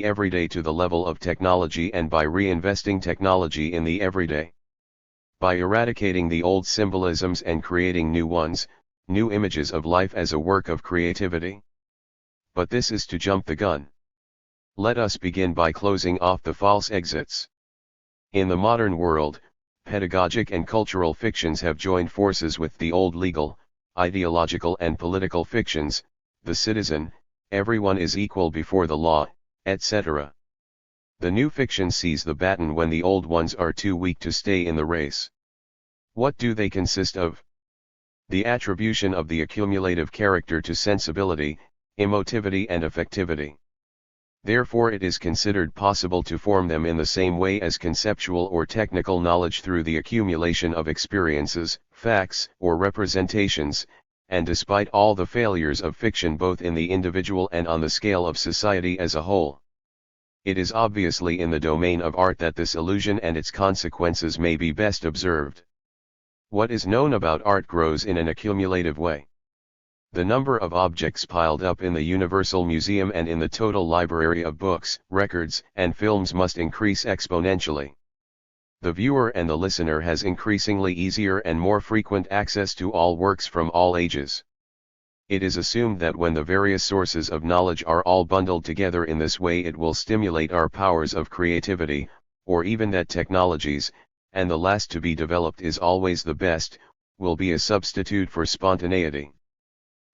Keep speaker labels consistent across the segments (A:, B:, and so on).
A: everyday to the level of technology and by reinvesting technology in the everyday. By eradicating the old symbolisms and creating new ones, new images of life as a work of creativity. But this is to jump the gun. Let us begin by closing off the false exits. In the modern world, pedagogic and cultural fictions have joined forces with the old legal, ideological and political fictions, the citizen, everyone is equal before the law, etc. The new fiction sees the baton when the old ones are too weak to stay in the race. What do they consist of? The attribution of the accumulative character to sensibility, emotivity and affectivity. Therefore it is considered possible to form them in the same way as conceptual or technical knowledge through the accumulation of experiences, facts, or representations, and despite all the failures of fiction both in the individual and on the scale of society as a whole. It is obviously in the domain of art that this illusion and its consequences may be best observed. What is known about art grows in an accumulative way. The number of objects piled up in the Universal Museum and in the total library of books, records, and films must increase exponentially. The viewer and the listener has increasingly easier and more frequent access to all works from all ages. It is assumed that when the various sources of knowledge are all bundled together in this way it will stimulate our powers of creativity, or even that technologies, and the last to be developed is always the best, will be a substitute for spontaneity.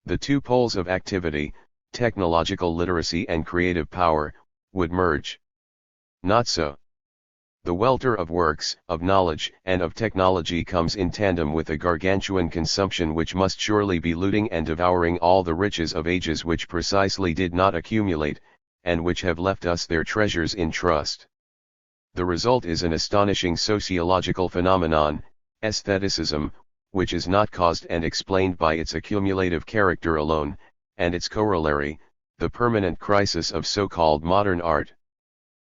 A: The two poles of activity, technological literacy and creative power, would merge. Not so. The welter of works, of knowledge, and of technology comes in tandem with a gargantuan consumption which must surely be looting and devouring all the riches of ages which precisely did not accumulate, and which have left us their treasures in trust. The result is an astonishing sociological phenomenon, aestheticism, which is not caused and explained by its accumulative character alone, and its corollary, the permanent crisis of so-called modern art.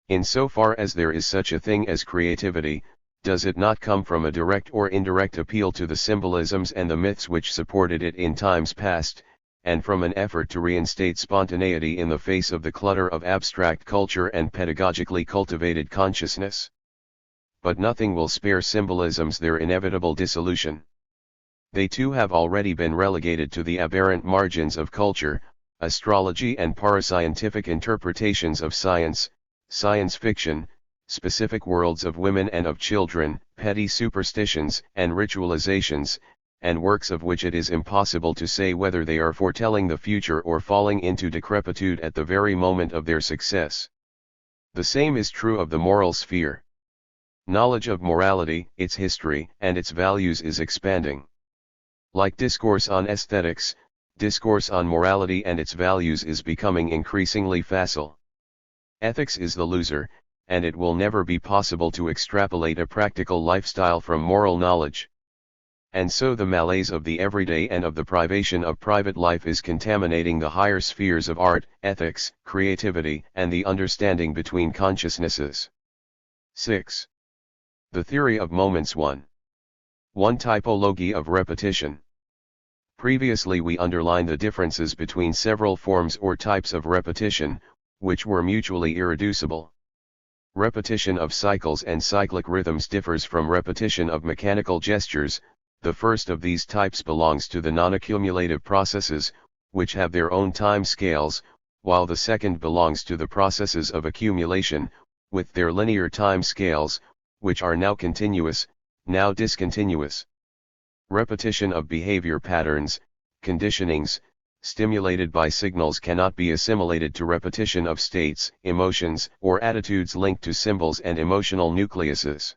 A: In so far as there is such a thing as creativity, does it not come from a direct or indirect appeal to the symbolisms and the myths which supported it in times past, and from an effort to reinstate spontaneity in the face of the clutter of abstract culture and pedagogically cultivated consciousness? But nothing will spare symbolisms their inevitable dissolution. They too have already been relegated to the aberrant margins of culture, astrology and parascientific interpretations of science, science fiction, specific worlds of women and of children, petty superstitions and ritualizations, and works of which it is impossible to say whether they are foretelling the future or falling into decrepitude at the very moment of their success. The same is true of the moral sphere. Knowledge of morality, its history, and its values is expanding. Like discourse on aesthetics, discourse on morality and its values is becoming increasingly facile. Ethics is the loser, and it will never be possible to extrapolate a practical lifestyle from moral knowledge. And so the malaise of the everyday and of the privation of private life is contaminating the higher spheres of art, ethics, creativity, and the understanding between consciousnesses. 6. The theory of moments 1. 1. Typology of repetition. Previously we underlined the differences between several forms or types of repetition, which were mutually irreducible. Repetition of cycles and cyclic rhythms differs from repetition of mechanical gestures. The first of these types belongs to the non-accumulative processes, which have their own time scales, while the second belongs to the processes of accumulation, with their linear time scales, which are now continuous, now discontinuous. Repetition of behavior patterns, conditionings, stimulated by signals cannot be assimilated to repetition of states, emotions, or attitudes linked to symbols and emotional nucleuses.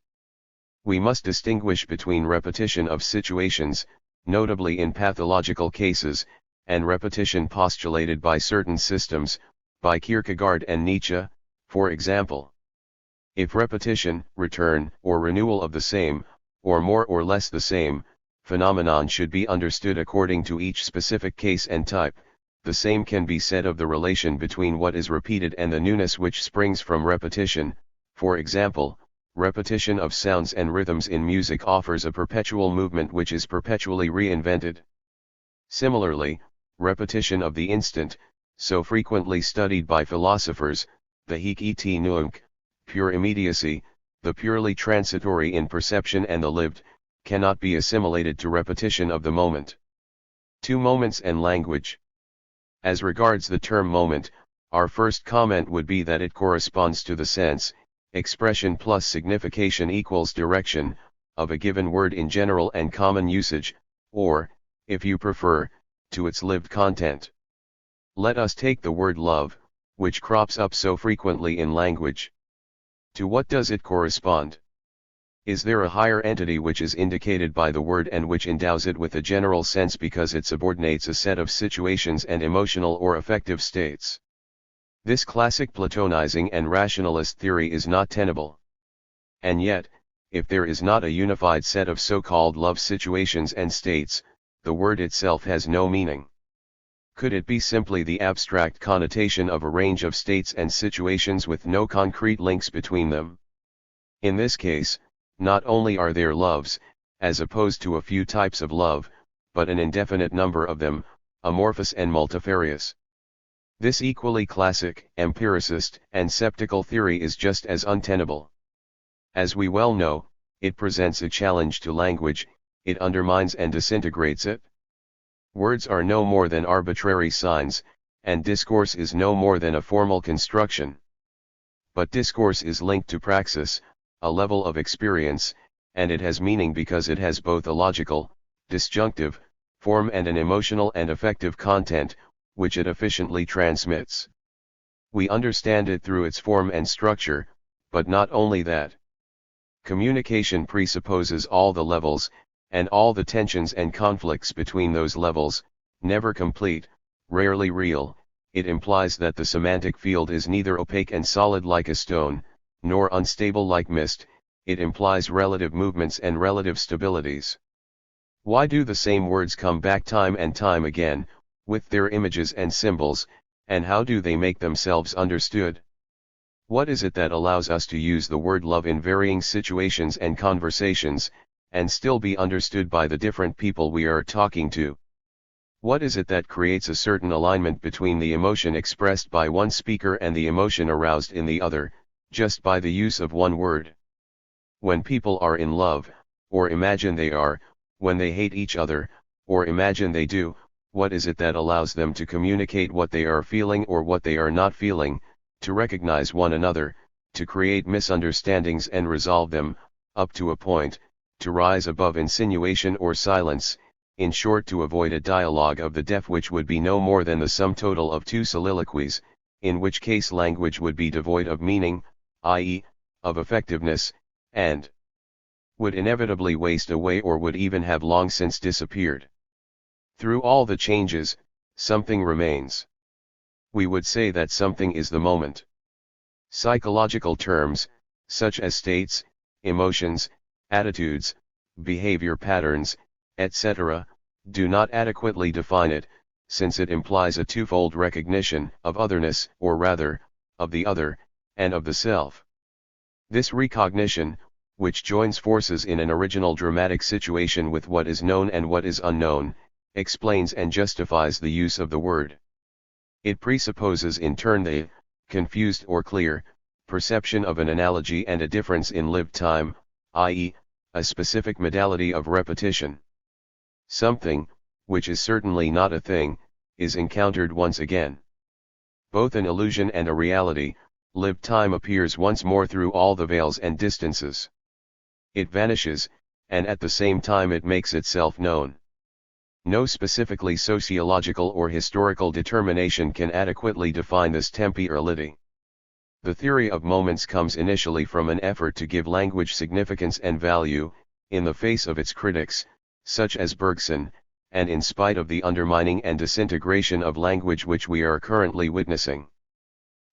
A: We must distinguish between repetition of situations, notably in pathological cases, and repetition postulated by certain systems, by Kierkegaard and Nietzsche, for example. If repetition, return, or renewal of the same, or more or less the same, phenomenon should be understood according to each specific case and type, the same can be said of the relation between what is repeated and the newness which springs from repetition. For example, repetition of sounds and rhythms in music offers a perpetual movement which is perpetually reinvented. Similarly, repetition of the instant, so frequently studied by philosophers, the hic et nunc, pure immediacy, the purely transitory in perception and the lived, cannot be assimilated to repetition of the moment. 2 Moments and language. As regards the term moment, our first comment would be that it corresponds to the sense, expression plus signification equals direction, of a given word in general and common usage, or, if you prefer, to its lived content. Let us take the word love, which crops up so frequently in language. To what does it correspond? Is there a higher entity which is indicated by the word and which endows it with a general sense because it subordinates a set of situations and emotional or affective states? This classic Platonizing and rationalist theory is not tenable. And yet, if there is not a unified set of so-called love situations and states, the word itself has no meaning. Could it be simply the abstract connotation of a range of states and situations with no concrete links between them? In this case, not only are there loves, as opposed to a few types of love, but an indefinite number of them, amorphous and multifarious. This equally classic, empiricist, and sceptical theory is just as untenable. As we well know, it presents a challenge to language, it undermines and disintegrates it. Words are no more than arbitrary signs, and discourse is no more than a formal construction. But discourse is linked to praxis, a level of experience, and it has meaning because it has both a logical, disjunctive, form and an emotional and affective content, which it efficiently transmits. We understand it through its form and structure, but not only that. Communication presupposes all the levels, and all the tensions and conflicts between those levels, never complete, rarely real. It implies that the semantic field is neither opaque and solid like a stone, nor unstable like mist, it implies relative movements and relative stabilities. Why do the same words come back time and time again, with their images and symbols, and how do they make themselves understood? What is it that allows us to use the word love in varying situations and conversations, and still be understood by the different people we are talking to? What is it that creates a certain alignment between the emotion expressed by one speaker and the emotion aroused in the other, just by the use of one word? When people are in love, or imagine they are, when they hate each other, or imagine they do, what is it that allows them to communicate what they are feeling or what they are not feeling, to recognize one another, to create misunderstandings and resolve them, up to a point, to rise above insinuation or silence, in short to avoid a dialogue of the deaf which would be no more than the sum total of two soliloquies, in which case language would be devoid of meaning, i.e., of effectiveness, and would inevitably waste away or would even have long since disappeared. Through all the changes, something remains. We would say that something is the moment. Psychological terms, such as states, emotions, attitudes, behavior patterns, etc., do not adequately define it, since it implies a twofold recognition of otherness, or rather, of the other, and of the self. This recognition, which joins forces in an original dramatic situation with what is known and what is unknown, explains and justifies the use of the word. It presupposes in turn the, confused or clear, perception of an analogy and a difference in lived time, i.e., a specific modality of repetition. Something, which is certainly not a thing, is encountered once again. Both an illusion and a reality, lived time appears once more through all the veils and distances. It vanishes, and at the same time it makes itself known. No specifically sociological or historical determination can adequately define this temporality. The theory of moments comes initially from an effort to give language significance and value, in the face of its critics, such as Bergson, and in spite of the undermining and disintegration of language which we are currently witnessing.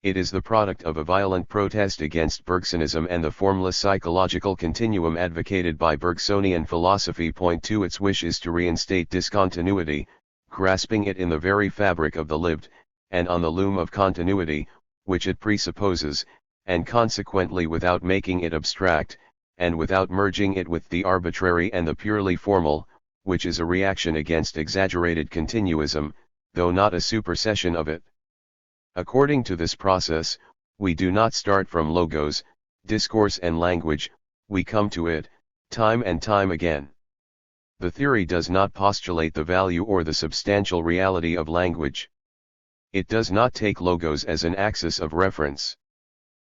A: It is the product of a violent protest against Bergsonism and the formless psychological continuum advocated by Bergsonian philosophy. Point 2 Its wish is to reinstate discontinuity, grasping it in the very fabric of the lived, and on the loom of continuity, which it presupposes, and consequently without making it abstract, and without merging it with the arbitrary and the purely formal, which is a reaction against exaggerated continuism, though not a supersession of it. According to this process, We do not start from logos, discourse and language, we come to it, time and time again. The theory does not postulate the value or the substantial reality of language. It does not take logos as an axis of reference.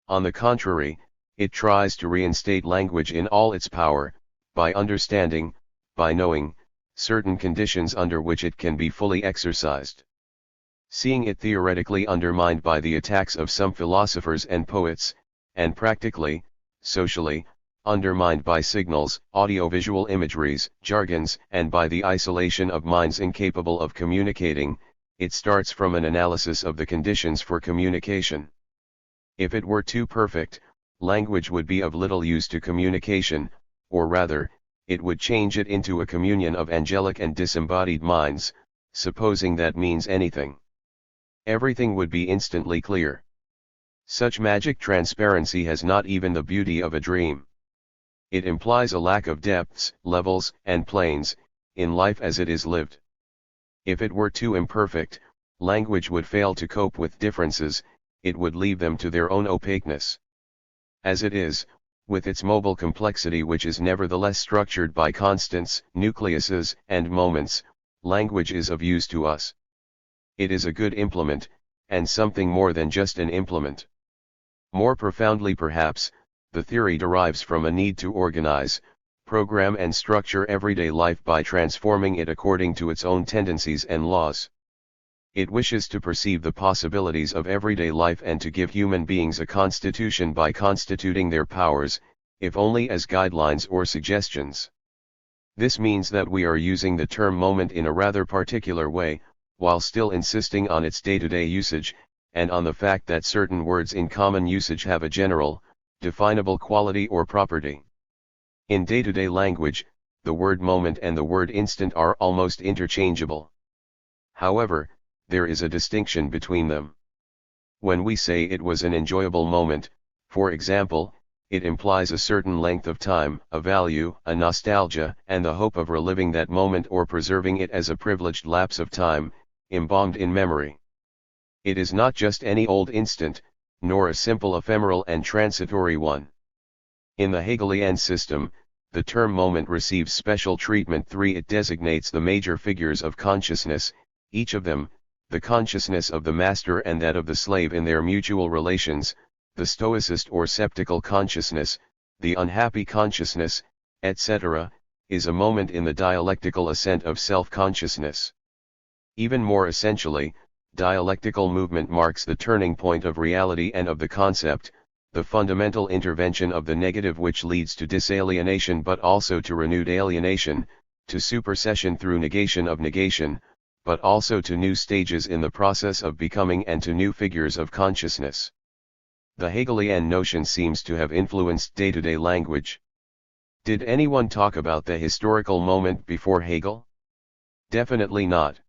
A: On the contrary, it tries to reinstate language in all its power, by understanding, by knowing, certain conditions under which it can be fully exercised. Seeing it theoretically undermined by the attacks of some philosophers and poets, and practically, socially, undermined by signals, audiovisual imageries, jargons, and by the isolation of minds incapable of communicating, it starts from an analysis of the conditions for communication. If it were too perfect, language would be of little use to communication, or rather, it would change it into a communion of angelic and disembodied minds, supposing that means anything. Everything would be instantly clear. Such magic transparency has not even the beauty of a dream. It implies a lack of depths, levels, and planes, in life as it is lived. If it were too imperfect, language would fail to cope with differences, it would leave them to their own opaqueness. As it is, with its mobile complexity which is nevertheless structured by constants, nucleuses, and moments, language is of use to us. It is a good implement, and something more than just an implement. More profoundly perhaps, the theory derives from a need to organize, program and structure everyday life by transforming it according to its own tendencies and laws. It wishes to perceive the possibilities of everyday life and to give human beings a constitution by constituting their powers, if only as guidelines or suggestions. This means that we are using the term moment in a rather particular way, while still insisting on its day-to-day usage, and on the fact that certain words in common usage have a general, definable quality or property. In day-to-day language, the word moment and the word instant are almost interchangeable. However, there is a distinction between them. When we say it was an enjoyable moment, for example, it implies a certain length of time, a value, a nostalgia, and the hope of reliving that moment or preserving it as a privileged lapse of time, embalmed in memory. It is not just any old instant, nor a simple ephemeral and transitory one. In the Hegelian system, the term moment receives special treatment. It designates the major figures of consciousness, each of them, the consciousness of the master and that of the slave in their mutual relations, the stoicist or sceptical consciousness, the unhappy consciousness, etc., is a moment in the dialectical ascent of self-consciousness. Even more essentially, dialectical movement marks the turning point of reality and of the concept, the fundamental intervention of the negative which leads to disalienation but also to renewed alienation, to supersession through negation of negation, but also to new stages in the process of becoming and to new figures of consciousness. The Hegelian notion seems to have influenced day-to-day language. Did anyone talk about the historical moment before Hegel? Definitely not.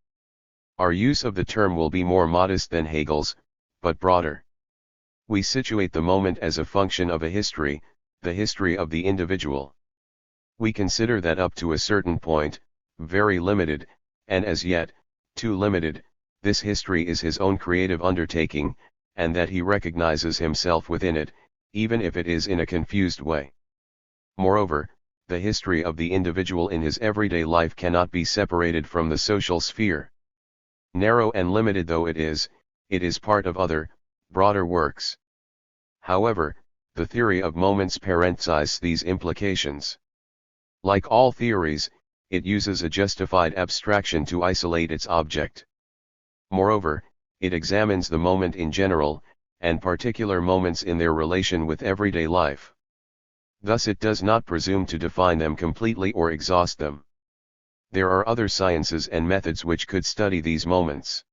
A: Our use of the term will be more modest than Hegel's, but broader. We situate the moment as a function of a history, the history of the individual. We consider that up to a certain point, very limited, and as yet, too limited, this history is his own creative undertaking, and that he recognizes himself within it, even if it is in a confused way. Moreover, the history of the individual in his everyday life cannot be separated from the social sphere. Narrow and limited though it is part of other, broader works. However, the theory of moments parenthesizes these implications. Like all theories, it uses a justified abstraction to isolate its object. Moreover, it examines the moment in general, and particular moments in their relation with everyday life. Thus it does not presume to define them completely or exhaust them. There are other sciences and methods which could study these moments.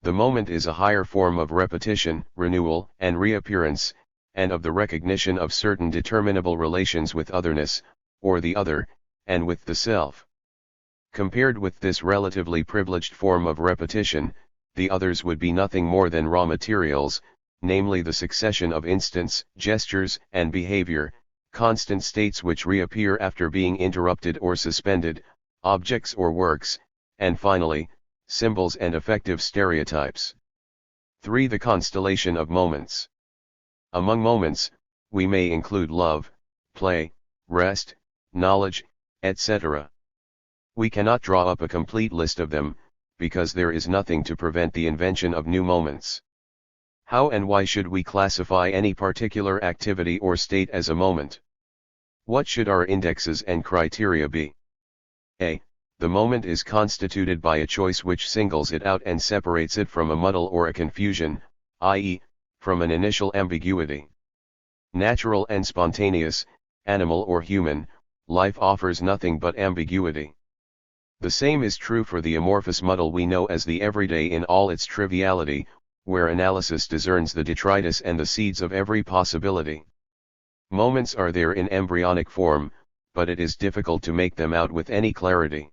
A: The moment is a higher form of repetition, renewal, and reappearance, and of the recognition of certain determinable relations with otherness, or the other, and with the self. Compared with this relatively privileged form of repetition, the others would be nothing more than raw materials, namely the succession of instants, gestures, and behavior, constant states which reappear after being interrupted or suspended, objects or works, and finally, symbols and affective stereotypes. 3. The constellation of moments. Among moments, we may include love, play, rest, knowledge, etc. We cannot draw up a complete list of them, because there is nothing to prevent the invention of new moments. How and why should we classify any particular activity or state as a moment? What should our indexes and criteria be? A. The moment is constituted by a choice which singles it out and separates it from a muddle or a confusion, i.e., from an initial ambiguity. Natural and spontaneous, animal or human, life offers nothing but ambiguity. The same is true for the amorphous muddle we know as the everyday in all its triviality, where analysis discerns the detritus and the seeds of every possibility. Moments are there in embryonic form, but it is difficult to make them out with any clarity.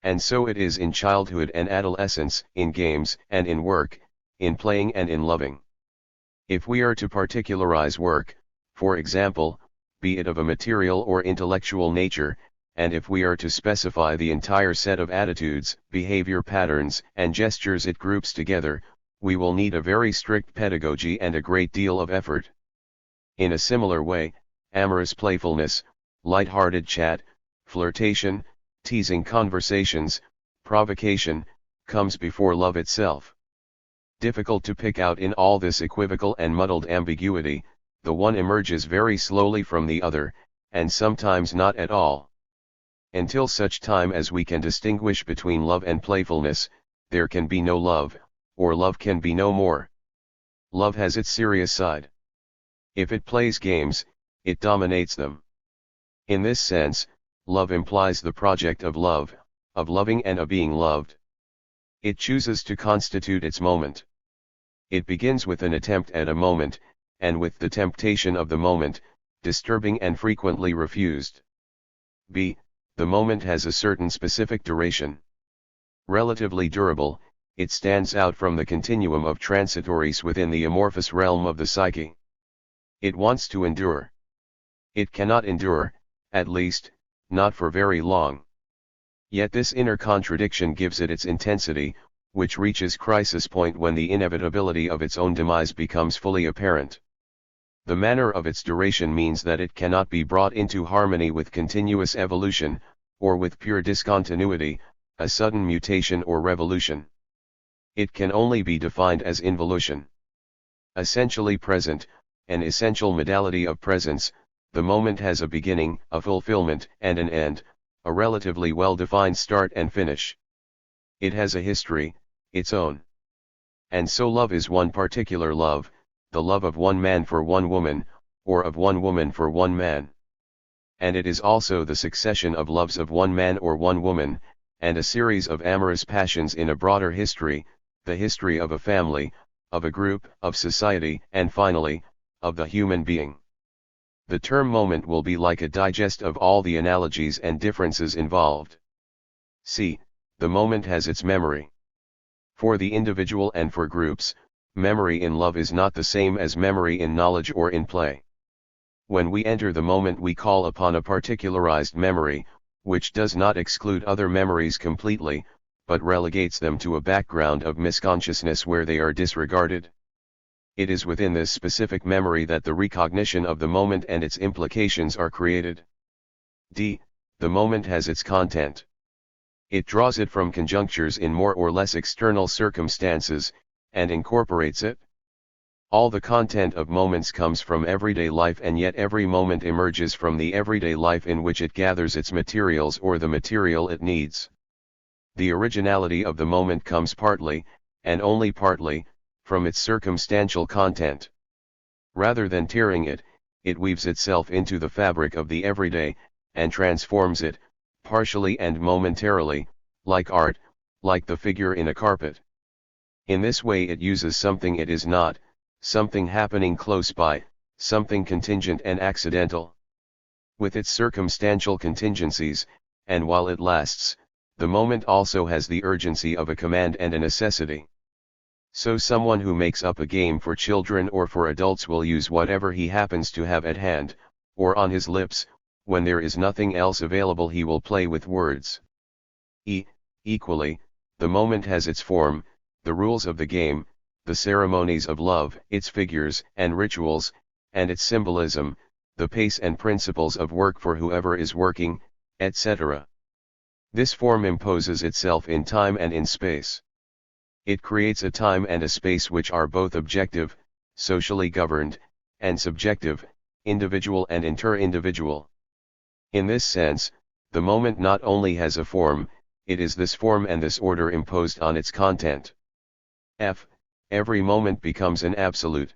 A: And so it is in childhood and adolescence, in games and in work, in playing and in loving. If we are to particularize work, for example, be it of a material or intellectual nature, and if we are to specify the entire set of attitudes, behavior patterns, and gestures it groups together, we will need a very strict pedagogy and a great deal of effort. In a similar way, amorous playfulness, light-hearted chat, flirtation, teasing conversations, provocation, comes before love itself. Difficult to pick out in all this equivocal and muddled ambiguity, the one emerges very slowly from the other, and sometimes not at all. Until such time as we can distinguish between love and playfulness, there can be no love, or love can be no more. Love has its serious side. If it plays games, it dominates them. In this sense, love implies the project of love, of loving and of being loved. It chooses to constitute its moment. It begins with an attempt at a moment, and with the temptation of the moment, disturbing and frequently refused. B. The moment has a certain specific duration. Relatively durable, it stands out from the continuum of transitories within the amorphous realm of the psyche. It wants to endure. It cannot endure, at least, not for very long. Yet this inner contradiction gives it its intensity, which reaches crisis point when the inevitability of its own demise becomes fully apparent. The manner of its duration means that it cannot be brought into harmony with continuous evolution, or with pure discontinuity, a sudden mutation or revolution. It can only be defined as involution. Essentially present, an essential modality of presence, the moment has a beginning, a fulfillment, and an end, a relatively well-defined start and finish. It has a history, its own. And so love is one particular love, the love of one man for one woman, or of one woman for one man. And it is also the succession of loves of one man or one woman, and a series of amorous passions in a broader history, the history of a family, of a group, of society, and finally, of the human being. The term moment will be like a digest of all the analogies and differences involved. C. The moment has its memory. For the individual and for groups, memory in love is not the same as memory in knowledge or in play. When we enter the moment we call upon a particularized memory, which does not exclude other memories completely, but relegates them to a background of misconsciousness where they are disregarded. It is within this specific memory that the recognition of the moment and its implications are created. D. The moment has its content. It draws it from conjunctures in more or less external circumstances, and incorporates it. All the content of moments comes from everyday life, and yet every moment emerges from the everyday life in which it gathers its materials or the material it needs. The originality of the moment comes partly, and only partly, from its circumstantial content. Rather than tearing it, it weaves itself into the fabric of the everyday, and transforms it, partially and momentarily, like art, like the figure in a carpet. In this way it uses something it is not, something happening close by, something contingent and accidental. With its circumstantial contingencies, and while it lasts, the moment also has the urgency of a command and a necessity. So someone who makes up a game for children or for adults will use whatever he happens to have at hand, or on his lips. When there is nothing else available he will play with words. Equally, the moment has its form, the rules of the game, the ceremonies of love, its figures and rituals, and its symbolism, the pace and principles of work for whoever is working, etc. This form imposes itself in time and in space. It creates a time and a space which are both objective, socially governed, and subjective, individual and inter-individual. In this sense, the moment not only has a form, it is this form and this order imposed on its content. Every moment becomes an absolute.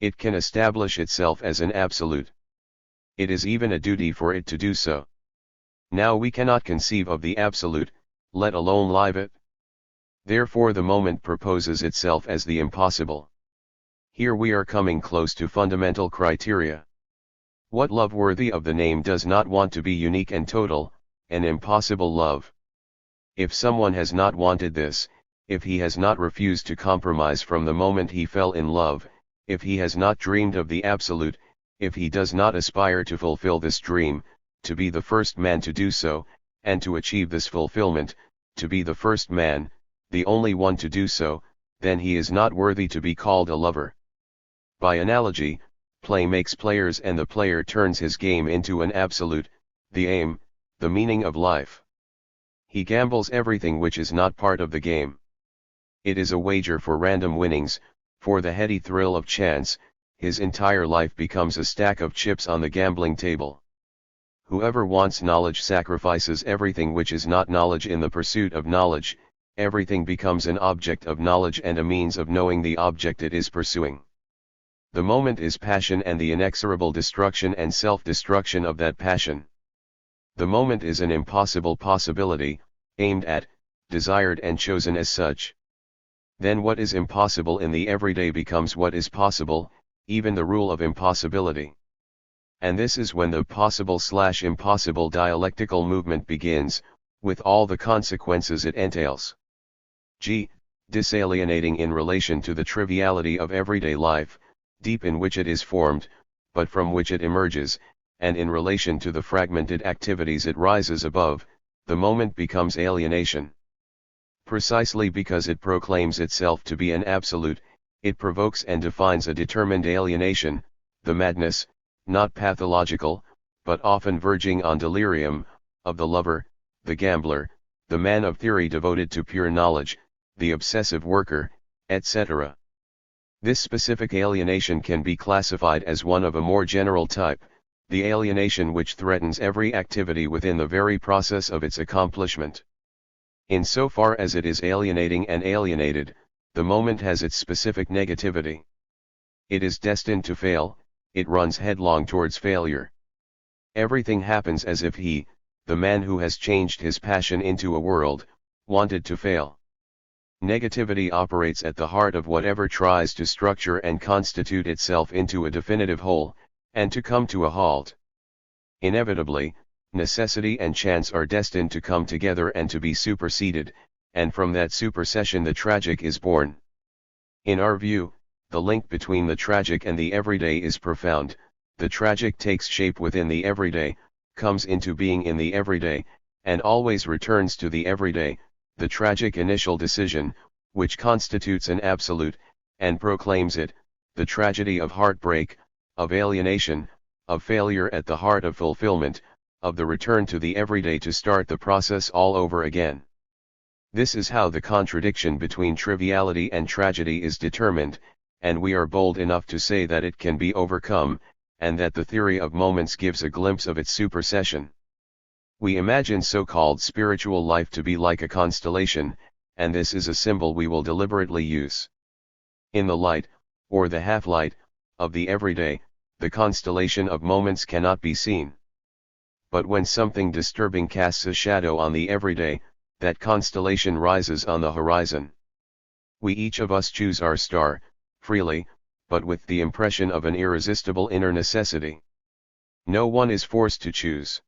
A: It can establish itself as an absolute. It is even a duty for it to do so. Now we cannot conceive of the absolute, let alone live it. Therefore the moment proposes itself as the impossible. Here we are coming close to fundamental criteria. What love worthy of the name does not want to be unique and total, an impossible love? If someone has not wanted this, if he has not refused to compromise from the moment he fell in love, if he has not dreamed of the absolute, if he does not aspire to fulfill this dream, to be the first man to do so, and to achieve this fulfillment, to be the first man, the only one to do so, then he is not worthy to be called a lover. By analogy, play makes players and the player turns his game into an absolute, the aim, the meaning of life. He gambles everything which is not part of the game. It is a wager for random winnings, for the heady thrill of chance. His entire life becomes a stack of chips on the gambling table. Whoever wants knowledge sacrifices everything which is not knowledge in the pursuit of knowledge. Everything becomes an object of knowledge and a means of knowing the object it is pursuing. The moment is passion and the inexorable destruction and self-destruction of that passion. The moment is an impossible possibility, aimed at, desired and chosen as such. Then what is impossible in the everyday becomes what is possible, even the rule of impossibility. And this is when the possible/impossible dialectical movement begins, with all the consequences it entails. Disalienating in relation to the triviality of everyday life, deep in which it is formed, but from which it emerges, and in relation to the fragmented activities it rises above, the moment becomes alienation. Precisely because it proclaims itself to be an absolute, it provokes and defines a determined alienation, the madness, not pathological, but often verging on delirium, of the lover, the gambler, the man of theory devoted to pure knowledge, the obsessive worker, etc. This specific alienation can be classified as one of a more general type, the alienation which threatens every activity within the very process of its accomplishment. Insofar as it is alienating and alienated, the moment has its specific negativity. It is destined to fail, it runs headlong towards failure. Everything happens as if he, the man who has changed his passion into a world, wanted to fail. Negativity operates at the heart of whatever tries to structure and constitute itself into a definitive whole, and to come to a halt. Inevitably, necessity and chance are destined to come together and to be superseded, and from that supersession the tragic is born. In our view, the link between the tragic and the everyday is profound. The tragic takes shape within the everyday, comes into being in the everyday, and always returns to the everyday, the tragic initial decision, which constitutes an absolute, and proclaims it, the tragedy of heartbreak, of alienation, of failure at the heart of fulfillment, of the return to the everyday to start the process all over again. This is how the contradiction between triviality and tragedy is determined, and we are bold enough to say that it can be overcome, and that the theory of moments gives a glimpse of its supersession. We imagine so-called spiritual life to be like a constellation, and this is a symbol we will deliberately use. In the light, or the half-light, of the everyday, the constellation of moments cannot be seen. But when something disturbing casts a shadow on the everyday, that constellation rises on the horizon. We each of us choose our star, freely, but with the impression of an irresistible inner necessity. No one is forced to choose.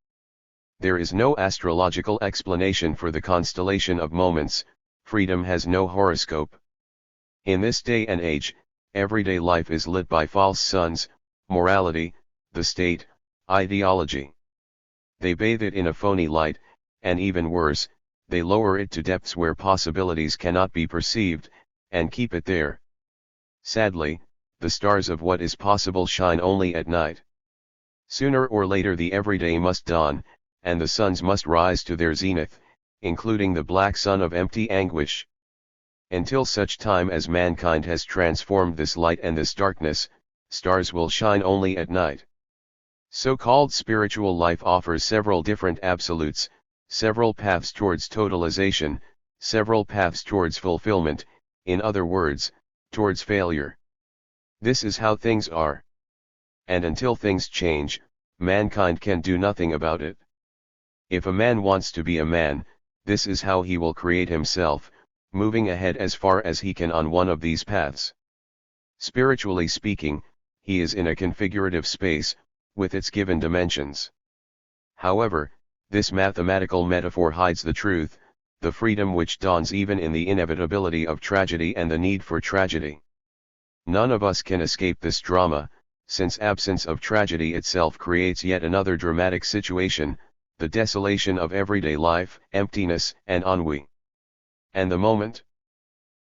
A: There is no astrological explanation for the constellation of moments, freedom has no horoscope. In this day and age, everyday life is lit by false suns, morality, the state, ideology. They bathe it in a phony light, and even worse, they lower it to depths where possibilities cannot be perceived, and keep it there. Sadly, the stars of what is possible shine only at night. Sooner or later the everyday must dawn, and the suns must rise to their zenith, including the black sun of empty anguish. Until such time as mankind has transformed this light and this darkness, stars will shine only at night. So-called spiritual life offers several different absolutes, several paths towards totalization, several paths towards fulfillment, in other words, towards failure. This is how things are. And until things change, mankind can do nothing about it. If a man wants to be a man, this is how he will create himself, moving ahead as far as he can on one of these paths. Spiritually speaking, he is in a configurative space, with its given dimensions. However, this mathematical metaphor hides the truth, the freedom which dawns even in the inevitability of tragedy and the need for tragedy. None of us can escape this drama, since absence of tragedy itself creates yet another dramatic situation, the desolation of everyday life, emptiness, and ennui. And the moment?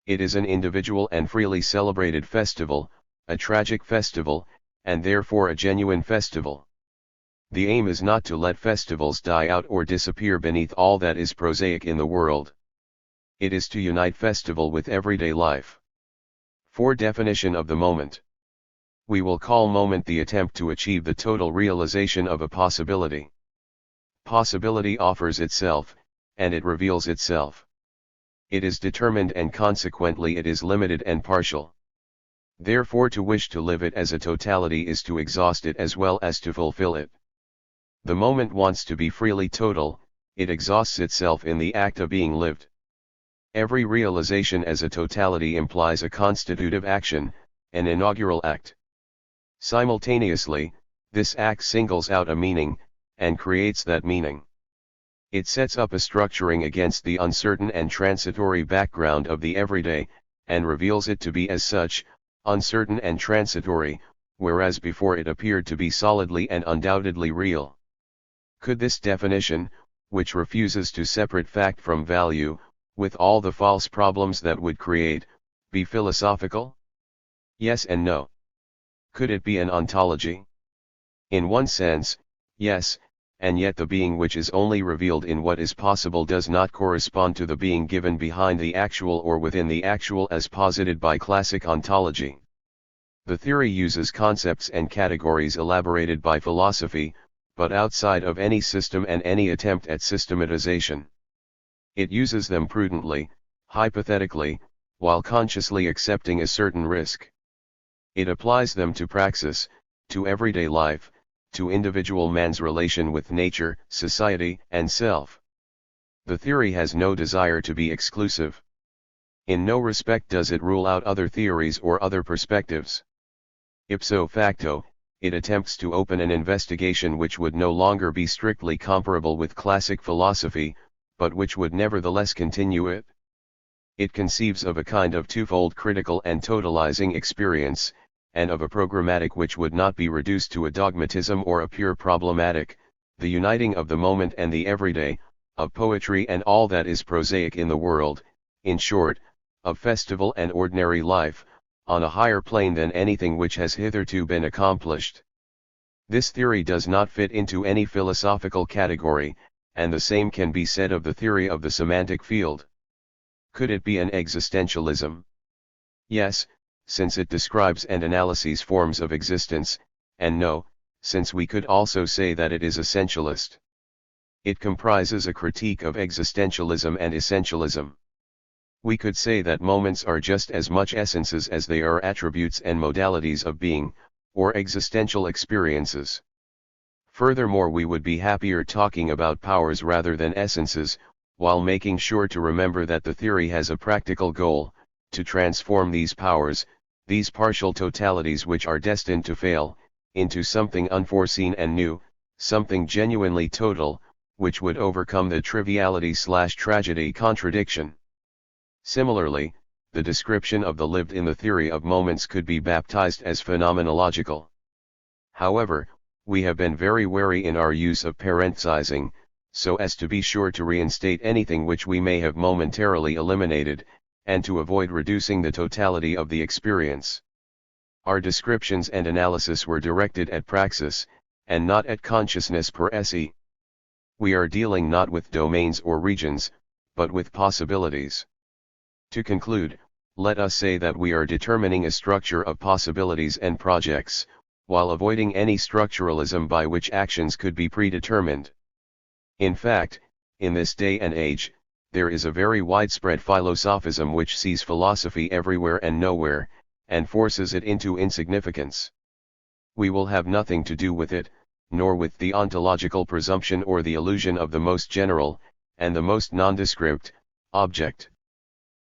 A: It is an individual and freely celebrated festival, a tragic festival, and therefore a genuine festival. The aim is not to let festivals die out or disappear beneath all that is prosaic in the world. It is to unite festival with everyday life. For definition of the moment. We will call moment the attempt to achieve the total realization of a possibility. Possibility offers itself, and it reveals itself. It is determined and consequently it is limited and partial. Therefore to wish to live it as a totality is to exhaust it as well as to fulfill it. The moment wants to be freely total, it exhausts itself in the act of being lived. Every realization as a totality implies a constitutive action, an inaugural act. Simultaneously, this act singles out a meaning, and creates that meaning. It sets up a structuring against the uncertain and transitory background of the everyday, and reveals it to be as such, uncertain and transitory, whereas before it appeared to be solidly and undoubtedly real. Could this definition, which refuses to separate fact from value, with all the false problems that would create, be philosophical? Yes and no. Could it be an ontology? In one sense, yes, and yet the being which is only revealed in what is possible does not correspond to the being given behind the actual or within the actual as posited by classic ontology. The theory uses concepts and categories elaborated by philosophy, but outside of any system and any attempt at systematization. It uses them prudently, hypothetically, while consciously accepting a certain risk. It applies them to praxis, to everyday life, to individual man's relation with nature, society, and self. The theory has no desire to be exclusive. In no respect does it rule out other theories or other perspectives. Ipso facto, it attempts to open an investigation which would no longer be strictly comparable with classic philosophy, but which would nevertheless continue it. It conceives of a kind of twofold critical and totalizing experience, and of a programmatic which would not be reduced to a dogmatism or a pure problematic, the uniting of the moment and the everyday, of poetry and all that is prosaic in the world, in short, of festival and ordinary life, on a higher plane than anything which has hitherto been accomplished. This theory does not fit into any philosophical category, and the same can be said of the theory of the semantic field. Could it be an existentialism? Yes, since it describes and analyses forms of existence, and no, since we could also say that it is essentialist. It comprises a critique of existentialism and essentialism. We could say that moments are just as much essences as they are attributes and modalities of being, or existential experiences. Furthermore, we would be happier talking about powers rather than essences, while making sure to remember that the theory has a practical goal, to transform these powers, these partial totalities which are destined to fail, into something unforeseen and new, something genuinely total, which would overcome the triviality/tragedy contradiction. Similarly, the description of the lived in the theory of moments could be baptized as phenomenological. However, we have been very wary in our use of parenthesizing, so as to be sure to reinstate anything which we may have momentarily eliminated, and to avoid reducing the totality of the experience. Our descriptions and analysis were directed at praxis, and not at consciousness per se. We are dealing not with domains or regions, but with possibilities. To conclude, let us say that we are determining a structure of possibilities and projects, while avoiding any structuralism by which actions could be predetermined. In fact, in this day and age, there is a very widespread philosophism which sees philosophy everywhere and nowhere, and forces it into insignificance. We will have nothing to do with it, nor with the ontological presumption or the illusion of the most general, and the most nondescript, object.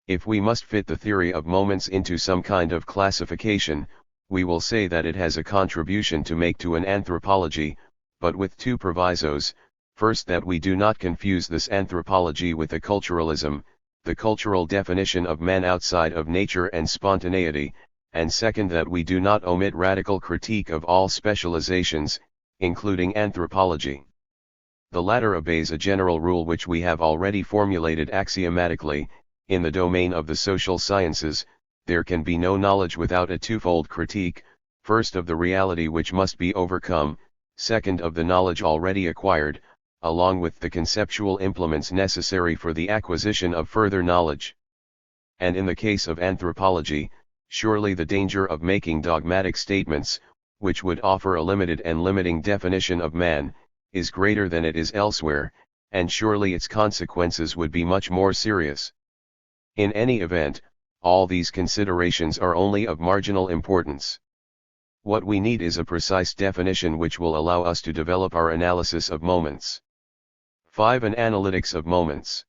A: If we must fit the theory of moments into some kind of classification, we will say that it has a contribution to make to an anthropology, but with two provisos: first, that we do not confuse this anthropology with a culturalism, the cultural definition of man outside of nature and spontaneity, and second, that we do not omit radical critique of all specializations, including anthropology. The latter obeys a general rule which we have already formulated axiomatically: in the domain of the social sciences, there can be no knowledge without a twofold critique, first of the reality which must be overcome, second of the knowledge already acquired, along with the conceptual implements necessary for the acquisition of further knowledge. And in the case of anthropology, surely the danger of making dogmatic statements, which would offer a limited and limiting definition of man, is greater than it is elsewhere, and surely its consequences would be much more serious. In any event, all these considerations are only of marginal importance. What we need is a precise definition which will allow us to develop our analysis of moments. 5. An analytics of moments.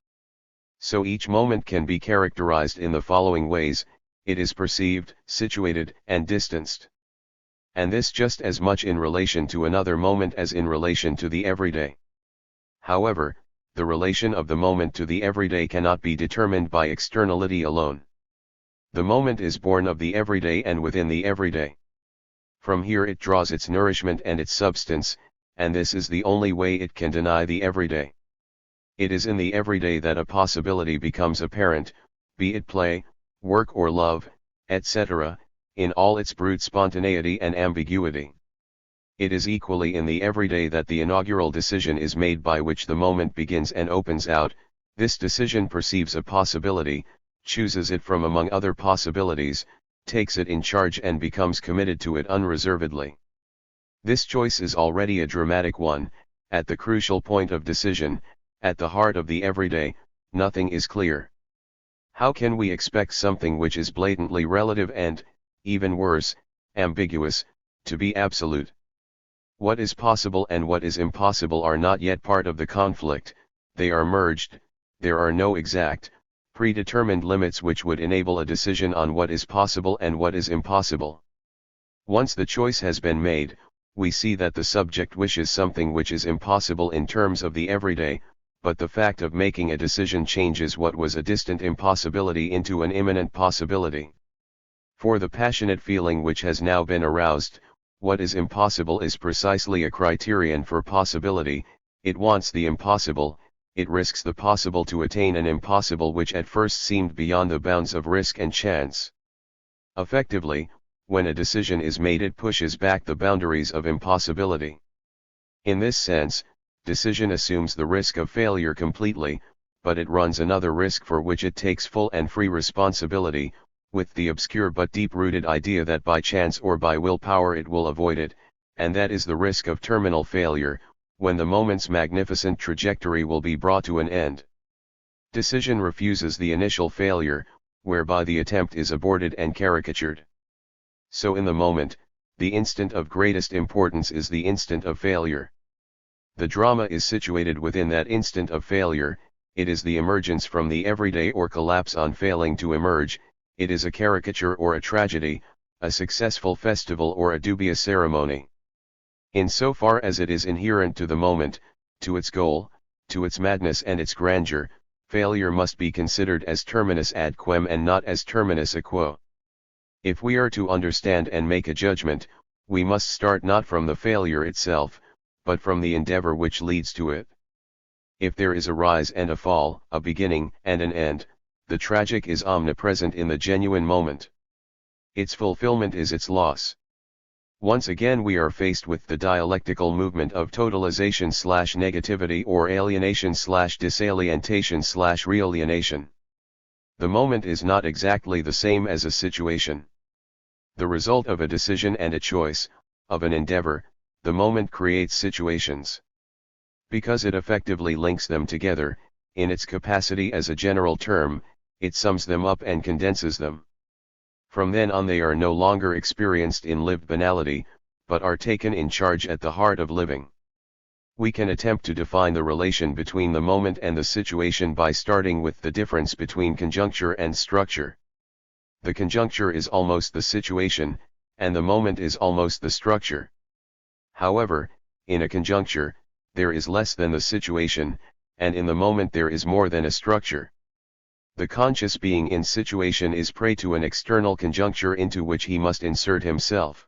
A: So each moment can be characterized in the following ways: it is perceived, situated, and distanced. And this just as much in relation to another moment as in relation to the everyday. However, the relation of the moment to the everyday cannot be determined by externality alone. The moment is born of the everyday and within the everyday. From here it draws its nourishment and its substance, and this is the only way it can deny the everyday. It is in the everyday that a possibility becomes apparent, be it play, work or love, etc., in all its brute spontaneity and ambiguity. It is equally in the everyday that the inaugural decision is made by which the moment begins and opens out. This decision perceives a possibility, chooses it from among other possibilities, takes it in charge and becomes committed to it unreservedly. This choice is already a dramatic one. At the crucial point of decision, at the heart of the everyday, nothing is clear. How can we expect something which is blatantly relative and, even worse, ambiguous, to be absolute? What is possible and what is impossible are not yet part of the conflict, they are merged. There are no exact, predetermined limits which would enable a decision on what is possible and what is impossible. Once the choice has been made, we see that the subject wishes something which is impossible in terms of the everyday, but the fact of making a decision changes what was a distant impossibility into an imminent possibility. For the passionate feeling which has now been aroused, what is impossible is precisely a criterion for possibility. It wants the impossible, it risks the possible to attain an impossible which at first seemed beyond the bounds of risk and chance. Effectively, when a decision is made, it pushes back the boundaries of impossibility. In this sense, decision assumes the risk of failure completely, but it runs another risk for which it takes full and free responsibility, with the obscure but deep-rooted idea that by chance or by willpower it will avoid it, and that is the risk of terminal failure, when the moment's magnificent trajectory will be brought to an end. Decision refuses the initial failure, whereby the attempt is aborted and caricatured. So in the moment, the instant of greatest importance is the instant of failure. The drama is situated within that instant of failure. It is the emergence from the everyday or collapse on failing to emerge. It is a caricature or a tragedy, a successful festival or a dubious ceremony. In so far as it is inherent to the moment, to its goal, to its madness and its grandeur, failure must be considered as terminus ad quem and not as terminus a quo. If we are to understand and make a judgment, we must start not from the failure itself, but from the endeavor which leads to it. If there is a rise and a fall, a beginning and an end, the tragic is omnipresent in the genuine moment. its fulfillment is its loss. Once again we are faced with the dialectical movement of totalization/negativity or alienation/disalientation/realienation. The moment is not exactly the same as a situation. The result of a decision and a choice, of an endeavor, the moment creates situations. Because it effectively links them together, in its capacity as a general term, it sums them up and condenses them. From then on they are no longer experienced in lived banality, but are taken in charge at the heart of living. We can attempt to define the relation between the moment and the situation by starting with the difference between conjuncture and structure. The conjuncture is almost the situation, and the moment is almost the structure. However, in a conjuncture, there is less than the situation, and in the moment there is more than a structure. The conscious being in situation is prey to an external conjuncture into which he must insert himself.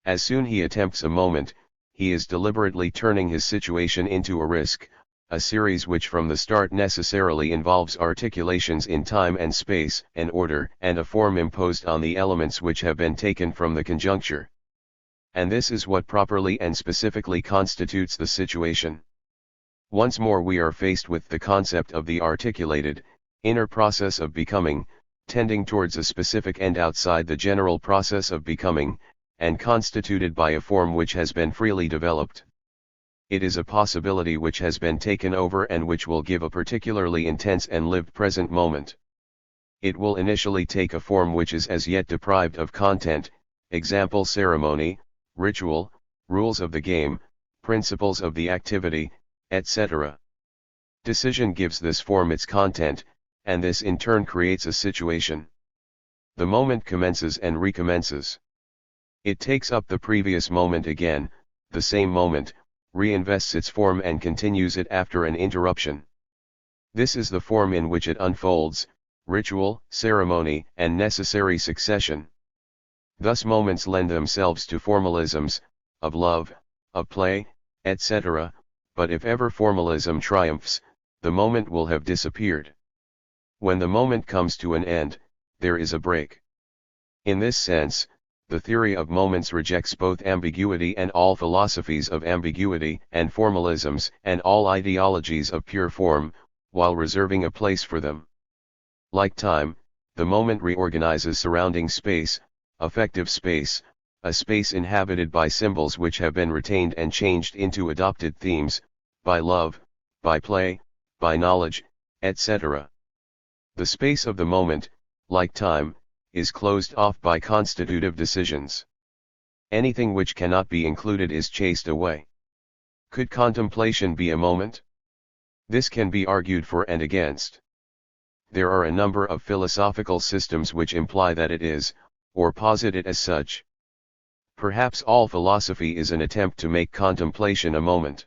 A: As soon he attempts a moment, he is deliberately turning his situation into a risk, a series which from the start necessarily involves articulations in time and space, an order and a form imposed on the elements which have been taken from the conjuncture. And this is what properly and specifically constitutes the situation. Once more we are faced with the concept of the articulated, inner process of becoming, tending towards a specific end outside the general process of becoming, and constituted by a form which has been freely developed. It is a possibility which has been taken over and which will give a particularly intense and lived present moment. It will initially take a form which is as yet deprived of content, example ceremony, ritual, rules of the game, principles of the activity, etc. Decision gives this form its content, and this in turn creates a situation. The moment commences and recommences. It takes up the previous moment again, the same moment, reinvests its form and continues it after an interruption. This is the form in which it unfolds, ritual, ceremony, and necessary succession. Thus moments lend themselves to formalisms, of love, of play, etc., but if ever formalism triumphs, the moment will have disappeared. When the moment comes to an end, there is a break. In this sense, the theory of moments rejects both ambiguity and all philosophies of ambiguity and formalisms and all ideologies of pure form, while reserving a place for them. Like time, the moment reorganizes surrounding space, affective space, a space inhabited by symbols which have been retained and changed into adopted themes, by love, by play, by knowledge, etc. The space of the moment, like time, is closed off by constitutive decisions. Anything which cannot be included is chased away. Could contemplation be a moment? This can be argued for and against. There are a number of philosophical systems which imply that it is, or posit it as such. Perhaps all philosophy is an attempt to make contemplation a moment.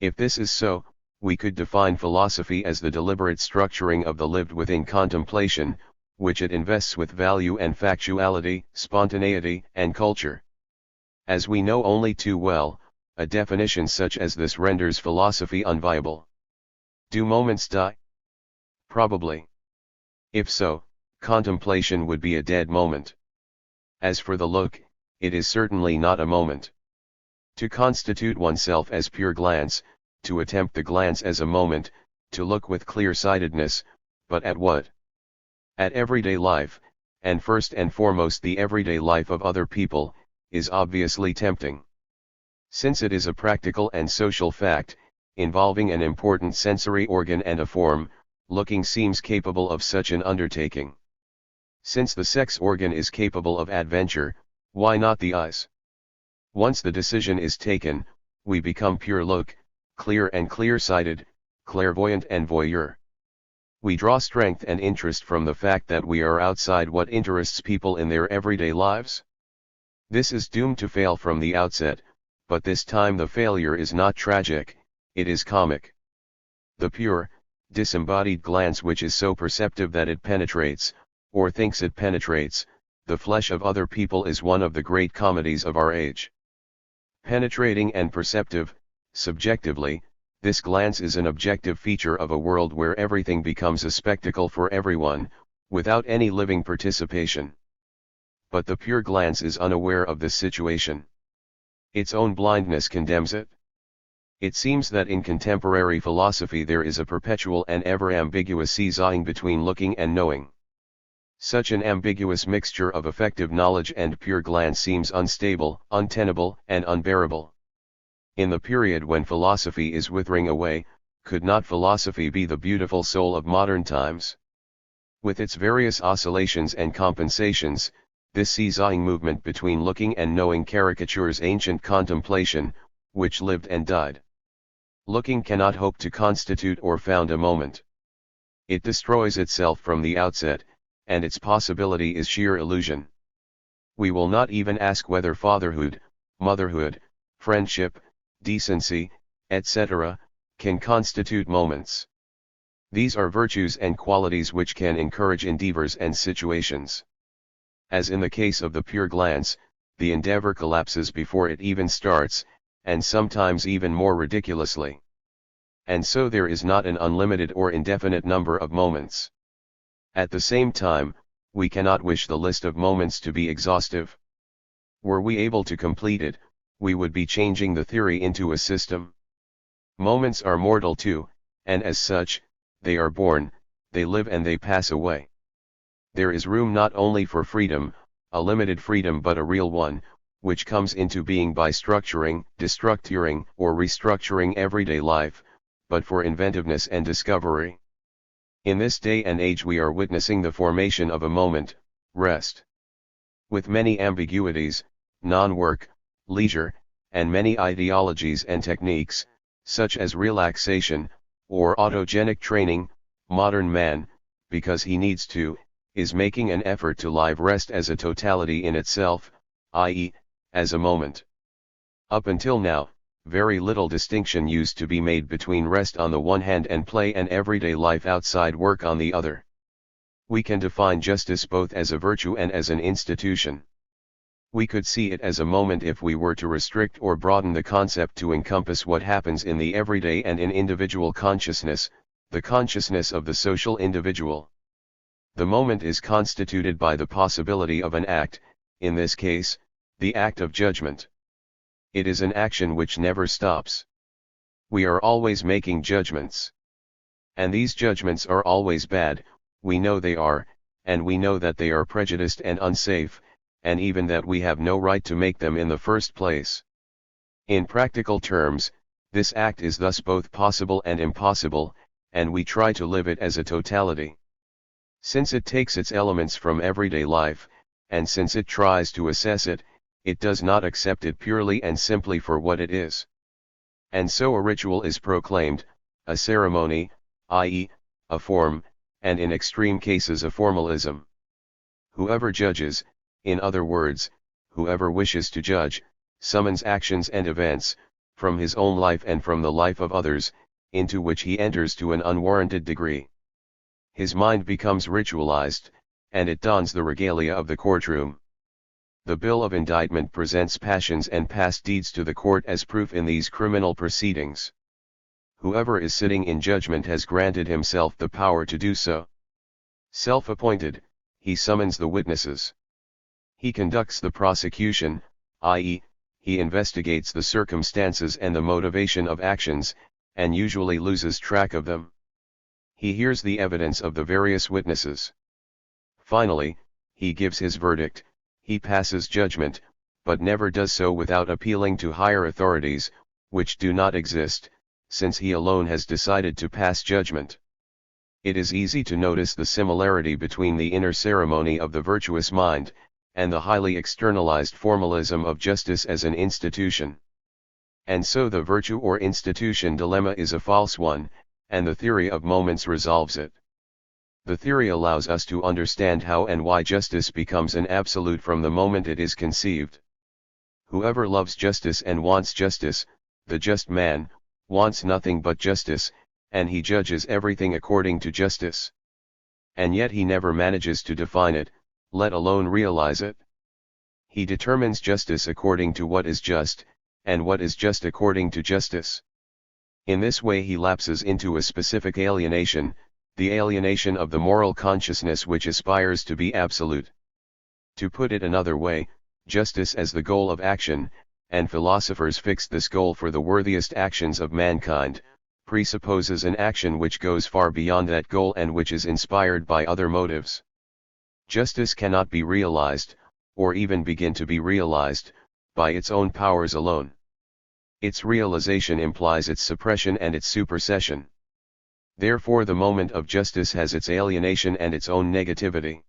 A: If this is so, we could define philosophy as the deliberate structuring of the lived within contemplation, which it invests with value and factuality, spontaneity, and culture. As we know only too well, a definition such as this renders philosophy unviable. Do moments die? Probably. If so, contemplation would be a dead moment. As for the look, it is certainly not a moment. To constitute oneself as pure glance, to attempt the glance as a moment, to look with clear-sightedness, but at what? At everyday life, and first and foremost the everyday life of other people, is obviously tempting. Since it is a practical and social fact, involving an important sensory organ and a form, looking seems capable of such an undertaking. Since the sex organ is capable of adventure, why not the eyes? Once the decision is taken, we become pure look, clear and clear-sighted, clairvoyant and voyeur. We draw strength and interest from the fact that we are outside what interests people in their everyday lives. This is doomed to fail from the outset, but this time the failure is not tragic, it is comic. The pure, disembodied glance which is so perceptive that it penetrates, or thinks it penetrates, the flesh of other people is one of the great comedies of our age. Penetrating and perceptive, subjectively, this glance is an objective feature of a world where everything becomes a spectacle for everyone, without any living participation. but the pure glance is unaware of this situation. Its own blindness condemns it. It seems that in contemporary philosophy there is a perpetual and ever ambiguous seesaw between looking and knowing. Such an ambiguous mixture of effective knowledge and pure glance seems unstable, untenable, and unbearable. In the period when philosophy is withering away, could not philosophy be the beautiful soul of modern times? With its various oscillations and compensations, this seesawing movement between looking and knowing caricatures ancient contemplation, which lived and died. Looking cannot hope to constitute or found a moment. It destroys itself from the outset, and its possibility is sheer illusion. We will not even ask whether fatherhood, motherhood, friendship, decency, etc., can constitute moments. These are virtues and qualities which can encourage endeavors and situations. As in the case of the pure glance, the endeavor collapses before it even starts, and sometimes even more ridiculously. And so there is not an unlimited or indefinite number of moments. At the same time, we cannot wish the list of moments to be exhaustive. Were we able to complete it, we would be changing the theory into a system. Moments are mortal too, and as such, they are born, they live and they pass away. There is room not only for freedom, a limited freedom but a real one, which comes into being by structuring, destructuring, or restructuring everyday life, but for inventiveness and discovery. In this day and age we are witnessing the formation of a moment, rest. With many ambiguities, non-work, leisure, and many ideologies and techniques, such as relaxation, or autogenic training, modern man, because he needs to, is making an effort to live rest as a totality in itself, i.e., as a moment. Up until now, very little distinction used to be made between rest on the one hand and play and everyday life outside work on the other. We can define justice both as a virtue and as an institution. We could see it as a moment if we were to restrict or broaden the concept to encompass what happens in the everyday and in individual consciousness, the consciousness of the social individual. The moment is constituted by the possibility of an act, in this case, the act of judgment. It is an action which never stops. We are always making judgments. And these judgments are always bad, we know they are, and we know that they are prejudiced and unsafe, and even that we have no right to make them in the first place. In practical terms, this act is thus both possible and impossible, and we try to live it as a totality. Since it takes its elements from everyday life, and since it tries to assess it, it does not accept it purely and simply for what it is. And so a ritual is proclaimed, a ceremony, i.e., a form, and in extreme cases a formalism. Whoever judges, in other words, whoever wishes to judge, summons actions and events, from his own life and from the life of others, into which he enters to an unwarranted degree. His mind becomes ritualized, and it dons the regalia of the courtroom. The bill of indictment presents passions and past deeds to the court as proof in these criminal proceedings. Whoever is sitting in judgment has granted himself the power to do so. Self-appointed, he summons the witnesses. He conducts the prosecution, i.e., he investigates the circumstances and the motivation of actions, and usually loses track of them. He hears the evidence of the various witnesses. Finally, he gives his verdict. He passes judgment, but never does so without appealing to higher authorities, which do not exist, since he alone has decided to pass judgment. It is easy to notice the similarity between the inner ceremony of the virtuous mind, and the highly externalized formalism of justice as an institution. And so the virtue or institution dilemma is a false one, and the theory of moments resolves it. The theory allows us to understand how and why justice becomes an absolute from the moment it is conceived. Whoever loves justice and wants justice, the just man, wants nothing but justice, and he judges everything according to justice. And yet he never manages to define it, let alone realize it. He determines justice according to what is just, and what is just according to justice. In this way he lapses into a specific alienation, the alienation of the moral consciousness which aspires to be absolute. To put it another way, justice as the goal of action, and philosophers fixed this goal for the worthiest actions of mankind, presupposes an action which goes far beyond that goal and which is inspired by other motives. Justice cannot be realized, or even begin to be realized, by its own powers alone. Its realization implies its suppression and its supersession. Therefore the moment of justice has its alienation and its own negativity.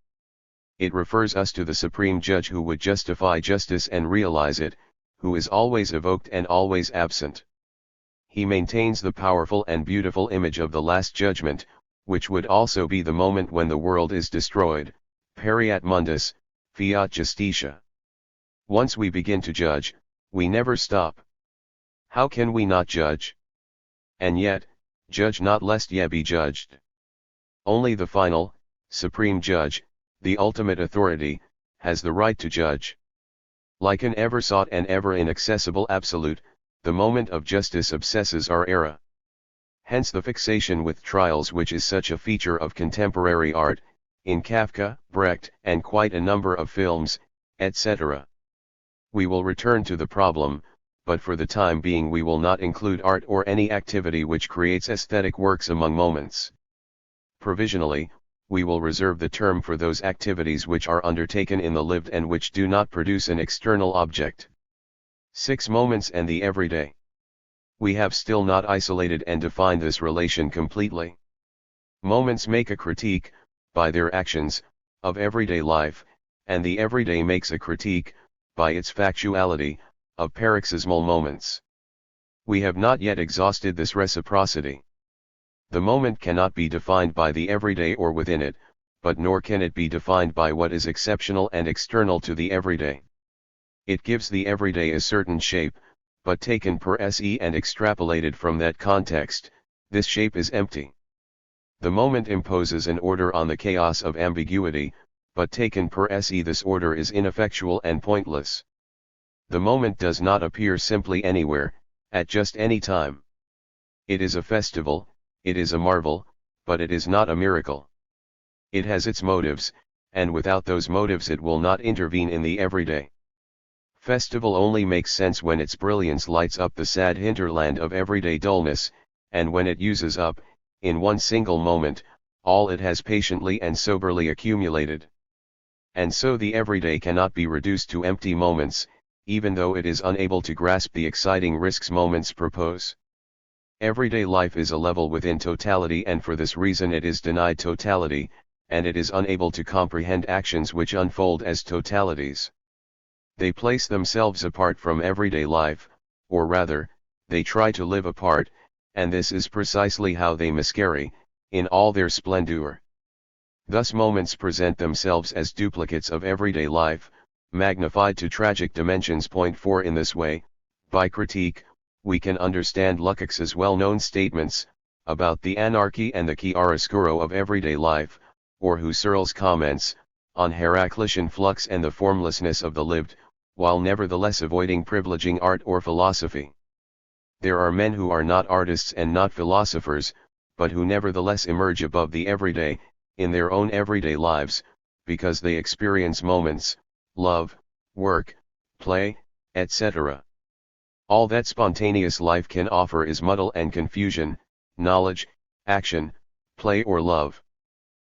A: It refers us to the supreme judge who would justify justice and realize it, who is always evoked and always absent. He maintains the powerful and beautiful image of the Last Judgment, which would also be the moment when the world is destroyed, Periat mundus, fiat justitia. Once we begin to judge, we never stop. How can we not judge? And yet, judge not lest ye be judged. Only the final, supreme judge, the ultimate authority, has the right to judge. Like an ever sought and ever inaccessible absolute, the moment of justice obsesses our era. Hence the fixation with trials which is such a feature of contemporary art, in Kafka, Brecht, and quite a number of films, etc. We will return to the problem, but for the time being we will not include art or any activity which creates aesthetic works among moments. Provisionally, we will reserve the term for those activities which are undertaken in the lived and which do not produce an external object. 6 moments and the everyday. We have still not isolated and defined this relation completely. Moments make a critique, by their actions, of everyday life, and the everyday makes a critique, by its factuality, of paroxysmal moments. We have not yet exhausted this reciprocity. The moment cannot be defined by the everyday or within it, but nor can it be defined by what is exceptional and external to the everyday. It gives the everyday a certain shape, but taken per se and extrapolated from that context, this shape is empty. The moment imposes an order on the chaos of ambiguity, but taken per se this order is ineffectual and pointless. The moment does not appear simply anywhere, at just any time. It is a festival, it is a marvel, but it is not a miracle. It has its motives, and without those motives it will not intervene in the everyday. Festival only makes sense when its brilliance lights up the sad hinterland of everyday dullness, and when it uses up, in one single moment, all it has patiently and soberly accumulated. And so the everyday cannot be reduced to empty moments, even though it is unable to grasp the exciting risks moments propose. Everyday life is a level within totality, and for this reason it is denied totality, and it is unable to comprehend actions which unfold as totalities. They place themselves apart from everyday life, or rather, they try to live apart, and this is precisely how they miscarry, in all their splendor. Thus moments present themselves as duplicates of everyday life, magnified to tragic dimensions. Point 4. In this way, by critique, we can understand Lukács's well-known statements, about the anarchy and the chiaroscuro of everyday life, or Husserl's comments, on Heraclitean flux and the formlessness of the lived, while nevertheless avoiding privileging art or philosophy. There are men who are not artists and not philosophers, but who nevertheless emerge above the everyday, in their own everyday lives, because they experience moments, love, work, play, etc. All that spontaneous life can offer is muddle and confusion, knowledge, action, play or love.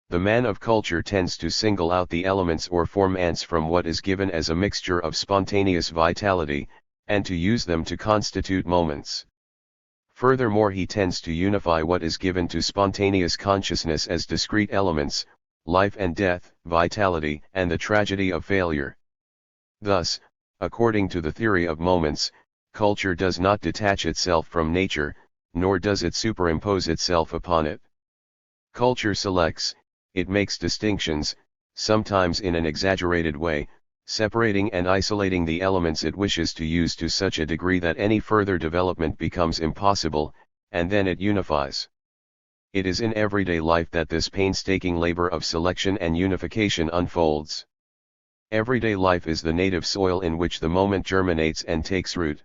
A: The man of culture tends to single out the elements or formants from what is given as a mixture of spontaneous vitality, and to use them to constitute moments. Furthermore, he tends to unify what is given to spontaneous consciousness as discrete elements, life and death, vitality, and the tragedy of failure. Thus, according to the theory of moments, culture does not detach itself from nature, nor does it superimpose itself upon it. Culture selects, it makes distinctions, sometimes in an exaggerated way, separating and isolating the elements it wishes to use to such a degree that any further development becomes impossible, and then it unifies. It is in everyday life that this painstaking labor of selection and unification unfolds. Everyday life is the native soil in which the moment germinates and takes root.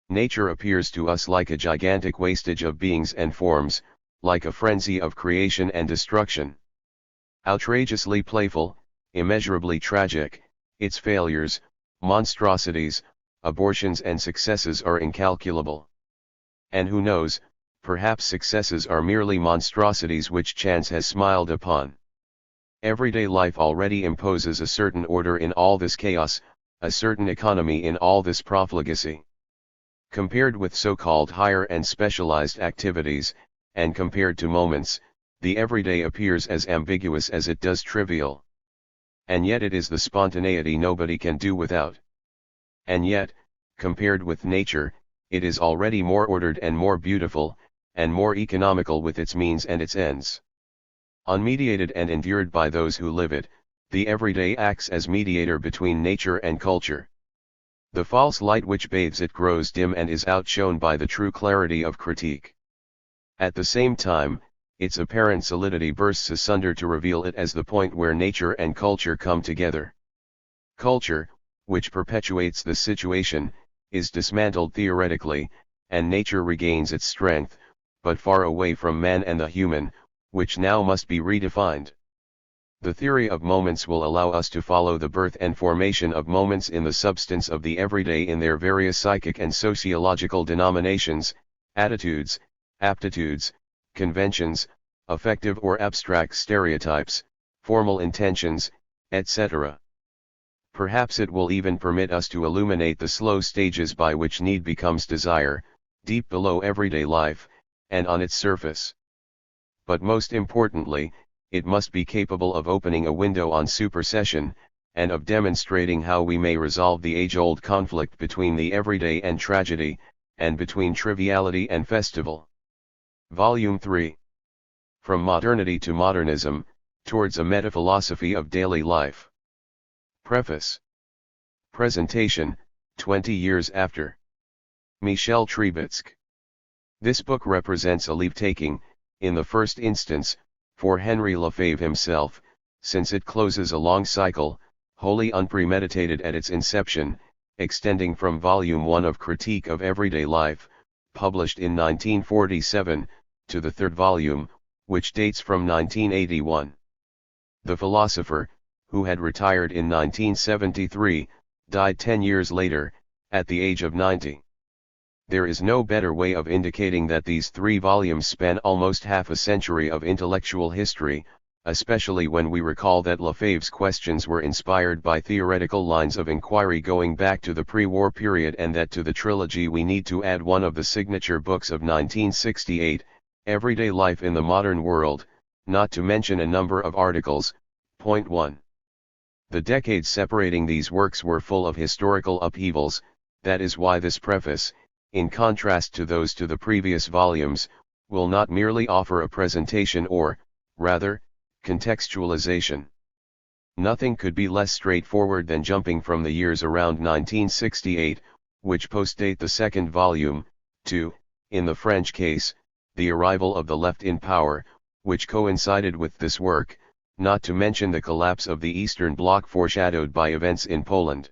A: Nature appears to us like a gigantic wastage of beings and forms, like a frenzy of creation and destruction. Outrageously playful, immeasurably tragic, its failures, monstrosities, abortions and successes are incalculable. And who knows, perhaps successes are merely monstrosities which chance has smiled upon. Everyday life already imposes a certain order in all this chaos, a certain economy in all this profligacy. Compared with so-called higher and specialized activities, and compared to moments, the everyday appears as ambiguous as it does trivial. And yet it is the spontaneity nobody can do without. And yet, compared with nature, it is already more ordered and more beautiful, and more economical with its means and its ends. Unmediated and endured by those who live it, the everyday acts as mediator between nature and culture. The false light which bathes it grows dim and is outshone by the true clarity of critique. At the same time, its apparent solidity bursts asunder to reveal it as the point where nature and culture come together. Culture, which perpetuates the situation, is dismantled theoretically, and nature regains its strength, but far away from man and the human, which now must be redefined. The theory of moments will allow us to follow the birth and formation of moments in the substance of the everyday in their various psychic and sociological denominations, attitudes, aptitudes, conventions, affective or abstract stereotypes, formal intentions, etc. Perhaps it will even permit us to illuminate the slow stages by which need becomes desire, deep below everyday life, and on its surface. But most importantly, it must be capable of opening a window on supersession, and of demonstrating how we may resolve the age-old conflict between the everyday and tragedy, and between triviality and festival. Volume 3. From Modernity to Modernism, Towards a Metaphilosophy of Daily Life. Preface. Presentation, 20 years after. Michel Trubetsk. This book represents a leave-taking, in the first instance, for Henri Lefebvre himself, since it closes a long cycle, wholly unpremeditated at its inception, extending from Volume 1 of Critique of Everyday Life, published in 1947, to the third volume, which dates from 1981. The philosopher, who had retired in 1973, died 10 years later, at the age of 90. There is no better way of indicating that these 3 volumes span almost half a century of intellectual history, especially when we recall that Lefebvre's questions were inspired by theoretical lines of inquiry going back to the pre-war period, and that to the trilogy we need to add one of the signature books of 1968, Everyday Life in the Modern World, not to mention a number of articles. Point 1. The decades separating these works were full of historical upheavals, that is why this preface, in contrast to those to the previous volumes, will not merely offer a presentation or, rather, contextualization. Nothing could be less straightforward than jumping from the years around 1968, which postdate the second volume, to, in the French case, the arrival of the left in power, which coincided with this work, not to mention the collapse of the Eastern Bloc foreshadowed by events in Poland.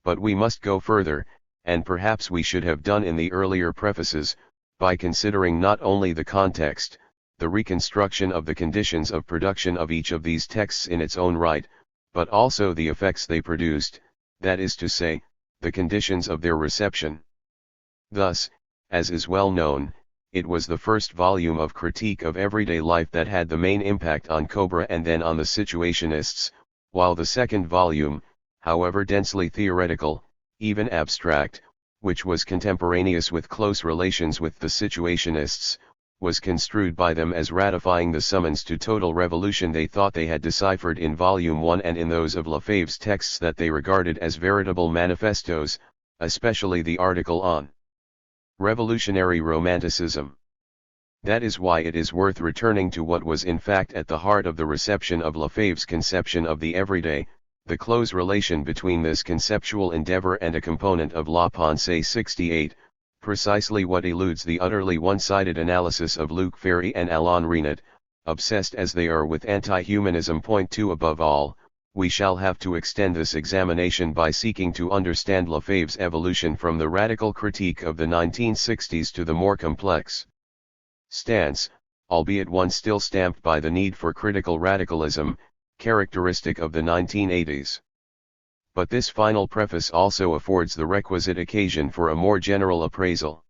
A: But we must go further, and perhaps we should have done in the earlier prefaces, by considering not only the context, the reconstruction of the conditions of production of each of these texts in its own right, but also the effects they produced, that is to say, the conditions of their reception. Thus, as is well known, it was the first volume of Critique of Everyday Life that had the main impact on Cobra and then on the situationists, while the second volume, however densely theoretical, even abstract, which was contemporaneous with close relations with the situationists, was construed by them as ratifying the summons to total revolution they thought they had deciphered in Volume 1 and in those of Lefebvre's texts that they regarded as veritable manifestos, especially the article on revolutionary romanticism. That is why it is worth returning to what was in fact at the heart of the reception of Lefebvre's conception of the everyday, the close relation between this conceptual endeavor and a component of La Pensée 68, precisely what eludes the utterly one-sided analysis of Luc Ferry and Alain Renet, obsessed as they are with anti-humanism. Point 2. Above all, we shall have to extend this examination by seeking to understand Lefebvre's evolution from the radical critique of the 1960s to the more complex stance, albeit one still stamped by the need for critical radicalism, characteristic of the 1980s. But this final preface also affords the requisite occasion for a more general appraisal.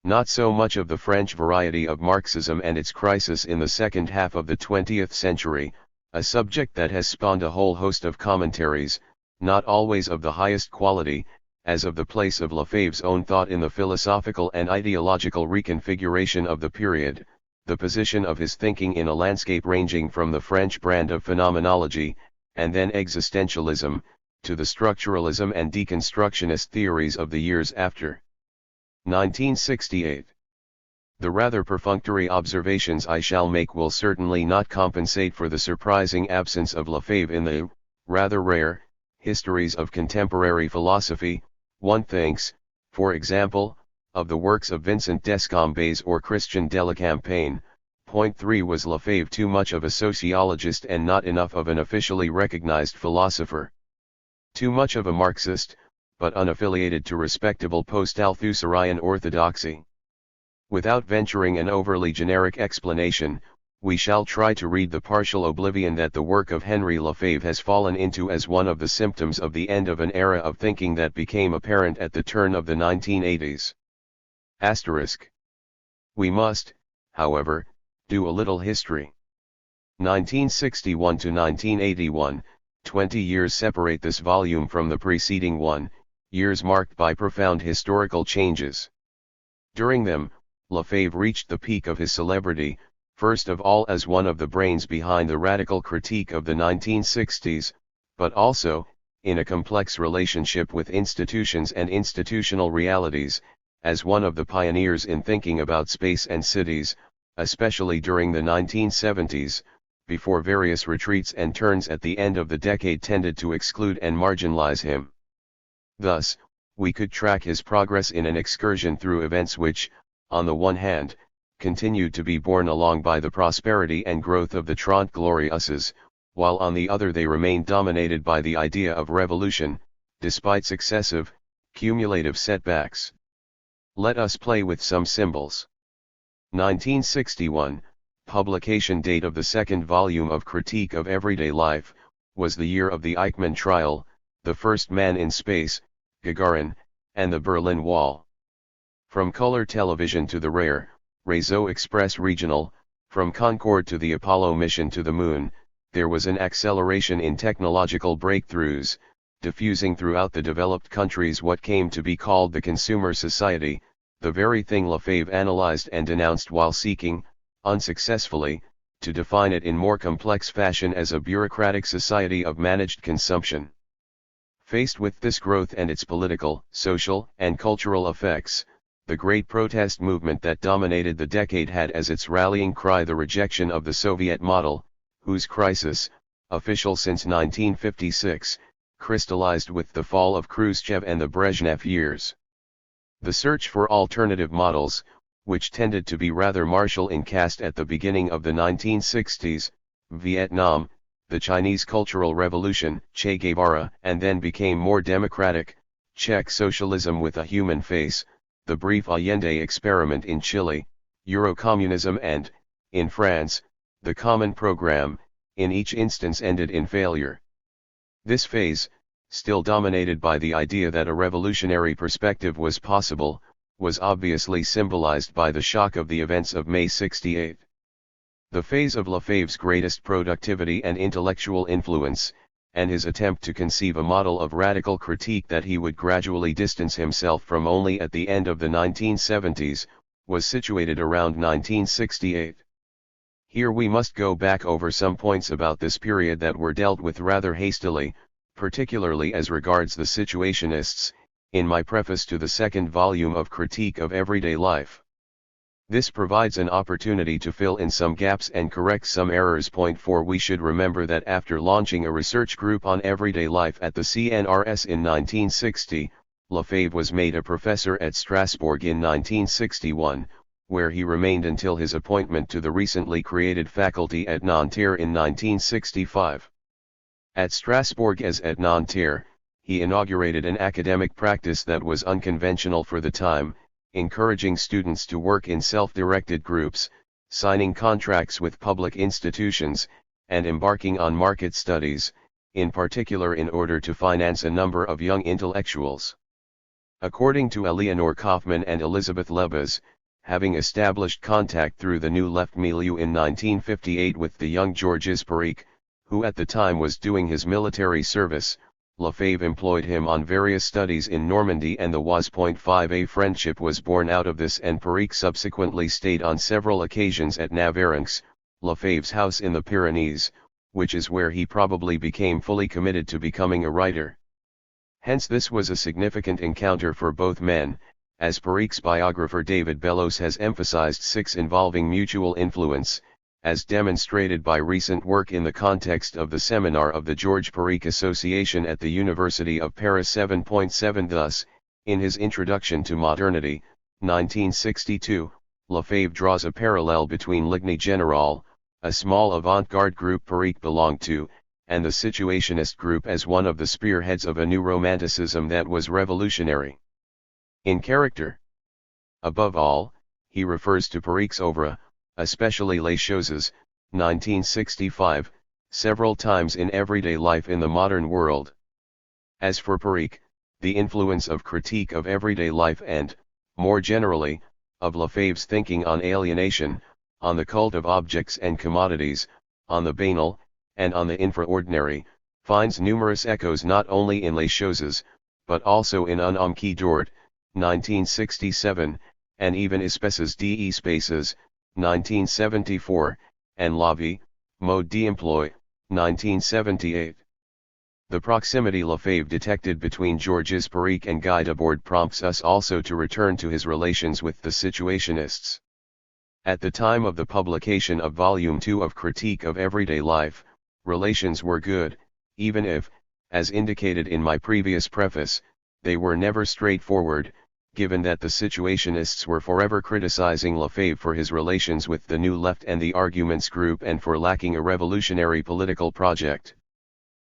A: Not so much of the French variety of Marxism and its crisis in the second half of the 20th century, a subject that has spawned a whole host of commentaries, not always of the highest quality, as of the place of Lefebvre's own thought in the philosophical and ideological reconfiguration of the period, the position of his thinking in a landscape ranging from the French brand of phenomenology, and then existentialism, to the structuralism and deconstructionist theories of the years after 1968. The rather perfunctory observations I shall make will certainly not compensate for the surprising absence of Lefebvre in the, rather rare, histories of contemporary philosophy. One thinks, for example, of the works of Vincent Descombes or Christian Delacampagne. Point 3 Was Lefebvre too much of a sociologist and not enough of an officially recognized philosopher? Too much of a Marxist, but unaffiliated to respectable post-Althusserian orthodoxy? Without venturing an overly generic explanation, we shall try to read the partial oblivion that the work of Henri Lefebvre has fallen into as one of the symptoms of the end of an era of thinking that became apparent at the turn of the 1980s. Asterisk. We must, however, do a little history. 1961 to 1981, 20 years separate this volume from the preceding one, years marked by profound historical changes. During them, Lefebvre reached the peak of his celebrity, first of all as one of the brains behind the radical critique of the 1960s, but also, in a complex relationship with institutions and institutional realities, as one of the pioneers in thinking about space and cities, especially during the 1970s, before various retreats and turns at the end of the decade tended to exclude and marginalize him. Thus, we could track his progress in an excursion through events which, on the one hand, continued to be borne along by the prosperity and growth of the Trente Glorieuses, while on the other they remained dominated by the idea of revolution, despite successive, cumulative setbacks. Let us play with some symbols. 1961, publication date of the second volume of Critique of Everyday Life, was the year of the Eichmann trial, the first man in space, Gagarin, and the Berlin Wall. From color television to the rare, Réseau Express Regional, from Concorde to the Apollo mission to the Moon, there was an acceleration in technological breakthroughs, diffusing throughout the developed countries what came to be called the consumer society, the very thing Lefebvre analyzed and denounced while seeking, unsuccessfully, to define it in more complex fashion as a bureaucratic society of managed consumption. Faced with this growth and its political, social, and cultural effects, the great protest movement that dominated the decade had as its rallying cry the rejection of the Soviet model, whose crisis, official since 1956, crystallized with the fall of Khrushchev and the Brezhnev years. The search for alternative models, which tended to be rather martial in cast at the beginning of the 1960s, Vietnam, the Chinese Cultural Revolution, Che Guevara, and then became more democratic, Czech socialism with a human face, the brief Allende experiment in Chile, Eurocommunism and, in France, the Common Programme, in each instance ended in failure. This phase, still dominated by the idea that a revolutionary perspective was possible, was obviously symbolized by the shock of the events of May 68. The phase of Lefebvre's greatest productivity and intellectual influence, and his attempt to conceive a model of radical critique that he would gradually distance himself from only at the end of the 1970s, was situated around 1968. Here we must go back over some points about this period that were dealt with rather hastily, particularly as regards the situationists, in my preface to the second volume of Critique of Everyday Life. This provides an opportunity to fill in some gaps and correct some errors. Point 4 We should remember that after launching a research group on everyday life at the CNRS in 1960, Lefebvre was made a professor at Strasbourg in 1961, where he remained until his appointment to the recently created faculty at Nanterre in 1965. At Strasbourg as at Nanterre, he inaugurated an academic practice that was unconventional for the time, encouraging students to work in self-directed groups, signing contracts with public institutions, and embarking on market studies, in particular in order to finance a number of young intellectuals. According to Eleanor Kaufman and Elizabeth Lebes, having established contact through the New Left milieu in 1958 with the young Georges Perec, who at the time was doing his military service, Lefebvre employed him on various studies in Normandy, and the Was.5a friendship was born out of this, and Perec subsequently stayed on several occasions at Navarrenx, Lefebvre's house in the Pyrenees, which is where he probably became fully committed to becoming a writer. Hence this was a significant encounter for both men, as Perec's biographer David Bellos has emphasized 6 involving mutual influence, as demonstrated by recent work in the context of the seminar of the Georges Perec Association at the University of Paris 7.7. Thus, in his Introduction to Modernity, 1962, Lefebvre draws a parallel between Ligny General, a small avant-garde group Perec belonged to, and the Situationist group as one of the spearheads of a new romanticism that was revolutionary in character. Above all, he refers to Perec's oeuvre, especially Les Choses, 1965, several times in everyday life in the modern world. As for Perec, the influence of critique of everyday life and, more generally, of Lefebvre's thinking on alienation, on the cult of objects and commodities, on the banal, and on the infraordinary, finds numerous echoes not only in Les Choses, but also in Un homme qui dort, 1967, and even Espèces d'Espèces, 1974, and La Vie, Mode d'Emploi, 1978. The proximity Lefebvre detected between Georges Perec and Guy Debord prompts us also to return to his relations with the Situationists. At the time of the publication of Volume 2 of Critique of Everyday Life, relations were good, even if, as indicated in my previous preface, they were never straightforward, given that the Situationists were forever criticizing Lefebvre for his relations with the New Left and the Arguments group and for lacking a revolutionary political project.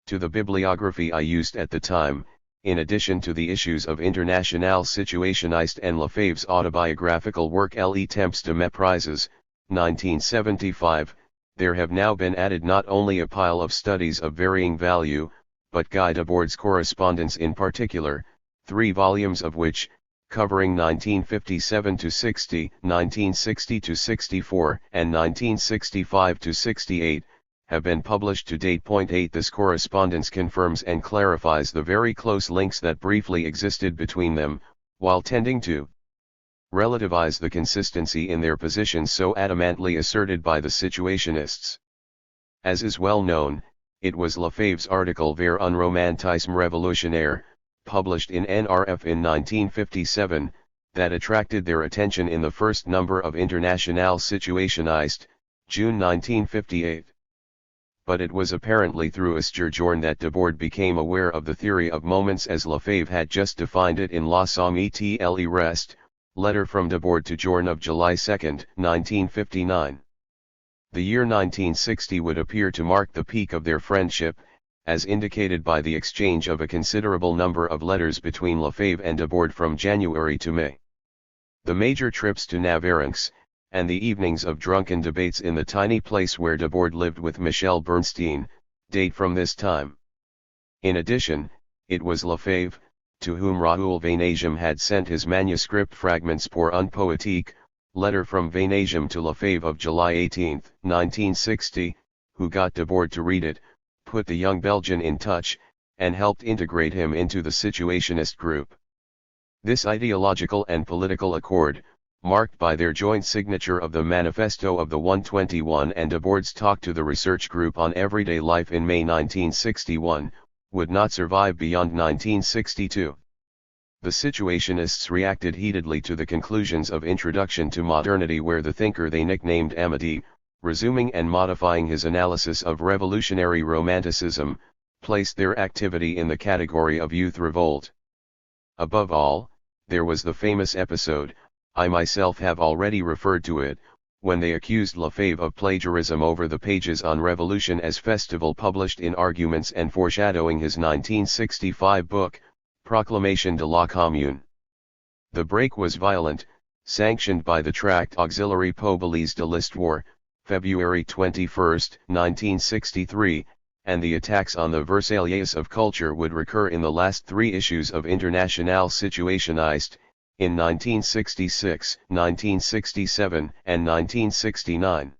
A: To the bibliography I used at the time, in addition to the issues of Internationale Situationniste and Lefebvre's autobiographical work Les Temps de Méprises, 1975, there have now been added not only a pile of studies of varying value, but Guy Debord's correspondence in particular, 3 volumes of which, covering 1957 to 60, 1960 to 64, and 1965 to 68, have been published to date. 8 This correspondence confirms and clarifies the very close links that briefly existed between them, while tending to relativize the consistency in their positions so adamantly asserted by the Situationists. As is well known, it was Lefebvre's article Vers un romantisme révolutionnaire, published in NRF in 1957, that attracted their attention in the first number of Internationale Situationniste, June 1958. But it was apparently through a sojourn that Debord became aware of the theory of moments as Lefebvre had just defined it in La Somme et le Reste, letter from Debord to Journe of July 2, 1959. The year 1960 would appear to mark the peak of their friendship, as indicated by the exchange of a considerable number of letters between Lefebvre and Debord from January to May. The major trips to Navarrenx, and the evenings of drunken debates in the tiny place where Debord lived with Michel Bernstein, date from this time. In addition, it was Lefebvre, to whom Raoul Vaneigem had sent his manuscript Fragments pour un poétique, letter from Vaneigem to Lefebvre of July 18, 1960, who got Debord to read it, put the young Belgian in touch, and helped integrate him into the Situationist group. This ideological and political accord, marked by their joint signature of the Manifesto of the 121 and Debord's talk to the research group on everyday life in May 1961, would not survive beyond 1962. The Situationists reacted heatedly to the conclusions of Introduction to Modernity, where the thinker they nicknamed Amity, resuming and modifying his analysis of revolutionary romanticism, placed their activity in the category of youth revolt. Above all, there was the famous episode, I myself have already referred to it, when they accused Lefebvre of plagiarism over the pages on revolution as Festival published in Arguments and foreshadowing his 1965 book, Proclamation de la Commune. The break was violent, sanctioned by the tract Auxiliary Poubelles de l'Histoire, February 21, 1963, and the attacks on the Versailles of culture would recur in the last three issues of Internationale Situationiste, in 1966, 1967, and 1969.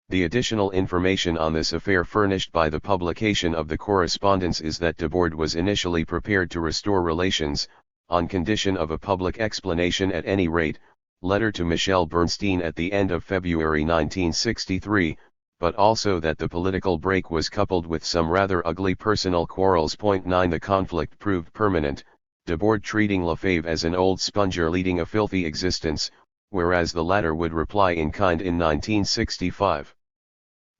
A: The additional information on this affair furnished by the publication of the correspondence is that Debord was initially prepared to restore relations, on condition of a public explanation at any rate, letter to Michel Bernstein at the end of February 1963, but also that the political break was coupled with some rather ugly personal quarrels. 9 The conflict proved permanent, Debord treating Lefebvre as an old sponger leading a filthy existence, whereas the latter would reply in kind in 1965.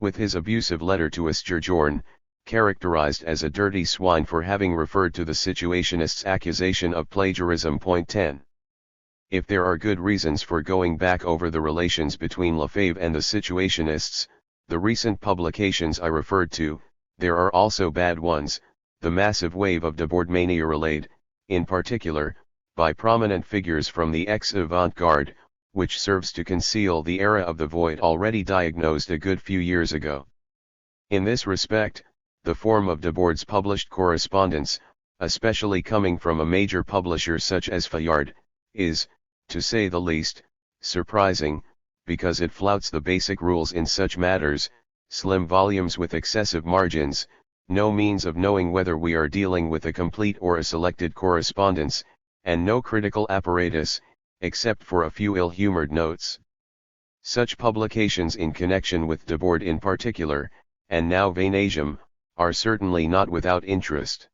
A: With his abusive letter to Esturgeon, characterized as a dirty swine for having referred to the Situationists' accusation of plagiarism. 10. If there are good reasons for going back over the relations between Lefebvre and the Situationists, the recent publications I referred to, there are also bad ones, the massive wave of Debord mania relayed, in particular, by prominent figures from the ex-avant-garde, which serves to conceal the era of the void already diagnosed a good few years ago. In this respect, the form of Debord's published correspondence, especially coming from a major publisher such as Fayard, is, to say the least, surprising, because it flouts the basic rules in such matters, slim volumes with excessive margins, no means of knowing whether we are dealing with a complete or a selected correspondence, and no critical apparatus, except for a few ill-humored notes. Such publications in connection with Debord in particular, and now Vainasium, are certainly not without interest.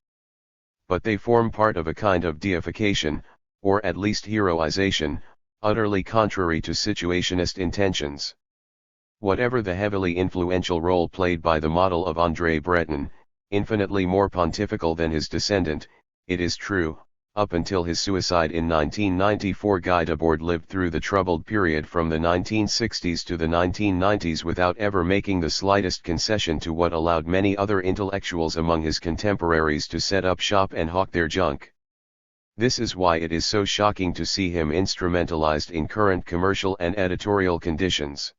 A: But they form part of a kind of deification, or at least heroization, utterly contrary to Situationist intentions. Whatever the heavily influential role played by the model of André Breton, infinitely more pontifical than his descendant, it is true, up until his suicide in 1994, Guy Debord lived through the troubled period from the 1960s to the 1990s without ever making the slightest concession to what allowed many other intellectuals among his contemporaries to set up shop and hawk their junk. This is why it is so shocking to see him instrumentalized in current commercial and editorial conditions.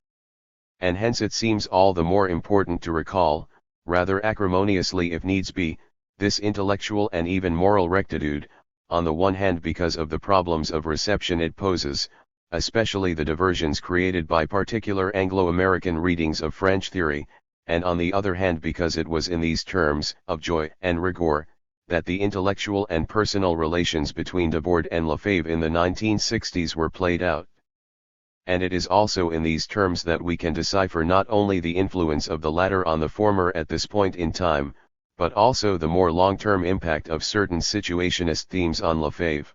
A: And hence it seems all the more important to recall, rather acrimoniously if needs be, this intellectual and even moral rectitude, on the one hand because of the problems of reception it poses, especially the diversions created by particular Anglo-American readings of French theory, and on the other hand because it was in these terms, of joy and rigor, that the intellectual and personal relations between Debord and Lefebvre in the 1960s were played out. And it is also in these terms that we can decipher not only the influence of the latter on the former at this point in time, but also the more long-term impact of certain Situationist themes on Lefebvre.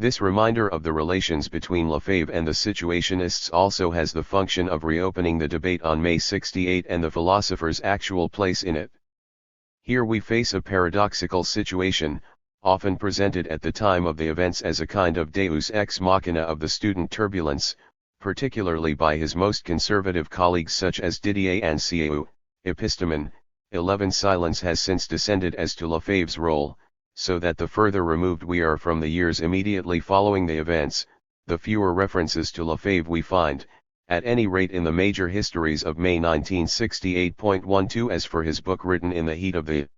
A: This reminder of the relations between Lefebvre and the Situationists also has the function of reopening the debate on May 68 and the philosopher's actual place in it. Here we face a paradoxical situation, often presented at the time of the events as a kind of deus ex machina of the student turbulence, particularly by his most conservative colleagues such as Didier Ancieux. Epistemon, 11 Silence has since descended as to Lefebvre's role, so that the further removed we are from the years immediately following the events, the fewer references to Lefebvre we find, at any rate in the major histories of May 1968.12 as for his book written in the heat of the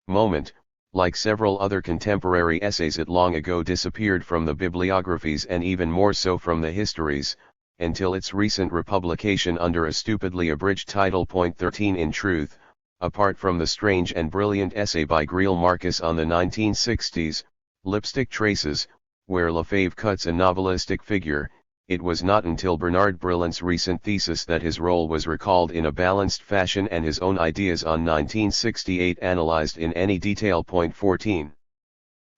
A: moment. Like several other contemporary essays it long ago disappeared from the bibliographies and even more so from the histories, until its recent republication under a stupidly abridged title. 13 In truth, apart from the strange and brilliant essay by Greil Marcus on the 1960s, Lipstick Traces, where Lefebvre cuts a novelistic figure, it was not until Bernard Brillant's recent thesis that his role was recalled in a balanced fashion and his own ideas on 1968 analyzed in any detail. 14.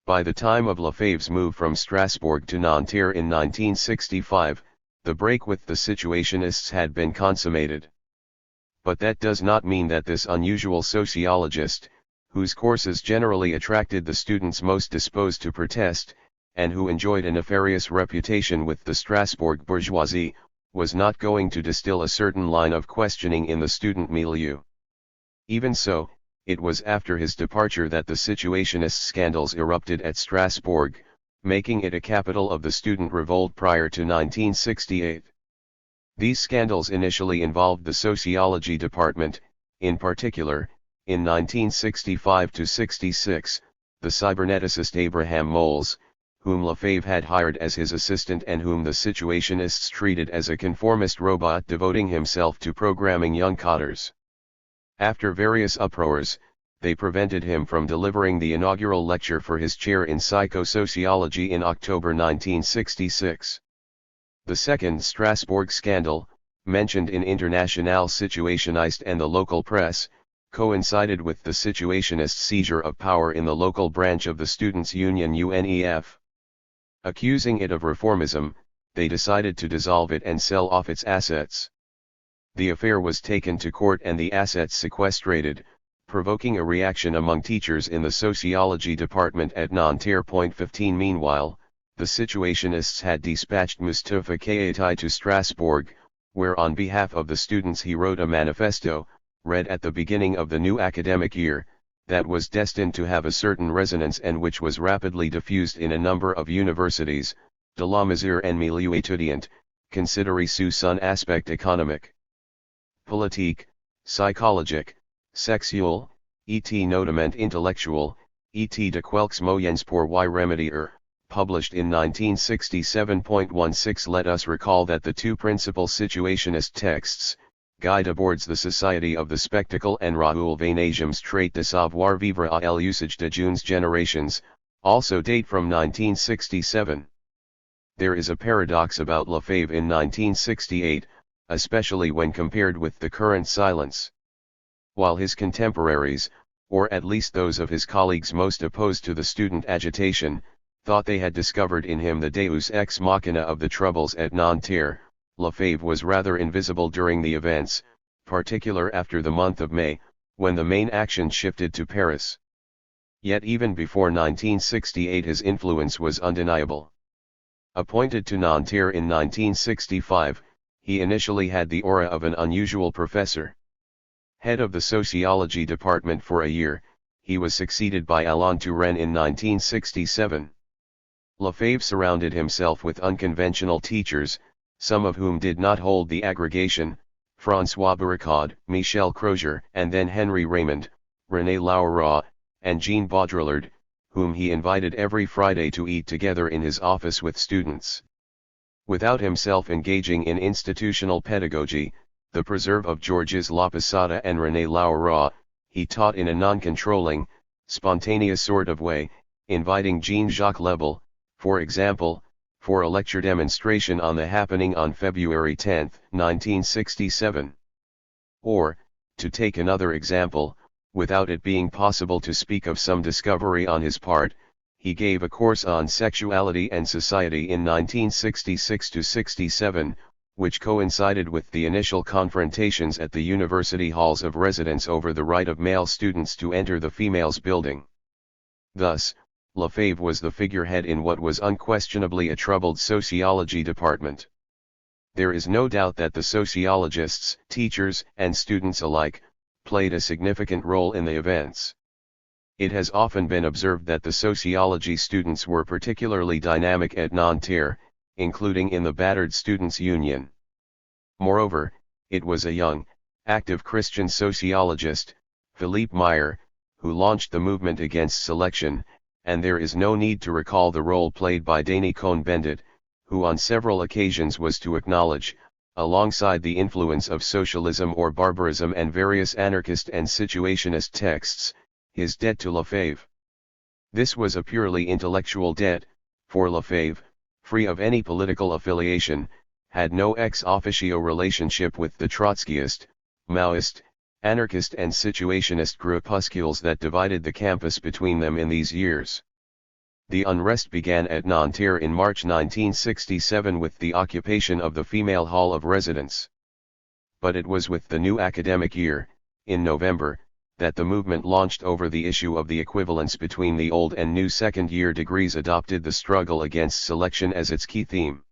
A: By the time of Lefebvre's move from Strasbourg to Nanterre in 1965, the break with the Situationists had been consummated. But that does not mean that this unusual sociologist, whose courses generally attracted the students most disposed to protest, and who enjoyed a nefarious reputation with the Strasbourg bourgeoisie, was not going to distill a certain line of questioning in the student milieu. Even so, it was after his departure that the Situationist scandals erupted at Strasbourg, making it a capital of the student revolt prior to 1968. These scandals initially involved the sociology department, in particular, in 1965-66, the cyberneticist Abraham Moles, whom Lefebvre had hired as his assistant and whom the situationists treated as a conformist robot devoting himself to programming young cotters. After various uproars, they prevented him from delivering the inaugural lecture for his chair in psychosociology in October 1966. The second Strasbourg scandal, mentioned in Internationale Situationiste and the local press, coincided with the situationist seizure of power in the local branch of the Students' Union UNEF. Accusing it of reformism, they decided to dissolve it and sell off its assets. The affair was taken to court and the assets sequestrated, provoking a reaction among teachers in the sociology department at Nanterre. 15 Meanwhile, the situationists had dispatched Mustapha Keïtai to Strasbourg, where on behalf of the students he wrote a manifesto, read at the beginning of the new academic year, that was destined to have a certain resonance and which was rapidly diffused in a number of universities, de la mesure en milieu étudiant, considéré sous son aspect économique, politique, psychologique, sexuel, et notamment intellectuel, et de quelques moyens pour y remédier, published in 1967.16. Let us recall that the two principal situationist texts, Guide aboards the Society of the Spectacle and Raoul Vaneigim's Trait de savoir vivre à l'usage de jeunes générations, also date from 1967. There is a paradox about Lefebvre in 1968, especially when compared with the current silence. While his contemporaries, or at least those of his colleagues most opposed to the student agitation, thought they had discovered in him the deus ex machina of the troubles at Nanterre, Lefebvre was rather invisible during the events, particularly after the month of May, when the main action shifted to Paris. Yet even before 1968 his influence was undeniable. Appointed to Nanterre in 1965, he initially had the aura of an unusual professor. Head of the sociology department for a year, he was succeeded by Alain Touraine in 1967. Lefebvre surrounded himself with unconventional teachers, some of whom did not hold the aggregation, François Barricade, Michel Crozier, and then Henri Raymond, René Laurois, and Jean Baudrillard, whom he invited every Friday to eat together in his office with students. Without himself engaging in institutional pedagogy, the preserve of Georges Laposada and René Laurois, he taught in a non-controlling, spontaneous sort of way, inviting Jean-Jacques Lebel, for example, for a lecture demonstration on the happening on February 10, 1967. Or, to take another example, without it being possible to speak of some discovery on his part, he gave a course on sexuality and society in 1966-67, which coincided with the initial confrontations at the university halls of residence over the right of male students to enter the females' building. Thus, Lefebvre was the figurehead in what was unquestionably a troubled sociology department. There is no doubt that the sociologists, teachers, and students alike, played a significant role in the events. It has often been observed that the sociology students were particularly dynamic at Nanterre, including in the battered Students' Union. Moreover, it was a young, active Christian sociologist, Philippe Meyer, who launched the movement against selection, and there is no need to recall the role played by Denis Cohn-Bendit, who on several occasions was to acknowledge, alongside the influence of socialism or barbarism and various anarchist and situationist texts, his debt to Lefebvre. This was a purely intellectual debt, for Lefebvre, free of any political affiliation, had no ex officio relationship with the Trotskyist, Maoist, anarchist and situationist groupuscules that divided the campus between them in these years. The unrest began at Nanterre in March 1967 with the occupation of the female hall of residence. But it was with the new academic year, in November, that the movement launched over the issue of the equivalence between the old and new second-year degrees adopted the struggle against selection as its key theme.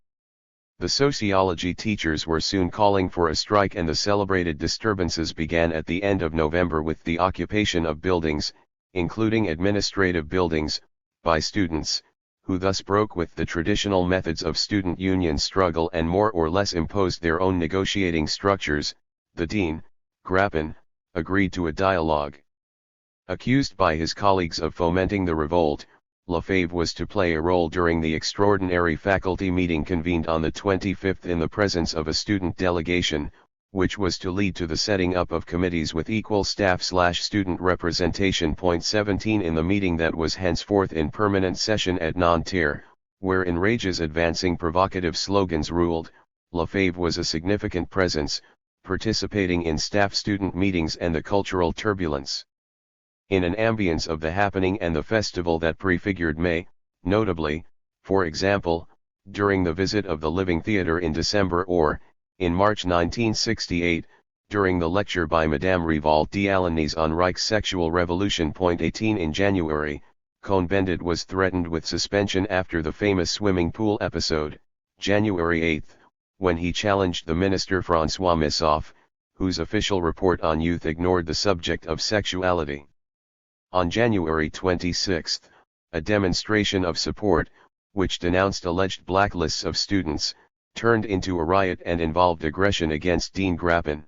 A: The sociology teachers were soon calling for a strike and the celebrated disturbances began at the end of November with the occupation of buildings, including administrative buildings, by students, who thus broke with the traditional methods of student union struggle and more or less imposed their own negotiating structures. The dean, Grappin, agreed to a dialogue. Accused by his colleagues of fomenting the revolt, Lefebvre was to play a role during the extraordinary faculty meeting convened on the 25th in the presence of a student delegation, which was to lead to the setting up of committees with equal staff/student representation. 17 In the meeting that was henceforth in permanent session at Nanterre, where enrage's advancing provocative slogans ruled, Lefebvre was a significant presence, participating in staff-student meetings and the cultural turbulence. In an ambience of the happening and the festival that prefigured May, notably, for example, during the visit of the Living Theatre in December or, in March 1968, during the lecture by Madame Rivault d'Alanis on Reich's sexual revolution. 18 In January, Cohn-Bendit was threatened with suspension after the famous swimming pool episode, January 8, when he challenged the minister François Missoff, whose official report on youth ignored the subject of sexuality. On January 26, a demonstration of support, which denounced alleged blacklists of students, turned into a riot and involved aggression against Dean Grappin.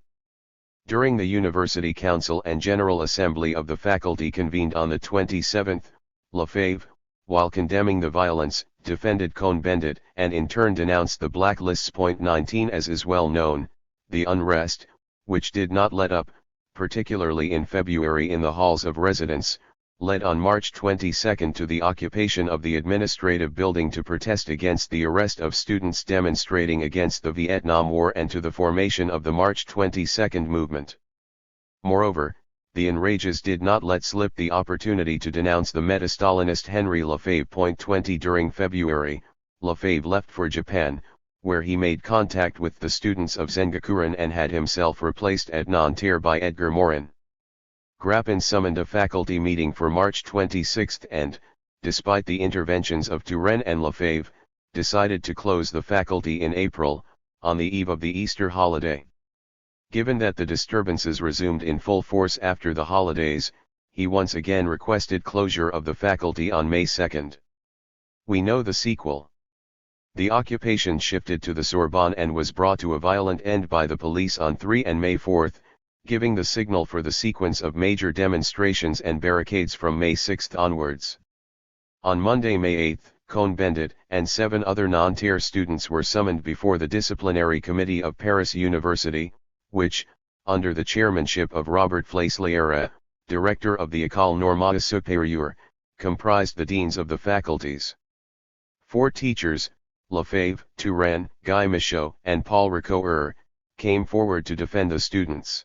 A: During the University Council and General Assembly of the faculty convened on the 27th, Lefebvre, while condemning the violence, defended Cohn-Bendit and in turn denounced the blacklists. 19 As is well known, the unrest, which did not let up, particularly in February in the halls of residence, led on March 22 to the occupation of the administrative building to protest against the arrest of students demonstrating against the Vietnam War and to the formation of the March 22 movement. Moreover, the enrages did not let slip the opportunity to denounce the meta-Stalinist Henri Lefebvre. 20 During February, Lefebvre left for Japan, where he made contact with the students of Zengakuren and had himself replaced at Nanterre by Edgar Morin. Grappin summoned a faculty meeting for March 26 and, despite the interventions of Turenne and Lefebvre, decided to close the faculty in April, on the eve of the Easter holiday. Given that the disturbances resumed in full force after the holidays, he once again requested closure of the faculty on May 2. We know the sequel. The occupation shifted to the Sorbonne and was brought to a violent end by the police on 3 and May 4, giving the signal for the sequence of major demonstrations and barricades from May 6 onwards. On Monday, May 8, Cohn-Bendit and 7 other Nanterre students were summoned before the Disciplinary Committee of Paris University, which, under the chairmanship of Robert Flesliere, director of the École Normale Supérieure, comprised the deans of the faculties. 4 teachers, Lefebvre, Turenne, Guy Michaud, and Paul Ricoeur, came forward to defend the students.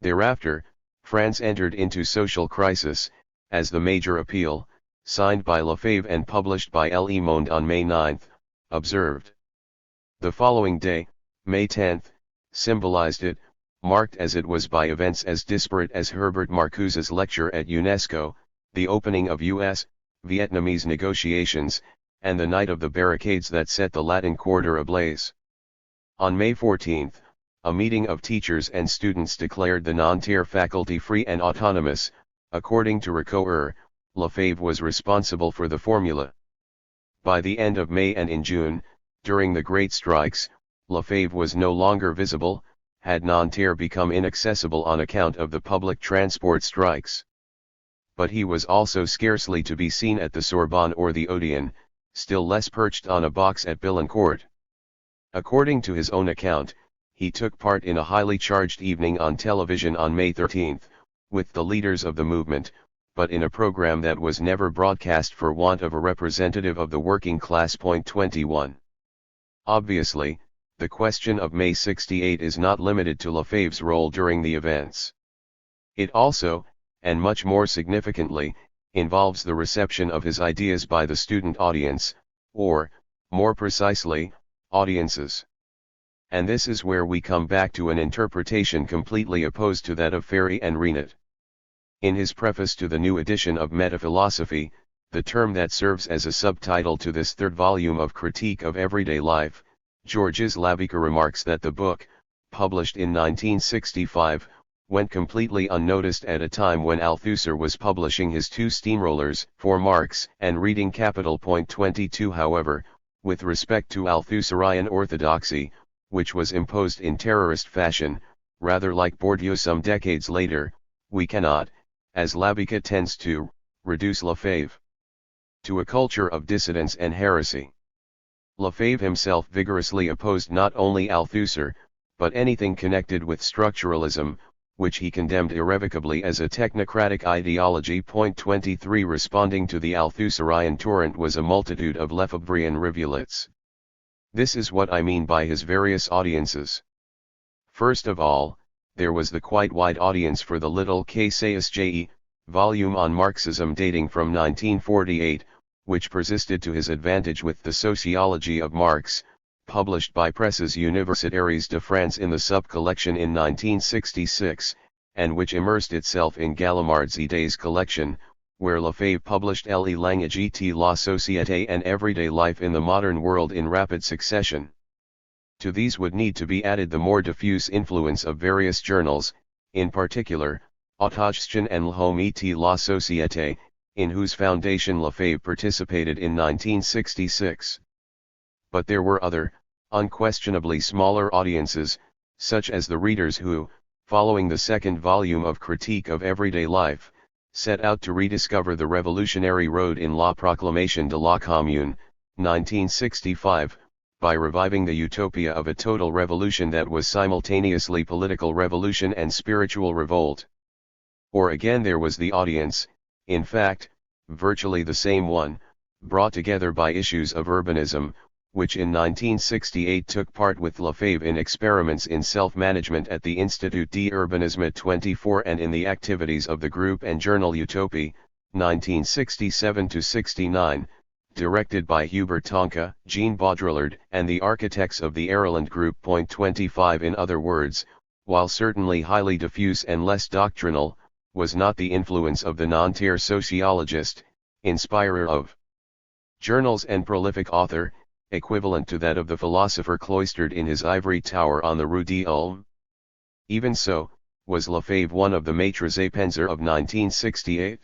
A: Thereafter, France entered into social crisis, as the major appeal, signed by Lefebvre and published by Le Monde on May 9, observed. The following day, May 10, symbolized it, marked as it was by events as disparate as Herbert Marcuse's lecture at UNESCO, the opening of U.S.-Vietnamese negotiations, and the night of the barricades that set the Latin Quarter ablaze. On May 14, a meeting of teachers and students declared the Nanterre faculty free and autonomous. According to Ricoeur, Lefebvre was responsible for the formula. By the end of May and in June, during the great strikes, Lefebvre was no longer visible, had Nanterre become inaccessible on account of the public transport strikes. But he was also scarcely to be seen at the Sorbonne or the Odeon, still less perched on a box at Billancourt. According to his own account, he took part in a highly charged evening on television on May 13, with the leaders of the movement, but in a program that was never broadcast for want of a representative of the working class. 21. Obviously, the question of May 68 is not limited to Lefebvre's role during the events. It also, and much more significantly, involves the reception of his ideas by the student audience, or, more precisely, audiences. And this is where we come back to an interpretation completely opposed to that of Ferry and Reynaud. In his preface to the new edition of Metaphilosophy, the term that serves as a subtitle to this third volume of Critique of Everyday Life, Georges Labica remarks that the book, published in 1965, went completely unnoticed at a time when Althusser was publishing his two steamrollers for Marx and reading Capital. 22. However, with respect to Althusserian orthodoxy, which was imposed in terrorist fashion, rather like Bourdieu some decades later, we cannot, as Labica tends to, reduce Lefebvre to a culture of dissidence and heresy. Lefebvre himself vigorously opposed not only Althusser, but anything connected with structuralism, which he condemned irrevocably as a technocratic ideology. 23. Responding to the Althusserian torrent was a multitude of Lefebvrean rivulets. This is what I mean by his various audiences. First of all, there was the quite wide audience for the little KCSJE volume on Marxism dating from 1948, which persisted to his advantage with the Sociology of Marx, published by Presses Universitaires de France in the sub-collection in 1966, and which immersed itself in Gallimard's Idées collection, where Lefebvre published Le Langage et la Société and Everyday Life in the Modern World in rapid succession. To these would need to be added the more diffuse influence of various journals, in particular, Autogestion and L'Homme et la Société, in whose foundation Lefebvre participated in 1966. But there were other, unquestionably smaller audiences, such as the readers who, following the second volume of Critique of Everyday Life, set out to rediscover the revolutionary road in La Proclamation de la Commune, 1965, by reviving the utopia of a total revolution that was simultaneously political revolution and spiritual revolt. Or again there was the audience, in fact, virtually the same one, brought together by issues of urbanism, which in 1968 took part with Lefebvre in experiments in self-management at the Institut d'Urbanisme 24 and in the activities of the group and journal Utopie, 1967-69, directed by Hubert Tonka, Jean Baudrillard, and the architects of the Ireland Group. 25. In other words, while certainly highly diffuse and less doctrinal, was not the influence of the Nanterre sociologist, inspirer of journals and prolific author, equivalent to that of the philosopher cloistered in his ivory tower on the Rue d'Ulm. Even so, was Lefebvre one of the maîtres à penser of 1968?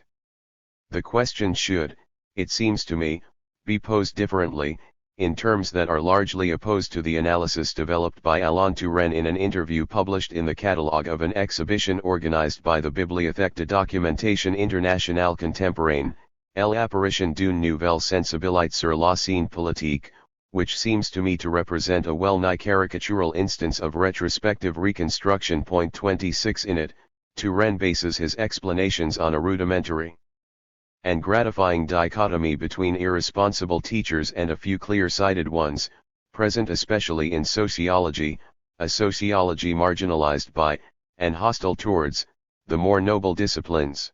A: The question should, it seems to me, be posed differently, in terms that are largely opposed to the analysis developed by Alain Touraine in an interview published in the catalogue of an exhibition organized by the Bibliothèque de Documentation Internationale Contemporaine, L'apparition d'une nouvelle sensibilité sur la scène politique, which seems to me to represent a well-nigh caricatural instance of retrospective reconstruction. 26. In it, Touraine bases his explanations on a rudimentary and gratifying dichotomy between irresponsible teachers and a few clear-sighted ones, present especially in sociology, a sociology marginalized by, and hostile towards, the more noble disciplines.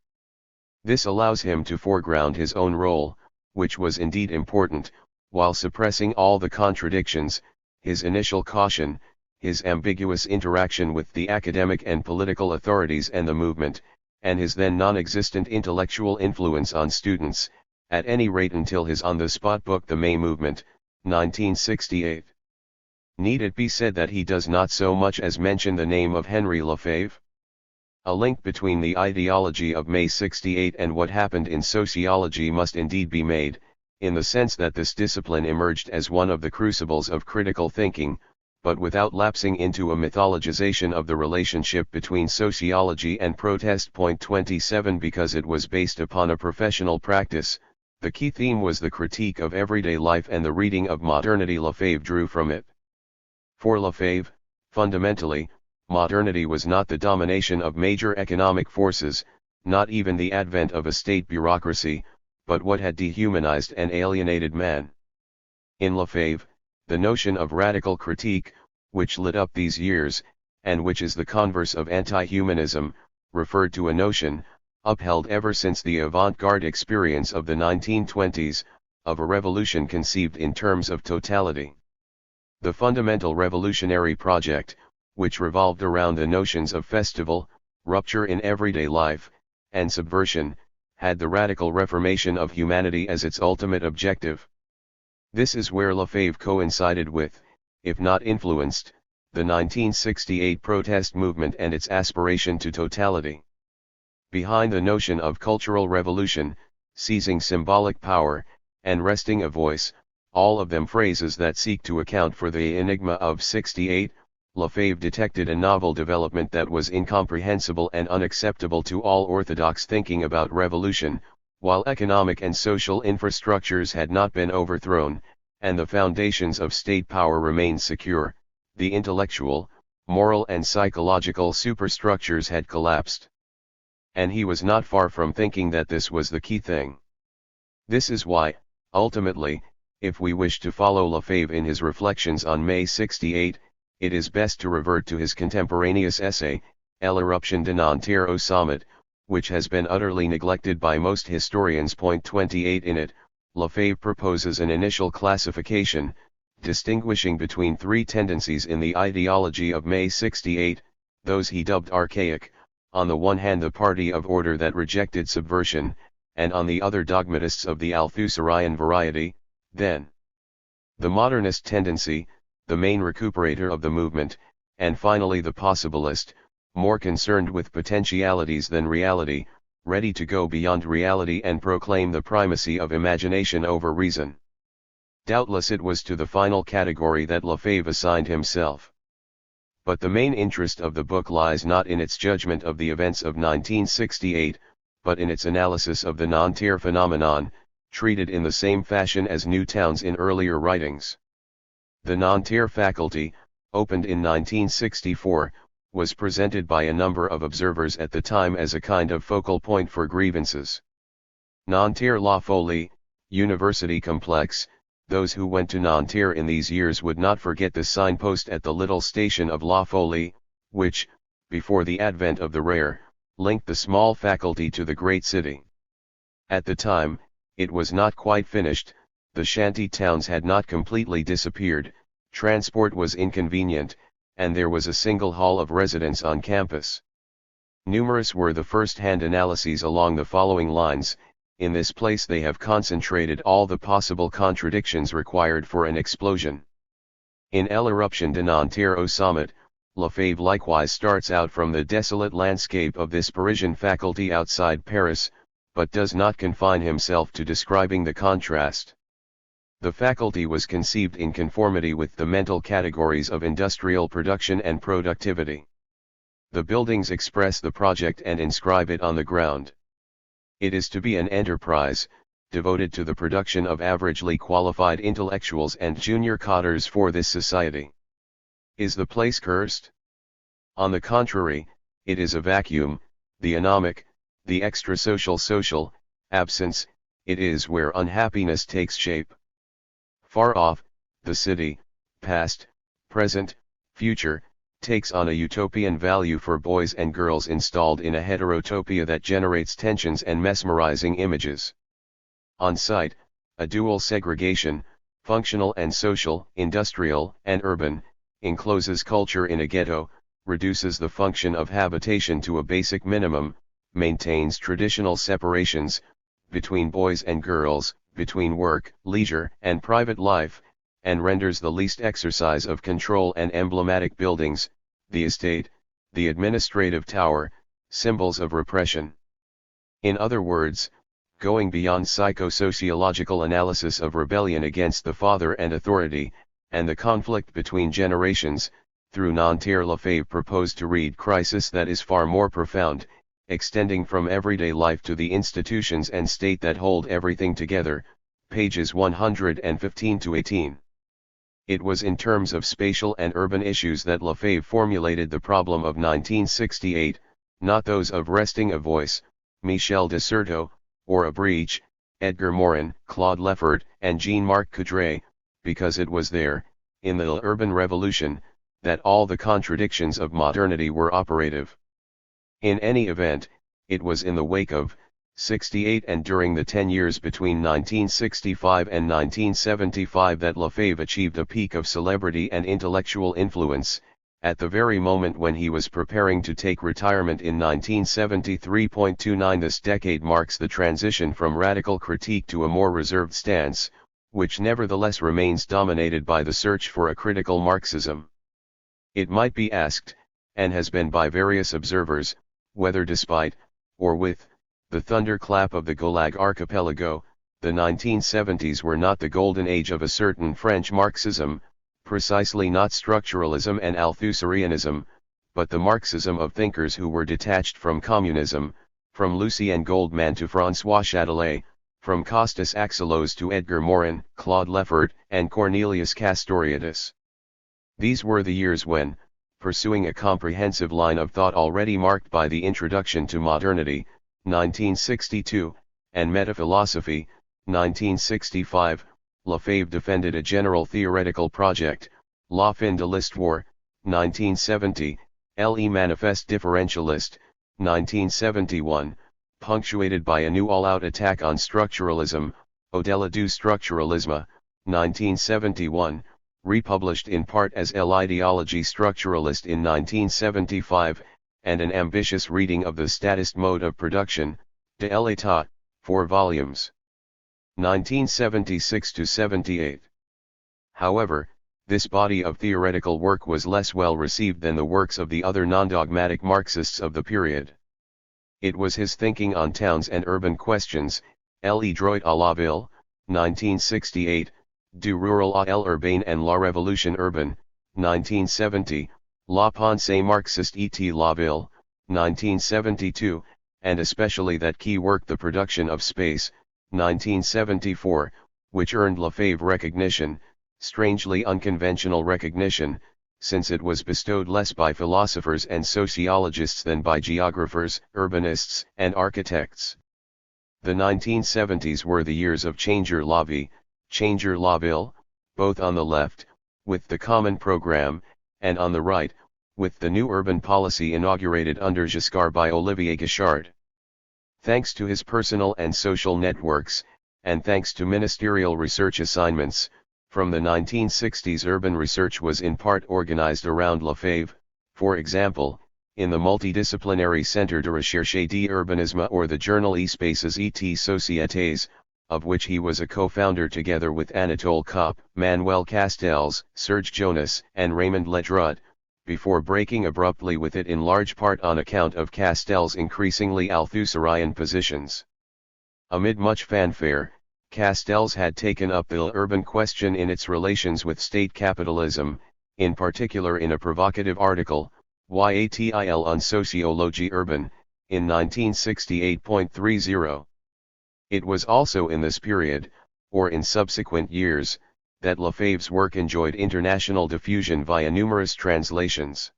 A: This allows him to foreground his own role, which was indeed important, while suppressing all the contradictions, his initial caution, his ambiguous interaction with the academic and political authorities and the movement, and his then non-existent intellectual influence on students, at any rate until his on-the-spot book The May Movement, 1968. Need it be said that he does not so much as mention the name of Henri Lefebvre? A link between the ideology of May 68 and what happened in sociology must indeed be made, in the sense that this discipline emerged as one of the crucibles of critical thinking, but without lapsing into a mythologization of the relationship between sociology and protest. 27. Because it was based upon a professional practice, the key theme was the critique of everyday life and the reading of modernity Lefebvre drew from it. For Lefebvre, fundamentally, modernity was not the domination of major economic forces, not even the advent of a state bureaucracy, but what had dehumanized and alienated man. In Lefebvre, the notion of radical critique, which lit up these years, and which is the converse of anti-humanism, referred to a notion, upheld ever since the avant-garde experience of the 1920s, of a revolution conceived in terms of totality. The fundamental revolutionary project, which revolved around the notions of festival, rupture in everyday life, and subversion, had the radical reformation of humanity as its ultimate objective. This is where Lefebvre coincided with, if not influenced, the 1968 protest movement and its aspiration to totality. Behind the notion of cultural revolution, seizing symbolic power, and wresting a voice, all of them phrases that seek to account for the enigma of 68, Lefebvre detected a novel development that was incomprehensible and unacceptable to all orthodox thinking about revolution, while economic and social infrastructures had not been overthrown, and the foundations of state power remained secure, the intellectual, moral and psychological superstructures had collapsed. And he was not far from thinking that this was the key thing. This is why, ultimately, if we wish to follow Lefebvre in his reflections on May 68, it is best to revert to his contemporaneous essay, L'éruption de Nanterre au sommet, which has been utterly neglected by most historians. Point 28 in it, Lefebvre proposes an initial classification, distinguishing between three tendencies in the ideology of May 68, those he dubbed archaic, on the one hand the party of order that rejected subversion, and on the other dogmatists of the Althusserian variety, then the modernist tendency, the main recuperator of the movement, and finally the possibilist, more concerned with potentialities than reality, ready to go beyond reality and proclaim the primacy of imagination over reason. Doubtless it was to the final category that Lefebvre assigned himself. But the main interest of the book lies not in its judgment of the events of 1968, but in its analysis of the Nanterre phenomenon, treated in the same fashion as Newtown's in earlier writings. The Nanterre faculty, opened in 1964, was presented by a number of observers at the time as a kind of focal point for grievances. Nanterre la folie, University Complex. Those who went to Nanterre in these years would not forget the signpost at the little station of La Folie, which, before the advent of the rail, linked the small faculty to the great city. At the time, it was not quite finished, the shanty towns had not completely disappeared, transport was inconvenient, and there was a single hall of residence on campus. Numerous were the first-hand analyses along the following lines: in this place they have concentrated all the possible contradictions required for an explosion. In L'éruption de Nanterre au sommet, Lefebvre likewise starts out from the desolate landscape of this Parisian faculty outside Paris, but does not confine himself to describing the contrast. The faculty was conceived in conformity with the mental categories of industrial production and productivity. The buildings express the project and inscribe it on the ground. It is to be an enterprise, devoted to the production of averagely qualified intellectuals and junior cadres for this society. Is the place cursed? On the contrary, it is a vacuum, the anomic, the extrasocial absence, it is where unhappiness takes shape. Far off, the city, past, present, future, takes on a utopian value for boys and girls installed in a heterotopia that generates tensions and mesmerizing images. On site, a dual segregation, functional and social, industrial and urban, encloses culture in a ghetto, reduces the function of habitation to a basic minimum, maintains traditional separations, between boys and girls, between work, leisure, and private life, and renders the least exercise of control and emblematic buildings, the estate, the administrative tower, symbols of repression. In other words, going beyond psychosociological analysis of rebellion against the father and authority, and the conflict between generations, through Nanterre Lefebvre proposed to read crisis that is far more profound, extending from everyday life to the institutions and state that hold everything together, pages 115 to 18. It was in terms of spatial and urban issues that Lefebvre formulated the problem of 1968, not those of wresting a voice, Michel de Certeau, or a breach, Edgar Morin, Claude Lefort, and Jean-Marc Coudray, because it was there, in the urban revolution, that all the contradictions of modernity were operative. In any event, it was in the wake of 68 and during the 10 years between 1965 and 1975 that Lefebvre achieved a peak of celebrity and intellectual influence, at the very moment when he was preparing to take retirement in 1973.29. This decade marks the transition from radical critique to a more reserved stance, which nevertheless remains dominated by the search for a critical Marxism. It might be asked, and has been by various observers, whether despite, or with, the thunderclap of the Gulag archipelago, the 1970s were not the golden age of a certain French Marxism, precisely not structuralism and Althusserianism, but the Marxism of thinkers who were detached from communism, from Lucien Goldman to François Châtelet, from Costas Axelos to Edgar Morin, Claude Lefebvre, and Cornelius Castoriadis. These were the years when, pursuing a comprehensive line of thought already marked by the introduction to modernity, 1962, and metaphilosophy, 1965, Lefebvre defended a general theoretical project, La fin de l'histoire, 1970, Le Manifeste Differentialiste, 1971, punctuated by a new all-out attack on structuralism, Au-delà du structuralisme, 1971, republished in part as L'idéologie structuraliste in 1975, and an ambitious reading of the statist mode of production, de l'État, 4 volumes. 1976–78. However, this body of theoretical work was less well received than the works of the other non-dogmatic Marxists of the period. It was his thinking on towns and urban questions, Le droit à la ville, 1968, Du rural à l'urbain and la révolution urbaine, 1970, La pensée marxiste et la ville, 1972, and especially that key work The Production of Space, 1974, which earned Lefebvre recognition, strangely unconventional recognition, since it was bestowed less by philosophers and sociologists than by geographers, urbanists, and architects. The 1970s were the years of Changer la vie, Changer la ville, both on the left, with the Common Programme, and on the right, with the new urban policy inaugurated under Giscard by Olivier Gichard. Thanks to his personal and social networks, and thanks to ministerial research assignments, from the 1960s urban research was in part organized around Lefebvre, for example, in the Multidisciplinary Centre de Recherche d'Urbanisme or the journal Espaces et Sociétés, of which he was a co-founder together with Anatole Kopp, Manuel Castells, Serge Jonas, and Raymond Ledrut, before breaking abruptly with it in large part on account of Castells' increasingly Althusserian positions. Amid much fanfare, Castells had taken up the urban question in its relations with state capitalism, in particular in a provocative article, Yatil on Sociologie urbaine, in 1968.30. It was also in this period, or in subsequent years, that Lefebvre's work enjoyed international diffusion via numerous translations.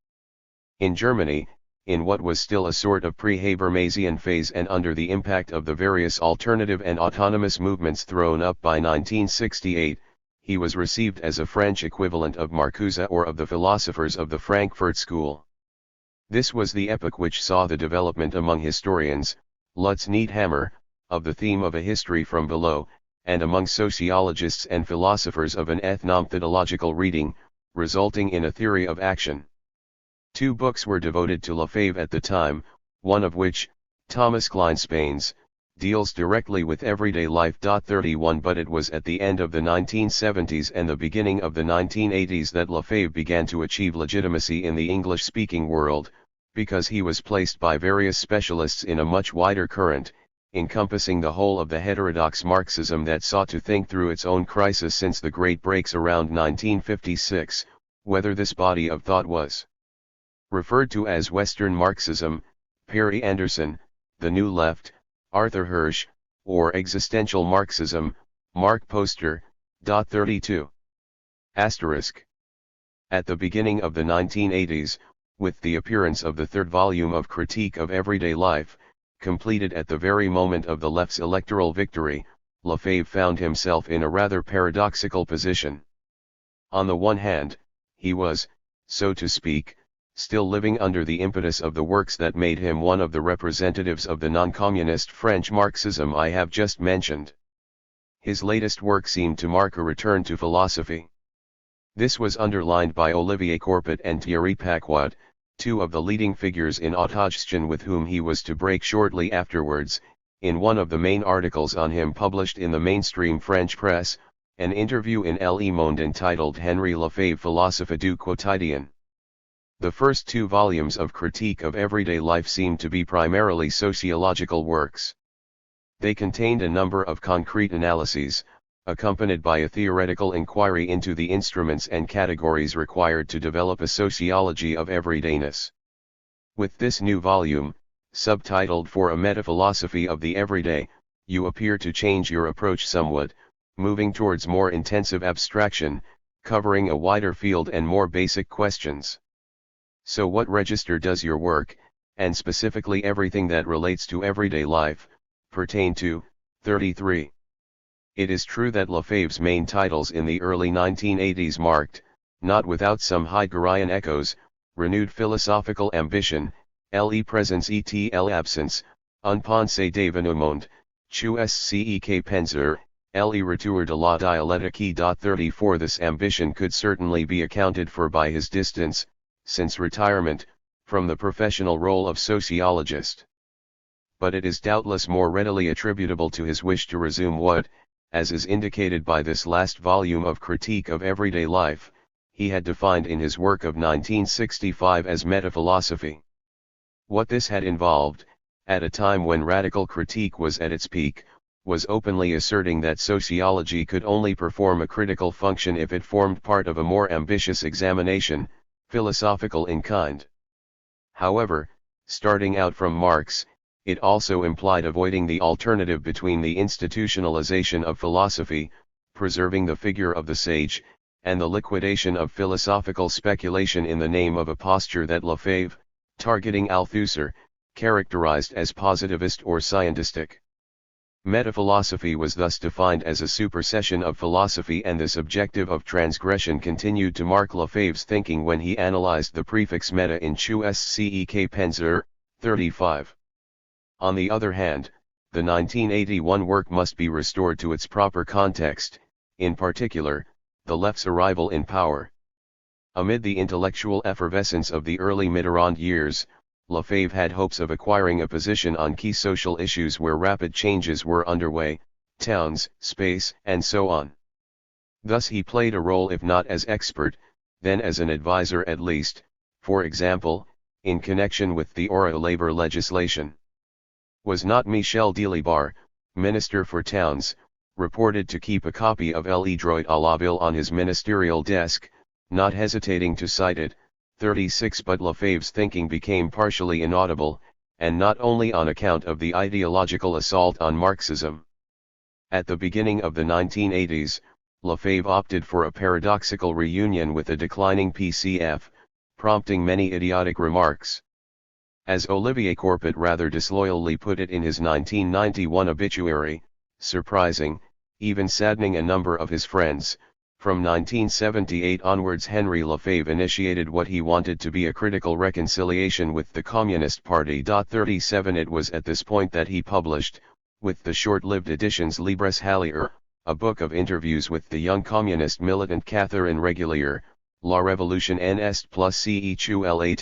A: In Germany, in what was still a sort of pre-Habermasian phase and under the impact of the various alternative and autonomous movements thrown up by 1968, he was received as a French equivalent of Marcuse or of the philosophers of the Frankfurt School. This was the epoch which saw the development among historians, Lutz Needhammer, of the theme of a history from below, and among sociologists and philosophers of an ethnomethodological reading, resulting in a theory of action. 2 books were devoted to Lefebvre at the time, one of which, Thomas Kleinspane's, deals directly with everyday life. 31 But it was at the end of the 1970s and the beginning of the 1980s that Lefebvre began to achieve legitimacy in the English-speaking world, because he was placed by various specialists in a much wider current, encompassing the whole of the heterodox Marxism that sought to think through its own crisis since the great breaks around 1956, whether this body of thought was referred to as Western Marxism, Perry Anderson, the New Left, Arthur Hirsch, or existential Marxism, Mark Poster. 32. Asterisk. At the beginning of the 1980s, with the appearance of the 3rd volume of Critique of Everyday Life, completed at the very moment of the left's electoral victory, Lefebvre found himself in a rather paradoxical position. On the one hand, he was, so to speak, still living under the impetus of the works that made him one of the representatives of the non-communist French Marxism I have just mentioned. His latest work seemed to mark a return to philosophy. This was underlined by Olivier Courpet and Thierry Paquat, 2 of the leading figures in autogestion with whom he was to break shortly afterwards, in one of the main articles on him published in the mainstream French press, an interview in Le Monde entitled Henri Lefebvre Philosophe du Quotidien. The first two volumes of Critique of Everyday Life seemed to be primarily sociological works. They contained a number of concrete analyses, accompanied by a theoretical inquiry into the instruments and categories required to develop a sociology of everydayness. With this new volume, subtitled For a Metaphilosophy of the Everyday, you appear to change your approach somewhat, moving towards more intensive abstraction, covering a wider field and more basic questions. So what register does your work, and specifically everything that relates to everyday life, pertain to? 33. It is true that Lefebvre's main titles in the early 1980s marked, not without some Heideggerian echoes, renewed philosophical ambition, le présence et l'absence, un pensée d'événement, tu sec penser, le retour de la dialectique. 34. This ambition could certainly be accounted for by his distance, since retirement, from the professional role of sociologist. But it is doubtless more readily attributable to his wish to resume what, as is indicated by this last volume of Critique of Everyday Life, he had defined in his work of 1965 as metaphilosophy. What this had involved, at a time when radical critique was at its peak, was openly asserting that sociology could only perform a critical function if it formed part of a more ambitious examination, philosophical in kind. However, starting out from Marx, it also implied avoiding the alternative between the institutionalization of philosophy, preserving the figure of the sage, and the liquidation of philosophical speculation in the name of a posture that Lefebvre, targeting Althusser, characterized as positivist or scientistic. Metaphilosophy was thus defined as a supersession of philosophy, and this objective of transgression continued to mark Lefebvre's thinking when he analyzed the prefix meta in tu sec penser. 35. On the other hand, the 1981 work must be restored to its proper context, in particular, the left's arrival in power. Amid the intellectual effervescence of the early Mitterrand years, Lefebvre had hopes of acquiring a position on key social issues where rapid changes were underway, towns, space, and so on. Thus he played a role, if not as expert, then as an advisor at least, for example, in connection with the Aura labor legislation. Was not Michel Delibar, Minister for Towns, reported to keep a copy of Le Droit à la Ville on his ministerial desk, not hesitating to cite it? 36. But Lefebvre's thinking became partially inaudible, and not only on account of the ideological assault on Marxism. At the beginning of the 1980s, Lefebvre opted for a paradoxical reunion with a declining PCF, prompting many idiotic remarks. As Olivier Courpet rather disloyally put it in his 1991 obituary, surprising, even saddening a number of his friends. From 1978 onwards, Henri Lefebvre initiated what he wanted to be a critical reconciliation with the Communist Party. 37. It was at this point that he published, with the short-lived editions Libres Hallier, a book of interviews with the young communist militant Catherine Régulier, La Révolution en Est plus CEQL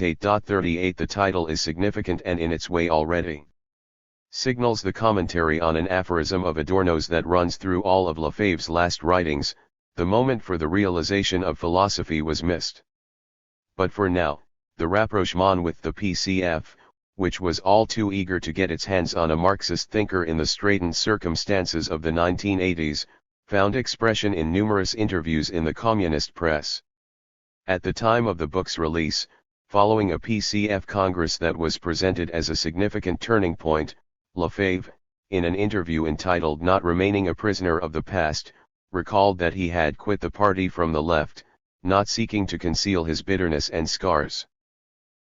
A: 38. The title is significant and in its way already signals the commentary on an aphorism of Adorno's that runs through all of Lefebvre's last writings: the moment for the realization of philosophy was missed. But for now, the rapprochement with the PCF, which was all too eager to get its hands on a Marxist thinker in the straitened circumstances of the 1980s, found expression in numerous interviews in the communist press. At the time of the book's release, following a PCF Congress that was presented as a significant turning point, Lefebvre, in an interview entitled Not Remaining a Prisoner of the Past, recalled that he had quit the party from the left, not seeking to conceal his bitterness and scars.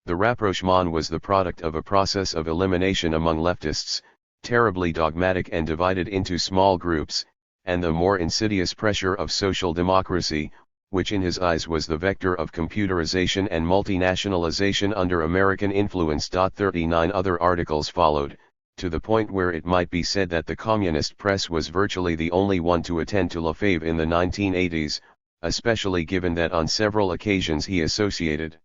A: The rapprochement was the product of a process of elimination among leftists, terribly dogmatic and divided into small groups, and the more insidious pressure of social democracy, which in his eyes was the vector of computerization and multinationalization under American influence. 39 Other articles followed, to the point where it might be said that the communist press was virtually the only one to attend to Lefebvre in the 1980s, especially given that on several occasions he associated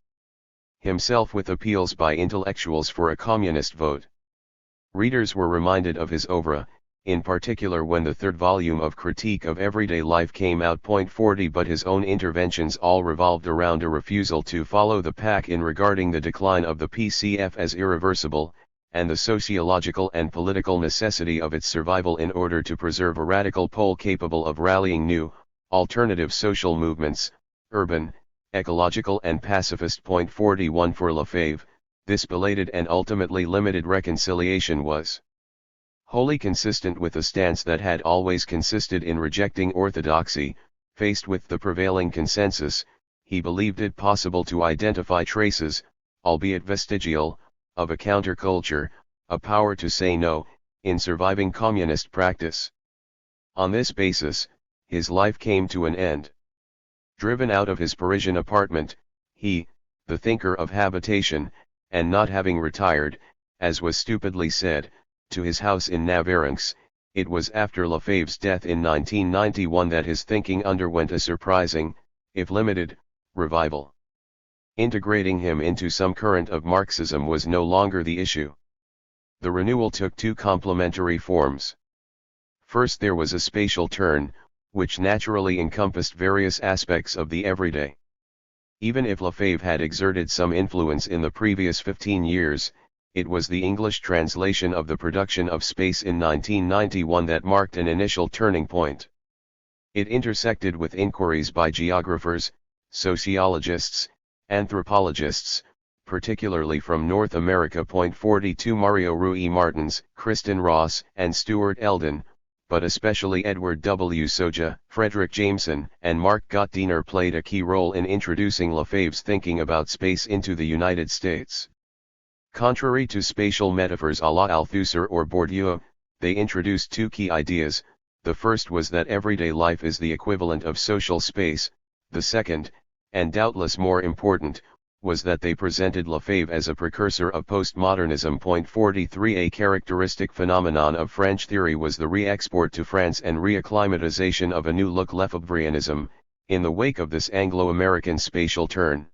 A: himself with appeals by intellectuals for a communist vote. Readers were reminded of his oeuvre, in particular when the third volume of Critique of Everyday Life came out. 40 But his own interventions all revolved around a refusal to follow the pack in regarding the decline of the PCF as irreversible, and the sociological and political necessity of its survival in order to preserve a radical pole capable of rallying new, alternative social movements, urban, ecological and pacifist. 41 For Lefebvre, this belated and ultimately limited reconciliation was wholly consistent with a stance that had always consisted in rejecting orthodoxy. Faced with the prevailing consensus, he believed it possible to identify traces, albeit vestigial, of a counterculture, a power to say no, in surviving communist practice. On this basis, his life came to an end. Driven out of his Parisian apartment, he, the thinker of habitation, and not having retired, as was stupidly said, to his house in Navarrenx, it was after Lefebvre's death in 1991 that his thinking underwent a surprising, if limited, revival. Integrating him into some current of Marxism was no longer the issue. The renewal took two complementary forms. First, there was a spatial turn, which naturally encompassed various aspects of the everyday. Even if Lefebvre had exerted some influence in the previous 15 years, it was the English translation of the production of Space in 1991 that marked an initial turning point. It intersected with inquiries by geographers, sociologists, anthropologists, particularly from North America. 42 Mario Rui Martins, Kristen Ross, and Stuart Eldon, but especially Edward W. Soja, Frederick Jameson, and Mark Gottdiener played a key role in introducing Lefebvre's thinking about space into the United States. Contrary to spatial metaphors à la Althusser or Bourdieu, they introduced two key ideas. The first was that everyday life is the equivalent of social space. The second, and doubtless more important, was that they presented Lefebvre as a precursor of postmodernism. 43 A characteristic phenomenon of French theory was the re-export to France and reacclimatization of a new look Lefebvreanism, in the wake of this Anglo-American spatial turn.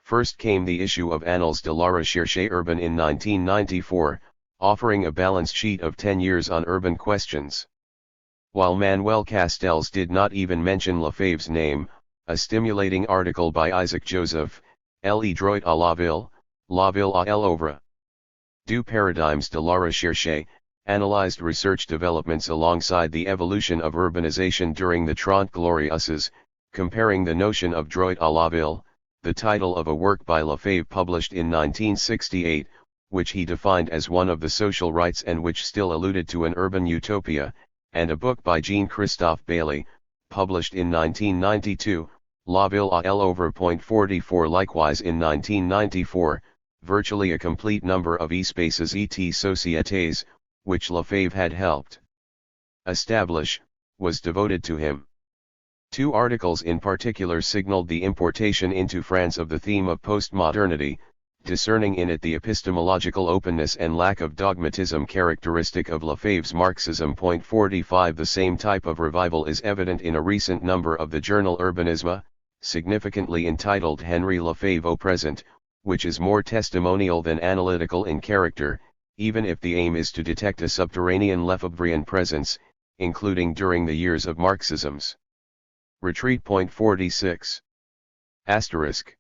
A: First came the issue of Annales de la Recherche Urbaine in 1994, offering a balance sheet of 10 years on urban questions. While Manuel Castells did not even mention Lefebvre's name, a stimulating article by Isaac Joseph, Le droit à la ville à l'œuvre. Du Paradigmes de la Recherche, analyzed research developments alongside the evolution of urbanization during the Trente Glorieuses, comparing the notion of droit à la ville, the title of a work by Lefebvre published in 1968, which he defined as one of the social rights and which still alluded to an urban utopia, and a book by Jean-Christophe Bailly, published in 1992, La Ville à l'œuvre. 44 Likewise in 1994, virtually a complete number of espaces et sociétés, which Lefebvre had helped establish, was devoted to him. Two articles in particular signaled the importation into France of the theme of postmodernity, discerning in it the epistemological openness and lack of dogmatism characteristic of Lefebvre's Marxism. 45 The same type of revival is evident in a recent number of the journal Urbanisme, significantly entitled Henri Lefebvre au Présent, which is more testimonial than analytical in character, even if the aim is to detect a subterranean Lefebvrean presence, including during the years of Marxism's retreat. 46. Asterisk.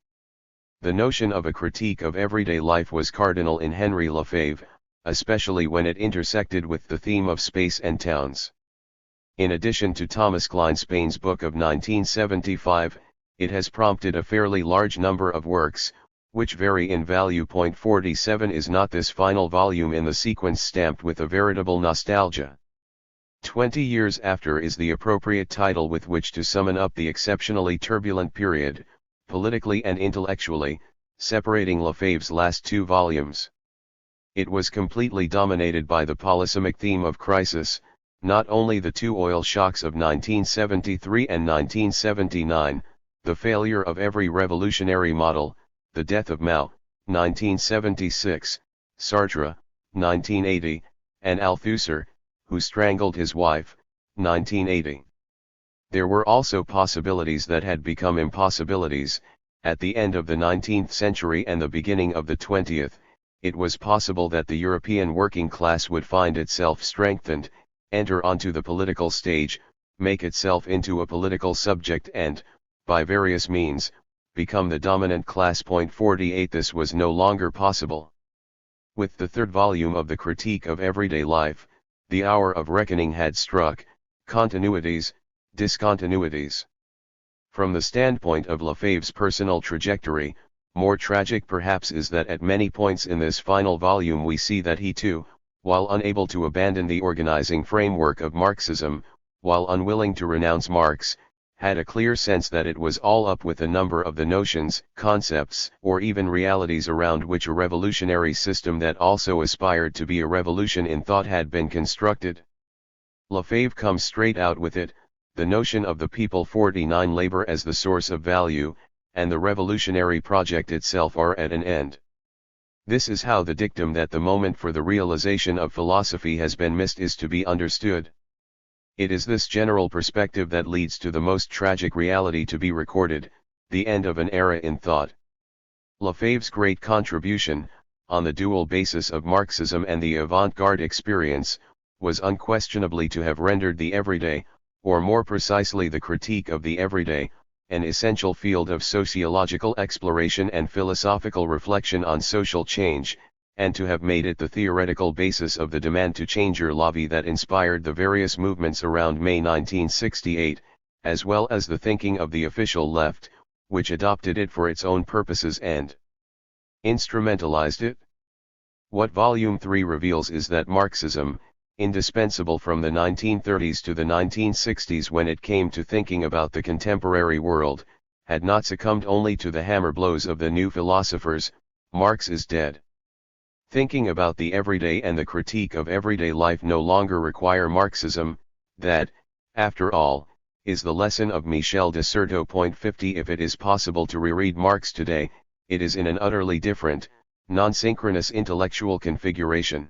A: The notion of a critique of everyday life was cardinal in Henri Lefebvre, especially when it intersected with the theme of space and towns. In addition to Thomas Klein Spain's book of 1975, it has prompted a fairly large number of works, which vary in value. 47 Is not this final volume in the sequence stamped with a veritable nostalgia? 20 years after is the appropriate title with which to summon up the exceptionally turbulent period, politically and intellectually, separating Lefebvre's last two volumes. It was completely dominated by the polysemic theme of crisis, not only the two oil shocks of 1973 and 1979, the failure of every revolutionary model, the death of Mao, 1976, Sartre, 1980, and Althusser, who strangled his wife, 1980. There were also possibilities that had become impossibilities. At the end of the 19th century and the beginning of the 20th, it was possible that the European working class would find itself strengthened, enter onto the political stage, make itself into a political subject and, by various means, become the dominant class. 48 This was no longer possible. With the third volume of the Critique of Everyday Life, the hour of reckoning had struck. Continuities, discontinuities. From the standpoint of Lefebvre's personal trajectory, more tragic perhaps is that at many points in this final volume we see that he too, while unable to abandon the organizing framework of Marxism, while unwilling to renounce Marx, had a clear sense that it was all up with a number of the notions, concepts, or even realities around which a revolutionary system that also aspired to be a revolution in thought had been constructed. Lefebvre comes straight out with it, the notion of the people 49 labor as the source of value, and the revolutionary project itself are at an end. This is how the dictum that the moment for the realization of philosophy has been missed is to be understood. It is this general perspective that leads to the most tragic reality to be recorded, the end of an era in thought. Lefebvre's great contribution, on the dual basis of Marxism and the avant-garde experience, was unquestionably to have rendered the everyday, or more precisely the critique of the everyday, an essential field of sociological exploration and philosophical reflection on social change, and to have made it the theoretical basis of the demand to changer la vie that inspired the various movements around May 1968, as well as the thinking of the official left, which adopted it for its own purposes and instrumentalized it. What Volume 3 reveals is that Marxism, indispensable from the 1930s to the 1960s when it came to thinking about the contemporary world, had not succumbed only to the hammer blows of the new philosophers. Marx is dead. Thinking about the everyday and the critique of everyday life no longer require Marxism. That, after all, is the lesson of Michel de Certeau. 50 If it is possible to reread Marx today, it is in an utterly different, non-synchronous intellectual configuration.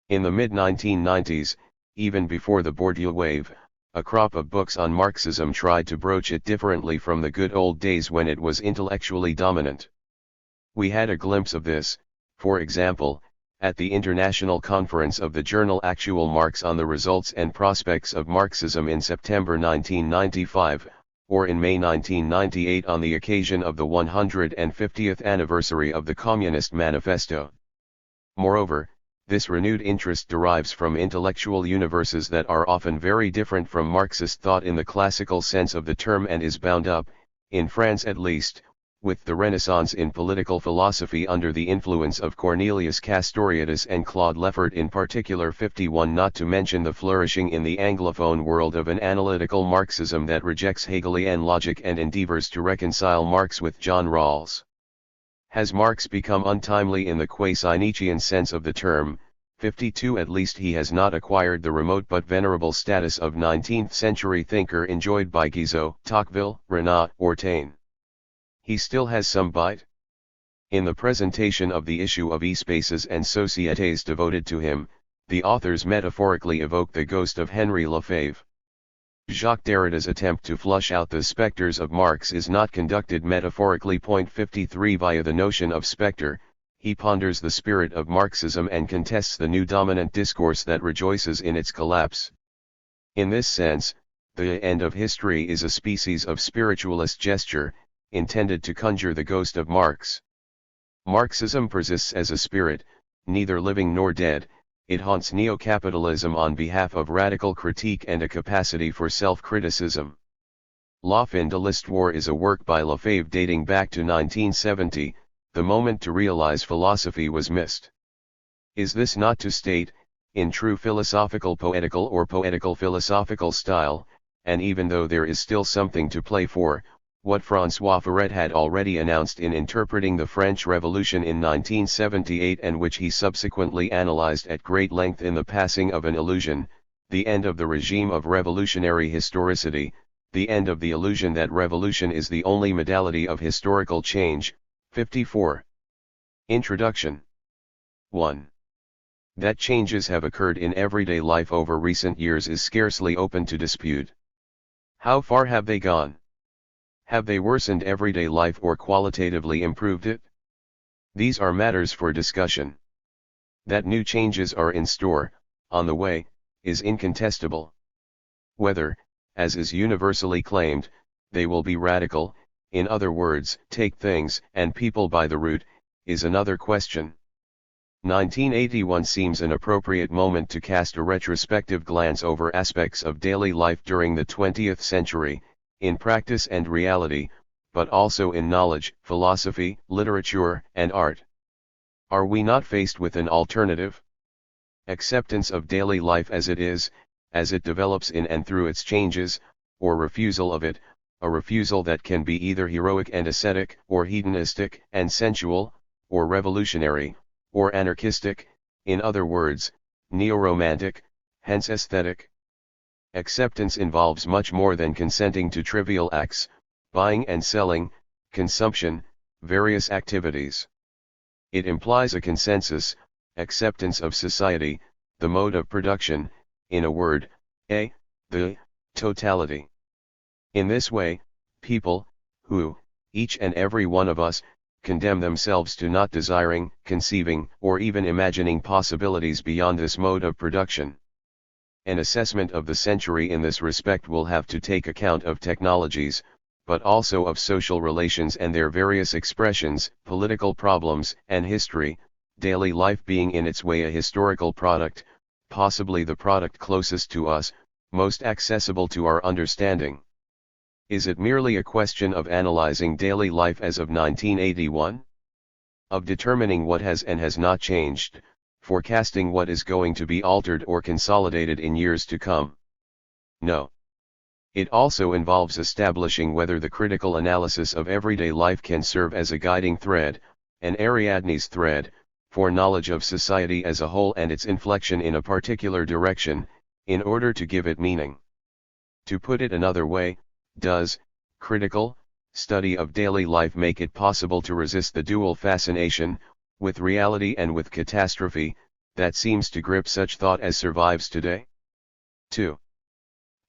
A: In the mid-1990s, even before the Bourdieu wave, a crop of books on Marxism tried to broach it differently from the good old days when it was intellectually dominant. We had a glimpse of this, for example, at the International Conference of the journal Actual Marx on the results and prospects of Marxism in September 1995, or in May 1998 on the occasion of the 150th anniversary of the Communist Manifesto. Moreover, this renewed interest derives from intellectual universes that are often very different from Marxist thought in the classical sense of the term and is bound up, in France at least, with the Renaissance in political philosophy under the influence of Cornelius Castoriadis and Claude Lefebvre in particular. 51 Not to mention the flourishing in the Anglophone world of an analytical Marxism that rejects Hegelian logic and endeavors to reconcile Marx with John Rawls. Has Marx become untimely in the quasi-Nietzschean sense of the term? 52 At least he has not acquired the remote but venerable status of 19th-century thinker enjoyed by Guizot, Tocqueville, Renan, or Taine. He still has some bite. In the presentation of the issue of Espaces and Sociétés devoted to him, the authors metaphorically evoke the ghost of Henri Lefebvre. Jacques Derrida's attempt to flush out the specters of Marx is not conducted metaphorically. 53 Via the notion of spectre, he ponders the spirit of Marxism and contests the new dominant discourse that rejoices in its collapse. In this sense, the end of history is a species of spiritualist gesture, intended to conjure the ghost of Marx. Marxism persists as a spirit, neither living nor dead. It haunts neo-capitalism on behalf of radical critique and a capacity for self-criticism. La fin de l'histoire is a work by Lefebvre dating back to 1970, the moment to realize philosophy was missed. Is this not to state, in true philosophical poetical or poetical philosophical style, and even though there is still something to play for, what François Furet had already announced in interpreting the French Revolution in 1978 and which he subsequently analyzed at great length in The Passing of an Illusion, the end of the regime of revolutionary historicity, the end of the illusion that revolution is the only modality of historical change. 54. Introduction. 1. That changes have occurred in everyday life over recent years is scarcely open to dispute. How far have they gone? Have they worsened everyday life or qualitatively improved it? These are matters for discussion. That new changes are in store, on the way, is incontestable. Whether, as is universally claimed, they will be radical, in other words, take things and people by the root, is another question. 1981 seems an appropriate moment to cast a retrospective glance over aspects of daily life during the 20th century, in practice and reality, but also in knowledge, philosophy, literature, and art. Are we not faced with an alternative? Acceptance of daily life as it develops in and through its changes, or refusal of it, a refusal that can be either heroic and ascetic, or hedonistic and sensual, or revolutionary, or anarchistic, in other words, neo-romantic, hence aesthetic. Acceptance involves much more than consenting to trivial acts, buying and selling, consumption, various activities. It implies a consensus, acceptance of society, the mode of production, in a word, the totality. In this way, people, who, each and every one of us, condemn themselves to not desiring, conceiving, or even imagining possibilities beyond this mode of production. An assessment of the century in this respect will have to take account of technologies, but also of social relations and their various expressions, political problems, and history, daily life being in its way a historical product, possibly the product closest to us, most accessible to our understanding. Is it merely a question of analyzing daily life as of 1981? Of determining what has and has not changed, forecasting what is going to be altered or consolidated in years to come? No. It also involves establishing whether the critical analysis of everyday life can serve as a guiding thread, an Ariadne's thread, for knowledge of society as a whole and its inflection in a particular direction, in order to give it meaning. To put it another way, does critical study of daily life make it possible to resist the dual fascination, with reality and with catastrophe, that seems to grip such thought as survives today? 2.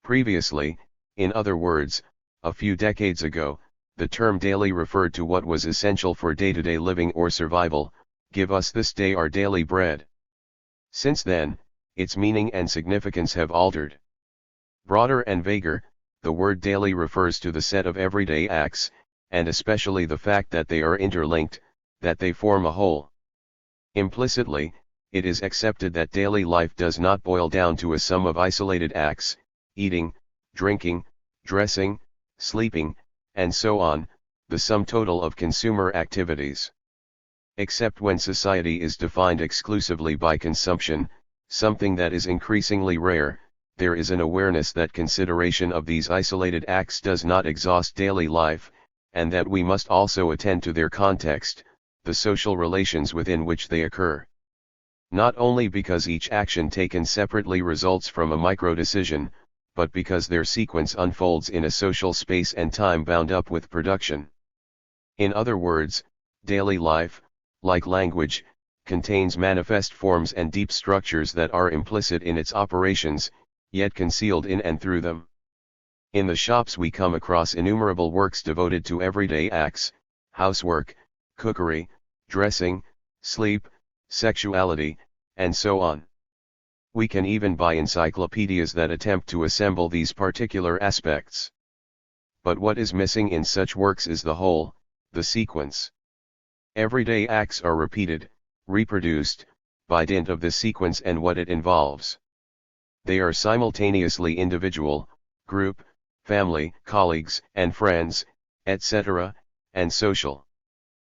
A: Previously, in other words, a few decades ago, the term daily referred to what was essential for day-to-day living or survival, give us this day our daily bread. Since then, its meaning and significance have altered. Broader and vaguer, the word daily refers to the set of everyday acts, and especially the fact that they are interlinked, that they form a whole. Implicitly, it is accepted that daily life does not boil down to a sum of isolated acts, eating, drinking, dressing, sleeping, and so on, the sum total of consumer activities. Except when society is defined exclusively by consumption, something that is increasingly rare, there is an awareness that consideration of these isolated acts does not exhaust daily life, and that we must also attend to their context, the social relations within which they occur. Not only because each action taken separately results from a micro-decision, but because their sequence unfolds in a social space and time bound up with production. In other words, daily life, like language, contains manifest forms and deep structures that are implicit in its operations, yet concealed in and through them. In the shops we come across innumerable works devoted to everyday acts, housework, cookery, dressing, sleep, sexuality, and so on. We can even buy encyclopedias that attempt to assemble these particular aspects. But what is missing in such works is the whole, the sequence. Everyday acts are repeated, reproduced, by dint of the sequence and what it involves. They are simultaneously individual, group, family, colleagues, and friends, etc., and social.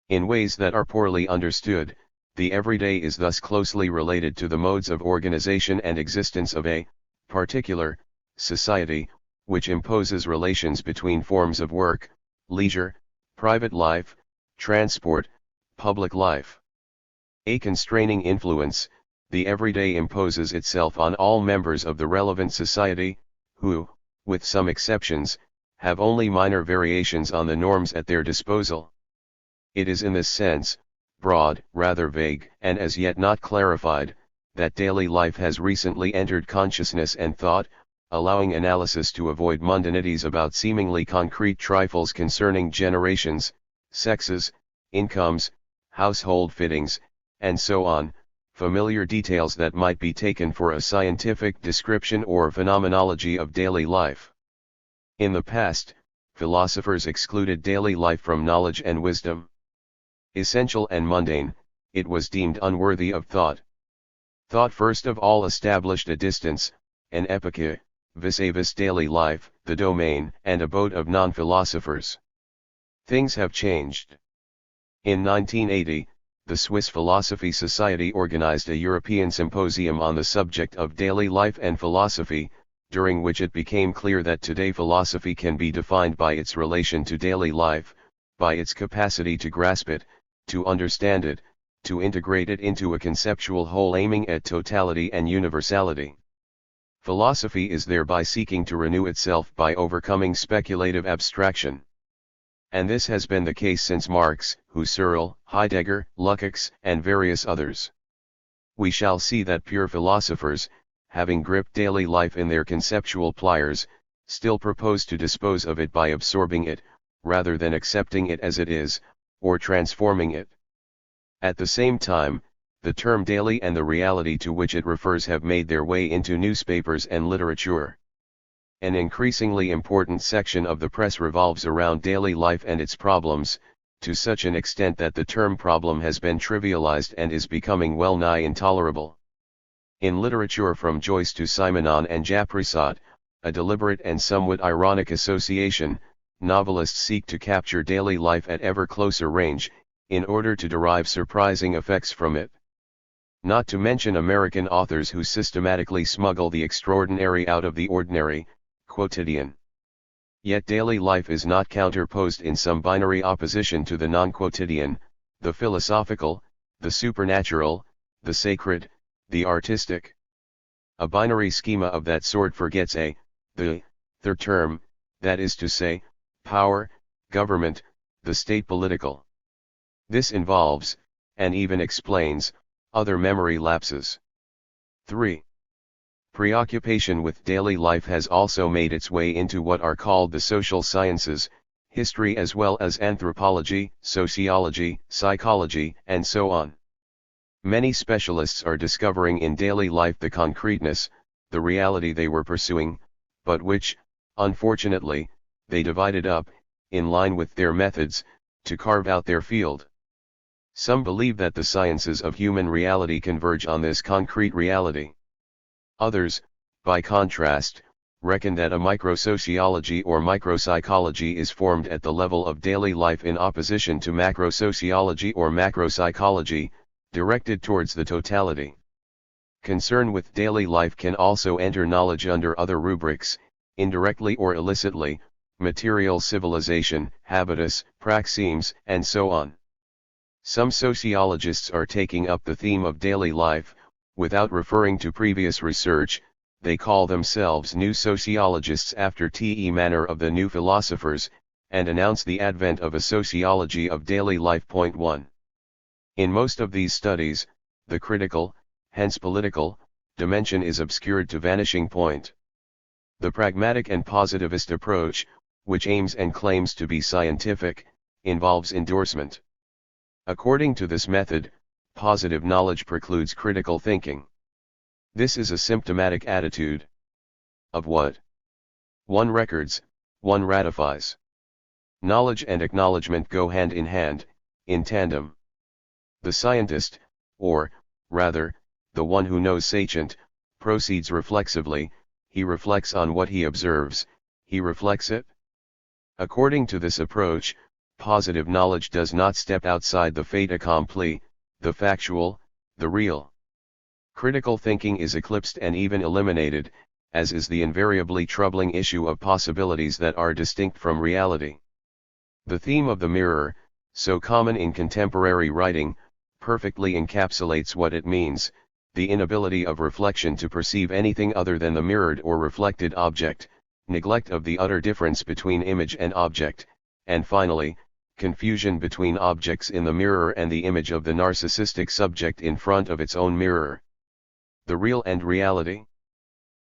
A: In ways that are poorly understood, the everyday is thus closely related to the modes of organization and existence of a particular society, which imposes relations between forms of work, leisure, private life, transport, public life. A constraining influence, the everyday imposes itself on all members of the relevant society, who, with some exceptions, have only minor variations on the norms at their disposal. It is in this sense, broad, rather vague, and as yet not clarified, that daily life has recently entered consciousness and thought, allowing analysis to avoid mundanities about seemingly concrete trifles concerning generations, sexes, incomes, household fittings, and so on, familiar details that might be taken for a scientific description or phenomenology of daily life. In the past, philosophers excluded daily life from knowledge and wisdom. Essential and mundane, it was deemed unworthy of thought. Thought first of all established a distance, an epoche, vis-a-vis daily life, the domain and abode of non-philosophers. Things have changed. In 1980, the Swiss Philosophy Society organized a European symposium on the subject of daily life and philosophy, during which it became clear that today philosophy can be defined by its relation to daily life, by its capacity to grasp it, to understand it, to integrate it into a conceptual whole aiming at totality and universality. Philosophy is thereby seeking to renew itself by overcoming speculative abstraction. And this has been the case since Marx, Husserl, Heidegger, Lukács, and various others. We shall see that pure philosophers, having gripped daily life in their conceptual pliers, still propose to dispose of it by absorbing it, rather than accepting it as it is, or transforming it. At the same time, the term daily and the reality to which it refers have made their way into newspapers and literature. An increasingly important section of the press revolves around daily life and its problems, to such an extent that the term problem has been trivialized and is becoming well nigh intolerable. In literature from Joyce to Simenon and Japrasad, a deliberate and somewhat ironic association, novelists seek to capture daily life at ever closer range, in order to derive surprising effects from it. Not to mention American authors who systematically smuggle the extraordinary out of the ordinary, quotidian. Yet daily life is not counterposed in some binary opposition to the non-quotidian, the philosophical, the supernatural, the sacred, the artistic. A binary schema of that sort forgets the third term, that is to say, power, government, the state political. This involves, and even explains, other memory lapses. 3. Preoccupation with daily life has also made its way into what are called the social sciences, history as well as anthropology, sociology, psychology, and so on. Many specialists are discovering in daily life the concreteness, the reality they were pursuing, but which, unfortunately, they divided up, in line with their methods, to carve out their field. Some believe that the sciences of human reality converge on this concrete reality. Others, by contrast, reckon that a microsociology or micropsychology is formed at the level of daily life in opposition to macrosociology or macropsychology, directed towards the totality. Concern with daily life can also enter knowledge under other rubrics, indirectly or illicitly, material civilization, habitus, praxemes, and so on. Some sociologists are taking up the theme of daily life, without referring to previous research. They call themselves new sociologists after the manner of the new philosophers, and announce the advent of a sociology of daily life. 1. In most of these studies, the critical, hence political, dimension is obscured to vanishing point. The pragmatic and positivist approach, which aims and claims to be scientific, involves endorsement. According to this method, positive knowledge precludes critical thinking. This is a symptomatic attitude. Of what? One records, one ratifies. Knowledge and acknowledgement go hand in tandem. The scientist, or, rather, the one who knows sacient, proceeds reflexively, he reflects on what he observes, he reflects it. According to this approach, positive knowledge does not step outside the fait accompli, the factual, the real. Critical thinking is eclipsed and even eliminated, as is the invariably troubling issue of possibilities that are distinct from reality. The theme of the mirror, so common in contemporary writing, perfectly encapsulates what it means: the inability of reflection to perceive anything other than the mirrored or reflected object, neglect of the utter difference between image and object, and finally, confusion between objects in the mirror and the image of the narcissistic subject in front of its own mirror. The real and reality?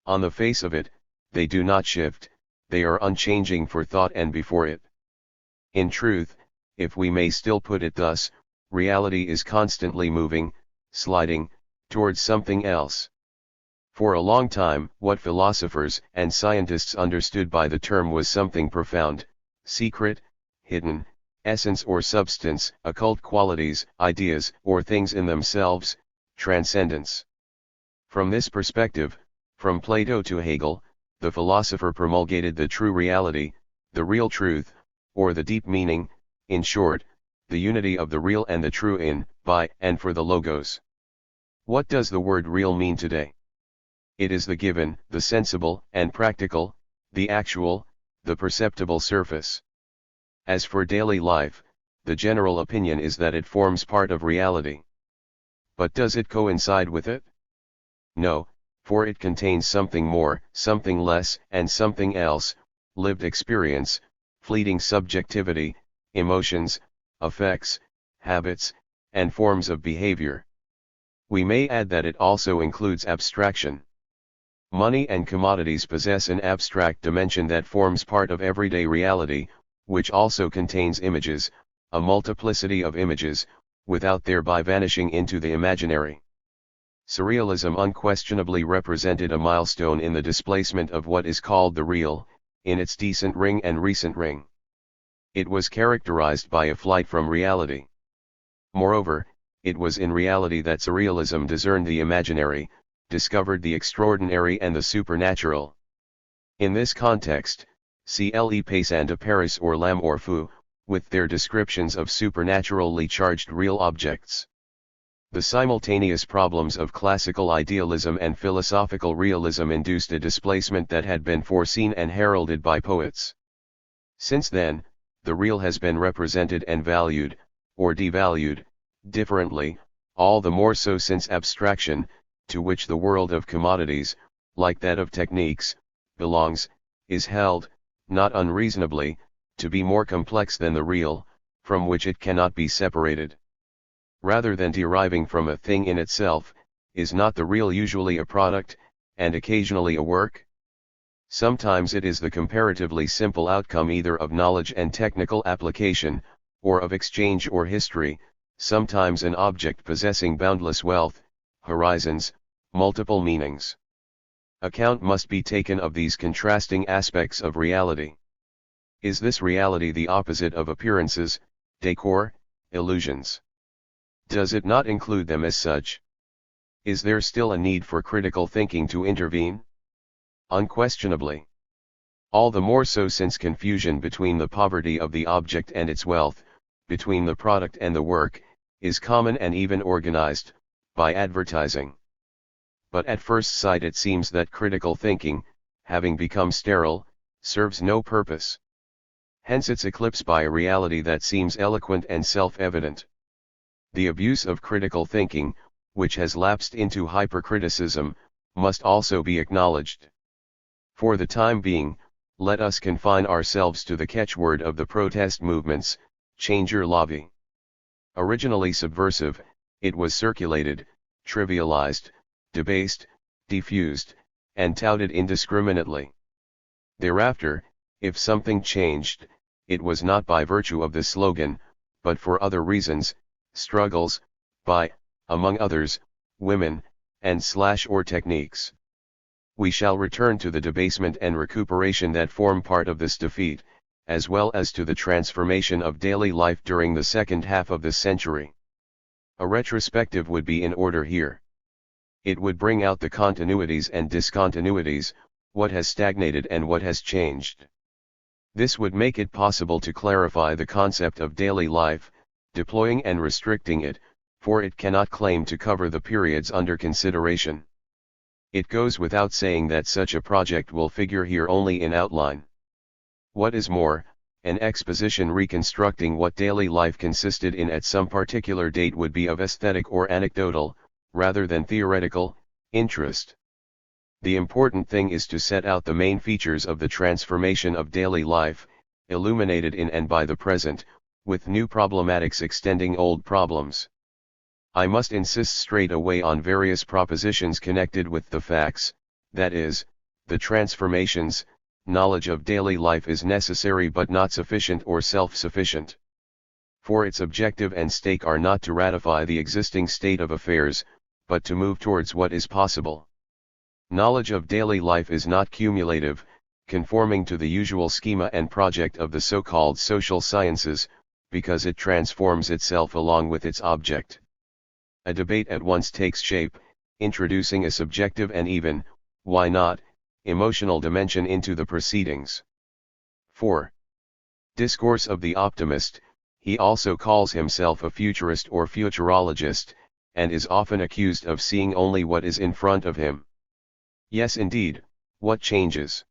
A: On the face of it, they do not shift, they are unchanging for thought and before it. In truth, if we may still put it thus, reality is constantly moving, sliding, towards something else. For a long time, what philosophers and scientists understood by the term was something profound, secret, hidden, essence or substance, occult qualities, ideas, or things in themselves, transcendence. From this perspective, from Plato to Hegel, the philosopher promulgated the true reality, the real truth, or the deep meaning, in short, the unity of the real and the true in, by, and for the logos. What does the word real mean today? It is the given, the sensible and practical, the actual, the perceptible surface. As for daily life, the general opinion is that it forms part of reality. But does it coincide with it? No, for it contains something more, something less, and something else, lived experience, fleeting subjectivity, emotions, affects, habits, and forms of behavior. We may add that it also includes abstraction. Money and commodities possess an abstract dimension that forms part of everyday reality, which also contains images, a multiplicity of images, without thereby vanishing into the imaginary. Surrealism unquestionably represented a milestone in the displacement of what is called the real, in its decent ring and recent ring. It was characterized by a flight from reality. Moreover, it was in reality that surrealism discerned the imaginary, discovered the extraordinary and the supernatural. In this context, see Le Paysan de Paris or L'Âme or Fou, with their descriptions of supernaturally charged real objects. The simultaneous problems of classical idealism and philosophical realism induced a displacement that had been foreseen and heralded by poets. Since then, the real has been represented and valued, or devalued, differently, all the more so since abstraction, to which the world of commodities, like that of techniques, belongs, is held, not unreasonably, to be more complex than the real, from which it cannot be separated. Rather than deriving from a thing in itself, is not the real usually a product, and occasionally a work? Sometimes it is the comparatively simple outcome either of knowledge and technical application, or of exchange or history, sometimes an object possessing boundless wealth, horizons, multiple meanings. Account must be taken of these contrasting aspects of reality. Is this reality the opposite of appearances, decor, illusions? Does it not include them as such? Is there still a need for critical thinking to intervene? Unquestionably. All the more so since confusion between the poverty of the object and its wealth, between the product and the work, is common and even organized, by advertising. But at first sight it seems that critical thinking, having become sterile, serves no purpose. Hence its eclipse by a reality that seems eloquent and self-evident. The abuse of critical thinking, which has lapsed into hypercriticism, must also be acknowledged. For the time being, let us confine ourselves to the catchword of the protest movements, change your la vie. Originally subversive, it was circulated, trivialized, debased, diffused, and touted indiscriminately. Thereafter, if something changed, it was not by virtue of the slogan, but for other reasons, struggles, by, among others, women, and or techniques. We shall return to the debasement and recuperation that form part of this defeat, as well as to the transformation of daily life during the second half of this century. A retrospective would be in order here. It would bring out the continuities and discontinuities, what has stagnated and what has changed. This would make it possible to clarify the concept of daily life, deploying and restricting it, for it cannot claim to cover the periods under consideration. It goes without saying that such a project will figure here only in outline. What is more, an exposition reconstructing what daily life consisted in at some particular date would be of aesthetic or anecdotal, rather than theoretical, interest. The important thing is to set out the main features of the transformation of daily life, illuminated in and by the present, with new problematics extending old problems. I must insist straight away on various propositions connected with the facts, that is, the transformations. Knowledge of daily life is necessary but not sufficient or self-sufficient. For its objective and stake are not to ratify the existing state of affairs, but to move towards what is possible. Knowledge of daily life is not cumulative, conforming to the usual schema and project of the so-called social sciences, because it transforms itself along with its object. A debate at once takes shape, introducing a subjective and even, why not, emotional dimension into the proceedings. 4. Discourse of the optimist. He also calls himself a futurist or futurologist, and is often accused of seeing only what is in front of him. Yes indeed, what changes?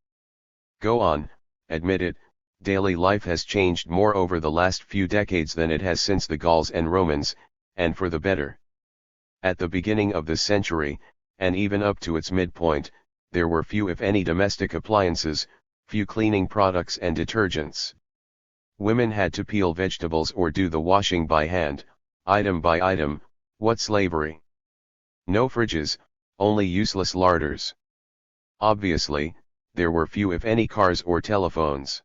A: Go on, admit it, daily life has changed more over the last few decades than it has since the Gauls and Romans, and for the better. At the beginning of this century, and even up to its midpoint, there were few if any domestic appliances, few cleaning products and detergents. Women had to peel vegetables or do the washing by hand, item by item. What slavery? No fridges, only useless larders. Obviously, there were few if any cars or telephones.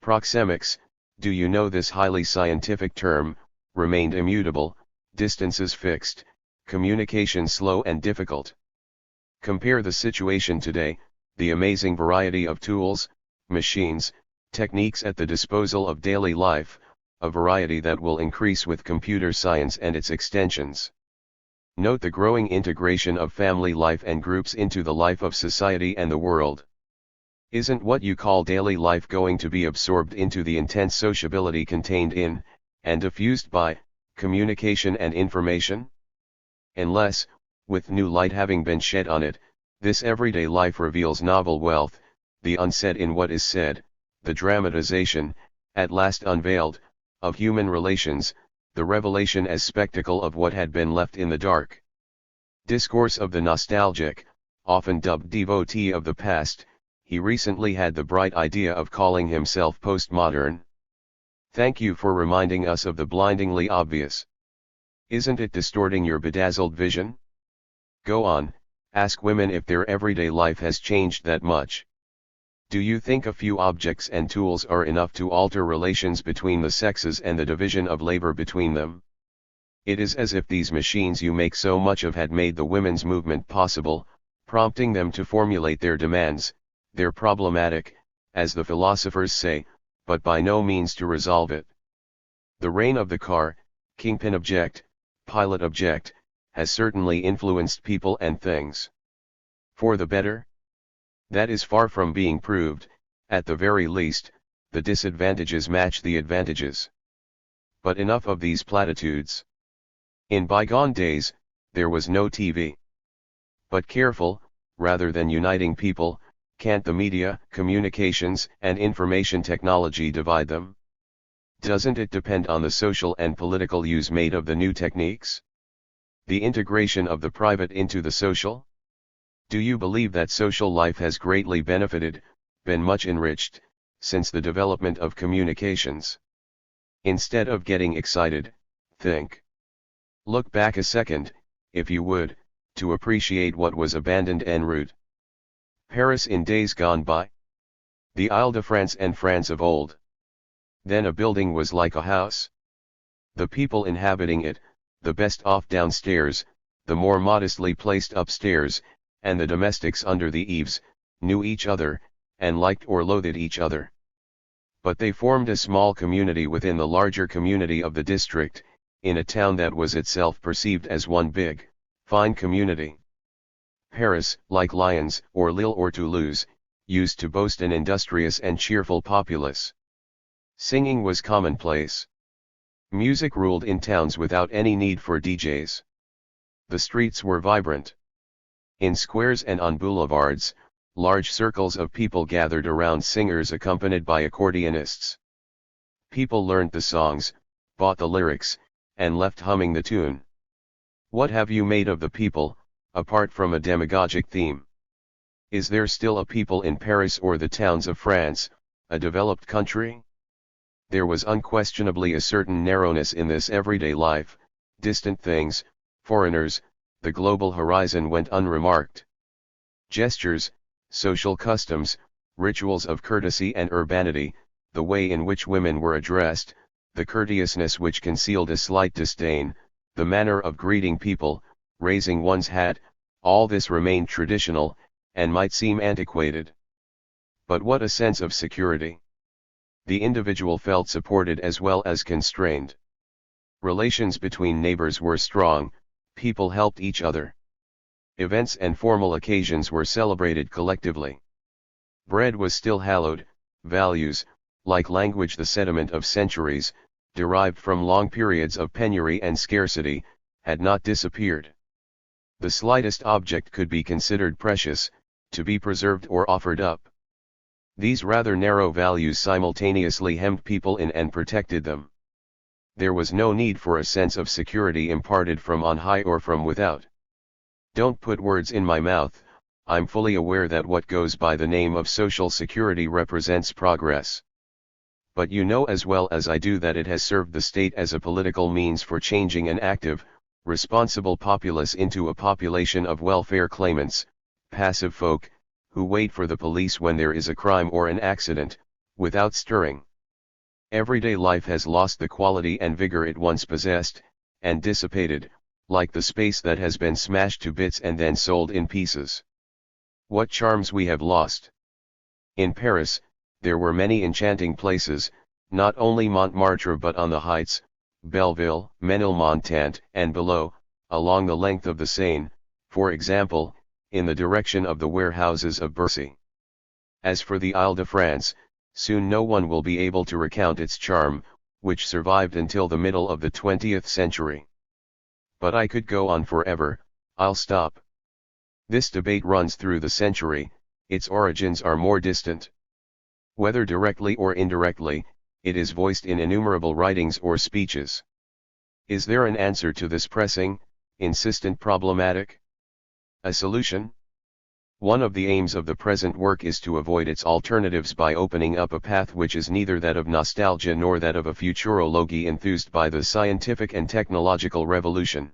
A: Proxemics, do you know this highly scientific term, remained immutable, distances fixed, communication slow and difficult. Compare the situation today, the amazing variety of tools, machines, techniques at the disposal of daily life, a variety that will increase with computer science and its extensions. Note the growing integration of family life and groups into the life of society and the world. Isn't what you call daily life going to be absorbed into the intense sociability contained in, and diffused by, communication and information? Unless, with new light having been shed on it, this everyday life reveals novel wealth, the unsaid in what is said, the dramatization, at last unveiled, of human relations, the revelation as spectacle of what had been left in the dark. Discourse of the nostalgic, often dubbed devotee of the past, he recently had the bright idea of calling himself postmodern. Thank you for reminding us of the blindingly obvious. Isn't it distorting your bedazzled vision? Go on, ask women if their everyday life has changed that much. Do you think a few objects and tools are enough to alter relations between the sexes and the division of labor between them? It is as if these machines you make so much of had made the women's movement possible, prompting them to formulate their demands. They're problematic, as the philosophers say, but by no means to resolve it. The reign of the car, kingpin object, pilot object, has certainly influenced people and things. For the better? That is far from being proved. At the very least, the disadvantages match the advantages. But enough of these platitudes. In bygone days, there was no TV. But careful, rather than uniting people, can't the media, communications, and information technology divide them? Doesn't it depend on the social and political use made of the new techniques? The integration of the private into the social? Do you believe that social life has greatly benefited, been much enriched, since the development of communications? Instead of getting excited, think. Look back a second, if you would, to appreciate what was abandoned en route. Paris in days gone by. The Ile de France and France of old. Then a building was like a house. The people inhabiting it, the best off downstairs, the more modestly placed upstairs, and the domestics under the eaves, knew each other, and liked or loathed each other. But they formed a small community within the larger community of the district, in a town that was itself perceived as one big, fine community. Paris, like Lyons, or Lille or Toulouse, used to boast an industrious and cheerful populace. Singing was commonplace. Music ruled in towns without any need for DJs. The streets were vibrant. In squares and on boulevards, large circles of people gathered around singers accompanied by accordionists. People learned the songs, bought the lyrics, and left humming the tune. What have you made of the people, apart from a demagogic theme? Is there still a people in Paris or the towns of France, a developed country? There was unquestionably a certain narrowness in this everyday life, distant things, foreigners, the global horizon went unremarked. Gestures, social customs, rituals of courtesy and urbanity, the way in which women were addressed, the courteousness which concealed a slight disdain, the manner of greeting people, raising one's hat, all this remained traditional, and might seem antiquated. But what a sense of security! The individual felt supported as well as constrained. Relations between neighbors were strong, people helped each other. Events and formal occasions were celebrated collectively. Bread was still hallowed, values, like language the sediment of centuries, derived from long periods of penury and scarcity, had not disappeared. The slightest object could be considered precious, to be preserved or offered up. These rather narrow values simultaneously hemmed people in and protected them. There was no need for a sense of security imparted from on high or from without. Don't put words in my mouth, I'm fully aware that what goes by the name of social security represents progress. But you know as well as I do that it has served the state as a political means for changing an active, responsible populace into a population of welfare claimants, passive folk, who wait for the police when there is a crime or an accident, without stirring. Everyday life has lost the quality and vigor it once possessed, and dissipated, like the space that has been smashed to bits and then sold in pieces. What charms we have lost! In Paris, there were many enchanting places, not only Montmartre but on the heights, Belleville, Menilmontant, and below, along the length of the Seine, for example, in the direction of the warehouses of Bercy. As for the Ile de France, soon no one will be able to recount its charm, which survived until the middle of the 20th century. But I could go on forever, I'll stop. This debate runs through the century, its origins are more distant. Whether directly or indirectly, it is voiced in innumerable writings or speeches. Is there an answer to this pressing, insistent problematic? A solution? One of the aims of the present work is to avoid its alternatives by opening up a path which is neither that of nostalgia nor that of a futurology enthused by the scientific and technological revolution.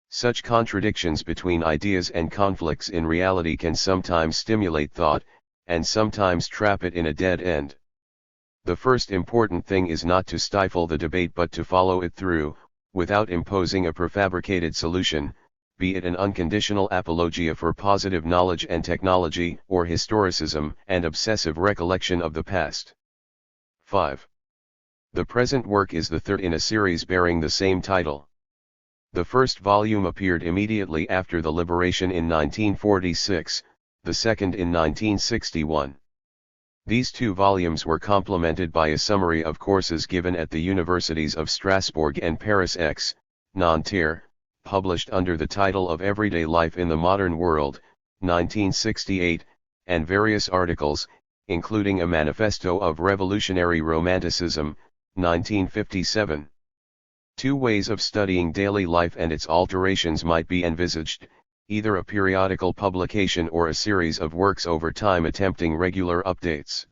A: Such contradictions between ideas and conflicts in reality can sometimes stimulate thought, and sometimes trap it in a dead end. The first important thing is not to stifle the debate but to follow it through, without imposing a prefabricated solution, be it an unconditional apologia for positive knowledge and technology, or historicism and obsessive recollection of the past. 5. The present work is the third in a series bearing the same title. The first volume appeared immediately after the liberation in 1946, the second in 1961. These two volumes were complemented by a summary of courses given at the universities of Strasbourg and Paris X, Nanterre, published under the title of Everyday Life in the Modern World, 1968, and various articles, including a Manifesto of Revolutionary Romanticism, 1957. Two ways of studying daily life and its alterations might be envisaged, either a periodical publication or a series of works over time attempting regular updates.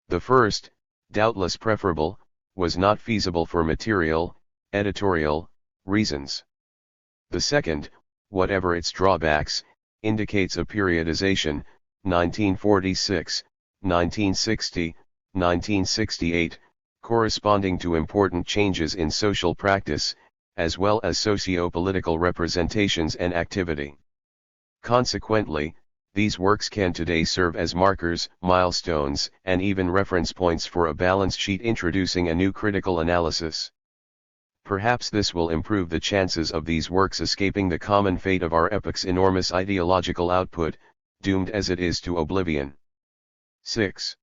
A: The first, doubtless preferable, was not feasible for material, editorial, reasons. The second, whatever its drawbacks, indicates a periodization, 1946, 1960, 1968, corresponding to important changes in social practice, as well as socio-political representations and activity. Consequently, these works can today serve as markers, milestones, and even reference points for a balance sheet introducing a new critical analysis. Perhaps this will improve the chances of these works escaping the common fate of our epoch's enormous ideological output, doomed as it is to oblivion. 6.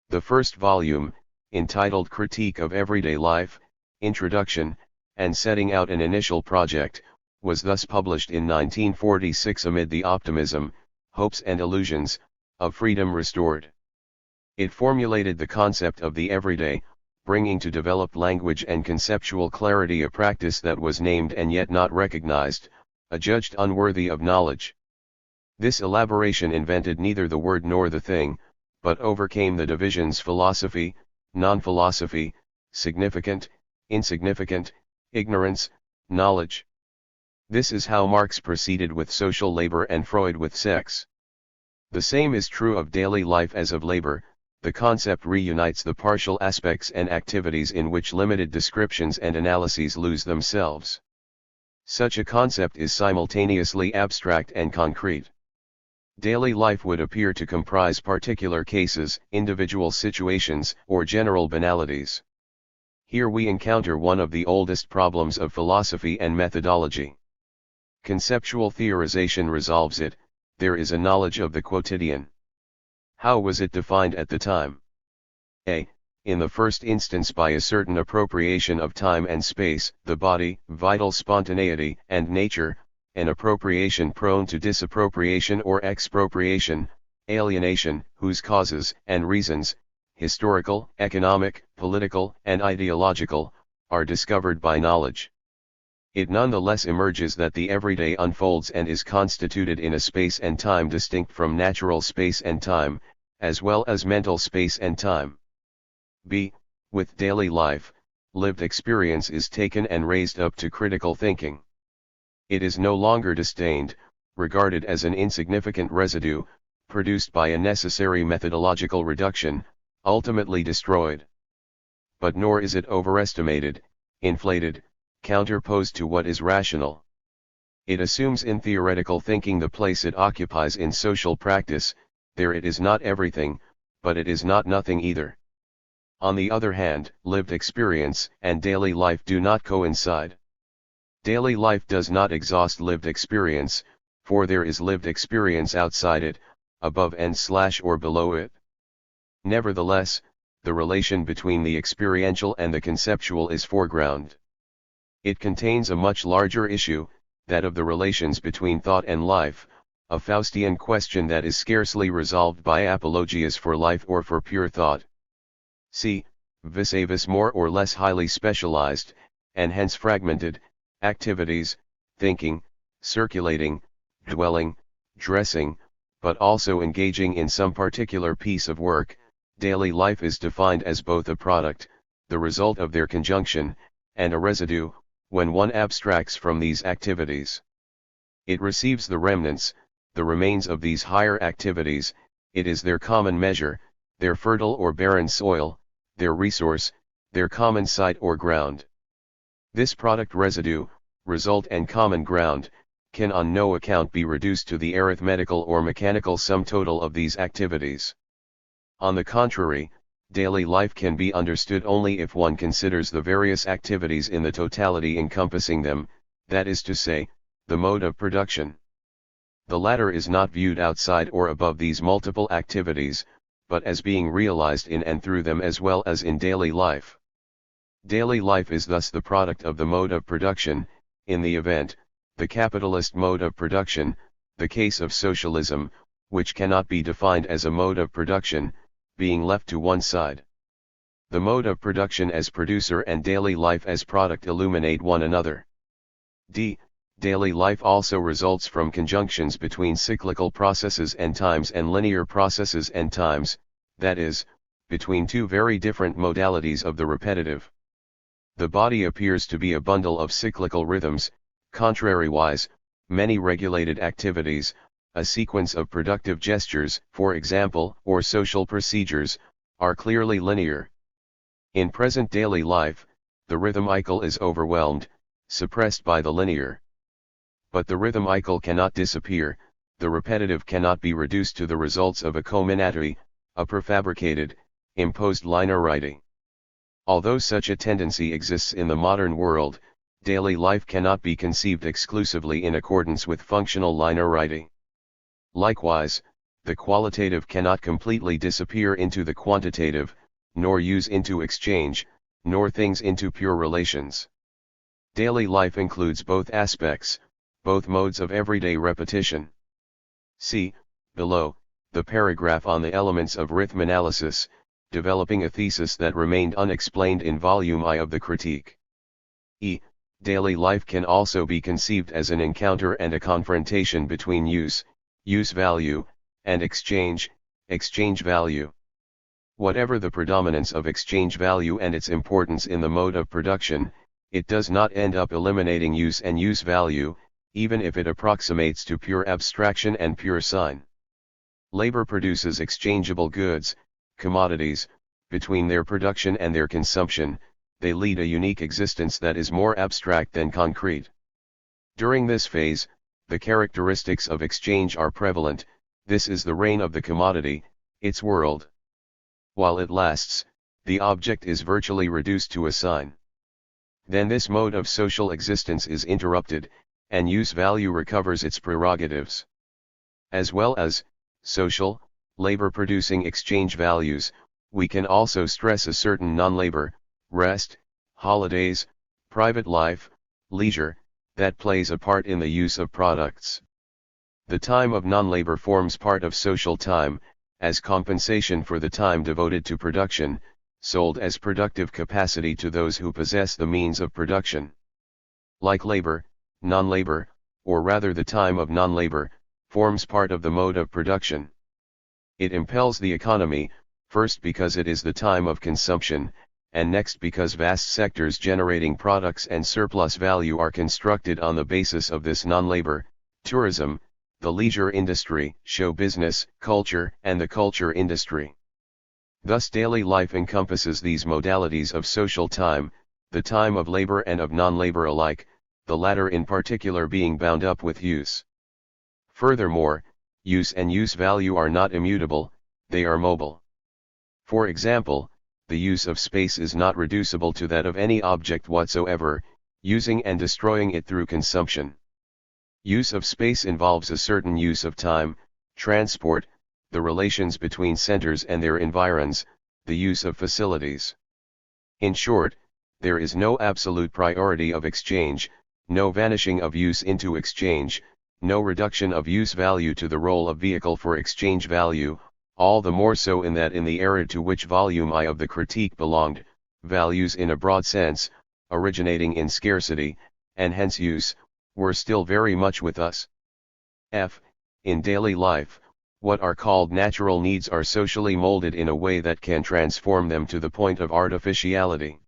A: The first volume, entitled Critique of Everyday Life, Introduction, and setting out an initial project, was thus published in 1946 amid the optimism, hopes and illusions, of freedom restored. It formulated the concept of the everyday, bringing to developed language and conceptual clarity a practice that was named and yet not recognized, adjudged unworthy of knowledge. This elaboration invented neither the word nor the thing, but overcame the divisions philosophy, non-philosophy, significant, insignificant, ignorance, knowledge. This is how Marx proceeded with social labor and Freud with sex. The same is true of daily life as of labor. The concept reunites the partial aspects and activities in which limited descriptions and analyses lose themselves. Such a concept is simultaneously abstract and concrete. Daily life would appear to comprise particular cases, individual situations, or general banalities. Here we encounter one of the oldest problems of philosophy and methodology. Conceptual theorization resolves it: there is a knowledge of the quotidian. How was it defined at the time? A. In the first instance by a certain appropriation of time and space, the body, vital spontaneity, and nature, an appropriation prone to disappropriation or expropriation, alienation, whose causes and reasons, historical, economic, political, and ideological, are discovered by knowledge. It nonetheless emerges that the everyday unfolds and is constituted in a space and time distinct from natural space and time, as well as mental space and time. B. With daily life, lived experience is taken and raised up to critical thinking. It is no longer disdained, regarded as an insignificant residue, produced by a necessary methodological reduction, ultimately destroyed. But nor is it overestimated, inflated, counterposed to what is rational. It assumes in theoretical thinking the place it occupies in social practice. There it is not everything, but it is not nothing either. On the other hand, lived experience and daily life do not coincide. Daily life does not exhaust lived experience, for there is lived experience outside it, above and/or below it. Nevertheless, the relation between the experiential and the conceptual is foreground. It contains a much larger issue, that of the relations between thought and life, a Faustian question that is scarcely resolved by apologias for life or for pure thought. C. Vis-a-vis more or less highly specialized, and hence fragmented, activities, thinking, circulating, dwelling, dressing, but also engaging in some particular piece of work, daily life is defined as both a product, the result of their conjunction, and a residue, when one abstracts from these activities. It receives the remnants, the remains of these higher activities. It is their common measure, their fertile or barren soil, their resource, their common site or ground. This product, residue, result and common ground, can on no account be reduced to the arithmetical or mechanical sum total of these activities. On the contrary, daily life can be understood only if one considers the various activities in the totality encompassing them, that is to say, the mode of production. The latter is not viewed outside or above these multiple activities, but as being realized in and through them as well as in daily life. Daily life is thus the product of the mode of production, in the event, the capitalist mode of production, the case of socialism, which cannot be defined as a mode of production, being left to one side. The mode of production as producer and daily life as product illuminate one another. D. Daily life also results from conjunctions between cyclical processes and times and linear processes and times, that is, between two very different modalities of the repetitive. The body appears to be a bundle of cyclical rhythms, contrariwise, many regulated activities, a sequence of productive gestures, for example, or social procedures, are clearly linear. In present daily life, the rhythmical is overwhelmed, suppressed by the linear. But the rhythmical cannot disappear, the repetitive cannot be reduced to the results of a combinatory, a prefabricated, imposed linearity. Although such a tendency exists in the modern world, daily life cannot be conceived exclusively in accordance with functional linearity. Likewise, the qualitative cannot completely disappear into the quantitative, nor use into exchange, nor things into pure relations. Daily life includes both aspects, both modes of everyday repetition. See, below, the paragraph on the elements of rhythm analysis, developing a thesis that remained unexplained in Volume I of the Critique. E. Daily life can also be conceived as an encounter and a confrontation between use value, and exchange value. Whatever the predominance of exchange value and its importance in the mode of production, it does not end up eliminating use and use value, even if it approximates to pure abstraction and pure sign. Labor produces exchangeable goods, commodities. Between their production and their consumption, they lead a unique existence that is more abstract than concrete. During this phase, the characteristics of exchange are prevalent. This is the reign of the commodity, its world. While it lasts, the object is virtually reduced to a sign. Then this mode of social existence is interrupted, and use value recovers its prerogatives. As well as social, labor-producing exchange values, we can also stress a certain non-labor, rest, holidays, private life, leisure, that plays a part in the use of products. The time of non-labor forms part of social time, as compensation for the time devoted to production, sold as productive capacity to those who possess the means of production. Like labor, non-labor, or rather the time of non-labor, forms part of the mode of production. It impels the economy, first because it is the time of consumption, and next because vast sectors generating products and surplus value are constructed on the basis of this non-labor: tourism, the leisure industry, show business, culture, and the culture industry. Thus daily life encompasses these modalities of social time, the time of labor and of non-labor alike, the latter in particular being bound up with use. Furthermore, use and use value are not immutable, they are mobile. For example, the use of space is not reducible to that of any object whatsoever, using and destroying it through consumption. Use of space involves a certain use of time, transport, the relations between centers and their environs, the use of facilities. In short, there is no absolute priority of exchange, no vanishing of use into exchange, no reduction of use value to the role of vehicle for exchange value, all the more so in that in the era to which volume I of the critique belonged, values in a broad sense, originating in scarcity, and hence use, were still very much with us. In daily life, what are called natural needs are socially molded in a way that can transform them to the point of artificiality.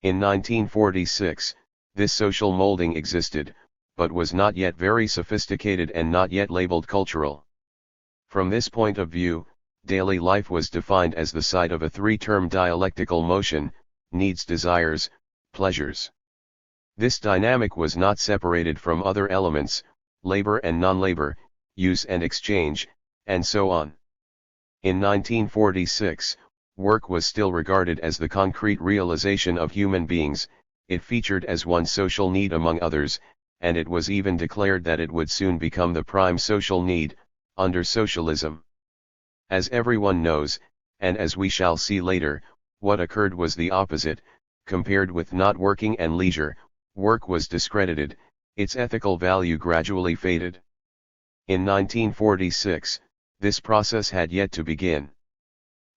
A: In 1946, this social molding existed, but was not yet very sophisticated and not yet labeled cultural. From this point of view, daily life was defined as the site of a three-term dialectical motion: needs, desires, pleasures. This dynamic was not separated from other elements, labor and non-labor, use and exchange, and so on. In 1946, work was still regarded as the concrete realization of human beings, it featured as one social need among others, and it was even declared that it would soon become the prime social need, under socialism. As everyone knows, and as we shall see later, what occurred was the opposite. Compared with not working and leisure, work was discredited, its ethical value gradually faded. In 1946, this process had yet to begin.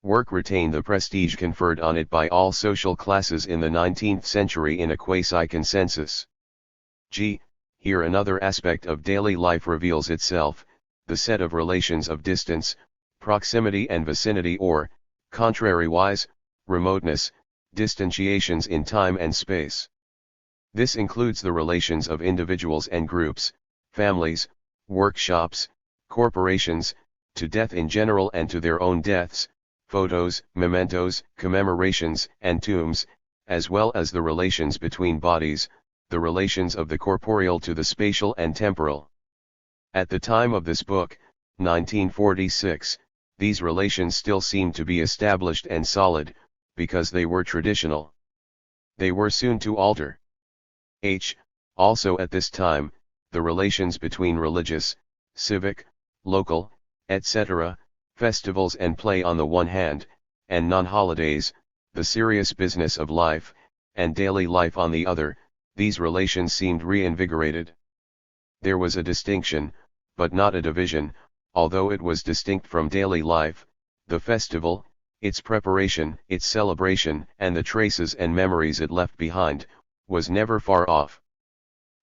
A: Work retained the prestige conferred on it by all social classes in the 19th century in a quasi-consensus. Here another aspect of daily life reveals itself: the set of relations of distance, proximity and vicinity, or, contrariwise, remoteness, distantiations in time and space. This includes the relations of individuals and groups, families, workshops, corporations, to death in general and to their own deaths, photos, mementos, commemorations, and tombs, as well as the relations between bodies, the relations of the corporeal to the spatial and temporal. At the time of this book, 1946, these relations still seem to be established and solid, because they were traditional. They were soon to alter. Also at this time, the relations between religious, civic, local, etc., festivals and play on the one hand, and non-holidays, the serious business of life, and daily life on the other, these relations seemed reinvigorated. There was a distinction, but not a division, although it was distinct from daily life. The festival, its preparation, its celebration, and the traces and memories it left behind, was never far off.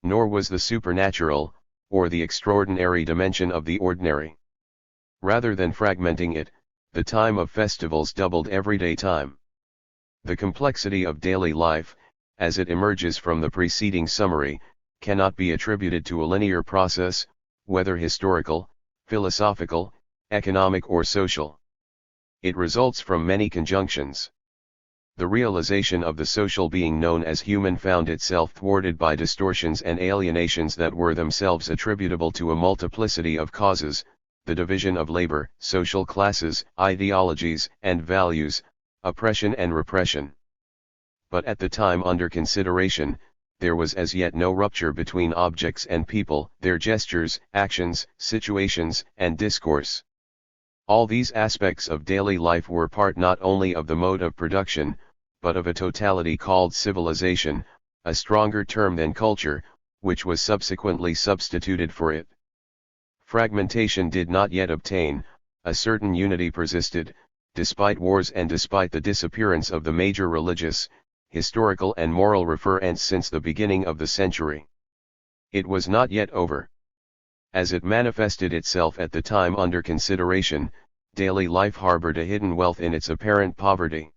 A: Nor was the supernatural, or the extraordinary dimension of the ordinary. Rather than fragmenting it, the time of festivals doubled everyday time. The complexity of daily life, as it emerges from the preceding summary, cannot be attributed to a linear process, whether historical, philosophical, economic or social. It results from many conjunctions. The realization of the social being known as human found itself thwarted by distortions and alienations that were themselves attributable to a multiplicity of causes: the division of labor, social classes, ideologies, and values, oppression and repression. But at the time under consideration, there was as yet no rupture between objects and people, their gestures, actions, situations, and discourse. All these aspects of daily life were part not only of the mode of production, but of a totality called civilization, a stronger term than culture, which was subsequently substituted for it. Fragmentation did not yet obtain, a certain unity persisted, despite wars and despite the disappearance of the major religious, historical and moral referents since the beginning of the century. It was not yet over. As it manifested itself at the time under consideration, daily life harbored a hidden wealth in its apparent poverty.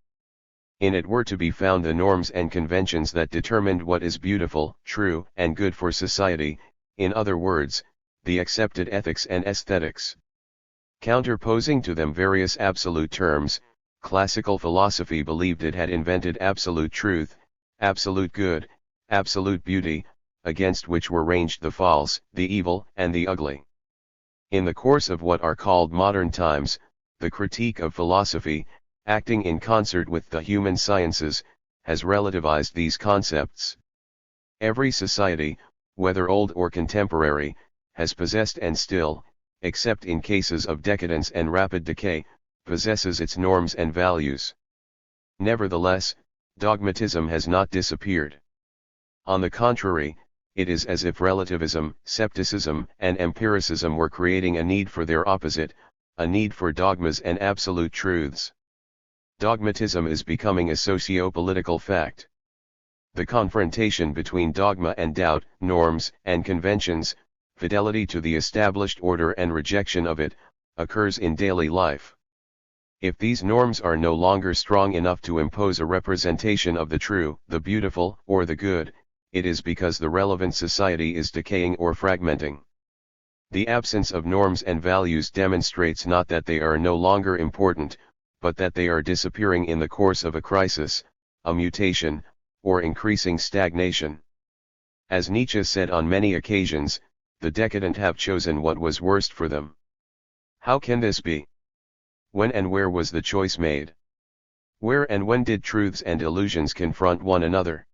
A: In it were to be found the norms and conventions that determined what is beautiful, true, and good for society, in other words, the accepted ethics and aesthetics. Counterposing to them various absolute terms, classical philosophy believed it had invented absolute truth, absolute good, absolute beauty, against which were ranged the false, the evil, and the ugly. In the course of what are called modern times, the critique of philosophy, acting in concert with the human sciences, has relativized these concepts. Every society, whether old or contemporary, has possessed and still, except in cases of decadence and rapid decay, possesses its norms and values. Nevertheless, dogmatism has not disappeared. On the contrary, it is as if relativism, skepticism, and empiricism were creating a need for their opposite, a need for dogmas and absolute truths. Dogmatism is becoming a socio-political fact. The confrontation between dogma and doubt, norms and conventions, fidelity to the established order and rejection of it, occurs in daily life. If these norms are no longer strong enough to impose a representation of the true, the beautiful, or the good, it is because the relevant society is decaying or fragmenting. The absence of norms and values demonstrates not that they are no longer important, but that they are disappearing in the course of a crisis, a mutation, or increasing stagnation. As Nietzsche said on many occasions, the decadent have chosen what was worst for them. How can this be? When and where was the choice made? Where and when did truths and illusions confront one another?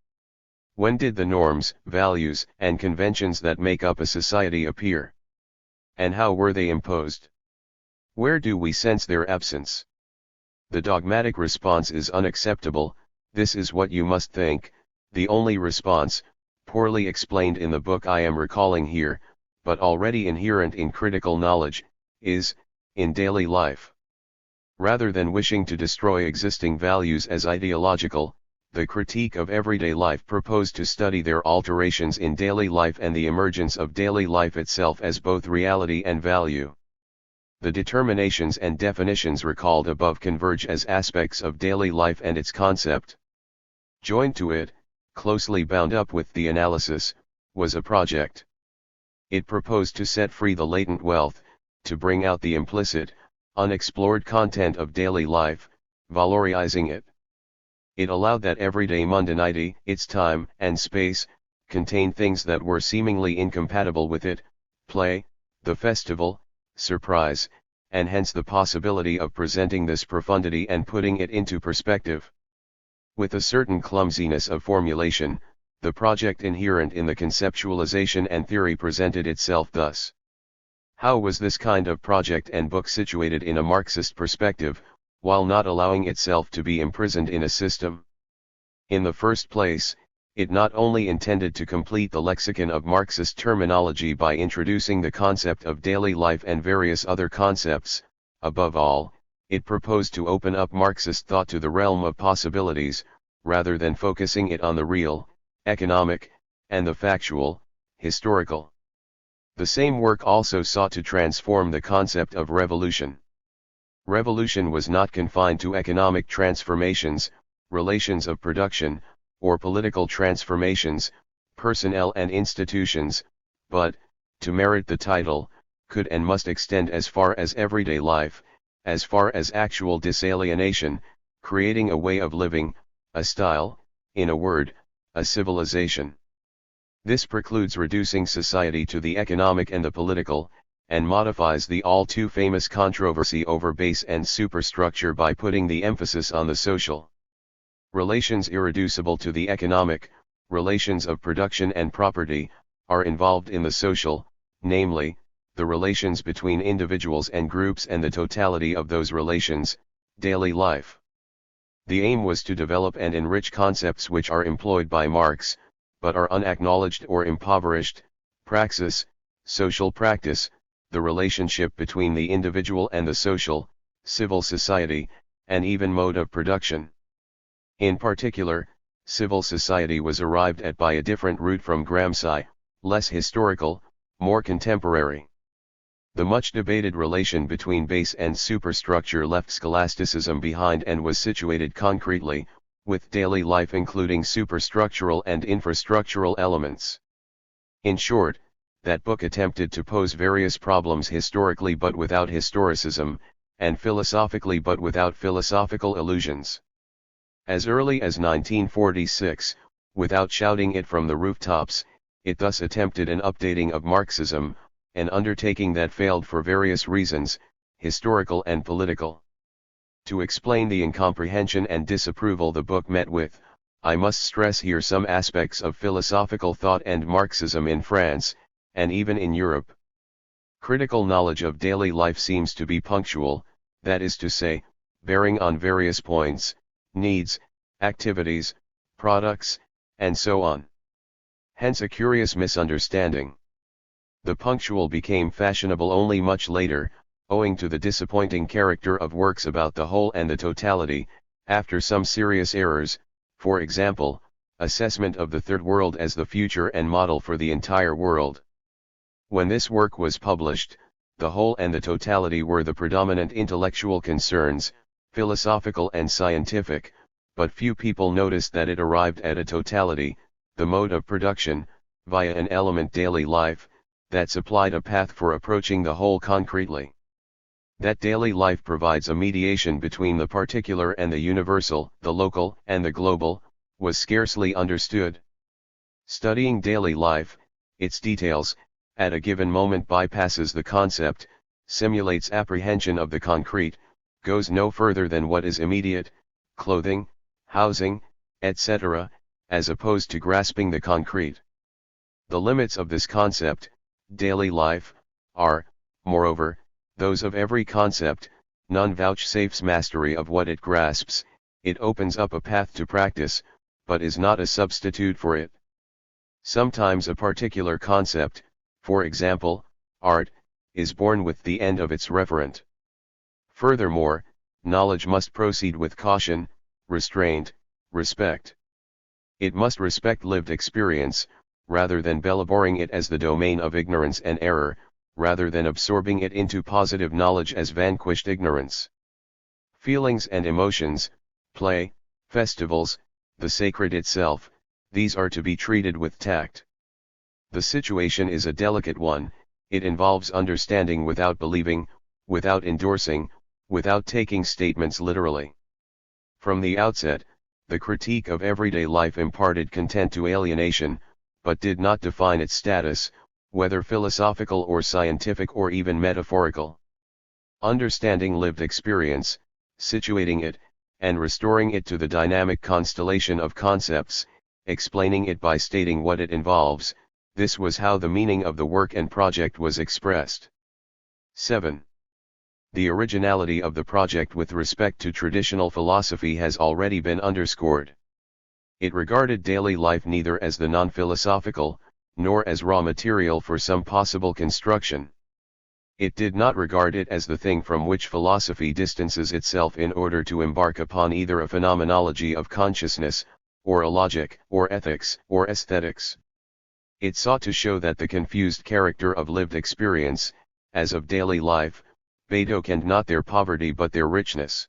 A: When did the norms, values, and conventions that make up a society appear? And how were they imposed? Where do we sense their absence? The dogmatic response is unacceptable, this is what you must think, the only response, poorly explained in the book I am recalling here, but already inherent in critical knowledge, is, in daily life. Rather than wishing to destroy existing values as ideological, the critique of everyday life proposed to study their alterations in daily life and the emergence of daily life itself as both reality and value. The determinations and definitions recalled above converge as aspects of daily life and its concept. Joined to it, closely bound up with the analysis, was a project. It proposed to set free the latent wealth, to bring out the implicit, unexplored content of daily life, valorizing it. It allowed that everyday mundanity, its time and space, contain things that were seemingly incompatible with it: play, the festival, surprise, and hence the possibility of presenting this profundity and putting it into perspective. With a certain clumsiness of formulation, the project inherent in the conceptualization and theory presented itself thus. How was this kind of project and book situated in a Marxist perspective, while not allowing itself to be imprisoned in a system? In the first place, it not only intended to complete the lexicon of Marxist terminology by introducing the concept of daily life and various other concepts, above all, it proposed to open up Marxist thought to the realm of possibilities, rather than focusing it on the real, economic, and the factual, historical. The same work also sought to transform the concept of revolution. Revolution was not confined to economic transformations, relations of production, or political transformations, personnel and institutions, but, to merit the title, could and must extend as far as everyday life, as far as actual disalienation, creating a way of living, a style, in a word, a civilization. This precludes reducing society to the economic and the political, and modifies the all too famous controversy over base and superstructure by putting the emphasis on the social relations irreducible to the economic, relations of production and property, are involved in the social, namely, the relations between individuals and groups and the totality of those relations, daily life. The aim was to develop and enrich concepts which are employed by Marx, but are unacknowledged or impoverished: praxis, social practice, the relationship between the individual and the social, civil society, and even mode of production. In particular, civil society was arrived at by a different route from Gramsci, less historical, more contemporary. The much debated relation between base and superstructure left scholasticism behind and was situated concretely, with daily life including superstructural and infrastructural elements. In short, that book attempted to pose various problems historically but without historicism, and philosophically but without philosophical illusions. As early as 1946, without shouting it from the rooftops, it thus attempted an updating of Marxism, an undertaking that failed for various reasons, historical and political. To explain the incomprehension and disapproval the book met with, I must stress here some aspects of philosophical thought and Marxism in France, and even in Europe. Critical knowledge of daily life seems to be punctual, that is to say, bearing on various points, needs, activities, products, and so on. Hence a curious misunderstanding. The punctual became fashionable only much later, owing to the disappointing character of works about the whole and the totality, after some serious errors, for example, assessment of the Third World as the future and model for the entire world. When this work was published, the whole and the totality were the predominant intellectual concerns, philosophical and scientific, but few people noticed that it arrived at a totality, the mode of production, via an element daily life, that supplied a path for approaching the whole concretely. That daily life provides a mediation between the particular and the universal, the local and the global, was scarcely understood. Studying daily life, its details, at a given moment bypasses the concept, simulates apprehension of the concrete, goes no further than what is immediate, clothing, housing, etc., as opposed to grasping the concrete. The limits of this concept, daily life, are, moreover, those of every concept. None vouchsafes mastery of what it grasps. It opens up a path to practice, but is not a substitute for it. Sometimes a particular concept, for example, art, is born with the end of its referent. Furthermore, knowledge must proceed with caution, restraint, respect. It must respect lived experience, rather than belaboring it as the domain of ignorance and error, rather than absorbing it into positive knowledge as vanquished ignorance. Feelings and emotions, play, festivals, the sacred itself, these are to be treated with tact. The situation is a delicate one, it involves understanding without believing, without endorsing, without taking statements literally. From the outset, the critique of everyday life imparted content to alienation, but did not define its status, whether philosophical or scientific or even metaphorical. Understanding lived experience, situating it, and restoring it to the dynamic constellation of concepts, explaining it by stating what it involves, this was how the meaning of the work and project was expressed. 7. The originality of the project with respect to traditional philosophy has already been underscored. It regarded daily life neither as the non-philosophical, nor as raw material for some possible construction. It did not regard it as the thing from which philosophy distances itself in order to embark upon either a phenomenology of consciousness, or a logic, or ethics, or aesthetics. It sought to show that the confused character of lived experience, as of daily life, betokenned not their poverty but their richness.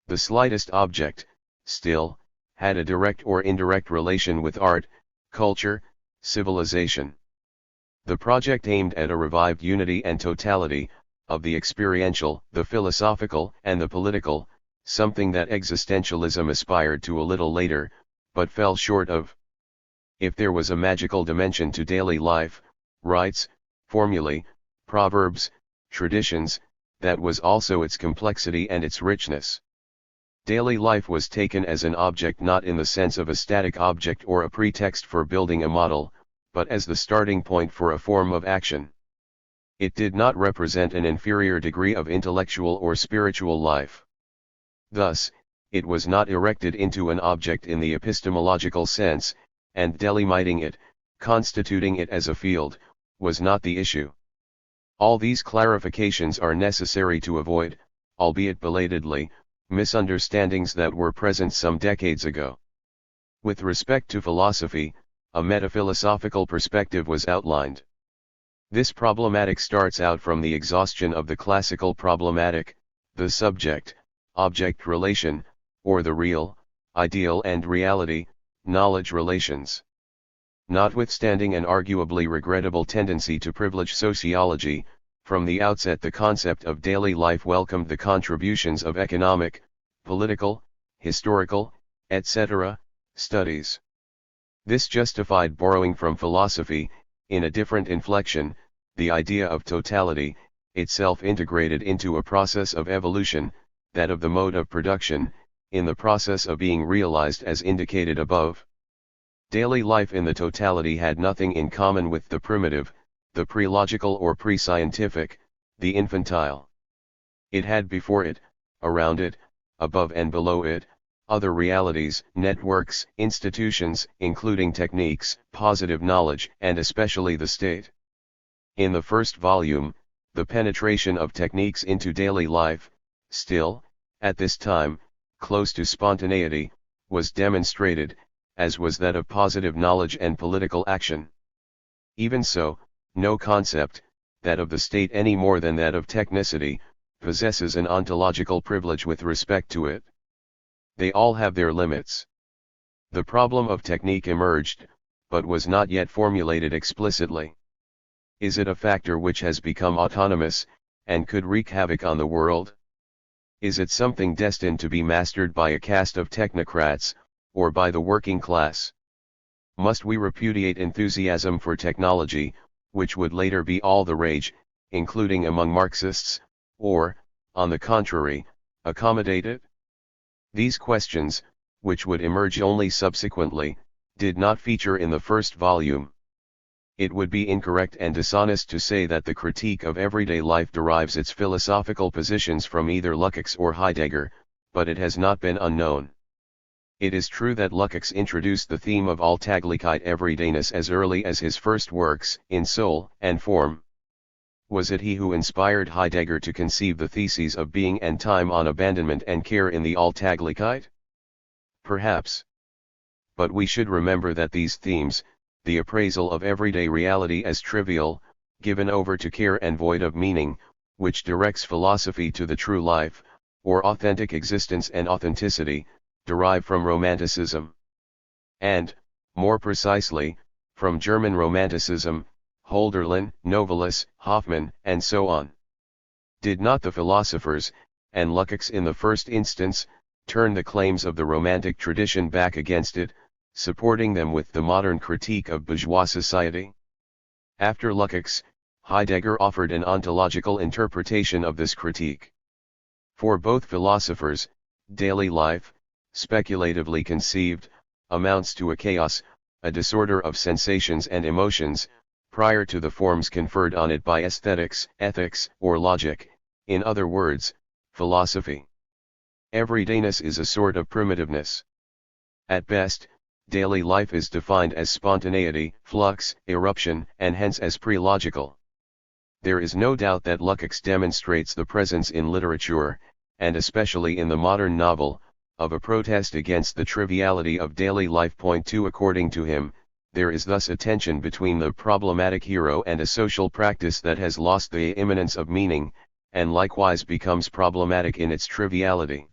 A: The slightest object, still, had a direct or indirect relation with art, culture, civilization. The project aimed at a revived unity and totality, of the experiential, the philosophical, and the political, something that existentialism aspired to a little later, but fell short of. If there was a magical dimension to daily life, rites, formulae, proverbs, traditions, that was also its complexity and its richness. Daily life was taken as an object not in the sense of a static object or a pretext for building a model, but as the starting point for a form of action. It did not represent an inferior degree of intellectual or spiritual life. Thus, it was not erected into an object in the epistemological sense, and delimiting it, constituting it as a field, was not the issue. All these clarifications are necessary to avoid, albeit belatedly, misunderstandings that were present some decades ago. With respect to philosophy, a metaphilosophical perspective was outlined. This problematic starts out from the exhaustion of the classical problematic, the subject-object relation, or the real, ideal and reality, knowledge relations. Notwithstanding an arguably regrettable tendency to privilege sociology, from the outset the concept of daily life welcomed the contributions of economic, political, historical, etc., studies. This justified borrowing from philosophy, in a different inflection, the idea of totality, itself integrated into a process of evolution, that of the mode of production, in the process of being realized as indicated above. Daily life in the totality had nothing in common with the primitive, the pre-logical or pre-scientific, the infantile. It had before it, around it, above and below it, other realities, networks, institutions, including techniques, positive knowledge, and especially the state. In the first volume, the penetration of techniques into daily life, still, at this time, close to spontaneity, was demonstrated, as was that of positive knowledge and political action. Even so, no concept, that of the state any more than that of technicity, possesses an ontological privilege with respect to it. They all have their limits. The problem of technique emerged, but was not yet formulated explicitly. Is it a factor which has become autonomous, and could wreak havoc on the world? Is it something destined to be mastered by a caste of technocrats, or by the working class? Must we repudiate enthusiasm for technology, which would later be all the rage, including among Marxists, or, on the contrary, accommodate it? These questions, which would emerge only subsequently, did not feature in the first volume. It would be incorrect and dishonest to say that the critique of everyday life derives its philosophical positions from either Lukács or Heidegger, but it has not been unknown. It is true that Lukács introduced the theme of Alltäglichkeit everydayness as early as his first works, In Soul and Form. Was it he who inspired Heidegger to conceive the theses of being and time on abandonment and care in the Alltäglichkeit? Perhaps. But we should remember that these themes, the appraisal of everyday reality as trivial, given over to care and void of meaning, which directs philosophy to the true life, or authentic existence and authenticity, derive from Romanticism. And, more precisely, from German Romanticism, Hölderlin, Novalis, Hoffmann, and so on. Did not the philosophers, and Lukács in the first instance, turn the claims of the Romantic tradition back against it, supporting them with the modern critique of bourgeois society? After Lukács, Heidegger offered an ontological interpretation of this critique. For both philosophers, daily life, speculatively conceived, amounts to a chaos, a disorder of sensations and emotions, prior to the forms conferred on it by aesthetics, ethics, or logic, in other words, philosophy. Everydayness is a sort of primitiveness. At best, daily life is defined as spontaneity, flux, eruption, and hence as pre-logical. There is no doubt that Lukács demonstrates the presence in literature, and especially in the modern novel, of a protest against the triviality of daily life. Point 2. According to him, there is thus a tension between the problematic hero and a social practice that has lost the immanence of meaning, and likewise becomes problematic in its triviality.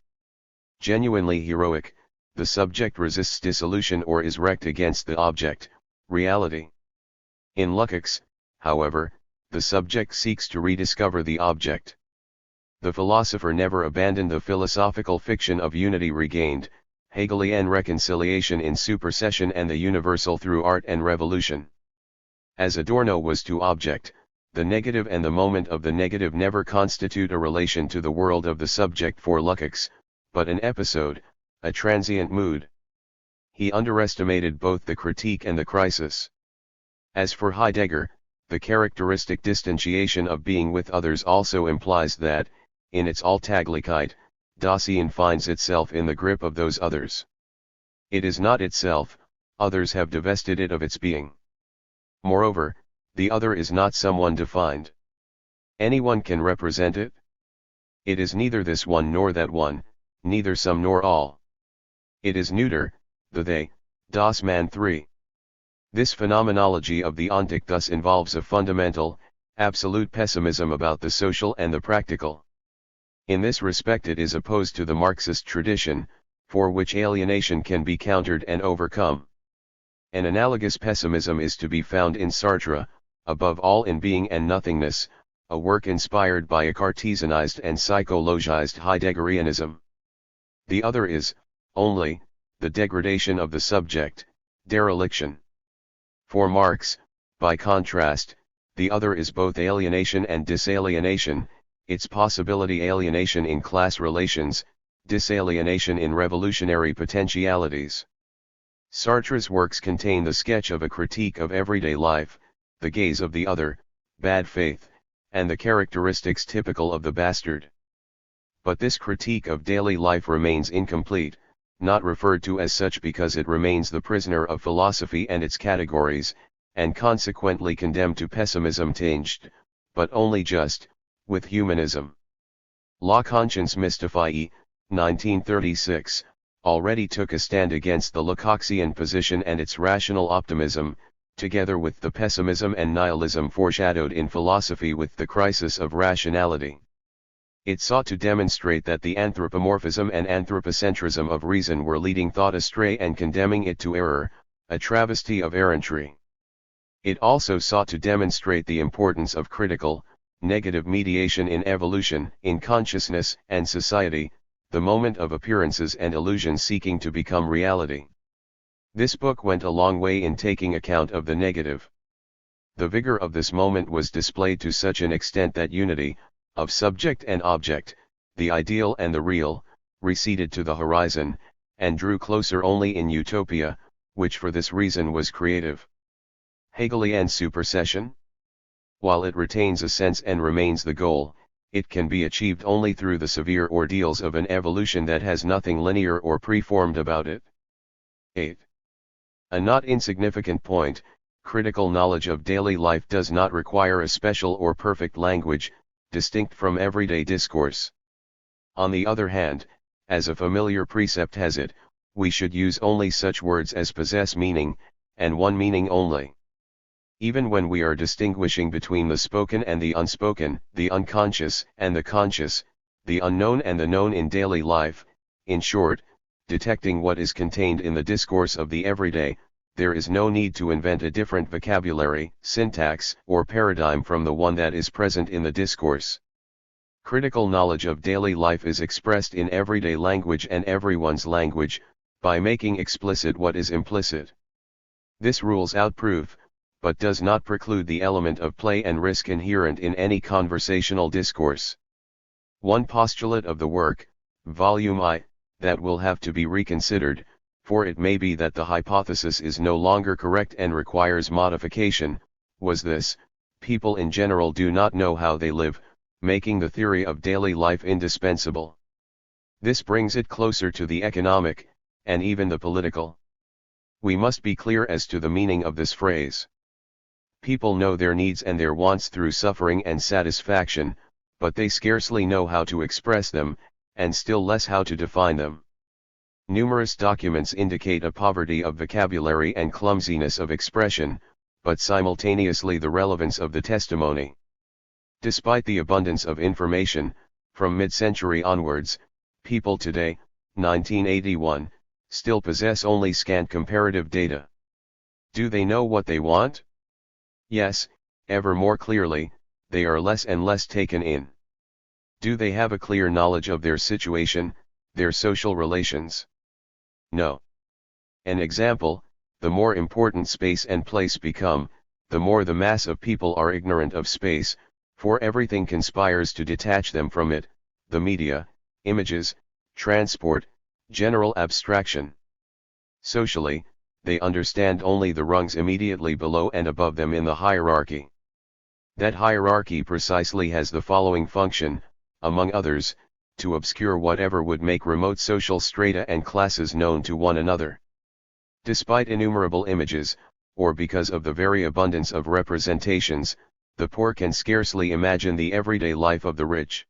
A: Genuinely heroic, the subject resists dissolution or is wrecked against the object, reality. In Lukács, however, the subject seeks to rediscover the object. The philosopher never abandoned the philosophical fiction of unity regained, Hegelian reconciliation in supersession and the universal through art and revolution. As Adorno was to object, the negative and the moment of the negative never constitute a relation to the world of the subject for Lukács, but an episode, a transient mood. He underestimated both the critique and the crisis. As for Heidegger, the characteristic distantiation of being with others also implies that, in its Alltäglichkeit, Dasein finds itself in the grip of those others. It is not itself, others have divested it of its being. Moreover, the other is not someone defined. Anyone can represent it. It is neither this one nor that one, neither some nor all. It is neuter, the they, das Man 3. This phenomenology of the ontic thus involves a fundamental, absolute pessimism about the social and the practical. In this respect it is opposed to the Marxist tradition, for which alienation can be countered and overcome. An analogous pessimism is to be found in Sartre, above all in Being and Nothingness, a work inspired by a Cartesianized and psychologized Heideggerianism. The other is, only, the degradation of the subject, dereliction. For Marx, by contrast, the other is both alienation and disalienation, its possibility alienation in class relations, disalienation in revolutionary potentialities. Sartre's works contain the sketch of a critique of everyday life, the gaze of the other, bad faith, and the characteristics typical of the bastard. But this critique of daily life remains incomplete, not referred to as such because it remains the prisoner of philosophy and its categories, and consequently condemned to pessimism tinged, but only just, with humanism. La Conscience Mystifie, 1936, already took a stand against the Lukácsian position and its rational optimism, together with the pessimism and nihilism foreshadowed in philosophy with the crisis of rationality. It sought to demonstrate that the anthropomorphism and anthropocentrism of reason were leading thought astray and condemning it to error, a travesty of errantry. It also sought to demonstrate the importance of critical, negative mediation in evolution, in consciousness and society, the moment of appearances and illusions seeking to become reality. This book went a long way in taking account of the negative. The vigor of this moment was displayed to such an extent that unity, of subject and object, the ideal and the real, receded to the horizon, and drew closer only in utopia, which for this reason was creative. Hegelian supersession? While it retains a sense and remains the goal, it can be achieved only through the severe ordeals of an evolution that has nothing linear or preformed about it. 8. A not insignificant point, critical knowledge of daily life does not require a special or perfect language, distinct from everyday discourse. On the other hand, as a familiar precept has it, we should use only such words as possess meaning, and one meaning only. Even when we are distinguishing between the spoken and the unspoken, the unconscious and the conscious, the unknown and the known in daily life, in short, detecting what is contained in the discourse of the everyday, there is no need to invent a different vocabulary, syntax, or paradigm from the one that is present in the discourse. Critical knowledge of daily life is expressed in everyday language and everyone's language, by making explicit what is implicit. This rules out proof, but does not preclude the element of play and risk inherent in any conversational discourse. One postulate of the work, Volume I, that will have to be reconsidered, for it may be that the hypothesis is no longer correct and requires modification, was this: people in general do not know how they live, making the theory of daily life indispensable. This brings it closer to the economic, and even the political. We must be clear as to the meaning of this phrase. People know their needs and their wants through suffering and satisfaction, but they scarcely know how to express them, and still less how to define them. Numerous documents indicate a poverty of vocabulary and clumsiness of expression, but simultaneously the relevance of the testimony. Despite the abundance of information, from mid-century onwards, people today, 1981, still possess only scant comparative data. Do they know what they want? Yes, ever more clearly, they are less and less taken in. Do they have a clear knowledge of their situation, their social relations? No. An example: the more important space and place become, the more the mass of people are ignorant of space, for everything conspires to detach them from it: the media, images, transport, general abstraction. Socially, they understand only the rungs immediately below and above them in the hierarchy. That hierarchy precisely has the following function, among others: to obscure whatever would make remote social strata and classes known to one another. Despite innumerable images, or because of the very abundance of representations, the poor can scarcely imagine the everyday life of the rich.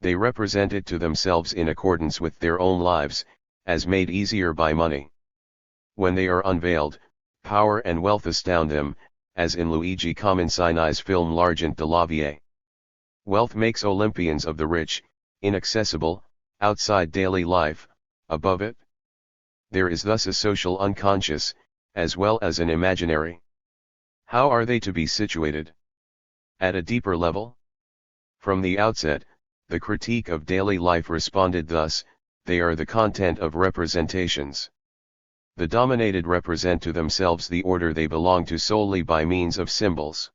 A: They represent it to themselves in accordance with their own lives, as made easier by money. When they are unveiled, power and wealth astound them, as in Luigi Comencini's film L'Argent de la Vie. Wealth makes Olympians of the rich, inaccessible, outside daily life, above it. There is thus a social unconscious, as well as an imaginary. How are they to be situated? At a deeper level? From the outset, the critique of daily life responded thus: they are the content of representations. The dominated represent to themselves the order they belong to solely by means of symbols.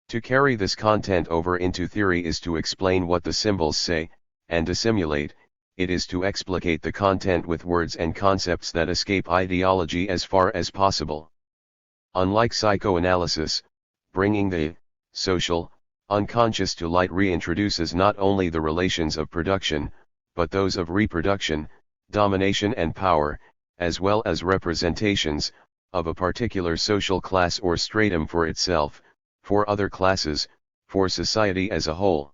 A: To carry this content over into theory is to explain what the symbols say, and dissimulate, it is to explicate the content with words and concepts that escape ideology as far as possible. Unlike psychoanalysis, bringing the social unconscious to light reintroduces not only the relations of production, but those of reproduction, domination and power, as well as representations of a particular social class or stratum for itself, for other classes, for society as a whole.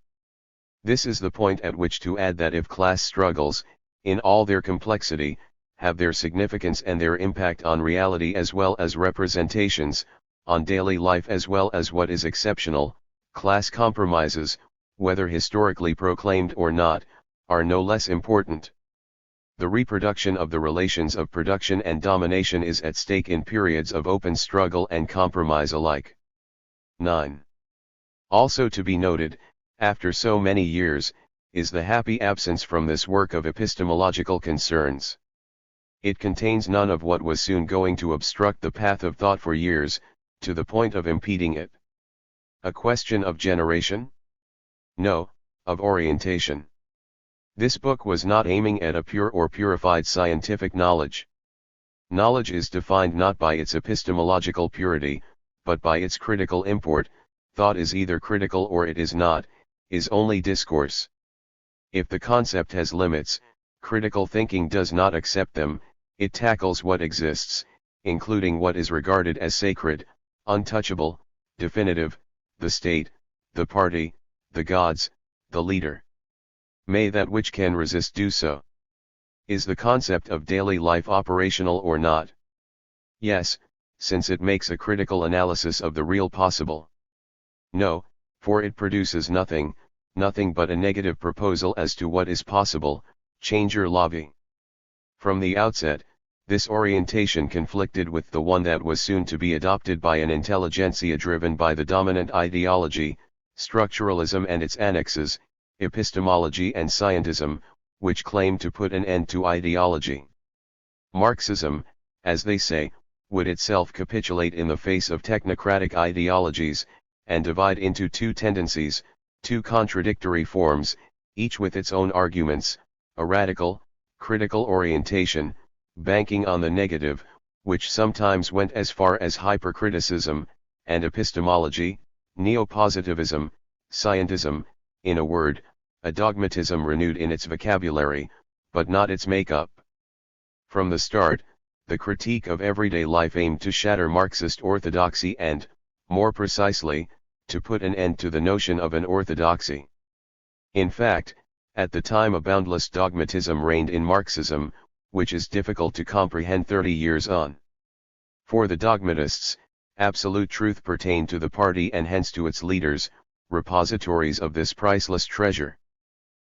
A: This is the point at which to add that if class struggles, in all their complexity, have their significance and their impact on reality as well as representations, on daily life as well as what is exceptional, class compromises, whether historically proclaimed or not, are no less important. The reproduction of the relations of production and domination is at stake in periods of open struggle and compromise alike. 9. Also to be noted, after so many years, is the happy absence from this work of epistemological concerns. It contains none of what was soon going to obstruct the path of thought for years, to the point of impeding it. A question of generation? No, of orientation. This book was not aiming at a pure or purified scientific knowledge. Knowledge is defined not by its epistemological purity, but by its critical import. Thought is either critical or it is not, is only discourse. If the concept has limits, critical thinking does not accept them. It tackles what exists, including what is regarded as sacred, untouchable, definitive, the state, the party, the gods, the leader. May that which can resist do so. Is the concept of daily life operational or not? Yes, since it makes a critical analysis of the real possible. No, for it produces nothing but a negative proposal as to what is possible. Change your lobby. From the outset, this orientation conflicted with the one that was soon to be adopted by an intelligentsia driven by the dominant ideology, structuralism and its annexes, epistemology and scientism, which claimed to put an end to ideology. Marxism, as they say, would itself capitulate in the face of technocratic ideologies, and divide into two tendencies, two contradictory forms, each with its own arguments: a radical, critical orientation, banking on the negative, which sometimes went as far as hypercriticism, and epistemology, neo-positivism, scientism, in a word, a dogmatism renewed in its vocabulary, but not its makeup. From the start, the critique of everyday life aimed to shatter Marxist orthodoxy and, more precisely, to put an end to the notion of an orthodoxy. In fact, at the time a boundless dogmatism reigned in Marxism, which is difficult to comprehend 30 years on. For the dogmatists, absolute truth pertained to the party and hence to its leaders, repositories of this priceless treasure.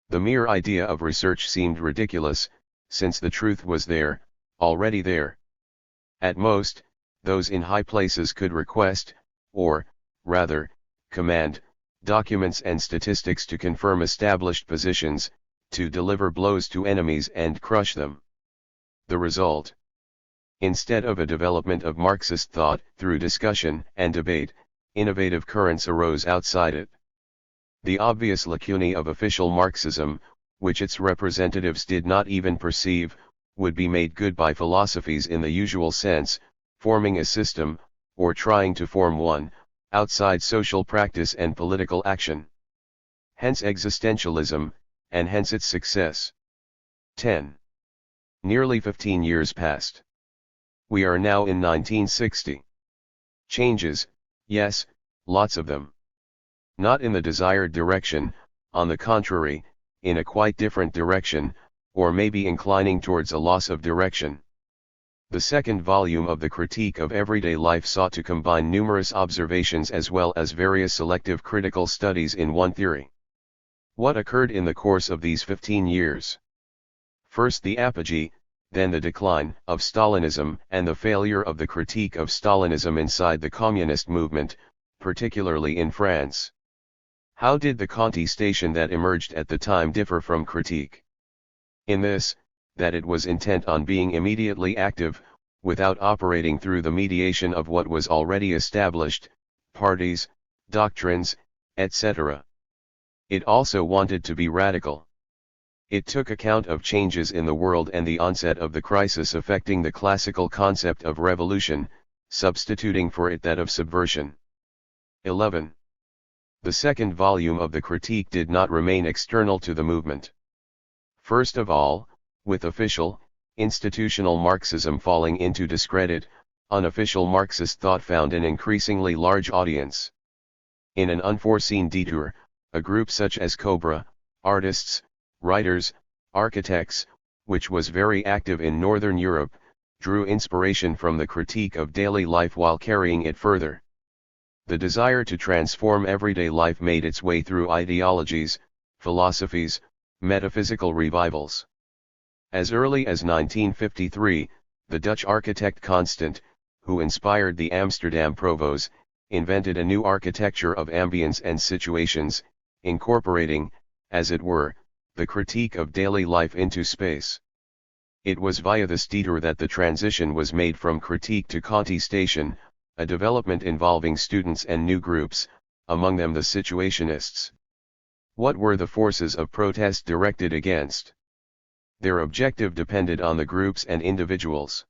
A: The mere idea of research seemed ridiculous, since the truth was there, already there. At most, those in high places could request, or, rather, command, documents and statistics to confirm established positions, to deliver blows to enemies and crush them. The result? Instead of a development of Marxist thought through discussion and debate, innovative currents arose outside it. The obvious lacunae of official Marxism, which its representatives did not even perceive, would be made good by philosophies in the usual sense, forming a system, or trying to form one, outside social practice and political action. Hence existentialism, and hence its success. 10. Nearly 15 years passed. We are now in 1960. Changes, yes, lots of them. Not in the desired direction, on the contrary, in a quite different direction, or maybe inclining towards a loss of direction. The second volume of the Critique of Everyday Life sought to combine numerous observations as well as various selective critical studies in one theory. What occurred in the course of these 15 years? First the apogee, then the decline of Stalinism and the failure of the critique of Stalinism inside the communist movement, particularly in France. How did the contestation that emerged at the time differ from critique? In this, that it was intent on being immediately active, without operating through the mediation of what was already established, parties, doctrines, etc. It also wanted to be radical. It took account of changes in the world and the onset of the crisis affecting the classical concept of revolution, substituting for it that of subversion. 11. The second volume of the critique did not remain external to the movement. First of all, with official, institutional Marxism falling into discredit, unofficial Marxist thought found an increasingly large audience. In an unforeseen detour, a group such as Cobra, artists, writers, architects, which was very active in Northern Europe, drew inspiration from the critique of daily life while carrying it further. The desire to transform everyday life made its way through ideologies, philosophies, metaphysical revivals. As early as 1953, the Dutch architect Constant, who inspired the Amsterdam Provos, invented a new architecture of ambience and situations, incorporating, as it were, the critique of daily life into space. It was via this detour that the transition was made from critique to contestation, a development involving students and new groups, among them the situationists. What were the forces of protest directed against? Their objective depended on the groups and individuals.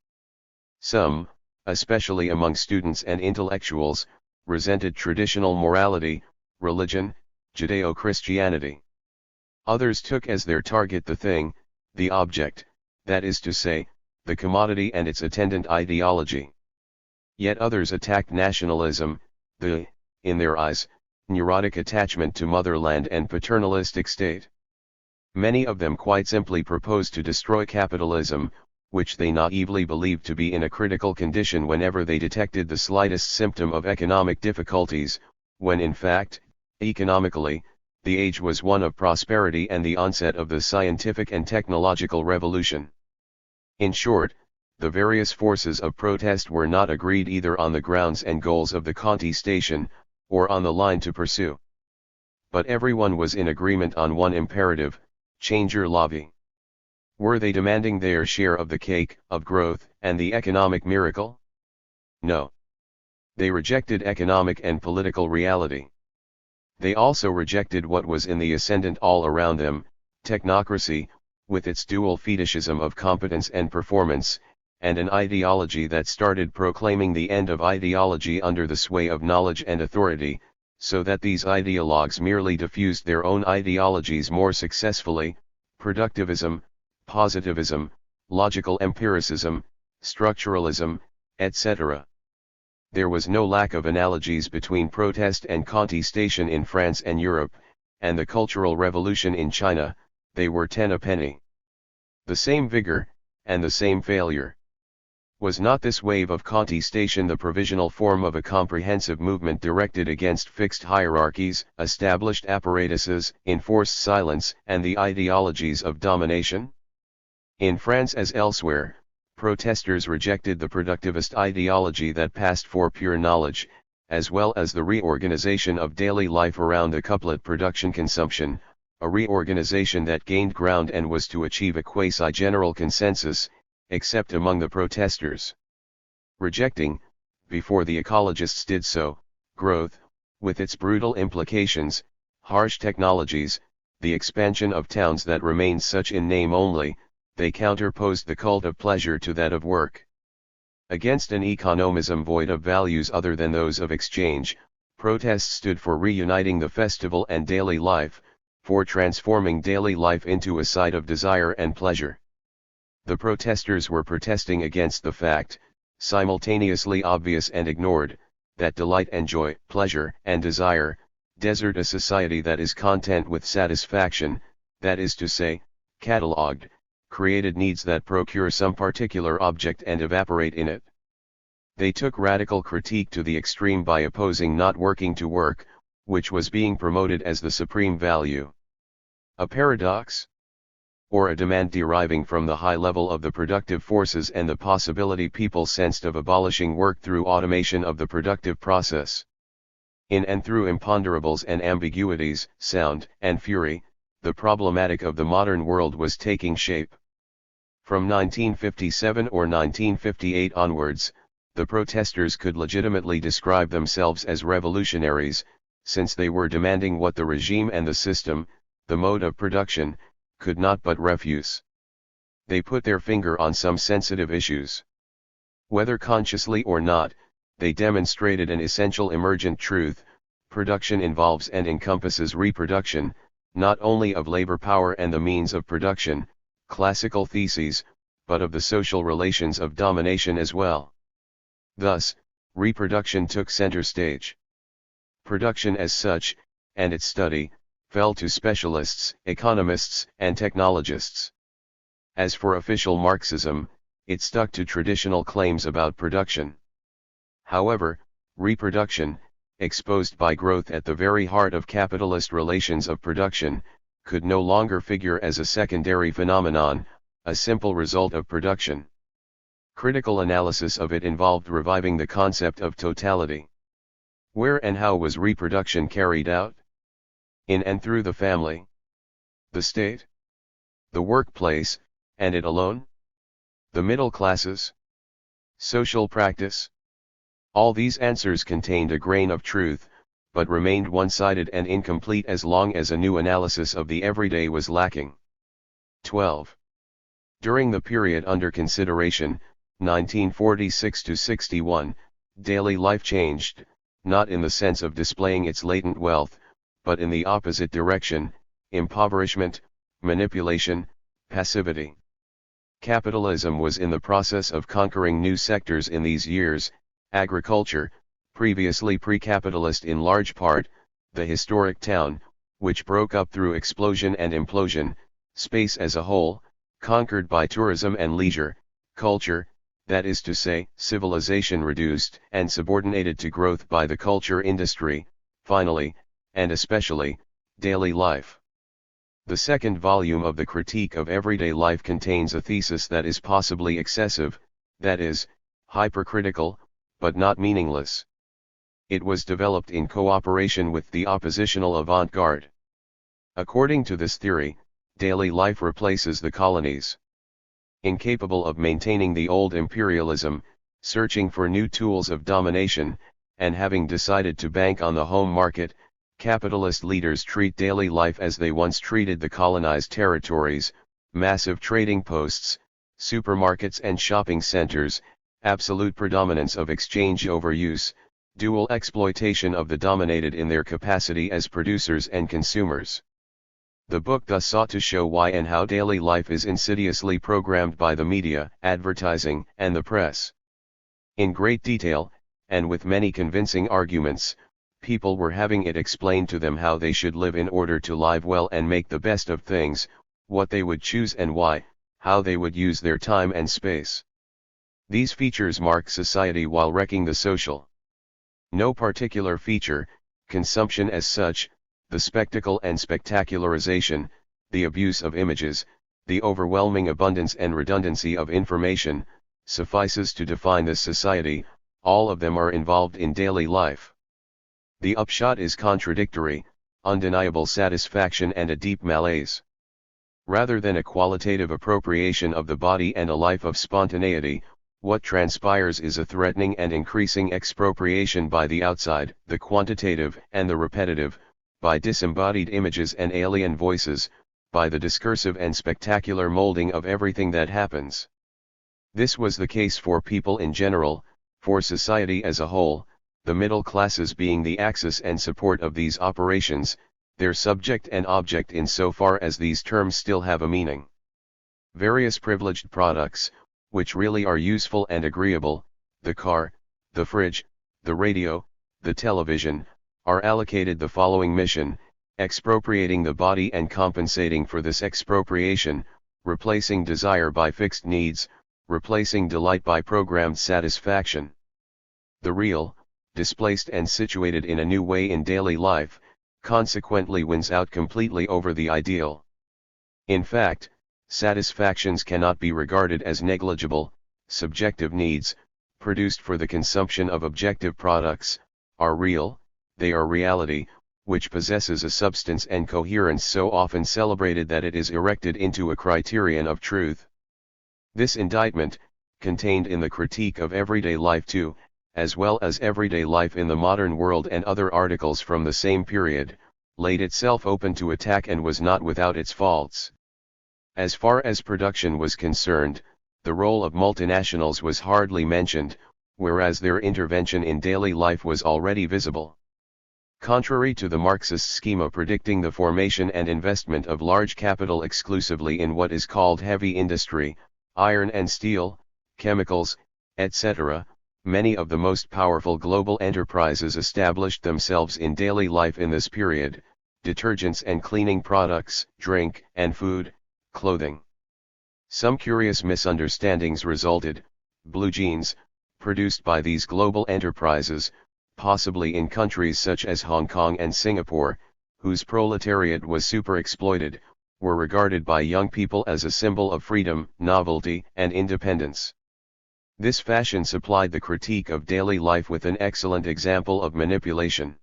A: Some, especially among students and intellectuals, resented traditional morality, religion, Judeo-Christianity. Others took as their target the thing, the object, that is to say, the commodity and its attendant ideology. Yet others attacked nationalism, the, in their eyes, neurotic attachment to motherland and paternalistic state. Many of them quite simply proposed to destroy capitalism, which they naively believed to be in a critical condition whenever they detected the slightest symptom of economic difficulties, when in fact, economically, the age was one of prosperity and the onset of the scientific and technological revolution. In short, the various forces of protest were not agreed either on the grounds and goals of the contestation, or on the line to pursue. But everyone was in agreement on one imperative: change your la vie. Were they demanding their share of the cake of growth and the economic miracle? No. They rejected economic and political reality. They also rejected what was in the ascendant all around them, technocracy, with its dual fetishism of competence and performance, and an ideology that started proclaiming the end of ideology under the sway of knowledge and authority, so that these ideologues merely diffused their own ideologies more successfully: productivism, positivism, logical empiricism, structuralism, etc. There was no lack of analogies between protest and contestation in France and Europe, and the Cultural Revolution in China. They were 10 a penny. The same vigor, and the same failure. Was not this wave of contestation the provisional form of a comprehensive movement directed against fixed hierarchies, established apparatuses, enforced silence, and the ideologies of domination? In France as elsewhere, protesters rejected the productivist ideology that passed for pure knowledge, as well as the reorganization of daily life around the couplet production-consumption, a reorganization that gained ground and was to achieve a quasi-general consensus, except among the protesters. Rejecting, before the ecologists did so, growth, with its brutal implications, harsh technologies, the expansion of towns that remained such in name only, they counterposed the cult of pleasure to that of work. Against an economism void of values other than those of exchange, protests stood for reuniting the festival and daily life, for transforming daily life into a site of desire and pleasure. The protesters were protesting against the fact, simultaneously obvious and ignored, that delight and joy, pleasure and desire, desert a society that is content with satisfaction, that is to say, catalogued, created needs that procure some particular object and evaporate in it. They took radical critique to the extreme by opposing not working to work, which was being promoted as the supreme value. A paradox? Or a demand deriving from the high level of the productive forces and the possibility people sensed of abolishing work through automation of the productive process. In and through imponderables and ambiguities, sound and fury, the problematic of the modern world was taking shape. From 1957 or 1958 onwards, the protesters could legitimately describe themselves as revolutionaries, since they were demanding what the regime and the system, the mode of production, could not but refuse. They put their finger on some sensitive issues. Whether consciously or not, they demonstrated an essential emergent truth: production involves and encompasses reproduction, not only of labor power and the means of production, classical theses, but of the social relations of domination as well. Thus, reproduction took center stage. Production as such, and its study, fell to specialists, economists, and technologists. As for official Marxism, it stuck to traditional claims about production. However, reproduction, exposed by growth at the very heart of capitalist relations of production, could no longer figure as a secondary phenomenon, a simple result of production. Critical analysis of it involved reviving the concept of totality. Where and how was reproduction carried out? In and through the family, the state, the workplace, and it alone? The middle classes? Social practice? All these answers contained a grain of truth, but remained one-sided and incomplete as long as a new analysis of the everyday was lacking. 12. During the period under consideration, 1946 to 61, daily life changed, not in the sense of displaying its latent wealth, but in the opposite direction: impoverishment, manipulation, passivity. Capitalism was in the process of conquering new sectors in these years: agriculture, previously pre-capitalist in large part, the historic town, which broke up through explosion and implosion, space as a whole, conquered by tourism and leisure, culture, that is to say, civilization reduced and subordinated to growth by the culture industry, finally, and especially, daily life. The second volume of the Critique of Everyday Life contains a thesis that is possibly excessive, that is, hypercritical, but not meaningless. It was developed in cooperation with the oppositional avant-garde. According to this theory, daily life replaces the colonies. Incapable of maintaining the old imperialism, searching for new tools of domination, and having decided to bank on the home market, capitalist leaders treat daily life as they once treated the colonized territories: massive trading posts, supermarkets and shopping centers, absolute predominance of exchange over use, dual exploitation of the dominated in their capacity as producers and consumers. The book thus sought to show why and how daily life is insidiously programmed by the media, advertising, and the press. In great detail, and with many convincing arguments, people were having it explained to them how they should live in order to live well and make the best of things, what they would choose and why, how they would use their time and space. These features mark society while wrecking the social. No particular feature, consumption as such, the spectacle and spectacularization, the abuse of images, the overwhelming abundance and redundancy of information, suffices to define this society. All of them are involved in daily life. The upshot is contradictory, undeniable satisfaction and a deep malaise. Rather than a qualitative appropriation of the body and a life of spontaneity, what transpires is a threatening and increasing expropriation by the outside, the quantitative and the repetitive, by disembodied images and alien voices, by the discursive and spectacular molding of everything that happens. This was the case for people in general, for society as a whole, the middle classes being the axis and support of these operations, their subject and object in so far as these terms still have a meaning. Various privileged products, which really are useful and agreeable, the car, the fridge, the radio, the television, are allocated the following mission: expropriating the body and compensating for this expropriation, replacing desire by fixed needs, replacing delight by programmed satisfaction. The real, displaced and situated in a new way in daily life, consequently wins out completely over the ideal. In fact, satisfactions cannot be regarded as negligible, subjective needs, produced for the consumption of objective products, are real, they are reality, which possesses a substance and coherence so often celebrated that it is erected into a criterion of truth. This indictment, contained in the critique of everyday life too, as well as everyday life in the modern world and other articles from the same period, laid itself open to attack and was not without its faults. As far as production was concerned, the role of multinationals was hardly mentioned, whereas their intervention in daily life was already visible. Contrary to the Marxist schema predicting the formation and investment of large capital exclusively in what is called heavy industry, iron and steel, chemicals, etc., many of the most powerful global enterprises established themselves in daily life in this period: detergents and cleaning products, drink and food, clothing. Some curious misunderstandings resulted: blue jeans, produced by these global enterprises, possibly in countries such as Hong Kong and Singapore, whose proletariat was superexploited, were regarded by young people as a symbol of freedom, novelty, and independence. This fashion supplied the critique of daily life with an excellent example of manipulation.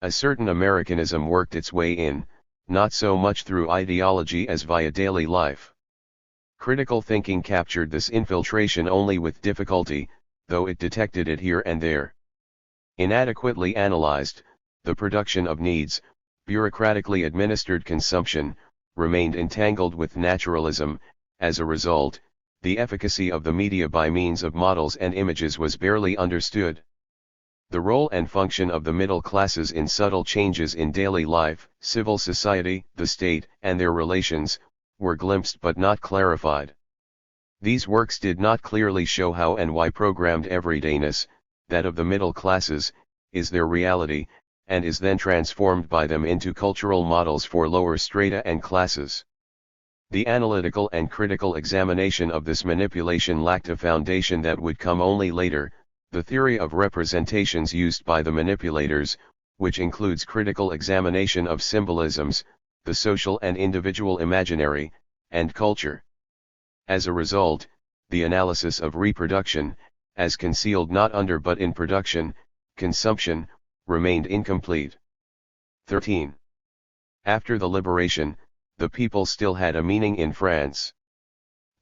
A: A certain Americanism worked its way in, not so much through ideology as via daily life. Critical thinking captured this infiltration only with difficulty, though it detected it here and there. Inadequately analyzed, the production of needs, bureaucratically administered consumption, remained entangled with naturalism. As a result, the efficacy of the media by means of models and images was barely understood. The role and function of the middle classes in subtle changes in daily life, civil society, the state, and their relations, were glimpsed but not clarified. These works did not clearly show how and why programmed everydayness, that of the middle classes, is their reality, and is then transformed by them into cultural models for lower strata and classes. The analytical and critical examination of this manipulation lacked a foundation that would come only later: the theory of representations used by the manipulators, which includes critical examination of symbolisms, the social and individual imaginary, and culture. As a result, the analysis of reproduction, as concealed not under but in production, consumption, remained incomplete. 13. After the liberation, the people still had a meaning in France.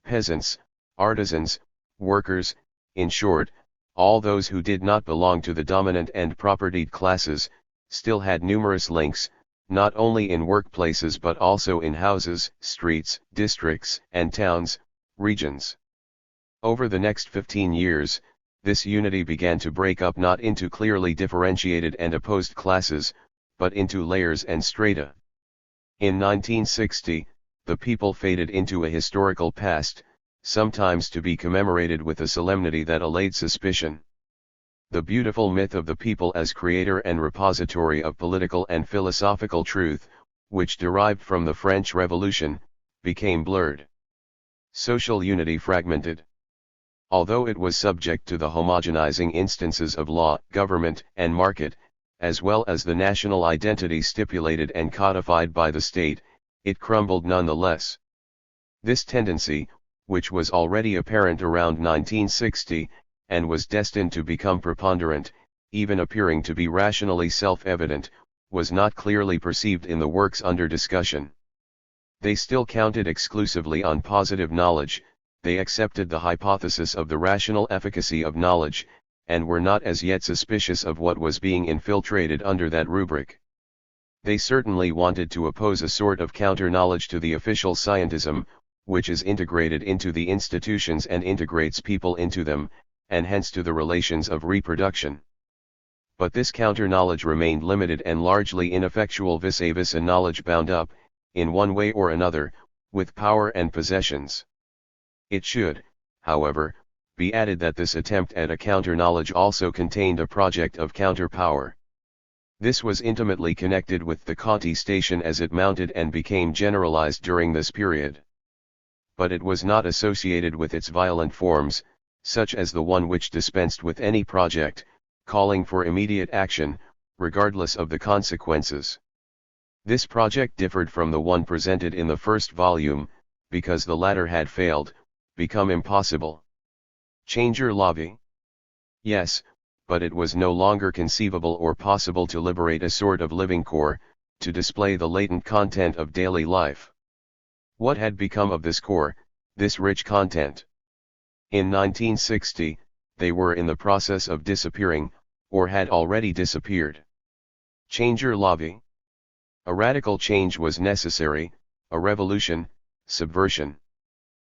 A: Peasants, artisans, workers, in short, all those who did not belong to the dominant and propertied classes, still had numerous links, not only in workplaces but also in houses, streets, districts, and towns, regions. Over the next 15 years, this unity began to break up not into clearly differentiated and opposed classes, but into layers and strata. In 1960, the people faded into a historical past, sometimes to be commemorated with a solemnity that allayed suspicion. The beautiful myth of the people as creator and repository of political and philosophical truth, which derived from the French Revolution, became blurred. Social unity fragmented. Although it was subject to the homogenizing instances of law, government, and market, as well as the national identity stipulated and codified by the state, it crumbled nonetheless. This tendency, which was already apparent around 1960, and was destined to become preponderant, even appearing to be rationally self-evident, was not clearly perceived in the works under discussion. They still counted exclusively on positive knowledge, they accepted the hypothesis of the rational efficacy of knowledge, and were not as yet suspicious of what was being infiltrated under that rubric. They certainly wanted to oppose a sort of counter-knowledge to the official scientism, which is integrated into the institutions and integrates people into them, and hence to the relations of reproduction. But this counter-knowledge remained limited and largely ineffectual vis-a-vis a knowledge bound up, in one way or another, with power and possessions. It should, however, be added that this attempt at a counter-knowledge also contained a project of counter-power. This was intimately connected with the contestation as it mounted and became generalized during this period. But it was not associated with its violent forms, such as the one which dispensed with any project, calling for immediate action, regardless of the consequences. This project differed from the one presented in the first volume, because the latter had failed, become impossible. Changer la vie? Yes, but it was no longer conceivable or possible to liberate a sort of living core, to display the latent content of daily life. What had become of this core, this rich content? In 1960, they were in the process of disappearing, or had already disappeared. Changer la vie? A radical change was necessary, a revolution, subversion.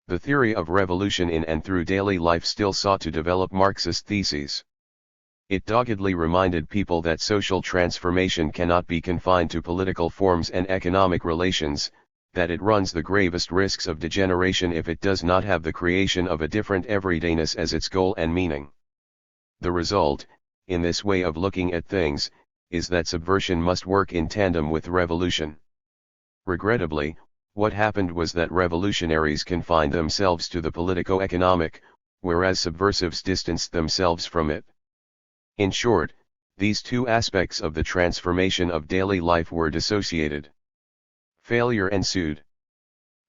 A: The theory of revolution in and through daily life still sought to develop Marxist theses. It doggedly reminded people that social transformation cannot be confined to political forms and economic relations, that it runs the gravest risks of degeneration if it does not have the creation of a different everydayness as its goal and meaning. The result, in this way of looking at things, is that subversion must work in tandem with revolution. Regrettably, what happened was that revolutionaries confined themselves to the politico-economic, whereas subversives distanced themselves from it. In short, these two aspects of the transformation of daily life were dissociated. Failure ensued.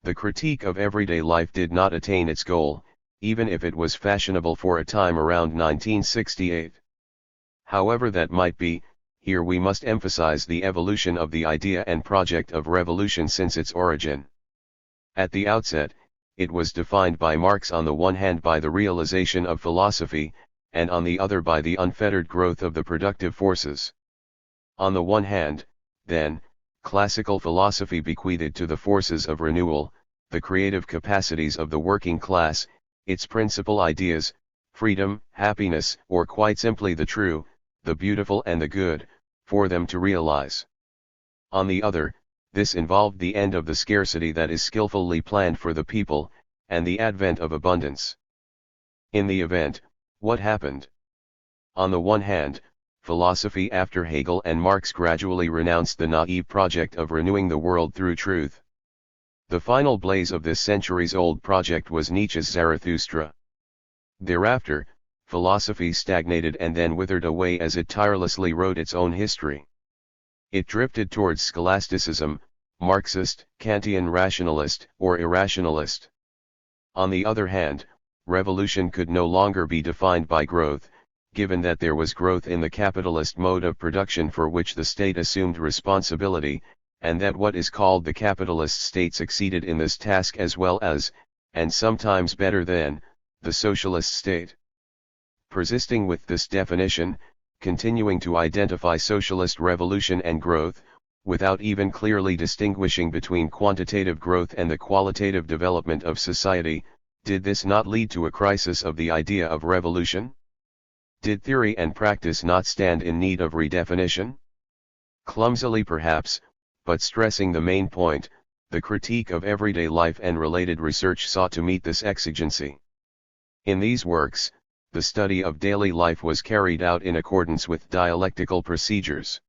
A: The critique of everyday life did not attain its goal, even if it was fashionable for a time around 1968. However that might be, here we must emphasize the evolution of the idea and project of revolution since its origin. At the outset, it was defined by Marx on the one hand by the realization of philosophy, and on the other by the unfettered growth of the productive forces. On the one hand, then, classical philosophy bequeathed to the forces of renewal, the creative capacities of the working class, its principal ideas, freedom, happiness, or quite simply the true, the beautiful and the good, for them to realize. On the other, this involved the end of the scarcity that is skillfully planned for the people, and the advent of abundance. In the event, what happened? On the one hand, philosophy after Hegel and Marx gradually renounced the naive project of renewing the world through truth. The final blaze of this centuries-old project was Nietzsche's Zarathustra. Thereafter, philosophy stagnated and then withered away as it tirelessly wrote its own history. It drifted towards scholasticism, Marxist, Kantian rationalist, or irrationalist. On the other hand, revolution could no longer be defined by growth, given that there was growth in the capitalist mode of production for which the state assumed responsibility, and that what is called the capitalist state succeeded in this task as well as, and sometimes better than, the socialist state. Persisting with this definition, continuing to identify socialist revolution and growth, without even clearly distinguishing between quantitative growth and the qualitative development of society, did this not lead to a crisis of the idea of revolution? Did theory and practice not stand in need of redefinition? Clumsily perhaps, but stressing the main point, the critique of everyday life and related research sought to meet this exigency. In these works, the study of daily life was carried out in accordance with dialectical procedures.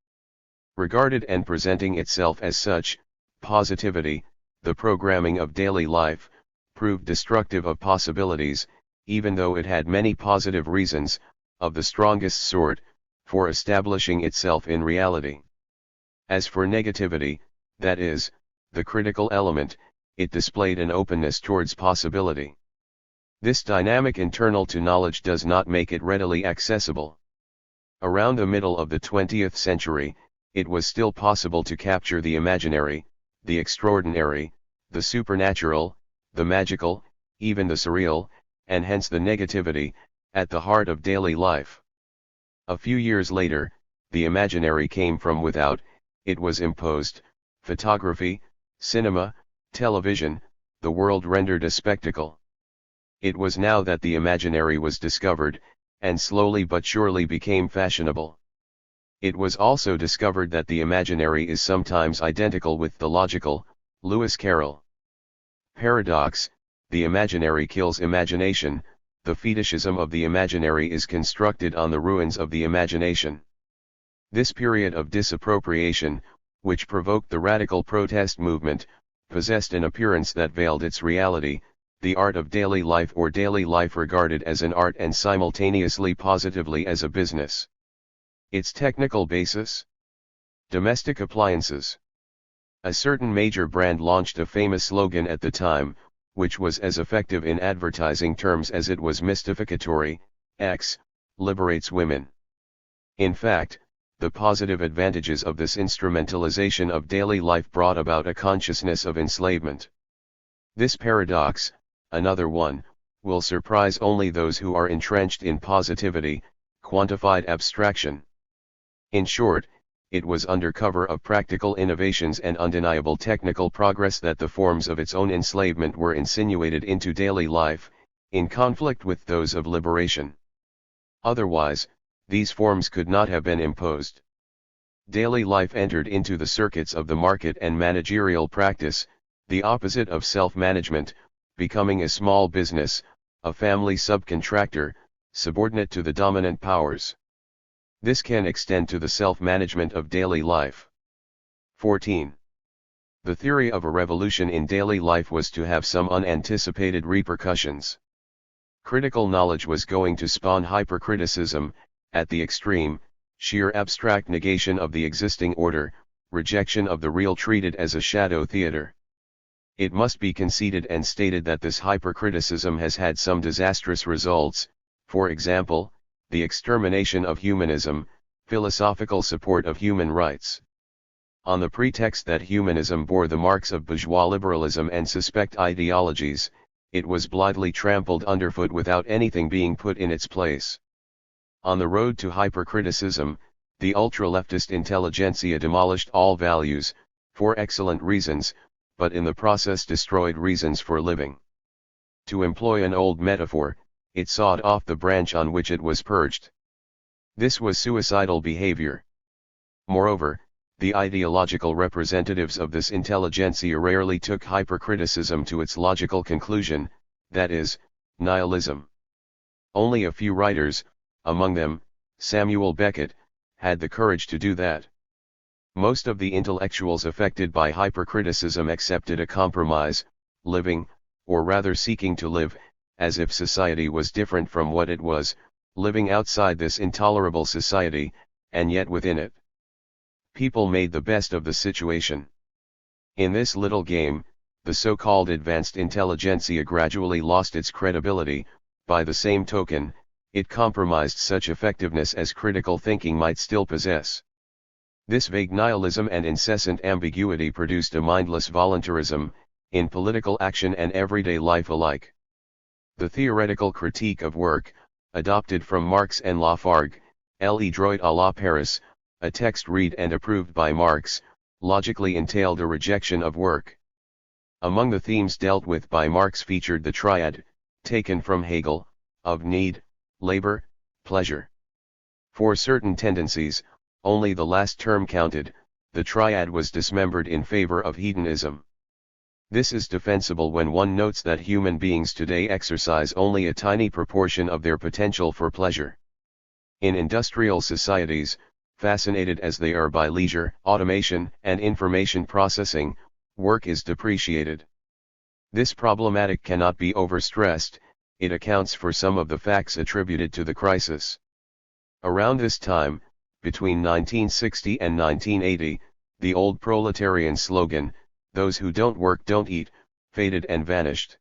A: Regarded and presenting itself as such, positivity, the programming of daily life, proved destructive of possibilities, even though it had many positive reasons, of the strongest sort, for establishing itself in reality. As for negativity, that is, the critical element, it displayed an openness towards possibility. This dynamic internal to knowledge does not make it readily accessible. Around the middle of the 20th century, it was still possible to capture the imaginary, the extraordinary, the supernatural, the magical, even the surreal, and hence the negativity, at the heart of daily life. A few years later, the imaginary came from without, it was imposed, photography, cinema, television, the world rendered a spectacle. It was now that the imaginary was discovered, and slowly but surely became fashionable. It was also discovered that the imaginary is sometimes identical with the logical, Lewis Carroll. Paradox: the imaginary kills imagination, the fetishism of the imaginary is constructed on the ruins of the imagination. This period of disappropriation, which provoked the radical protest movement, possessed an appearance that veiled its reality, the art of daily life, or daily life regarded as an art and simultaneously positively as a business. Its technical basis: domestic appliances. A certain major brand launched a famous slogan at the time, which was as effective in advertising terms as it was mystificatory: X liberates women. In fact, the positive advantages of this instrumentalization of daily life brought about a consciousness of enslavement. This paradox, another one, will surprise only those who are entrenched in positivity, quantified abstraction. In short, it was under cover of practical innovations and undeniable technical progress that the forms of its own enslavement were insinuated into daily life, in conflict with those of liberation. Otherwise, these forms could not have been imposed. Daily life entered into the circuits of the market and managerial practice, the opposite of self-management, becoming a small business, a family subcontractor, subordinate to the dominant powers. This can extend to the self-management of daily life. 14. The theory of a revolution in daily life was to have some unanticipated repercussions. Critical knowledge was going to spawn hypercriticism, at the extreme, sheer abstract negation of the existing order, rejection of the real treated as a shadow theater. It must be conceded and stated that this hypercriticism has had some disastrous results, for example, the extermination of humanism, philosophical support of human rights. On the pretext that humanism bore the marks of bourgeois liberalism and suspect ideologies, it was blithely trampled underfoot without anything being put in its place. On the road to hypercriticism, the ultra-leftist intelligentsia demolished all values, for excellent reasons, but in the process destroyed reasons for living. To employ an old metaphor, it sawed off the branch on which it was perched. This was suicidal behavior. Moreover, the ideological representatives of this intelligentsia rarely took hypercriticism to its logical conclusion, that is, nihilism. Only a few writers, among them, Samuel Beckett, had the courage to do that. Most of the intellectuals affected by hypercriticism accepted a compromise, living, or rather seeking to live, as if society was different from what it was, living outside this intolerable society, and yet within it. People made the best of the situation. In this little game, the so-called advanced intelligentsia gradually lost its credibility. By the same token, it compromised such effectiveness as critical thinking might still possess. This vague nihilism and incessant ambiguity produced a mindless voluntarism, in political action and everyday life alike. The theoretical critique of work, adopted from Marx and Lafargue, Le droit à la Paris, a text read and approved by Marx, logically entailed a rejection of work. Among the themes dealt with by Marx featured the triad, taken from Hegel, of need, labor, pleasure. For certain tendencies, only the last term counted, the triad was dismembered in favor of hedonism. This is defensible when one notes that human beings today exercise only a tiny proportion of their potential for pleasure. In industrial societies, fascinated as they are by leisure, automation, and information processing, work is depreciated. This problematic cannot be overstressed. It accounts for some of the facts attributed to the crisis. Around this time, between 1960 and 1980, the old proletarian slogan, "Those who don't work don't eat," faded and vanished.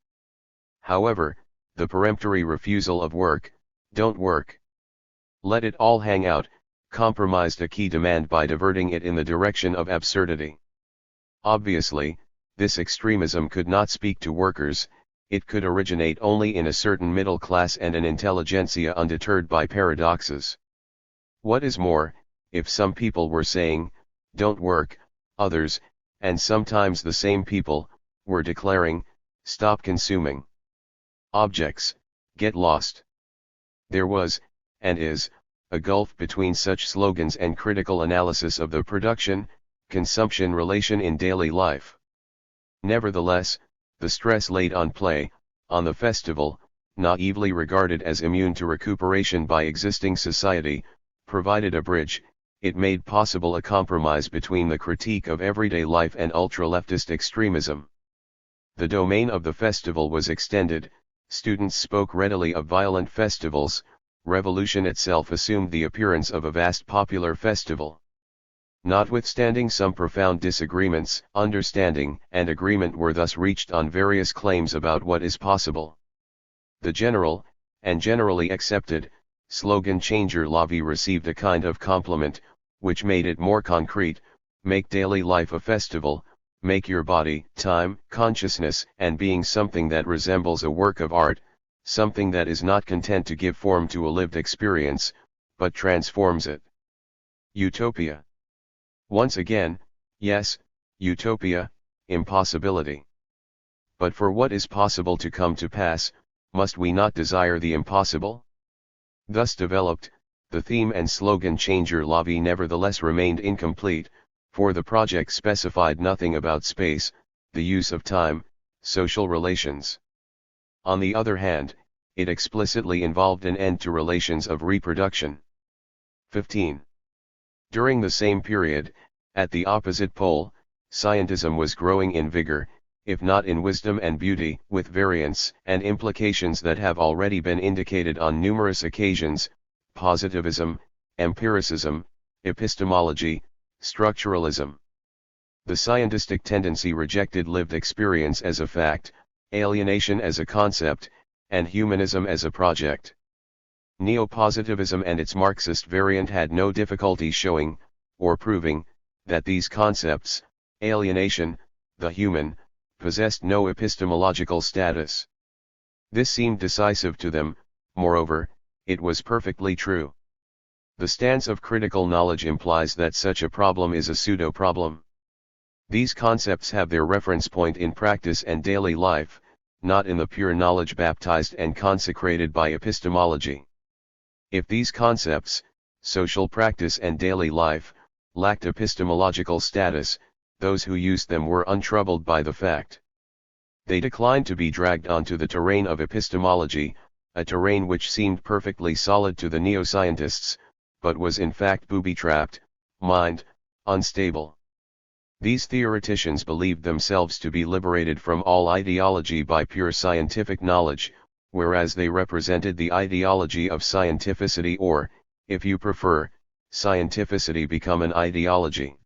A: However, the peremptory refusal of work, "Don't work. Let it all hang out," compromised a key demand by diverting it in the direction of absurdity. Obviously, this extremism could not speak to workers, it could originate only in a certain middle class and an intelligentsia undeterred by paradoxes. What is more, if some people were saying, "Don't work," others, and sometimes the same people, were declaring, "Stop consuming objects, get lost." There was, and is, a gulf between such slogans and critical analysis of the production-consumption relation in daily life. Nevertheless, the stress laid on play, on the festival, naively regarded as immune to recuperation by existing society, provided a bridge. It made possible a compromise between the critique of everyday life and ultra-leftist extremism. The domain of the festival was extended, students spoke readily of violent festivals, revolution itself assumed the appearance of a vast popular festival. Notwithstanding some profound disagreements, understanding and agreement were thus reached on various claims about what is possible. The general, and generally accepted, slogan "Changer la vie" received a kind of compliment, which made it more concrete: make daily life a festival, make your body, time, consciousness and being something that resembles a work of art, something that is not content to give form to a lived experience, but transforms it. Utopia. Once again, yes, utopia, impossibility. But for what is possible to come to pass, must we not desire the impossible? Thus developed, the theme and slogan "Changer la vie" nevertheless remained incomplete, for the project specified nothing about space, the use of time, social relations. On the other hand, it explicitly involved an end to relations of reproduction. 15. During the same period, at the opposite pole, scientism was growing in vigor, if not in wisdom and beauty, with variants and implications that have already been indicated on numerous occasions: positivism, empiricism, epistemology, structuralism. The scientistic tendency rejected lived experience as a fact, alienation as a concept, and humanism as a project. Neo-positivism and its Marxist variant had no difficulty showing, or proving, that these concepts, alienation, the human, possessed no epistemological status. This seemed decisive to them; moreover, it was perfectly true. The stance of critical knowledge implies that such a problem is a pseudo-problem. These concepts have their reference point in practice and daily life, not in the pure knowledge baptized and consecrated by epistemology. If these concepts, social practice and daily life, lacked epistemological status, those who used them were untroubled by the fact. They declined to be dragged onto the terrain of epistemology, a terrain which seemed perfectly solid to the neo-scientists, but was in fact booby-trapped, mined, unstable. These theoreticians believed themselves to be liberated from all ideology by pure scientific knowledge, whereas they represented the ideology of scientificity, or, if you prefer, scientificity become an ideology.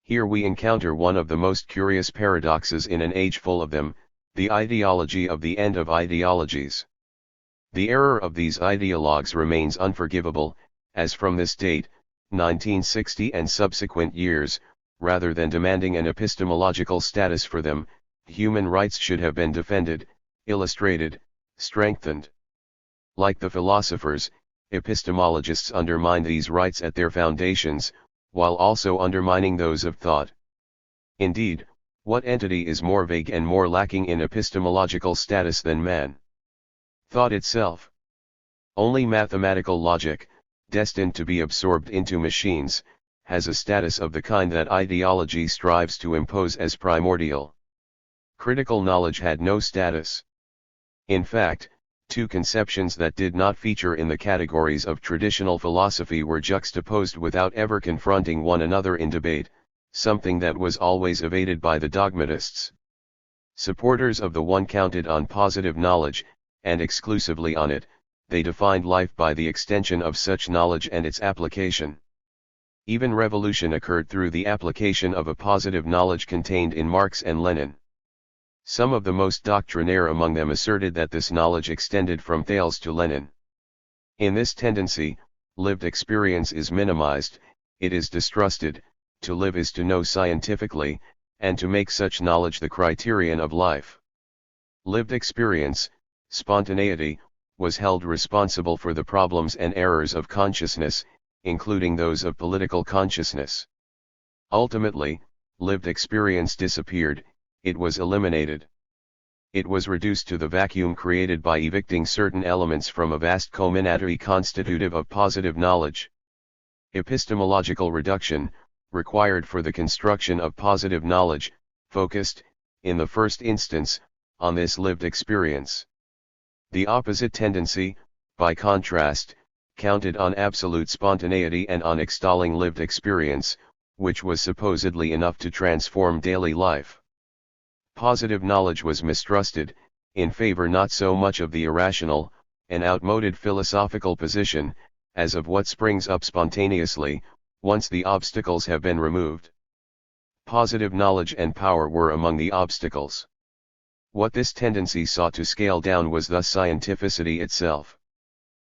A: Here we encounter one of the most curious paradoxes in an age full of them: the ideology of the end of ideologies. The error of these ideologues remains unforgivable, as from this date, 1960 and subsequent years, rather than demanding an epistemological status for them, human rights should have been defended, illustrated, strengthened. Like the philosophers, epistemologists undermine these rights at their foundations, while also undermining those of thought. Indeed, what entity is more vague and more lacking in epistemological status than man? Thought itself. Only mathematical logic, destined to be absorbed into machines, has a status of the kind that ideology strives to impose as primordial. Critical knowledge had no status. In fact, two conceptions that did not feature in the categories of traditional philosophy were juxtaposed without ever confronting one another in debate, something that was always evaded by the dogmatists. Supporters of the one counted on positive knowledge, and exclusively on it; they defined life by the extension of such knowledge and its application. Even revolution occurred through the application of a positive knowledge contained in Marx and Lenin. Some of the most doctrinaire among them asserted that this knowledge extended from Thales to Lenin. In this tendency, lived experience is minimized, it is distrusted. To live is to know scientifically, and to make such knowledge the criterion of life. Lived experience, spontaneity, was held responsible for the problems and errors of consciousness, including those of political consciousness. Ultimately, lived experience disappeared, it was eliminated. It was reduced to the vacuum created by evicting certain elements from a vast commonality constitutive of positive knowledge. Epistemological reduction, required for the construction of positive knowledge, focused, in the first instance, on this lived experience. The opposite tendency, by contrast, counted on absolute spontaneity and on extolling lived experience, which was supposedly enough to transform daily life. Positive knowledge was mistrusted, in favor not so much of the irrational, an outmoded philosophical position, as of what springs up spontaneously, once the obstacles have been removed. Positive knowledge and power were among the obstacles. What this tendency sought to scale down was thus scientificity itself.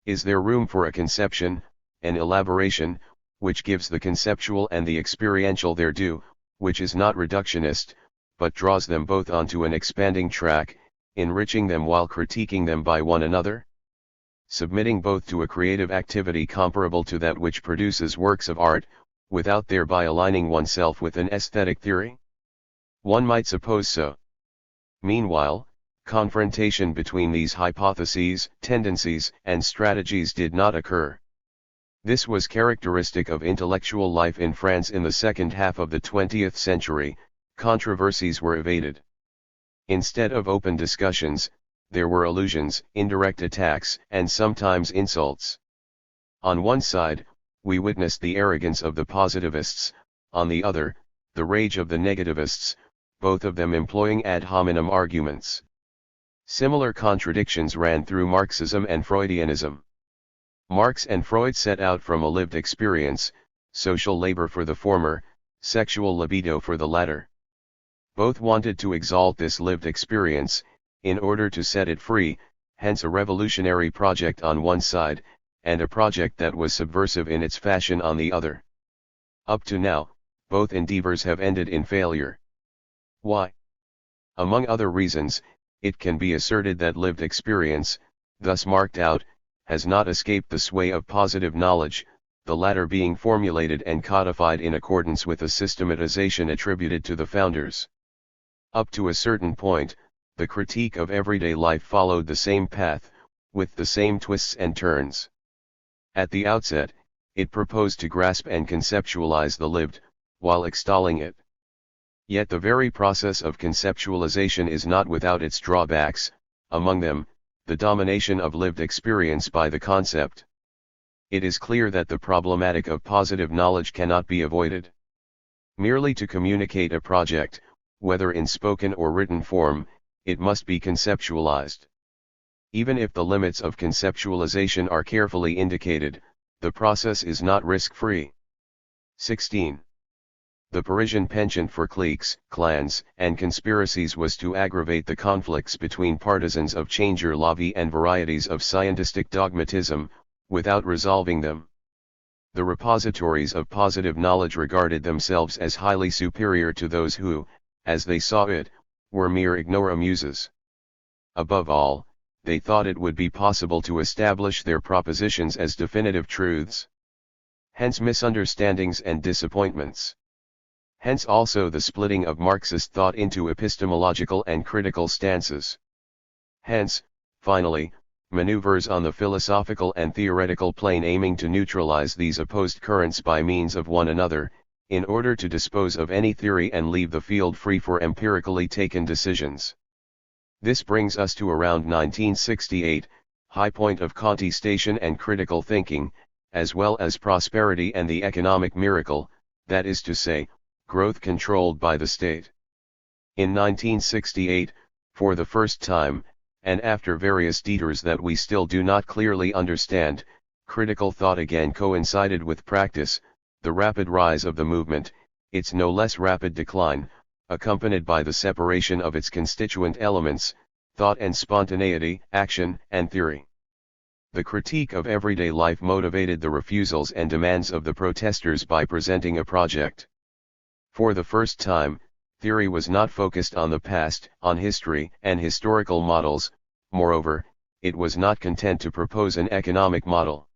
A: Is there room for a conception, an elaboration, which gives the conceptual and the experiential their due, which is not reductionist, but draws them both onto an expanding track, enriching them while critiquing them by one another? Submitting both to a creative activity comparable to that which produces works of art, without thereby aligning oneself with an aesthetic theory? One might suppose so. Meanwhile, confrontation between these hypotheses, tendencies, and strategies did not occur. This was characteristic of intellectual life in France in the second half of the 20th century. Controversies were evaded. Instead of open discussions, there were allusions, indirect attacks, and sometimes insults. On one side, we witnessed the arrogance of the positivists, on the other, the rage of the negativists, both of them employing ad hominem arguments. Similar contradictions ran through Marxism and Freudianism. Marx and Freud set out from a lived experience, social labor for the former, sexual libido for the latter. Both wanted to exalt this lived experience, in order to set it free, hence a revolutionary project on one side, and a project that was subversive in its fashion on the other. Up to now, both endeavors have ended in failure. Why? Among other reasons, it can be asserted that lived experience, thus marked out, has not escaped the sway of positive knowledge, the latter being formulated and codified in accordance with a systematization attributed to the founders. Up to a certain point, the critique of everyday life followed the same path, with the same twists and turns. At the outset, it proposed to grasp and conceptualize the lived, while extolling it. Yet the very process of conceptualization is not without its drawbacks, among them, the domination of lived experience by the concept. It is clear that the problematic of positive knowledge cannot be avoided. Merely to communicate a project, whether in spoken or written form, it must be conceptualized. Even if the limits of conceptualization are carefully indicated, the process is not risk-free. 16. The Parisian penchant for cliques, clans, and conspiracies was to aggravate the conflicts between partisans of changer la vie and varieties of scientistic dogmatism, without resolving them. The repositories of positive knowledge regarded themselves as highly superior to those who, as they saw it, were mere ignoramuses. Above all, they thought it would be possible to establish their propositions as definitive truths. Hence misunderstandings and disappointments. Hence also the splitting of Marxist thought into epistemological and critical stances. Hence, finally, maneuvers on the philosophical and theoretical plane aiming to neutralize these opposed currents by means of one another, in order to dispose of any theory and leave the field free for empirically taken decisions. This brings us to around 1968, high point of contestation and critical thinking, as well as prosperity and the economic miracle, that is to say, growth controlled by the state. In 1968, for the first time, and after various detours that we still do not clearly understand, critical thought again coincided with practice, the rapid rise of the movement, its no less rapid decline, accompanied by the separation of its constituent elements, thought and spontaneity, action and theory. The critique of everyday life motivated the refusals and demands of the protesters by presenting a project. For the first time, theory was not focused on the past, on history and historical models. Moreover, it was not content to propose an economic model.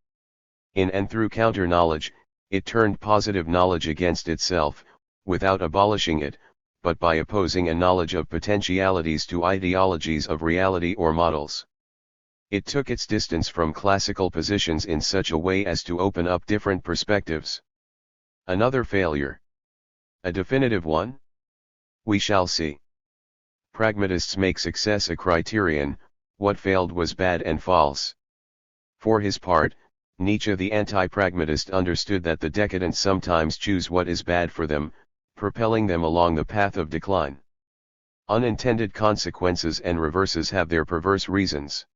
A: In and through counter-knowledge, it turned positive knowledge against itself, without abolishing it, but by opposing a knowledge of potentialities to ideologies of reality or models. It took its distance from classical positions in such a way as to open up different perspectives. Another failure. A definitive one? We shall see. Pragmatists make success a criterion. What failed was bad and false. For his part, Nietzsche the anti-pragmatist understood that the decadent sometimes choose what is bad for them, propelling them along the path of decline. Unintended consequences and reverses have their perverse reasons.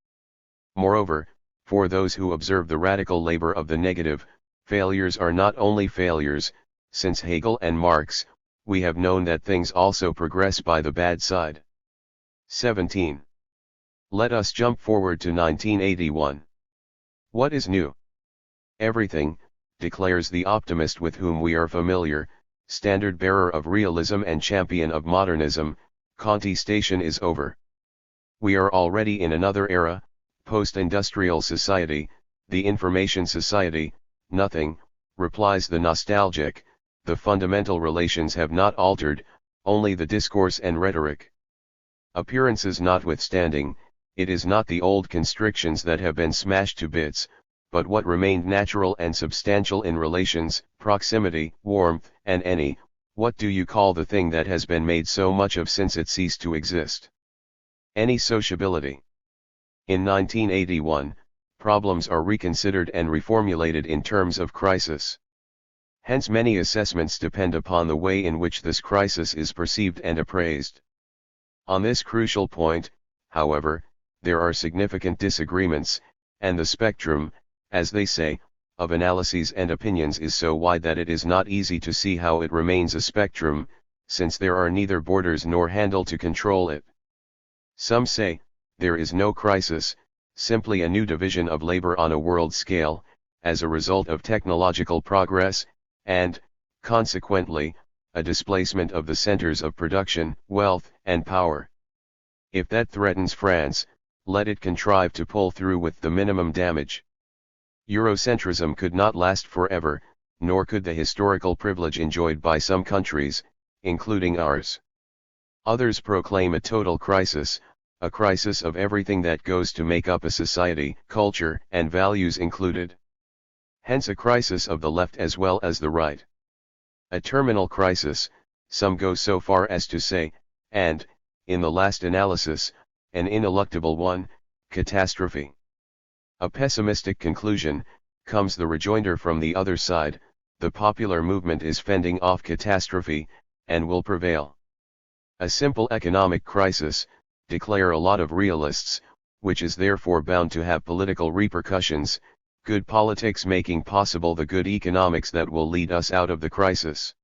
A: Moreover, for those who observe the radical labor of the negative, failures are not only failures. Since Hegel and Marx, we have known that things also progress by the bad side. 17. Let us jump forward to 1981. What is new? Everything, declares the optimist with whom we are familiar, standard bearer of realism and champion of modernism. Contestation is over. We are already in another era, post-industrial society, the information society. Nothing, replies the nostalgic, the fundamental relations have not altered, only the discourse and rhetoric. Appearances notwithstanding, it is not the old constrictions that have been smashed to bits, but what remained natural and substantial in relations, proximity, warmth, and what do you call the thing that has been made so much of since it ceased to exist? Any sociability. In 1981, problems are reconsidered and reformulated in terms of crisis. Hence many assessments depend upon the way in which this crisis is perceived and appraised. On this crucial point, however, there are significant disagreements, and the spectrum, as they say, of analyses and opinions is so wide that it is not easy to see how it remains a spectrum, since there are neither borders nor handle to control it. Some say, there is no crisis, simply a new division of labor on a world scale, as a result of technological progress, and, consequently, a displacement of the centers of production, wealth, and power. If that threatens France, let it contrive to pull through with the minimum damage. Eurocentrism could not last forever, nor could the historical privilege enjoyed by some countries, including ours. Others proclaim a total crisis, a crisis of everything that goes to make up a society, culture and values included. Hence a crisis of the left as well as the right. A terminal crisis, some go so far as to say, and, in the last analysis, an ineluctable one, catastrophe. A pessimistic conclusion, comes the rejoinder from the other side, the popular movement is fending off catastrophe, and will prevail. A simple economic crisis, declare a lot of realists, which is therefore bound to have political repercussions, good politics making possible the good economics that will lead us out of the crisis.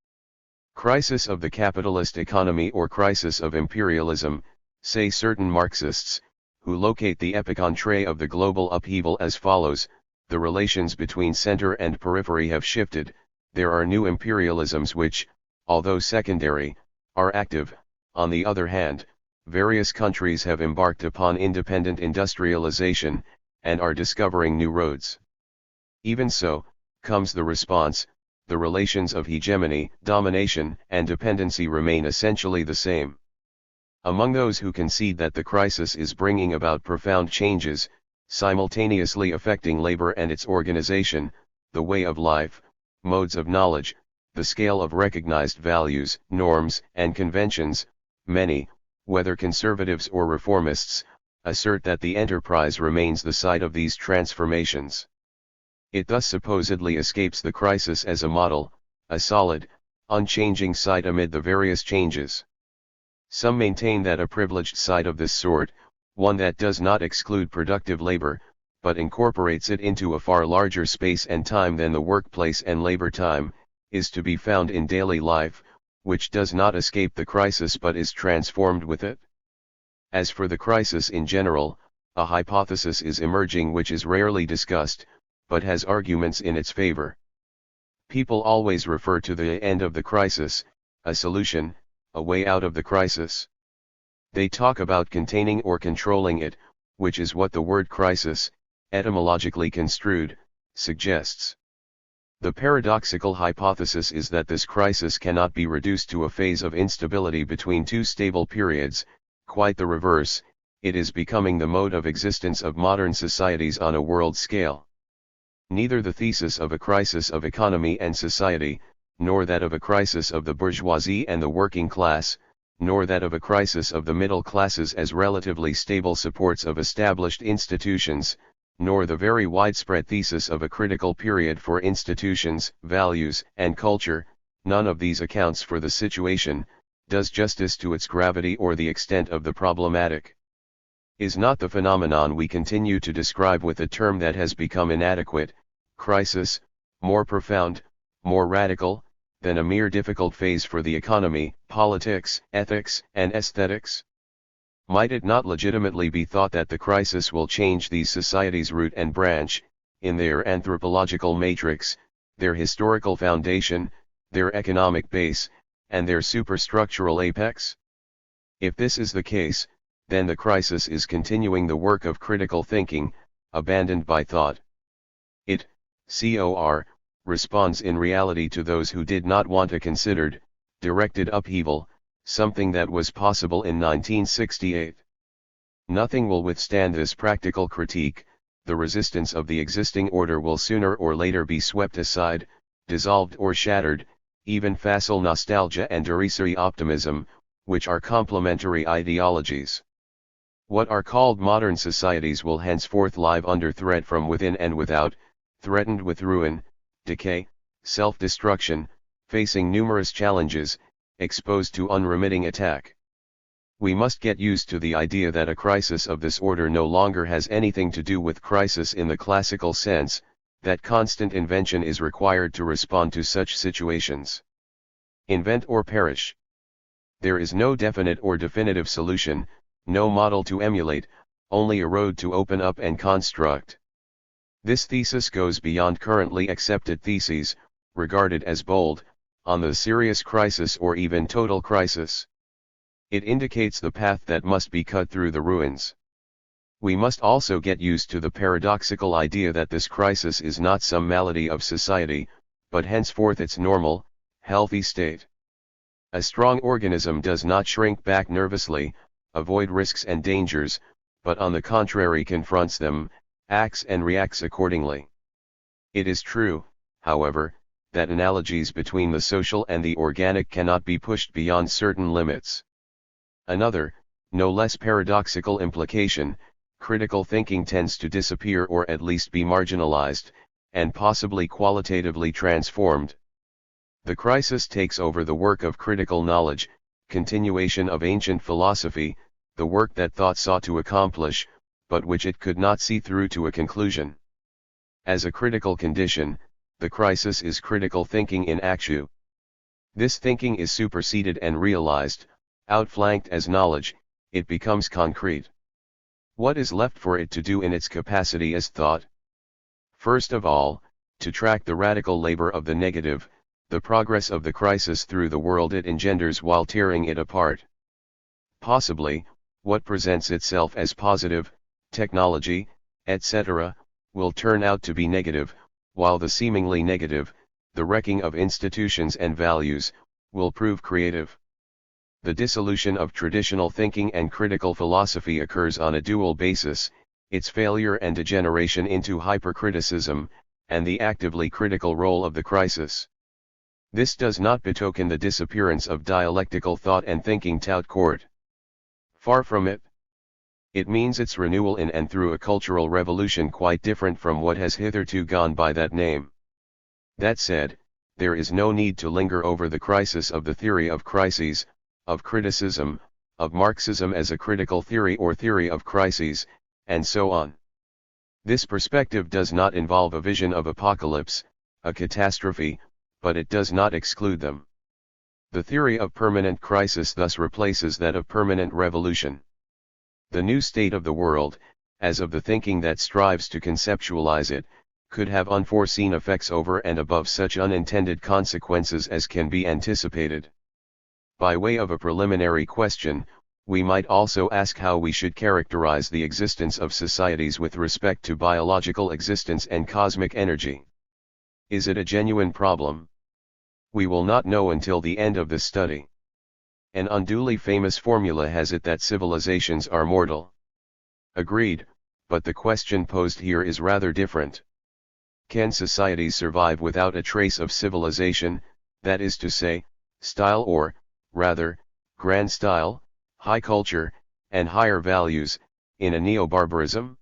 A: Crisis of the capitalist economy or crisis of imperialism, say certain Marxists, who locate the epicentre of the global upheaval as follows: the relations between center and periphery have shifted, there are new imperialisms which, although secondary, are active. On the other hand, various countries have embarked upon independent industrialization, and are discovering new roads. Even so, comes the response, the relations of hegemony, domination, and dependency remain essentially the same. Among those who concede that the crisis is bringing about profound changes, simultaneously affecting labor and its organization, the way of life, modes of knowledge, the scale of recognized values, norms, and conventions, many, whether conservatives or reformists, assert that the enterprise remains the site of these transformations. It thus supposedly escapes the crisis as a model, a solid, unchanging site amid the various changes. Some maintain that a privileged site of this sort, one that does not exclude productive labor, but incorporates it into a far larger space and time than the workplace and labor time, is to be found in daily life, which does not escape the crisis but is transformed with it. As for the crisis in general, a hypothesis is emerging which is rarely discussed, but has arguments in its favor. People always refer to the end of the crisis, a solution, a way out of the crisis. They talk about containing or controlling it, which is what the word crisis, etymologically construed, suggests. The paradoxical hypothesis is that this crisis cannot be reduced to a phase of instability between two stable periods, quite the reverse, it is becoming the mode of existence of modern societies on a world scale. Neither the thesis of a crisis of economy and society, nor that of a crisis of the bourgeoisie and the working class, nor that of a crisis of the middle classes as relatively stable supports of established institutions, nor the very widespread thesis of a critical period for institutions, values, and culture, none of these accounts for the situation, does justice to its gravity or the extent of the problematic. Is not the phenomenon we continue to describe with a term that has become inadequate, crisis, more profound, more radical, than a mere difficult phase for the economy, politics, ethics, and aesthetics? Might it not legitimately be thought that the crisis will change these societies' root and branch, in their anthropological matrix, their historical foundation, their economic base, and their superstructural apex? If this is the case, then the crisis is continuing the work of critical thinking, abandoned by thought. It, responds in reality to those who did not want a considered, directed upheaval, something that was possible in 1968. Nothing will withstand this practical critique, the resistance of the existing order will sooner or later be swept aside, dissolved or shattered, even facile nostalgia and derisory optimism, which are complementary ideologies. What are called modern societies will henceforth live under threat from within and without, threatened with ruin, decay, self-destruction, facing numerous challenges, exposed to unremitting attack. We must get used to the idea that a crisis of this order no longer has anything to do with crisis in the classical sense, that constant invention is required to respond to such situations. Invent or perish. There is no definite or definitive solution, no model to emulate, only a road to open up and construct. This thesis goes beyond currently accepted theses, regarded as bold, on the serious crisis or even total crisis. It indicates the path that must be cut through the ruins. We must also get used to the paradoxical idea that this crisis is not some malady of society, but henceforth its normal, healthy state. A strong organism does not shrink back nervously, avoid risks and dangers, but on the contrary confronts them, acts and reacts accordingly. It is true, however, that analogies between the social and the organic cannot be pushed beyond certain limits. Another, no less paradoxical implication, critical thinking tends to disappear or at least be marginalized, and possibly qualitatively transformed. The crisis takes over the work of critical knowledge, continuation of ancient philosophy, the work that thought sought to accomplish, but which it could not see through to a conclusion. As a critical condition, the crisis is critical thinking in actu. This thinking is superseded and realized, outflanked as knowledge, it becomes concrete. What is left for it to do in its capacity as thought? First of all, to track the radical labor of the negative, the progress of the crisis through the world it engenders while tearing it apart. Possibly, what presents itself as positive, technology, etc., will turn out to be negative, while the seemingly negative, the wrecking of institutions and values, will prove creative. The dissolution of traditional thinking and critical philosophy occurs on a dual basis, its failure and degeneration into hypercriticism, and the actively critical role of the crisis. This does not betoken the disappearance of dialectical thought and thinking tout court. Far from it. It means its renewal in and through a cultural revolution quite different from what has hitherto gone by that name. That said, there is no need to linger over the crisis of the theory of crises, of criticism, of Marxism as a critical theory or theory of crises, and so on. This perspective does not involve a vision of apocalypse, a catastrophe, but it does not exclude them. The theory of permanent crisis thus replaces that of permanent revolution. The new state of the world, as of the thinking that strives to conceptualize it, could have unforeseen effects over and above such unintended consequences as can be anticipated. By way of a preliminary question, we might also ask how we should characterize the existence of societies with respect to biological existence and cosmic energy. Is it a genuine problem? We will not know until the end of this study. An unduly famous formula has it that civilizations are mortal. Agreed, but the question posed here is rather different. Can societies survive without a trace of civilization, that is to say, style or, rather, grand style, high culture, and higher values, in a neo-barbarism?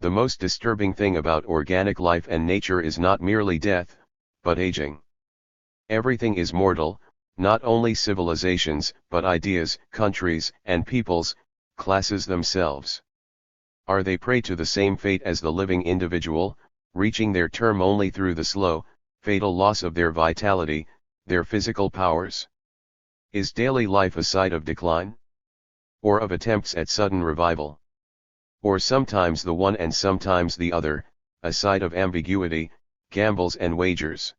A: The most disturbing thing about organic life and nature is not merely death, but aging. Everything is mortal, not only civilizations, but ideas, countries, and peoples, classes themselves. Are they prey to the same fate as the living individual, reaching their term only through the slow, fatal loss of their vitality, their physical powers? Is daily life a site of decline? Or of attempts at sudden revival? Or sometimes the one and sometimes the other, a site of ambiguity, gambles and wagers?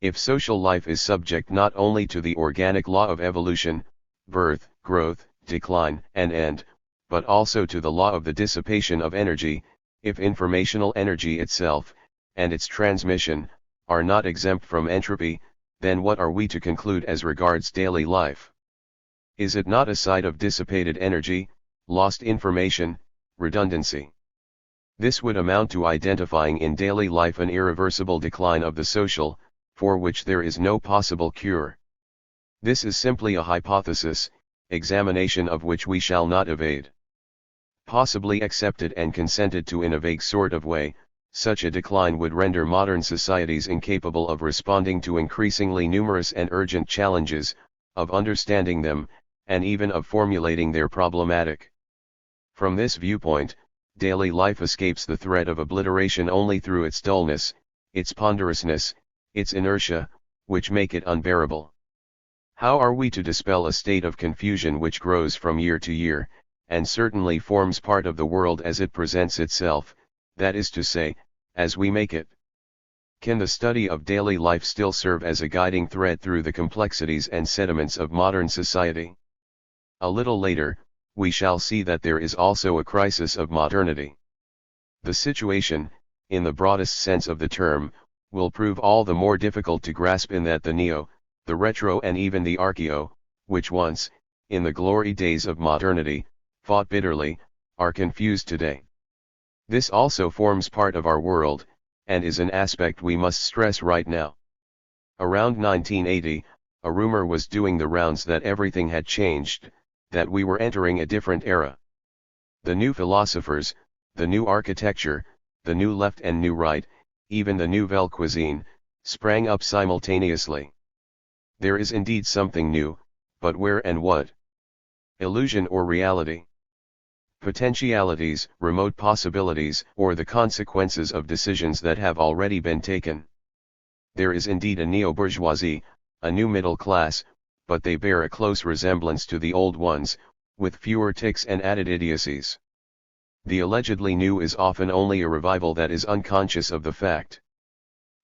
A: If social life is subject not only to the organic law of evolution, birth, growth, decline, and end, but also to the law of the dissipation of energy, if informational energy itself, and its transmission, are not exempt from entropy, then what are we to conclude as regards daily life? Is it not a site of dissipated energy, lost information, redundancy? This would amount to identifying in daily life an irreversible decline of the social, for which there is no possible cure. This is simply a hypothesis, examination of which we shall not evade. Possibly accepted and consented to in a vague sort of way, such a decline would render modern societies incapable of responding to increasingly numerous and urgent challenges, of understanding them, and even of formulating their problematic. From this viewpoint, daily life escapes the threat of obliteration only through its dullness, its ponderousness, its inertia, which make it unbearable. How are we to dispel a state of confusion which grows from year to year, and certainly forms part of the world as it presents itself, that is to say, as we make it? Can the study of daily life still serve as a guiding thread through the complexities and sediments of modern society? A little later, we shall see that there is also a crisis of modernity. The situation, in the broadest sense of the term, will prove all the more difficult to grasp in that the neo, the retro and even the archeo, which once, in the glory days of modernity, fought bitterly, are confused today. This also forms part of our world, and is an aspect we must stress right now. Around 1980, a rumor was doing the rounds that everything had changed, that we were entering a different era. The new philosophers, the new architecture, the new left and new right, even the nouvelle cuisine, sprang up simultaneously. There is indeed something new, but where and what? Illusion or reality? Potentialities, remote possibilities, or the consequences of decisions that have already been taken? There is indeed a neo-bourgeoisie, a new middle class, but they bear a close resemblance to the old ones, with fewer tics and added idiocies. The allegedly new is often only a revival that is unconscious of the fact.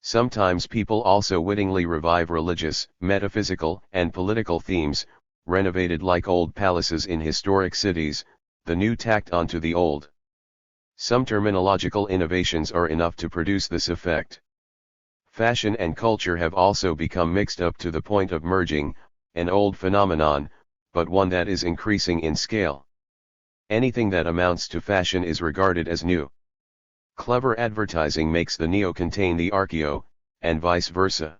A: Sometimes people also wittingly revive religious, metaphysical, and political themes, renovated like old palaces in historic cities, the new tacked onto the old. Some terminological innovations are enough to produce this effect. Fashion and culture have also become mixed up to the point of merging, an old phenomenon, but one that is increasing in scale. Anything that amounts to fashion is regarded as new. Clever advertising makes the neo contain the archeo, and vice versa.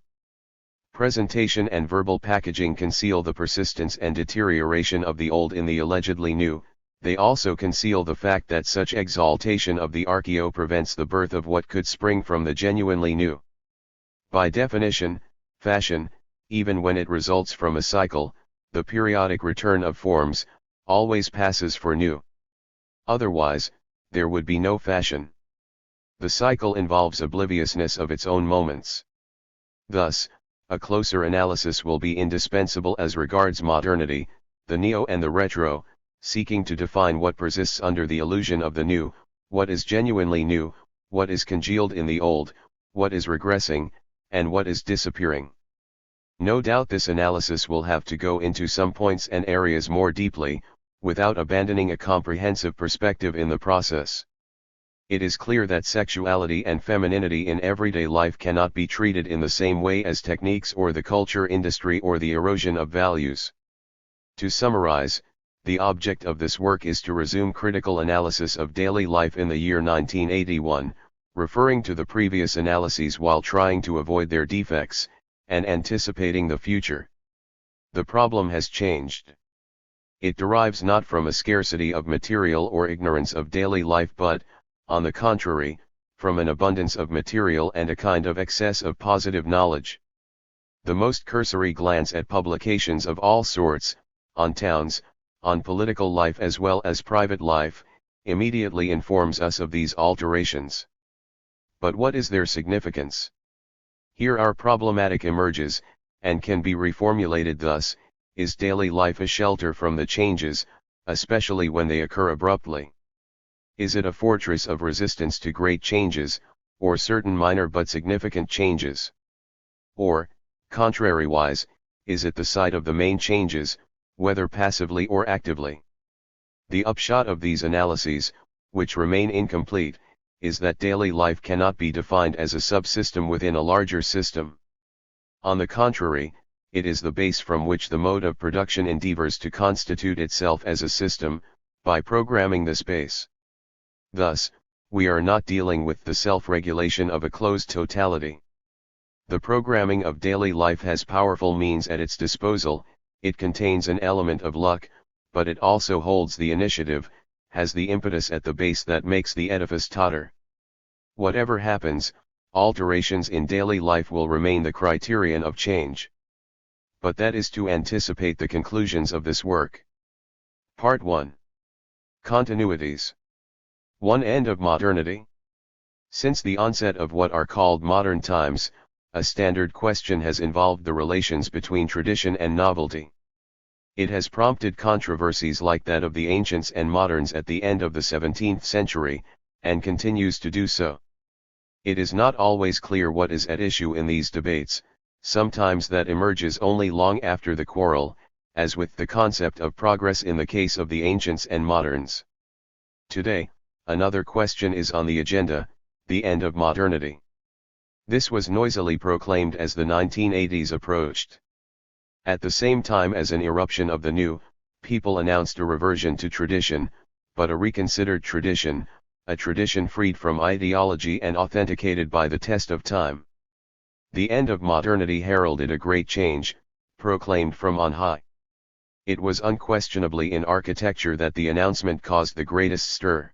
A: Presentation and verbal packaging conceal the persistence and deterioration of the old in the allegedly new. They also conceal the fact that such exaltation of the archeo prevents the birth of what could spring from the genuinely new. By definition, fashion, even when it results from a cycle, the periodic return of forms, always passes for new. Otherwise, there would be no fashion. The cycle involves obliviousness of its own moments. Thus, a closer analysis will be indispensable as regards modernity, the neo and the retro, seeking to define what persists under the illusion of the new, what is genuinely new, what is congealed in the old, what is regressing, and what is disappearing. No doubt this analysis will have to go into some points and areas more deeply, without abandoning a comprehensive perspective in the process. It is clear that sexuality and femininity in everyday life cannot be treated in the same way as techniques or the culture industry or the erosion of values. To summarize, the object of this work is to resume critical analysis of daily life in the year 1981, referring to the previous analyses while trying to avoid their defects, and anticipating the future. The problem has changed. It derives not from a scarcity of material or ignorance of daily life but, on the contrary, from an abundance of material and a kind of excess of positive knowledge. The most cursory glance at publications of all sorts, on towns, on political life as well as private life, immediately informs us of these alterations. But what is their significance? Here our problematic emerges, and can be reformulated thus: is daily life a shelter from the changes, especially when they occur abruptly? Is it a fortress of resistance to great changes, or certain minor but significant changes? Or, contrariwise, is it the site of the main changes, whether passively or actively? The upshot of these analyses, which remain incomplete, is that daily life cannot be defined as a subsystem within a larger system. On the contrary, it is the base from which the mode of production endeavors to constitute itself as a system, by programming this base. Thus, we are not dealing with the self-regulation of a closed totality. The programming of daily life has powerful means at its disposal, it contains an element of luck, but it also holds the initiative, has the impetus at the base that makes the edifice totter. Whatever happens, alterations in daily life will remain the criterion of change. But that is to anticipate the conclusions of this work. Part 1. Continuities. One end of modernity. Since the onset of what are called modern times, a standard question has involved the relations between tradition and novelty. It has prompted controversies like that of the ancients and moderns at the end of the 17th century, and continues to do so. It is not always clear what is at issue in these debates, sometimes that emerges only long after the quarrel, as with the concept of progress in the case of the ancients and moderns. Today, another question is on the agenda: the end of modernity. This was noisily proclaimed as the 1980s approached. At the same time as an eruption of the new, people announced a reversion to tradition, but a reconsidered tradition, a tradition freed from ideology and authenticated by the test of time. The end of modernity heralded a great change, proclaimed from on high. It was unquestionably in architecture that the announcement caused the greatest stir.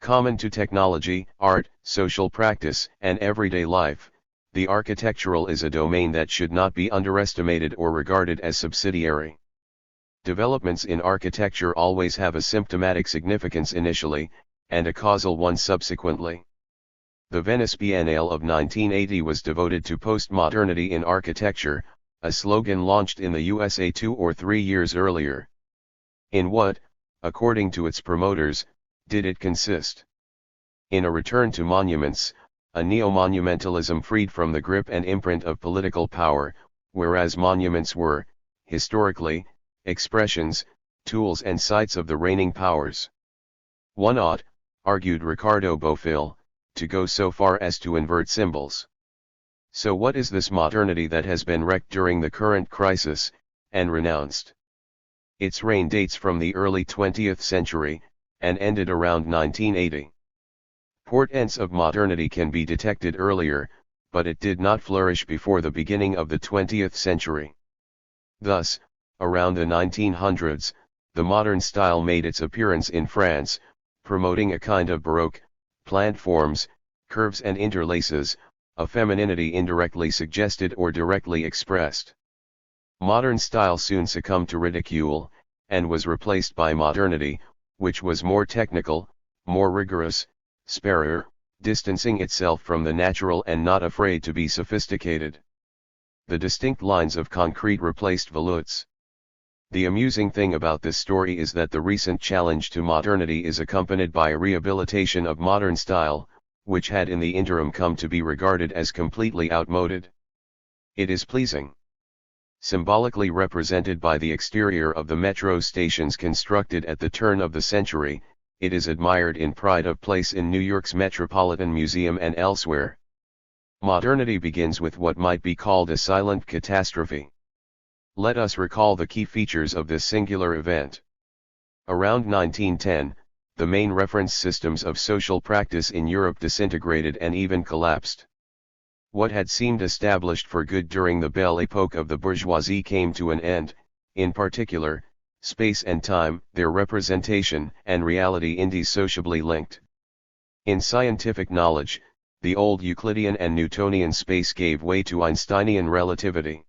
A: Common to technology, art, social practice, and everyday life, the architectural is a domain that should not be underestimated or regarded as subsidiary. Developments in architecture always have a symptomatic significance initially, and a causal one subsequently. The Venice Biennale of 1980 was devoted to postmodernity in architecture, a slogan launched in the USA 2 or 3 years earlier. In what, according to its promoters, did it consist? In a return to monuments, a neo-monumentalism freed from the grip and imprint of political power, whereas monuments were, historically, expressions, tools and sites of the reigning powers. One ought, argued Ricardo Bofill, to go so far as to invert symbols. So what is this modernity that has been wrecked during the current crisis, and renounced? Its reign dates from the early 20th century, and ended around 1980. Portents of modernity can be detected earlier, but it did not flourish before the beginning of the 20th century. Thus, around the 1900s, the modern style made its appearance in France, promoting a kind of Baroque, plant forms, curves and interlaces, a femininity indirectly suggested or directly expressed. Modern style soon succumbed to ridicule, and was replaced by modernity, which was more technical, more rigorous, sparer, distancing itself from the natural and not afraid to be sophisticated. The distinct lines of concrete replaced volutes. The amusing thing about this story is that the recent challenge to modernity is accompanied by a rehabilitation of modern style, which had in the interim come to be regarded as completely outmoded. It is pleasing. Symbolically represented by the exterior of the metro stations constructed at the turn of the century, it is admired in pride of place in New York's Metropolitan Museum and elsewhere. Modernity begins with what might be called a silent catastrophe. Let us recall the key features of this singular event. Around 1910, the main reference systems of social practice in Europe disintegrated and even collapsed. What had seemed established for good during the Belle Époque of the bourgeoisie came to an end, in particular, space and time, their representation and reality indissolubly linked. In scientific knowledge, the old Euclidean and Newtonian space gave way to Einsteinian relativity.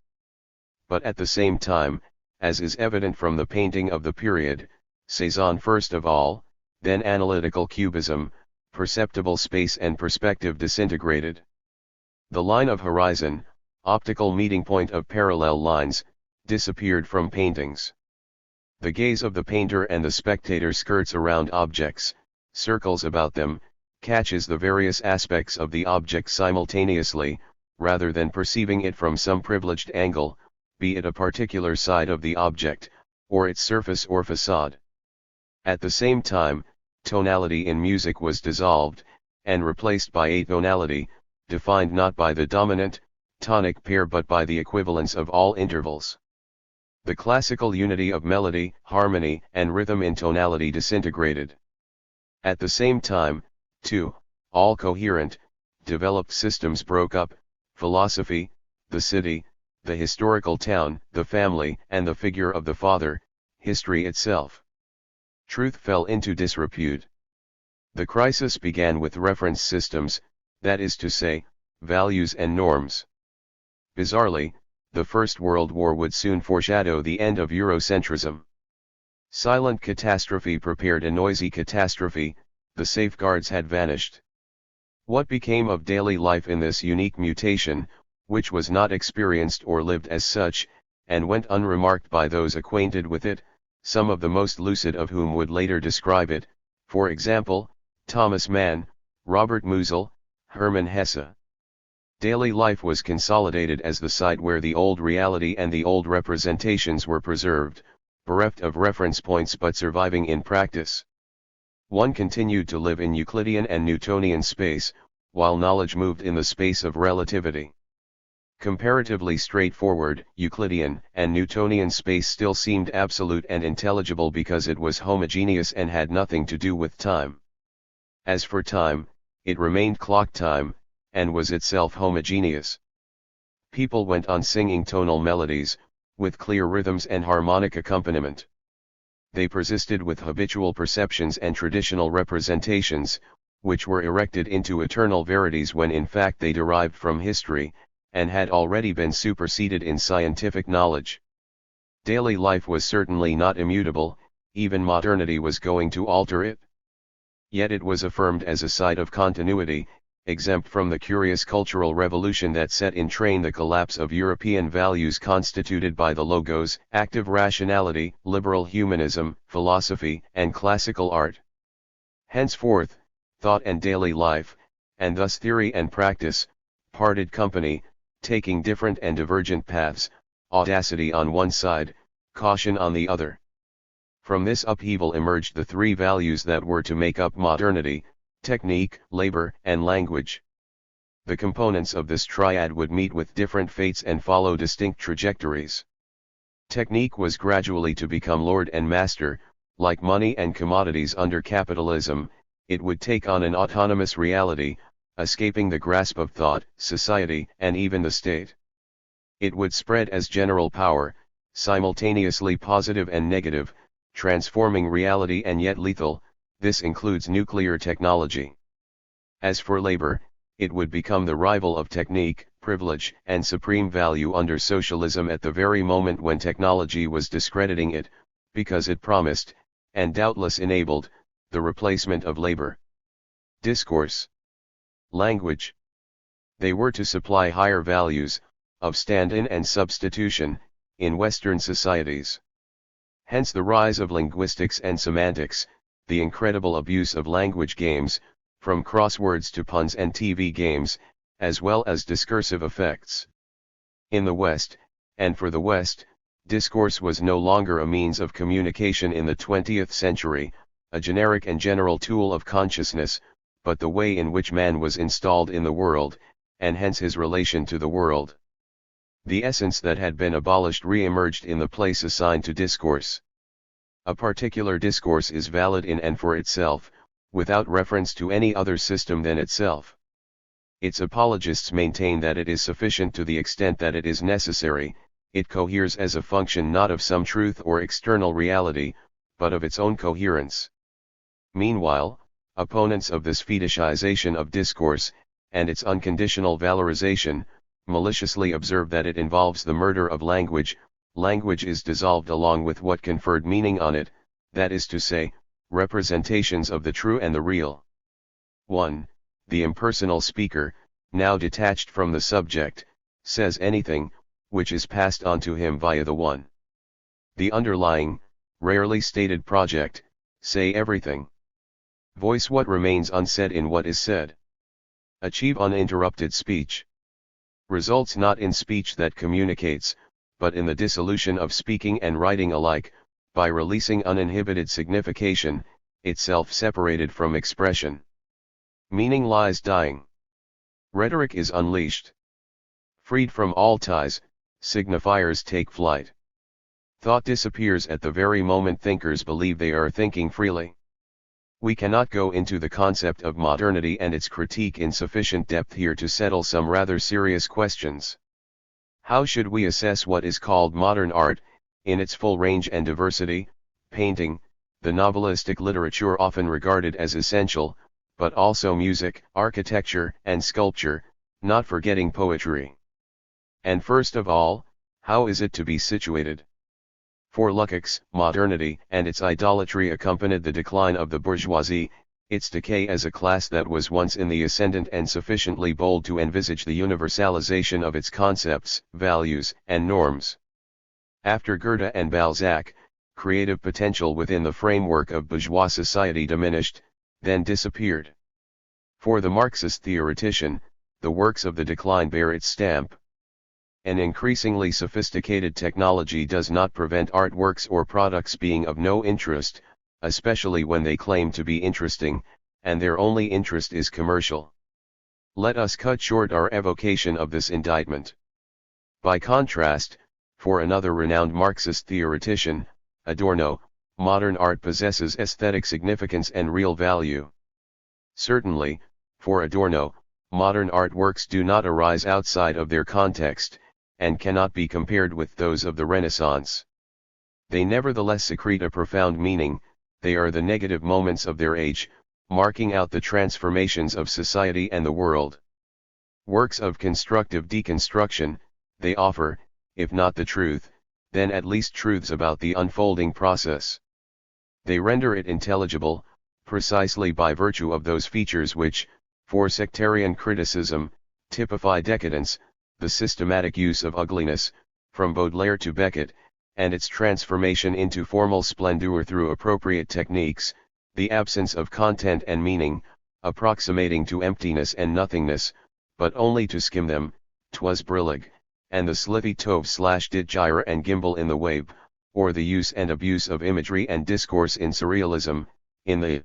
A: But at the same time, as is evident from the painting of the period, Cézanne first of all, then analytical cubism, perceptible space and perspective disintegrated. The line of horizon, optical meeting point of parallel lines, disappeared from paintings. The gaze of the painter and the spectator skirts around objects, circles about them, catches the various aspects of the object simultaneously, rather than perceiving it from some privileged angle, be it a particular side of the object, or its surface or facade. At the same time, tonality in music was dissolved, and replaced by atonality, defined not by the dominant, tonic pair but by the equivalence of all intervals. The classical unity of melody, harmony, and rhythm in tonality disintegrated. At the same time, too, all coherent, developed systems broke up: philosophy, the city, the historical town, the family, and the figure of the father, history itself. Truth fell into disrepute. The crisis began with reference systems, that is to say, values and norms. Bizarrely, the First World War would soon foreshadow the end of Eurocentrism. Silent catastrophe prepared a noisy catastrophe. The safeguards had vanished. What became of daily life in this unique mutation, which was not experienced or lived as such, and went unremarked by those acquainted with it, some of the most lucid of whom would later describe it, for example, Thomas Mann, Robert Musil, Hermann Hesse. Daily life was consolidated as the site where the old reality and the old representations were preserved, bereft of reference points but surviving in practice. One continued to live in Euclidean and Newtonian space, while knowledge moved in the space of relativity. Comparatively straightforward, Euclidean and Newtonian space still seemed absolute and intelligible because it was homogeneous and had nothing to do with time. As for time, it remained clock time, and was itself homogeneous. People went on singing tonal melodies, with clear rhythms and harmonic accompaniment. They persisted with habitual perceptions and traditional representations, which were erected into eternal verities when in fact they derived from history, and had already been superseded in scientific knowledge. Daily life was certainly not immutable, even modernity was going to alter it. Yet it was affirmed as a site of continuity, exempt from the curious cultural revolution that set in train the collapse of European values constituted by the logos, active rationality, liberal humanism, philosophy, and classical art. Henceforth, thought and daily life, and thus theory and practice, parted company, taking different and divergent paths, audacity on one side, caution on the other. From this upheaval emerged the three values that were to make up modernity: technique, labor, and language. The components of this triad would meet with different fates and follow distinct trajectories. Technique was gradually to become lord and master. Like money and commodities under capitalism, it would take on an autonomous reality, escaping the grasp of thought, society, and even the state. It would spread as general power, simultaneously positive and negative, transforming reality and yet lethal. This includes nuclear technology. As for labor, it would become the rival of technique, privilege, and supreme value under socialism at the very moment when technology was discrediting it, because it promised, and doubtless enabled, the replacement of labor. Discourse. Language. They were to supply higher values, of stand-in and substitution, in Western societies. Hence the rise of linguistics and semantics, the incredible abuse of language games, from crosswords to puns and TV games, as well as discursive effects. In the West, and for the West, discourse was no longer a means of communication in the 20th century, a generic and general tool of consciousness, but the way in which man was installed in the world, and hence his relation to the world. The essence that had been abolished re-emerged in the place assigned to discourse. A particular discourse is valid in and for itself, without reference to any other system than itself. Its apologists maintain that it is sufficient to the extent that it is necessary, it coheres as a function not of some truth or external reality, but of its own coherence. Meanwhile, opponents of this fetishization of discourse, and its unconditional valorization, maliciously observe that it involves the murder of language. Language is dissolved along with what conferred meaning on it, that is to say, representations of the true and the real. 1. The impersonal speaker, now detached from the subject, says anything, which is passed on to him via the one. The underlying, rarely stated project, say everything. Voice what remains unsaid in what is said. Achieve uninterrupted speech. Results not in speech that communicates, but in the dissolution of speaking and writing alike, by releasing uninhibited signification, itself separated from expression. Meaning lies dying. Rhetoric is unleashed. Freed from all ties, signifiers take flight. Thought disappears at the very moment thinkers believe they are thinking freely. We cannot go into the concept of modernity and its critique in sufficient depth here to settle some rather serious questions. How should we assess what is called modern art, in its full range and diversity? Painting, the novelistic literature often regarded as essential, but also music, architecture, and sculpture, not forgetting poetry. And first of all, how is it to be situated? For Lukács, modernity and its idolatry accompanied the decline of the bourgeoisie, its decay as a class that was once in the ascendant and sufficiently bold to envisage the universalization of its concepts, values, and norms. After Goethe and Balzac, creative potential within the framework of bourgeois society diminished, then disappeared. For the Marxist theoretician, the works of the decline bear its stamp. An increasingly sophisticated technology does not prevent artworks or products being of no interest, especially when they claim to be interesting, and their only interest is commercial. Let us cut short our evocation of this indictment. By contrast, for another renowned Marxist theoretician, Adorno, modern art possesses aesthetic significance and real value. Certainly, for Adorno, modern artworks do not arise outside of their context, and cannot be compared with those of the Renaissance. They nevertheless secrete a profound meaning. They are the negative moments of their age, marking out the transformations of society and the world. Works of constructive deconstruction, they offer, if not the truth, then at least truths about the unfolding process. They render it intelligible, precisely by virtue of those features which, for sectarian criticism, typify decadence, the systematic use of ugliness, from Baudelaire to Beckett, and its transformation into formal splendor through appropriate techniques, the absence of content and meaning, approximating to emptiness and nothingness, but only to skim them, 'twas brillig, and the slithy tove/did gyre and gimble in the wave, or the use and abuse of imagery and discourse in surrealism, in the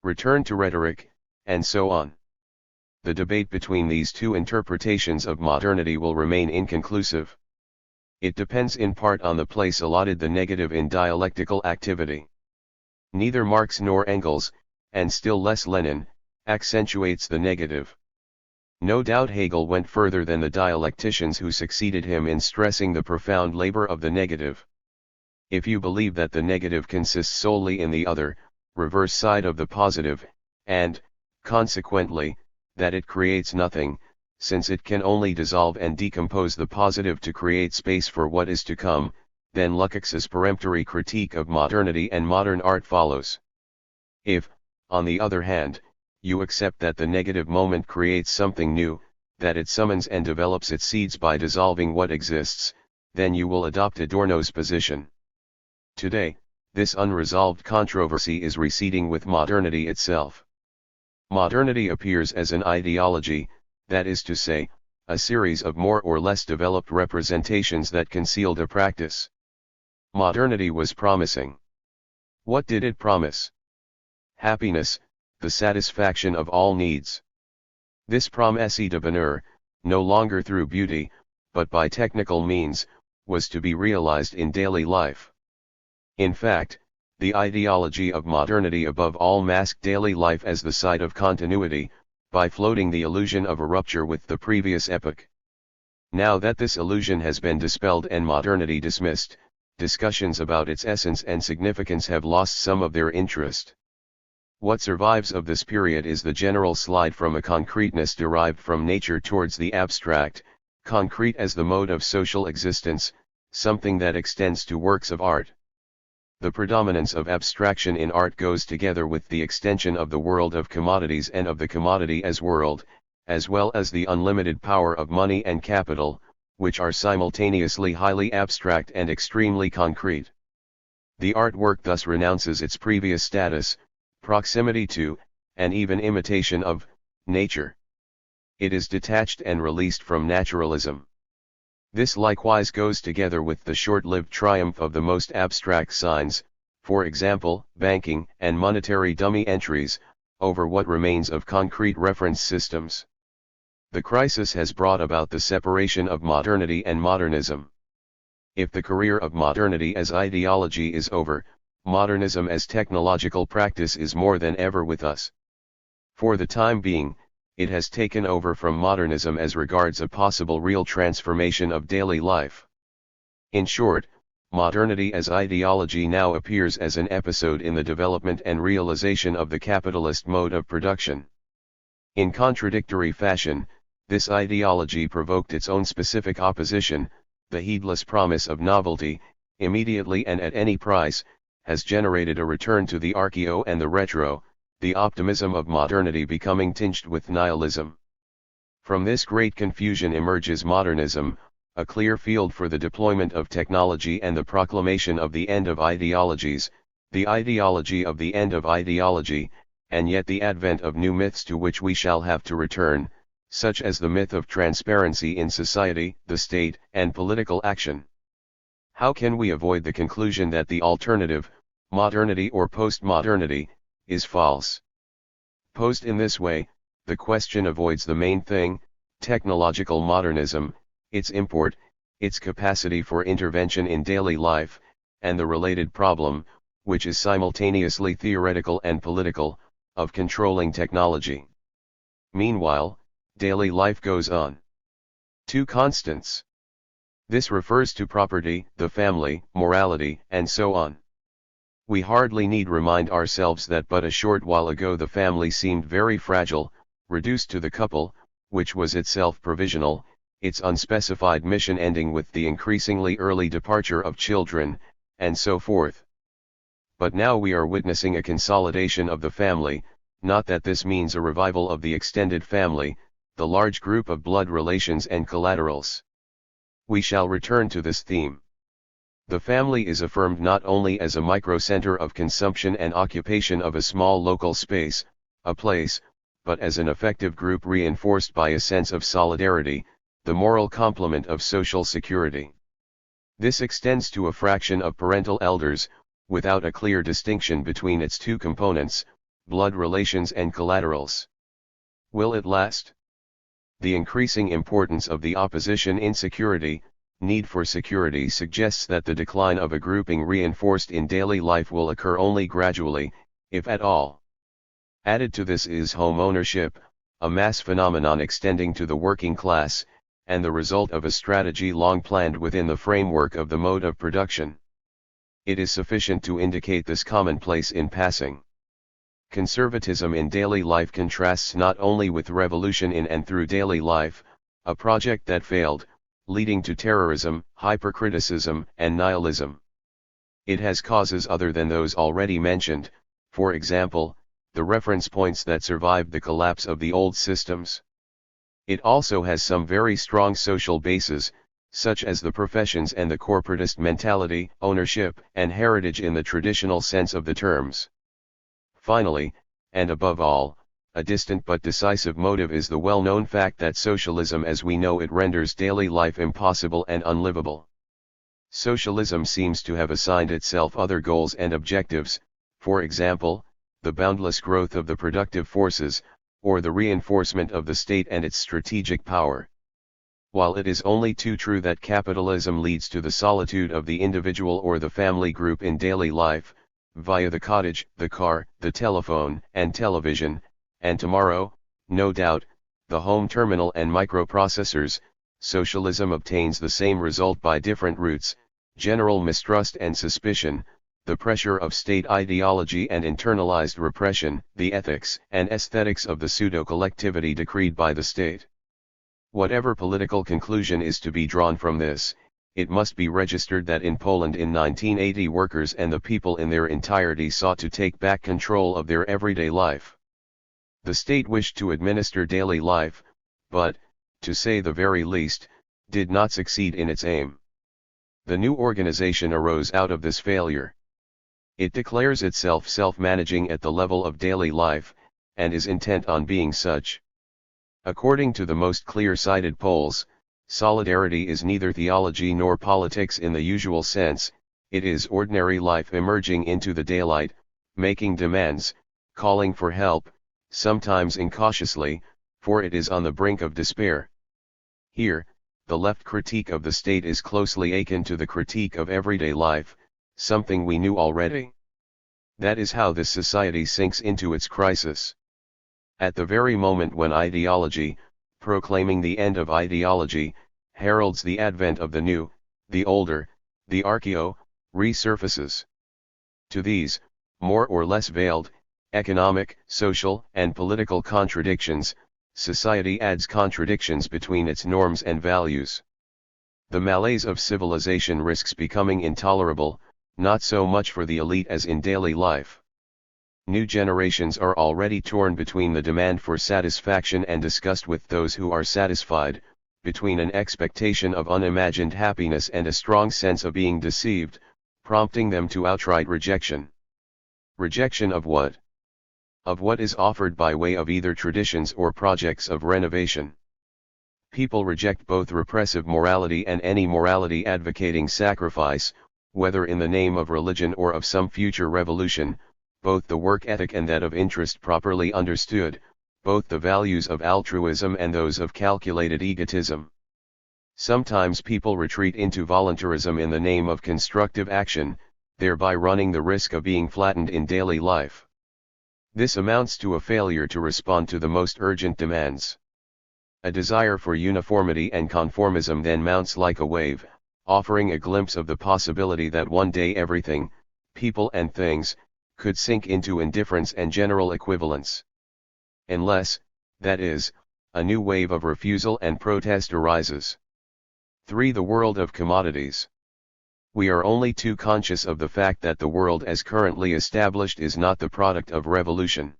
A: return to rhetoric, and so on. The debate between these two interpretations of modernity will remain inconclusive. It depends in part on the place allotted the negative in dialectical activity. Neither Marx nor Engels, and still less Lenin, accentuates the negative. No doubt Hegel went further than the dialecticians who succeeded him in stressing the profound labor of the negative. If you believe that the negative consists solely in the other, reverse side of the positive, and, consequently, that it creates nothing, since it can only dissolve and decompose the positive to create space for what is to come, then Lukács's peremptory critique of modernity and modern art follows. If, on the other hand, you accept that the negative moment creates something new, that it summons and develops its seeds by dissolving what exists, then you will adopt Adorno's position. Today, this unresolved controversy is receding with modernity itself. Modernity appears as an ideology, that is to say, a series of more or less developed representations that concealed a practice. Modernity was promising. What did it promise? Happiness, the satisfaction of all needs. This promesse de bonheur, no longer through beauty, but by technical means, was to be realized in daily life. In fact, the ideology of modernity above all masked daily life as the site of continuity, by floating the illusion of a rupture with the previous epoch. Now that this illusion has been dispelled and modernity dismissed, discussions about its essence and significance have lost some of their interest. What survives of this period is the general slide from a concreteness derived from nature towards the abstract, concrete as the mode of social existence, something that extends to works of art. The predominance of abstraction in art goes together with the extension of the world of commodities and of the commodity as world, as well as the unlimited power of money and capital, which are simultaneously highly abstract and extremely concrete. The artwork thus renounces its previous status, proximity to, and even imitation of, nature. It is detached and released from naturalism. This likewise goes together with the short-lived triumph of the most abstract signs, for example, banking and monetary dummy entries, over what remains of concrete reference systems. The crisis has brought about the separation of modernity and modernism. If the career of modernity as ideology is over, modernism as technological practice is more than ever with us. For the time being, it has taken over from modernism as regards a possible real transformation of daily life. In short, modernity as ideology now appears as an episode in the development and realization of the capitalist mode of production. In contradictory fashion, this ideology provoked its own specific opposition, the heedless promise of novelty, immediately and at any price, has generated a return to the archaeo and the retro, the optimism of modernity becoming tinged with nihilism. From this great confusion emerges modernism, a clear field for the deployment of technology and the proclamation of the end of ideologies, the ideology of the end of ideology, and yet the advent of new myths to which we shall have to return, such as the myth of transparency in society, the state, and political action. How can we avoid the conclusion that the alternative, modernity or postmodernity, is false? Posed in this way, the question avoids the main thing, technological modernism, its import, its capacity for intervention in daily life, and the related problem, which is simultaneously theoretical and political, of controlling technology. Meanwhile, daily life goes on. Two constants. This refers to property, the family, morality, and so on. We hardly need remind ourselves that but a short while ago the family seemed very fragile, reduced to the couple, which was itself provisional, its unspecified mission ending with the increasingly early departure of children, and so forth. But now we are witnessing a consolidation of the family, not that this means a revival of the extended family, the large group of blood relations and collaterals. We shall return to this theme. The family is affirmed not only as a microcenter of consumption and occupation of a small local space, a place, but as an effective group reinforced by a sense of solidarity, the moral complement of social security. This extends to a fraction of parental elders, without a clear distinction between its two components, blood relations and collaterals. Will it last? The increasing importance of the opposition insecurity, need for security suggests that the decline of a grouping reinforced in daily life will occur only gradually, if at all. Added to this is home ownership, a mass phenomenon extending to the working class, and the result of a strategy long planned within the framework of the mode of production. It is sufficient to indicate this commonplace in passing. Conservatism in daily life contrasts not only with revolution in and through daily life, a project that failed, leading to terrorism, hypercriticism, and nihilism. It has causes other than those already mentioned, for example, the reference points that survived the collapse of the old systems. It also has some very strong social bases, such as the professions and the corporatist mentality, ownership, and heritage in the traditional sense of the terms. Finally, and above all, a distant but decisive motive is the well-known fact that socialism as we know it renders daily life impossible and unlivable. Socialism seems to have assigned itself other goals and objectives, for example, the boundless growth of the productive forces, or the reinforcement of the state and its strategic power. While it is only too true that capitalism leads to the solitude of the individual or the family group in daily life, via the cottage, the car, the telephone, and television, and tomorrow, no doubt, the home terminal and microprocessors, socialism obtains the same result by different routes: general mistrust and suspicion, the pressure of state ideology and internalized repression, the ethics and aesthetics of the pseudo-collectivity decreed by the state. Whatever political conclusion is to be drawn from this, it must be registered that in Poland in 1980 workers and the people in their entirety sought to take back control of their everyday life. The state wished to administer daily life, but, to say the very least, did not succeed in its aim. The new organization arose out of this failure. It declares itself self-managing at the level of daily life, and is intent on being such. According to the most clear-sighted Poles, solidarity is neither theology nor politics in the usual sense, it is ordinary life emerging into the daylight, making demands, calling for help, sometimes incautiously, for it is on the brink of despair. Here, the left critique of the state is closely akin to the critique of everyday life, something we knew already. That is how this society sinks into its crisis. At the very moment when ideology, proclaiming the end of ideology, heralds the advent of the new, the older, the archaeo, resurfaces. To these, more or less veiled, economic, social, and political contradictions, society adds contradictions between its norms and values. The malaise of civilization risks becoming intolerable, not so much for the elite as in daily life. New generations are already torn between the demand for satisfaction and disgust with those who are satisfied, between an expectation of unimagined happiness and a strong sense of being deceived, prompting them to outright rejection. Rejection of what? Of what is offered by way of either traditions or projects of renovation. People reject both repressive morality and any morality advocating sacrifice, whether in the name of religion or of some future revolution, both the work ethic and that of interest properly understood, both the values of altruism and those of calculated egotism. Sometimes people retreat into voluntarism in the name of constructive action, thereby running the risk of being flattened in daily life. This amounts to a failure to respond to the most urgent demands. A desire for uniformity and conformism then mounts like a wave, offering a glimpse of the possibility that one day everything, people and things, could sink into indifference and general equivalence. Unless, that is, a new wave of refusal and protest arises. 3. The world of commodities. We are only too conscious of the fact that the world as currently established is not the product of revolution.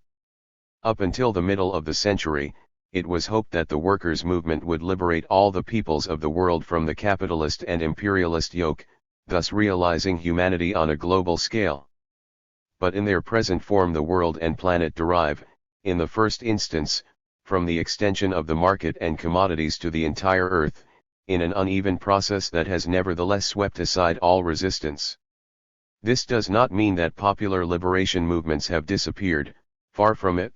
A: Up until the middle of the century, it was hoped that the workers' movement would liberate all the peoples of the world from the capitalist and imperialist yoke, thus realizing humanity on a global scale. But in their present form the world and planet derive, in the first instance, from the extension of the market and commodities to the entire earth, in an uneven process that has nevertheless swept aside all resistance. This does not mean that popular liberation movements have disappeared, far from it.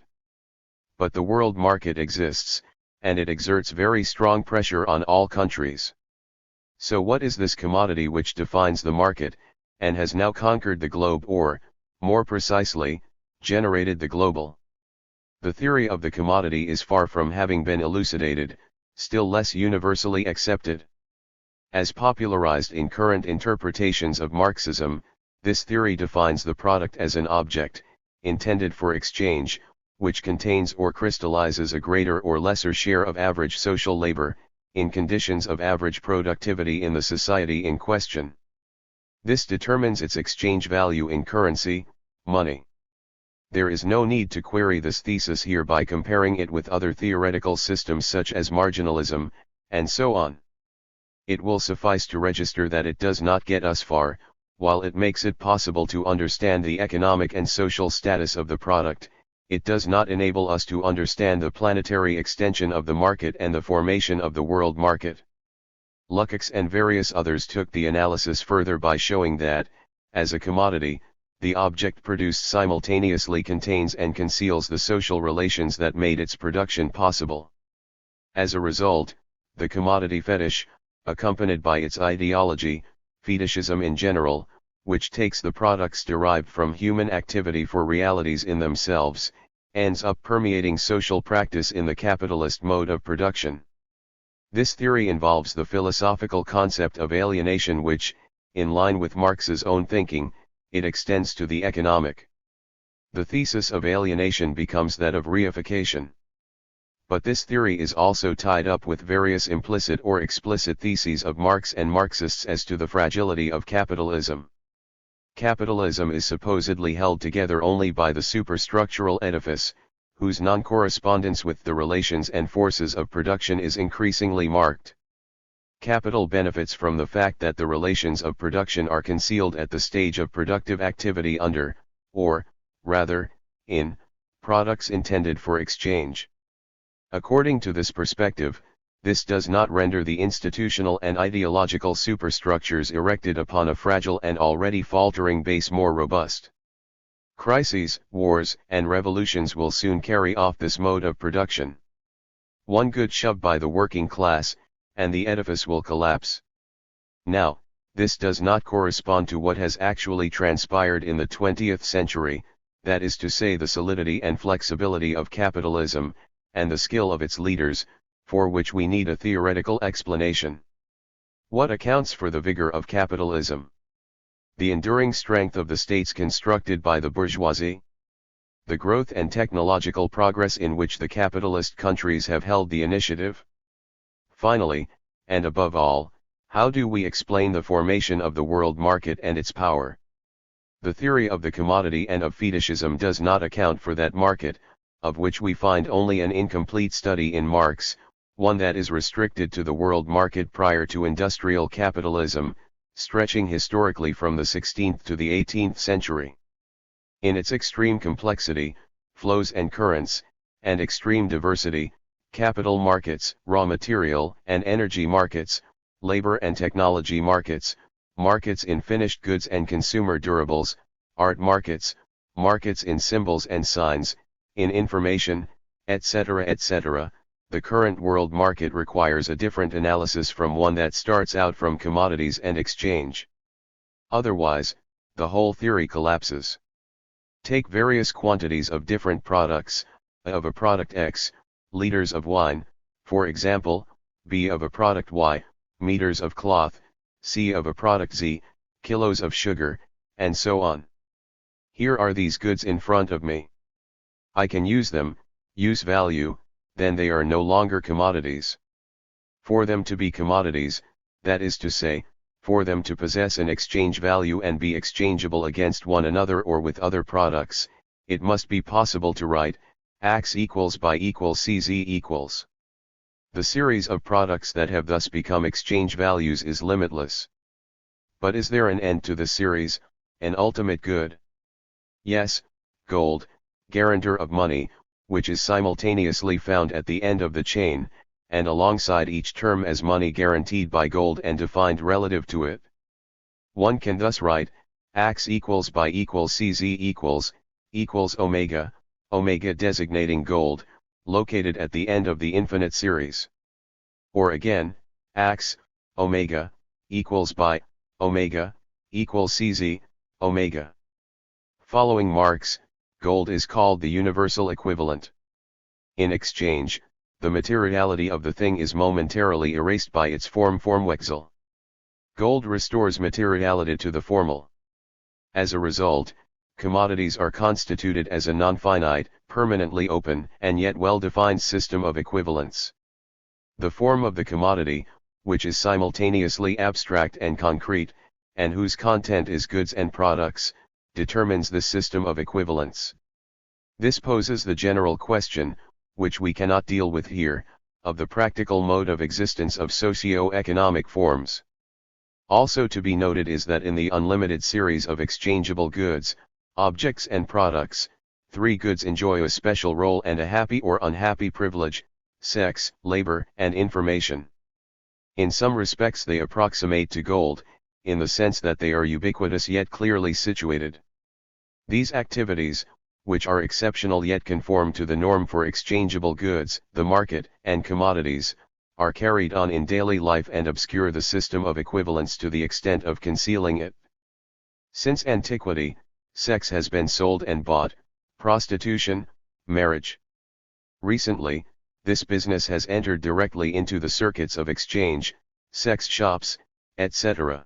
A: But the world market exists, and it exerts very strong pressure on all countries. So what is this commodity which defines the market, and has now conquered the globe or, more precisely, generated the global? The theory of the commodity is far from having been elucidated, still less universally accepted. As popularized in current interpretations of Marxism, this theory defines the product as an object, intended for exchange, which contains or crystallizes a greater or lesser share of average social labor, in conditions of average productivity in the society in question. This determines its exchange value in currency, money. There is no need to query this thesis here by comparing it with other theoretical systems such as marginalism, and so on. It will suffice to register that it does not get us far. While it makes it possible to understand the economic and social status of the product, it does not enable us to understand the planetary extension of the market and the formation of the world market. Lukács and various others took the analysis further by showing that, as a commodity, the object produced simultaneously contains and conceals the social relations that made its production possible. As a result, the commodity fetish, accompanied by its ideology, fetishism in general, which takes the products derived from human activity for realities in themselves, ends up permeating social practice in the capitalist mode of production. This theory involves the philosophical concept of alienation which, in line with Marx's own thinking, it extends to the economic. The thesis of alienation becomes that of reification. But this theory is also tied up with various implicit or explicit theses of Marx and Marxists as to the fragility of capitalism. Capitalism is supposedly held together only by the superstructural edifice, whose non-correspondence with the relations and forces of production is increasingly marked. Capital benefits from the fact that the relations of production are concealed at the stage of productive activity under, or, rather, in, products intended for exchange. According to this perspective, this does not render the institutional and ideological superstructures erected upon a fragile and already faltering base more robust. Crises, wars, and revolutions will soon carry off this mode of production. One good shove by the working class, and the edifice will collapse. Now, this does not correspond to what has actually transpired in the 20th century, that is to say the solidity and flexibility of capitalism, and the skill of its leaders, for which we need a theoretical explanation. What accounts for the vigor of capitalism? The enduring strength of the states constructed by the bourgeoisie? The growth and technological progress in which the capitalist countries have held the initiative? Finally, and above all, how do we explain the formation of the world market and its power? The theory of the commodity and of fetishism does not account for that market, of which we find only an incomplete study in Marx, one that is restricted to the world market prior to industrial capitalism, stretching historically from the 16th to the 18th century. In its extreme complexity, flows and currents, and extreme diversity, capital markets, raw material and energy markets, labor and technology markets, markets in finished goods and consumer durables, art markets, markets in symbols and signs, in information, etc., the current world market requires a different analysis from one that starts out from commodities and exchange. Otherwise, the whole theory collapses. Take various quantities of different products, A of a product X, liters of wine, for example, B of a product Y, meters of cloth, C of a product Z, kilos of sugar, and so on. Here are these goods in front of me. I can use them, use value, then they are no longer commodities. For them to be commodities, that is to say, for them to possess an exchange value and be exchangeable against one another or with other products, it must be possible to write, X equals by equals CZ equals. The series of products that have thus become exchange values is limitless. But is there an end to the series, an ultimate good? Yes, gold, guarantor of money, which is simultaneously found at the end of the chain, and alongside each term as money guaranteed by gold and defined relative to it. One can thus write, X equals by equals CZ equals omega, omega designating gold, located at the end of the infinite series. Or again, X, omega, equals by, omega, equals CZ, omega. Following Marx, gold is called the universal equivalent. In exchange, the materiality of the thing is momentarily erased by its formwechsel. Gold restores materiality to the formal. As a result, commodities are constituted as a non-finite, permanently open and yet well-defined system of equivalence. The form of the commodity, which is simultaneously abstract and concrete, and whose content is goods and products, determines the system of equivalence. This poses the general question, which we cannot deal with here, of the practical mode of existence of socio-economic forms. Also to be noted is that in the unlimited series of exchangeable goods, objects and products, three goods enjoy a special role and a happy or unhappy privilege: sex, labor, and information. In some respects they approximate to gold, in the sense that they are ubiquitous yet clearly situated. These activities, which are exceptional yet conform to the norm for exchangeable goods, the market, and commodities, are carried on in daily life and obscure the system of equivalence to the extent of concealing it. Since antiquity, sex has been sold and bought, prostitution, marriage. Recently, this business has entered directly into the circuits of exchange, sex shops, etc.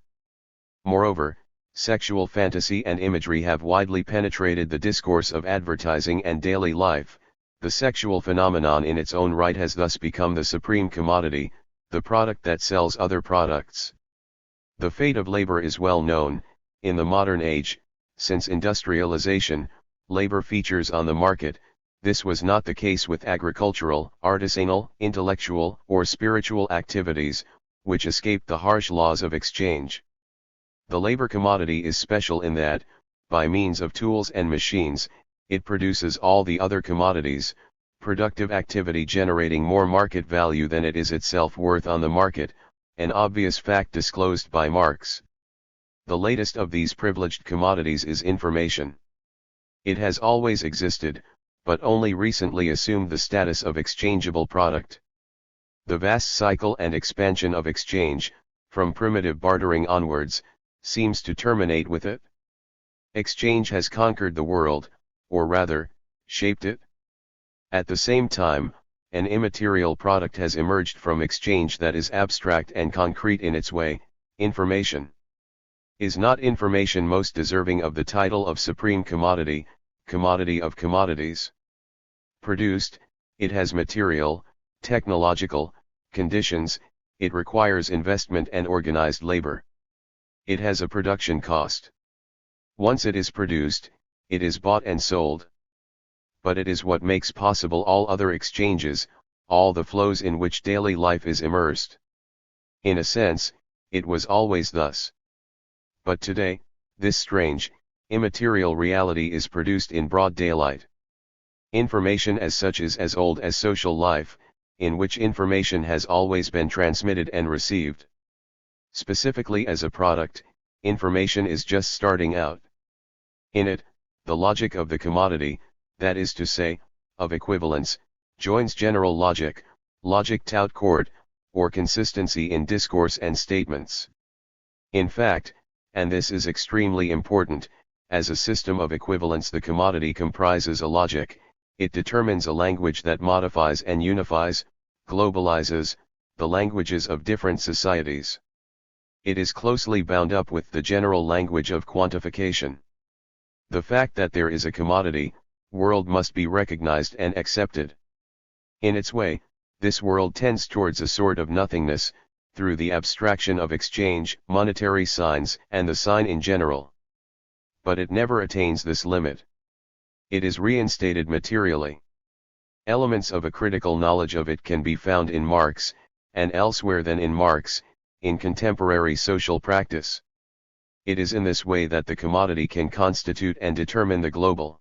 A: Moreover, sexual fantasy and imagery have widely penetrated the discourse of advertising and daily life. The sexual phenomenon in its own right has thus become the supreme commodity, the product that sells other products. The fate of labor is well known. In the modern age, since industrialization, labor features on the market. This was not the case with agricultural, artisanal, intellectual, or spiritual activities, which escaped the harsh laws of exchange. The labor commodity is special in that, by means of tools and machines, it produces all the other commodities, productive activity generating more market value than it is itself worth on the market, an obvious fact disclosed by Marx. The latest of these privileged commodities is information. It has always existed, but only recently assumed the status of exchangeable product. The vast cycle and expansion of exchange, from primitive bartering onwards, seems to terminate with it. Exchange has conquered the world, or rather, shaped it. At the same time, an immaterial product has emerged from exchange that is abstract and concrete in its way: information. Is not information most deserving of the title of supreme commodity, commodity of commodities? Produced, it has material, technological, conditions, it requires investment and organized labor. It has a production cost. Once it is produced, it is bought and sold. But it is what makes possible all other exchanges, all the flows in which daily life is immersed. In a sense, it was always thus. But today, this strange, immaterial reality is produced in broad daylight. Information as such is as old as social life, in which information has always been transmitted and received. Specifically as a product, information is just starting out. In it, the logic of the commodity, that is to say, of equivalence, joins general logic, logic tout court, or consistency in discourse and statements. In fact, and this is extremely important, as a system of equivalence the commodity comprises a logic. It determines a language that modifies and unifies, globalizes, the languages of different societies. It is closely bound up with the general language of quantification. The fact that there is a commodity world must be recognized and accepted. In its way, this world tends towards a sort of nothingness, through the abstraction of exchange, monetary signs, and the sign in general. But it never attains this limit. It is reinstated materially. Elements of a critical knowledge of it can be found in Marx, and elsewhere than in Marx, in contemporary social practice. It is in this way that the commodity can constitute and determine the global.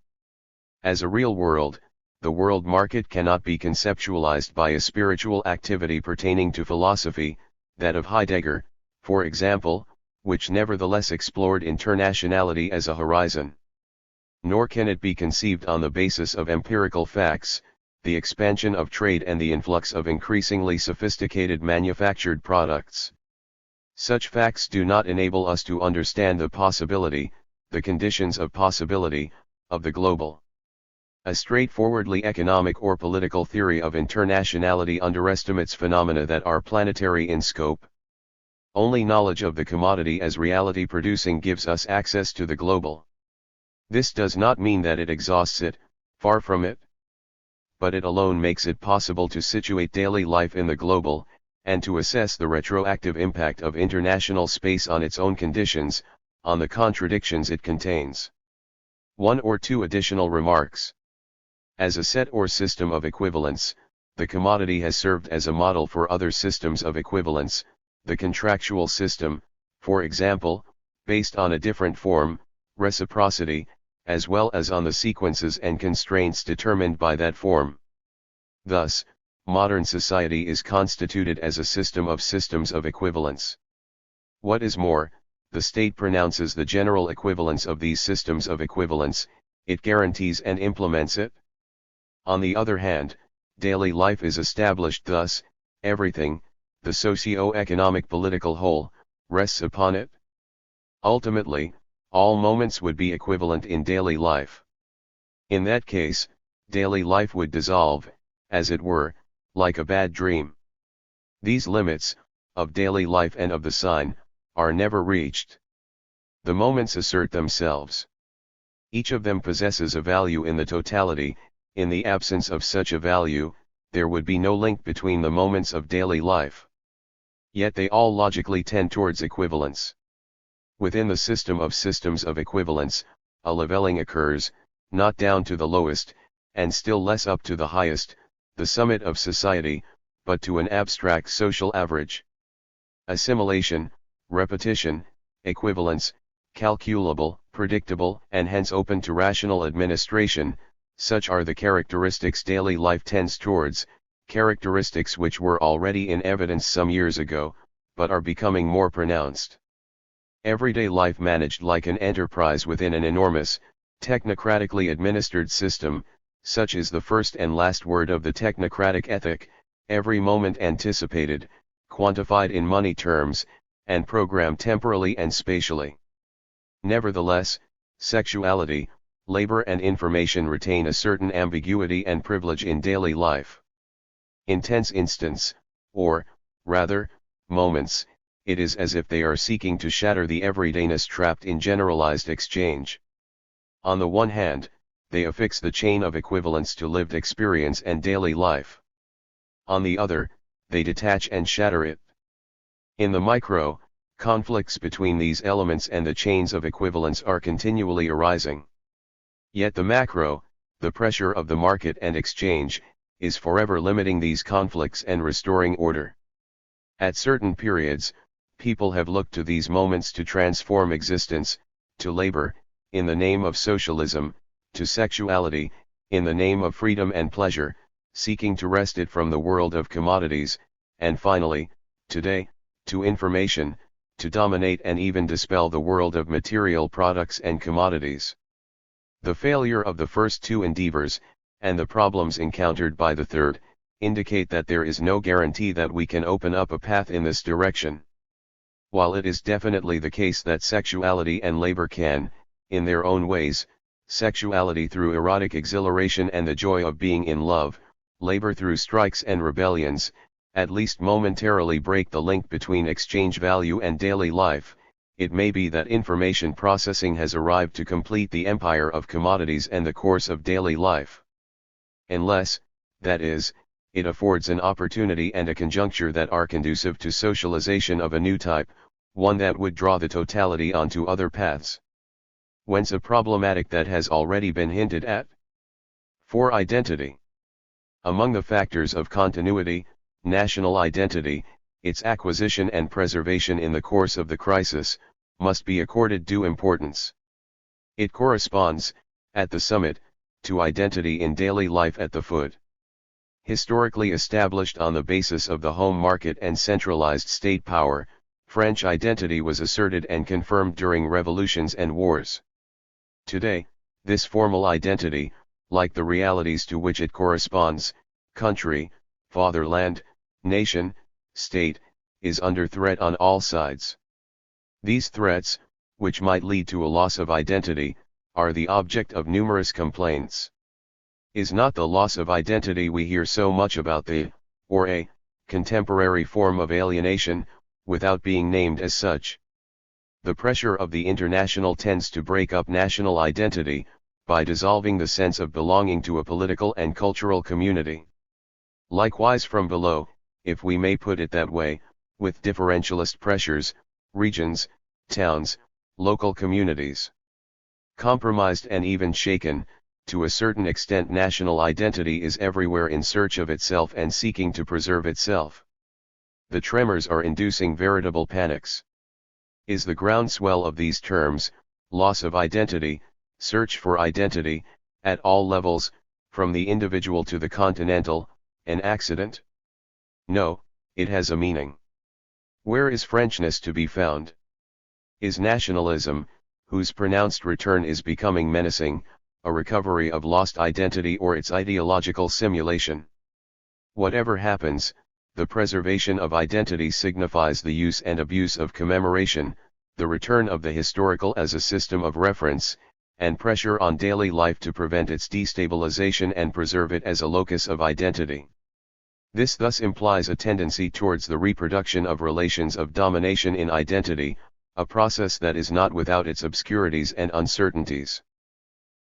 A: As a real world, the world market cannot be conceptualized by a spiritual activity pertaining to philosophy, that of Heidegger, for example, which nevertheless explored internationality as a horizon. Nor can it be conceived on the basis of empirical facts, the expansion of trade and the influx of increasingly sophisticated manufactured products. Such facts do not enable us to understand the possibility, the conditions of possibility, of the global. A straightforwardly economic or political theory of internationality underestimates phenomena that are planetary in scope. Only knowledge of the commodity as reality producing gives us access to the global. This does not mean that it exhausts it, far from it. But it alone makes it possible to situate daily life in the global, and to assess the retroactive impact of international space on its own conditions, on the contradictions it contains. One or two additional remarks. As a set or system of equivalence, the commodity has served as a model for other systems of equivalence, the contractual system, for example, based on a different form, reciprocity, as well as on the sequences and constraints determined by that form. Thus, modern society is constituted as a system of systems of equivalence. What is more, the state pronounces the general equivalence of these systems of equivalence, it guarantees and implements it. On the other hand, daily life is established thus, everything, the socio-economic political whole, rests upon it. Ultimately, all moments would be equivalent in daily life. In that case, daily life would dissolve, as it were, like a bad dream. These limits, of daily life and of the sign, are never reached. The moments assert themselves. Each of them possesses a value in the totality. In the absence of such a value, there would be no link between the moments of daily life. Yet they all logically tend towards equivalence. Within the system of systems of equivalence, a leveling occurs, not down to the lowest, and still less up to the highest, the summit of society, but to an abstract social average. Assimilation, repetition, equivalence, calculable, predictable, and hence open to rational administration, such are the characteristics daily life tends towards, characteristics which were already in evidence some years ago, but are becoming more pronounced. Everyday life managed like an enterprise within an enormous, technocratically administered system, such is the first and last word of the technocratic ethic, every moment anticipated, quantified in money terms, and programmed temporally and spatially. Nevertheless, sexuality, labor and information retain a certain ambiguity and privilege in daily life. In tense instants, or, rather, moments, it is as if they are seeking to shatter the everydayness trapped in generalized exchange. On the one hand, they affix the chain of equivalence to lived experience and daily life. On the other, they detach and shatter it. In the micro, conflicts between these elements and the chains of equivalence are continually arising. Yet the macro, the pressure of the market and exchange, is forever limiting these conflicts and restoring order. At certain periods, people have looked to these moments to transform existence, to labor, in the name of socialism, to sexuality, in the name of freedom and pleasure, seeking to wrest it from the world of commodities, and finally, today, to information, to dominate and even dispel the world of material products and commodities. The failure of the first two endeavors, and the problems encountered by the third, indicate that there is no guarantee that we can open up a path in this direction. While it is definitely the case that sexuality and labor can, in their own ways, sexuality through erotic exhilaration and the joy of being in love, labor through strikes and rebellions, at least momentarily break the link between exchange value and daily life, it may be that information processing has arrived to complete the empire of commodities and the course of daily life. Unless, that is, it affords an opportunity and a conjuncture that are conducive to socialization of a new type, one that would draw the totality onto other paths. Whence a problematic that has already been hinted at. For identity. Among the factors of continuity, national identity, its acquisition and preservation in the course of the crisis, must be accorded due importance. It corresponds, at the summit, to identity in daily life at the foot. Historically established on the basis of the home market and centralized state power, French identity was asserted and confirmed during revolutions and wars. Today, this formal identity, like the realities to which it corresponds, country, fatherland, nation, state, is under threat on all sides. These threats, which might lead to a loss of identity, are the object of numerous complaints. Is not the loss of identity we hear so much about or a, contemporary form of alienation, without being named as such? The pressure of the international tends to break up national identity, by dissolving the sense of belonging to a political and cultural community. Likewise from below, if we may put it that way, with differentialist pressures, regions, towns, local communities. Compromised and even shaken, to a certain extent national identity is everywhere in search of itself and seeking to preserve itself. The tremors are inducing veritable panics. Is the groundswell of these terms, loss of identity, search for identity, at all levels, from the individual to the continental, an accident? No, it has a meaning. Where is Frenchness to be found? Is nationalism, whose pronounced return is becoming menacing, a recovery of lost identity or its ideological simulation? Whatever happens, the preservation of identity signifies the use and abuse of commemoration, the return of the historical as a system of reference, and pressure on daily life to prevent its destabilization and preserve it as a locus of identity. This thus implies a tendency towards the reproduction of relations of domination in identity, a process that is not without its obscurities and uncertainties.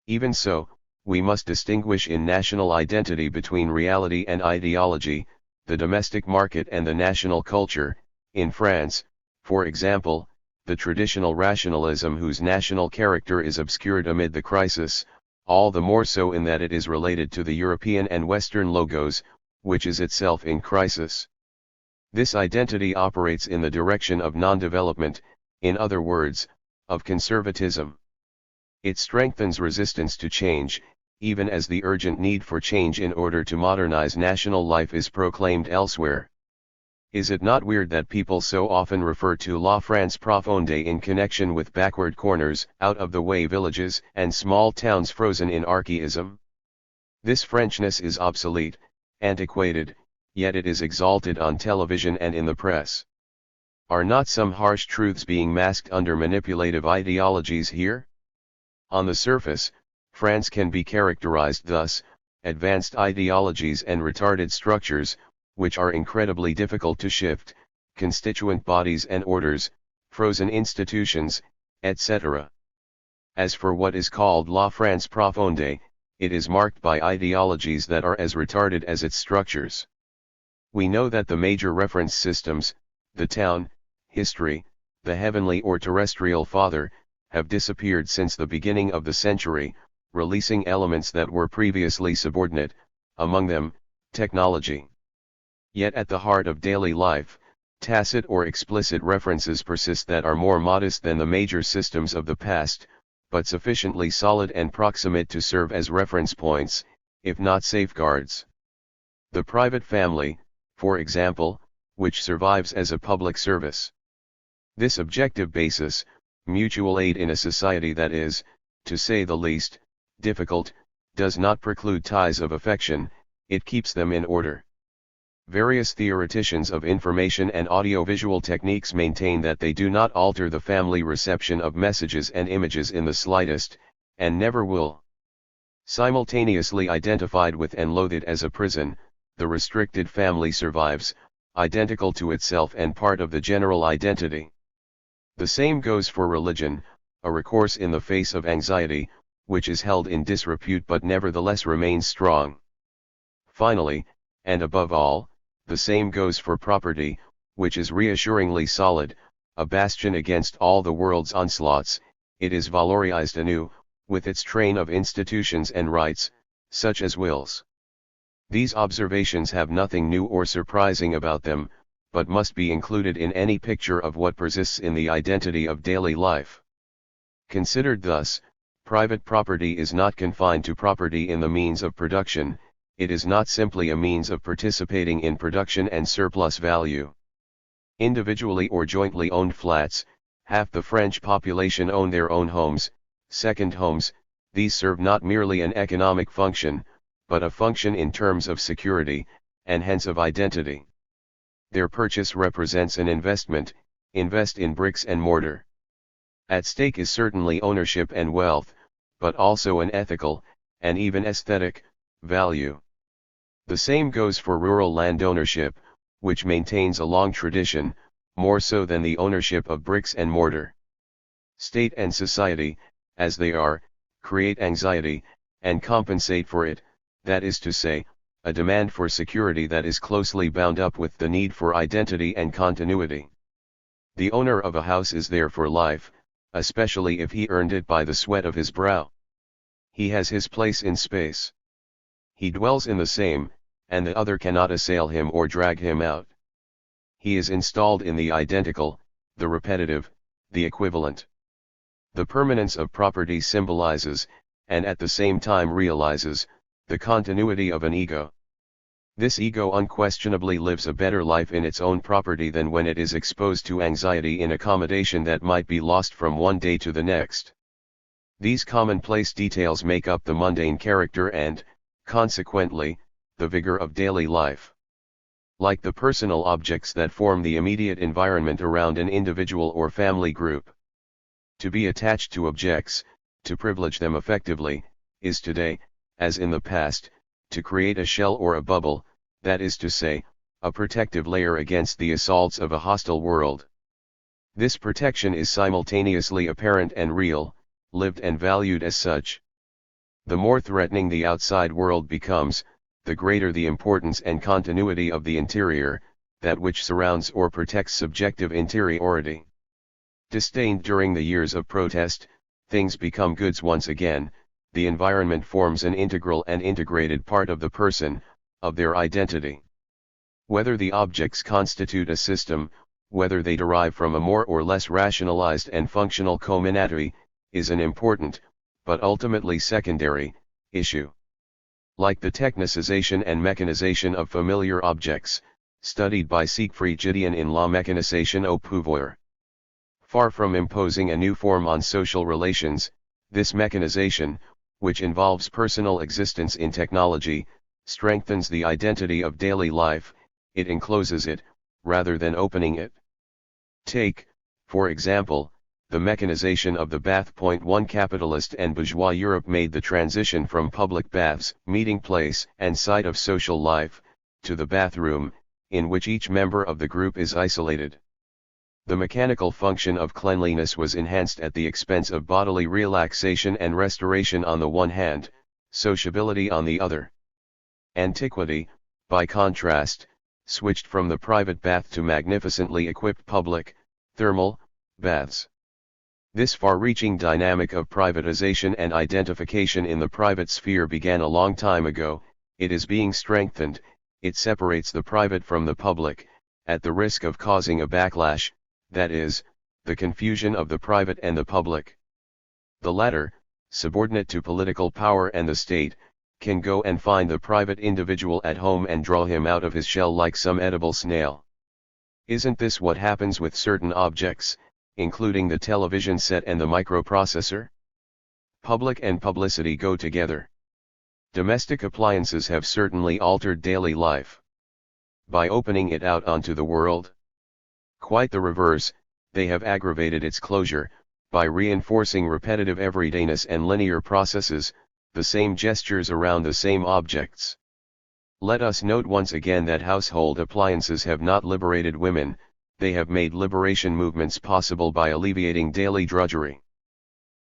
A: Even so, we must distinguish in national identity between reality and ideology, the domestic market and the national culture. In France, for example, the traditional rationalism whose national character is obscured amid the crisis, all the more so in that it is related to the European and Western logos, which is itself in crisis. This identity operates in the direction of non-development, in other words, of conservatism. It strengthens resistance to change, even as the urgent need for change in order to modernize national life is proclaimed elsewhere. Is it not weird that people so often refer to La France profonde in connection with backward corners, out-of-the-way villages, and small towns frozen in archaism? This Frenchness is obsolete, antiquated, yet it is exalted on television and in the press. Are not some harsh truths being masked under manipulative ideologies here? On the surface, France can be characterized thus: advanced ideologies and retarded structures, which are incredibly difficult to shift, constituent bodies and orders, frozen institutions, etc. As for what is called La France profonde, it is marked by ideologies that are as retarded as its structures. We know that the major reference systems, the town, history, the heavenly or terrestrial father, have disappeared since the beginning of the century, releasing elements that were previously subordinate, among them, technology. Yet at the heart of daily life, tacit or explicit references persist that are more modest than the major systems of the past, but sufficiently solid and proximate to serve as reference points, if not safeguards. The private family, for example, which survives as a public service. This objective basis, mutual aid in a society that is, to say the least, difficult, does not preclude ties of affection, it keeps them in order. Various theoreticians of information and audiovisual techniques maintain that they do not alter the family reception of messages and images in the slightest, and never will. Simultaneously identified with and loathed as a prison, the restricted family survives, identical to itself and part of the general identity. The same goes for religion, a recourse in the face of anxiety, which is held in disrepute but nevertheless remains strong. Finally, and above all, the same goes for property, which is reassuringly solid, a bastion against all the world's onslaughts. It is valorized anew, with its train of institutions and rights, such as wills. These observations have nothing new or surprising about them, but must be included in any picture of what persists in the identity of daily life. Considered thus, private property is not confined to property in the means of production. It is not simply a means of participating in production and surplus value. Individually or jointly owned flats, half the French population own their own homes, second homes. These serve not merely an economic function, but a function in terms of security, and hence of identity. Their purchase represents an investment. Invest in bricks and mortar. At stake is certainly ownership and wealth, but also an ethical, and even aesthetic, value. The same goes for rural land ownership, which maintains a long tradition, more so than the ownership of bricks and mortar. State and society, as they are, create anxiety, and compensate for it, that is to say, a demand for security that is closely bound up with the need for identity and continuity. The owner of a house is there for life, especially if he earned it by the sweat of his brow. He has his place in space. He dwells in the same, and the other cannot assail him or drag him out. He is installed in the identical, the repetitive, the equivalent. The permanence of property symbolizes, and at the same time realizes, the continuity of an ego. This ego unquestionably lives a better life in its own property than when it is exposed to anxiety in accommodation that might be lost from one day to the next. These commonplace details make up the mundane character and, consequently, the vigor of daily life. Like the personal objects that form the immediate environment around an individual or family group. To be attached to objects, to privilege them effectively, is today, as in the past, to create a shell or a bubble, that is to say, a protective layer against the assaults of a hostile world. This protection is simultaneously apparent and real, lived and valued as such. The more threatening the outside world becomes, the greater the importance and continuity of the interior, that which surrounds or protects subjective interiority. Disdained during the years of protest, things become goods once again. The environment forms an integral and integrated part of the person, of their identity. Whether the objects constitute a system, whether they derive from a more or less rationalized and functional commonality, is an important, but ultimately secondary, issue. Like the technicization and mechanization of familiar objects, studied by Siegfried Gideon in La mécanisation au pouvoir. Far from imposing a new form on social relations, this mechanization, which involves personal existence in technology, strengthens the identity of daily life, it encloses it, rather than opening it. Take, for example, the mechanization of the bath. 1 Capitalist and bourgeois Europe made the transition from public baths, meeting place and site of social life, to the bathroom, in which each member of the group is isolated. The mechanical function of cleanliness was enhanced at the expense of bodily relaxation and restoration on the one hand, sociability on the other. Antiquity, by contrast, switched from the private bath to magnificently equipped public, thermal, baths. This far-reaching dynamic of privatization and identification in the private sphere began a long time ago. It is being strengthened. It separates the private from the public, at the risk of causing a backlash, that is, the confusion of the private and the public. The latter, subordinate to political power and the state, can go and find the private individual at home and draw him out of his shell like some edible snail. Isn't this what happens with certain objects, including the television set and the microprocessor? Public and publicity go together. Domestic appliances have certainly altered daily life. By opening it out onto the world? Quite the reverse, they have aggravated its closure, by reinforcing repetitive everydayness and linear processes, the same gestures around the same objects. Let us note once again that household appliances have not liberated women, they have made liberation movements possible by alleviating daily drudgery.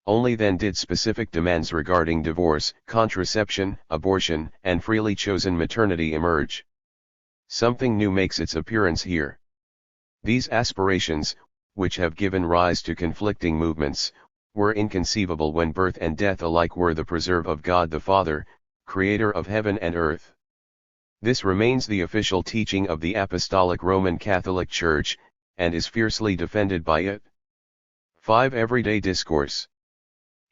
A: Only then did specific demands regarding divorce, contraception, abortion, and freely chosen maternity emerge. Something new makes its appearance here. These aspirations, which have given rise to conflicting movements, were inconceivable when birth and death alike were the preserve of God the Father, creator of heaven and earth. This remains the official teaching of the Apostolic Roman Catholic Church, and is fiercely defended by it. 5. Everyday discourse.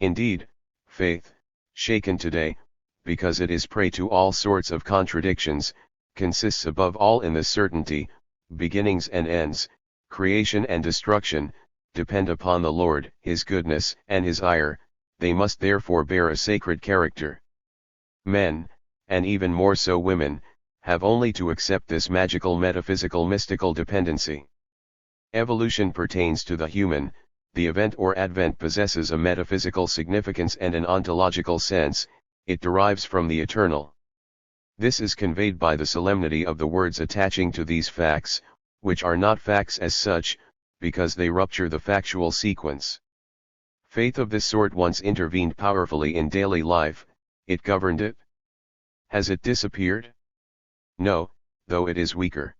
A: Indeed, faith, shaken today, because it is prey to all sorts of contradictions, consists above all in the certainty, beginnings and ends, creation and destruction, depend upon the Lord, His goodness and His ire, they must therefore bear a sacred character. Men, and even more so women, have only to accept this magical metaphysical mystical dependency. Evolution pertains to the human, the event or advent possesses a metaphysical significance and an ontological sense, it derives from the eternal. This is conveyed by the solemnity of the words attaching to these facts, which are not facts as such, because they rupture the factual sequence. Faith of this sort once intervened powerfully in daily life, it governed it. Has it disappeared? No, though it is weaker.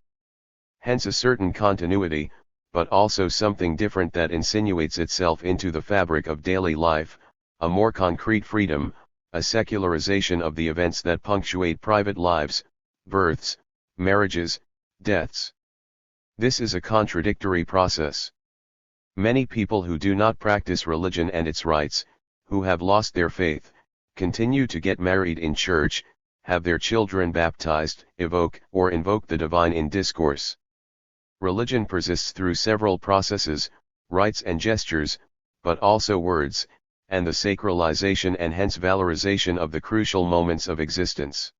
A: Hence a certain continuity, but also something different that insinuates itself into the fabric of daily life, a more concrete freedom, a secularization of the events that punctuate private lives, births, marriages, deaths. This is a contradictory process. Many people who do not practice religion and its rites, who have lost their faith, continue to get married in church, have their children baptized, evoke or invoke the divine in discourse. Religion persists through several processes, rites and gestures, but also words, and the sacralization and hence valorization of the crucial moments of existence.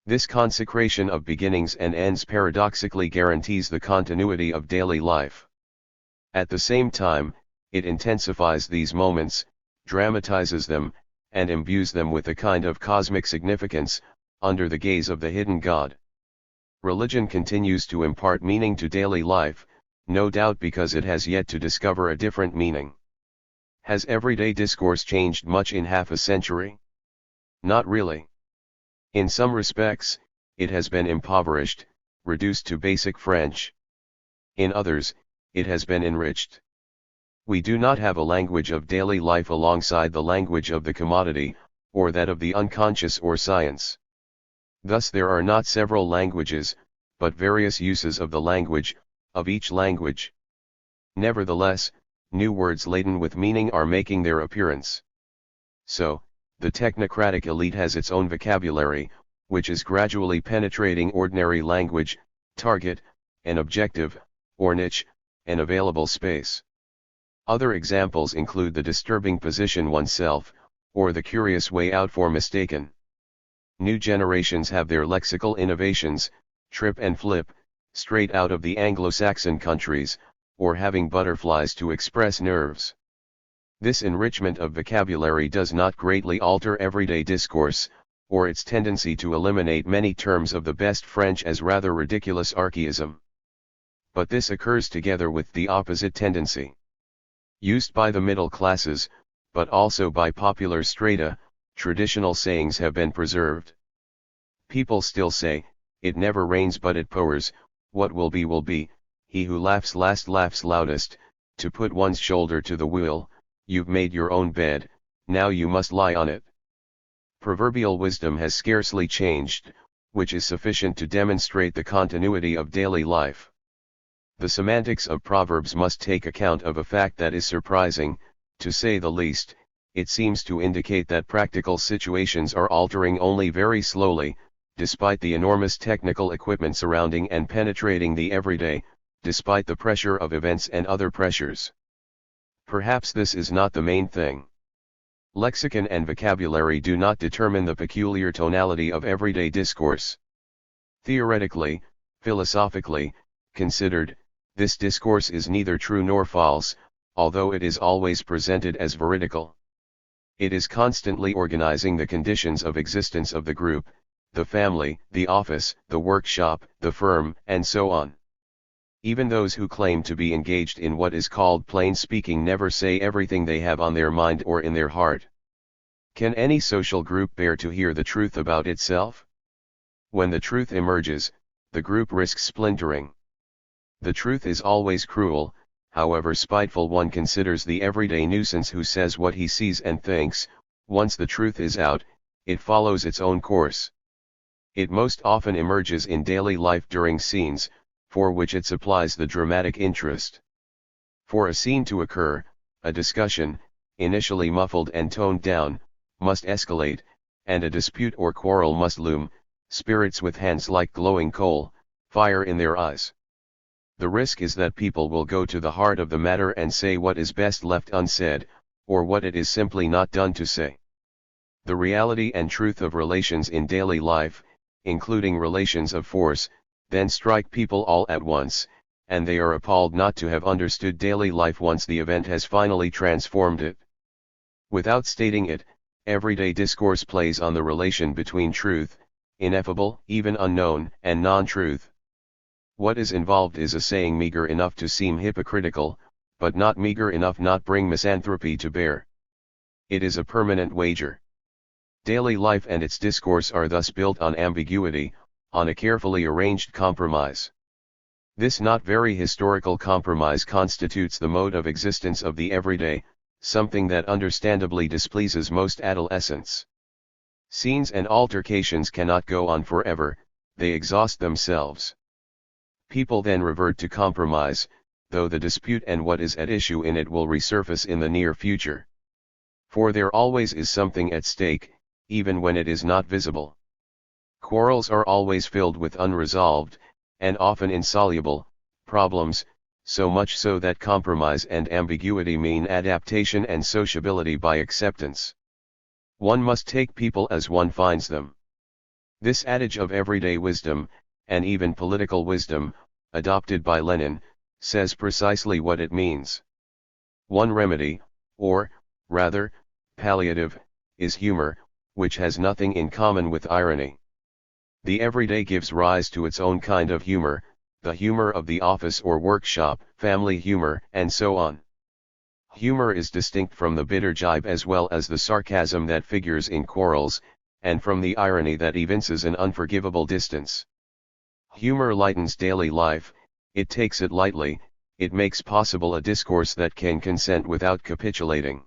A: This consecration of beginnings and ends paradoxically guarantees the continuity of daily life. At the same time, it intensifies these moments, dramatizes them, and imbues them with a kind of cosmic significance, under the gaze of the hidden God. Religion continues to impart meaning to daily life, no doubt because it has yet to discover a different meaning. Has everyday discourse changed much in half a century? Not really. In some respects, it has been impoverished, reduced to basic French. In others, it has been enriched. We do not have a language of daily life alongside the language of the commodity, or that of the unconscious or science. Thus there are not several languages, but various uses of the language, of each language. Nevertheless, new words laden with meaning are making their appearance. So, the technocratic elite has its own vocabulary, which is gradually penetrating ordinary language, target, an objective, or niche, an available space. Other examples include the disturbing position oneself, or the curious way out for mistaken. New generations have their lexical innovations, trip and flip, straight out of the Anglo-Saxon countries, or having butterflies to express nerves. This enrichment of vocabulary does not greatly alter everyday discourse, or its tendency to eliminate many terms of the best French as rather ridiculous archaism. But this occurs together with the opposite tendency. Used by the middle classes, but also by popular strata, traditional sayings have been preserved. People still say, "It never rains but it pours, what will be, he who laughs last laughs loudest," to put one's shoulder to the wheel, "You've made your own bed, now you must lie on it." Proverbial wisdom has scarcely changed, which is sufficient to demonstrate the continuity of daily life. The semantics of proverbs must take account of a fact that is surprising, to say the least. It seems to indicate that practical situations are altering only very slowly, despite the enormous technical equipment surrounding and penetrating the everyday, despite the pressure of events and other pressures. Perhaps this is not the main thing. Lexicon and vocabulary do not determine the peculiar tonality of everyday discourse. Theoretically, philosophically, considered, this discourse is neither true nor false, although it is always presented as veridical. It is constantly organizing the conditions of existence of the group, the family, the office, the workshop, the firm, and so on. Even those who claim to be engaged in what is called plain speaking never say everything they have on their mind or in their heart. Can any social group bear to hear the truth about itself? When the truth emerges, the group risks splintering. The truth is always cruel, however spiteful one considers the everyday nuisance who says what he sees and thinks. Once the truth is out, it follows its own course. It most often emerges in daily life during scenes, for which it supplies the dramatic interest. For a scene to occur, a discussion, initially muffled and toned down, must escalate, and a dispute or quarrel must loom, spirits with hands like glowing coal, fire in their eyes. The risk is that people will go to the heart of the matter and say what is best left unsaid, or what it is simply not done to say. The reality and truth of relations in daily life, including relations of force, then strike people all at once, and they are appalled not to have understood daily life once the event has finally transformed it. Without stating it, everyday discourse plays on the relation between truth, ineffable, even unknown, and non-truth. What is involved is a saying meager enough to seem hypocritical, but not meager enough not bring misanthropy to bear. It is a permanent wager. Daily life and its discourse are thus built on ambiguity, on a carefully arranged compromise. This not very historical compromise constitutes the mode of existence of the everyday, something that understandably displeases most adolescents. Scenes and altercations cannot go on forever, they exhaust themselves. People then revert to compromise, though the dispute and what is at issue in it will resurface in the near future. For there always is something at stake, even when it is not visible. Quarrels are always filled with unresolved, and often insoluble, problems, so much so that compromise and ambiguity mean adaptation and sociability by acceptance. One must take people as one finds them. This adage of everyday wisdom, and even political wisdom, adopted by Lenin, says precisely what it means. One remedy, or, rather, palliative, is humor, which has nothing in common with irony. The everyday gives rise to its own kind of humor, the humor of the office or workshop, family humor, and so on. Humor is distinct from the bitter jibe as well as the sarcasm that figures in quarrels, and from the irony that evinces an unforgivable distance. Humor lightens daily life, it takes it lightly, it makes possible a discourse that can consent without capitulating.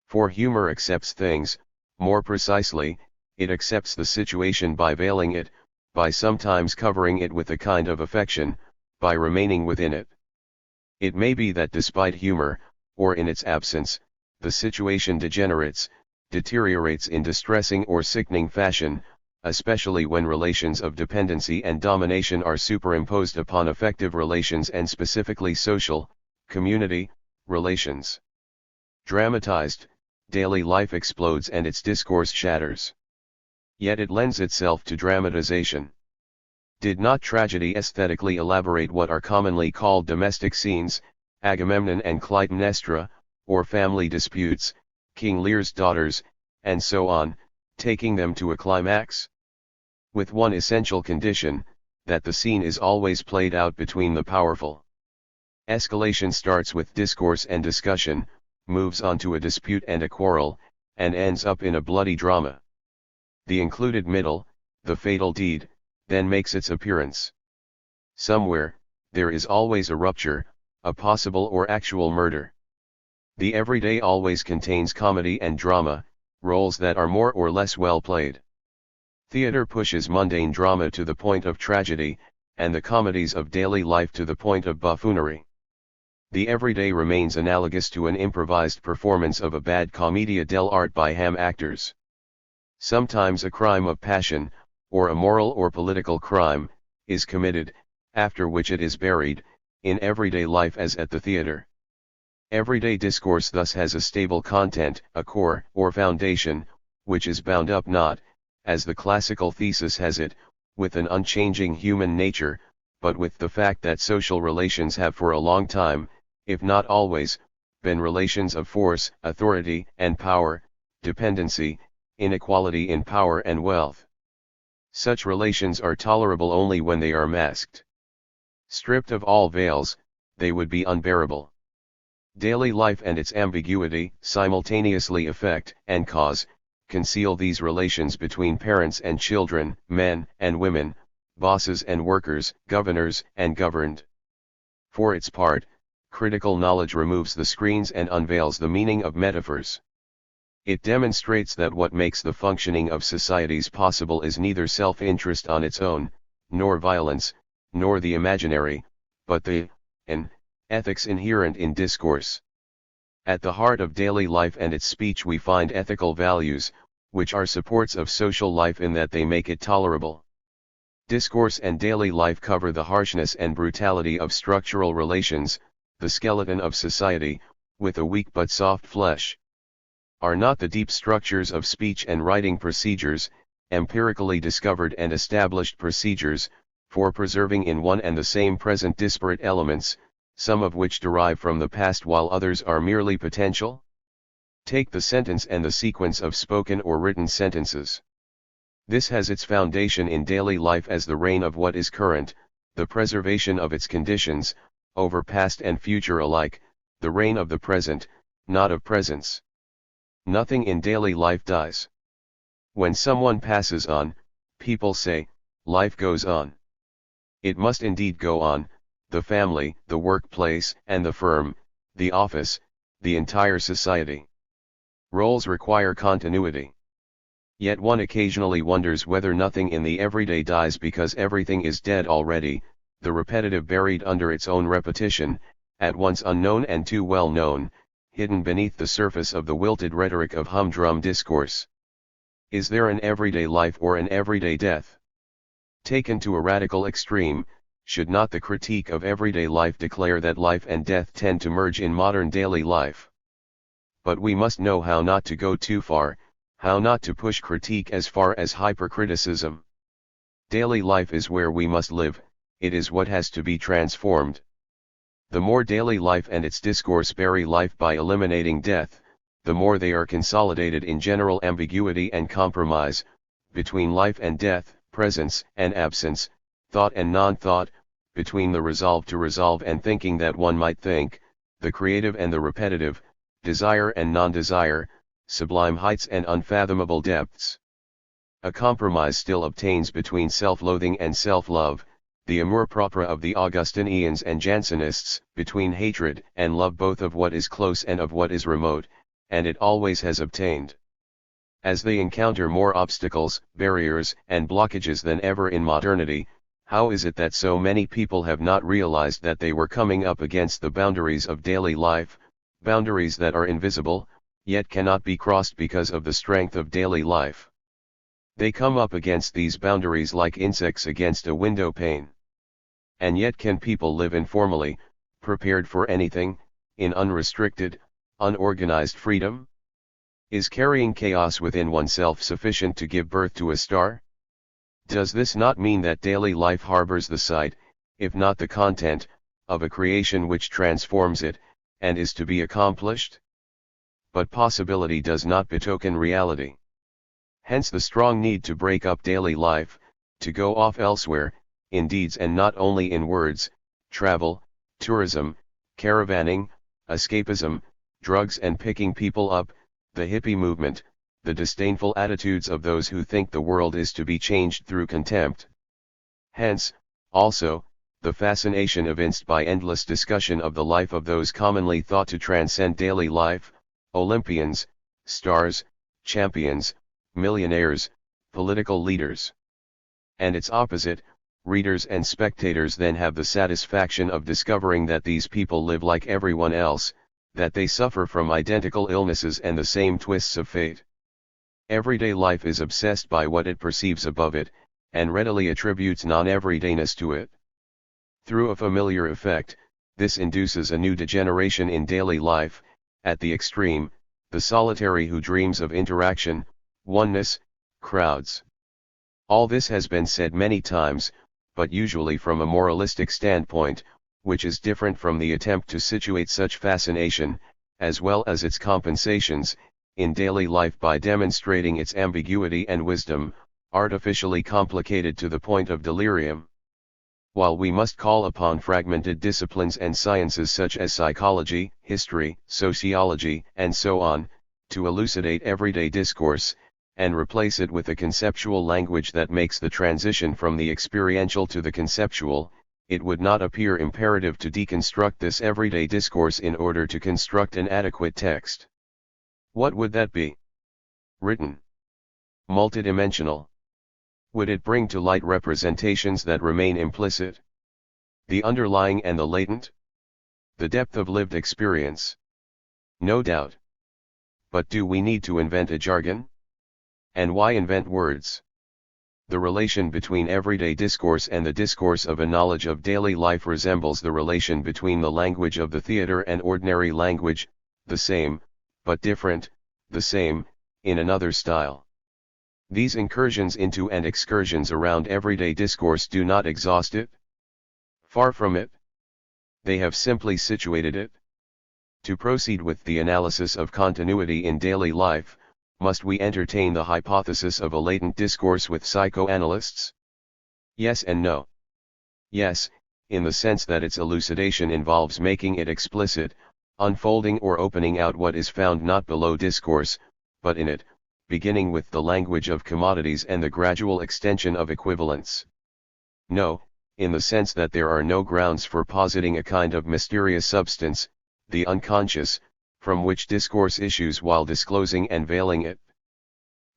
A: For humor accepts things, more precisely, it accepts the situation by veiling it, by sometimes covering it with a kind of affection, by remaining within it. It may be that despite humor, or in its absence, the situation deteriorates in distressing or sickening fashion, especially when relations of dependency and domination are superimposed upon affective relations and specifically social, community, relations. Dramatized, daily life explodes and its discourse shatters. Yet it lends itself to dramatization. Did not tragedy aesthetically elaborate what are commonly called domestic scenes, Agamemnon and Clytemnestra, or family disputes, King Lear's daughters, and so on, taking them to a climax? With one essential condition, that the scene is always played out between the powerful. Escalation starts with discourse and discussion, moves on to a dispute and a quarrel, and ends up in a bloody drama. The included middle, the fatal deed, then makes its appearance. Somewhere, there is always a rupture, a possible or actual murder. The everyday always contains comedy and drama, roles that are more or less well played. Theater pushes mundane drama to the point of tragedy, and the comedies of daily life to the point of buffoonery. The everyday remains analogous to an improvised performance of a bad commedia dell'arte by ham actors. Sometimes a crime of passion, or a moral or political crime, is committed, after which it is buried, in everyday life as at the theater. Everyday discourse thus has a stable content, a core, or foundation, which is bound up not, as the classical thesis has it, with an unchanging human nature, but with the fact that social relations have for a long time, if not always, been relations of force, authority, and power, dependency, inequality in power and wealth. Such relations are tolerable only when they are masked. Stripped of all veils, they would be unbearable. Daily life and its ambiguity simultaneously affect and cause, conceal these relations between parents and children, men and women, bosses and workers, governors and governed. For its part, critical knowledge removes the screens and unveils the meaning of metaphors. It demonstrates that what makes the functioning of societies possible is neither self-interest on its own, nor violence, nor the imaginary, but the ethics inherent in discourse. At the heart of daily life and its speech we find ethical values, which are supports of social life in that they make it tolerable. Discourse and daily life cover the harshness and brutality of structural relations, the skeleton of society, with a weak but soft flesh. Are not the deep structures of speech and writing procedures, empirically discovered and established procedures, for preserving in one and the same present disparate elements, some of which derive from the past while others are merely potential? Take the sentence and the sequence of spoken or written sentences. This has its foundation in daily life as the reign of what is current, the preservation of its conditions, over past and future alike, the reign of the present, not of presence. Nothing in daily life dies. When someone passes on, people say, life goes on. It must indeed go on, the family, the workplace, and the firm, the office, the entire society. Roles require continuity. Yet one occasionally wonders whether nothing in the everyday dies because everything is dead already, the repetitive buried under its own repetition, at once unknown and too well known, hidden beneath the surface of the wilted rhetoric of humdrum discourse. Is there an everyday life or an everyday death? Taken to a radical extreme, should not the critique of everyday life declare that life and death tend to merge in modern daily life? But we must know how not to go too far, how not to push critique as far as hypercriticism. Daily life is where we must live, it is what has to be transformed. The more daily life and its discourse bury life by eliminating death, the more they are consolidated in general ambiguity and compromise, between life and death, presence and absence, thought and non-thought, between the resolve to resolve and thinking that one might think, the creative and the repetitive, desire and non-desire, sublime heights and unfathomable depths. A compromise still obtains between self-loathing and self-love, the amour propre of the Augustinians and Jansenists, between hatred and love both of what is close and of what is remote, and it always has obtained. As they encounter more obstacles, barriers, and blockages than ever in modernity, how is it that so many people have not realized that they were coming up against the boundaries of daily life, boundaries that are invisible, yet cannot be crossed because of the strength of daily life? They come up against these boundaries like insects against a window pane. And yet can people live informally, prepared for anything, in unrestricted, unorganized freedom? Is carrying chaos within oneself sufficient to give birth to a star? Does this not mean that daily life harbors the site, if not the content, of a creation which transforms it, and is to be accomplished? But possibility does not betoken reality. Hence the strong need to break up daily life, to go off elsewhere, in deeds and not only in words, travel, tourism, caravanning, escapism, drugs and picking people up, the hippie movement, the disdainful attitudes of those who think the world is to be changed through contempt. Hence, also, the fascination evinced by endless discussion of the life of those commonly thought to transcend daily life, Olympians, stars, champions, millionaires, political leaders. And its opposite, readers and spectators then have the satisfaction of discovering that these people live like everyone else, that they suffer from identical illnesses and the same twists of fate. Everyday life is obsessed by what it perceives above it, and readily attributes non-everydayness to it. Through a familiar effect, this induces a new degeneration in daily life, at the extreme, the solitary who dreams of interaction, oneness, crowds. All this has been said many times, but usually from a moralistic standpoint, which is different from the attempt to situate such fascination, as well as its compensations, in daily life by demonstrating its ambiguity and wisdom, artificially complicated to the point of delirium. While we must call upon fragmented disciplines and sciences such as psychology, history, sociology, and so on, to elucidate everyday discourse, and replace it with a conceptual language that makes the transition from the experiential to the conceptual, it would not appear imperative to deconstruct this everyday discourse in order to construct an adequate text. What would that be? Written. Multidimensional. Would it bring to light representations that remain implicit? The underlying and the latent? The depth of lived experience? No doubt. But do we need to invent a jargon? And why invent words? The relation between everyday discourse and the discourse of a knowledge of daily life resembles the relation between the language of the theater and ordinary language, the same, but different, the same, in another style. These incursions into and excursions around everyday discourse do not exhaust it. Far from it. They have simply situated it. To proceed with the analysis of continuity in daily life, must we entertain the hypothesis of a latent discourse with psychoanalysts? Yes and no. Yes, in the sense that its elucidation involves making it explicit, unfolding or opening out what is found not below discourse, but in it, beginning with the language of commodities and the gradual extension of equivalence. No, in the sense that there are no grounds for positing a kind of mysterious substance, the unconscious, from which discourse issues while disclosing and veiling it.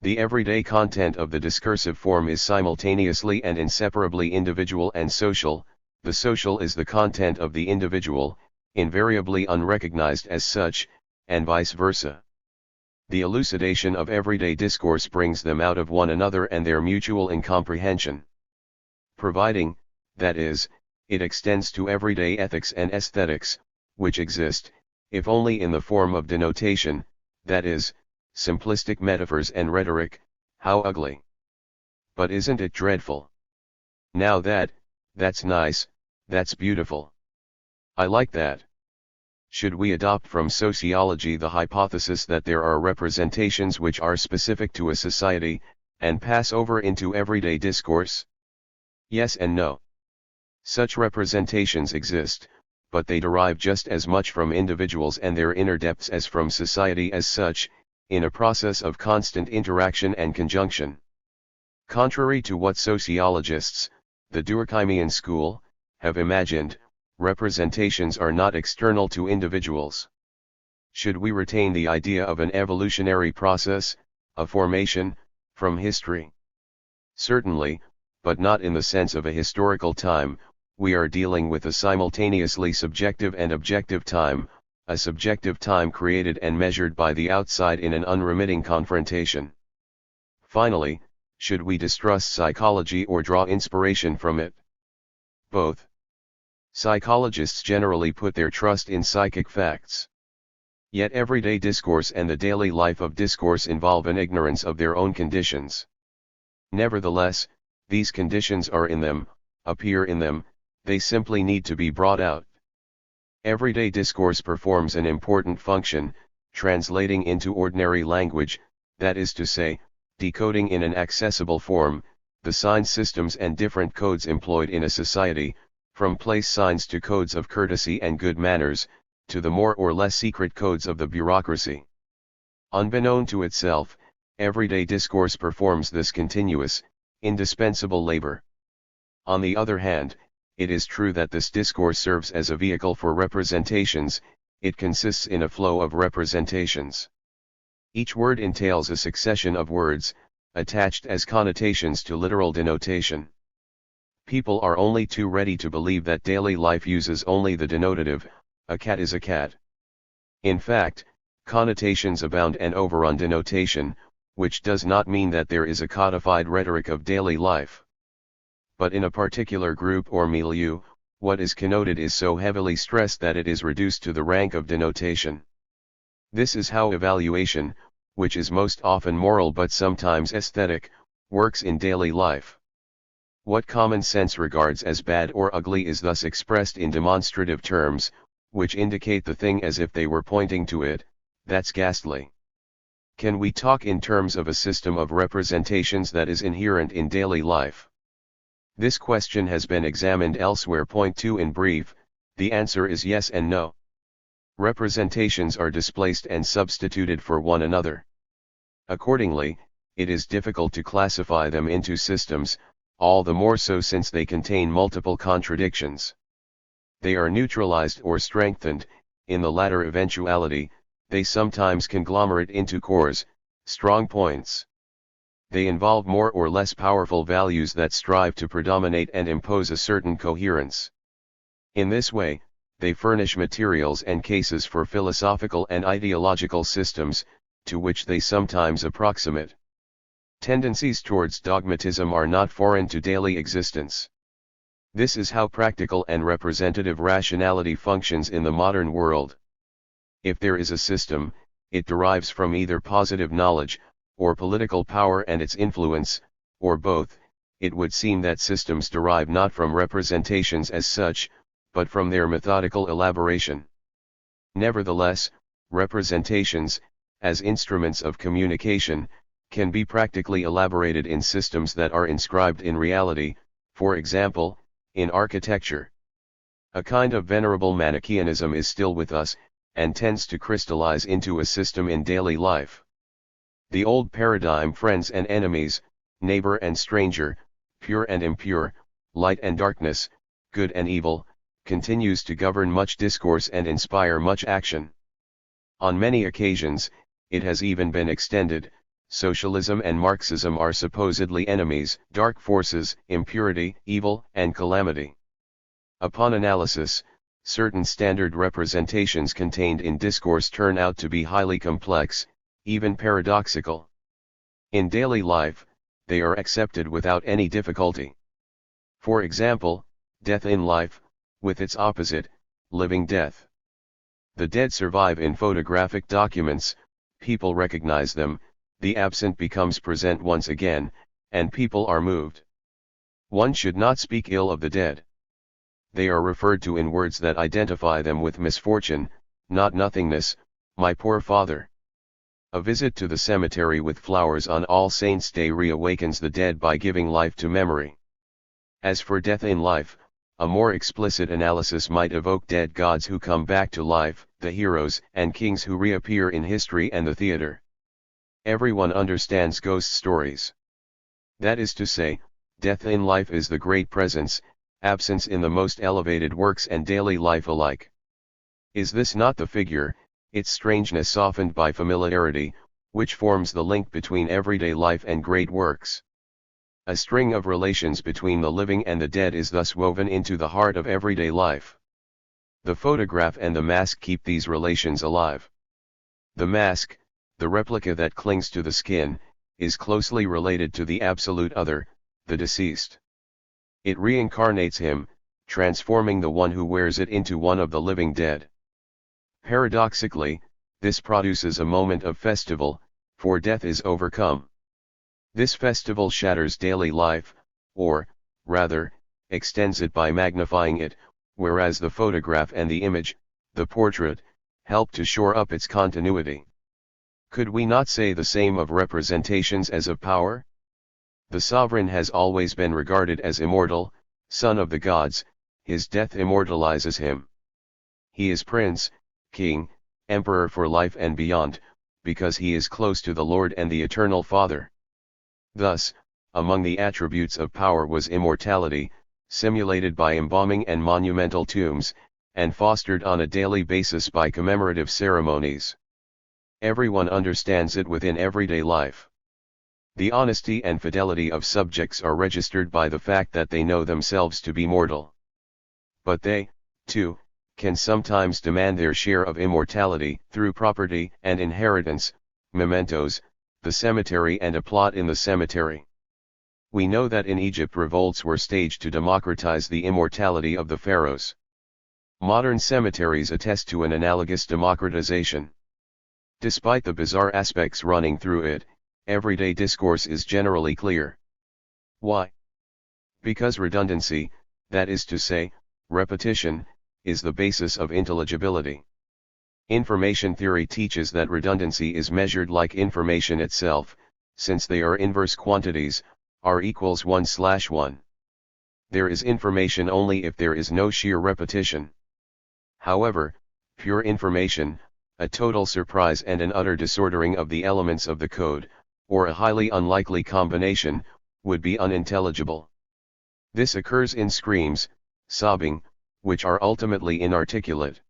A: The everyday content of the discursive form is simultaneously and inseparably individual and social. The social is the content of the individual, invariably unrecognized as such, and vice versa. The elucidation of everyday discourse brings them out of one another and their mutual incomprehension. Providing, that is, it extends to everyday ethics and aesthetics, which exist, if only in the form of denotation, that is, simplistic metaphors and rhetoric. How ugly! But isn't it dreadful? Now that's nice, that's beautiful. I like that. Should we adopt from sociology the hypothesis that there are representations which are specific to a society, and pass over into everyday discourse? Yes and no. Such representations exist, but they derive just as much from individuals and their inner depths as from society as such, in a process of constant interaction and conjunction. Contrary to what sociologists, the Durkheimian school, have imagined, representations are not external to individuals. Should we retain the idea of an evolutionary process, a formation, from history? Certainly, but not in the sense of a historical time. We are dealing with a simultaneously subjective and objective time, a subjective time created and measured by the outside in an unremitting confrontation. Finally, should we distrust psychology or draw inspiration from it? Both. Psychologists generally put their trust in psychic facts. Yet everyday discourse and the daily life of discourse involve an ignorance of their own conditions. Nevertheless, these conditions are in them, appear in them, they simply need to be brought out. Everyday discourse performs an important function, translating into ordinary language, that is to say, decoding in an accessible form, the sign systems and different codes employed in a society, from place signs to codes of courtesy and good manners, to the more or less secret codes of the bureaucracy. Unbeknown to itself, everyday discourse performs this continuous, indispensable labor. On the other hand, it is true that this discourse serves as a vehicle for representations. It consists in a flow of representations. Each word entails a succession of words, attached as connotations to literal denotation. People are only too ready to believe that daily life uses only the denotative, a cat is a cat. In fact, connotations abound and overrun denotation, which does not mean that there is a codified rhetoric of daily life. But in a particular group or milieu, what is connoted is so heavily stressed that it is reduced to the rank of denotation. This is how evaluation, which is most often moral but sometimes aesthetic, works in daily life. What common sense regards as bad or ugly is thus expressed in demonstrative terms, which indicate the thing as if they were pointing to it. That's ghastly. Can we talk in terms of a system of representations that is inherent in daily life? This question has been examined elsewhere. Point 2 in brief, the answer is yes and no. Representations are displaced and substituted for one another. Accordingly, it is difficult to classify them into systems, all the more so since they contain multiple contradictions. They are neutralized or strengthened. In the latter eventuality, they sometimes conglomerate into cores, strong points. They involve more or less powerful values that strive to predominate and impose a certain coherence. In this way, they furnish materials and cases for philosophical and ideological systems, to which they sometimes approximate. Tendencies towards dogmatism are not foreign to daily existence. This is how practical and representative rationality functions in the modern world. If there is a system, it derives from either positive knowledge, or political power and its influence, or both. It would seem that systems derive not from representations as such, but from their methodical elaboration. Nevertheless, representations, as instruments of communication, can be practically elaborated in systems that are inscribed in reality, for example, in architecture. A kind of venerable Manichaeanism is still with us, and tends to crystallize into a system in daily life. The old paradigm, friends and enemies, neighbor and stranger, pure and impure, light and darkness, good and evil, continues to govern much discourse and inspire much action. On many occasions, it has even been extended, socialism and Marxism are supposedly enemies, dark forces, impurity, evil, and calamity. Upon analysis, certain standard representations contained in discourse turn out to be highly complex, even paradoxical. In daily life, they are accepted without any difficulty. For example, death in life, with its opposite, living death. The dead survive in photographic documents, people recognize them, the absent becomes present once again, and people are moved. One should not speak ill of the dead. They are referred to in words that identify them with misfortune, not nothingness, my poor father. A visit to the cemetery with flowers on All Saints' Day reawakens the dead by giving life to memory. As for death in life, a more explicit analysis might evoke dead gods who come back to life, the heroes and kings who reappear in history and the theater. Everyone understands ghost stories. That is to say, death in life is the great presence, absence in the most elevated works and daily life alike. Is this not the figure, its strangeness softened by familiarity, which forms the link between everyday life and great works? A string of relations between the living and the dead is thus woven into the heart of everyday life. The photograph and the mask keep these relations alive. The mask, the replica that clings to the skin, is closely related to the absolute other, the deceased. It reincarnates him, transforming the one who wears it into one of the living dead. Paradoxically, this produces a moment of festival, for death is overcome. This festival shatters daily life, or, rather, extends it by magnifying it, whereas the photograph and the image, the portrait, help to shore up its continuity. Could we not say the same of representations as of power? The sovereign has always been regarded as immortal, son of the gods, his death immortalizes him. He is prince, king, emperor for life and beyond, because he is close to the Lord and the eternal Father. Thus, among the attributes of power was immortality, simulated by embalming and monumental tombs, and fostered on a daily basis by commemorative ceremonies. Everyone understands it within everyday life. The honesty and fidelity of subjects are registered by the fact that they know themselves to be mortal. But they, too, can sometimes demand their share of immortality through property and inheritance, mementos, the cemetery and a plot in the cemetery. We know that in Egypt revolts were staged to democratize the immortality of the pharaohs. Modern cemeteries attest to an analogous democratization. Despite the bizarre aspects running through it, everyday discourse is generally clear. Why? Because redundancy, that is to say, repetition, is the basis of intelligibility. Information theory teaches that redundancy is measured like information itself, since they are inverse quantities, r equals 1/1. There is information only if there is no sheer repetition. However, pure information, a total surprise and an utter disordering of the elements of the code, or a highly unlikely combination, would be unintelligible. This occurs in screams, sobbing, which are ultimately inarticulate.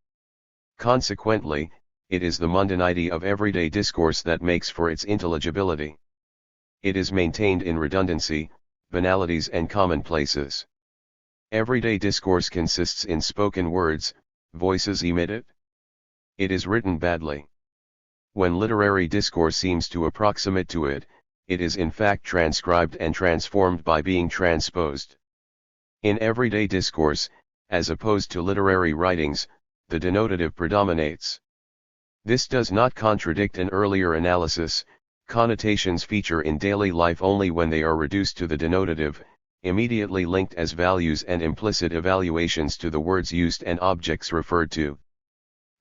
A: Consequently, it is the mundanity of everyday discourse that makes for its intelligibility. It is maintained in redundancy, banalities and commonplaces. Everyday discourse consists in spoken words, voices emitted. It is written badly. When literary discourse seems to approximate to it, it is in fact transcribed and transformed by being transposed. In everyday discourse, as opposed to literary writings, the denotative predominates. This does not contradict an earlier analysis. Connotations feature in daily life only when they are reduced to the denotative, immediately linked as values and implicit evaluations to the words used and objects referred to.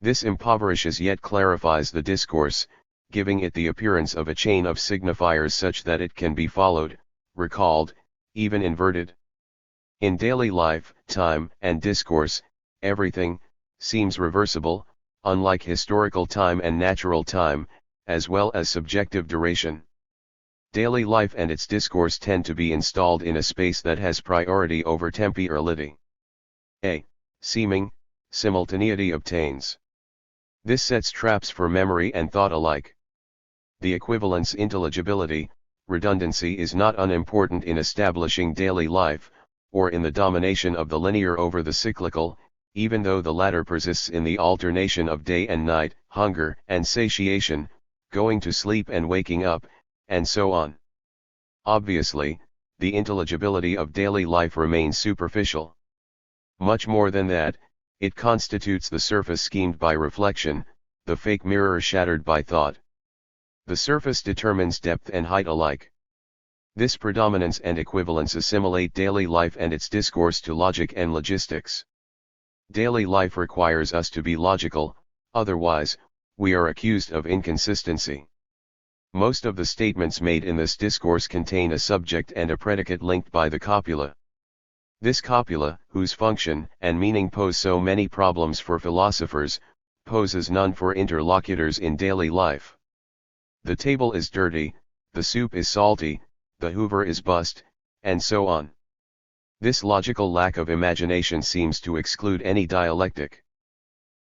A: This impoverishes yet clarifies the discourse, giving it the appearance of a chain of signifiers such that it can be followed, recalled, even inverted. In daily life, time and discourse, everything seems reversible, unlike historical time and natural time, as well as subjective duration. Daily life and its discourse tend to be installed in a space that has priority over temporality. A seeming simultaneity obtains. This sets traps for memory and thought alike. The equivalence intelligibility, redundancy is not unimportant in establishing daily life, or in the domination of the linear over the cyclical, even though the latter persists in the alternation of day and night, hunger and satiation, going to sleep and waking up, and so on. Obviously, the intelligibility of daily life remains superficial. Much more than that, it constitutes the surface schemed by reflection, the fake mirror shattered by thought. The surface determines depth and height alike. This predominance and equivalence assimilate daily life and its discourse to logic and logistics. Daily life requires us to be logical, otherwise, we are accused of inconsistency. Most of the statements made in this discourse contain a subject and a predicate linked by the copula. This copula, whose function and meaning pose so many problems for philosophers, poses none for interlocutors in daily life. The table is dirty, the soup is salty, the Hoover is bust, and so on. This logical lack of imagination seems to exclude any dialectic.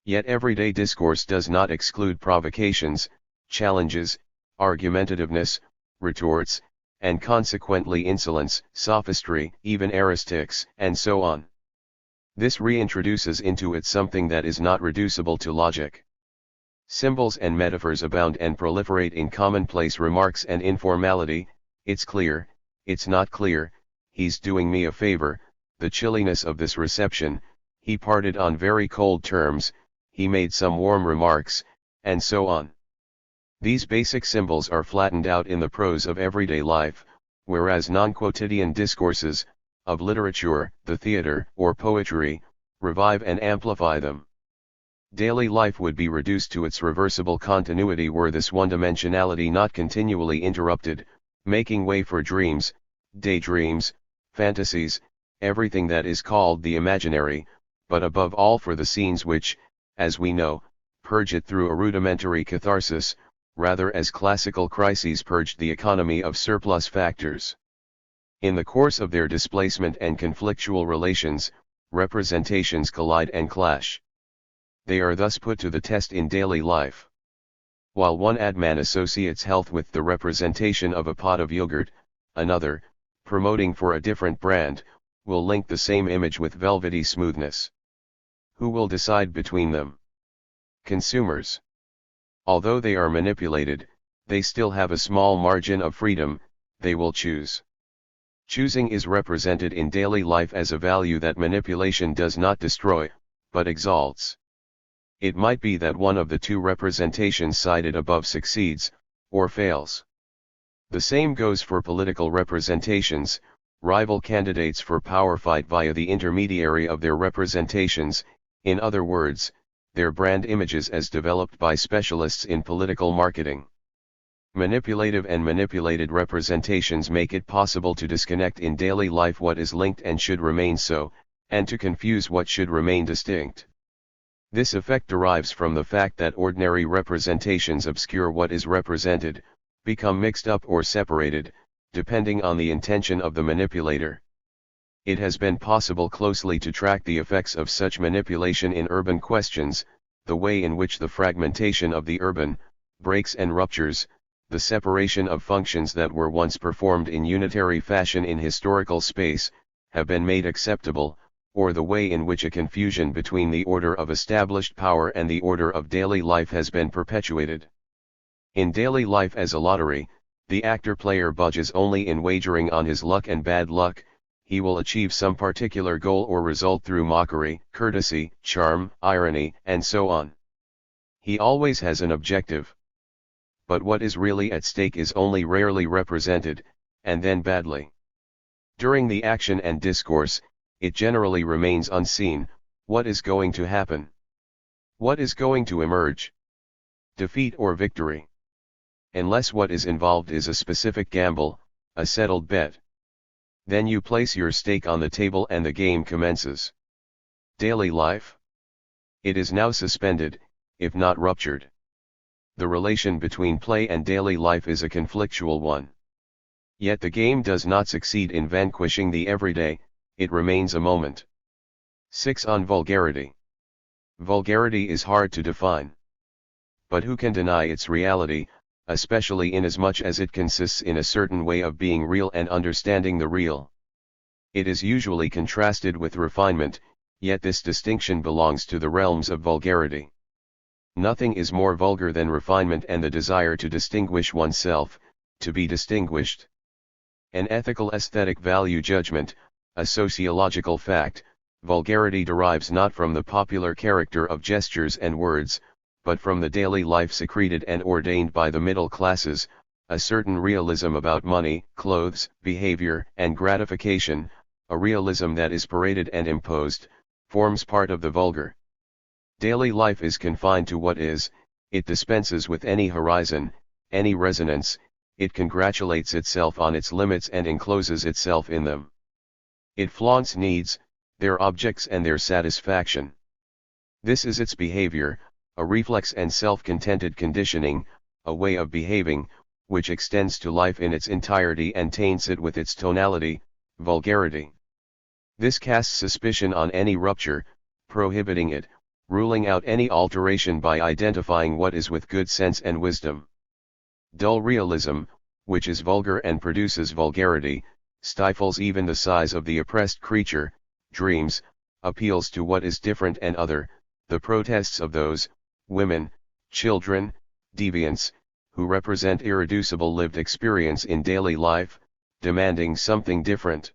A: Yet everyday discourse does not exclude provocations, challenges, argumentativeness, retorts, and consequently insolence, sophistry, even eristics, and so on. This reintroduces into it something that is not reducible to logic. Symbols and metaphors abound and proliferate in commonplace remarks and informality. It's clear, it's not clear, he's doing me a favor, the chilliness of this reception, he parted on very cold terms, he made some warm remarks, and so on. These basic symbols are flattened out in the prose of everyday life, whereas non-quotidian discourses, of literature, the theater, or poetry, revive and amplify them. Daily life would be reduced to its reversible continuity were this one-dimensionality not continually interrupted, making way for dreams, daydreams, fantasies, everything that is called the imaginary, but above all for the scenes which, as we know, purge it through a rudimentary catharsis, rather as classical crises purged the economy of surplus factors. In the course of their displacement and conflictual relations, representations collide and clash. They are thus put to the test in daily life. While one adman associates health with the representation of a pot of yogurt, another, promoting for a different brand, will link the same image with velvety smoothness. Who will decide between them? Consumers. Although they are manipulated, they still have a small margin of freedom, they will choose. Choosing is represented in daily life as a value that manipulation does not destroy, but exalts. It might be that one of the two representations cited above succeeds, or fails. The same goes for political representations. Rival candidates for power fight via the intermediary of their representations, in other words, their brand images as developed by specialists in political marketing. Manipulative and manipulated representations make it possible to disconnect in daily life what is linked and should remain so, and to confuse what should remain distinct. This effect derives from the fact that ordinary representations obscure what is represented, become mixed up or separated, depending on the intention of the manipulator. It has been possible closely to track the effects of such manipulation in urban questions, the way in which the fragmentation of the urban, breaks and ruptures, the separation of functions that were once performed in unitary fashion in historical space, have been made acceptable, or the way in which a confusion between the order of established power and the order of daily life has been perpetuated. In daily life as a lottery, the actor-player budges only in wagering on his luck and bad luck. He will achieve some particular goal or result through mockery, courtesy, charm, irony, and so on. He always has an objective. But what is really at stake is only rarely represented, and then badly. During the action and discourse, it generally remains unseen. What is going to happen? What is going to emerge? Defeat or victory? Unless what is involved is a specific gamble, a settled bet. Then you place your stake on the table and the game commences. Daily life? It is now suspended, if not ruptured. The relation between play and daily life is a conflictual one. Yet the game does not succeed in vanquishing the everyday, it remains a moment. 6 on vulgarity. Vulgarity is hard to define. But who can deny its reality? especially inasmuch as it consists in a certain way of being real and understanding the real. It is usually contrasted with refinement, yet this distinction belongs to the realms of vulgarity. Nothing is more vulgar than refinement and the desire to distinguish oneself, to be distinguished. An ethical aesthetic value judgment, a sociological fact, vulgarity derives not from the popular character of gestures and words, but from the daily life secreted and ordained by the middle classes, a certain realism about money, clothes, behavior, and gratification, a realism that is paraded and imposed, forms part of the vulgar. Daily life is confined to what is, it dispenses with any horizon, any resonance, it congratulates itself on its limits and encloses itself in them. It flaunts needs, their objects and their satisfaction. This is its behavior, a reflex and self-contented conditioning, a way of behaving, which extends to life in its entirety and taints it with its tonality, vulgarity. This casts suspicion on any rupture, prohibiting it, ruling out any alteration by identifying what is with good sense and wisdom. Dull realism, which is vulgar and produces vulgarity, stifles even the sighs of the oppressed creature, dreams, appeals to what is different and other, the protests of those, women, children, deviants, who represent irreducible lived experience in daily life, demanding something different.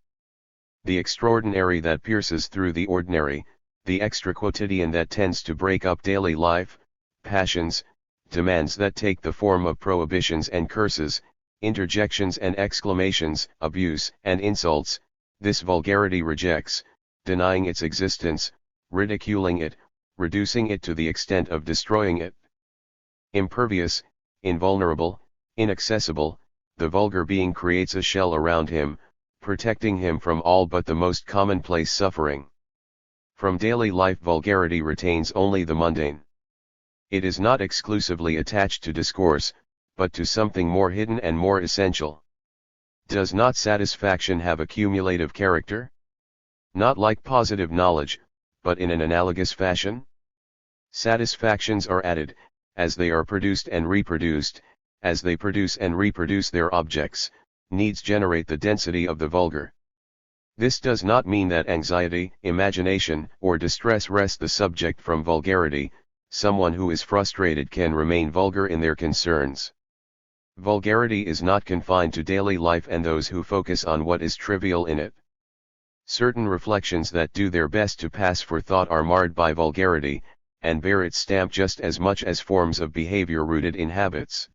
A: The extraordinary that pierces through the ordinary, the extra-quotidian that tends to break up daily life, passions, demands that take the form of prohibitions and curses, interjections and exclamations, abuse and insults, this vulgarity rejects, denying its existence, ridiculing it, reducing it to the extent of destroying it. Impervious, invulnerable, inaccessible, the vulgar being creates a shell around him, protecting him from all but the most commonplace suffering. From daily life vulgarity retains only the mundane. It is not exclusively attached to discourse, but to something more hidden and more essential. Does not satisfaction have a cumulative character? Not like positive knowledge, but in an analogous fashion? Satisfactions are added, as they are produced and reproduced, as they produce and reproduce their objects, needs generate the density of the vulgar. This does not mean that anxiety, imagination, or distress wrest the subject from vulgarity. Someone who is frustrated can remain vulgar in their concerns. Vulgarity is not confined to daily life and those who focus on what is trivial in it. Certain reflections that do their best to pass for thought are marred by vulgarity, and bear its stamp just as much as forms of behavior rooted in habits.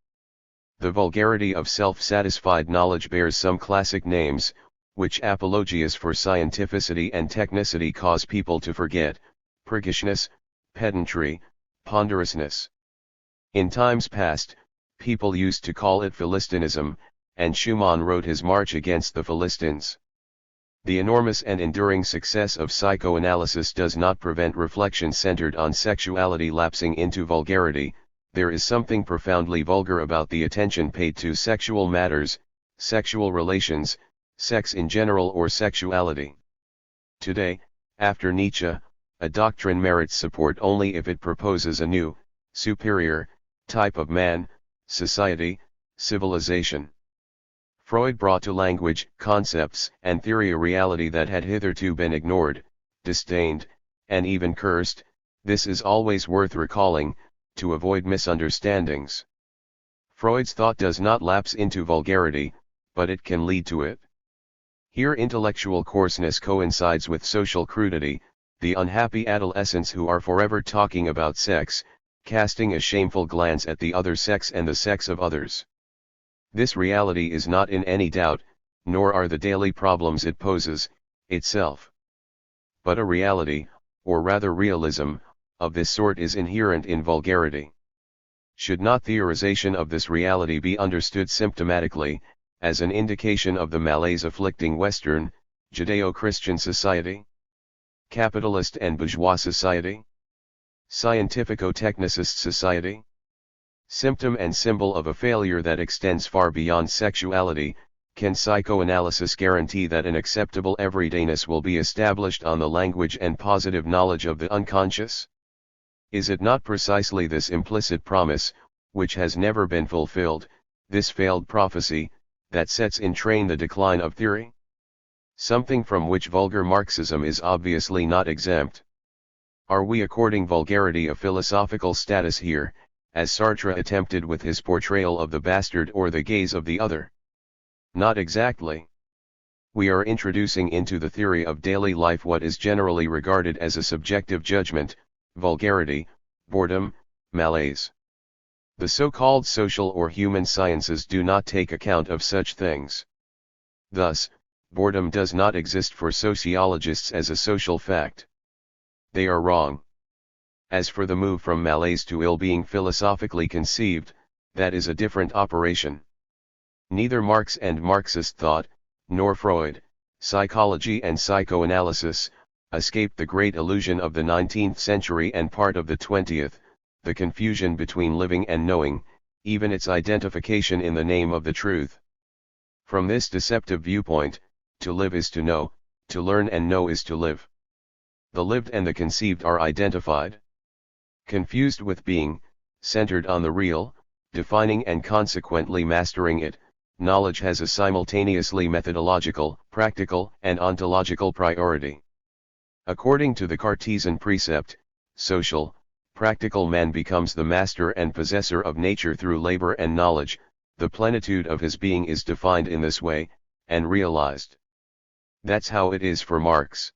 A: The vulgarity of self-satisfied knowledge bears some classic names, which apologias for scientificity and technicity cause people to forget: priggishness, pedantry, ponderousness. In times past, people used to call it Philistinism, and Schumann wrote his March against the Philistines. The enormous and enduring success of psychoanalysis does not prevent reflection centered on sexuality lapsing into vulgarity. There is something profoundly vulgar about the attention paid to sexual matters, sexual relations, sex in general or sexuality. Today, after Nietzsche, a doctrine merits support only if it proposes a new, superior, type of man, society, civilization. Freud brought to language, concepts, and theory a reality that had hitherto been ignored, disdained, and even cursed. This is always worth recalling, to avoid misunderstandings. Freud's thought does not lapse into vulgarity, but it can lead to it. Here intellectual coarseness coincides with social crudity, the unhappy adolescents who are forever talking about sex, casting a shameful glance at the other sex and the sex of others. This reality is not in any doubt, nor are the daily problems it poses, itself. But a reality, or rather realism, of this sort is inherent in vulgarity. Should not theorization of this reality be understood symptomatically, as an indication of the malaise afflicting Western, Judeo-Christian society? Capitalist and bourgeois society? Scientifico-technicist society? Symptom and symbol of a failure that extends far beyond sexuality. Can psychoanalysis guarantee that an acceptable everydayness will be established on the language and positive knowledge of the unconscious? Is it not precisely this implicit promise, which has never been fulfilled, this failed prophecy, that sets in train the decline of theory? Something from which vulgar Marxism is obviously not exempt. Are we according vulgarity a philosophical status here, as Sartre attempted with his portrayal of the bastard or the gaze of the other? Not exactly. We are introducing into the theory of daily life what is generally regarded as a subjective judgment, vulgarity, boredom, malaise. The so-called social or human sciences do not take account of such things. Thus, boredom does not exist for sociologists as a social fact. They are wrong. As for the move from malaise to ill-being philosophically conceived, that is a different operation. Neither Marx and Marxist thought, nor Freud, psychology and psychoanalysis, escaped the great illusion of the 19th century and part of the 20th, the confusion between living and knowing, even its identification in the name of the truth. From this deceptive viewpoint, to live is to know, to learn and know is to live. The lived and the conceived are identified. Confused with being, centered on the real, defining and consequently mastering it, knowledge has a simultaneously methodological, practical, and ontological priority. According to the Cartesian precept, social, practical man becomes the master and possessor of nature through labor and knowledge. The plenitude of his being is defined in this way, and realized. That's how it is for Marx.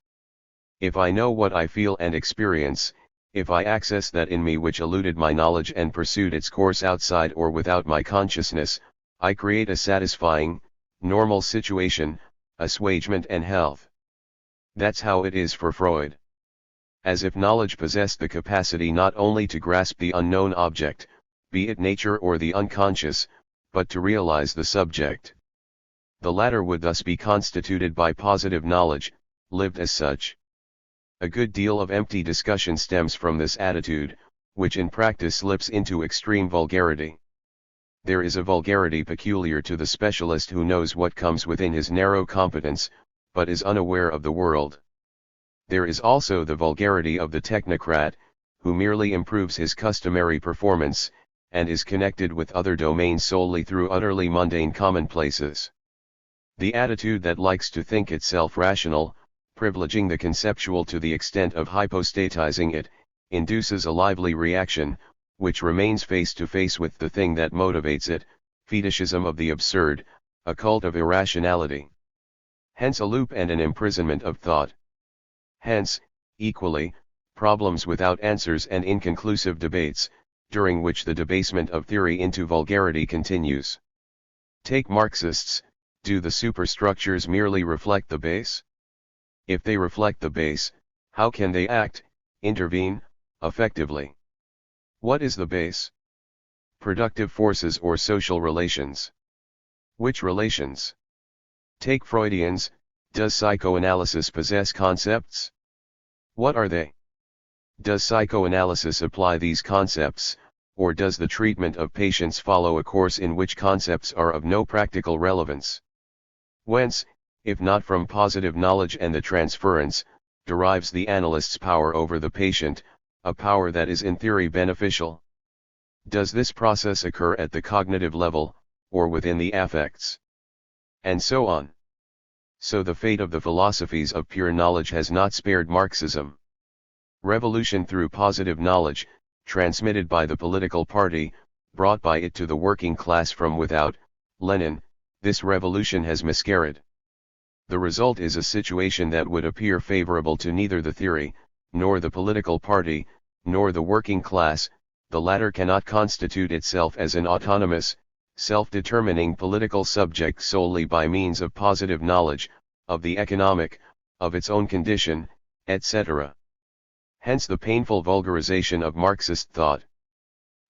A: If I know what I feel and experience, if I access that in me which eluded my knowledge and pursued its course outside or without my consciousness, I create a satisfying, normal situation, assuagement and health. That's how it is for Freud. As if knowledge possessed the capacity not only to grasp the unknown object, be it nature or the unconscious, but to realize the subject. The latter would thus be constituted by positive knowledge, lived as such. A good deal of empty discussion stems from this attitude, which in practice slips into extreme vulgarity. There is a vulgarity peculiar to the specialist who knows what comes within his narrow competence, but is unaware of the world. There is also the vulgarity of the technocrat, who merely improves his customary performance, and is connected with other domains solely through utterly mundane commonplaces. The attitude that likes to think itself rational, privileging the conceptual to the extent of hypostatizing it, induces a lively reaction, which remains face to face with the thing that motivates it, fetishism of the absurd, a cult of irrationality. Hence a loop and an imprisonment of thought. Hence, equally, problems without answers and inconclusive debates, during which the debasement of theory into vulgarity continues. Take Marxists, do the superstructures merely reflect the base? If they reflect the base, how can they act, intervene, effectively? What is the base? Productive forces or social relations? Which relations? Take Freudians, does psychoanalysis possess concepts? What are they? Does psychoanalysis apply these concepts, or does the treatment of patients follow a course in which concepts are of no practical relevance? Whence, if not from positive knowledge and the transference, derives the analyst's power over the patient, a power that is in theory beneficial? Does this process occur at the cognitive level, or within the affects? And so on. So the fate of the philosophies of pure knowledge has not spared Marxism. Revolution through positive knowledge, transmitted by the political party, brought by it to the working class from without, Lenin, this revolution has miscarried. The result is a situation that would appear favorable to neither the theory, nor the political party, nor the working class. The latter cannot constitute itself as an autonomous, self-determining political subject solely by means of positive knowledge, of the economic, of its own condition, etc. Hence the painful vulgarization of Marxist thought.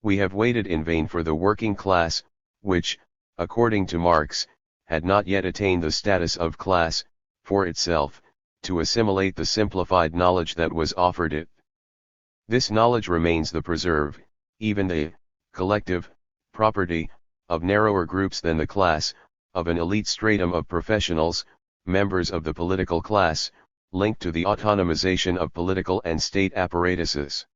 A: We have waited in vain for the working class, which, according to Marx, had not yet attained the status of class, for itself, to assimilate the simplified knowledge that was offered it. This knowledge remains the preserve, even the collective property, of narrower groups than the class, of an elite stratum of professionals, members of the political class, linked to the autonomization of political and state apparatuses.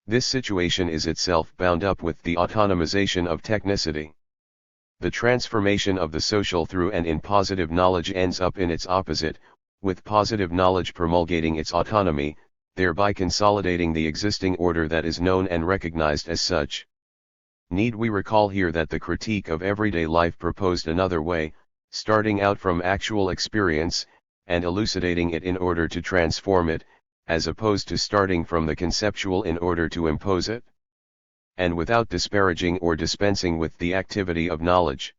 A: This situation is itself bound up with the autonomization of technicity. The transformation of the social through and in positive knowledge ends up in its opposite, with positive knowledge promulgating its autonomy, thereby consolidating the existing order that is known and recognized as such. Need we recall here that the critique of everyday life proposed another way, starting out from actual experience, and elucidating it in order to transform it, as opposed to starting from the conceptual in order to impose it? And without disparaging or dispensing with the activity of knowledge.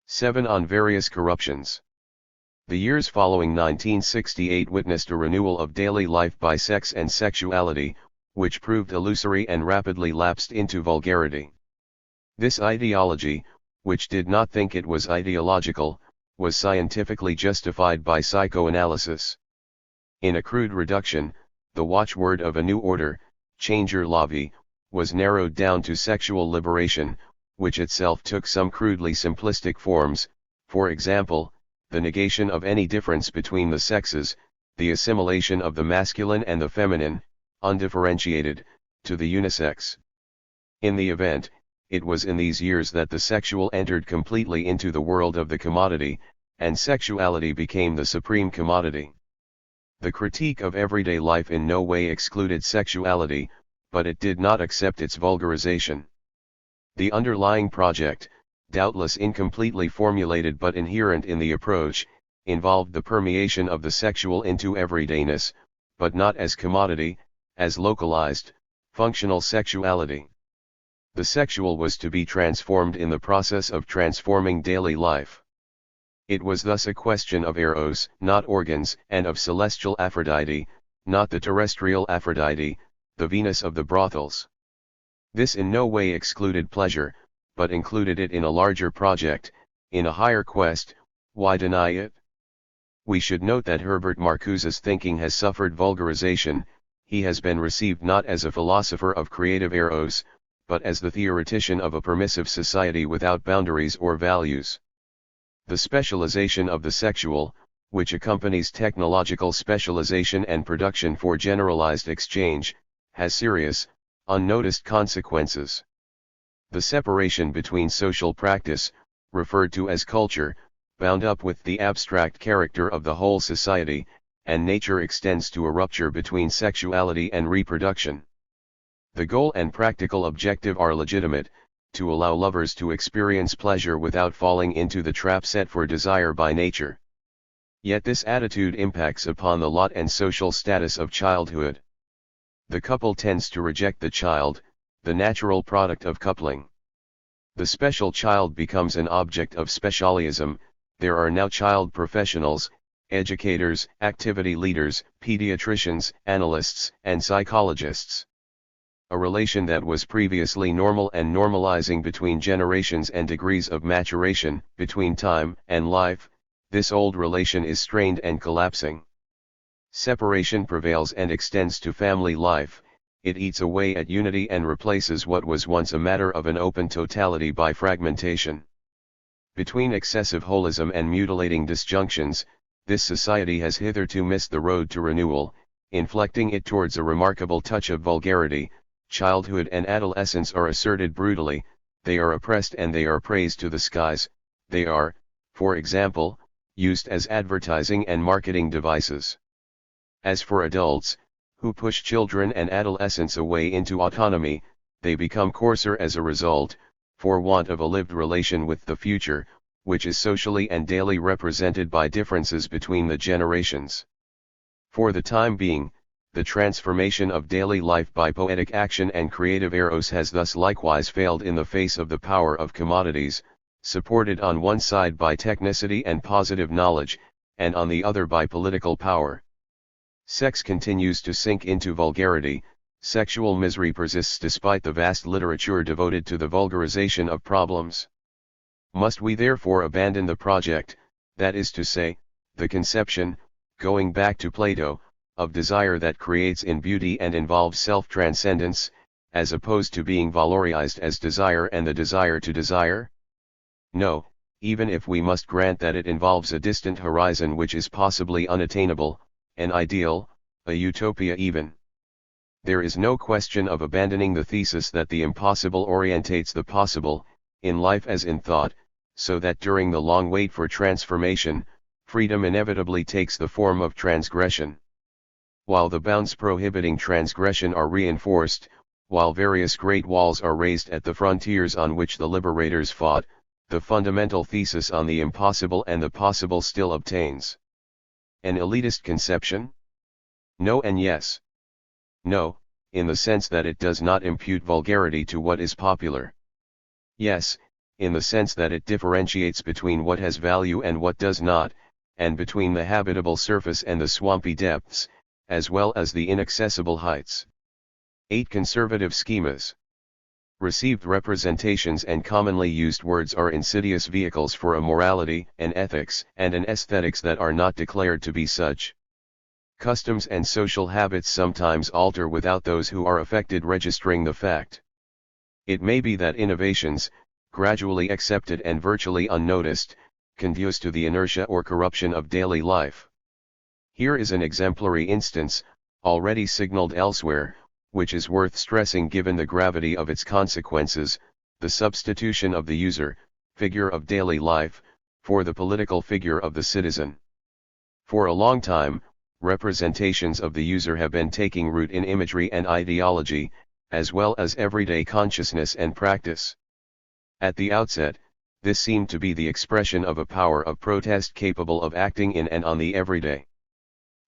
A: 7. On various corruptions. The years following 1968 witnessed a renewal of daily life by sex and sexuality, which proved illusory and rapidly lapsed into vulgarity. This ideology, which did not think it was ideological, was scientifically justified by psychoanalysis. In a crude reduction, the watchword of a new order, changer la vie, was narrowed down to sexual liberation, which itself took some crudely simplistic forms, for example, the negation of any difference between the sexes, the assimilation of the masculine and the feminine, undifferentiated, to the unisex. In the event, it was in these years that the sexual entered completely into the world of the commodity, and sexuality became the supreme commodity. The critique of everyday life in no way excluded sexuality, but it did not accept its vulgarization. The underlying project, doubtless incompletely formulated but inherent in the approach, involved the permeation of the sexual into everydayness, but not as commodity, as localized, functional sexuality. The sexual was to be transformed in the process of transforming daily life. It was thus a question of eros, not organs, and of celestial Aphrodite, not the terrestrial Aphrodite, the Venus of the brothels. This in no way excluded pleasure, but included it in a larger project, in a higher quest. Why deny it? We should note that Herbert Marcuse's thinking has suffered vulgarization. He has been received not as a philosopher of creative eros, but as the theoretician of a permissive society without boundaries or values. The specialization of the sexual, which accompanies technological specialization and production for generalized exchange, has serious, unnoticed consequences. The separation between social practice, referred to as culture, bound up with the abstract character of the whole society, and nature extends to a rupture between sexuality and reproduction. The goal and practical objective are legitimate, to allow lovers to experience pleasure without falling into the trap set for desire by nature. Yet this attitude impacts upon the lot and social status of childhood. The couple tends to reject the child, the natural product of coupling. The special child becomes an object of specialism. There are now child professionals, educators, activity leaders, pediatricians, analysts, and psychologists. A relation that was previously normal and normalizing between generations and degrees of maturation, between time and life, this old relation is strained and collapsing. Separation prevails and extends to family life. It eats away at unity and replaces what was once a matter of an open totality by fragmentation. Between excessive holism and mutilating disjunctions, this society has hitherto missed the road to renewal, inflecting it towards a remarkable touch of vulgarity. Childhood and adolescence are asserted brutally, they are oppressed and they are praised to the skies. They are, for example, used as advertising and marketing devices. As for adults, who push children and adolescents away into autonomy, they become coarser as a result, for want of a lived relation with the future, which is socially and daily represented by differences between the generations. For the time being, the transformation of daily life by poetic action and creative eros has thus likewise failed in the face of the power of commodities, supported on one side by technicity and positive knowledge, and on the other by political power. Sex continues to sink into vulgarity. Sexual misery persists despite the vast literature devoted to the vulgarization of problems. Must we therefore abandon the project, that is to say, the conception, going back to Plato, of desire that creates in beauty and involves self-transcendence, as opposed to being valorized as desire and the desire to desire? No, even if we must grant that it involves a distant horizon which is possibly unattainable, an ideal, a utopia even. There is no question of abandoning the thesis that the impossible orientates the possible, in life as in thought, so that during the long wait for transformation, freedom inevitably takes the form of transgression. While the bounds prohibiting transgression are reinforced, while various great walls are raised at the frontiers on which the liberators fought, the fundamental thesis on the impossible and the possible still obtains. An elitist conception? No and yes. No, in the sense that it does not impute vulgarity to what is popular. Yes, in the sense that it differentiates between what has value and what does not, and between the habitable surface and the swampy depths, as well as the inaccessible heights. 8 Conservative schemas. Received representations and commonly used words are insidious vehicles for a morality, an ethics, and an aesthetics that are not declared to be such. Customs and social habits sometimes alter without those who are affected registering the fact. It may be that innovations, gradually accepted and virtually unnoticed, conduce to the inertia or corruption of daily life. Here is an exemplary instance, already signaled elsewhere, which is worth stressing given the gravity of its consequences: the substitution of the user, figure of daily life, for the political figure of the citizen. For a long time, representations of the user have been taking root in imagery and ideology, as well as everyday consciousness and practice. At the outset, this seemed to be the expression of a power of protest capable of acting in and on the everyday.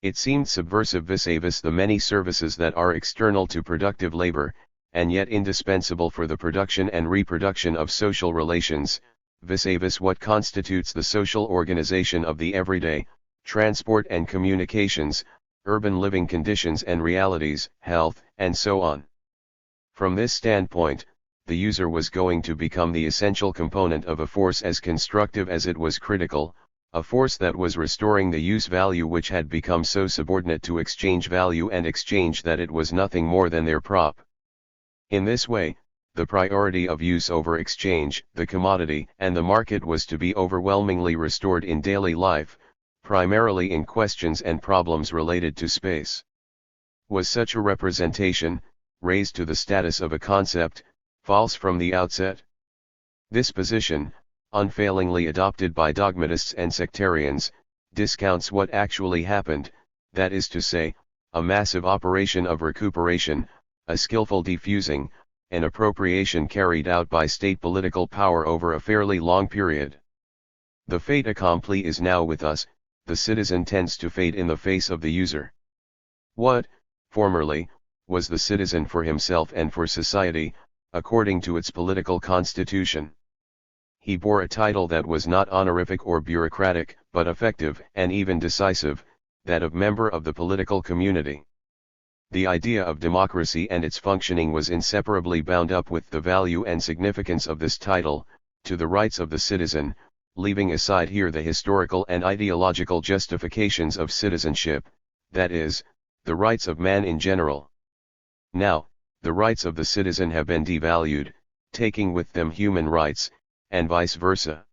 A: It seemed subversive vis-a-vis the many services that are external to productive labor, and yet indispensable for the production and reproduction of social relations, vis-a-vis what constitutes the social organization of the everyday, transport and communications, urban living conditions and realities, health, and so on. From this standpoint, the user was going to become the essential component of a force as constructive as it was critical, a force that was restoring the use value which had become so subordinate to exchange value and exchange that it was nothing more than their prop. In this way, the priority of use over exchange, the commodity and the market was to be overwhelmingly restored in daily life, primarily in questions and problems related to space. Was such a representation, raised to the status of a concept, false from the outset? This position, unfailingly adopted by dogmatists and sectarians, discounts what actually happened, that is to say, a massive operation of recuperation, a skillful diffusing, an appropriation carried out by state political power over a fairly long period. The fait accompli is now with us. The citizen tends to fade in the face of the user. What, formerly, was the citizen for himself and for society, according to its political constitution? He bore a title that was not honorific or bureaucratic, but effective and even decisive, that of member of the political community. The idea of democracy and its functioning was inseparably bound up with the value and significance of this title, to the rights of the citizen, leaving aside here the historical and ideological justifications of citizenship, that is, the rights of man in general. Now, the rights of the citizen have been devalued, taking with them human rights, and vice versa.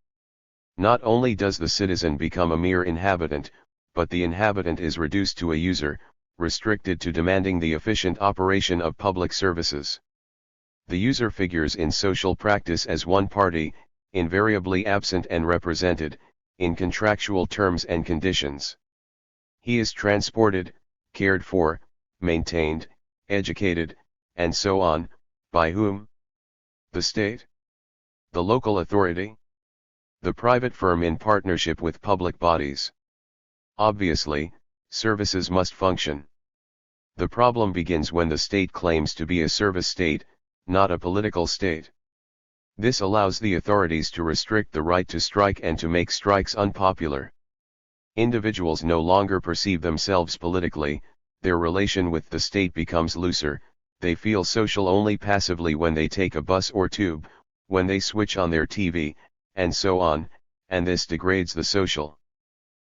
A: Not only does the citizen become a mere inhabitant, but the inhabitant is reduced to a user, restricted to demanding the efficient operation of public services. The user figures in social practice as one party, invariably absent and represented, in contractual terms and conditions. He is transported, cared for, maintained, educated, and so on, by whom? The state? The local authority? The private firm in partnership with public bodies? Obviously, services must function. The problem begins when the state claims to be a service state, not a political state. This allows the authorities to restrict the right to strike and to make strikes unpopular. Individuals no longer perceive themselves politically, their relation with the state becomes looser, they feel social only passively when they take a bus or tube, when they switch on their TV, and so on, and this degrades the social.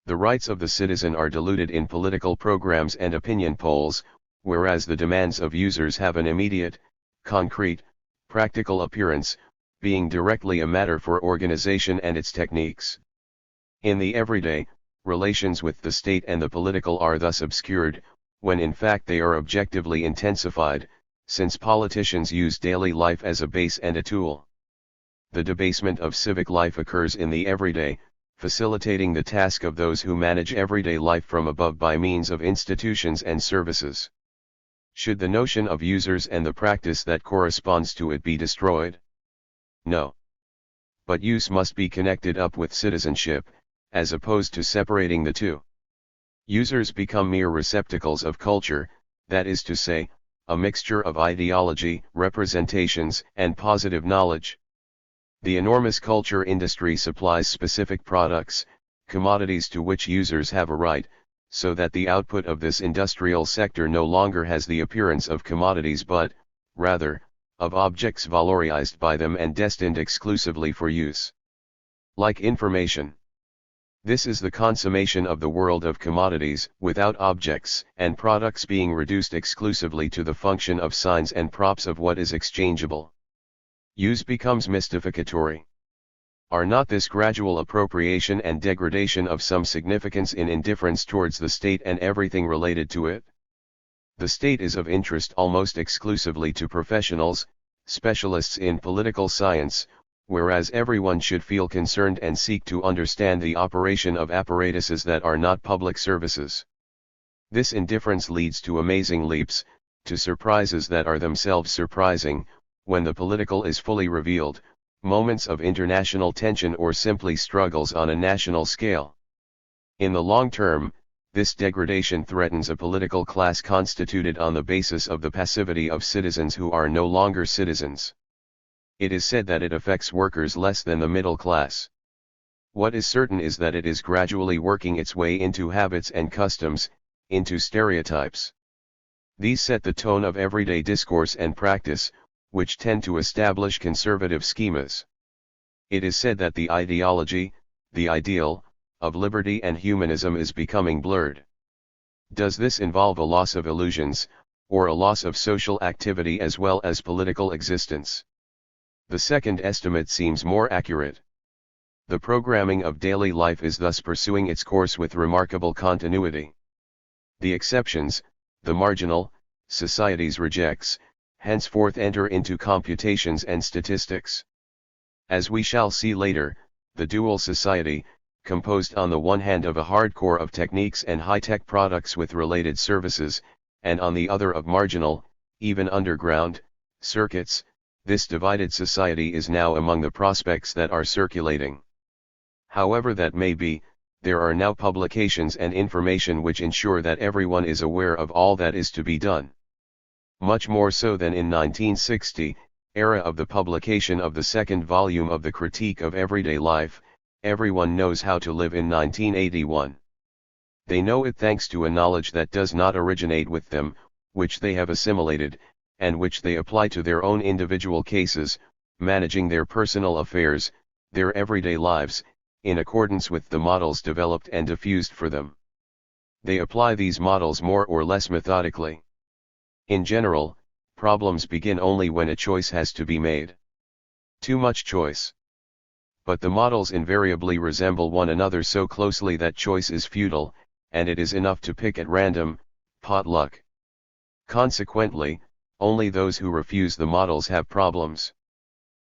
A: The rights of the citizen are diluted in political programs and opinion polls, whereas the demands of users have an immediate, concrete, practical appearance, being directly a matter for organization and its techniques. In the everyday, relations with the state and the political are thus obscured, when in fact they are objectively intensified, since politicians use daily life as a base and a tool. The debasement of civic life occurs in the everyday, facilitating the task of those who manage everyday life from above by means of institutions and services. Should the notion of users and the practice that corresponds to it be destroyed? No. But use must be connected up with citizenship, as opposed to separating the two. Users become mere receptacles of culture, that is to say, a mixture of ideology, representations, and positive knowledge. The enormous culture industry supplies specific products, commodities to which users have a right, so that the output of this industrial sector no longer has the appearance of commodities but, rather, of objects valorized by them and destined exclusively for use. Like information. This is the consummation of the world of commodities, without objects and products being reduced exclusively to the function of signs and props of what is exchangeable. Use becomes mystificatory. Are not this gradual appropriation and degradation of some significance in indifference towards the state and everything related to it? The state is of interest almost exclusively to professionals, specialists in political science, whereas everyone should feel concerned and seek to understand the operation of apparatuses that are not public services. This indifference leads to amazing leaps, to surprises that are themselves surprising, when the political is fully revealed, moments of international tension or simply struggles on a national scale. In the long term, this degradation threatens a political class constituted on the basis of the passivity of citizens who are no longer citizens. It is said that it affects workers less than the middle class. What is certain is that it is gradually working its way into habits and customs, into stereotypes. These set the tone of everyday discourse and practice, which tend to establish conservative schemas. It is said that the ideology, the ideal, of liberty and humanism is becoming blurred. Does this involve a loss of illusions, or a loss of social activity as well as political existence? The second estimate seems more accurate. The programming of daily life is thus pursuing its course with remarkable continuity. The exceptions, the marginal, societies rejects, henceforth enter into computations and statistics. As we shall see later, the dual society, composed on the one hand of a hardcore of techniques and high-tech products with related services, and on the other of marginal, even underground, circuits, this divided society is now among the prospects that are circulating. However that may be, there are now publications and information which ensure that everyone is aware of all that is to be done. Much more so than in 1960, era of the publication of the second volume of the Critique of Everyday Life, everyone knows how to live in 1981. They know it thanks to a knowledge that does not originate with them, which they have assimilated, and which they apply to their own individual cases, managing their personal affairs, their everyday lives, in accordance with the models developed and diffused for them. They apply these models more or less methodically. In general, problems begin only when a choice has to be made. Too much choice. But the models invariably resemble one another so closely that choice is futile, and it is enough to pick at random, pot luck. Consequently, only those who refuse the models have problems.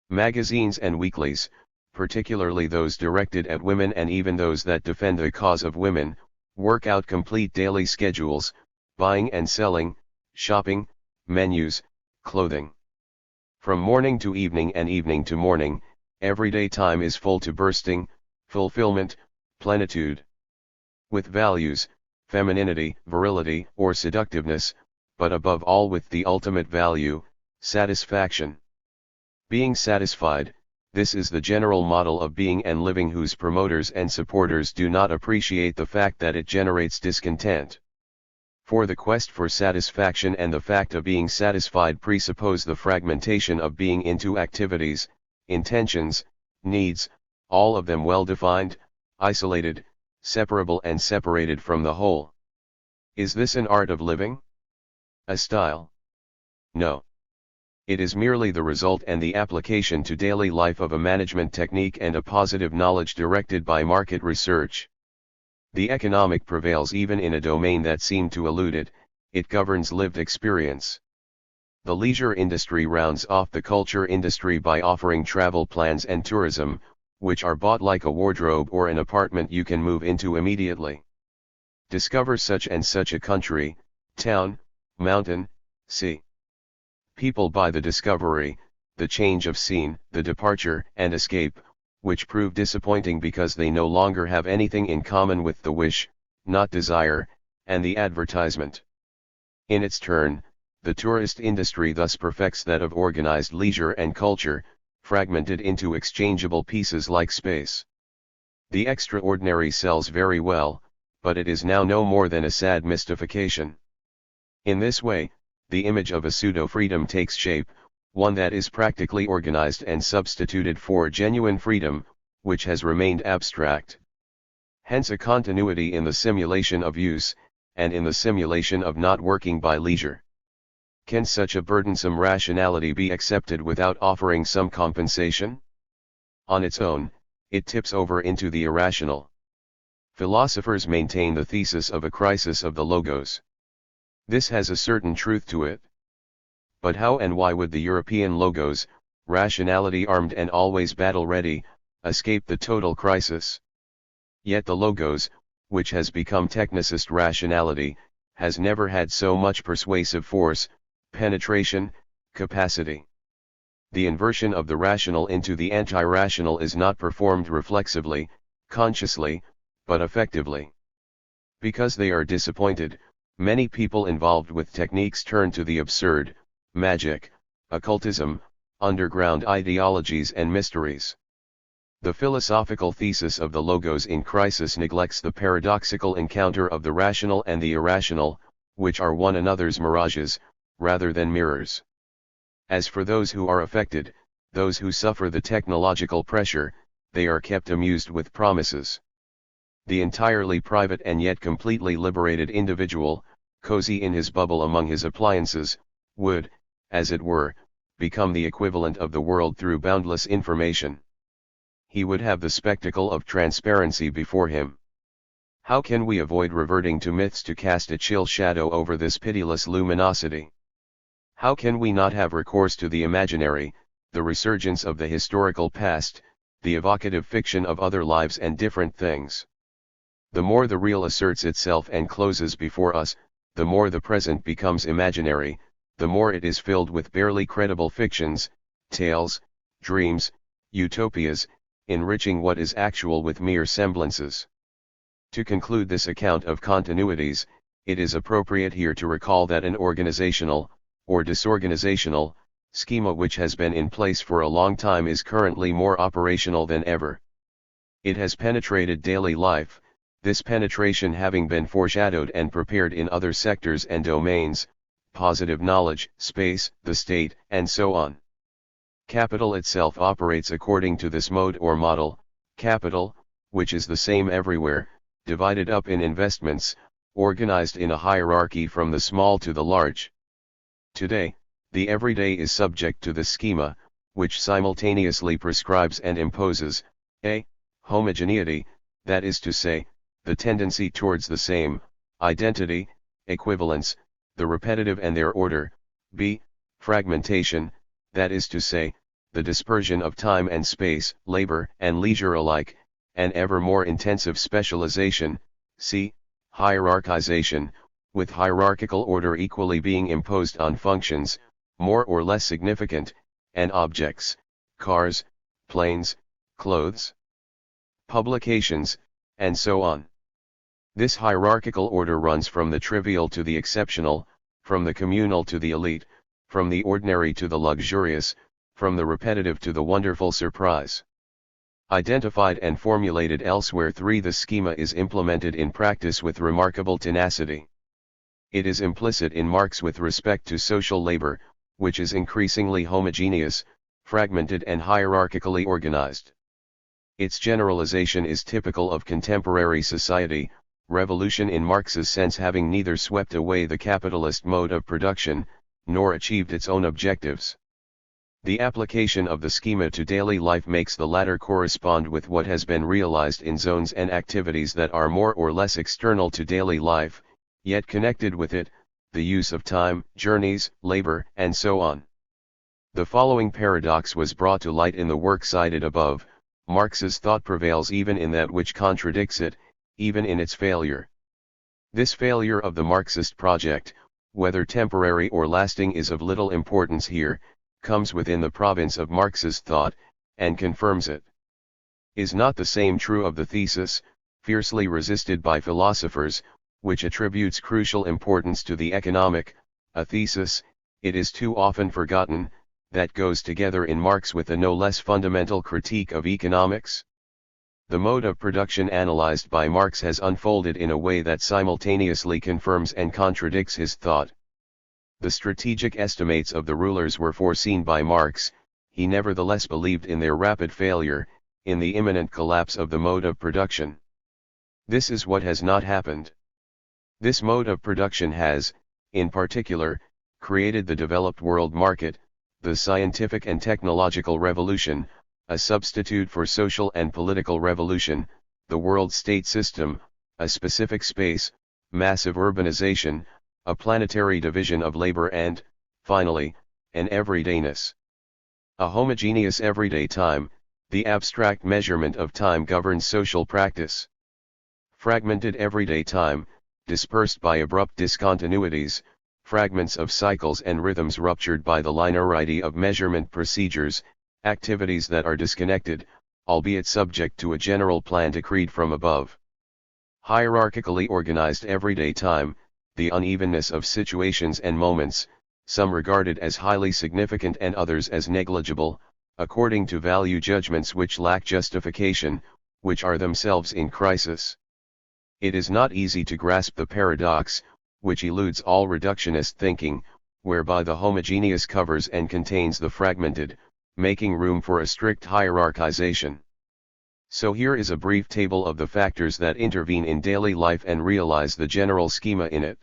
A: Magazines and weeklies, particularly those directed at women and even those that defend the cause of women, work out complete daily schedules, buying and selling, shopping, menus, clothing. From morning to evening and evening to morning, everyday time is full to bursting, fulfillment, plenitude. With values, femininity, virility, or seductiveness, but above all with the ultimate value, satisfaction. Being satisfied, this is the general model of being and living whose promoters and supporters do not appreciate the fact that it generates discontent. For the quest for satisfaction and the fact of being satisfied presuppose the fragmentation of being into activities, intentions, needs, all of them well defined, isolated, separable and separated from the whole. Is this an art of living? A style? No. It is merely the result and the application to daily life of a management technique and a positive knowledge directed by market research. The economic prevails even in a domain that seemed to elude it, it governs lived experience. The leisure industry rounds off the culture industry by offering travel plans and tourism, which are bought like a wardrobe or an apartment you can move into immediately. Discover such and such a country, town, mountain, sea. People buy the discovery, the change of scene, the departure and escape, which prove disappointing because they no longer have anything in common with the wish, not desire, and the advertisement. In its turn, the tourist industry thus perfects that of organized leisure and culture, fragmented into exchangeable pieces like space. The extraordinary sells very well, but it is now no more than a sad mystification. In this way, the image of a pseudo-freedom takes shape, one that is practically organized and substituted for genuine freedom, which has remained abstract. Hence a continuity in the simulation of use, and in the simulation of not working by leisure. Can such a burdensome rationality be accepted without offering some compensation? On its own, it tips over into the irrational. Philosophers maintain the thesis of a crisis of the logos. This has a certain truth to it. But how and why would the European logos, rationality armed and always battle-ready, escape the total crisis? Yet the logos, which has become technicist rationality, has never had so much persuasive force, penetration, capacity. The inversion of the rational into the anti-rational is not performed reflexively, consciously, but effectively. Because they are disappointed, many people involved with techniques turn to the absurd, magic, occultism, underground ideologies and mysteries. The philosophical thesis of the logos in crisis neglects the paradoxical encounter of the rational and the irrational, which are one another's mirages, rather than mirrors. As for those who are affected, those who suffer the technological pressure, they are kept amused with promises. The entirely private and yet completely liberated individual, cozy in his bubble among his appliances, would, as it were, become the equivalent of the world through boundless information. He would have the spectacle of transparency before him. How can we avoid reverting to myths to cast a chill shadow over this pitiless luminosity? How can we not have recourse to the imaginary, the resurgence of the historical past, the evocative fiction of other lives and different things? The more the real asserts itself and closes before us, the more the present becomes imaginary, the more it is filled with barely credible fictions, tales, dreams, utopias, enriching what is actual with mere semblances. To conclude this account of continuities, it is appropriate here to recall that an organizational, or disorganizational, schema which has been in place for a long time is currently more operational than ever. It has penetrated daily life, this penetration having been foreshadowed and prepared in other sectors and domains, positive knowledge, space, the state, and so on. Capital itself operates according to this mode or model, capital, which is the same everywhere, divided up in investments, organized in a hierarchy from the small to the large. Today, the everyday is subject to this schema, which simultaneously prescribes and imposes, a. homogeneity, that is to say, the tendency towards the same, identity, equivalence, the repetitive and their order, b. fragmentation, that is to say, the dispersion of time and space, labor and leisure alike, and ever more intensive specialization, c. hierarchization, with hierarchical order equally being imposed on functions, more or less significant, and objects, cars, planes, clothes, publications, and so on. This hierarchical order runs from the trivial to the exceptional, from the communal to the elite, from the ordinary to the luxurious, from the repetitive to the wonderful surprise. Identified and formulated elsewhere, the schema is implemented in practice with remarkable tenacity. It is implicit in Marx with respect to social labor, which is increasingly homogeneous, fragmented and hierarchically organized. Its generalization is typical of contemporary society, revolution in Marx's sense having neither swept away the capitalist mode of production, nor achieved its own objectives. The application of the schema to daily life makes the latter correspond with what has been realized in zones and activities that are more or less external to daily life, yet connected with it, the use of time, journeys, labor, and so on. The following paradox was brought to light in the work cited above: Marx's thought prevails even in that which contradicts it, even in its failure. This failure of the Marxist project, whether temporary or lasting, is of little importance here, comes within the province of Marx's thought, and confirms it. Is not the same true of the thesis, fiercely resisted by philosophers, which attributes crucial importance to the economic, a thesis, it is too often forgotten, that goes together in Marx with a no less fundamental critique of economics? The mode of production analyzed by Marx has unfolded in a way that simultaneously confirms and contradicts his thought. The strategic estimates of the rulers were foreseen by Marx; he nevertheless believed in their rapid failure, in the imminent collapse of the mode of production. This is what has not happened. This mode of production has, in particular, created the developed world market, the scientific and technological revolution, a substitute for social and political revolution, the world state system, a specific space, massive urbanization, a planetary division of labor, and, finally, an everydayness. A homogeneous everyday time, the abstract measurement of time, governs social practice. Fragmented everyday time, dispersed by abrupt discontinuities, fragments of cycles and rhythms ruptured by the linearity of measurement procedures, activities that are disconnected, albeit subject to a general plan decreed from above. Hierarchically organized everyday time, the unevenness of situations and moments, some regarded as highly significant and others as negligible, according to value judgments which lack justification, which are themselves in crisis. It is not easy to grasp the paradox, which eludes all reductionist thinking, whereby the homogeneous covers and contains the fragmented, making room for a strict hierarchization. So here is a brief table of the factors that intervene in daily life and realize the general schema in it.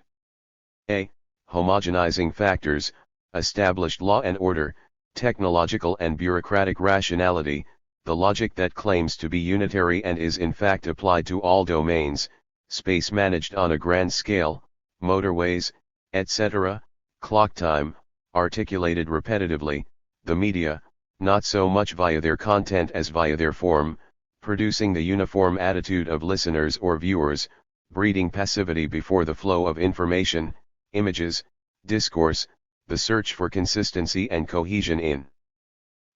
A: A. Homogenizing factors: established law and order, technological and bureaucratic rationality, the logic that claims to be unitary and is in fact applied to all domains, space managed on a grand scale, motorways, etc., clock time, articulated repetitively, the media, not so much via their content as via their form, producing the uniform attitude of listeners or viewers, breeding passivity before the flow of information, images, discourse, the search for consistency and cohesion in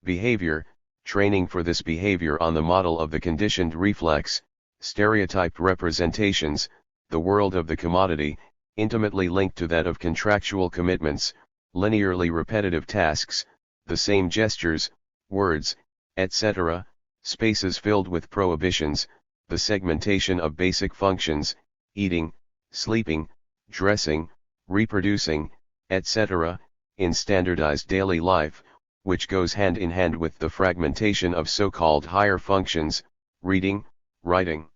A: behavior, training for this behavior on the model of the conditioned reflex, stereotyped representations, the world of the commodity, intimately linked to that of contractual commitments, linearly repetitive tasks, the same gestures, words, etc., spaces filled with prohibitions, the segmentation of basic functions, eating, sleeping, dressing, reproducing, etc., in standardized daily life, which goes hand in hand with the fragmentation of so-called higher functions, reading, writing,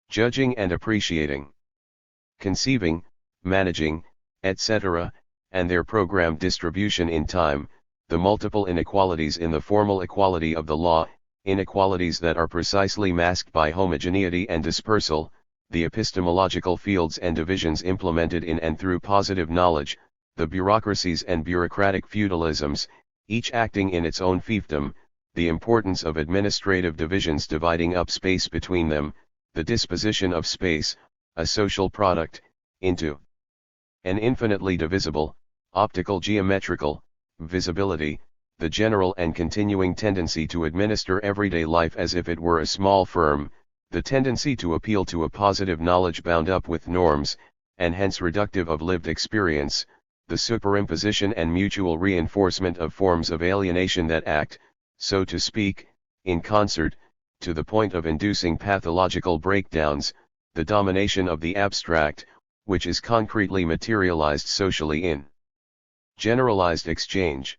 A: judging and appreciating, conceiving, managing, etc., and their programmed distribution in time, the multiple inequalities in the formal equality of the law, inequalities that are precisely masked by homogeneity and dispersal, the epistemological fields and divisions implemented in and through positive knowledge, the bureaucracies and bureaucratic feudalisms, each acting in its own fiefdom, the importance of administrative divisions dividing up space between them, the disposition of space, a social product, into an infinitely divisible, optical geometrical, visibility, the general and continuing tendency to administer everyday life as if it were a small firm, the tendency to appeal to a positive knowledge bound up with norms, and hence reductive of lived experience, the superimposition and mutual reinforcement of forms of alienation that act, so to speak, in concert, to the point of inducing pathological breakdowns, the domination of the abstract, which is concretely materialized socially in generalized exchange,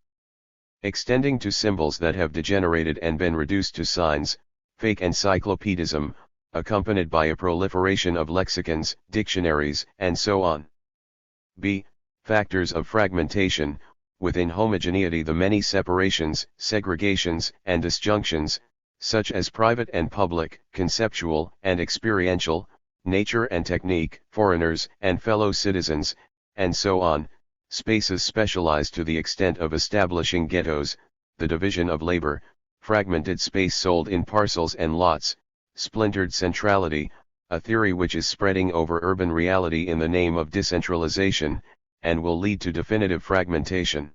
A: extending to symbols that have degenerated and been reduced to signs, fake encyclopedism, accompanied by a proliferation of lexicons, dictionaries, and so on. B. Factors of fragmentation: within homogeneity the many separations, segregations, and disjunctions, such as private and public, conceptual and experiential, nature and technique, foreigners and fellow citizens, and so on, spaces specialized to the extent of establishing ghettos, the division of labor, fragmented space sold in parcels and lots, splintered centrality, a theory which is spreading over urban reality in the name of decentralization, and will lead to definitive fragmentation.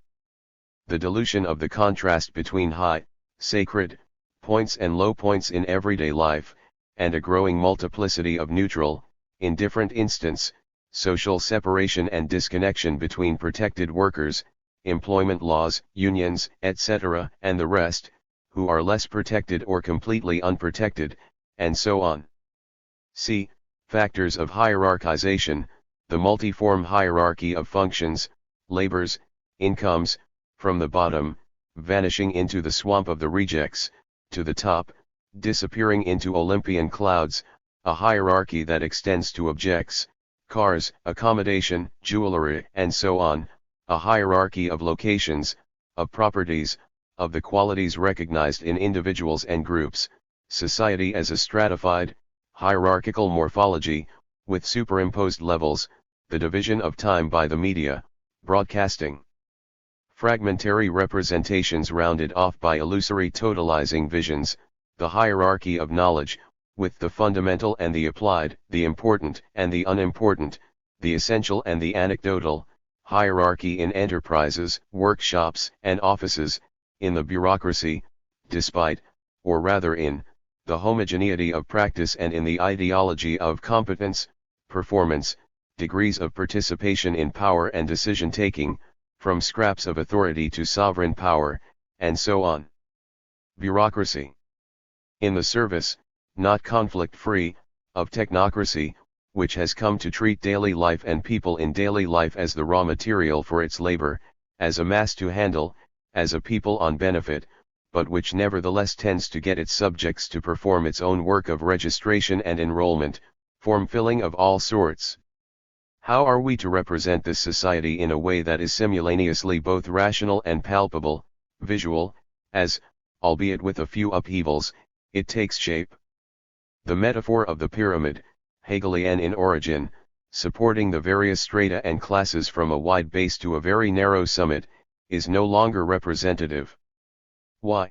A: The dilution of the contrast between high, sacred, points and low points in everyday life, and a growing multiplicity of neutral, indifferent instants, social separation and disconnection between protected workers, employment laws, unions, etc., and the rest, who are less protected or completely unprotected, and so on. C. Factors of hierarchization, the multiform hierarchy of functions, labors, incomes, from the bottom, vanishing into the swamp of the rejects, to the top, disappearing into Olympian clouds, a hierarchy that extends to objects, cars, accommodation, jewelry, and so on, a hierarchy of locations, of properties, of the qualities recognized in individuals and groups, society as a stratified, hierarchical morphology, with superimposed levels, the division of time by the media, broadcasting. Fragmentary representations rounded off by illusory totalizing visions, the hierarchy of knowledge, with the fundamental and the applied, the important and the unimportant, the essential and the anecdotal, hierarchy in enterprises, workshops, and offices, in the bureaucracy, despite, or rather in, the homogeneity of practice and in the ideology of competence, performance, degrees of participation in power and decision-taking, from scraps of authority to sovereign power, and so on. Bureaucracy. In the service, not conflict-free, of technocracy, which has come to treat daily life and people in daily life as the raw material for its labor, as a mass to handle, as a people on benefit, but which nevertheless tends to get its subjects to perform its own work of registration and enrollment, form-filling of all sorts. How are we to represent this society in a way that is simultaneously both rational and palpable, visual, as, albeit with a few upheavals, it takes shape? The metaphor of the pyramid, Hegelian in origin, supporting the various strata and classes from a wide base to a very narrow summit, is no longer representative. Why?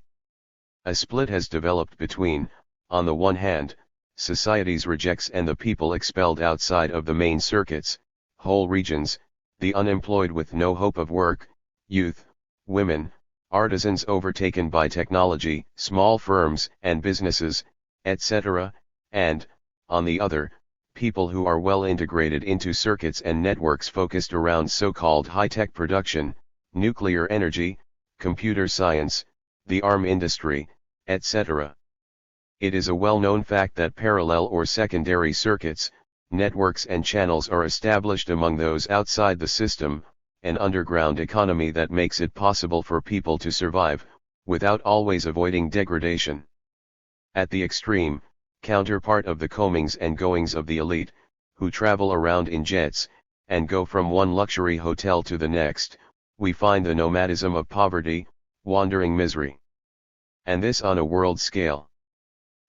A: A split has developed between, on the one hand, society's rejects and the people expelled outside of the main circuits, whole regions, the unemployed with no hope of work, youth, women, artisans overtaken by technology, small firms and businesses, etc., and, on the other, people who are well integrated into circuits and networks focused around so-called high-tech production, nuclear energy, computer science, the arm industry, etc. It is a well-known fact that parallel or secondary circuits, networks and channels are established among those outside the system, an underground economy that makes it possible for people to survive, without always avoiding degradation. At the extreme, counterpart of the comings and goings of the elite, who travel around in jets, and go from one luxury hotel to the next, we find the nomadism of poverty, wandering misery. And this on a world scale.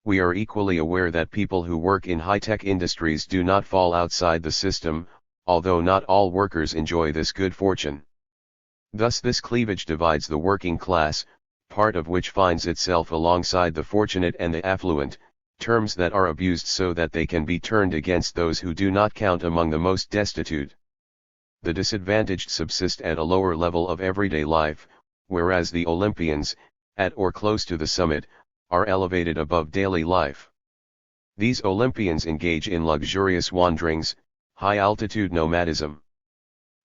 A: We are equally aware that people who work in high-tech industries do not fall outside the system, although not all workers enjoy this good fortune. Thus this cleavage divides the working class, part of which finds itself alongside the fortunate and the affluent, terms that are abused so that they can be turned against those who do not count among the most destitute. The disadvantaged subsist at a lower level of everyday life, whereas the Olympians, at or close to the summit, are elevated above daily life. These Olympians engage in luxurious wanderings, high-altitude nomadism.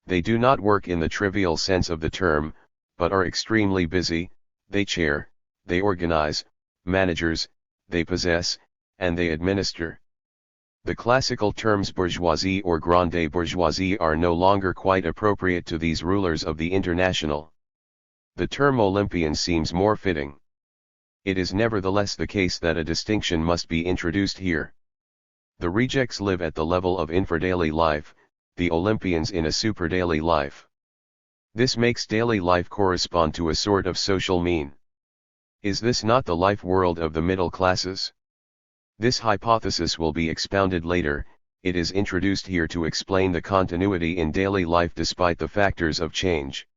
A: They do not work in the trivial sense of the term, but are extremely busy, they chair, they organize, managers, they possess, and they administer. The classical terms bourgeoisie or grande bourgeoisie are no longer quite appropriate to these rulers of the international. The term Olympian seems more fitting. It is nevertheless the case that a distinction must be introduced here. The rejects live at the level of infra-daily life, the Olympians in a super-daily life. This makes daily life correspond to a sort of social mean. Is this not the life world of the middle classes? This hypothesis will be expounded later, it is introduced here to explain the continuity in daily life despite the factors of change.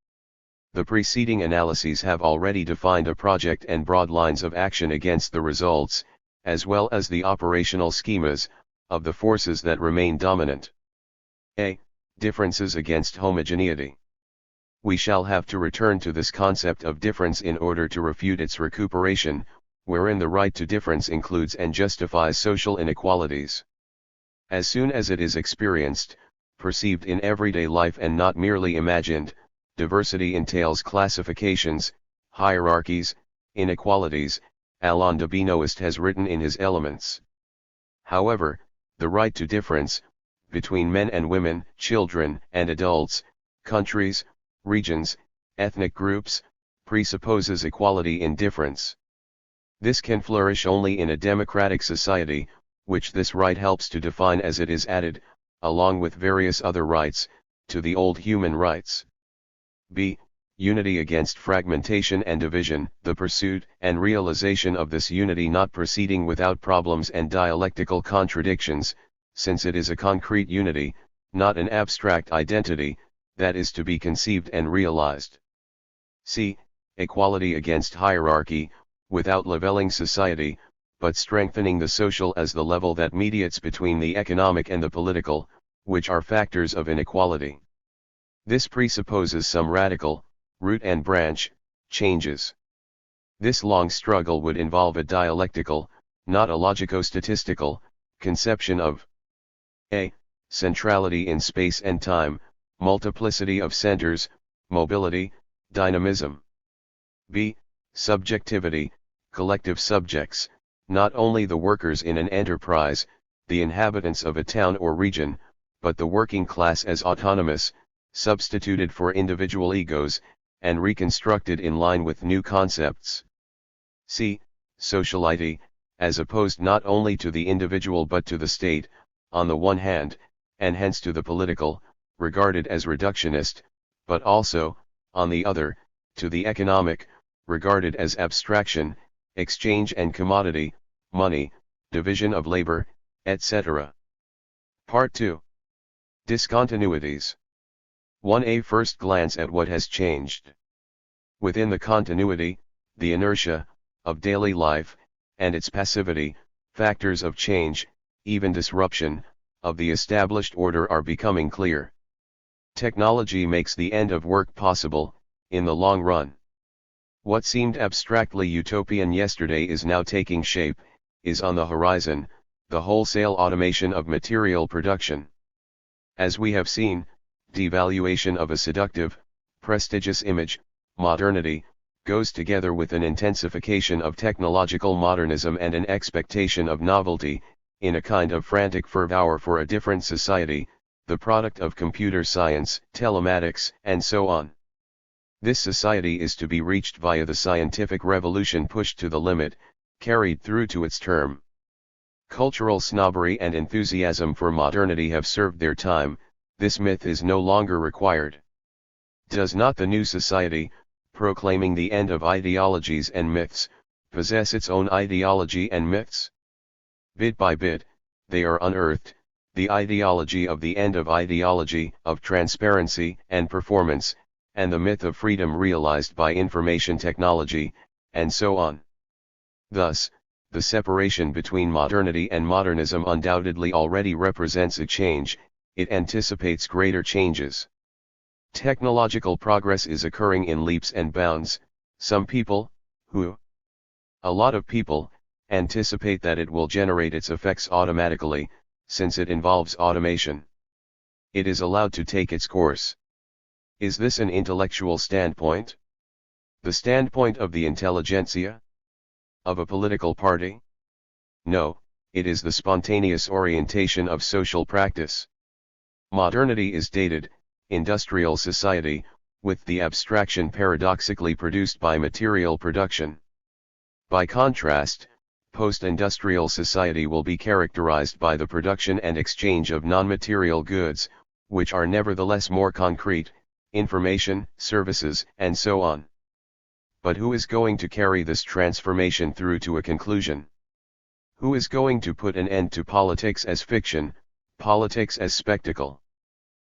A: The preceding analyses have already defined a project and broad lines of action against the results, as well as the operational schemas, of the forces that remain dominant. A. Differences against homogeneity. We shall have to return to this concept of difference in order to refute its recuperation, wherein the right to difference includes and justifies social inequalities. As soon as it is experienced, perceived in everyday life and not merely imagined, diversity entails classifications, hierarchies, inequalities, Alain de Benoist has written in his Elements. However, the right to difference, between men and women, children and adults, countries, regions, ethnic groups, presupposes equality in difference. This can flourish only in a democratic society, which this right helps to define as it is added, along with various other rights, to the old human rights. B. Unity against fragmentation and division, the pursuit and realization of this unity not proceeding without problems and dialectical contradictions, since it is a concrete unity, not an abstract identity, that is to be conceived and realized. C. Equality against hierarchy, without leveling society, but strengthening the social as the level that mediates between the economic and the political, which are factors of inequality. This presupposes some radical, root and branch, changes. This long struggle would involve a dialectical, not a logico-statistical, conception of a. Centrality in space and time, multiplicity of centers, mobility, dynamism. B. Subjectivity, collective subjects, not only the workers in an enterprise, the inhabitants of a town or region, but the working class as autonomous, substituted for individual egos, and reconstructed in line with new concepts. C. Sociality, as opposed not only to the individual but to the state, on the one hand, and hence to the political, regarded as reductionist, but also, on the other, to the economic, regarded as abstraction, exchange and commodity, money, division of labor, etc. Part 2. Discontinuities. 1a. First glance at what has changed. Within the continuity, the inertia, of daily life, and its passivity, factors of change, even disruption, of the established order are becoming clear. Technology makes the end of work possible, in the long run. What seemed abstractly utopian yesterday is now taking shape, is on the horizon, the wholesale automation of material production. As we have seen, devaluation of a seductive, prestigious image, modernity, goes together with an intensification of technological modernism and an expectation of novelty, in a kind of frantic fervor for a different society, the product of computer science, telematics, and so on. This society is to be reached via the scientific revolution pushed to the limit, carried through to its term. Cultural snobbery and enthusiasm for modernity have served their time, this myth is no longer required. Does not the new society, proclaiming the end of ideologies and myths, possess its own ideology and myths? Bit by bit, they are unearthed, the ideology of the end of ideology, of transparency and performance, and the myth of freedom realized by information technology, and so on. Thus, the separation between modernity and modernism undoubtedly already represents a change, it anticipates greater changes. Technological progress is occurring in leaps and bounds. Some people, a lot of people, anticipate that it will generate its effects automatically, since it involves automation. It is allowed to take its course. Is this an intellectual standpoint? The standpoint of the intelligentsia? Of a political party? No, it is the spontaneous orientation of social practice. Modernity is dated, industrial society, with the abstraction paradoxically produced by material production. By contrast, post-industrial society will be characterized by the production and exchange of non-material goods, which are nevertheless more concrete, information, services, and so on. But who is going to carry this transformation through to a conclusion? Who is going to put an end to politics as fiction, Politics as spectacle.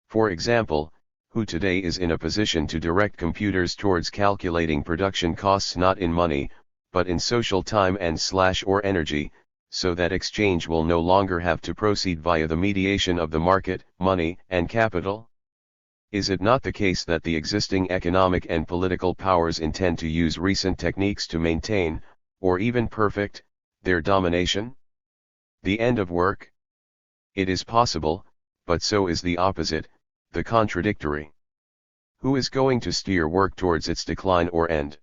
A: For example, who today is in a position to direct computers towards calculating production costs not in money, but in social time and or energy, so that exchange will no longer have to proceed via the mediation of the market, money, and capital? Is it not the case that the existing economic and political powers intend to use recent techniques to maintain, or even perfect, their domination? The end of work? It is possible, but so is the opposite, the contradictory. Who is going to steer work towards its decline or end?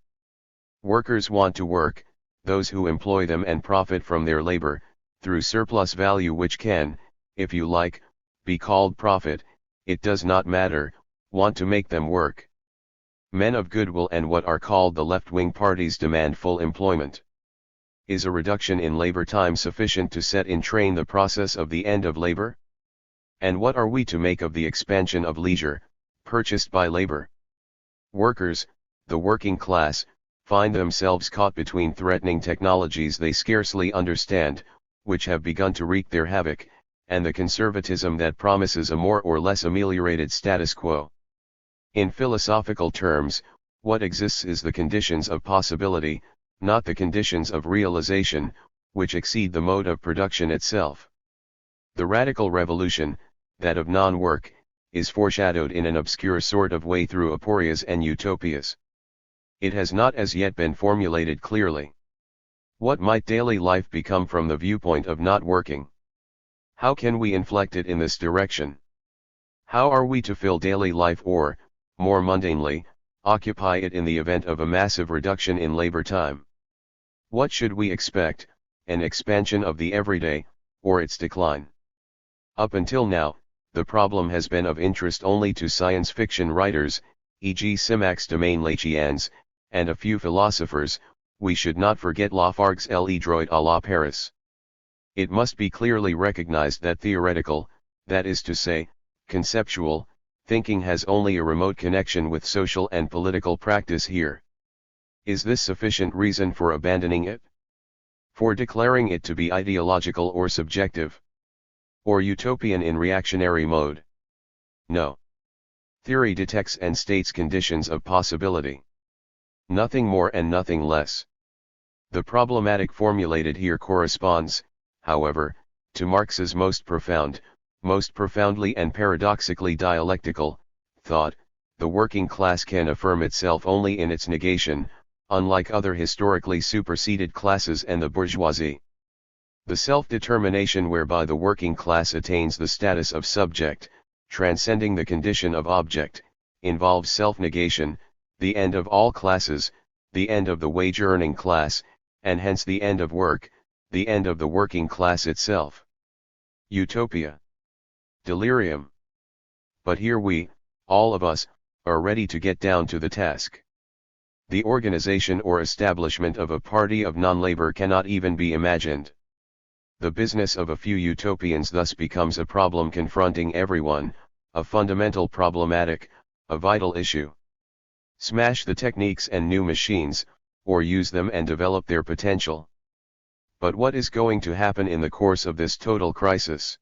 A: Workers want to work, those who employ them and profit from their labor, through surplus value which can, if you like, be called profit, it does not matter, want to make them work. Men of goodwill and what are called the left-wing parties demand full employment. Is a reduction in labor time sufficient to set in train the process of the end of labor? And what are we to make of the expansion of leisure, purchased by labor? Workers, the working class, find themselves caught between threatening technologies they scarcely understand, which have begun to wreak their havoc, and the conservatism that promises a more or less ameliorated status quo. In philosophical terms, what exists is the conditions of possibility, not the conditions of realization, which exceed the mode of production itself. The radical revolution, that of non-work, is foreshadowed in an obscure sort of way through aporias and utopias. It has not as yet been formulated clearly. What might daily life become from the viewpoint of not working? How can we inflect it in this direction? How are we to fill daily life or, more mundanely, occupy it in the event of a massive reduction in labor time? What should we expect, an expansion of the everyday, or its decline? Up until now, the problem has been of interest only to science fiction writers, e.g. Simax Demain-Lachians, and a few philosophers. We should not forget Lafargue's Le Droit à la Paris. It must be clearly recognized that theoretical, that is to say, conceptual, thinking has only a remote connection with social and political practice here. Is this sufficient reason for abandoning it? For declaring it to be ideological or subjective? Or utopian in reactionary mode? No. Theory detects and states conditions of possibility. Nothing more and nothing less. The problematic formulated here corresponds, however, to Marx's most profoundly and paradoxically dialectical, thought: the working class can affirm itself only in its negation, unlike other historically superseded classes and the bourgeoisie. The self-determination whereby the working class attains the status of subject, transcending the condition of object, involves self-negation, the end of all classes, the end of the wage-earning class, and hence the end of work, the end of the working class itself. Utopia. Delirium. But here we, all of us, are ready to get down to the task. The organization or establishment of a party of non-labor cannot even be imagined. The business of a few utopians thus becomes a problem confronting everyone, a fundamental problematic, a vital issue. Smash the techniques and new machines, or use them and develop their potential. But what is going to happen in the course of this total crisis?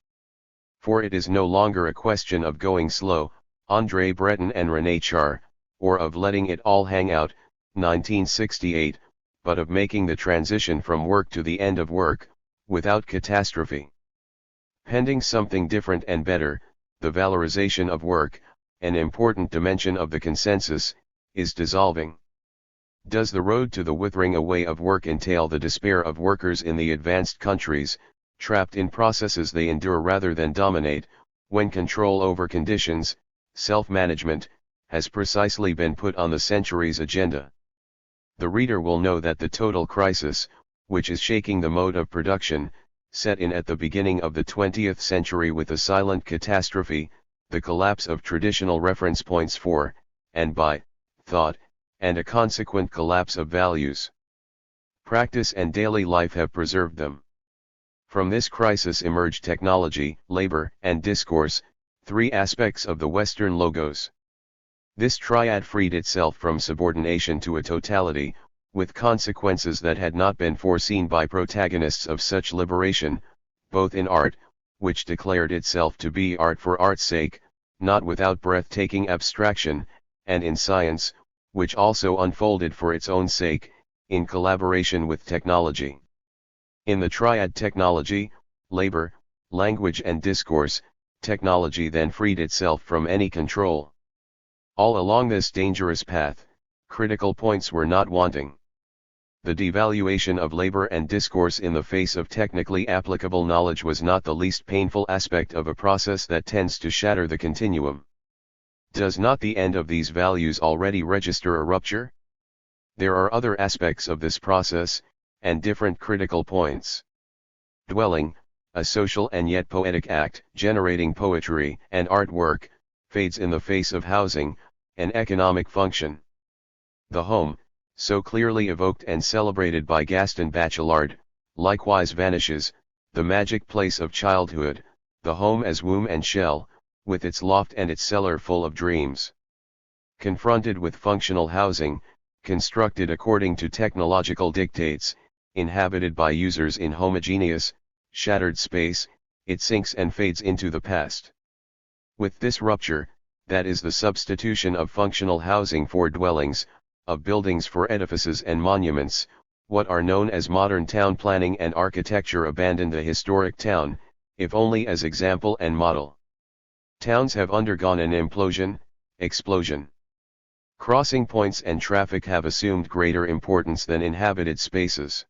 A: For it is no longer a question of going slow, André Breton and René Char, or of letting it all hang out, 1968, but of making the transition from work to the end of work, without catastrophe. Pending something different and better, the valorization of work, an important dimension of the consensus, is dissolving. Does the road to the withering away of work entail the despair of workers in the advanced countries, trapped in processes they endure rather than dominate, when control over conditions, self-management, has precisely been put on the century's agenda? The reader will know that the total crisis, which is shaking the mode of production, set in at the beginning of the 20th century with a silent catastrophe, the collapse of traditional reference points for, and by, thought, and a consequent collapse of values. Practice and daily life have preserved them. From this crisis emerged technology, labor, and discourse, three aspects of the Western logos. This triad freed itself from subordination to a totality, with consequences that had not been foreseen by protagonists of such liberation, both in art, which declared itself to be art for art's sake, not without breathtaking abstraction, and in science, which also unfolded for its own sake, in collaboration with technology. In the triad technology, labor, language and discourse, technology then freed itself from any control. All along this dangerous path, critical points were not wanting. The devaluation of labor and discourse in the face of technically applicable knowledge was not the least painful aspect of a process that tends to shatter the continuum. Does not the end of these values already register a rupture? There are other aspects of this process, and different critical points. Dwelling, a social and yet poetic act, generating poetry and artwork, fades in the face of housing, an economic function. The home, so clearly evoked and celebrated by Gaston Bachelard, likewise vanishes, the magic place of childhood, the home as womb and shell, with its loft and its cellar full of dreams. Confronted with functional housing, constructed according to technological dictates, inhabited by users in homogeneous, shattered space, it sinks and fades into the past. With this rupture, that is the substitution of functional housing for dwellings, of buildings for edifices and monuments, what are known as modern town planning and architecture abandon the historic town, if only as example and model. Towns have undergone an implosion, explosion. Crossing points and traffic have assumed greater importance than inhabited spaces.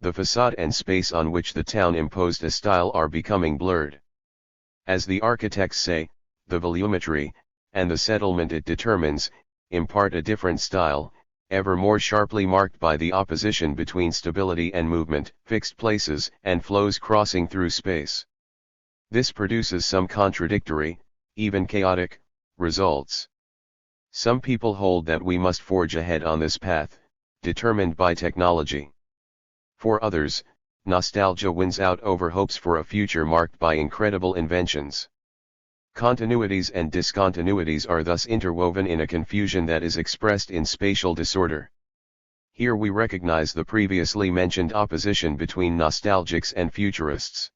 A: The facade and space on which the town imposed a style are becoming blurred. As the architects say, the volumetry, and the settlement it determines, impart a different style, ever more sharply marked by the opposition between stability and movement, fixed places and flows crossing through space. This produces some contradictory, even chaotic, results. Some people hold that we must forge ahead on this path, determined by technology. For others, nostalgia wins out over hopes for a future marked by incredible inventions. Continuities and discontinuities are thus interwoven in a confusion that is expressed in spatial disorder. Here we recognize the previously mentioned opposition between nostalgics and futurists.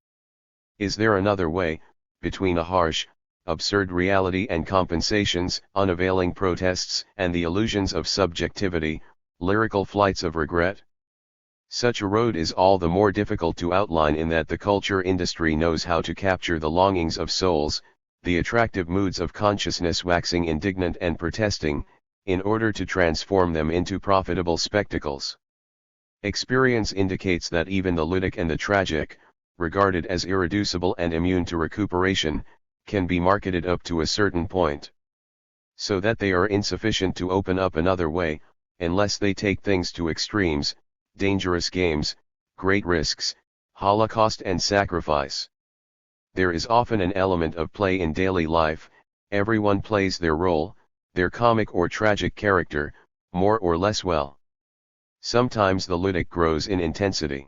A: Is there another way, between a harsh, absurd reality and compensations, unavailing protests, and the illusions of subjectivity, lyrical flights of regret? Such a road is all the more difficult to outline in that the culture industry knows how to capture the longings of souls, the attractive moods of consciousness waxing indignant and protesting, in order to transform them into profitable spectacles. Experience indicates that even the ludic and the tragic, regarded as irreducible and immune to recuperation, can be marketed up to a certain point. So that they are insufficient to open up another way, unless they take things to extremes, dangerous games, great risks, holocaust and sacrifice. There is often an element of play in daily life, everyone plays their role, their comic or tragic character, more or less well. Sometimes the ludic grows in intensity.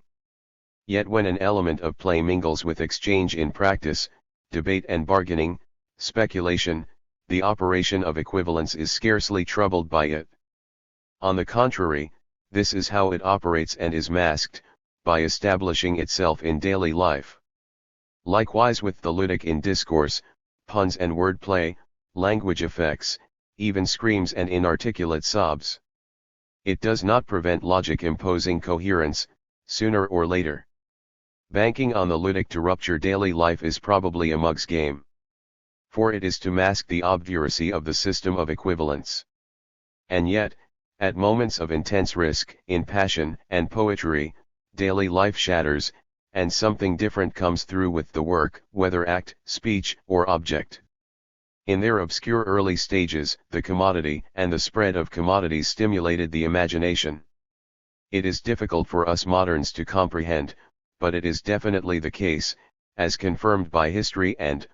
A: Yet when an element of play mingles with exchange in practice, debate and bargaining, speculation, the operation of equivalence is scarcely troubled by it. On the contrary, this is how it operates and is masked, by establishing itself in daily life. Likewise with the ludic in discourse, puns and wordplay, language effects, even screams and inarticulate sobs. It does not prevent logic imposing coherence, sooner or later. Banking on the ludic to rupture daily life is probably a mug's game. For it is to mask the obduracy of the system of equivalence. And yet, at moments of intense risk, in passion and poetry, daily life shatters, and something different comes through with the work, whether act, speech, or object. In their obscure early stages, the commodity and the spread of commodities stimulated the imagination. It is difficult for us moderns to comprehend, but it is definitely the case, as confirmed by history and,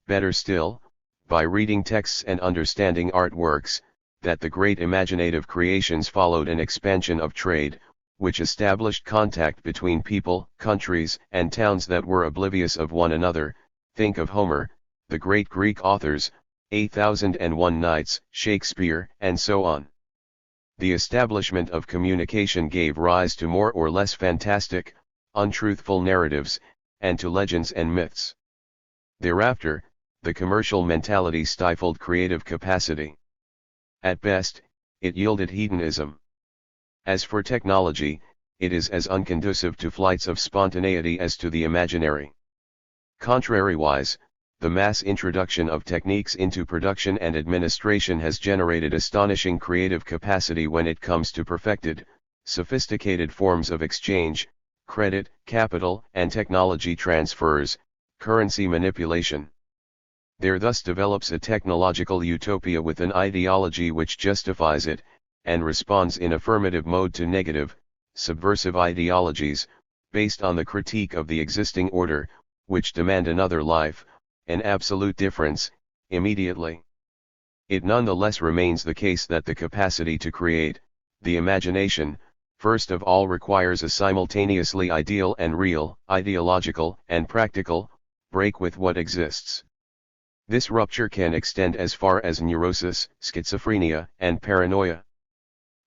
A: better still, by reading texts and understanding artworks, that the great imaginative creations followed an expansion of trade, which established contact between people, countries, and towns that were oblivious of one another. Think of Homer, the great Greek authors, 1001 Nights, Shakespeare, and so on. The establishment of communication gave rise to more or less fantastic, untruthful narratives, and to legends and myths. Thereafter, the commercial mentality stifled creative capacity. At best, it yielded hedonism. As for technology, it is as unconducive to flights of spontaneity as to the imaginary. Contrariwise, the mass introduction of techniques into production and administration has generated astonishing creative capacity when it comes to perfected, sophisticated forms of exchange, credit, capital, and technology transfers, currency manipulation. There thus develops a technological utopia with an ideology which justifies it, and responds in affirmative mode to negative, subversive ideologies, based on the critique of the existing order, which demand another life, an absolute difference, immediately. It nonetheless remains the case that the capacity to create, the imagination, first of all requires a simultaneously ideal and real, ideological and practical, break with what exists. This rupture can extend as far as neurosis, schizophrenia, and paranoia.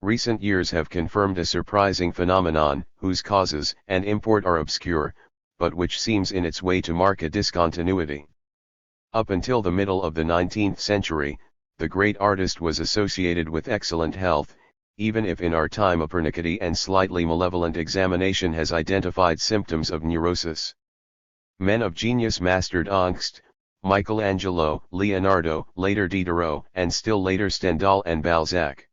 A: Recent years have confirmed a surprising phenomenon, whose causes and import are obscure, but which seems in its way to mark a discontinuity. Up until the middle of the 19th century, the great artist was associated with excellent health, even if in our time a pernickety and slightly malevolent examination has identified symptoms of neurosis. Men of genius mastered angst, Michelangelo, Leonardo, later Diderot, and still later Stendhal and Balzac.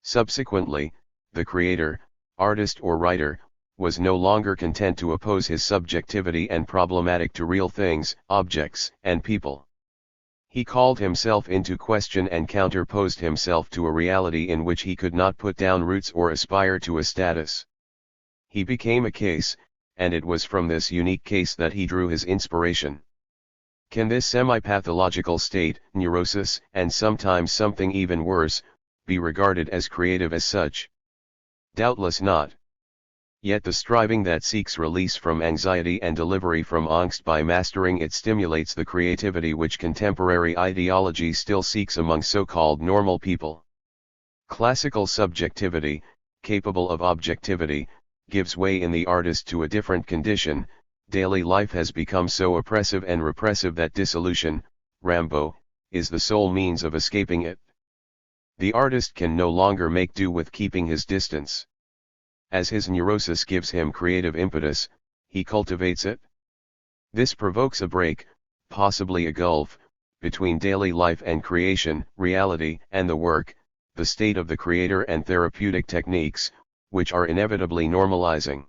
A: Subsequently, the creator, artist or writer, was no longer content to oppose his subjectivity and problematic to real things, objects, and people. He called himself into question and counterposed himself to a reality in which he could not put down roots or aspire to a status. He became a case, and it was from this unique case that he drew his inspiration. Can this semi-pathological state, neurosis, and sometimes something even worse, be regarded as creative as such? Doubtless not. Yet the striving that seeks release from anxiety and delivery from angst by mastering it stimulates the creativity which contemporary ideology still seeks among so-called normal people. Classical subjectivity, capable of objectivity, gives way in the artist to a different condition. Daily life has become so oppressive and repressive that dissolution, Rambo, is the sole means of escaping it. The artist can no longer make do with keeping his distance. As his neurosis gives him creative impetus, he cultivates it. This provokes a break, possibly a gulf, between daily life and creation, reality and the work, the state of the creator and therapeutic techniques, which are inevitably normalizing.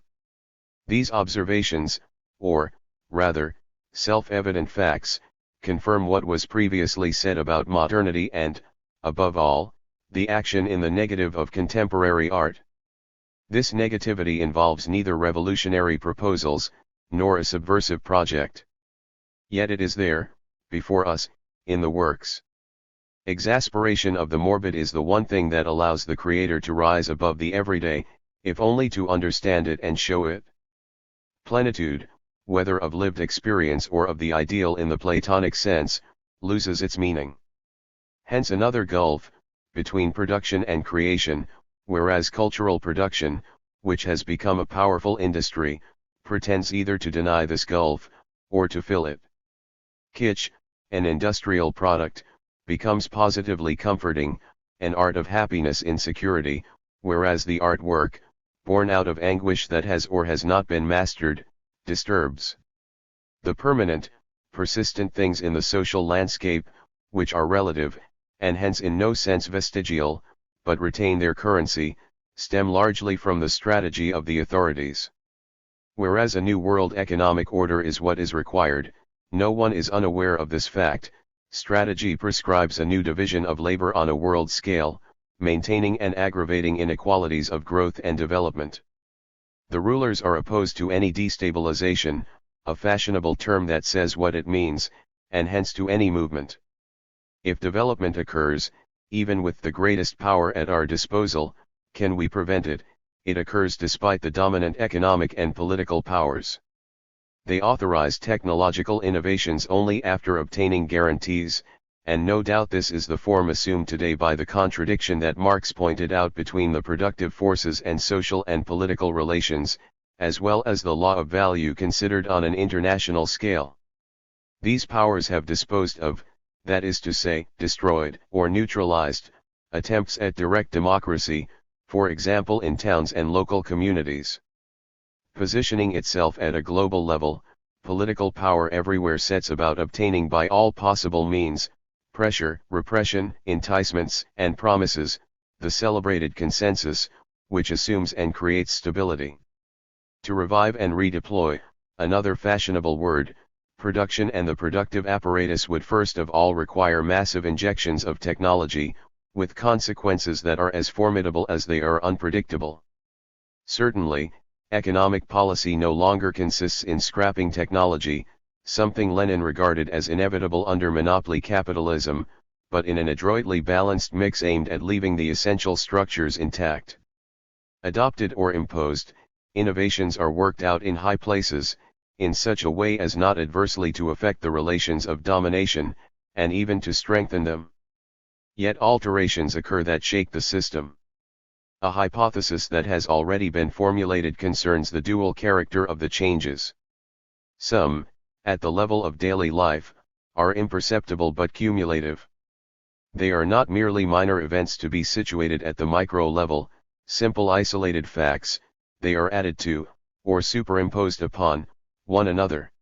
A: These observations, or, rather, self-evident facts, confirm what was previously said about modernity and, above all, the action in the negative of contemporary art. This negativity involves neither revolutionary proposals, nor a subversive project. Yet it is there, before us, in the works. Exasperation of the morbid is the one thing that allows the creator to rise above the everyday, if only to understand it and show it. Plenitude, whether of lived experience or of the ideal in the Platonic sense, loses its meaning. Hence another gulf, between production and creation, whereas cultural production, which has become a powerful industry, pretends either to deny this gulf, or to fill it. Kitsch, an industrial product, becomes positively comforting, an art of happiness in security, whereas the artwork, born out of anguish that has or has not been mastered, disturbs. The permanent, persistent things in the social landscape, which are relative, and hence in no sense vestigial, but retain their currency, stem largely from the strategy of the authorities. Whereas a new world economic order is what is required, no one is unaware of this fact. Strategy prescribes a new division of labor on a world scale, maintaining and aggravating inequalities of growth and development. The rulers are opposed to any destabilization, a fashionable term that says what it means, and hence to any movement. If development occurs, even with the greatest power at our disposal, can we prevent it? It occurs despite the dominant economic and political powers. They authorize technological innovations only after obtaining guarantees, and no doubt this is the form assumed today by the contradiction that Marx pointed out between the productive forces and social and political relations, as well as the law of value considered on an international scale. These powers have disposed of, that is to say, destroyed or neutralized, attempts at direct democracy, for example in towns and local communities. Positioning itself at a global level, political power everywhere sets about obtaining by all possible means, pressure, repression, enticements, and promises, the celebrated consensus, which assumes and creates stability. To revive and redeploy, another fashionable word, production and the productive apparatus would first of all require massive injections of technology, with consequences that are as formidable as they are unpredictable. Certainly, economic policy no longer consists in scrapping technology, something Lenin regarded as inevitable under monopoly capitalism, but in an adroitly balanced mix aimed at leaving the essential structures intact. Adopted or imposed, innovations are worked out in high places, in such a way as not adversely to affect the relations of domination, and even to strengthen them. Yet alterations occur that shake the system. A hypothesis that has already been formulated concerns the dual character of the changes. Some, at the level of daily life, are imperceptible but cumulative. They are not merely minor events to be situated at the micro level, simple isolated facts, they are added to, or superimposed upon, one another.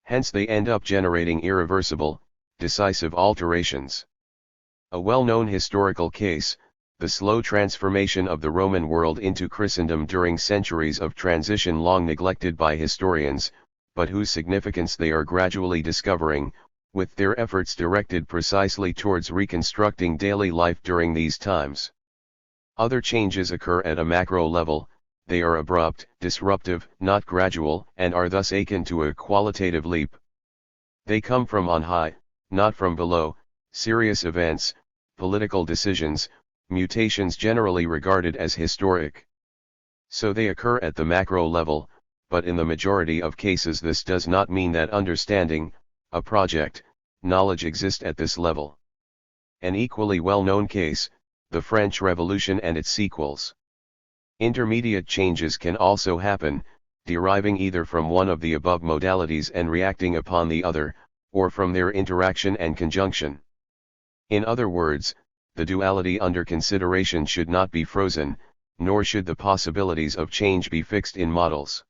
A: Hence they end up generating irreversible, decisive alterations. A well-known historical case, the slow transformation of the Roman world into Christendom during centuries of transition long neglected by historians, but whose significance they are gradually discovering, with their efforts directed precisely towards reconstructing daily life during these times. Other changes occur at a macro level, they are abrupt, disruptive, not gradual, and are thus akin to a qualitative leap. They come from on high, not from below, serious events, political decisions, mutations generally regarded as historic. So they occur at the macro level, but in the majority of cases this does not mean that understanding, a project, knowledge exist at this level. An equally well-known case, the French Revolution and its sequels. Intermediate changes can also happen, deriving either from one of the above modalities and reacting upon the other, or from their interaction and conjunction. In other words, the duality under consideration should not be frozen, nor should the possibilities of change be fixed in models.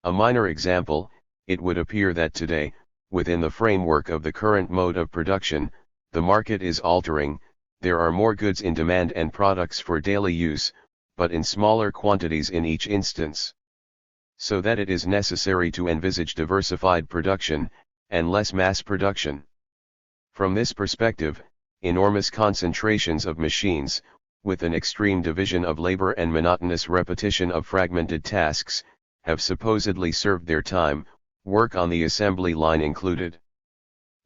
A: A minor example, it would appear that today, within the framework of the current mode of production, the market is altering, there are more goods in demand and products for daily use, but in smaller quantities in each instance. So that it is necessary to envisage diversified production, and less mass production. From this perspective, enormous concentrations of machines, with an extreme division of labor and monotonous repetition of fragmented tasks, have supposedly served their time, work on the assembly line included.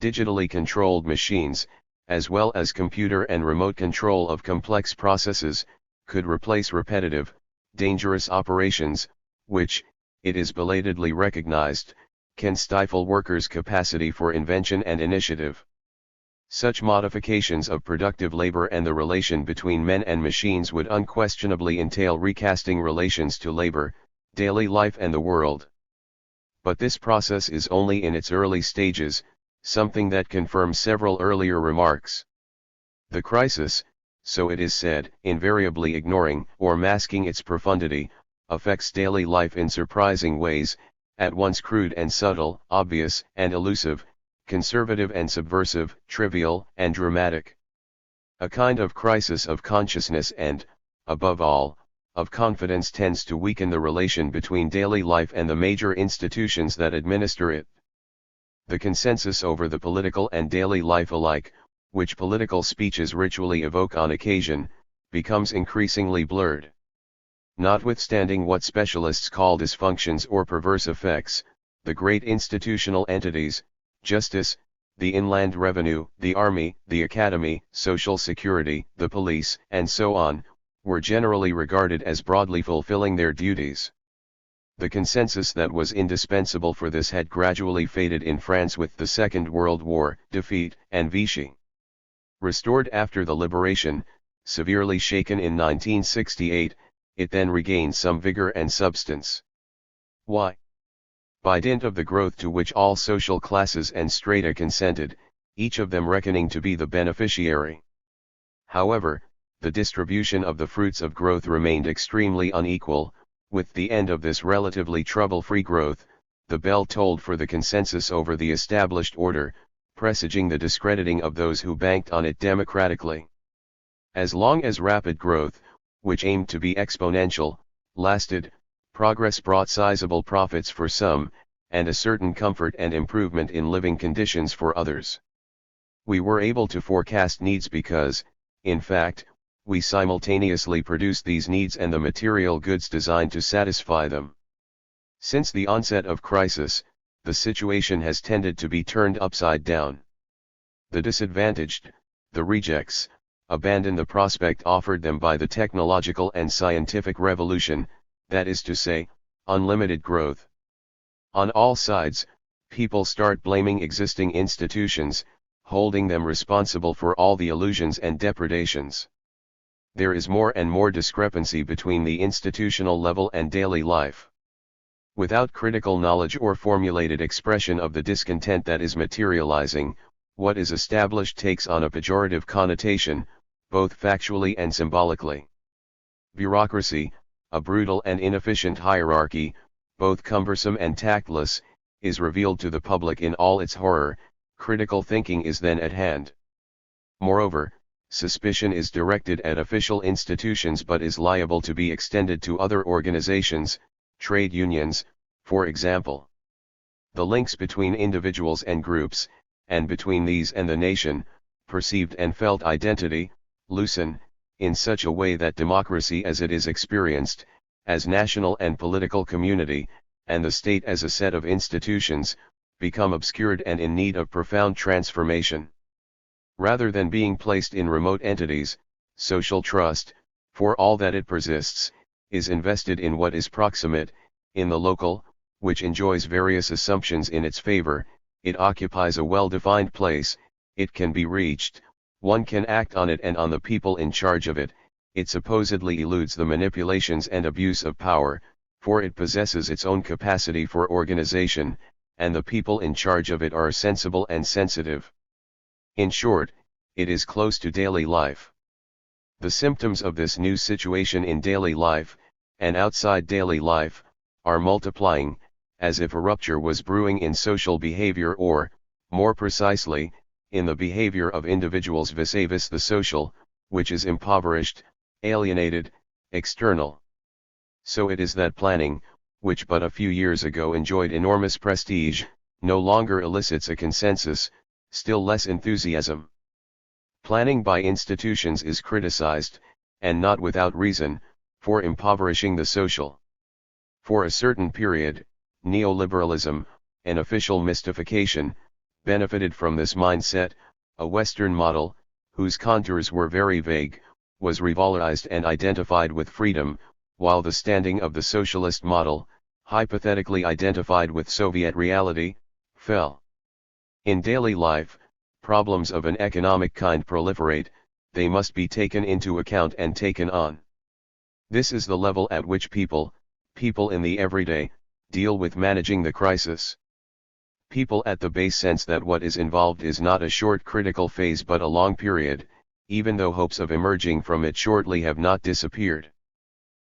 A: Digitally controlled machines, as well as computer and remote control of complex processes, could replace repetitive, dangerous operations, which, it is belatedly recognized, can stifle workers' capacity for invention and initiative. Such modifications of productive labor and the relation between men and machines would unquestionably entail recasting relations to labor, daily life and the world. But this process is only in its early stages, something that confirms several earlier remarks. The crisis, so it is said, invariably ignoring or masking its profundity, affects daily life in surprising ways, at once crude and subtle, obvious and elusive, conservative and subversive, trivial and dramatic. A kind of crisis of consciousness and, above all, of confidence tends to weaken the relation between daily life and the major institutions that administer it. The consensus over the political and daily life alike, which political speeches ritually evoke on occasion, becomes increasingly blurred. Notwithstanding what specialists call dysfunctions or perverse effects, the great institutional entities, justice, the inland revenue, the army, the academy, social security, the police, and so on, were generally regarded as broadly fulfilling their duties. The consensus that was indispensable for this had gradually faded in France with the Second World War, defeat, and Vichy. Restored after the liberation, severely shaken in 1968, it then regained some vigor and substance. Why? By dint of the growth to which all social classes and strata consented, each of them reckoning to be the beneficiary. However, the distribution of the fruits of growth remained extremely unequal. With the end of this relatively trouble-free growth, the bell tolled for the consensus over the established order, presaging the discrediting of those who banked on it democratically. As long as rapid growth, which aimed to be exponential, lasted, progress brought sizable profits for some, and a certain comfort and improvement in living conditions for others. We were able to forecast needs because, in fact, we simultaneously produced these needs and the material goods designed to satisfy them. Since the onset of crisis, the situation has tended to be turned upside down. The disadvantaged, the rejects, abandon the prospect offered them by the technological and scientific revolution, that is to say, unlimited growth. On all sides, people start blaming existing institutions, holding them responsible for all the illusions and depredations. There is more and more discrepancy between the institutional level and daily life. Without critical knowledge or formulated expression of the discontent that is materializing, what is established takes on a pejorative connotation, both factually and symbolically. Bureaucracy, a brutal and inefficient hierarchy, both cumbersome and tactless, is revealed to the public in all its horror. Critical thinking is then at hand. Moreover, suspicion is directed at official institutions but is liable to be extended to other organizations, trade unions, for example. The links between individuals and groups, and between these and the nation, perceived and felt identity, loosen, in such a way that democracy as it is experienced, as national and political community, and the state as a set of institutions, become obscured and in need of profound transformation. Rather than being placed in remote entities, social trust, for all that it persists, is invested in what is proximate, in the local, which enjoys various assumptions in its favor. It occupies a well-defined place, it can be reached, one can act on it and on the people in charge of it. It supposedly eludes the manipulations and abuse of power, for it possesses its own capacity for organization, and the people in charge of it are sensible and sensitive. In short, it is close to daily life. The symptoms of this new situation in daily life, and outside daily life, are multiplying, as if a rupture was brewing in social behavior or, more precisely, in the behavior of individuals vis-a-vis the social, which is impoverished, alienated, external. So it is that planning, which but a few years ago enjoyed enormous prestige, no longer elicits a consensus, still less enthusiasm. Planning by institutions is criticized, and not without reason, for impoverishing the social. For a certain period, neoliberalism, an official mystification, benefited from this mindset. A Western model, whose contours were very vague, was revalorized and identified with freedom, while the standing of the socialist model, hypothetically identified with Soviet reality, fell. In daily life, problems of an economic kind proliferate, they must be taken into account and taken on. This is the level at which people in the everyday, deal with managing the crisis. People at the base sense that what is involved is not a short critical phase but a long period, even though hopes of emerging from it shortly have not disappeared.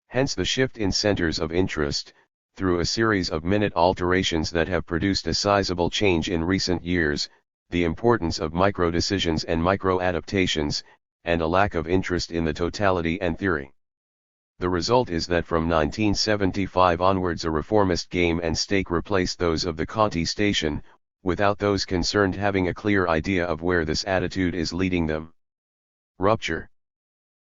A: Hence the shift in centers of interest, through a series of minute alterations that have produced a sizable change in recent years, the importance of micro-decisions and micro-adaptations, and a lack of interest in the totality and theory. The result is that from 1975 onwards a reformist game and stake replaced those of the Conti station, without those concerned having a clear idea of where this attitude is leading them. Rupture.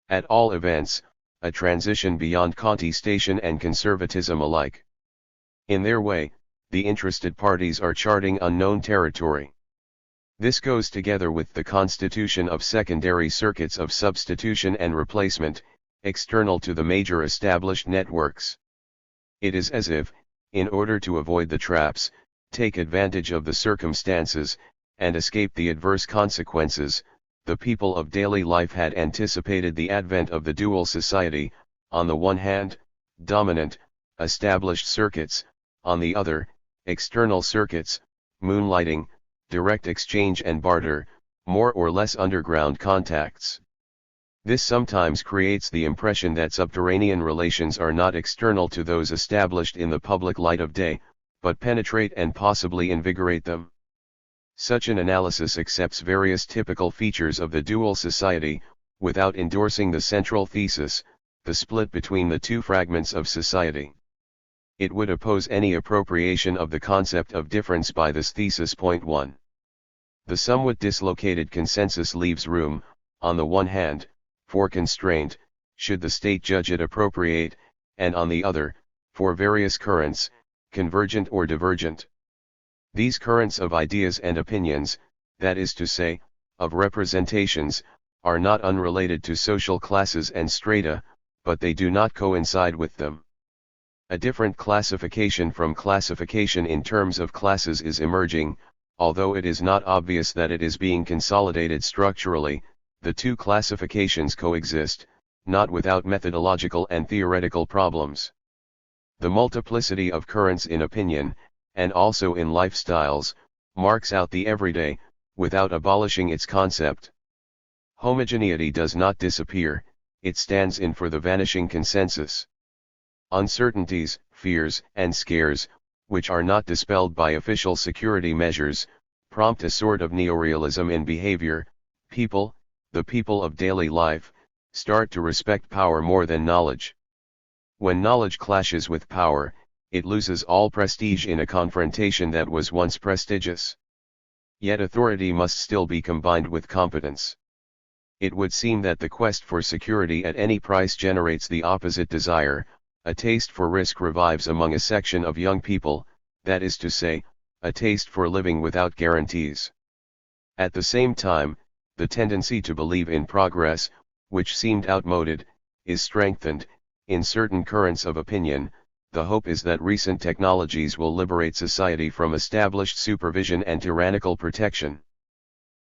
A: At all events, a transition beyond Conti station and conservatism alike. In their way, the interested parties are charting unknown territory. This goes together with the constitution of secondary circuits of substitution and replacement, external to the major established networks. It is as if, in order to avoid the traps, take advantage of the circumstances, and escape the adverse consequences, the people of daily life had anticipated the advent of the dual society, on the one hand, dominant, established circuits, on the other, external circuits, moonlighting, direct exchange and barter, more or less underground contacts. This sometimes creates the impression that subterranean relations are not external to those established in the public light of day, but penetrate and possibly invigorate them. Such an analysis accepts various typical features of the dual society, without endorsing the central thesis, the split between the two fragments of society. It would oppose any appropriation of the concept of difference by this thesis. Point 1. The somewhat dislocated consensus leaves room, on the one hand, for constraint, should the state judge it appropriate, and on the other, for various currents, convergent or divergent. These currents of ideas and opinions, that is to say, of representations, are not unrelated to social classes and strata, but they do not coincide with them. A different classification from classification in terms of classes is emerging, although it is not obvious that it is being consolidated structurally. The two classifications coexist, not without methodological and theoretical problems. The multiplicity of currents in opinion, and also in lifestyles, marks out the everyday, without abolishing its concept. Homogeneity does not disappear, it stands in for the vanishing consensus. Uncertainties, fears, and scares, which are not dispelled by official security measures, prompt a sort of neorealism in behavior. People, the people of daily life, start to respect power more than knowledge. When knowledge clashes with power, it loses all prestige in a confrontation that was once prestigious. Yet authority must still be combined with competence. It would seem that the quest for security at any price generates the opposite desire. A taste for risk revives among a section of young people, that is to say, a taste for living without guarantees. At the same time, the tendency to believe in progress, which seemed outmoded, is strengthened. In certain currents of opinion, the hope is that recent technologies will liberate society from established supervision and tyrannical protection.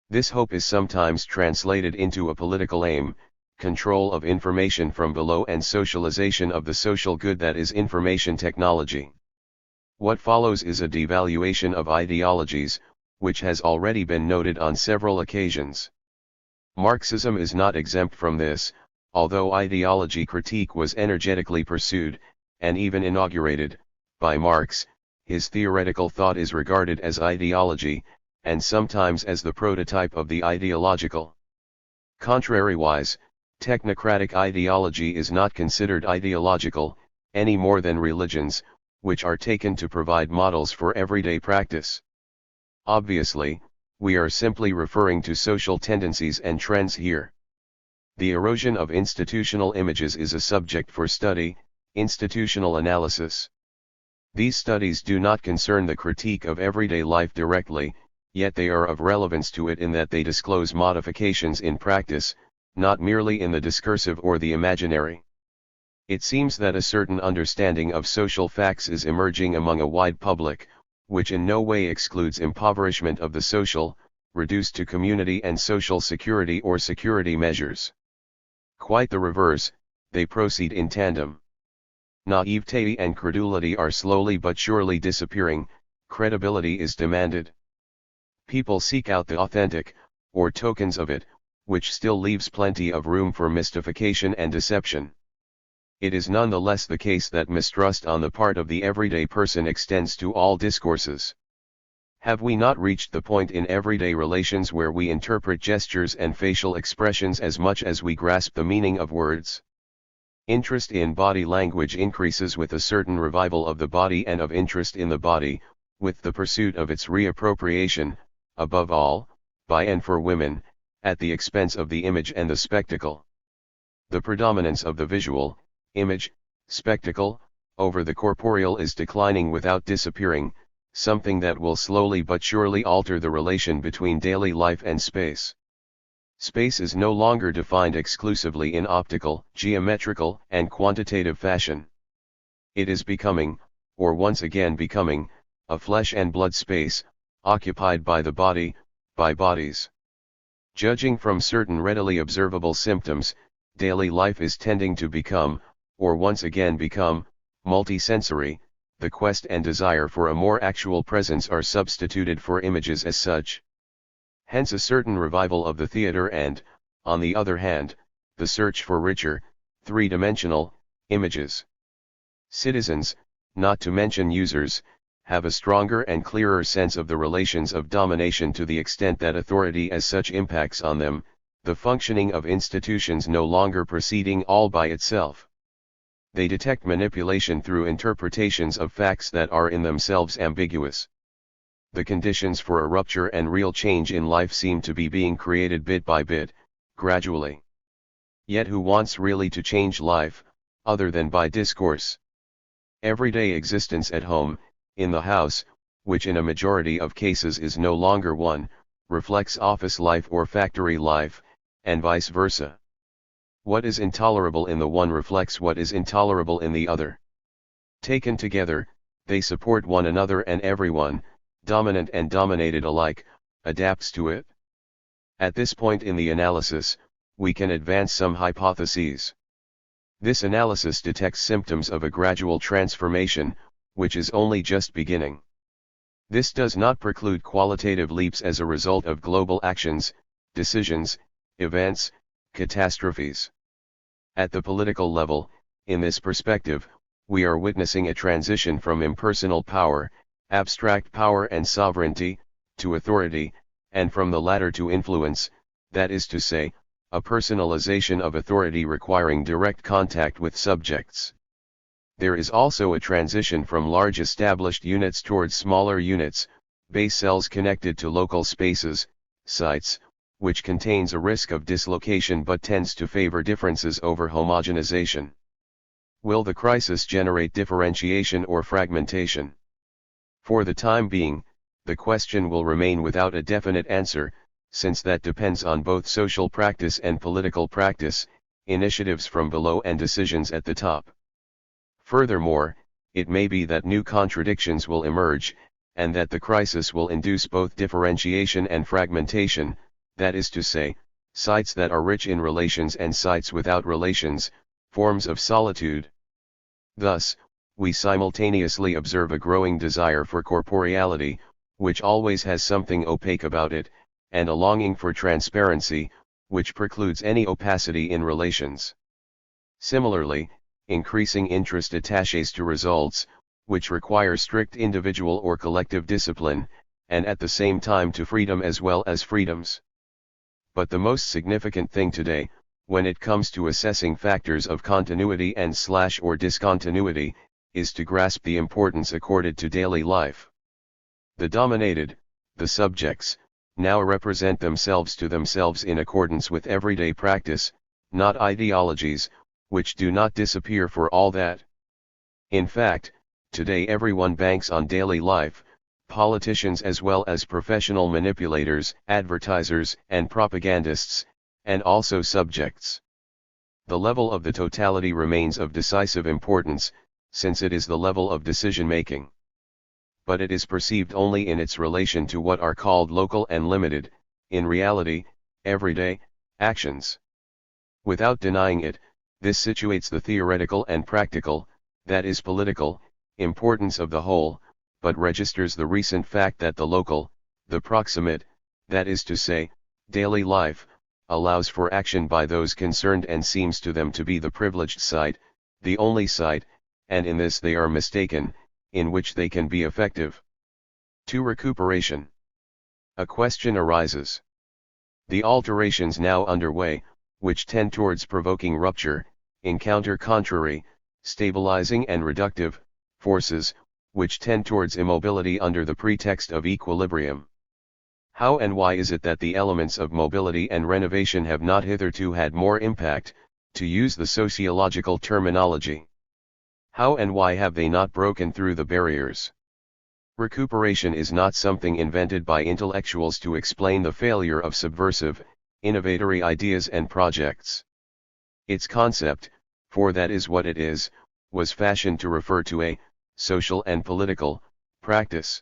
A: This hope is sometimes translated into a political aim: control of information from below and socialization of the social good that is information technology. What follows is a devaluation of ideologies, which has already been noted on several occasions. Marxism is not exempt from this, although ideology critique was energetically pursued, and even inaugurated, by Marx. His theoretical thought is regarded as ideology, and sometimes as the prototype of the ideological. Contrariwise, technocratic ideology is not considered ideological, any more than religions, which are taken to provide models for everyday practice. Obviously, we are simply referring to social tendencies and trends here. The erosion of institutional images is a subject for study, institutional analysis. These studies do not concern the critique of everyday life directly, yet they are of relevance to it in that they disclose modifications in practice, not merely in the discursive or the imaginary. It seems that a certain understanding of social facts is emerging among a wide public, which in no way excludes impoverishment of the social, reduced to community and social security or security measures. Quite the reverse, they proceed in tandem. Naivete and credulity are slowly but surely disappearing, credibility is demanded. People seek out the authentic, or tokens of it, which still leaves plenty of room for mystification and deception. It is nonetheless the case that mistrust on the part of the everyday person extends to all discourses. Have we not reached the point in everyday relations where we interpret gestures and facial expressions as much as we grasp the meaning of words? Interest in body language increases with a certain revival of the body and of interest in the body, with the pursuit of its reappropriation, above all, by and for women, at the expense of the image and the spectacle. The predominance of the visual, image, spectacle, over the corporeal is declining without disappearing, something that will slowly but surely alter the relation between daily life and space. Space is no longer defined exclusively in optical, geometrical, and quantitative fashion. It is becoming, or once again becoming, a flesh and blood space, occupied by the body, by bodies. Judging from certain readily observable symptoms, daily life is tending to become, or once again become, multisensory, the quest and desire for a more actual presence are substituted for images as such. Hence a certain revival of the theater and, on the other hand, the search for richer, three-dimensional, images. Citizens, not to mention users, have a stronger and clearer sense of the relations of domination to the extent that authority as such impacts on them, the functioning of institutions no longer proceeding all by itself. They detect manipulation through interpretations of facts that are in themselves ambiguous. The conditions for a rupture and real change in life seem to be being created bit by bit, gradually. Yet who wants really to change life, other than by discourse? Everyday existence at home, in the house, which in a majority of cases is no longer one, reflects office life or factory life, and vice versa. What is intolerable in the one reflects what is intolerable in the other. Taken together, they support one another and everyone, dominant and dominated alike, adapts to it. At this point in the analysis, we can advance some hypotheses. This analysis detects symptoms of a gradual transformation, which is only just beginning. This does not preclude qualitative leaps as a result of global actions, decisions, events, catastrophes. At the political level, in this perspective, we are witnessing a transition from impersonal power, abstract power and sovereignty, to authority, and from the latter to influence, that is to say, a personalization of authority requiring direct contact with subjects. There is also a transition from large established units towards smaller units, base cells connected to local spaces, sites, which contains a risk of dislocation but tends to favor differences over homogenization. Will the crisis generate differentiation or fragmentation? For the time being, the question will remain without a definite answer, since that depends on both social practice and political practice, initiatives from below and decisions at the top. Furthermore, it may be that new contradictions will emerge, and that the crisis will induce both differentiation and fragmentation, that is to say, sites that are rich in relations and sites without relations, forms of solitude. Thus, we simultaneously observe a growing desire for corporeality, which always has something opaque about it, and a longing for transparency, which precludes any opacity in relations. Similarly, increasing interest attaches to results, which require strict individual or collective discipline, and at the same time to freedom as well as freedoms. But the most significant thing today, when it comes to assessing factors of continuity and or discontinuity, is to grasp the importance accorded to daily life. The dominated, the subjects, now represent themselves to themselves in accordance with everyday practice, not ideologies, which do not disappear for all that. In fact, today everyone banks on daily life, politicians as well as professional manipulators, advertisers and propagandists, and also subjects. The level of the totality remains of decisive importance, since it is the level of decision-making. But it is perceived only in its relation to what are called local and limited, in reality, everyday, actions. Without denying it, this situates the theoretical and practical, that is political, importance of the whole, but registers the recent fact that the local, the proximate, that is to say, daily life, allows for action by those concerned and seems to them to be the privileged site, the only site, and in this they are mistaken, in which they can be effective. To recuperation. A question arises. The alterations now underway, which tend towards provoking rupture, encounter contrary, stabilizing and reductive, forces, which tend towards immobility under the pretext of equilibrium. How and why is it that the elements of mobility and renovation have not hitherto had more impact, to use the sociological terminology? How and why have they not broken through the barriers? Recuperation is not something invented by intellectuals to explain the failure of subversive, innovatory ideas and projects. Its concept, for that is what it is, was fashioned to refer to a social and political practice.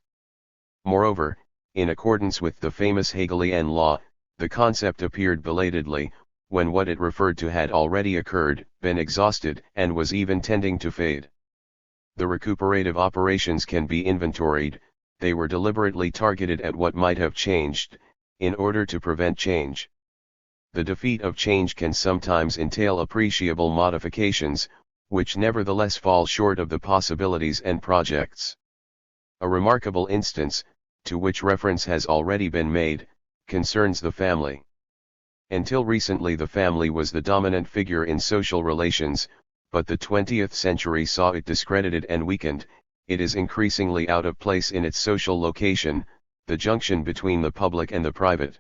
A: Moreover, in accordance with the famous Hegelian law, the concept appeared belatedly, when what it referred to had already occurred, been exhausted, and was even tending to fade. The recuperative operations can be inventoried, they were deliberately targeted at what might have changed, in order to prevent change. The defeat of change can sometimes entail appreciable modifications, which nevertheless fall short of the possibilities and projects. A remarkable instance, to which reference has already been made, concerns the family. Until recently the family was the dominant figure in social relations, but the 20th century saw it discredited and weakened. It is increasingly out of place in its social location, the junction between the public and the private.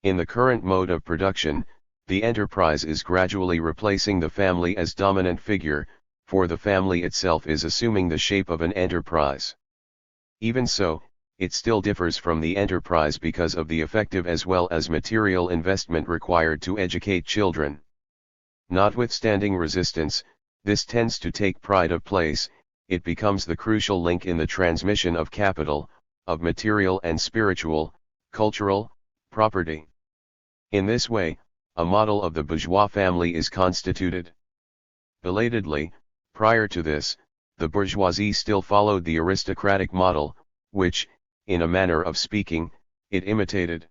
A: In the current mode of production, the enterprise is gradually replacing the family as dominant figure, for the family itself is assuming the shape of an enterprise. Even so, it still differs from the enterprise because of the effective as well as material investment required to educate children. Notwithstanding resistance, this tends to take pride of place. It becomes the crucial link in the transmission of capital, of material and spiritual, cultural, property. In this way, a model of the bourgeois family is constituted. Belatedly, prior to this, the bourgeoisie still followed the aristocratic model, which, in a manner of speaking, it imitated.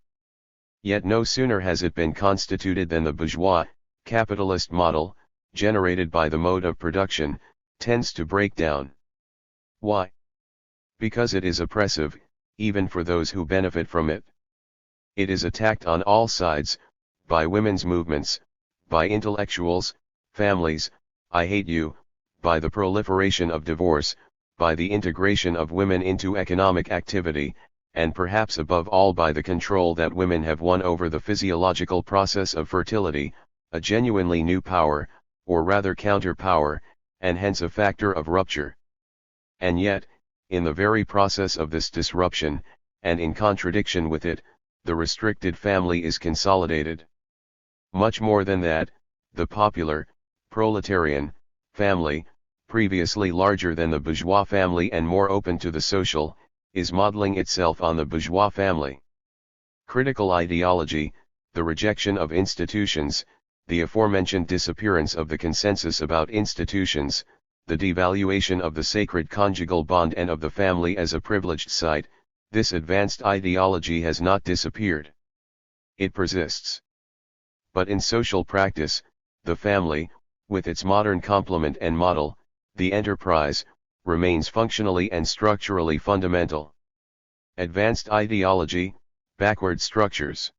A: Yet no sooner has it been constituted than the bourgeois, capitalist model, generated by the mode of production, tends to break down. Why? Because it is oppressive, even for those who benefit from it. It is attacked on all sides, by women's movements, by intellectuals, families, I hate you, by the proliferation of divorce, by the integration of women into economic activity, and perhaps above all by the control that women have won over the physiological process of fertility, a genuinely new power, or rather counter-power, and hence a factor of rupture. And yet, in the very process of this disruption, and in contradiction with it, the restricted family is consolidated. Much more than that, the popular, proletarian, family, previously larger than the bourgeois family and more open to the social, is modeling itself on the bourgeois family. Critical ideology, the rejection of institutions, the aforementioned disappearance of the consensus about institutions, the devaluation of the sacred conjugal bond and of the family as a privileged site, this advanced ideology has not disappeared. It persists. But in social practice, the family, with its modern complement and model, the enterprise, remains functionally and structurally fundamental. Advanced ideology, backward structures.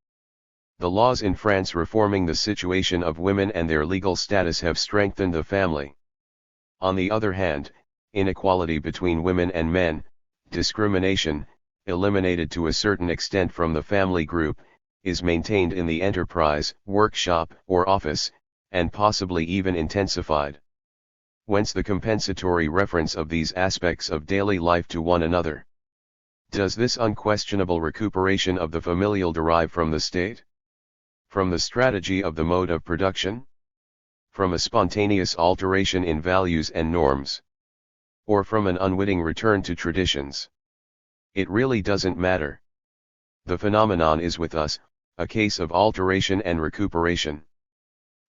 A: The laws in France reforming the situation of women and their legal status have strengthened the family. On the other hand, inequality between women and men, discrimination, eliminated to a certain extent from the family group, is maintained in the enterprise, workshop, or office, and possibly even intensified. Whence the compensatory reference of these aspects of daily life to one another. Does this unquestionable recuperation of the familial derive from the state? From the strategy of the mode of production? From a spontaneous alteration in values and norms? Or from an unwitting return to traditions? It really doesn't matter. The phenomenon is with us, a case of alteration and recuperation.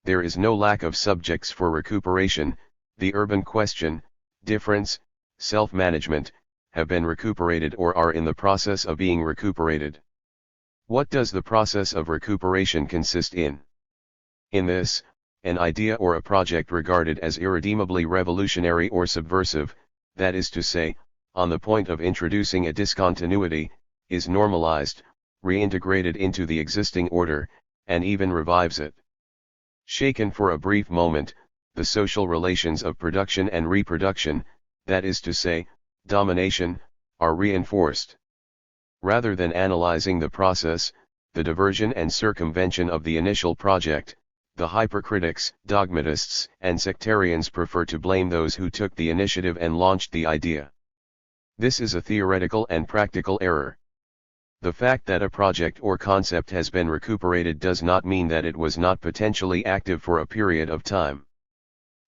A: There is no lack of subjects for recuperation. The urban question, difference, self-management, have been recuperated or are in the process of being recuperated. What does the process of recuperation consist in? In this, an idea or a project regarded as irredeemably revolutionary or subversive, that is to say, on the point of introducing a discontinuity, is normalized, reintegrated into the existing order, and even revives it. Shaken for a brief moment, the social relations of production and reproduction, that is to say, domination, are reinforced. Rather than analyzing the process, the diversion and circumvention of the initial project, the hypercritics, dogmatists, and sectarians prefer to blame those who took the initiative and launched the idea. This is a theoretical and practical error. The fact that a project or concept has been recuperated does not mean that it was not potentially active for a period of time.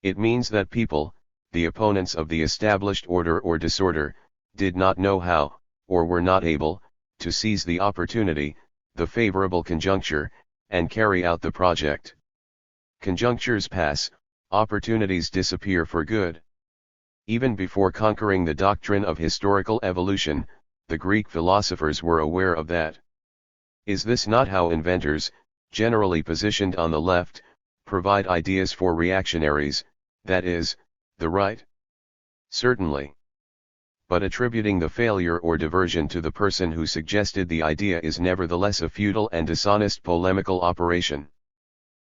A: It means that people, the opponents of the established order or disorder, did not know how, or were not able, to seize the opportunity, the favorable conjuncture, and carry out the project. Conjunctures pass, opportunities disappear for good. Even before conquering the doctrine of historical evolution, the Greek philosophers were aware of that. Is this not how inventors, generally positioned on the left, provide ideas for reactionaries, that is, the right? Certainly. But attributing the failure or diversion to the person who suggested the idea is nevertheless a futile and dishonest polemical operation.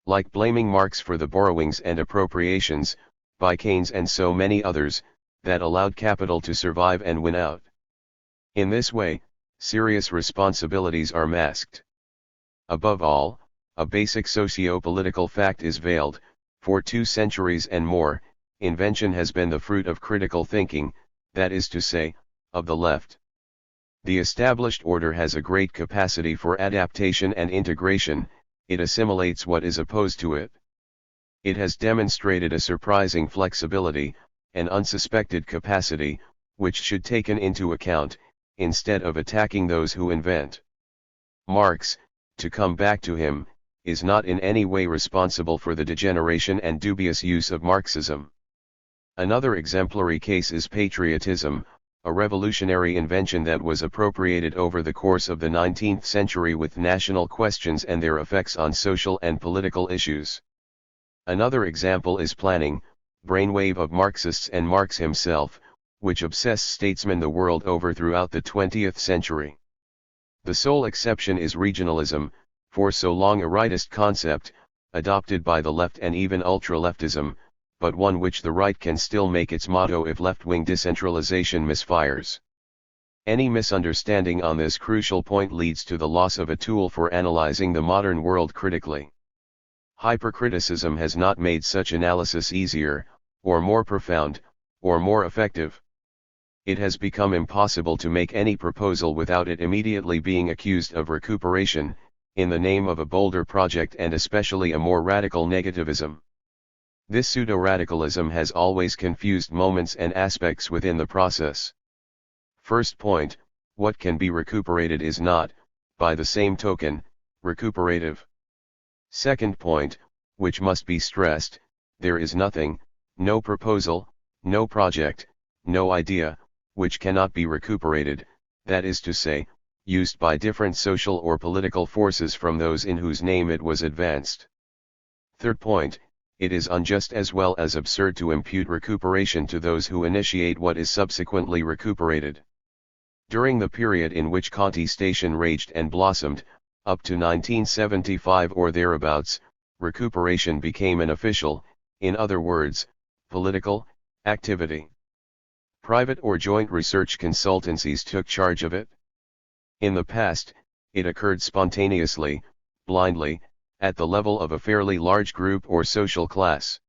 A: Like blaming Marx for the borrowings and appropriations, by Keynes and so many others, that allowed capital to survive and win out. In this way, serious responsibilities are masked. Above all, a basic socio-political fact is veiled. For 2 centuries and more, invention has been the fruit of critical thinking, that is to say, of the left. The established order has a great capacity for adaptation and integration. It assimilates what is opposed to it. It has demonstrated a surprising flexibility, an unsuspected capacity, which should be taken into account, instead of attacking those who invent. Marx, to come back to him, is not in any way responsible for the degeneration and dubious use of Marxism. Another exemplary case is patriotism, a revolutionary invention that was appropriated over the course of the 19th century with national questions and their effects on social and political issues. Another example is planning, brainwave of Marxists and Marx himself, which obsessed statesmen the world over throughout the 20th century. The sole exception is regionalism, for so long a rightist concept, adopted by the left and even ultra-leftism, but one which the right can still make its motto if left-wing decentralization misfires. Any misunderstanding on this crucial point leads to the loss of a tool for analyzing the modern world critically. Hypercriticism has not made such analysis easier, or more profound, or more effective. It has become impossible to make any proposal without it immediately being accused of recuperation, in the name of a bolder project and especially a more radical negativism. This pseudo-radicalism has always confused moments and aspects within the process. First point, what can be recuperated is not, by the same token, recuperative. Second point, which must be stressed, there is nothing, no proposal, no project, no idea, which cannot be recuperated, that is to say, used by different social or political forces from those in whose name it was advanced. Third point, it is unjust as well as absurd to impute recuperation to those who initiate what is subsequently recuperated. During the period in which contestation raged and blossomed, up to 1975 or thereabouts, recuperation became an official, in other words, political, activity. Private or joint research consultancies took charge of it. In the past, it occurred spontaneously, blindly, at the level of a fairly large group or social class.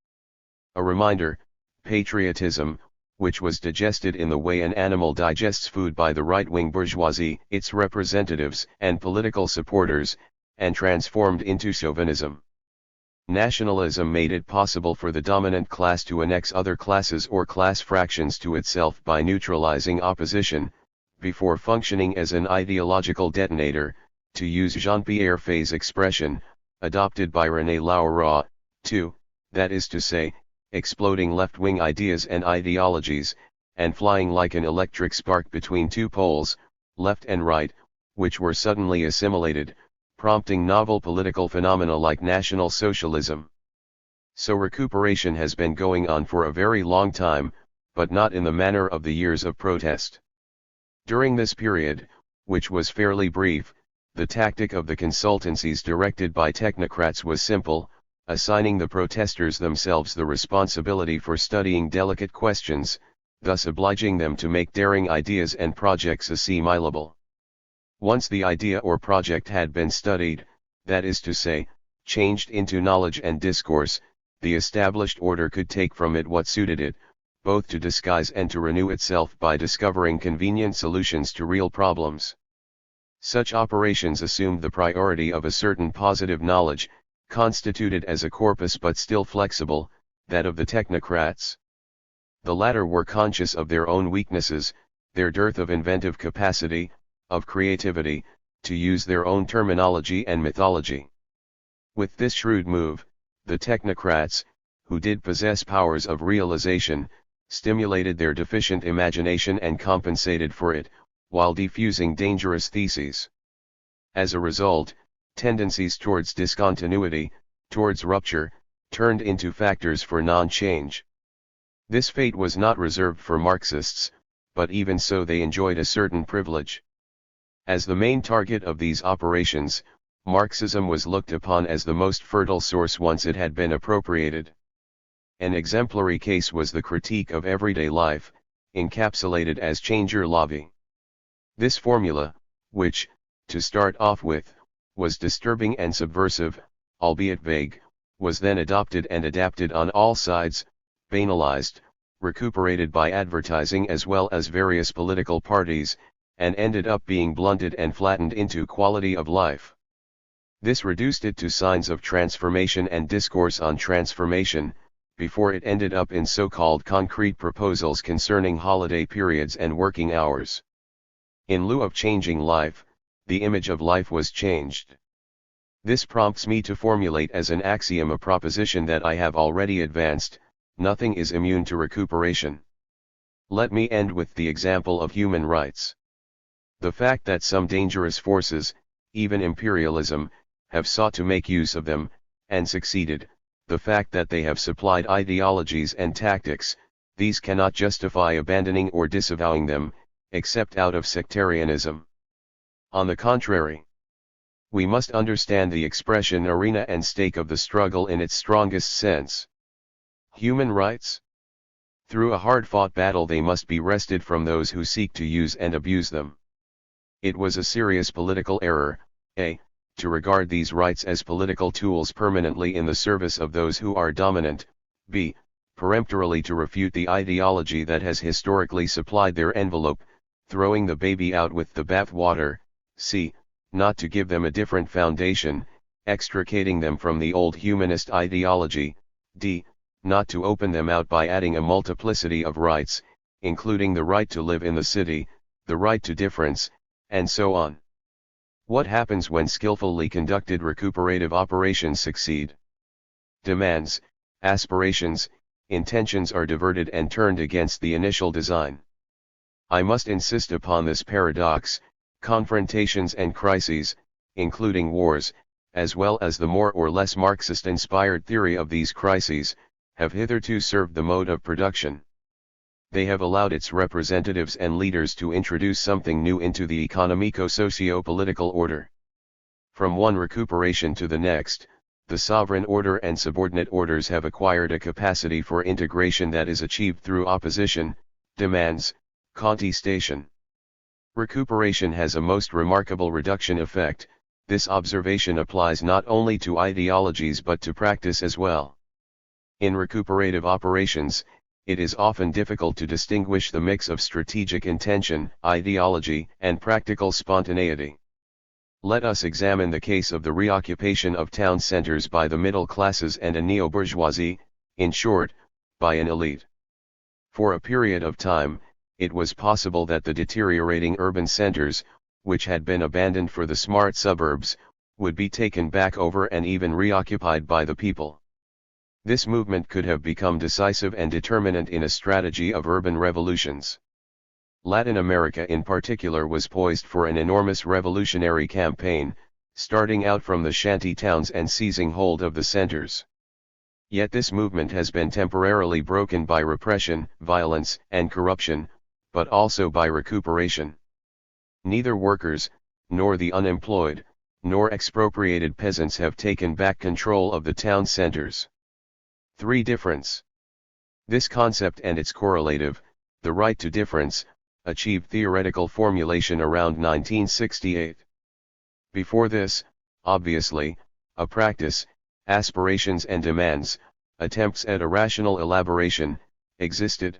A: A reminder, patriotism, which was digested in the way an animal digests food by the right-wing bourgeoisie, its representatives and political supporters, and transformed into chauvinism. Nationalism made it possible for the dominant class to annex other classes or class fractions to itself by neutralizing opposition, before functioning as an ideological detonator, to use Jean-Pierre Faye's expression, adopted by René Laura, too, that is to say, exploding left-wing ideas and ideologies, and flying like an electric spark between two poles, left and right, which were suddenly assimilated, prompting novel political phenomena like National Socialism. So recuperation has been going on for a very long time, but not in the manner of the years of protest. During this period, which was fairly brief, the tactic of the consultancies directed by technocrats was simple, assigning the protesters themselves the responsibility for studying delicate questions, thus obliging them to make daring ideas and projects assimilable. Once the idea or project had been studied, that is to say, changed into knowledge and discourse, the established order could take from it what suited it, both to disguise and to renew itself by discovering convenient solutions to real problems. Such operations assumed the priority of a certain positive knowledge, constituted as a corpus but still flexible, that of the technocrats. The latter were conscious of their own weaknesses, their dearth of inventive capacity, of creativity, to use their own terminology and mythology. With this shrewd move, the technocrats, who did possess powers of realization, stimulated their deficient imagination and compensated for it, while diffusing dangerous theses. As a result, tendencies towards discontinuity, towards rupture, turned into factors for non-change. This fate was not reserved for Marxists, but even so they enjoyed a certain privilege. As the main target of these operations, Marxism was looked upon as the most fertile source once it had been appropriated. An exemplary case was the critique of everyday life, encapsulated as changer lavi. This formula, which, to start off with, was disturbing and subversive, albeit vague, was then adopted and adapted on all sides, banalized, recuperated by advertising as well as various political parties, and ended up being blunted and flattened into quality of life. This reduced it to signs of transformation and discourse on transformation, before it ended up in so-called concrete proposals concerning holiday periods and working hours. In lieu of changing life, the image of life was changed. This prompts me to formulate as an axiom a proposition that I have already advanced: nothing is immune to recuperation. Let me end with the example of human rights. The fact that some dangerous forces, even imperialism, have sought to make use of them, and succeeded, the fact that they have supplied ideologies and tactics, these cannot justify abandoning or disavowing them, except out of sectarianism. On the contrary, we must understand the expression arena and stake of the struggle in its strongest sense. Human rights? Through a hard-fought battle they must be wrested from those who seek to use and abuse them. It was a serious political error, a, to regard these rights as political tools permanently in the service of those who are dominant, b, peremptorily to refute the ideology that has historically supplied their envelope, throwing the baby out with the bathwater, c, not to give them a different foundation, extricating them from the old humanist ideology, d, not to open them out by adding a multiplicity of rights, including the right to live in the city, the right to difference, and so on. What happens when skillfully conducted recuperative operations succeed? Demands, aspirations, intentions are diverted and turned against the initial design. I must insist upon this paradox: confrontations and crises, including wars, as well as the more or less Marxist-inspired theory of these crises, have hitherto served the mode of production. They have allowed its representatives and leaders to introduce something new into the economico-socio-political order. From one recuperation to the next, the sovereign order and subordinate orders have acquired a capacity for integration that is achieved through opposition, demands, contestation. Recuperation has a most remarkable reduction effect. This observation applies not only to ideologies but to practice as well. In recuperative operations, it is often difficult to distinguish the mix of strategic intention, ideology, and practical spontaneity. Let us examine the case of the reoccupation of town centers by the middle classes and a neo-bourgeoisie, in short, by an elite. For a period of time, it was possible that the deteriorating urban centers, which had been abandoned for the smart suburbs, would be taken back over and even reoccupied by the people. This movement could have become decisive and determinant in a strategy of urban revolutions. Latin America in particular was poised for an enormous revolutionary campaign, starting out from the shanty towns and seizing hold of the centers. Yet this movement has been temporarily broken by repression, violence, and corruption, but also by recuperation. Neither workers, nor the unemployed, nor expropriated peasants have taken back control of the town centers. 3. Difference. This concept and its correlative, the right to difference, achieved theoretical formulation around 1968. Before this, obviously, a practice, aspirations and demands, attempts at a rational elaboration, existed.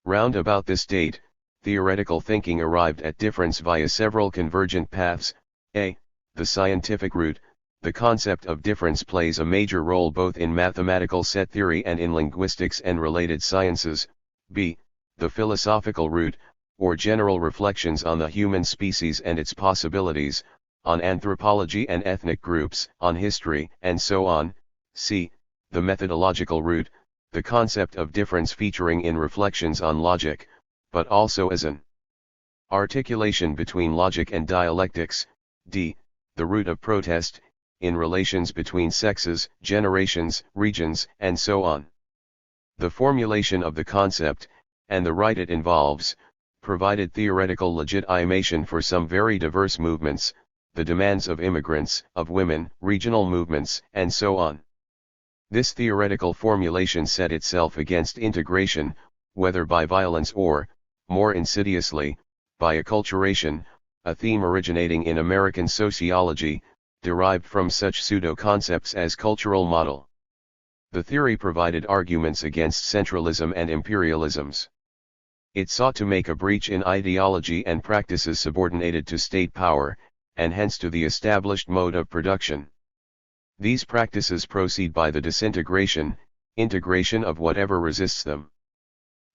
A: Round about this date, theoretical thinking arrived at difference via several convergent paths. A. The scientific route. The concept of difference plays a major role both in mathematical set theory and in linguistics and related sciences. B. The philosophical route, or general reflections on the human species and its possibilities, on anthropology and ethnic groups, on history, and so on. C. The methodological route, the concept of difference featuring in reflections on logic, but also as an articulation between logic and dialectics, d. the root of protest, in relations between sexes, generations, regions, and so on. The formulation of the concept, and the right it involves, provided theoretical legitimation for some very diverse movements, the demands of immigrants, of women, regional movements, and so on. This theoretical formulation set itself against integration, whether by violence or, more insidiously, by acculturation, a theme originating in American sociology, derived from such pseudo-concepts as cultural model. The theory provided arguments against centralism and imperialisms. It sought to make a breach in ideology and practices subordinated to state power, and hence to the established mode of production. These practices proceed by the disintegration, integration of whatever resists them.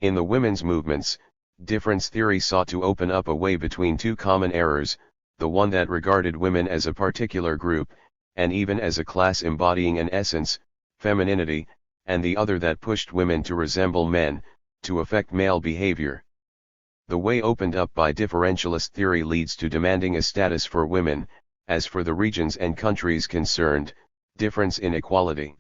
A: In the women's movements, difference theory sought to open up a way between two common errors, the one that regarded women as a particular group, and even as a class embodying an essence, femininity, and the other that pushed women to resemble men, to affect male behavior. The way opened up by differentialist theory leads to demanding a status for women, as for the regions and countries concerned, difference in equality.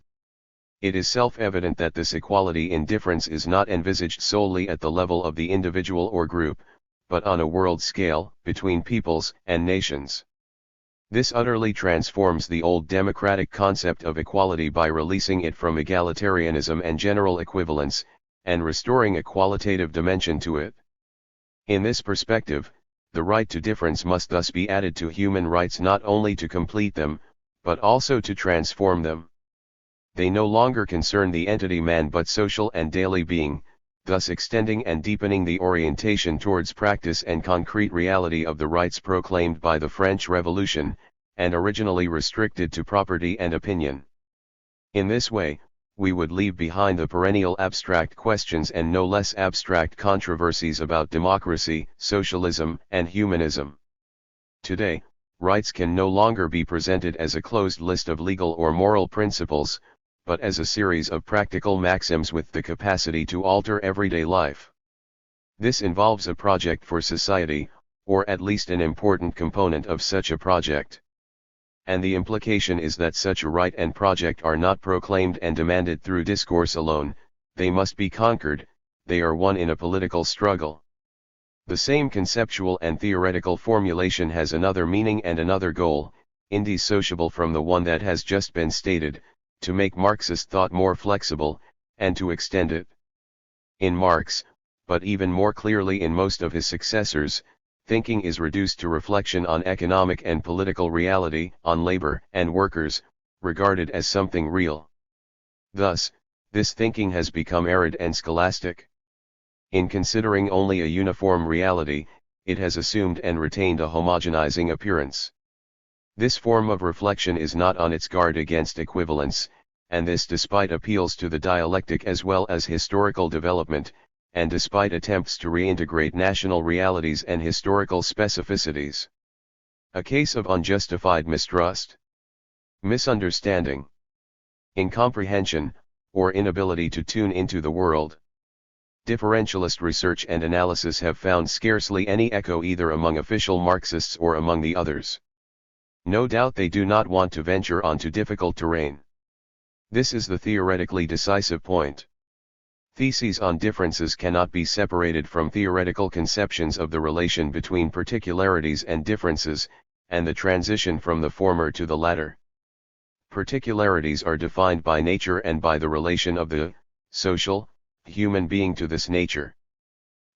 A: It is self-evident that this equality in difference is not envisaged solely at the level of the individual or group, but on a world scale, between peoples and nations. This utterly transforms the old democratic concept of equality by releasing it from egalitarianism and general equivalence, and restoring a qualitative dimension to it. In this perspective, the right to difference must thus be added to human rights not only to complete them, but also to transform them. They no longer concern the entity man but social and daily being, thus extending and deepening the orientation towards practice and concrete reality of the rights proclaimed by the French Revolution, and originally restricted to property and opinion. In this way, we would leave behind the perennial abstract questions and no less abstract controversies about democracy, socialism, and humanism. Today, rights can no longer be presented as a closed list of legal or moral principles, but as a series of practical maxims with the capacity to alter everyday life. This involves a project for society, or at least an important component of such a project. And the implication is that such a right and project are not proclaimed and demanded through discourse alone, they must be conquered, they are won in a political struggle. The same conceptual and theoretical formulation has another meaning and another goal, indissociable from the one that has just been stated, to make Marxist thought more flexible, and to extend it. In Marx, but even more clearly in most of his successors, thinking is reduced to reflection on economic and political reality, on labor and workers, regarded as something real. Thus, this thinking has become arid and scholastic. In considering only a uniform reality, it has assumed and retained a homogenizing appearance. This form of reflection is not on its guard against equivalence, and this despite appeals to the dialectic as well as historical development, and despite attempts to reintegrate national realities and historical specificities. A case of unjustified mistrust, misunderstanding, incomprehension, or inability to tune into the world. Differentialist research and analysis have found scarcely any echo either among official Marxists or among the others. No doubt they do not want to venture onto difficult terrain. This is the theoretically decisive point. Theses on differences cannot be separated from theoretical conceptions of the relation between particularities and differences, and the transition from the former to the latter. Particularities are defined by nature and by the relation of the social, human being to this nature.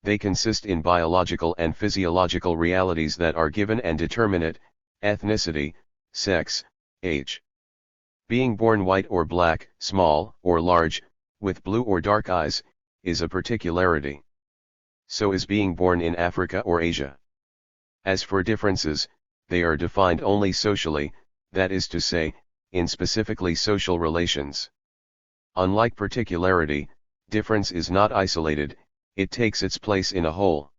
A: They consist in biological and physiological realities that are given and determinate: ethnicity, sex, age. Being born white or black, small or large, with blue or dark eyes, is a particularity. So is being born in Africa or Asia. As for differences, they are defined only socially, that is to say, in specifically social relations. Unlike particularity, difference is not isolated, it takes its place in a whole.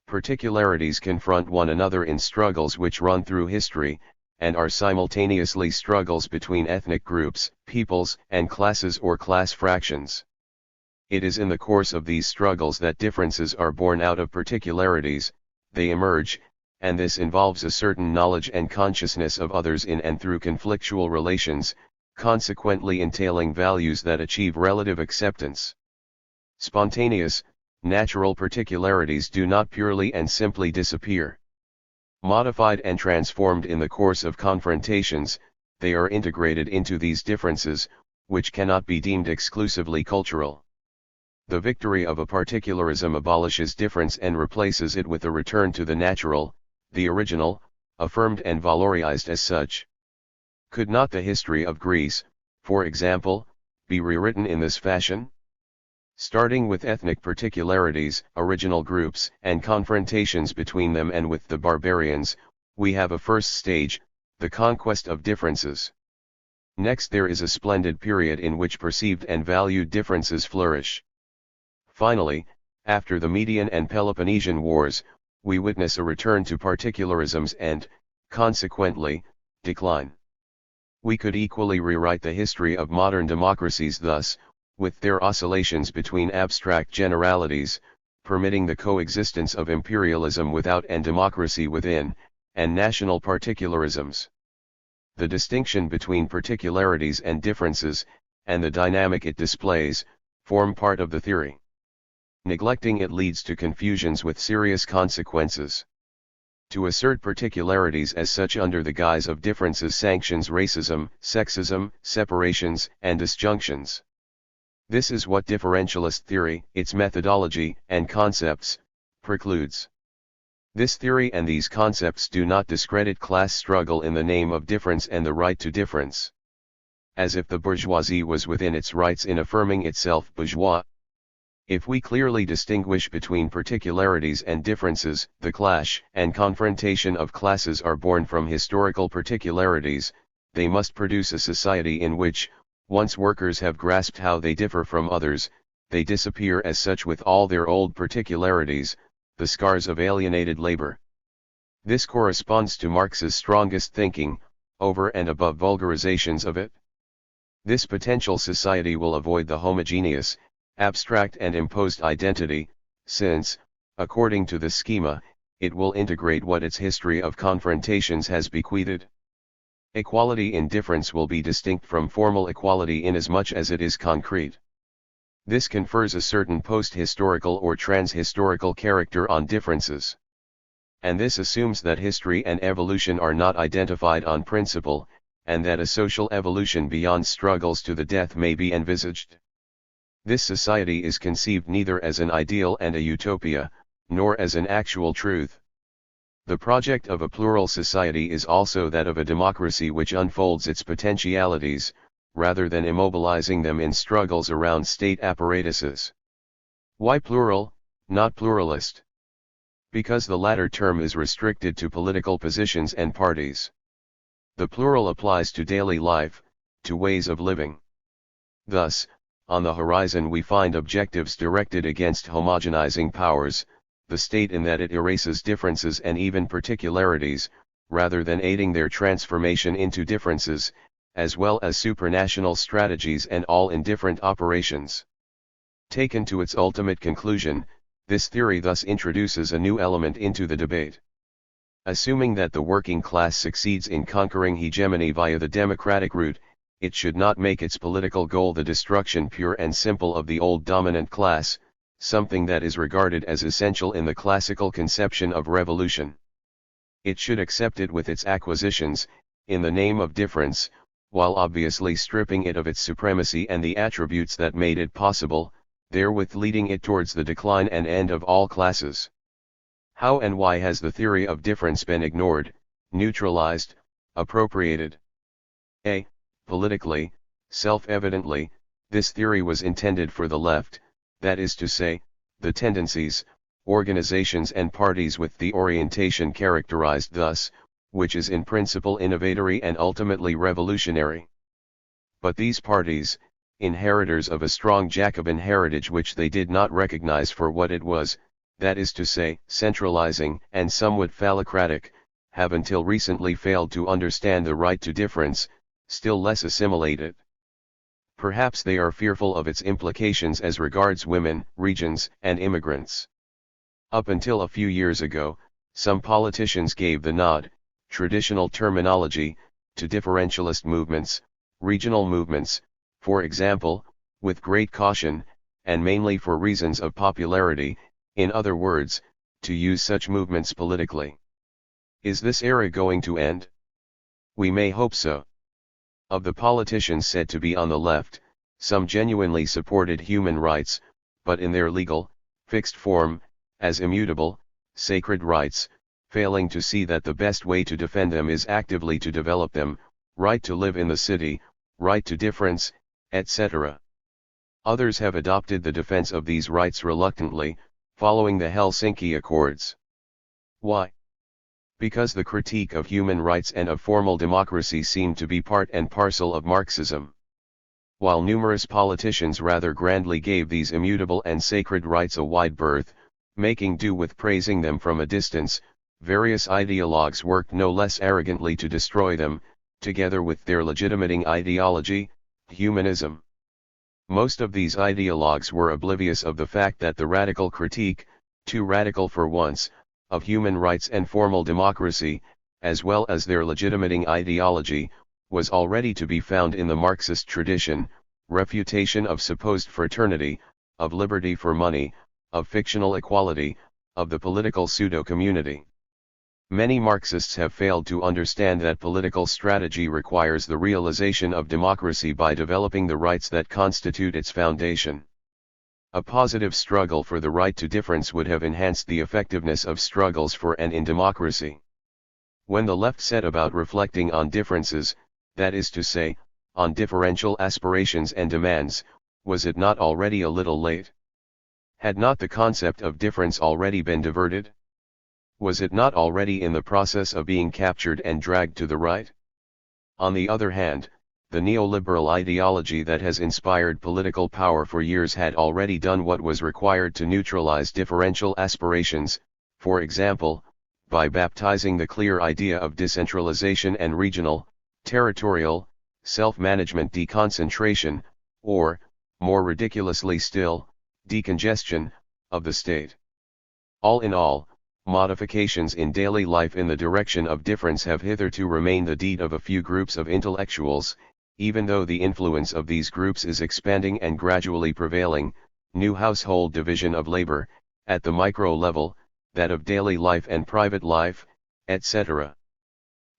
A: Particularities confront one another in struggles which run through history, and are simultaneously struggles between ethnic groups, peoples, and classes or class fractions. It is in the course of these struggles that differences are born out of particularities, they emerge, and this involves a certain knowledge and consciousness of others in and through conflictual relations, consequently entailing values that achieve relative acceptance. Spontaneous, natural particularities do not purely and simply disappear. Modified and transformed in the course of confrontations, they are integrated into these differences, which cannot be deemed exclusively cultural. The victory of a particularism abolishes difference and replaces it with a return to the natural, the original, affirmed and valorized as such. Could not the history of Greece, for example, be rewritten in this fashion? Starting with ethnic particularities, original groups, and confrontations between them and with the barbarians, we have a first stage, the conquest of differences. Next there is a splendid period in which perceived and valued differences flourish. Finally, after the Median and Peloponnesian Wars, we witness a return to particularisms and, consequently, decline. We could equally rewrite the history of modern democracies thus, with their oscillations between abstract generalities, permitting the coexistence of imperialism without and democracy within, and national particularisms. The distinction between particularities and differences, and the dynamic it displays, form part of the theory. Neglecting it leads to confusions with serious consequences. To assert particularities as such under the guise of differences sanctions racism, sexism, separations, and disjunctions. This is what differentialist theory, its methodology, and concepts, precludes. This theory and these concepts do not discredit class struggle in the name of difference and the right to difference. As if the bourgeoisie was within its rights in affirming itself bourgeois. If we clearly distinguish between particularities and differences, the clash and confrontation of classes are born from historical particularities, they must produce a society in which, once workers have grasped how they differ from others, they disappear as such with all their old particularities, the scars of alienated labor. This corresponds to Marx's strongest thinking, over and above vulgarizations of it. This potential society will avoid the homogeneous, abstract and imposed identity, since, according to the schema, it will integrate what its history of confrontations has bequeathed. Equality in difference will be distinct from formal equality inasmuch as it is concrete. This confers a certain post-historical or trans-historical character on differences. And this assumes that history and evolution are not identified on principle, and that a social evolution beyond struggles to the death may be envisaged. This society is conceived neither as an ideal and a utopia, nor as an actual truth. The project of a plural society is also that of a democracy which unfolds its potentialities, rather than immobilizing them in struggles around state apparatuses. Why plural, not pluralist? Because the latter term is restricted to political positions and parties. The plural applies to daily life, to ways of living. Thus, on the horizon we find objectives directed against homogenizing powers, the state in that it erases differences and even particularities, rather than aiding their transformation into differences, as well as supranational strategies and all indifferent operations. Taken to its ultimate conclusion, this theory thus introduces a new element into the debate. Assuming that the working class succeeds in conquering hegemony via the democratic route, it should not make its political goal the destruction pure and simple of the old dominant class, something that is regarded as essential in the classical conception of revolution. It should accept it with its acquisitions, in the name of difference, while obviously stripping it of its supremacy and the attributes that made it possible, therewith leading it towards the decline and end of all classes. How and why has the theory of difference been ignored, neutralized, appropriated? A. Politically, self-evidently, this theory was intended for the left, that is to say, the tendencies, organizations and parties with the orientation characterized thus, which is in principle innovatory and ultimately revolutionary. But these parties, inheritors of a strong Jacobin heritage which they did not recognize for what it was, that is to say, centralizing and somewhat phallocratic, have until recently failed to understand the right to difference, still less assimilate it. Perhaps they are fearful of its implications as regards women, regions, and immigrants. Up until a few years ago, some politicians gave the nod, traditional terminology, to differentialist movements, regional movements, for example, with great caution, and mainly for reasons of popularity, in other words, to use such movements politically. Is this era going to end? We may hope so. Of the politicians said to be on the left, some genuinely supported human rights, but in their legal, fixed form, as immutable, sacred rights, failing to see that the best way to defend them is actively to develop them, right to live in the city, right to difference, etc. Others have adopted the defense of these rights reluctantly, following the Helsinki Accords. Why? Because the critique of human rights and of formal democracy seemed to be part and parcel of Marxism. While numerous politicians rather grandly gave these immutable and sacred rights a wide berth, making do with praising them from a distance, various ideologues worked no less arrogantly to destroy them, together with their legitimating ideology, humanism. Most of these ideologues were oblivious of the fact that the radical critique, too radical for once, of human rights and formal democracy, as well as their legitimating ideology, was already to be found in the Marxist tradition, refutation of supposed fraternity, of liberty for money, of fictional equality, of the political pseudo-community. Many Marxists have failed to understand that political strategy requires the realization of democracy by developing the rights that constitute its foundation. A positive struggle for the right to difference would have enhanced the effectiveness of struggles for and in democracy. When the left set about reflecting on differences, that is to say, on differential aspirations and demands, was it not already a little late? Had not the concept of difference already been diverted? Was it not already in the process of being captured and dragged to the right? On the other hand, the neoliberal ideology that has inspired political power for years had already done what was required to neutralize differential aspirations, for example, by baptizing the clear idea of decentralization and regional, territorial, self-management deconcentration, or, more ridiculously still, decongestion, of the state. All in all, modifications in daily life in the direction of difference have hitherto remained the deed of a few groups of intellectuals, even though the influence of these groups is expanding and gradually prevailing, new household division of labor, at the micro level, that of daily life and private life, etc.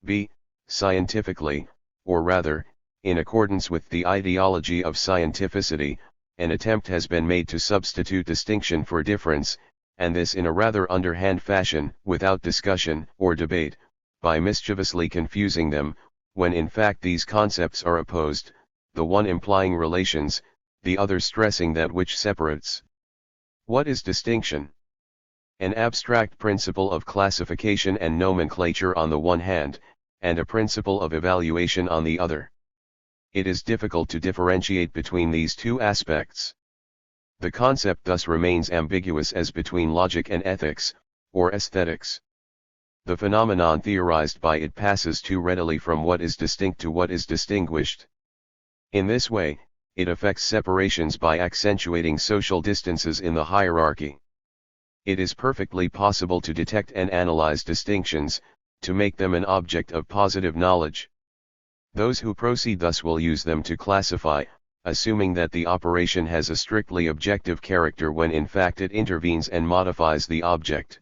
A: b. Scientifically, or rather, in accordance with the ideology of scientificity, an attempt has been made to substitute distinction for difference, and this in a rather underhand fashion, without discussion or debate, by mischievously confusing them, when in fact these concepts are opposed, the one implying relations, the other stressing that which separates. What is distinction? An abstract principle of classification and nomenclature on the one hand, and a principle of evaluation on the other. It is difficult to differentiate between these two aspects. The concept thus remains ambiguous as between logic and ethics, or aesthetics. The phenomenon theorized by it passes too readily from what is distinct to what is distinguished. In this way, it affects separations by accentuating social distances in the hierarchy. It is perfectly possible to detect and analyze distinctions, to make them an object of positive knowledge. Those who proceed thus will use them to classify, assuming that the operation has a strictly objective character when in fact it intervenes and modifies the object.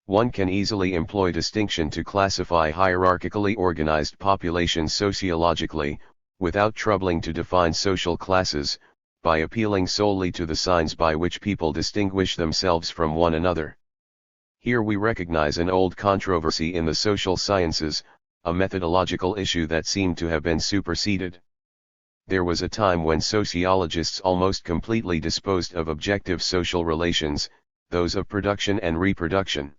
A: One can easily employ distinction to classify hierarchically organized populations sociologically, without troubling to define social classes, by appealing solely to the signs by which people distinguish themselves from one another. Here we recognize an old controversy in the social sciences, a methodological issue that seemed to have been superseded. There was a time when sociologists almost completely disposed of objective social relations, those of production and reproduction.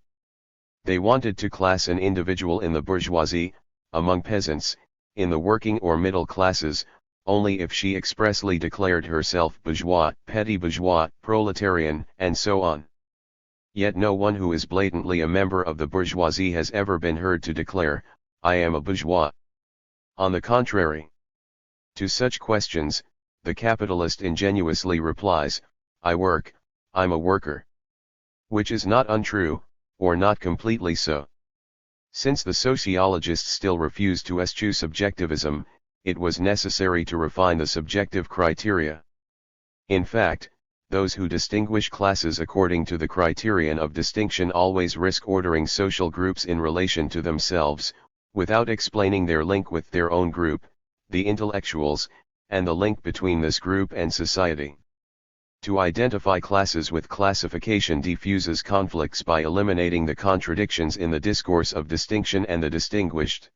A: They wanted to class an individual in the bourgeoisie, among peasants, in the working or middle classes, only if she expressly declared herself bourgeois, petty bourgeois, proletarian, and so on. Yet no one who is blatantly a member of the bourgeoisie has ever been heard to declare, "I am a bourgeois." On the contrary. To such questions, the capitalist ingenuously replies, I work, I'm a worker. Which is not untrue, or not completely so. Since the sociologists still refuse to eschew subjectivism, it was necessary to refine the subjective criteria. In fact, those who distinguish classes according to the criterion of distinction always risk ordering social groups in relation to themselves, without explaining their link with their own group, the intellectuals, and the link between this group and society. To identify classes with classification diffuses conflicts by eliminating the contradictions in the discourse of distinction and the distinguished.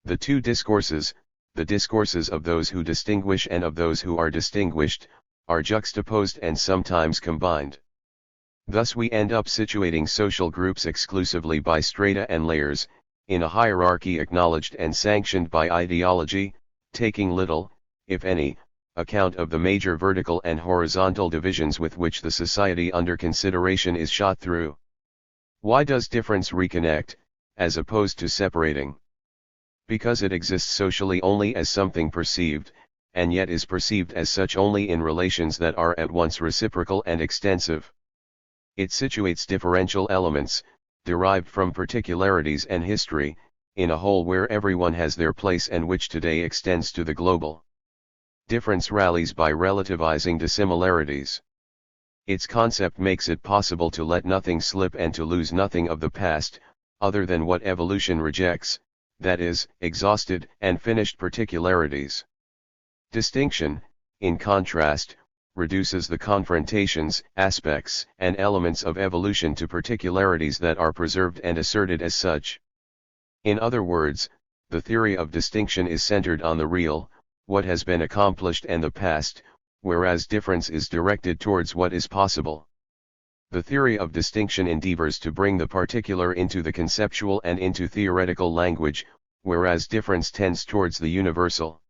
A: The two discourses, the discourses of those who distinguish and of those who are distinguished, are juxtaposed and sometimes combined. Thus we end up situating social groups exclusively by strata and layers, in a hierarchy acknowledged and sanctioned by ideology, taking little, if any, account of the major vertical and horizontal divisions with which the society under consideration is shot through. Why does difference reconnect, as opposed to separating? Because it exists socially only as something perceived, and yet is perceived as such only in relations that are at once reciprocal and extensive. It situates differential elements, derived from particularities and history, in a whole where everyone has their place and which today extends to the global. Difference rallies by relativizing dissimilarities. Its concept makes it possible to let nothing slip and to lose nothing of the past, other than what evolution rejects, that is, exhausted and finished particularities. Distinction, in contrast, reduces the confrontations, aspects, and elements of evolution to particularities that are preserved and asserted as such. In other words, the theory of distinction is centered on the real, what has been accomplished and the past, whereas difference is directed towards what is possible. The theory of distinction endeavors to bring the particular into the conceptual and into theoretical language, whereas difference tends towards the universal.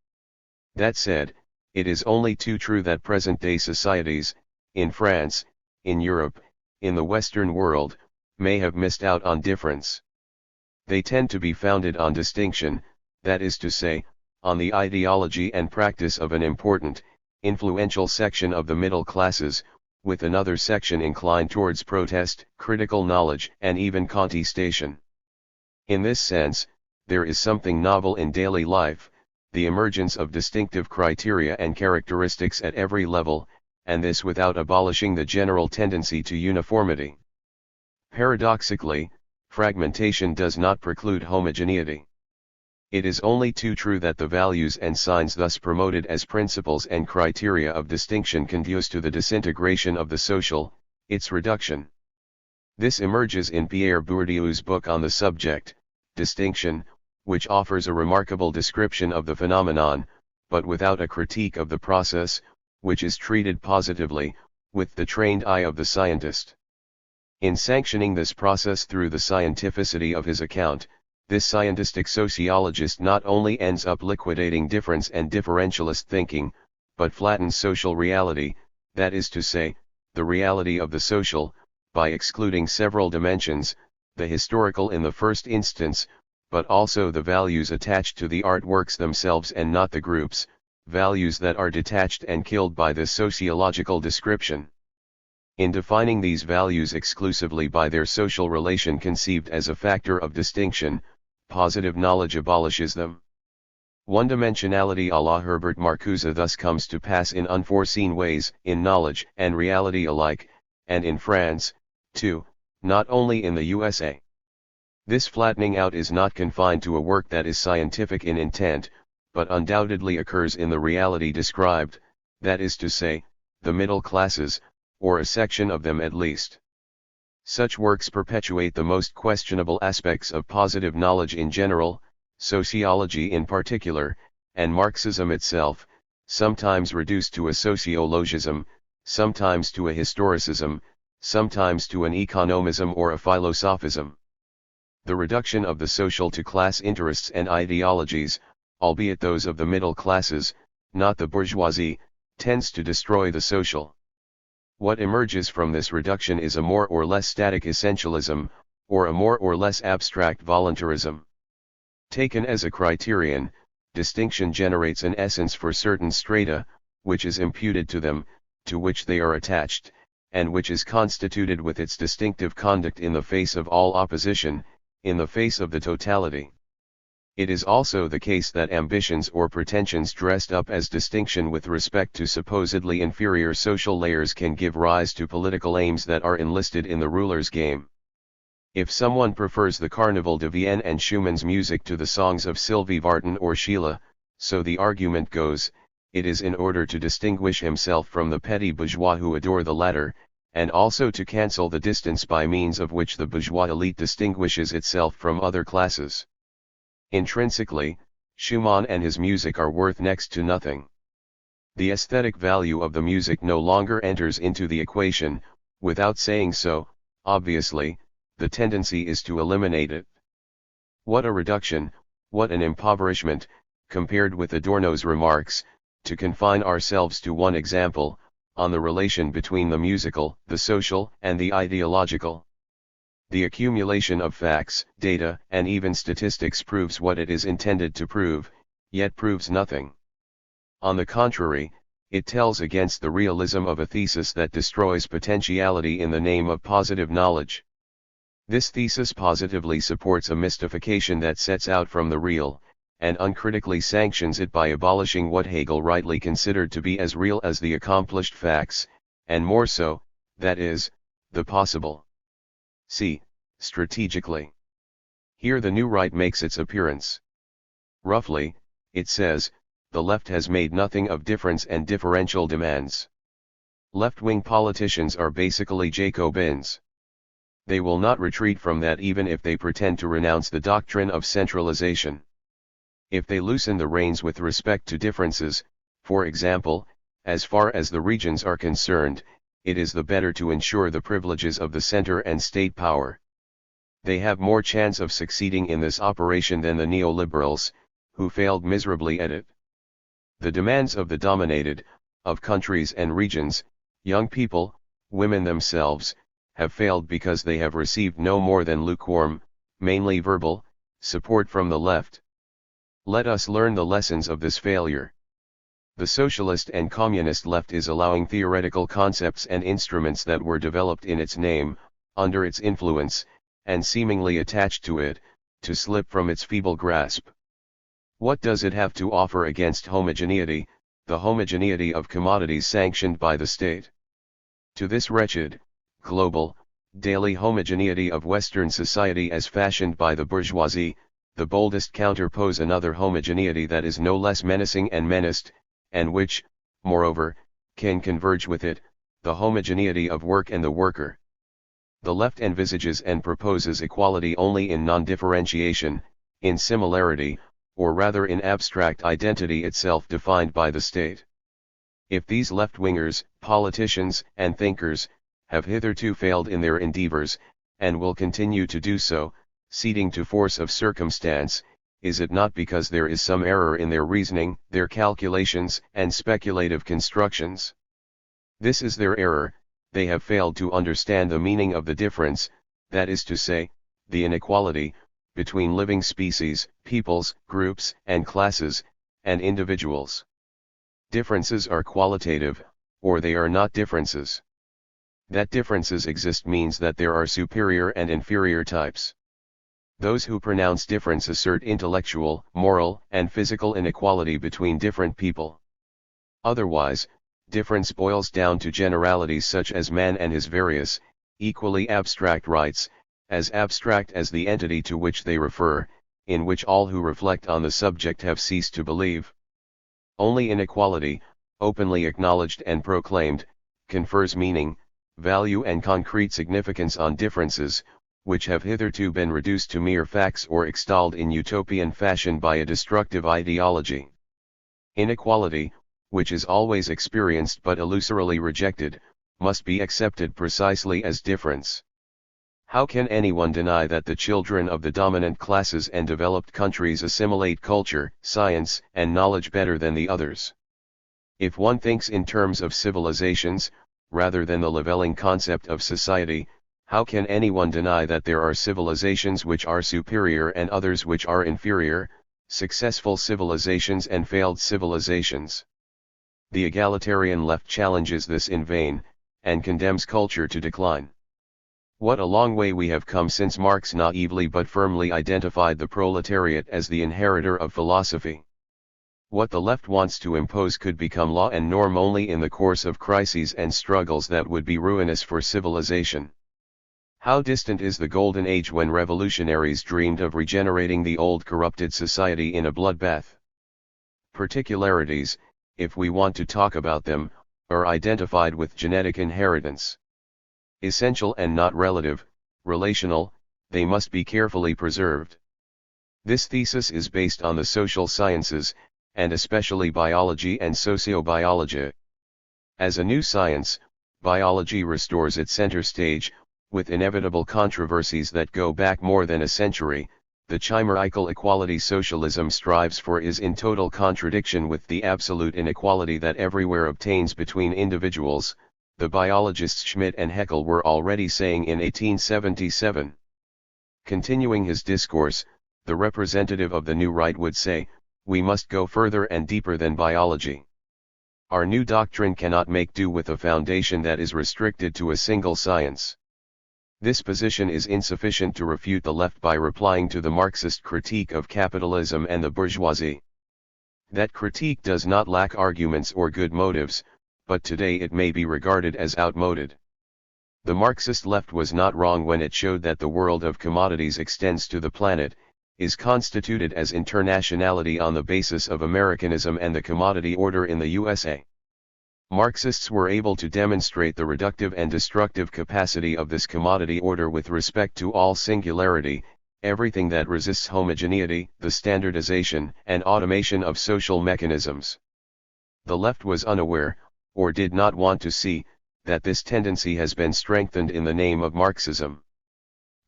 A: That said, it is only too true that present-day societies, in France, in Europe, in the Western world, may have missed out on difference. They tend to be founded on distinction, that is to say, on the ideology and practice of an important, influential section of the middle classes, with another section inclined towards protest, critical knowledge, and even contestation. In this sense, there is something novel in daily life, the emergence of distinctive criteria and characteristics at every level, and this without abolishing the general tendency to uniformity. Paradoxically, fragmentation does not preclude homogeneity. It is only too true that the values and signs thus promoted as principles and criteria of distinction conduce to the disintegration of the social, its reduction. This emerges in Pierre Bourdieu's book on the subject, Distinction, which offers a remarkable description of the phenomenon, but without a critique of the process, which is treated positively, with the trained eye of the scientist. In sanctioning this process through the scientificity of his account, this scientistic sociologist not only ends up liquidating difference and differentialist thinking, but flattens social reality, that is to say, the reality of the social, by excluding several dimensions, the historical in the first instance, but also the values attached to the artworks themselves and not the groups, values that are detached and killed by this sociological description. In defining these values exclusively by their social relation conceived as a factor of distinction, positive knowledge abolishes them. One-dimensionality à la Herbert Marcuse thus comes to pass in unforeseen ways, in knowledge and reality alike, and in France, too, not only in the USA. This flattening out is not confined to a work that is scientific in intent, but undoubtedly occurs in the reality described, that is to say, the middle classes, or a section of them at least. Such works perpetuate the most questionable aspects of positive knowledge in general, sociology in particular, and Marxism itself, sometimes reduced to a sociologism, sometimes to a historicism, sometimes to an economism or a philosophism. The reduction of the social to class interests and ideologies, albeit those of the middle classes, not the bourgeoisie, tends to destroy the social. What emerges from this reduction is a more or less static essentialism, or a more or less abstract voluntarism. Taken as a criterion, distinction generates an essence for certain strata, which is imputed to them, to which they are attached, and which is constituted with its distinctive conduct in the face of all opposition, in the face of the totality. It is also the case that ambitions or pretensions dressed up as distinction with respect to supposedly inferior social layers can give rise to political aims that are enlisted in the ruler's game. If someone prefers the Carnaval de Vienne and Schumann's music to the songs of Sylvie Vartan or Sheila, so the argument goes, it is in order to distinguish himself from the petty bourgeois who adore the latter, and also to cancel the distance by means of which the bourgeois elite distinguishes itself from other classes. Intrinsically, Schumann and his music are worth next to nothing. The aesthetic value of the music no longer enters into the equation. Without saying so, obviously, the tendency is to eliminate it. What a reduction, what an impoverishment, compared with Adorno's remarks, to confine ourselves to one example, on the relation between the musical, the social, and the ideological. The accumulation of facts, data, and even statistics proves what it is intended to prove, yet proves nothing. On the contrary, it tells against the realism of a thesis that destroys potentiality in the name of positive knowledge. This thesis positively supports a mystification that sets out from the real, and uncritically sanctions it by abolishing what Hegel rightly considered to be as real as the accomplished facts, and more so, that is, the possible. See, strategically. Here the new right makes its appearance. Roughly, it says, the left has made nothing of difference and differential demands. Left-wing politicians are basically Jacobins. They will not retreat from that even if they pretend to renounce the doctrine of centralization. If they loosen the reins with respect to differences, for example, as far as the regions are concerned, it is the better to ensure the privileges of the center and state power. They have more chance of succeeding in this operation than the neoliberals, who failed miserably at it. The demands of the dominated, of countries and regions, young people, women themselves, have failed because they have received no more than lukewarm, mainly verbal, support from the left. Let us learn the lessons of this failure. The socialist and communist left is allowing theoretical concepts and instruments that were developed in its name, under its influence, and seemingly attached to it, to slip from its feeble grasp. What does it have to offer against homogeneity, the homogeneity of commodities sanctioned by the state? To this wretched, global, daily homogeneity of Western society as fashioned by the bourgeoisie, the boldest counterpose another homogeneity that is no less menacing and menaced, and which, moreover, can converge with it, the homogeneity of work and the worker. The left envisages and proposes equality only in non-differentiation, in similarity, or rather in abstract identity itself defined by the state. If these left-wingers, politicians, and thinkers, have hitherto failed in their endeavors, and will continue to do so, ceding to force of circumstance, is it not because there is some error in their reasoning, their calculations, and speculative constructions? This is their error. They have failed to understand the meaning of the difference, that is to say, the inequality, between living species, peoples, groups, and classes, and individuals. Differences are qualitative, or they are not differences. That differences exist means that there are superior and inferior types. Those who pronounce difference assert intellectual, moral, and physical inequality between different people. Otherwise, difference boils down to generalities such as man and his various, equally abstract rights, as abstract as the entity to which they refer, in which all who reflect on the subject have ceased to believe. Only inequality, openly acknowledged and proclaimed, confers meaning, value and concrete significance on differences, which have hitherto been reduced to mere facts or extolled in utopian fashion by a destructive ideology. Inequality, which is always experienced but illusorily rejected, must be accepted precisely as difference. How can anyone deny that the children of the dominant classes and developed countries assimilate culture, science, and knowledge better than the others? If one thinks in terms of civilizations, rather than the leveling concept of society, how can anyone deny that there are civilizations which are superior and others which are inferior, successful civilizations and failed civilizations? The egalitarian left challenges this in vain, and condemns culture to decline. What a long way we have come since Marx naively but firmly identified the proletariat as the inheritor of philosophy. What the left wants to impose could become law and norm only in the course of crises and struggles that would be ruinous for civilization. How distant is the golden age when revolutionaries dreamed of regenerating the old corrupted society in a bloodbath? Particularities, if we want to talk about them, are identified with genetic inheritance. Essential and not relative, relational, they must be carefully preserved. This thesis is based on the social sciences, and especially biology and sociobiology. As a new science, biology restores its center stage, with inevitable controversies that go back more than a century. The chimerical equality socialism strives for is in total contradiction with the absolute inequality that everywhere obtains between individuals, the biologists Schmidt and Haeckel were already saying in 1877. Continuing his discourse, the representative of the new right would say, we must go further and deeper than biology. Our new doctrine cannot make do with a foundation that is restricted to a single science. This position is insufficient to refute the left by replying to the Marxist critique of capitalism and the bourgeoisie. That critique does not lack arguments or good motives, but today it may be regarded as outmoded. The Marxist left was not wrong when it showed that the world of commodities extends to the planet, is constituted as internationality on the basis of Americanism and the commodity order in the USA. Marxists were able to demonstrate the reductive and destructive capacity of this commodity order with respect to all singularity, everything that resists homogeneity, the standardization and automation of social mechanisms. The left was unaware, or did not want to see, that this tendency has been strengthened in the name of Marxism.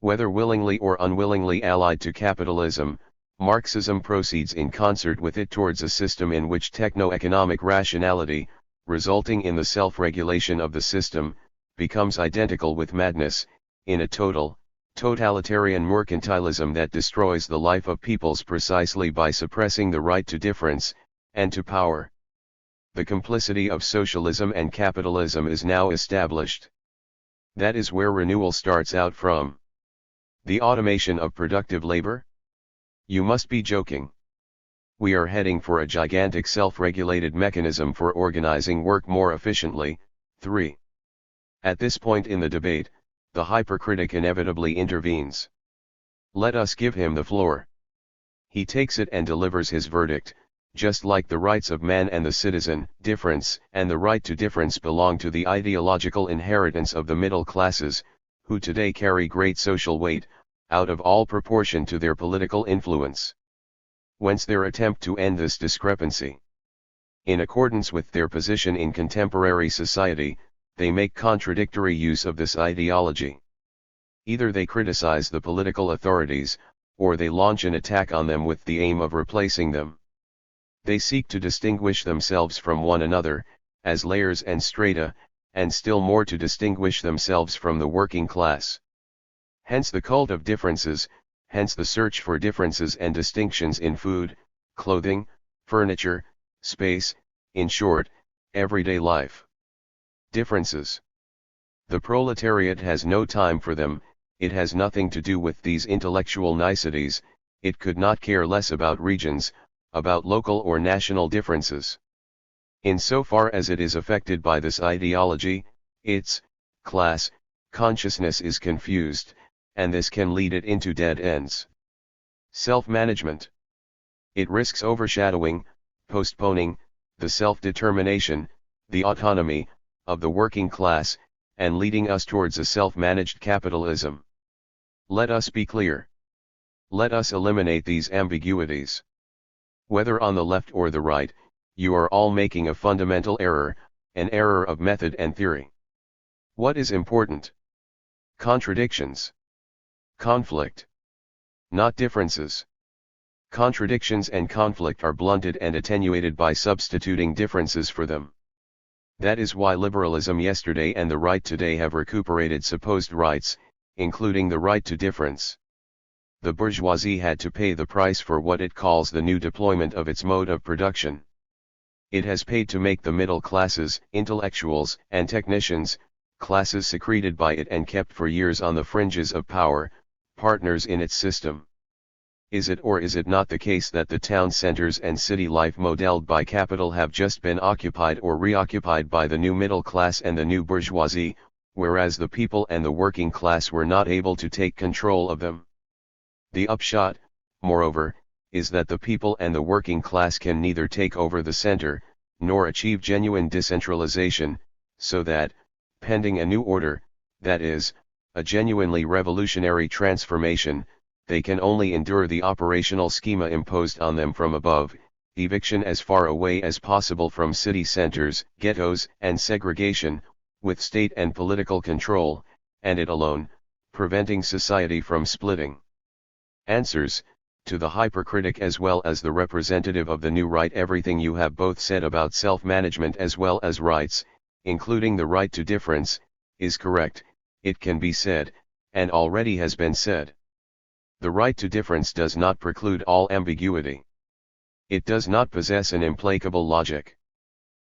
A: Whether willingly or unwillingly allied to capitalism, Marxism proceeds in concert with it towards a system in which techno-economic rationality, resulting in the self-regulation of the system, becomes identical with madness, in a totalitarian mercantilism that destroys the life of peoples precisely by suppressing the right to difference, and to power. The complicity of socialism and capitalism is now established. That is where renewal starts out from. The automation of productive labor? You must be joking. We are heading for a gigantic self-regulated mechanism for organizing work more efficiently. 3. At this point in the debate, the hypercritic inevitably intervenes. Let us give him the floor. He takes it and delivers his verdict. Just like the rights of man and the citizen, difference and the right to difference belong to the ideological inheritance of the middle classes, who today carry great social weight, out of all proportion to their political influence. Whence their attempt to end this discrepancy. In accordance with their position in contemporary society, they make contradictory use of this ideology. Either they criticize the political authorities, or they launch an attack on them with the aim of replacing them. They seek to distinguish themselves from one another, as layers and strata, and still more to distinguish themselves from the working class. Hence the cult of differences, hence the search for differences and distinctions in food, clothing, furniture, space, in short, everyday life. Differences. The proletariat has no time for them, it has nothing to do with these intellectual niceties, it could not care less about regions, about local or national differences. Insofar as it is affected by this ideology, its class consciousness is confused, and this can lead it into dead ends. Self-management. It risks overshadowing, postponing, the self-determination, the autonomy, of the working class, and leading us towards a self-managed capitalism. Let us be clear. Let us eliminate these ambiguities. Whether on the left or the right, you are all making a fundamental error, an error of method and theory. What is important? Contradictions. Conflict. Not differences. Contradictions and conflict are blunted and attenuated by substituting differences for them. That is why liberalism yesterday and the right today have recuperated supposed rights, including the right to difference. The bourgeoisie had to pay the price for what it calls the new deployment of its mode of production. It has paid to make the middle classes, intellectuals, and technicians, classes secreted by it and kept for years on the fringes of power, partners in its system. Is it or is it not the case that the town centers and city life modeled by capital have just been occupied or reoccupied by the new middle class and the new bourgeoisie, whereas the people and the working class were not able to take control of them? The upshot, moreover, is that the people and the working class can neither take over the center, nor achieve genuine decentralization, so that, pending a new order, that is, a genuinely revolutionary transformation, they can only endure the operational schema imposed on them from above, eviction as far away as possible from city centers, ghettos, and segregation, with state and political control, and it alone, preventing society from splitting. Answers, to the hypercritic as well as the representative of the new right. Everything you have both said about self-management as well as rights, including the right to difference, is correct. It can be said, and already has been said. The right to difference does not preclude all ambiguity. It does not possess an implacable logic.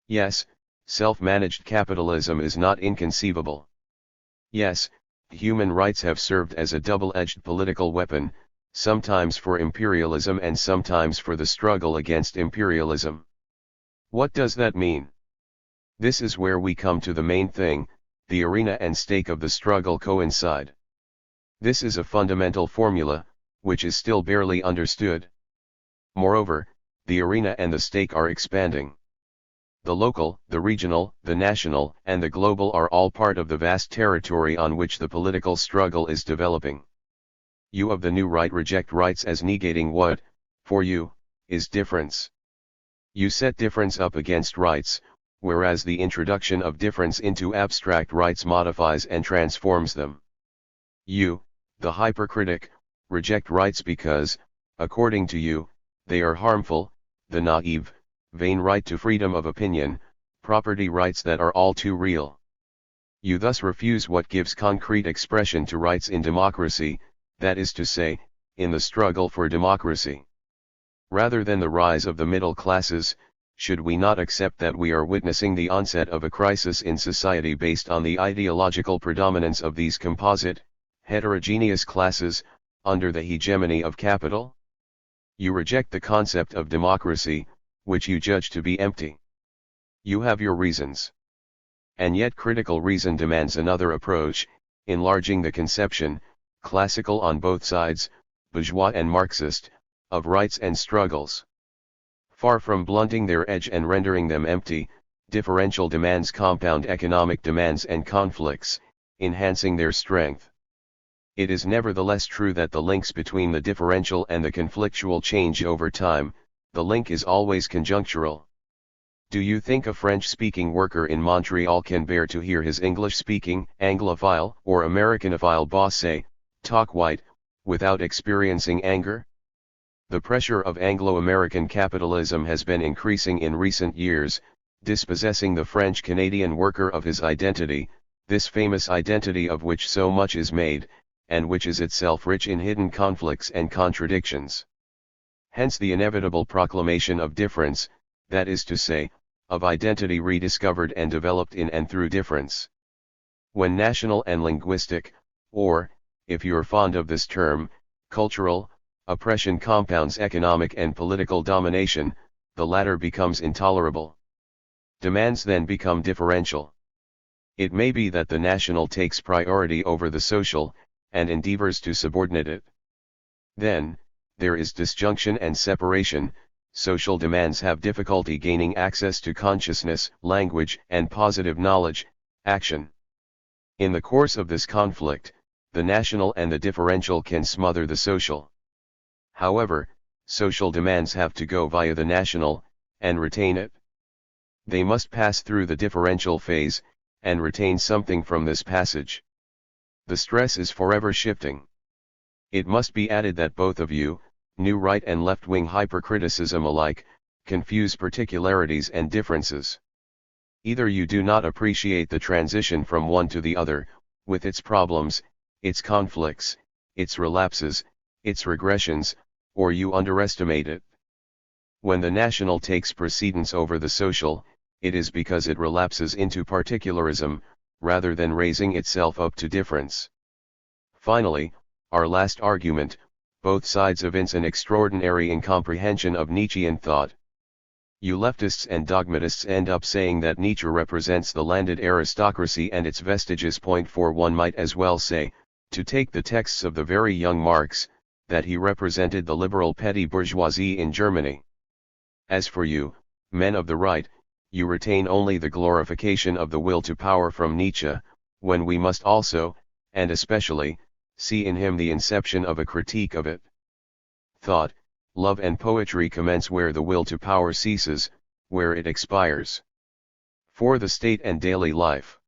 A: Yes, self-managed capitalism is not inconceivable. Yes, human rights have served as a double-edged political weapon, sometimes for imperialism and sometimes for the struggle against imperialism. What does that mean? This is where we come to the main thing: the arena and stake of the struggle coincide. This is a fundamental formula, which is still barely understood. Moreover, the arena and the stake are expanding. The local, the regional, the national, and the global are all part of the vast territory on which the political struggle is developing. You of the new right reject rights as negating what, for you, is difference. You set difference up against rights, whereas the introduction of difference into abstract rights modifies and transforms them. You, the hypercritic, reject rights because, according to you, they are harmful, the naive, vain right to freedom of opinion, property rights that are all too real. You thus refuse what gives concrete expression to rights in democracy, that is to say, in the struggle for democracy. Rather than the rise of the middle classes, should we not accept that we are witnessing the onset of a crisis in society based on the ideological predominance of these composite, heterogeneous classes, under the hegemony of capital? You reject the concept of democracy, which you judge to be empty. You have your reasons. And yet critical reason demands another approach, enlarging the conception, classical on both sides, bourgeois and Marxist, of rights and struggles. Far from blunting their edge and rendering them empty, differential demands compound economic demands and conflicts, enhancing their strength. It is nevertheless true that the links between the differential and the conflictual change over time. The link is always conjunctural. Do you think a French-speaking worker in Montreal can bear to hear his English-speaking, Anglophile or Americanophile boss say, "Talk white," without experiencing anger? The pressure of Anglo-American capitalism has been increasing in recent years, dispossessing the French-Canadian worker of his identity, this famous identity of which so much is made, and which is itself rich in hidden conflicts and contradictions. Hence the inevitable proclamation of difference, that is to say, of identity rediscovered and developed in and through difference. When national and linguistic, or, if you're fond of this term, cultural, oppression compounds economic and political domination, the latter becomes intolerable. Demands then become differential. It may be that the national takes priority over the social, and endeavors to subordinate it. Then, there is disjunction and separation. Social demands have difficulty gaining access to consciousness, language, and positive knowledge, action. In the course of this conflict, the national and the differential can smother the social. However, social demands have to go via the national, and retain it. They must pass through the differential phase, and retain something from this passage. The stress is forever shifting. It must be added that both of you, new right and left-wing hypercriticism alike, confuse particularities and differences. Either you do not appreciate the transition from one to the other, with its problems, its conflicts, its relapses, its regressions, or you underestimate it. When the national takes precedence over the social, it is because it relapses into particularism, rather than raising itself up to difference. Finally, our last argument: both sides evince an extraordinary incomprehension of Nietzschean thought. You leftists and dogmatists end up saying that Nietzsche represents the landed aristocracy and its vestiges. For one might as well say, to take the texts of the very young Marx, that he represented the liberal petty bourgeoisie in Germany. As for you, men of the right, you retain only the glorification of the will to power from Nietzsche, when we must also, and especially, see in him the inception of a critique of it. Thought, love and poetry commence where the will to power ceases, where it expires. For the state and daily life.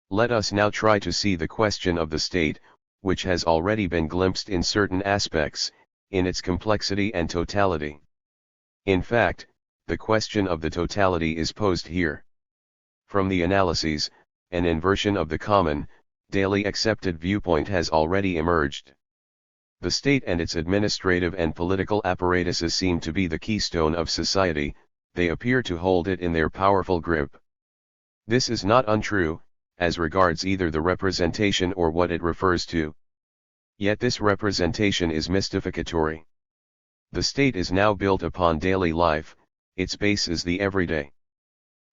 A: Let us now try to see the question of the state, which has already been glimpsed in certain aspects, in its complexity and totality. In fact, the question of the totality is posed here. From the analyses, an inversion of the common, daily accepted viewpoint has already emerged. The state and its administrative and political apparatuses seem to be the keystone of society, they appear to hold it in their powerful grip. This is not untrue, as regards either the representation or what it refers to. Yet this representation is mystificatory. The state is now built upon daily life, its base is the everyday.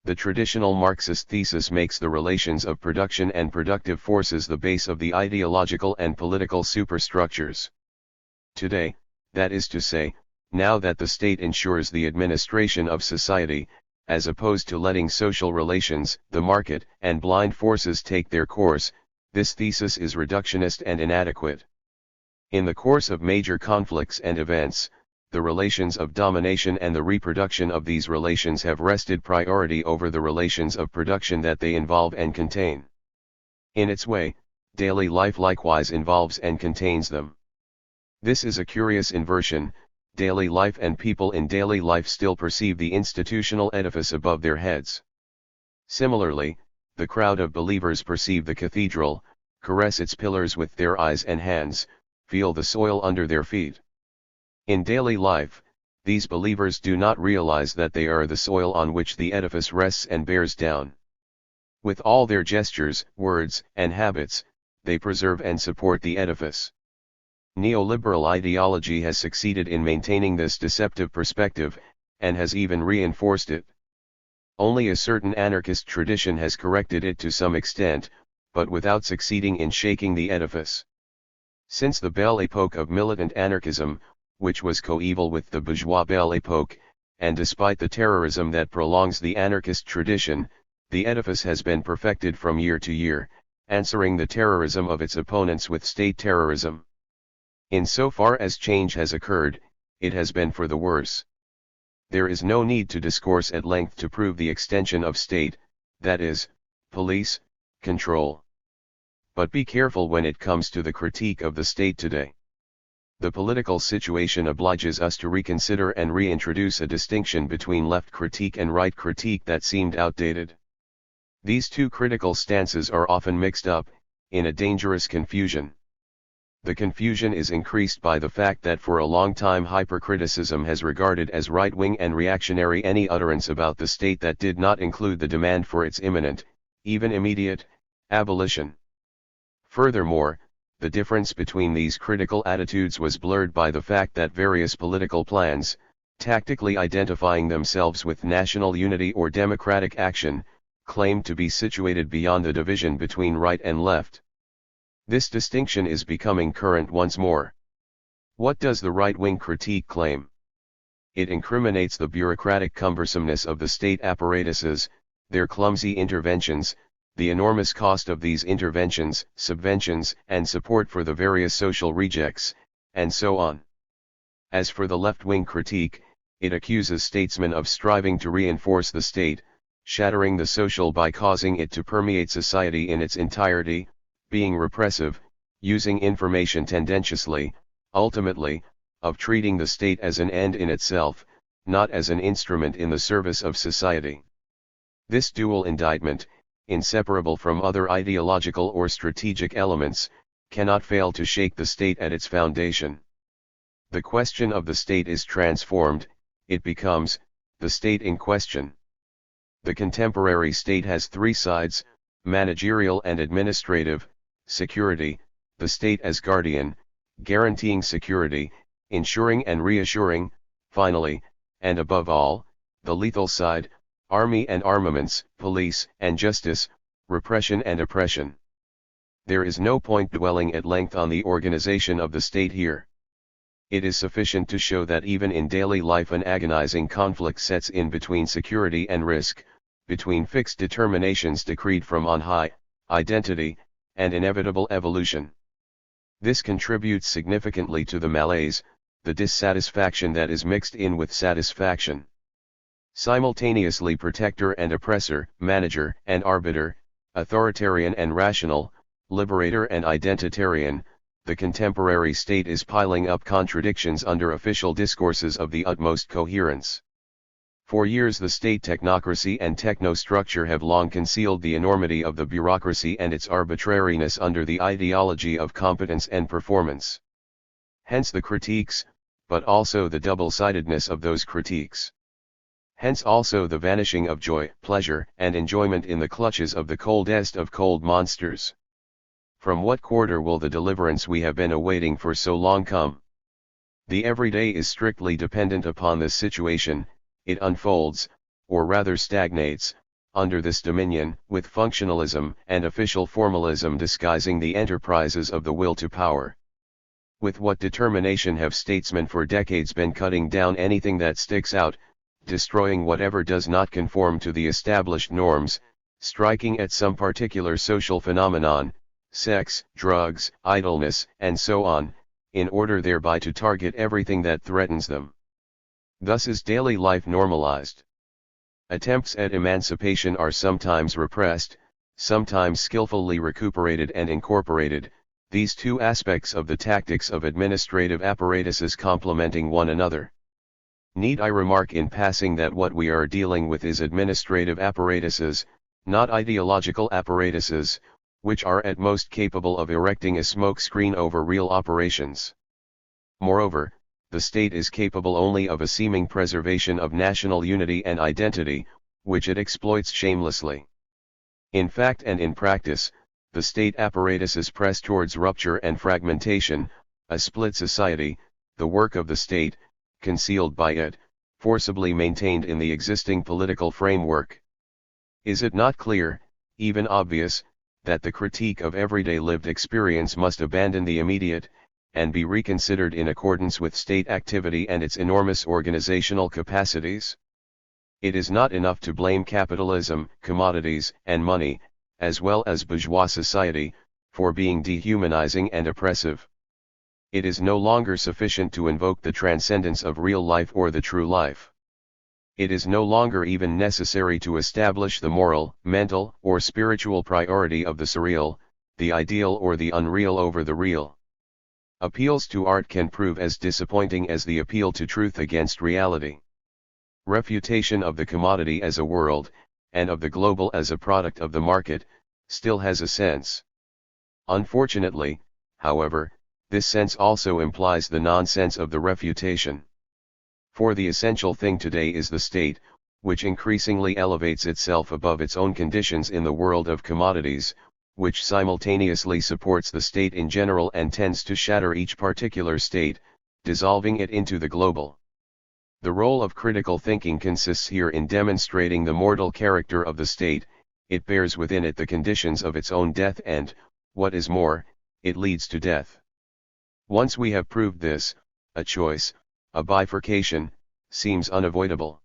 A: The traditional Marxist thesis makes the relations of production and productive forces the base of the ideological and political superstructures. Today, that is to say, now that the state ensures the administration of society, as opposed to letting social relations, the market, and blind forces take their course, this thesis is reductionist and inadequate. In the course of major conflicts and events, the relations of domination and the reproduction of these relations have wrested priority over the relations of production that they involve and contain. In its way, daily life likewise involves and contains them. This is a curious inversion. Daily life and people in daily life still perceive the institutional edifice above their heads. Similarly, the crowd of believers perceive the cathedral, caress its pillars with their eyes and hands, feel the soil under their feet. In daily life, these believers do not realize that they are the soil on which the edifice rests and bears down. With all their gestures, words, and habits, they preserve and support the edifice. Neoliberal ideology has succeeded in maintaining this deceptive perspective, and has even reinforced it. Only a certain anarchist tradition has corrected it to some extent, but without succeeding in shaking the edifice. Since the Belle Époque of militant anarchism, which was coeval with the bourgeois Belle Époque, and despite the terrorism that prolongs the anarchist tradition, the edifice has been perfected from year to year, answering the terrorism of its opponents with state terrorism. In so far as change has occurred, it has been for the worse. There is no need to discourse at length to prove the extension of state, that is, police, control. But be careful when it comes to the critique of the state today. The political situation obliges us to reconsider and reintroduce a distinction between left critique and right critique that seemed outdated. These two critical stances are often mixed up, in a dangerous confusion. The confusion is increased by the fact that for a long time hypercriticism has regarded as right-wing and reactionary any utterance about the state that did not include the demand for its imminent, even immediate, abolition. Furthermore, the difference between these critical attitudes was blurred by the fact that various political plans, tactically identifying themselves with national unity or democratic action, claimed to be situated beyond the division between right and left. This distinction is becoming current once more. What does the right-wing critique claim? It incriminates the bureaucratic cumbersomeness of the state apparatuses, their clumsy interventions, the enormous cost of these interventions, subventions, and support for the various social rejects, and so on. As for the left-wing critique, it accuses statesmen of striving to reinforce the state, shattering the social by causing it to permeate society in its entirety, being repressive, using information tendentiously, ultimately, of treating the state as an end in itself, not as an instrument in the service of society. This dual indictment, inseparable from other ideological or strategic elements, cannot fail to shake the state at its foundation. The question of the state is transformed, it becomes the state in question. The contemporary state has three sides: managerial and administrative, security, the state as guardian, guaranteeing security, ensuring and reassuring, finally, and above all, the lethal side, army and armaments, police and justice, repression and oppression. There is no point dwelling at length on the organization of the state here. It is sufficient to show that even in daily life an agonizing conflict sets in between security and risk, between fixed determinations decreed from on high, identity, and inevitable evolution. This contributes significantly to the malaise, the dissatisfaction that is mixed in with satisfaction. Simultaneously protector and oppressor, manager and arbiter, authoritarian and rational, liberator and identitarian, the contemporary state is piling up contradictions under official discourses of the utmost coherence. For years the state technocracy and technostructure have long concealed the enormity of the bureaucracy and its arbitrariness under the ideology of competence and performance. Hence the critiques, but also the double-sidedness of those critiques. Hence also the vanishing of joy, pleasure, and enjoyment in the clutches of the coldest of cold monsters. From what quarter will the deliverance we have been awaiting for so long come? The everyday is strictly dependent upon this situation. It unfolds, or rather stagnates, under this dominion, with functionalism and official formalism disguising the enterprises of the will to power. With what determination have statesmen for decades been cutting down anything that sticks out, destroying whatever does not conform to the established norms, striking at some particular social phenomenon, sex, drugs, idleness, and so on, in order thereby to target everything that threatens them. Thus is daily life normalized. Attempts at emancipation are sometimes repressed, sometimes skillfully recuperated and incorporated, these two aspects of the tactics of administrative apparatuses complementing one another. Need I remark in passing that what we are dealing with is administrative apparatuses, not ideological apparatuses, which are at most capable of erecting a smoke screen over real operations. Moreover, the state is capable only of a seeming preservation of national unity and identity, which it exploits shamelessly. In fact and in practice, the state apparatuses press towards rupture and fragmentation, a split society, the work of the state, concealed by it, forcibly maintained in the existing political framework. Is it not clear, even obvious, that the critique of everyday lived experience must abandon the immediate, and be reconsidered in accordance with state activity and its enormous organizational capacities? It is not enough to blame capitalism, commodities, and money, as well as bourgeois society, for being dehumanizing and oppressive. It is no longer sufficient to invoke the transcendence of real life or the true life. It is no longer even necessary to establish the moral, mental, or spiritual priority of the surreal, the ideal or the unreal over the real. Appeals to art can prove as disappointing as the appeal to truth against reality. Refutation of the commodity as a world, and of the global as a product of the market, still has a sense. Unfortunately, however, this sense also implies the nonsense of the refutation. For the essential thing today is the state, which increasingly elevates itself above its own conditions in the world of commodities, which simultaneously supports the state in general and tends to shatter each particular state, dissolving it into the global. The role of critical thinking consists here in demonstrating the mortal character of the state. It bears within it the conditions of its own death and, what is more, it leads to death. Once we have proved this, a choice, a bifurcation, seems unavoidable.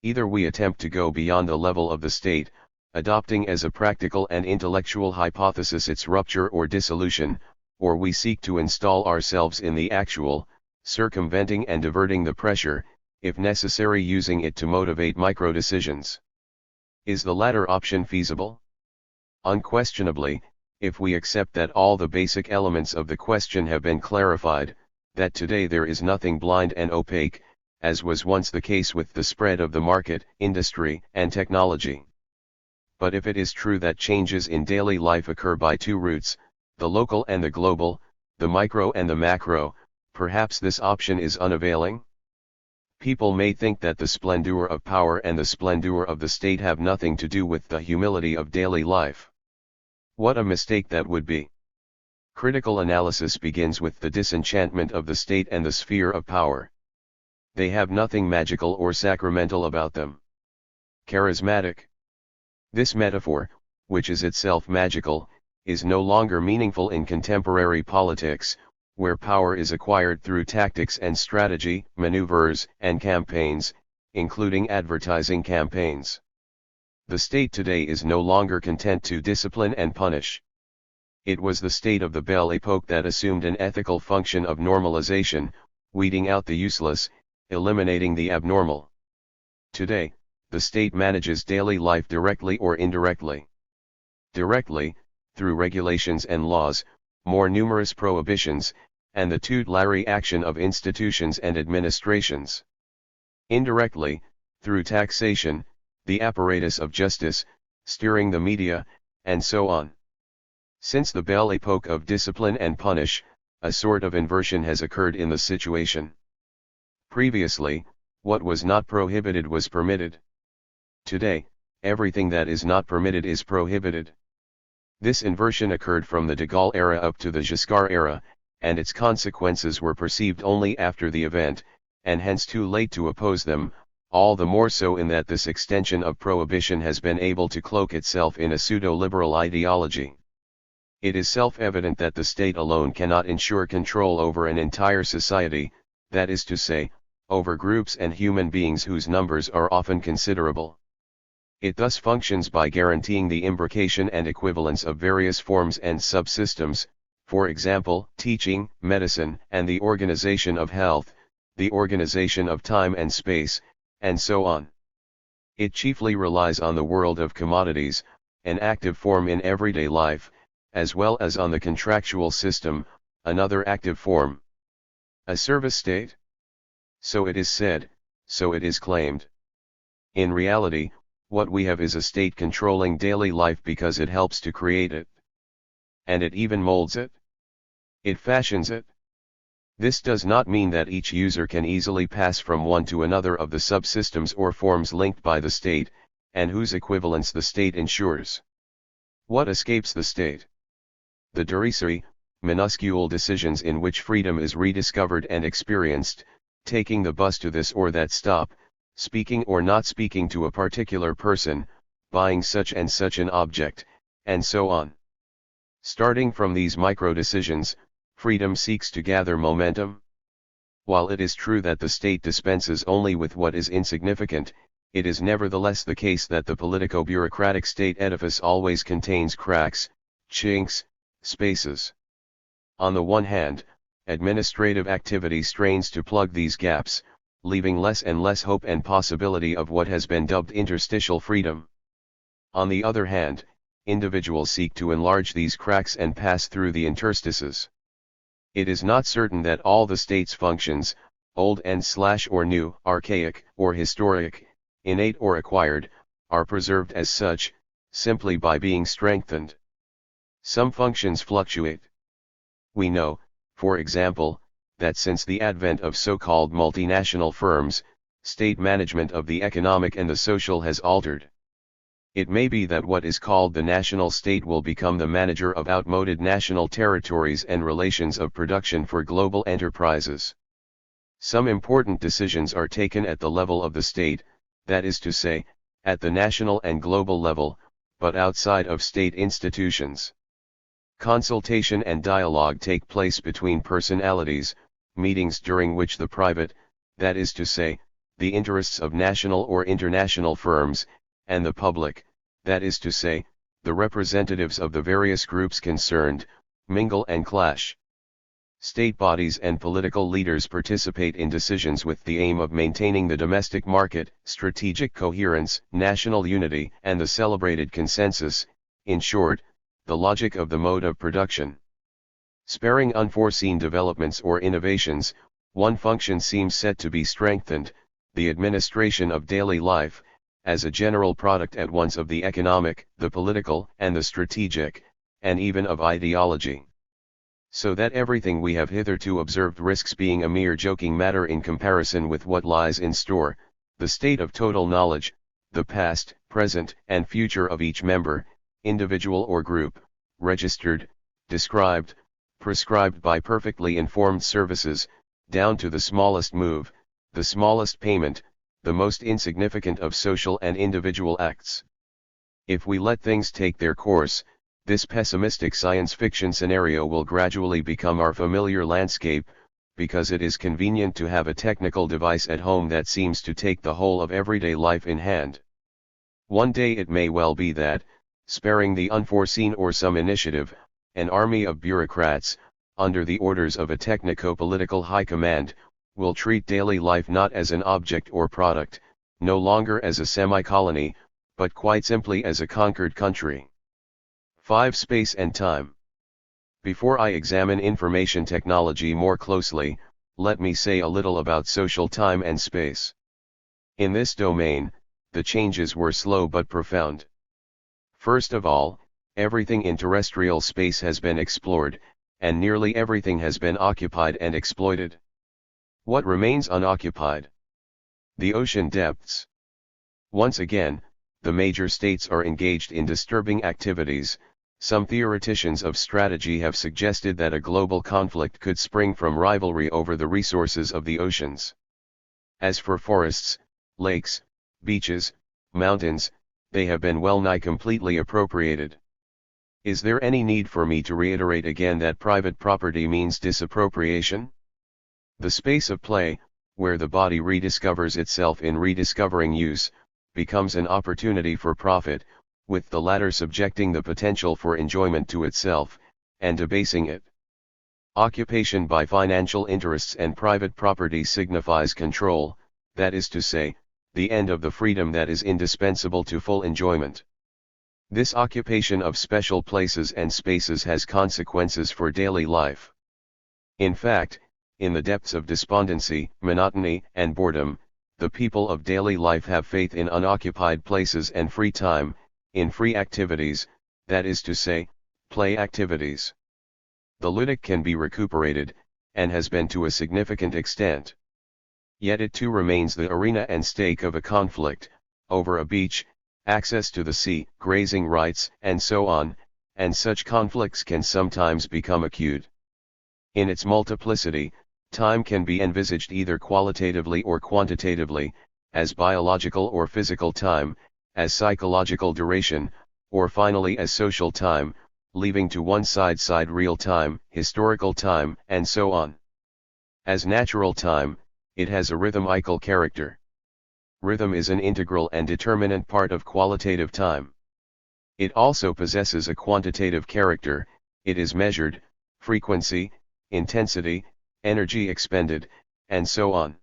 A: Either we attempt to go beyond the level of the state, adopting as a practical and intellectual hypothesis its rupture or dissolution, or we seek to install ourselves in the actual, circumventing and diverting the pressure, if necessary using it to motivate micro-decisions. Is the latter option feasible? Unquestionably, if we accept that all the basic elements of the question have been clarified, that today there is nothing blind and opaque, as was once the case with the spread of the market, industry, and technology. But if it is true that changes in daily life occur by two routes, the local and the global, the micro and the macro, perhaps this option is unavailing? People may think that the splendor of power and the splendor of the state have nothing to do with the humility of daily life. What a mistake that would be. Critical analysis begins with the disenchantment of the state and the sphere of power. They have nothing magical or sacramental about them. Charismatic. This metaphor, which is itself magical, is no longer meaningful in contemporary politics, where power is acquired through tactics and strategy, maneuvers, and campaigns, including advertising campaigns. The state today is no longer content to discipline and punish. It was the state of the Belle Époque that assumed an ethical function of normalization, weeding out the useless, eliminating the abnormal. Today, the state manages daily life directly or indirectly. Directly, through regulations and laws, more numerous prohibitions, and the tutelary action of institutions and administrations. Indirectly, through taxation, the apparatus of justice, steering the media, and so on. Since the Belle Époque of discipline and punish, a sort of inversion has occurred in the situation. Previously, what was not prohibited was permitted. Today, everything that is not permitted is prohibited. This inversion occurred from the de Gaulle era up to the Giscard era, and its consequences were perceived only after the event, and hence too late to oppose them, all the more so in that this extension of prohibition has been able to cloak itself in a pseudo-liberal ideology. It is self-evident that the state alone cannot ensure control over an entire society, that is to say, over groups and human beings whose numbers are often considerable. It thus functions by guaranteeing the imbrication and equivalence of various forms and subsystems, for example, teaching, medicine, and the organization of health, the organization of time and space, and so on. It chiefly relies on the world of commodities, an active form in everyday life, as well as on the contractual system, another active form. A service state? So it is said, so it is claimed. In reality, what we have is a state controlling daily life because it helps to create it. And it even molds it. It fashions it. This does not mean that each user can easily pass from one to another of the subsystems or forms linked by the state, and whose equivalence the state ensures. What escapes the state? The derisory, minuscule decisions in which freedom is rediscovered and experienced, taking the bus to this or that stop, speaking or not speaking to a particular person, buying such and such an object, and so on. Starting from these micro-decisions, freedom seeks to gather momentum. While it is true that the state dispenses only with what is insignificant, it is nevertheless the case that the politico-bureaucratic state edifice always contains cracks, chinks, spaces. On the one hand, administrative activity strains to plug these gaps, leaving less and less hope and possibility of what has been dubbed interstitial freedom. On the other hand, individuals seek to enlarge these cracks and pass through the interstices. It is not certain that all the state's functions, old and/or new, archaic or historic, innate or acquired, are preserved as such, simply by being strengthened. Some functions fluctuate. We know, for example, that since the advent of so-called multinational firms, state management of the economic and the social has altered. It may be that what is called the national state will become the manager of outmoded national territories and relations of production for global enterprises. Some important decisions are taken at the level of the state, that is to say, at the national and global level, but outside of state institutions. Consultation and dialogue take place between personalities, meetings during which the private, that is to say, the interests of national or international firms, and the public, that is to say, the representatives of the various groups concerned, mingle and clash. State bodies and political leaders participate in decisions with the aim of maintaining the domestic market, strategic coherence, national unity, and the celebrated consensus, in short, the logic of the mode of production. Sparing unforeseen developments or innovations, one function seems set to be strengthened, the administration of daily life, as a general product at once of the economic, the political, and the strategic, and even of ideology. So that everything we have hitherto observed risks being a mere joking matter in comparison with what lies in store, the state of total knowledge, the past, present, and future of each member, individual or group, registered, described, prescribed by perfectly informed services, down to the smallest move, the smallest payment, the most insignificant of social and individual acts. If we let things take their course, this pessimistic science fiction scenario will gradually become our familiar landscape, because it is convenient to have a technical device at home that seems to take the whole of everyday life in hand. One day it may well be that, sparing the unforeseen or some initiative, an army of bureaucrats, under the orders of a technico-political high command, will treat daily life not as an object or product, no longer as a semi-colony, but quite simply as a conquered country. 5. Space and time. Before I examine information technology more closely, let me say a little about social time and space. In this domain, the changes were slow but profound. First of all, everything in terrestrial space has been explored, and nearly everything has been occupied and exploited. What remains unoccupied? The ocean depths. Once again, the major states are engaged in disturbing activities. Some theoreticians of strategy have suggested that a global conflict could spring from rivalry over the resources of the oceans. As for forests, lakes, beaches, mountains, they have been well-nigh completely appropriated. Is there any need for me to reiterate again that private property means disappropriation? The space of play, where the body rediscovers itself in rediscovering use, becomes an opportunity for profit, with the latter subjecting the potential for enjoyment to itself, and debasing it. Occupation by financial interests and private property signifies control, that is to say, the end of the freedom that is indispensable to full enjoyment. This occupation of special places and spaces has consequences for daily life. In fact, in the depths of despondency, monotony, and boredom, the people of daily life have faith in unoccupied places and free time, in free activities, that is to say, play activities. The ludic can be recuperated, and has been to a significant extent. Yet it too remains the arena and stake of a conflict, over a beach, access to the sea, grazing rights, and so on, and such conflicts can sometimes become acute. In its multiplicity, time can be envisaged either qualitatively or quantitatively, as biological or physical time, as psychological duration, or finally as social time, leaving to one side real time, historical time, and so on. As natural time, it has a rhythmical character. Rhythm is an integral and determinant part of qualitative time. It also possesses a quantitative character, it is measured, frequency, intensity, energy expended, and so on.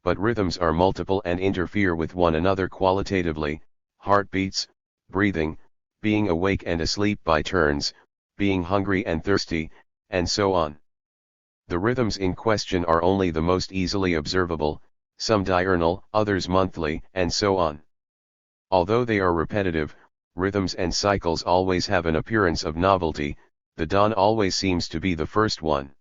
A: But rhythms are multiple and interfere with one another qualitatively, heartbeats, breathing, being awake and asleep by turns, being hungry and thirsty, and so on. The rhythms in question are only the most easily observable, some diurnal, others monthly, and so on. Although they are repetitive, rhythms and cycles always have an appearance of novelty, the dawn always seems to be the first one.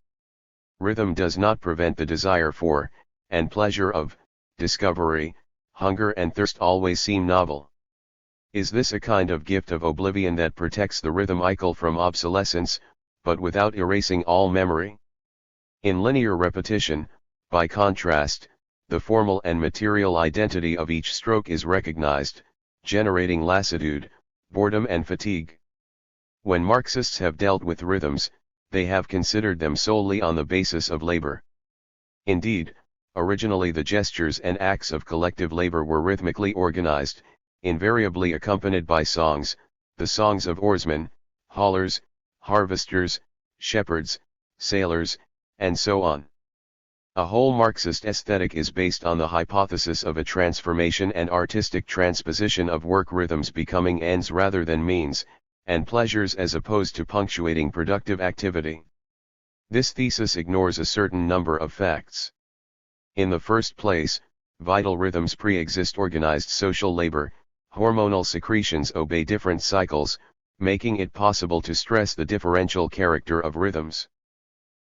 A: Rhythm does not prevent the desire for, and pleasure of, discovery. Hunger and thirst always seem novel. Is this a kind of gift of oblivion that protects the rhythmical from obsolescence, but without erasing all memory? In linear repetition, by contrast, the formal and material identity of each stroke is recognized, generating lassitude, boredom and fatigue. When Marxists have dealt with rhythms, they have considered them solely on the basis of labor. Indeed, originally the gestures and acts of collective labor were rhythmically organized, invariably accompanied by songs, the songs of oarsmen, haulers, harvesters, shepherds, sailors, and so on. A whole Marxist aesthetic is based on the hypothesis of a transformation and artistic transposition of work rhythms becoming ends rather than means, and pleasures as opposed to punctuating productive activity. This thesis ignores a certain number of facts. In the first place, vital rhythms pre-exist organized social labor, hormonal secretions obey different cycles, making it possible to stress the differential character of rhythms.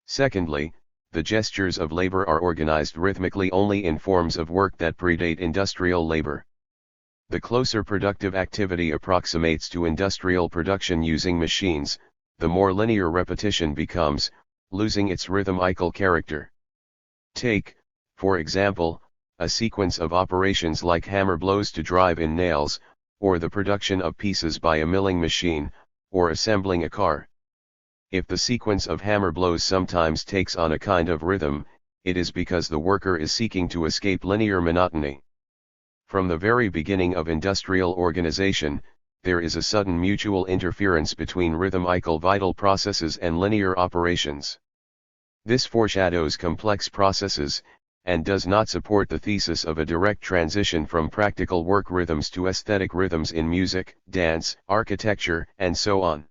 A: Secondly, the gestures of labor are organized rhythmically only in forms of work that predate industrial labor. The closer productive activity approximates to industrial production using machines, the more linear repetition becomes, losing its rhythmical character. Take, for example, a sequence of operations like hammer blows to drive in nails, or the production of pieces by a milling machine, or assembling a car. If the sequence of hammer blows sometimes takes on a kind of rhythm, it is because the worker is seeking to escape linear monotony. From the very beginning of industrial organization, there is a sudden mutual interference between rhythmical vital processes and linear operations. This foreshadows complex processes, and does not support the thesis of a direct transition from practical work rhythms to aesthetic rhythms in music, dance, architecture, and so on.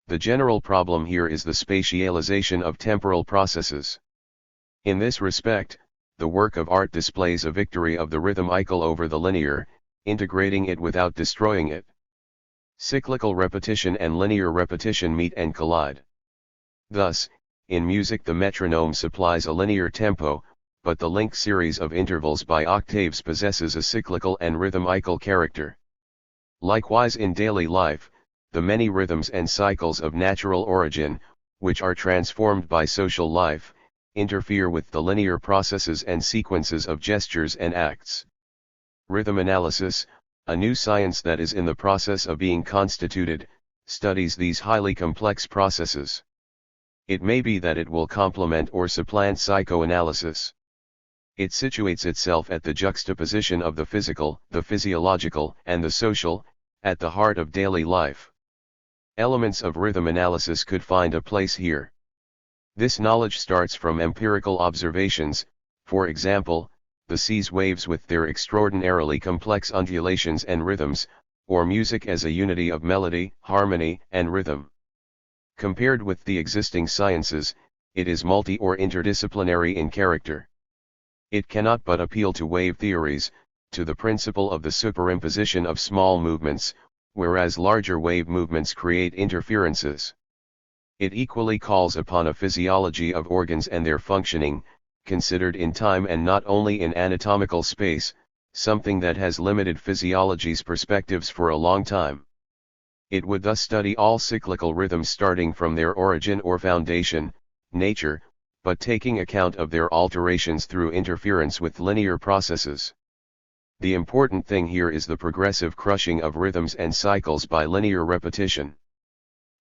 A: The general problem here is the spatialization of temporal processes. In this respect, the work of art displays a victory of the rhythmical over the linear, integrating it without destroying it. Cyclical repetition and linear repetition meet and collide. Thus, in music the metronome supplies a linear tempo, but the linked series of intervals by octaves possesses a cyclical and rhythmical character. Likewise in daily life, the many rhythms and cycles of natural origin, which are transformed by social life, interfere with the linear processes and sequences of gestures and acts. Rhythm analysis, a new science that is in the process of being constituted, studies these highly complex processes. It may be that it will complement or supplant psychoanalysis. It situates itself at the juxtaposition of the physical, the physiological, and the social, at the heart of daily life. Elements of rhythm analysis could find a place here. This knowledge starts from empirical observations, for example, the sea's waves with their extraordinarily complex undulations and rhythms, or music as a unity of melody, harmony, and rhythm. Compared with the existing sciences, it is multi- or interdisciplinary in character. It cannot but appeal to wave theories, to the principle of the superimposition of small movements, whereas larger wave movements create interferences. It equally calls upon a physiology of organs and their functioning, considered in time and not only in anatomical space, something that has limited physiology's perspectives for a long time. It would thus study all cyclical rhythms starting from their origin or foundation, nature, but taking account of their alterations through interference with linear processes. The important thing here is the progressive crushing of rhythms and cycles by linear repetition.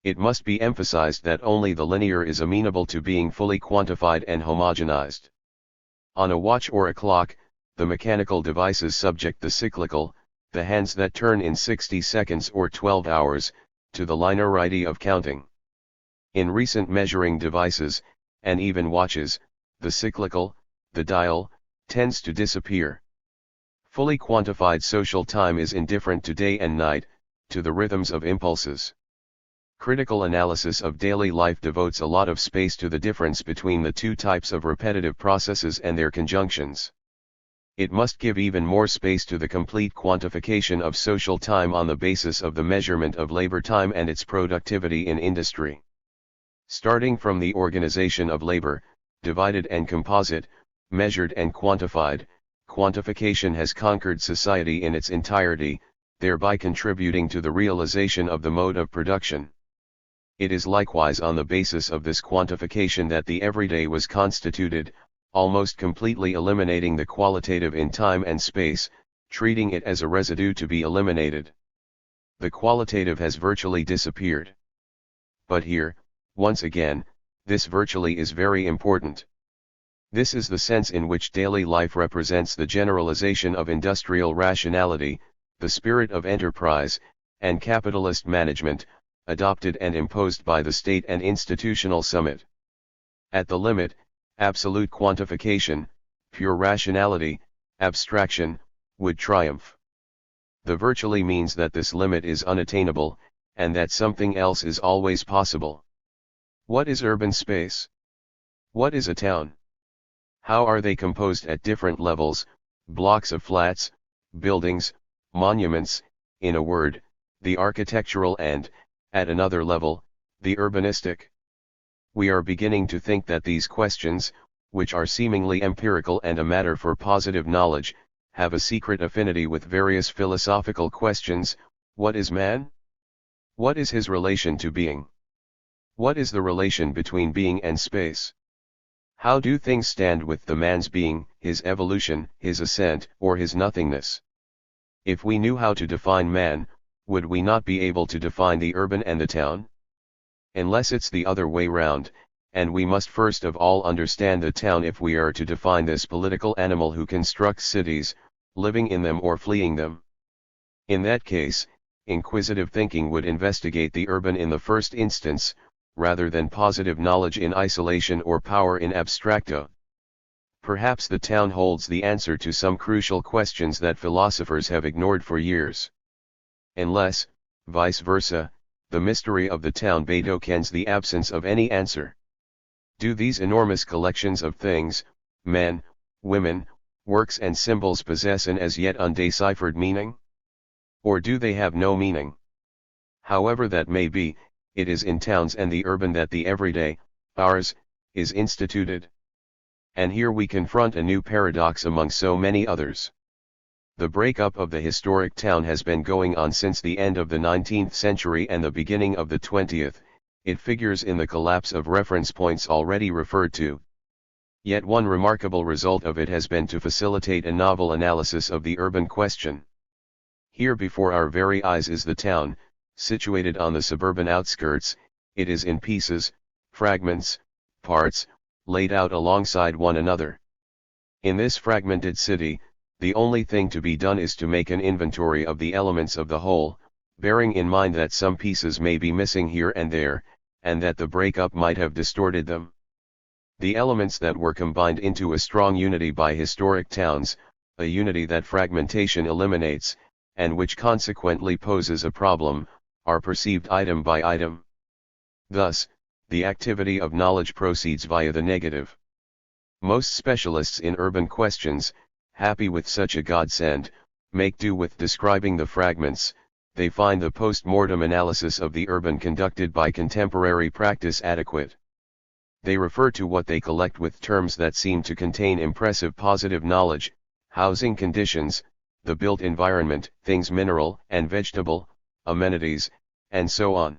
A: It must be emphasized that only the linear is amenable to being fully quantified and homogenized. On a watch or a clock, the mechanical devices subject the cyclical, the hands that turn in 60 seconds or 12 hours, to the linearity of counting. In recent measuring devices, and even watches, the cyclical, the dial, tends to disappear. Fully quantified social time is indifferent to day and night, to the rhythms of impulses. Critical analysis of daily life devotes a lot of space to the difference between the two types of repetitive processes and their conjunctions. It must give even more space to the complete quantification of social time on the basis of the measurement of labor time and its productivity in industry. Starting from the organization of labor, divided and composite, measured and quantified, quantification has conquered society in its entirety, thereby contributing to the realization of the mode of production. It is likewise on the basis of this quantification that the everyday was constituted, almost completely eliminating the qualitative in time and space, treating it as a residue to be eliminated. The qualitative has virtually disappeared. But here, once again, this virtually is very important. This is the sense in which daily life represents the generalization of industrial rationality, the spirit of enterprise, and capitalist management, adopted and imposed by the state and institutional summit. At the limit, absolute quantification, pure rationality, abstraction, would triumph. The virtually means that this limit is unattainable, and that something else is always possible. What is urban space? What is a town? How are they composed at different levels, blocks of flats, buildings, monuments, in a word, the architectural and, At another level, the urbanistic. We are beginning to think that these questions, which are seemingly empirical and a matter for positive knowledge, have a secret affinity with various philosophical questions. What is man? What is his relation to being? What is the relation between being and space? How do things stand with the man's being, his evolution, his ascent, or his nothingness? If we knew how to define man, would we not be able to define the urban and the town? Unless it's the other way round, and we must first of all understand the town if we are to define this political animal who constructs cities, living in them or fleeing them. In that case, inquisitive thinking would investigate the urban in the first instance, rather than positive knowledge in isolation or power in abstracto. Perhaps the town holds the answer to some crucial questions that philosophers have ignored for years. Unless, vice versa, the mystery of the town betokens the absence of any answer. Do these enormous collections of things, men, women, works and symbols possess an as yet undeciphered meaning? Or do they have no meaning? However that may be, it is in towns and the urban that the everyday, ours, is instituted. And here we confront a new paradox among so many others. The breakup of the historic town has been going on since the end of the 19th century and the beginning of the 20th, it figures in the collapse of reference points already referred to. Yet one remarkable result of it has been to facilitate a novel analysis of the urban question. Here before our very eyes is the town, situated on the suburban outskirts. It is in pieces, fragments, parts, laid out alongside one another. In this fragmented city, the only thing to be done is to make an inventory of the elements of the whole, bearing in mind that some pieces may be missing here and there, and that the breakup might have distorted them. The elements that were combined into a strong unity by historic towns, a unity that fragmentation eliminates, and which consequently poses a problem, are perceived item by item. Thus, the activity of knowledge proceeds via the negative. Most specialists in urban questions, happy with such a godsend, make do with describing the fragments. They find the post-mortem analysis of the urban conducted by contemporary practice adequate. They refer to what they collect with terms that seem to contain impressive positive knowledge, housing conditions, the built environment, things mineral and vegetable, amenities, and so on.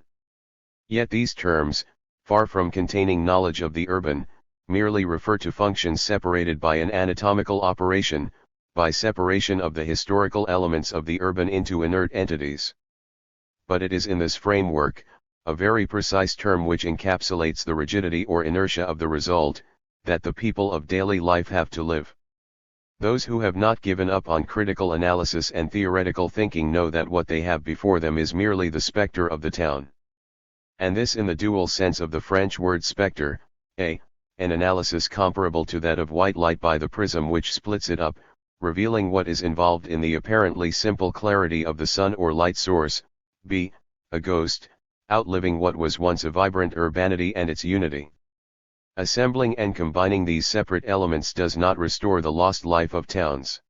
A: Yet these terms, far from containing knowledge of the urban, merely refer to functions separated by an anatomical operation, by separation of the historical elements of the urban into inert entities. But it is in this framework, a very precise term which encapsulates the rigidity or inertia of the result, that the people of daily life have to live. Those who have not given up on critical analysis and theoretical thinking know that what they have before them is merely the spectre of the town. And this in the dual sense of the French word spectre, an analysis comparable to that of white light by the prism which splits it up, revealing what is involved in the apparently simple clarity of the sun or light source, b. a ghost, outliving what was once a vibrant urbanity and its unity. Assembling and combining these separate elements does not restore the lost life of towns.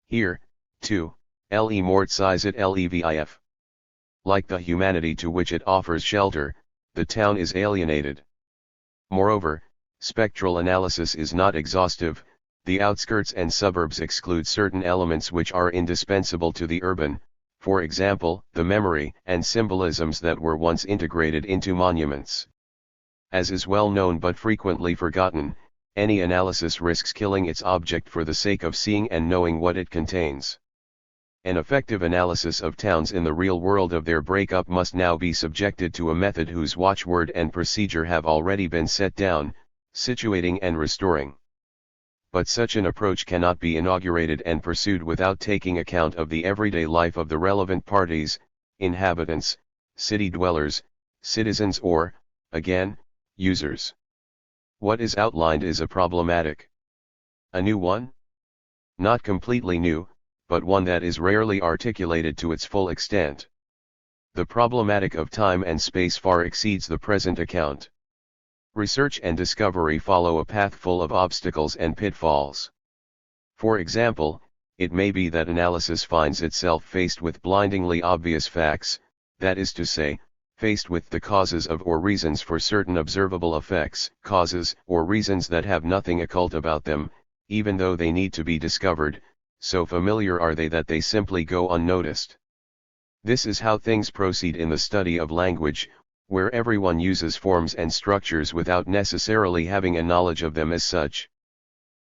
A: Here, too, le mortisit levif. Like the humanity to which it offers shelter, the town is alienated. Moreover, spectral analysis is not exhaustive. The outskirts and suburbs exclude certain elements which are indispensable to the urban, for example, the memory and symbolisms that were once integrated into monuments. As is well known but frequently forgotten, any analysis risks killing its object for the sake of seeing and knowing what it contains. An effective analysis of towns in the real world of their breakup must now be subjected to a method whose watchword and procedure have already been set down: situating and restoring. But such an approach cannot be inaugurated and pursued without taking account of the everyday life of the relevant parties, inhabitants, city dwellers, citizens or, again, users. What is outlined is a problematic. A new one? Not completely new, but one that is rarely articulated to its full extent. The problematic of time and space far exceeds the present account. Research and discovery follow a path full of obstacles and pitfalls. For example, it may be that analysis finds itself faced with blindingly obvious facts, that is to say, faced with the causes of or reasons for certain observable effects, causes or reasons that have nothing occult about them, even though they need to be discovered, so familiar are they that they simply go unnoticed. This is how things proceed in the study of language, where everyone uses forms and structures without necessarily having a knowledge of them as such.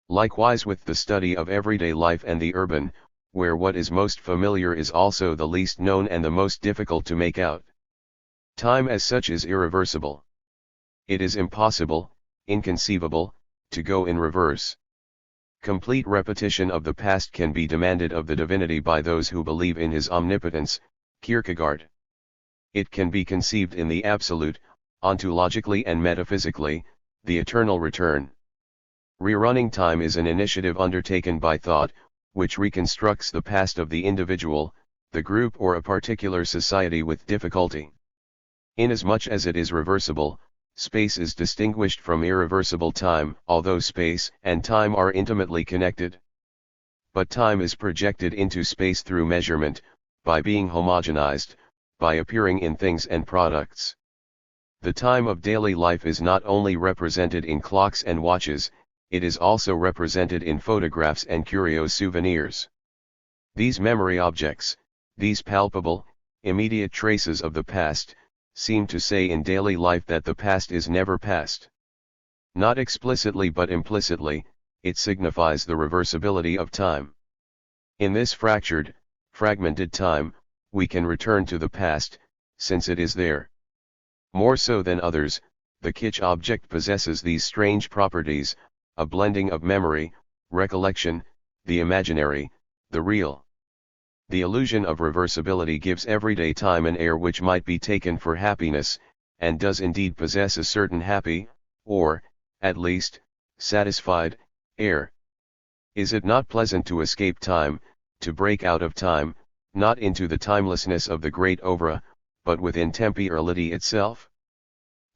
A: Likewise with the study of everyday life and the urban, where what is most familiar is also the least known and the most difficult to make out. Time as such is irreversible. It is impossible, inconceivable, to go in reverse. Complete repetition of the past can be demanded of the divinity by those who believe in his omnipotence, Kierkegaard. It can be conceived in the absolute, ontologically and metaphysically, the eternal return. Rerunning time is an initiative undertaken by thought, which reconstructs the past of the individual, the group or a particular society with difficulty. Inasmuch as it is reversible, space is distinguished from irreversible time, although space and time are intimately connected. But time is projected into space through measurement, by being homogenized, by appearing in things and products. The time of daily life is not only represented in clocks and watches, it is also represented in photographs and curio souvenirs. These memory objects, these palpable, immediate traces of the past, seem to say in daily life that the past is never past. Not explicitly but implicitly, it signifies the reversibility of time. In this fractured, fragmented time, we can return to the past, since it is there. More so than others, the kitsch object possesses these strange properties, a blending of memory, recollection, the imaginary, the real. The illusion of reversibility gives everyday time an air which might be taken for happiness, and does indeed possess a certain happy, or, at least, satisfied, air. Is it not pleasant to escape time, to break out of time, not into the timelessness of the great oeuvre, but within temporality itself?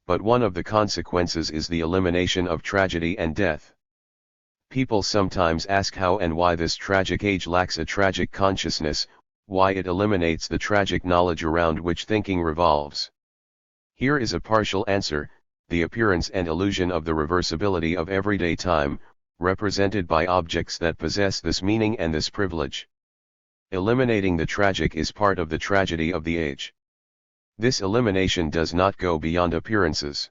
A: But one of the consequences is the elimination of tragedy and death. People sometimes ask how and why this tragic age lacks a tragic consciousness, why it eliminates the tragic knowledge around which thinking revolves. Here is a partial answer: the appearance and illusion of the reversibility of everyday time, represented by objects that possess this meaning and this privilege. Eliminating the tragic is part of the tragedy of the age. This elimination does not go beyond appearances.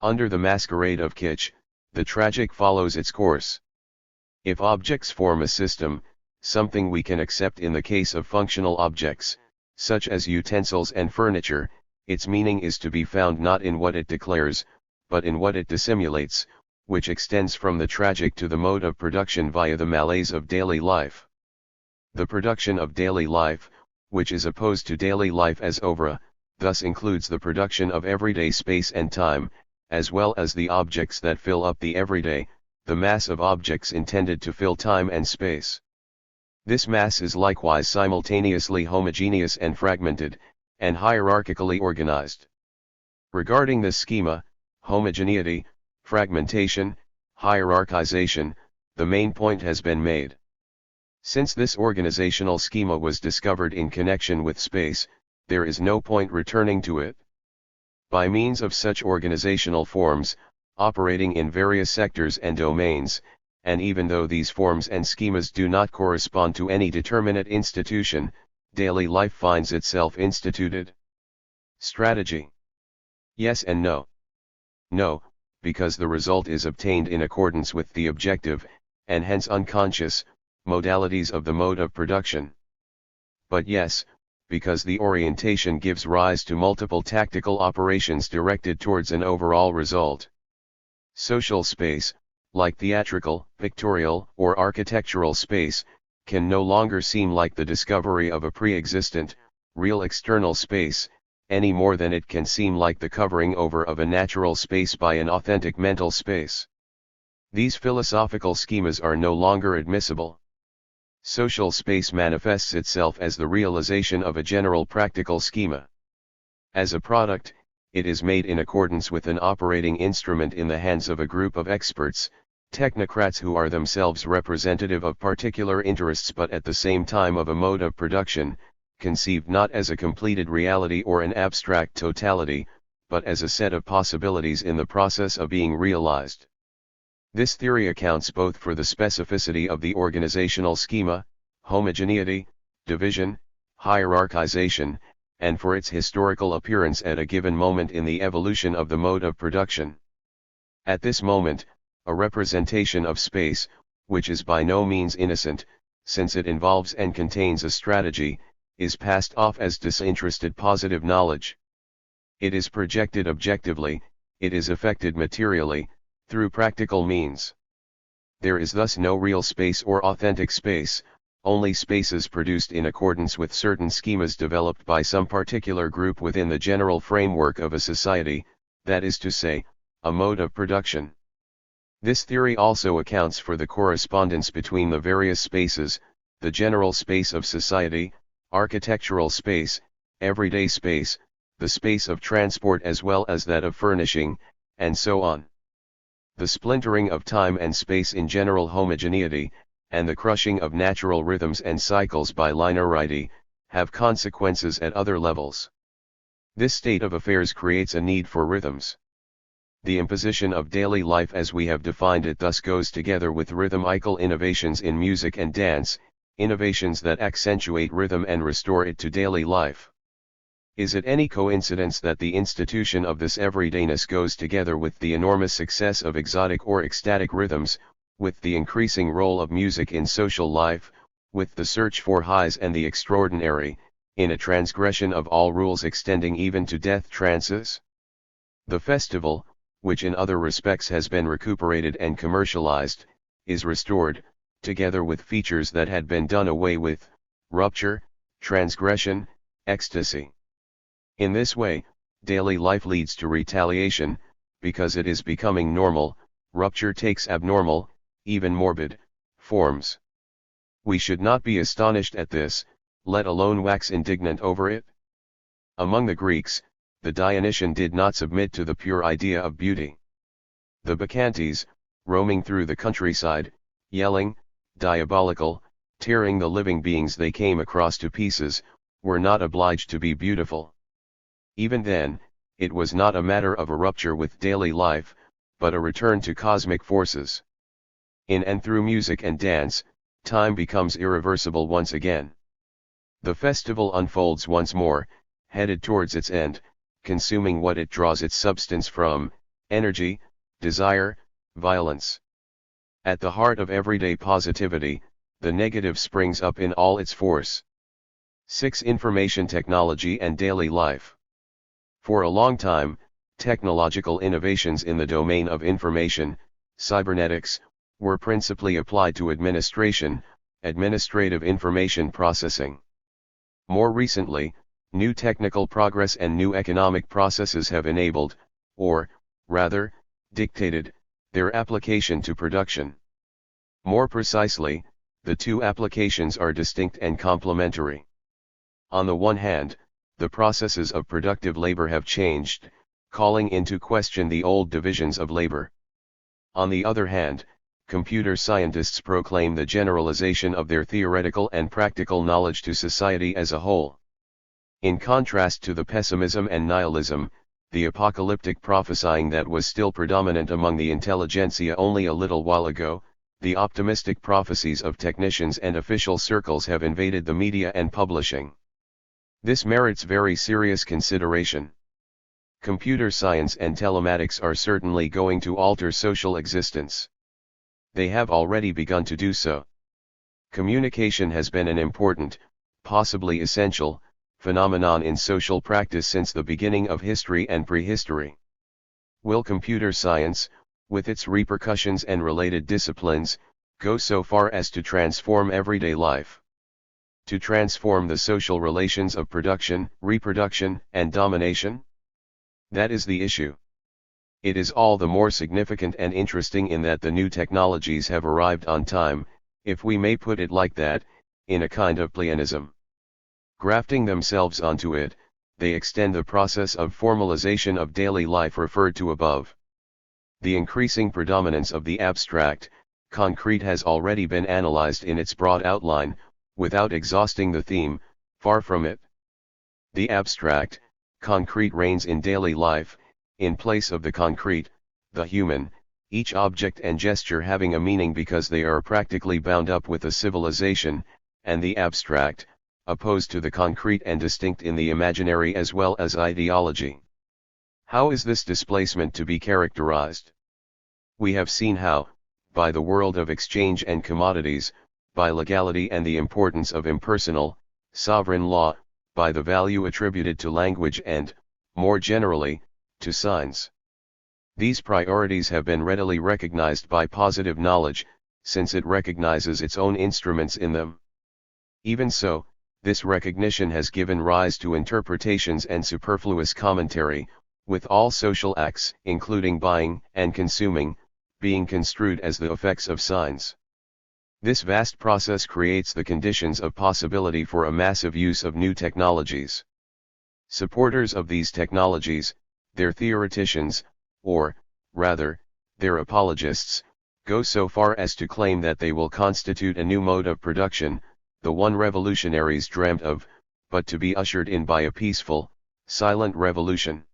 A: Under the masquerade of kitsch, the tragic follows its course. If objects form a system, something we can accept in the case of functional objects, such as utensils and furniture, its meaning is to be found not in what it declares, but in what it dissimulates, which extends from the tragic to the mode of production via the malaise of daily life. The production of daily life, which is opposed to daily life as oeuvre, thus includes the production of everyday space and time, as well as the objects that fill up the everyday, the mass of objects intended to fill time and space. This mass is likewise simultaneously homogeneous and fragmented, and hierarchically organized. Regarding this schema, homogeneity, fragmentation, hierarchization, the main point has been made. Since this organizational schema was discovered in connection with space, there is no point returning to it. By means of such organizational forms, operating in various sectors and domains, and even though these forms and schemas do not correspond to any determinate institution, daily life finds itself instituted. Strategy. Yes and no. No, because the result is obtained in accordance with the objective, and hence unconscious, modalities of the mode of production. But yes, because the orientation gives rise to multiple tactical operations directed towards an overall result. Social space, like theatrical, pictorial, or architectural space, can no longer seem like the discovery of a pre-existent, real external space, any more than it can seem like the covering over of a natural space by an authentic mental space. These philosophical schemas are no longer admissible. Social space manifests itself as the realization of a general practical schema. As a product, it is made in accordance with an operating instrument in the hands of a group of experts, technocrats who are themselves representative of particular interests but at the same time of a mode of production, conceived not as a completed reality or an abstract totality, but as a set of possibilities in the process of being realized. This theory accounts both for the specificity of the organizational schema, homogeneity, division, hierarchization, and for its historical appearance at a given moment in the evolution of the mode of production. At this moment, a representation of space, which is by no means innocent, since it involves and contains a strategy, is passed off as disinterested positive knowledge. It is projected objectively, it is affected materially, through practical means. There is thus no real space or authentic space, only spaces produced in accordance with certain schemas developed by some particular group within the general framework of a society, that is to say, a mode of production. This theory also accounts for the correspondence between the various spaces, the general space of society, architectural space, everyday space, the space of transport as well as that of furnishing, and so on. The splintering of time and space in general homogeneity, and the crushing of natural rhythms and cycles by linearity, have consequences at other levels. This state of affairs creates a need for rhythms. The imposition of daily life as we have defined it thus goes together with rhythmical innovations in music and dance, innovations that accentuate rhythm and restore it to daily life. Is it any coincidence that the institution of this everydayness goes together with the enormous success of exotic or ecstatic rhythms, with the increasing role of music in social life, with the search for highs and the extraordinary, in a transgression of all rules extending even to death trances? The festival, which in other respects has been recuperated and commercialized, is restored, together with features that had been done away with, rupture, transgression, ecstasy. In this way, daily life leads to retaliation, because it is becoming normal, rupture takes abnormal, even morbid, forms. We should not be astonished at this, let alone wax indignant over it. Among the Greeks, the Dionysian did not submit to the pure idea of beauty. The Bacchantes, roaming through the countryside, yelling, diabolical, tearing the living beings they came across to pieces, were not obliged to be beautiful. Even then, it was not a matter of a rupture with daily life, but a return to cosmic forces. In and through music and dance, time becomes irreversible once again. The festival unfolds once more, headed towards its end, consuming what it draws its substance from, energy, desire, violence. At the heart of everyday positivity, the negative springs up in all its force. 6. Information technology and daily life. For a long time, technological innovations in the domain of information, cybernetics, were principally applied to administration, administrative information processing. More recently, new technical progress and new economic processes have enabled, or, rather, dictated, their application to production. More precisely, the two applications are distinct and complementary. On the one hand, the processes of productive labor have changed, calling into question the old divisions of labor. On the other hand, computer scientists proclaim the generalization of their theoretical and practical knowledge to society as a whole. In contrast to the pessimism and nihilism, the apocalyptic prophesying that was still predominant among the intelligentsia only a little while ago, the optimistic prophecies of technicians and official circles have invaded the media and publishing. This merits very serious consideration. Computer science and telematics are certainly going to alter social existence. They have already begun to do so. Communication has been an important, possibly essential, phenomenon in social practice since the beginning of history and prehistory. Will computer science, with its repercussions and related disciplines, go so far as to transform everyday life? To transform the social relations of production, reproduction, and domination? That is the issue. It is all the more significant and interesting in that the new technologies have arrived on time, if we may put it like that, in a kind of pleonasm. Grafting themselves onto it, they extend the process of formalization of daily life referred to above. The increasing predominance of the abstract, concrete has already been analyzed in its broad outline, without exhausting the theme, Far from it. The abstract, concrete reigns in daily life, in place of the concrete, the human, each object and gesture having a meaning because they are practically bound up with a civilization, and the abstract, opposed to the concrete and distinct in the imaginary as well as ideology. How is this displacement to be characterized? We have seen how, by the world of exchange and commodities, by legality and the importance of impersonal, sovereign law, by the value attributed to language and, more generally, to signs. These priorities have been readily recognized by positive knowledge, since it recognizes its own instruments in them. Even so, this recognition has given rise to interpretations and superfluous commentary, with all social acts, including buying and consuming, being construed as the effects of signs. This vast process creates the conditions of possibility for a massive use of new technologies. Supporters of these technologies, their theoreticians, or, rather, their apologists, go so far as to claim that they will constitute a new mode of production, the one revolutionaries dreamt of, but to be ushered in by a peaceful, silent revolution.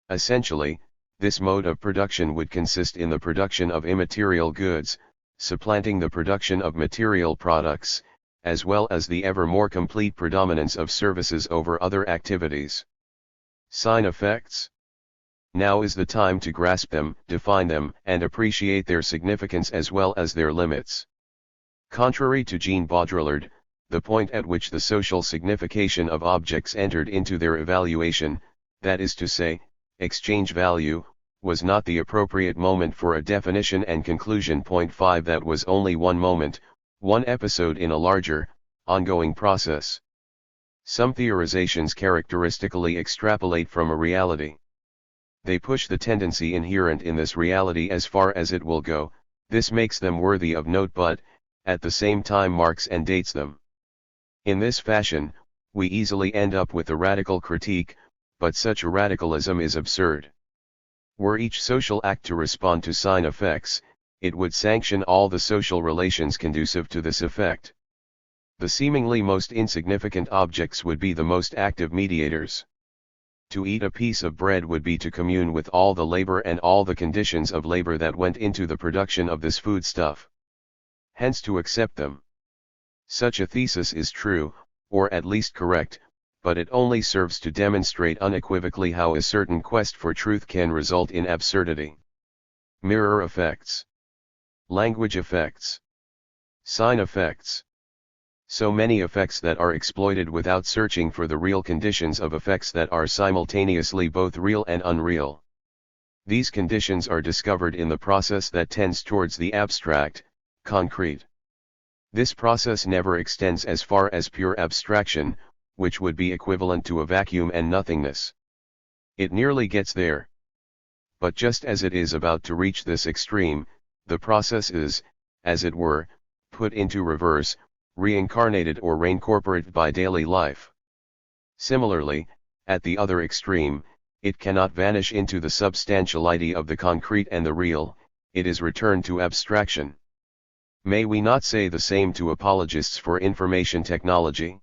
A: Essentially, this mode of production would consist in the production of immaterial goods, supplanting the production of material products, as well as the ever more complete predominance of services over other activities. Sign effects. Now is the time to grasp them, define them, and appreciate their significance as well as their limits. Contrary to Jean Baudrillard, the point at which the social signification of objects entered into their evaluation, that is to say, exchange value, was not the appropriate moment for a definition and conclusion. Point 5 That was only one moment, one episode in a larger, ongoing process. Some theorizations characteristically extrapolate from a reality. They push the tendency inherent in this reality as far as it will go. This makes them worthy of note but, at the same time, marks and dates them. In this fashion, we easily end up with a radical critique, but such a radicalism is absurd. Were each social act to respond to sign effects, it would sanction all the social relations conducive to this effect. The seemingly most insignificant objects would be the most active mediators. To eat a piece of bread would be to commune with all the labor and all the conditions of labor that went into the production of this foodstuff. Hence to accept them. Such a thesis is true, or at least correct, but it only serves to demonstrate unequivocally how a certain quest for truth can result in absurdity. Mirror effects. Language effects. Sign effects. So many effects that are exploited without searching for the real conditions of effects that are simultaneously both real and unreal. These conditions are discovered in the process that tends towards the abstract, concrete. This process never extends as far as pure abstraction, which would be equivalent to a vacuum and nothingness. It nearly gets there. But just as it is about to reach this extreme, the process is, as it were, put into reverse, reincarnated or reincorporated by daily life. Similarly, at the other extreme, it cannot vanish into the substantiality of the concrete and the real, it is returned to abstraction. May we not say the same to apologists for information technology?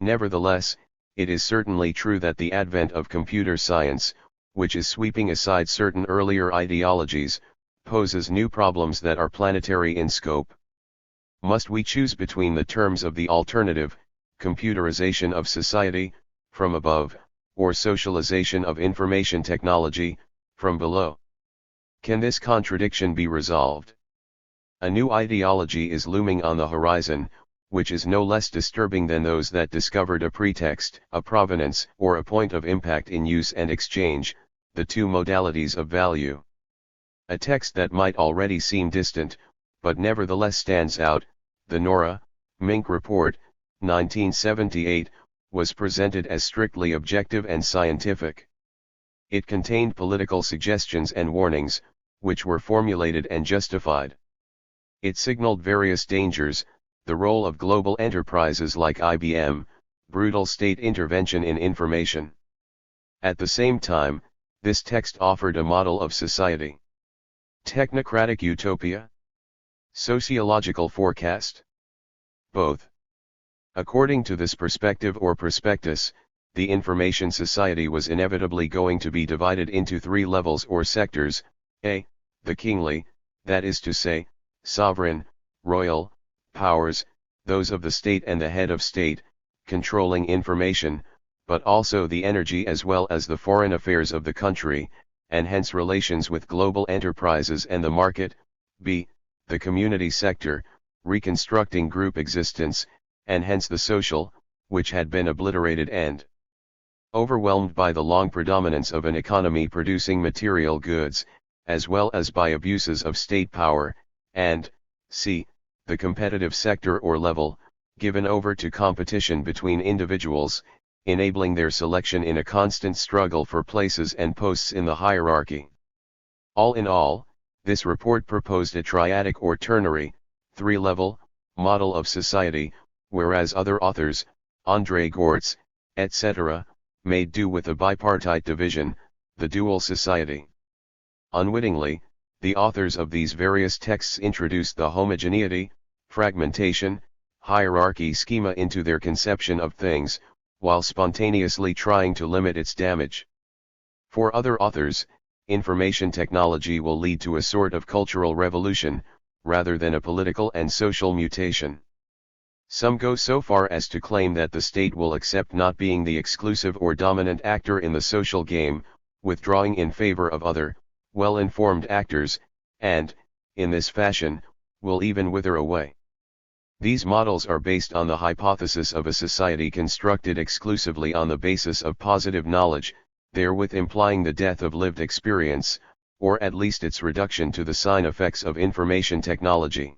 A: Nevertheless, it is certainly true that the advent of computer science, which is sweeping aside certain earlier ideologies, poses new problems that are planetary in scope. Must we choose between the terms of the alternative, computerization of society, from above, or socialization of information technology, from below? Can this contradiction be resolved? A new ideology is looming on the horizon, which is no less disturbing than those that discovered a pretext, a provenance, or a point of impact in use and exchange, the two modalities of value. A text that might already seem distant, but nevertheless stands out, the Nora, Mink Report, 1978, was presented as strictly objective and scientific. It contained political suggestions and warnings, which were formulated and justified. It signaled various dangers, the role of global enterprises like IBM, brutal state intervention in information. At the same time, this text offered a model of society. Technocratic utopia? Sociological forecast? Both. According to this perspective or prospectus, the information society was inevitably going to be divided into three levels or sectors: a. The kingly, that is to say, sovereign, royal, powers, those of the state and the head of state, controlling information, but also the energy as well as the foreign affairs of the country, and hence relations with global enterprises and the market; b. The community sector, reconstructing group existence, and hence the social, which had been obliterated and overwhelmed by the long predominance of an economy producing material goods, as well as by abuses of state power; and c. The competitive sector or level, given over to competition between individuals, enabling their selection in a constant struggle for places and posts in the hierarchy. All in all, this report proposed a triadic or ternary, three-level, model of society, whereas other authors, André Gortz, etc., made do with a bipartite division, the dual society. Unwittingly, the authors of these various texts introduced the homogeneity, fragmentation, hierarchy schema into their conception of things, while spontaneously trying to limit its damage. For other authors, information technology will lead to a sort of cultural revolution, rather than a political and social mutation. Some go so far as to claim that the state will accept not being the exclusive or dominant actor in the social game, withdrawing in favor of other, well-informed actors, and, in this fashion, will even wither away. These models are based on the hypothesis of a society constructed exclusively on the basis of positive knowledge, therewith implying the death of lived experience, or at least its reduction to the sine effects of information technology.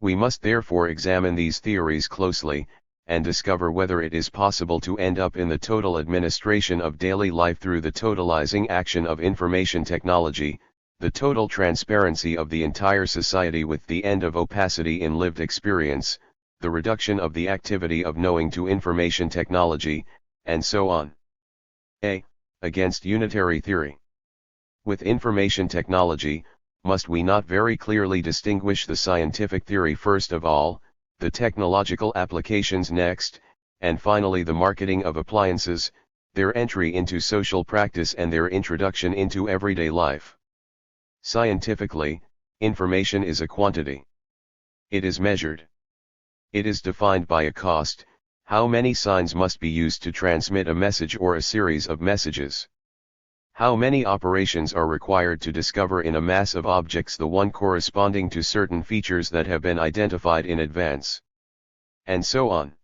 A: We must therefore examine these theories closely, and discover whether it is possible to end up in the total administration of daily life through the totalizing action of information technology, the total transparency of the entire society with the end of opacity in lived experience, the reduction of the activity of knowing to information technology, and so on. A. Against unitary theory. With information technology, must we not very clearly distinguish the scientific theory first of all, the technological applications next, and finally the marketing of appliances, their entry into social practice and their introduction into everyday life? Scientifically, information is a quantity. It is measured. It is defined by a cost: how many signs must be used to transmit a message or a series of messages? How many operations are required to discover in a mass of objects the one corresponding to certain features that have been identified in advance? And so on.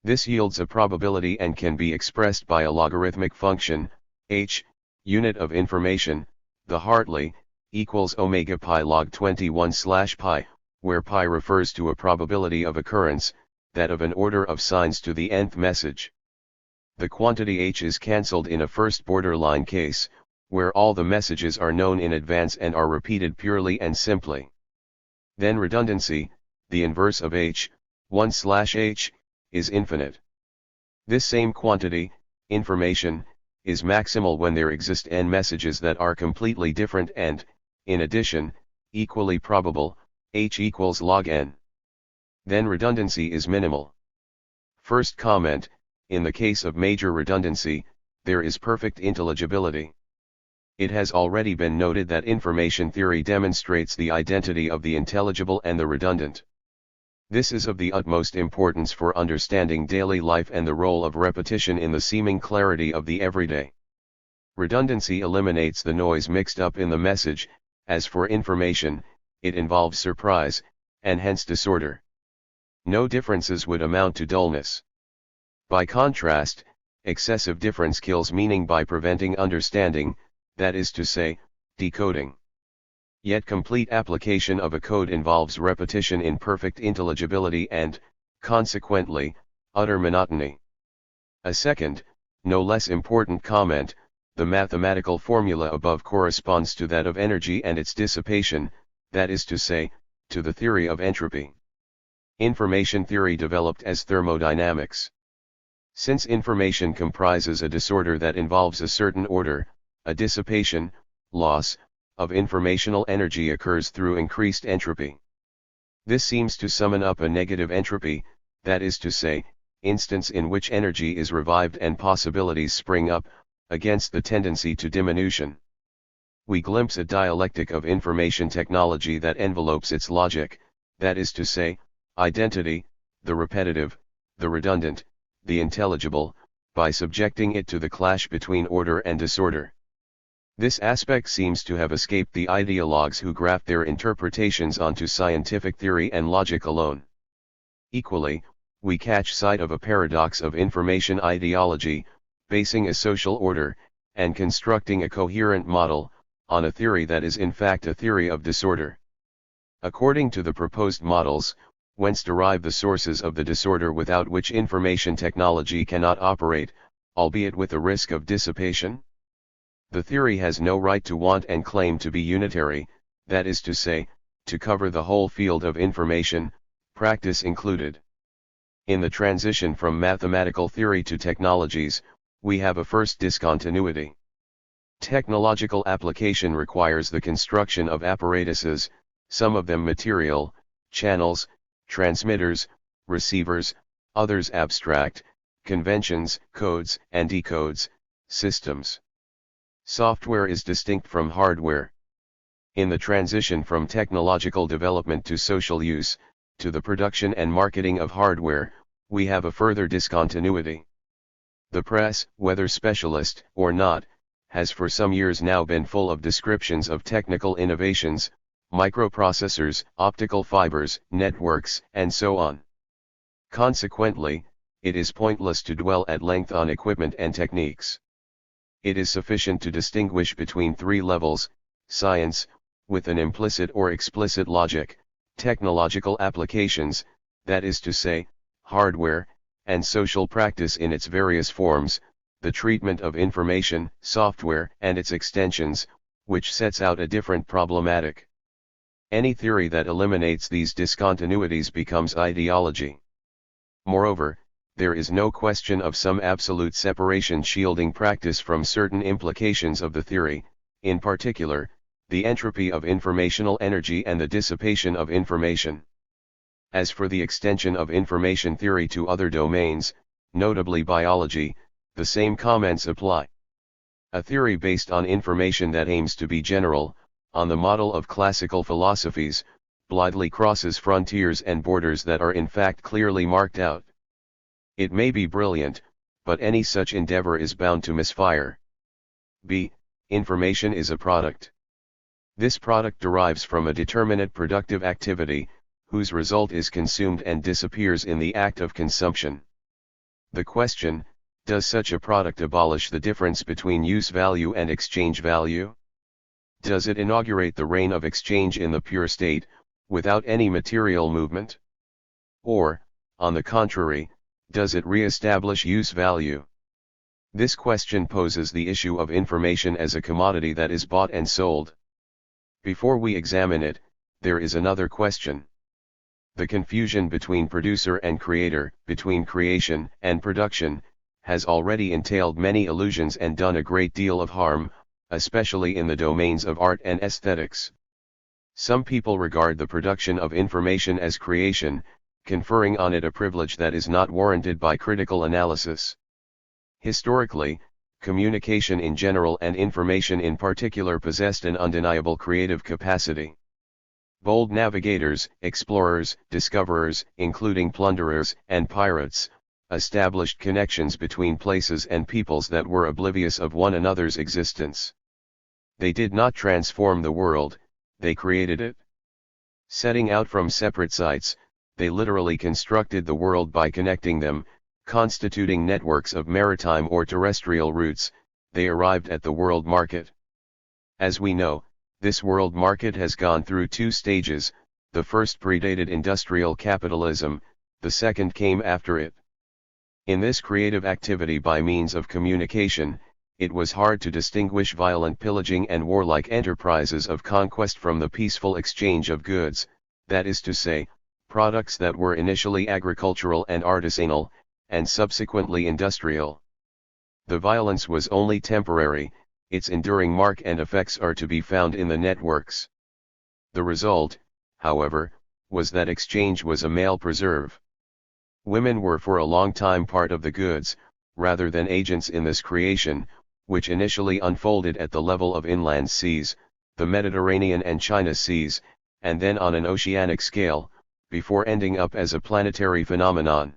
A: This yields a probability and can be expressed by a logarithmic function, h, unit of information, the Hartley, equals omega pi log 21/pi, where pi refers to a probability of occurrence, that of an order of signs to the nth message. The quantity h is cancelled in a first borderline case, where all the messages are known in advance and are repeated purely and simply. Then redundancy, the inverse of h, 1/h, is infinite. This same quantity, information, is maximal when there exist n messages that are completely different and, in addition, equally probable, h equals log n. Then redundancy is minimal. First comment: in the case of major redundancy, there is perfect intelligibility. It has already been noted that information theory demonstrates the identity of the intelligible and the redundant. This is of the utmost importance for understanding daily life and the role of repetition in the seeming clarity of the everyday. Redundancy eliminates the noise mixed up in the message; as for information, it involves surprise, and hence disorder. No differences would amount to dullness. By contrast, excessive difference kills meaning by preventing understanding, that is to say, decoding. Yet complete application of a code involves repetition in perfect intelligibility and, consequently, utter monotony. A second, no less important comment: the mathematical formula above corresponds to that of energy and its dissipation, that is to say, to the theory of entropy. Information theory developed as thermodynamics. Since information comprises a disorder that involves a certain order, a dissipation, loss, of informational energy occurs through increased entropy. This seems to summon up a negative entropy, that is to say, instance in which energy is revived and possibilities spring up, against the tendency to diminution. We glimpse a dialectic of information technology that envelopes its logic, that is to say, identity, the repetitive, the redundant, the intelligible, by subjecting it to the clash between order and disorder. This aspect seems to have escaped the ideologues who graft their interpretations onto scientific theory and logic alone. Equally, we catch sight of a paradox of information ideology, basing a social order, and constructing a coherent model, on a theory that is in fact a theory of disorder. According to the proposed models, whence derive the sources of the disorder without which information technology cannot operate, albeit with the risk of dissipation? The theory has no right to want and claim to be unitary, that is to say, to cover the whole field of information, practice included. In the transition from mathematical theory to technologies, we have a first discontinuity. Technological application requires the construction of apparatuses, some of them material, channels, transmitters, receivers, others abstract, conventions, codes and decodes, systems. Software is distinct from hardware. In the transition from technological development to social use, to the production and marketing of hardware, we have a further discontinuity. The press, whether specialist or not, has for some years now been full of descriptions of technical innovations, microprocessors, optical fibers, networks, and so on. Consequently, it is pointless to dwell at length on equipment and techniques. It is sufficient to distinguish between three levels: science, with an implicit or explicit logic, technological applications, that is to say, hardware, and social practice in its various forms, the treatment of information, software, and its extensions, which sets out a different problematic. Any theory that eliminates these discontinuities becomes ideology. Moreover, there is no question of some absolute separation shielding practice from certain implications of the theory, in particular, the entropy of informational energy and the dissipation of information. As for the extension of information theory to other domains, notably biology, the same comments apply. A theory based on information that aims to be general, on the model of classical philosophies, blithely crosses frontiers and borders that are in fact clearly marked out. It may be brilliant, but any such endeavor is bound to misfire. b. Information is a product. This product derives from a determinate productive activity, whose result is consumed and disappears in the act of consumption. The question: does such a product abolish the difference between use value and exchange value? Does it inaugurate the reign of exchange in the pure state, without any material movement? Or, on the contrary, does it re-establish use value? This question poses the issue of information as a commodity that is bought and sold. Before we examine it, there is another question. The confusion between producer and creator, between creation and production, has already entailed many illusions and done a great deal of harm, especially in the domains of art and aesthetics. Some people regard the production of information as creation, conferring on it a privilege that is not warranted by critical analysis. Historically, communication in general and information in particular possessed an undeniable creative capacity. Bold navigators, explorers, discoverers, including plunderers and pirates, established connections between places and peoples that were oblivious of one another's existence. They did not transform the world, they created it. Setting out from separate sites, they literally constructed the world by connecting them, constituting networks of maritime or terrestrial routes. They arrived at the world market. As we know, this world market has gone through two stages: the first predated industrial capitalism, the second came after it. In this creative activity by means of communication, it was hard to distinguish violent pillaging and warlike enterprises of conquest from the peaceful exchange of goods, that is to say, products that were initially agricultural and artisanal, and subsequently industrial. The violence was only temporary, its enduring mark and effects are to be found in the networks. The result, however, was that exchange was a male preserve. Women were for a long time part of the goods, rather than agents in this creation, which initially unfolded at the level of inland seas, the Mediterranean and China seas, and then on an oceanic scale, before ending up as a planetary phenomenon.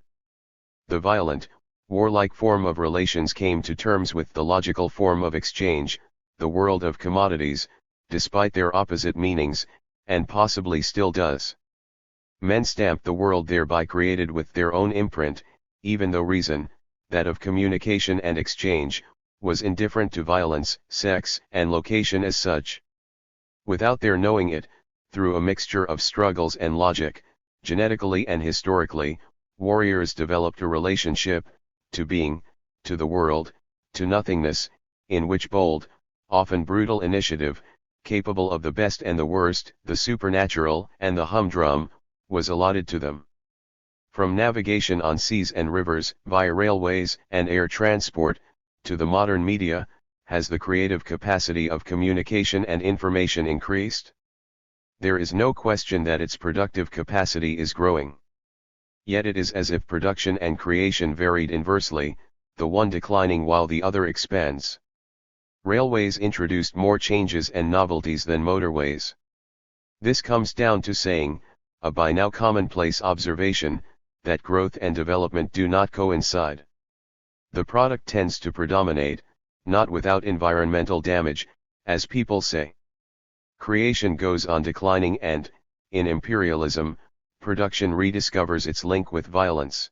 A: The violent, warlike form of relations came to terms with the logical form of exchange, the world of commodities, despite their opposite meanings, and possibly still does. Men stamped the world thereby created with their own imprint, even though reason, that of communication and exchange, was indifferent to violence, sex, and location as such. Without their knowing it, through a mixture of struggles and logic, genetically and historically, warriors developed a relationship, to being, to the world, to nothingness, in which bold, often brutal initiative, capable of the best and the worst, the supernatural and the humdrum, was allotted to them. From navigation on seas and rivers, via railways and air transport, to the modern media, has the creative capacity of communication and information increased? There is no question that its productive capacity is growing. Yet it is as if production and creation varied inversely, the one declining while the other expands. Railways introduced more changes and novelties than motorways. This comes down to saying, a by now commonplace observation, that growth and development do not coincide. The product tends to predominate, not without environmental damage, as people say. Creation goes on declining and, in imperialism, production rediscovers its link with violence.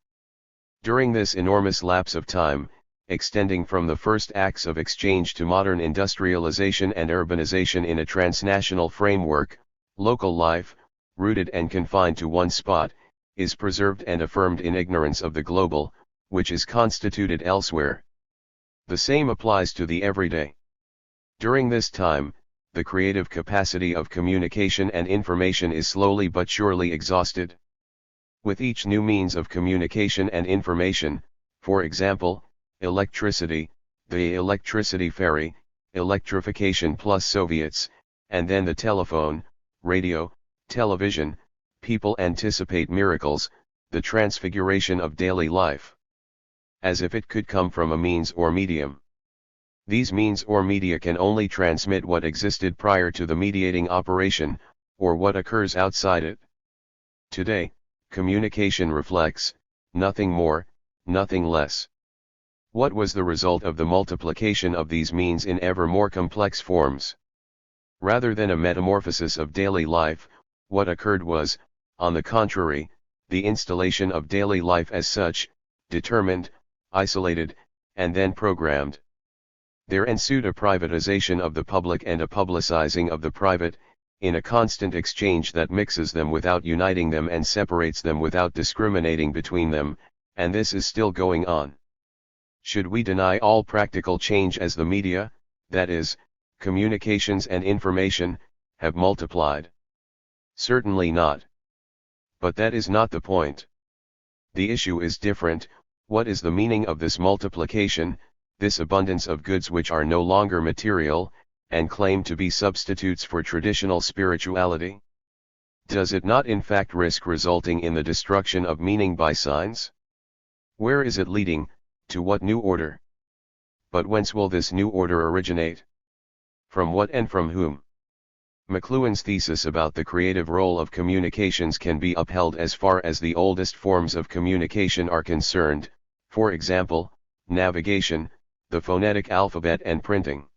A: During this enormous lapse of time, extending from the first acts of exchange to modern industrialization and urbanization in a transnational framework, local life, rooted and confined to one spot, is preserved and affirmed in ignorance of the global, which is constituted elsewhere. The same applies to the everyday. During this time, the creative capacity of communication and information is slowly but surely exhausted. With each new means of communication and information, for example, electricity, the electricity ferry, electrification plus Soviets, and then the telephone, radio, television, people anticipate miracles, the transfiguration of daily life. As if it could come from a means or medium. These means or media can only transmit what existed prior to the mediating operation, or what occurs outside it. Today, communication reflects, nothing more, nothing less. What was the result of the multiplication of these means in ever more complex forms? Rather than a metamorphosis of daily life, what occurred was, on the contrary, the installation of daily life as such, determined, isolated, and then programmed. There ensued a privatization of the public and a publicizing of the private, in a constant exchange that mixes them without uniting them and separates them without discriminating between them, and this is still going on. Should we deny all practical change as the media, that is, communications and information, have multiplied? Certainly not. But that is not the point. The issue is different. What is the meaning of this multiplication, this abundance of goods which are no longer material, and claim to be substitutes for traditional spirituality? Does it not in fact risk resulting in the destruction of meaning by signs? Where is it leading, to what new order? But whence will this new order originate? From what and from whom? McLuhan's thesis about the creative role of communications can be upheld as far as the oldest forms of communication are concerned, for example, navigation, the phonetic alphabet and printing.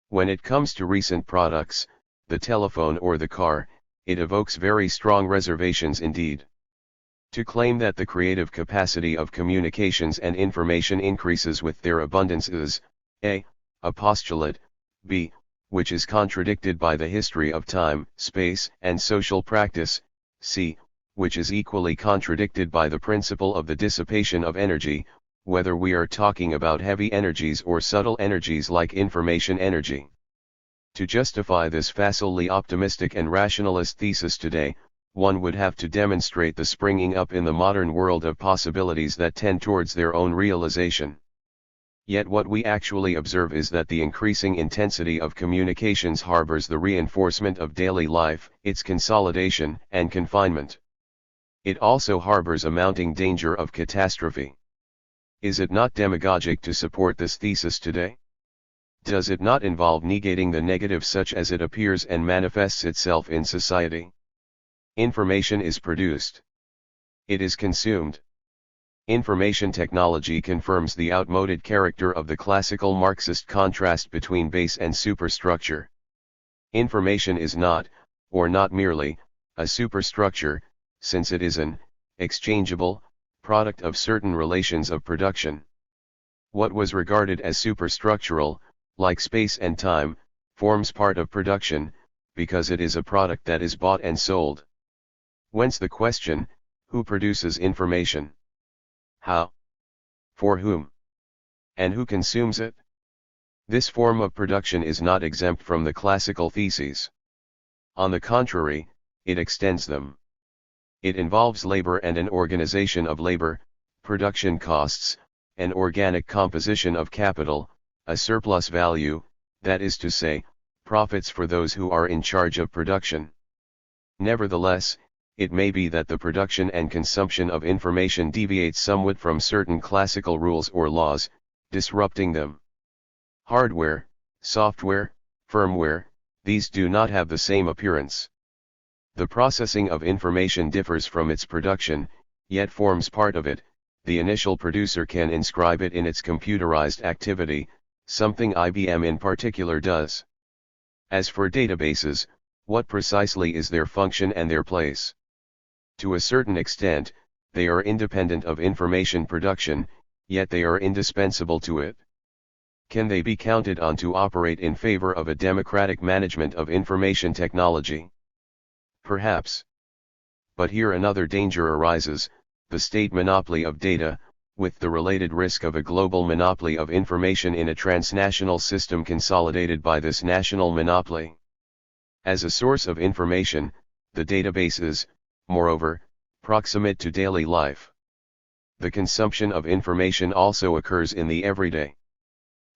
A: When it comes to recent products, the telephone or the car, it evokes very strong reservations indeed. To claim that the creative capacity of communications and information increases with their abundance is, a postulate, b, which is contradicted by the history of time, space, and social practice, c, which is equally contradicted by the principle of the dissipation of energy, whether we are talking about heavy energies or subtle energies like information energy. To justify this facilely optimistic and rationalist thesis today, one would have to demonstrate the springing up in the modern world of possibilities that tend towards their own realization. Yet what we actually observe is that the increasing intensity of communications harbors the reinforcement of daily life, its consolidation and confinement. It also harbors a mounting danger of catastrophe. Is it not demagogic to support this thesis today? Does it not involve negating the negative such as it appears and manifests itself in society? Information is produced. It is consumed. Information technology confirms the outmoded character of the classical Marxist contrast between base and superstructure. Information is not, or not merely, a superstructure, since it is an exchangeable product of certain relations of production. What was regarded as superstructural, like space and time, forms part of production, because it is a product that is bought and sold. Whence the question, who produces information? How? For whom? And who consumes it? This form of production is not exempt from the classical theses. On the contrary, it extends them. It involves labor and an organization of labor, production costs, an organic composition of capital, a surplus value, that is to say, profits for those who are in charge of production. Nevertheless, it may be that the production and consumption of information deviates somewhat from certain classical rules or laws, disrupting them. Hardware, software, firmware, these do not have the same appearance. The processing of information differs from its production, yet forms part of it. The initial producer can inscribe it in its computerized activity, something IBM in particular does. As for databases, what precisely is their function and their place? To a certain extent, they are independent of information production, yet they are indispensable to it. Can they be counted on to operate in favor of a democratic management of information technology? Perhaps. But here another danger arises, the state monopoly of data, with the related risk of a global monopoly of information in a transnational system consolidated by this national monopoly. As a source of information, the database is, moreover, proximate to daily life. The consumption of information also occurs in the everyday.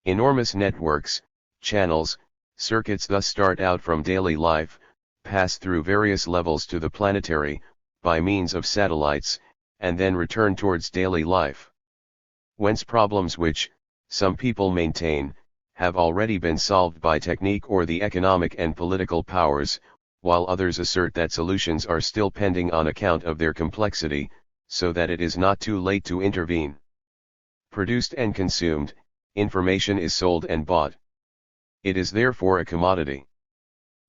A: Enormous networks, channels, circuits thus start out from daily life, pass through various levels to the planetary, by means of satellites, and then return towards daily life. Whence problems which, some people maintain, have already been solved by technique or the economic and political powers, while others assert that solutions are still pending on account of their complexity, so that it is not too late to intervene. Produced and consumed, information is sold and bought. It is therefore a commodity.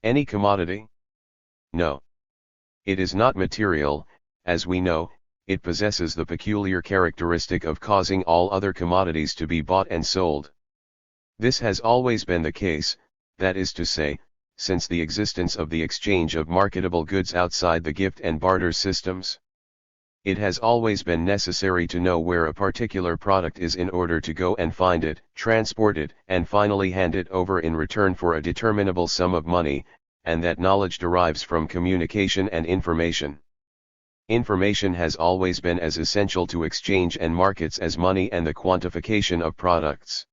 A: Any commodity? No. It is not material, as we know. It possesses the peculiar characteristic of causing all other commodities to be bought and sold. This has always been the case, that is to say, since the existence of the exchange of marketable goods outside the gift and barter systems. It has always been necessary to know where a particular product is in order to go and find it, transport it, and finally hand it over in return for a determinable sum of money, and that knowledge derives from communication and information. Information has always been as essential to exchange and markets as money and the quantification of products.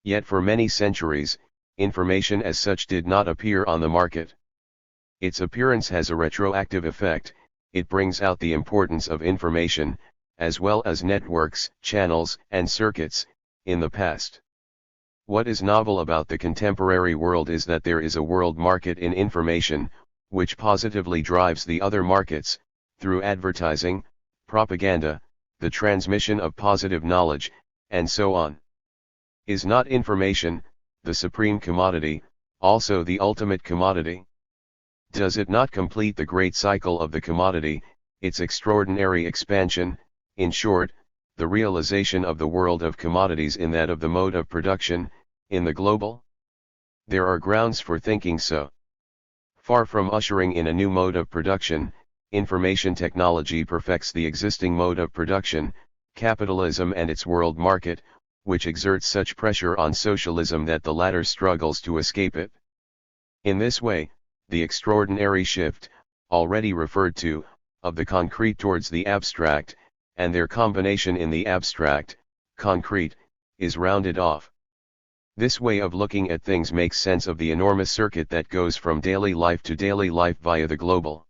A: Yet for many centuries, information as such did not appear on the market. Its appearance has a retroactive effect. It brings out the importance of information, as well as networks, channels, and circuits, in the past. What is novel about the contemporary world is that there is a world market in information, which positively drives the other markets, through advertising, propaganda, the transmission of positive knowledge, and so on. Is not information, the supreme commodity, also the ultimate commodity? Does it not complete the great cycle of the commodity, its extraordinary expansion, in short, the realization of the world of commodities in that of the mode of production, in the global? There are grounds for thinking so. Far from ushering in a new mode of production, information technology perfects the existing mode of production, capitalism and its world market, which exerts such pressure on socialism that the latter struggles to escape it. In this way, the extraordinary shift, already referred to, of the concrete towards the abstract, and their combination in the abstract, concrete, is rounded off. This way of looking at things makes sense of the enormous circuit that goes from daily life to daily life via the global.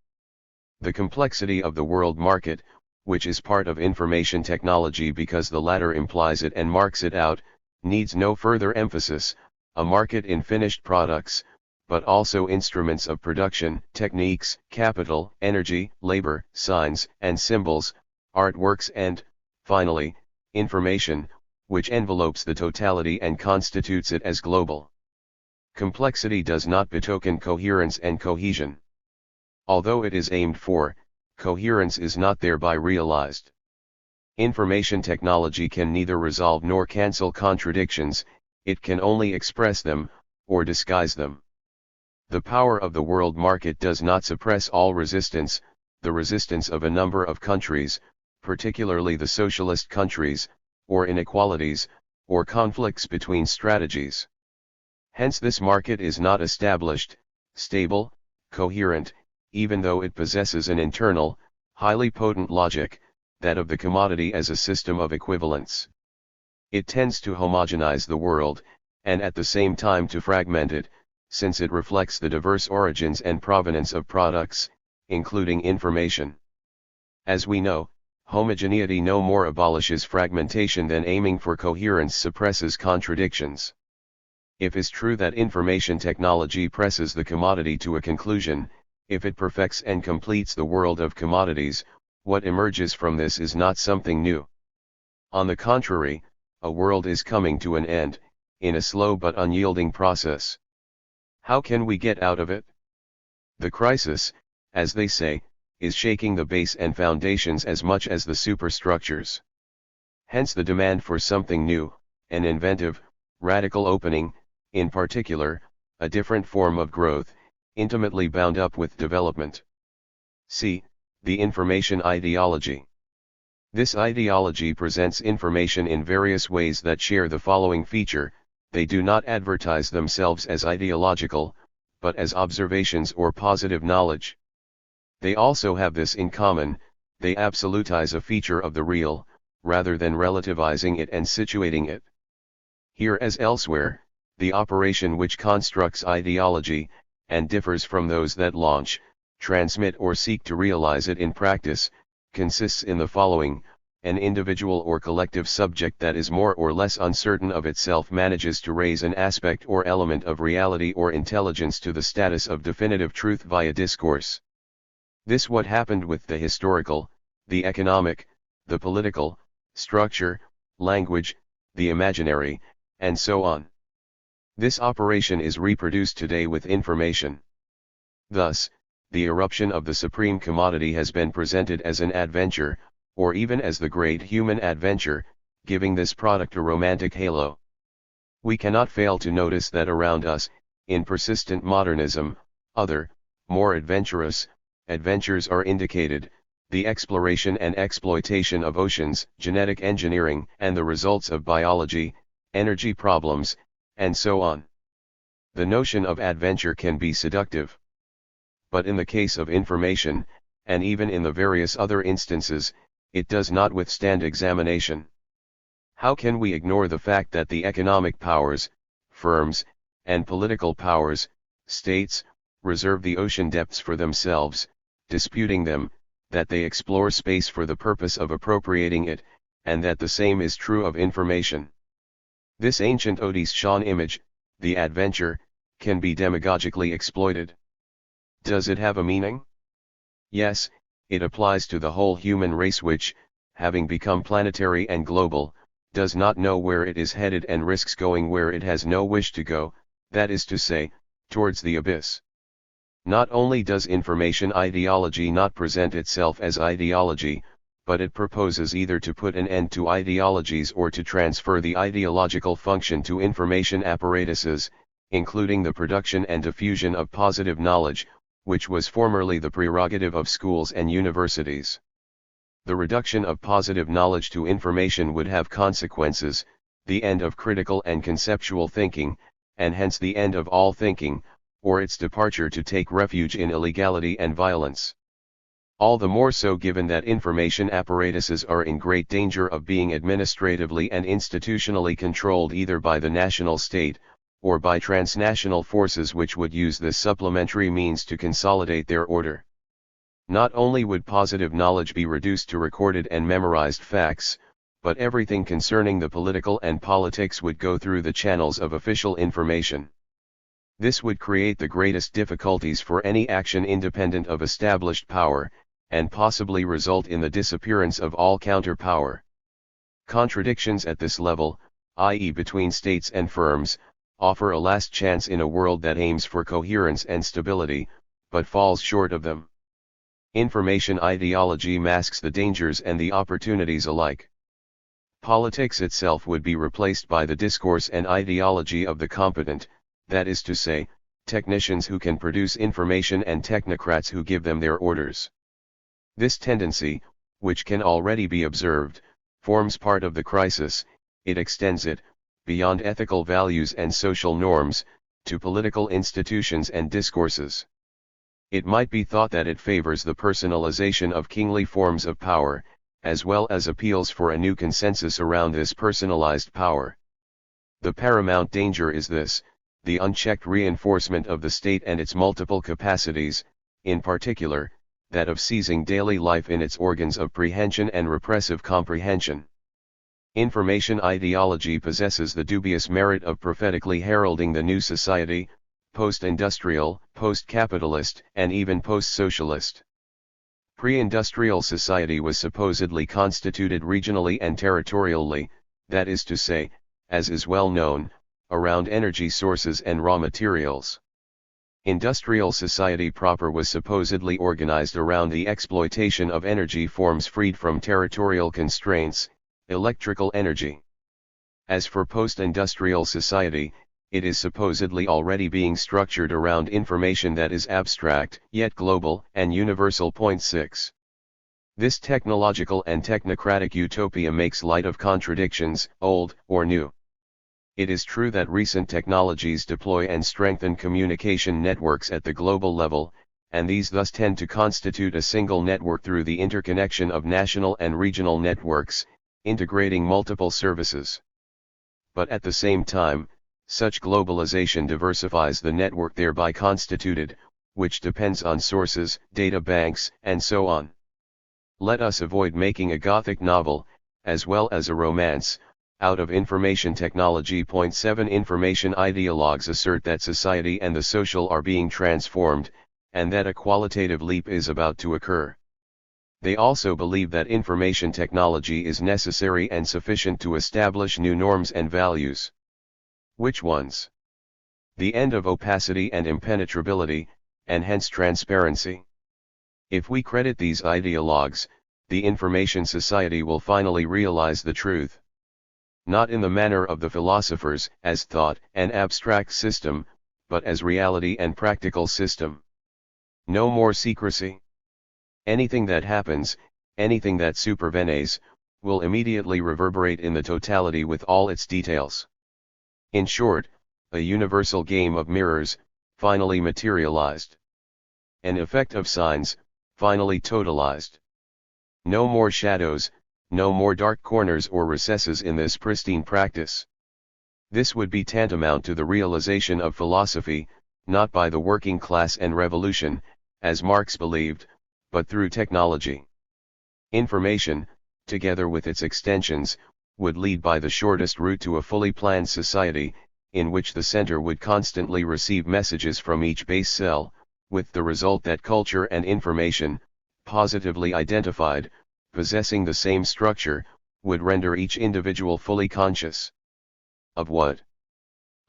A: The complexity of the world market, which is part of information technology because the latter implies it and marks it out, needs no further emphasis. A market in finished products, but also instruments of production, techniques, capital, energy, labor, signs and symbols, artworks and, finally, information, which envelopes the totality and constitutes it as global. Complexity does not betoken coherence and cohesion. Although it is aimed for, coherence is not thereby realized. Information technology can neither resolve nor cancel contradictions, it can only express them, or disguise them. The power of the world market does not suppress all resistance, the resistance of a number of countries, particularly the socialist countries, or inequalities, or conflicts between strategies. Hence this market is not established, stable, coherent, even though it possesses an internal, highly potent logic, that of the commodity as a system of equivalence. It tends to homogenize the world, and at the same time to fragment it, since it reflects the diverse origins and provenance of products, including information. As we know, homogeneity no more abolishes fragmentation than aiming for coherence suppresses contradictions. If it is true that information technology presses the commodity to a conclusion, if it perfects and completes the world of commodities, what emerges from this is not something new. On the contrary, a world is coming to an end, in a slow but unyielding process. How can we get out of it? The crisis, as they say, is shaking the base and foundations as much as the superstructures. Hence the demand for something new, an inventive, radical opening, in particular, a different form of growth, intimately bound up with development. C. The information ideology. This ideology presents information in various ways that share the following feature: they do not advertise themselves as ideological, but as observations or positive knowledge. They also have this in common: they absolutize a feature of the real, rather than relativizing it and situating it. Here as elsewhere, the operation which constructs ideology, and differs from those that launch, transmit or seek to realize it in practice, consists in the following: an individual or collective subject that is more or less uncertain of itself manages to raise an aspect or element of reality or intelligence to the status of definitive truth via discourse. This what happened with the historical, the economic, the political, structure, language, the imaginary, and so on. This operation is reproduced today with information. Thus, the eruption of the supreme commodity has been presented as an adventure, or even as the great human adventure, giving this product a romantic halo. We cannot fail to notice that around us, in persistent modernism, other, more adventurous, adventures are indicated: the exploration and exploitation of oceans, genetic engineering and the results of biology, energy problems, and so on. The notion of adventure can be seductive. But in the case of information, and even in the various other instances, it does not withstand examination. How can we ignore the fact that the economic powers, firms, and political powers, states, reserve the ocean depths for themselves, disputing them, that they explore space for the purpose of appropriating it, and that the same is true of information? This ancient Odyssean image, the adventure, can be demagogically exploited. Does it have a meaning? Yes, it applies to the whole human race which, having become planetary and global, does not know where it is headed and risks going where it has no wish to go, that is to say, towards the abyss. Not only does information ideology not present itself as ideology, but it proposes either to put an end to ideologies or to transfer the ideological function to information apparatuses, including the production and diffusion of positive knowledge, which was formerly the prerogative of schools and universities. The reduction of positive knowledge to information would have consequences: the end of critical and conceptual thinking, and hence the end of all thinking, or its departure to take refuge in illegality and violence. All the more so given that information apparatuses are in great danger of being administratively and institutionally controlled either by the national state, or by transnational forces which would use this supplementary means to consolidate their order. Not only would positive knowledge be reduced to recorded and memorized facts, but everything concerning the political and politics would go through the channels of official information. This would create the greatest difficulties for any action independent of established power, and possibly result in the disappearance of all counterpower. Contradictions at this level, i.e. between states and firms, offer a last chance in a world that aims for coherence and stability, but falls short of them. Information ideology masks the dangers and the opportunities alike. Politics itself would be replaced by the discourse and ideology of the competent, that is to say, technicians who can produce information and technocrats who give them their orders. This tendency, which can already be observed, forms part of the crisis. It extends it, beyond ethical values and social norms, to political institutions and discourses. It might be thought that it favors the personalization of kingly forms of power, as well as appeals for a new consensus around this personalized power. The paramount danger is this: the unchecked reinforcement of the state and its multiple capacities, in particular, that of seizing daily life in its organs of prehension and repressive comprehension. Information ideology possesses the dubious merit of prophetically heralding the new society, post-industrial, post-capitalist, and even post-socialist. Pre-industrial society was supposedly constituted regionally and territorially, that is to say, as is well known, around energy sources and raw materials. Industrial society proper was supposedly organized around the exploitation of energy forms freed from territorial constraints, electrical energy. As for post-industrial society, it is supposedly already being structured around information that is abstract, yet global and universal. 6. This technological and technocratic utopia makes light of contradictions, old or new. It is true that recent technologies deploy and strengthen communication networks at the global level, and these thus tend to constitute a single network through the interconnection of national and regional networks, integrating multiple services. But at the same time, such globalization diversifies the network thereby constituted, which depends on sources, data banks, and so on. Let us avoid making a Gothic novel, as well as a romance, out of information technology. 7 Information ideologues assert that society and the social are being transformed, and that a qualitative leap is about to occur. They also believe that information technology is necessary and sufficient to establish new norms and values. Which ones? The end of opacity and impenetrability, and hence transparency. If we credit these ideologues, the information society will finally realize the truth. Not in the manner of the philosophers, as thought and abstract system, but as reality and practical system. No more secrecy. Anything that happens, anything that supervenes, will immediately reverberate in the totality with all its details. In short, a universal game of mirrors, finally materialized. An effect of signs, finally totalized. No more shadows, no more dark corners or recesses in this pristine practice. This would be tantamount to the realization of philosophy, not by the working class and revolution, as Marx believed, but through technology. Information, together with its extensions, would lead by the shortest route to a fully planned society, in which the center would constantly receive messages from each base cell, with the result that culture and information, positively identified, possessing the same structure, would render each individual fully conscious. Of what?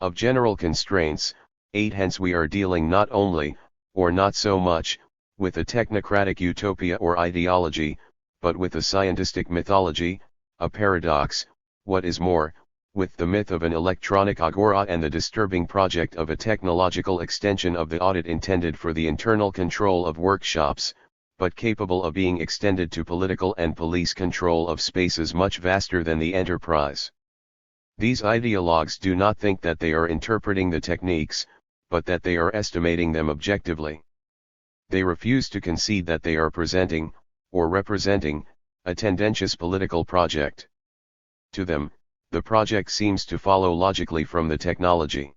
A: Of general constraints. 8 Hence we are dealing not only, or not so much, with a technocratic utopia or ideology, but with a scientistic mythology, a paradox, what is more, with the myth of an electronic agora and the disturbing project of a technological extension of the audit intended for the internal control of workshops, but capable of being extended to political and police control of spaces much vaster than the enterprise. These ideologues do not think that they are interpreting the techniques, but that they are estimating them objectively. They refuse to concede that they are presenting, or representing, a tendentious political project. To them, the project seems to follow logically from the technology.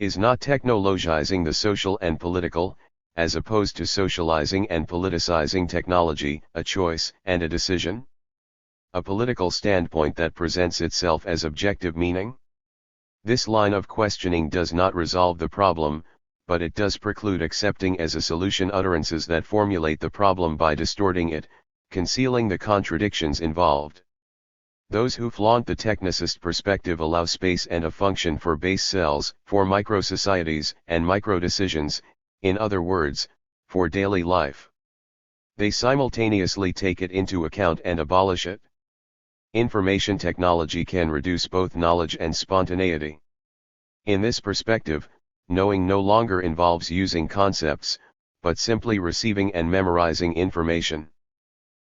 A: Is not technologizing the social and political, as opposed to socializing and politicizing technology, a choice and a decision? A political standpoint that presents itself as objective meaning? This line of questioning does not resolve the problem, but it does preclude accepting as a solution utterances that formulate the problem by distorting it, concealing the contradictions involved. Those who flaunt the technicist perspective allow space and a function for base cells, for micro-societies and micro-decisions, in other words, for daily life. They simultaneously take it into account and abolish it. Information technology can reduce both knowledge and spontaneity. In this perspective, knowing no longer involves using concepts, but simply receiving and memorizing information.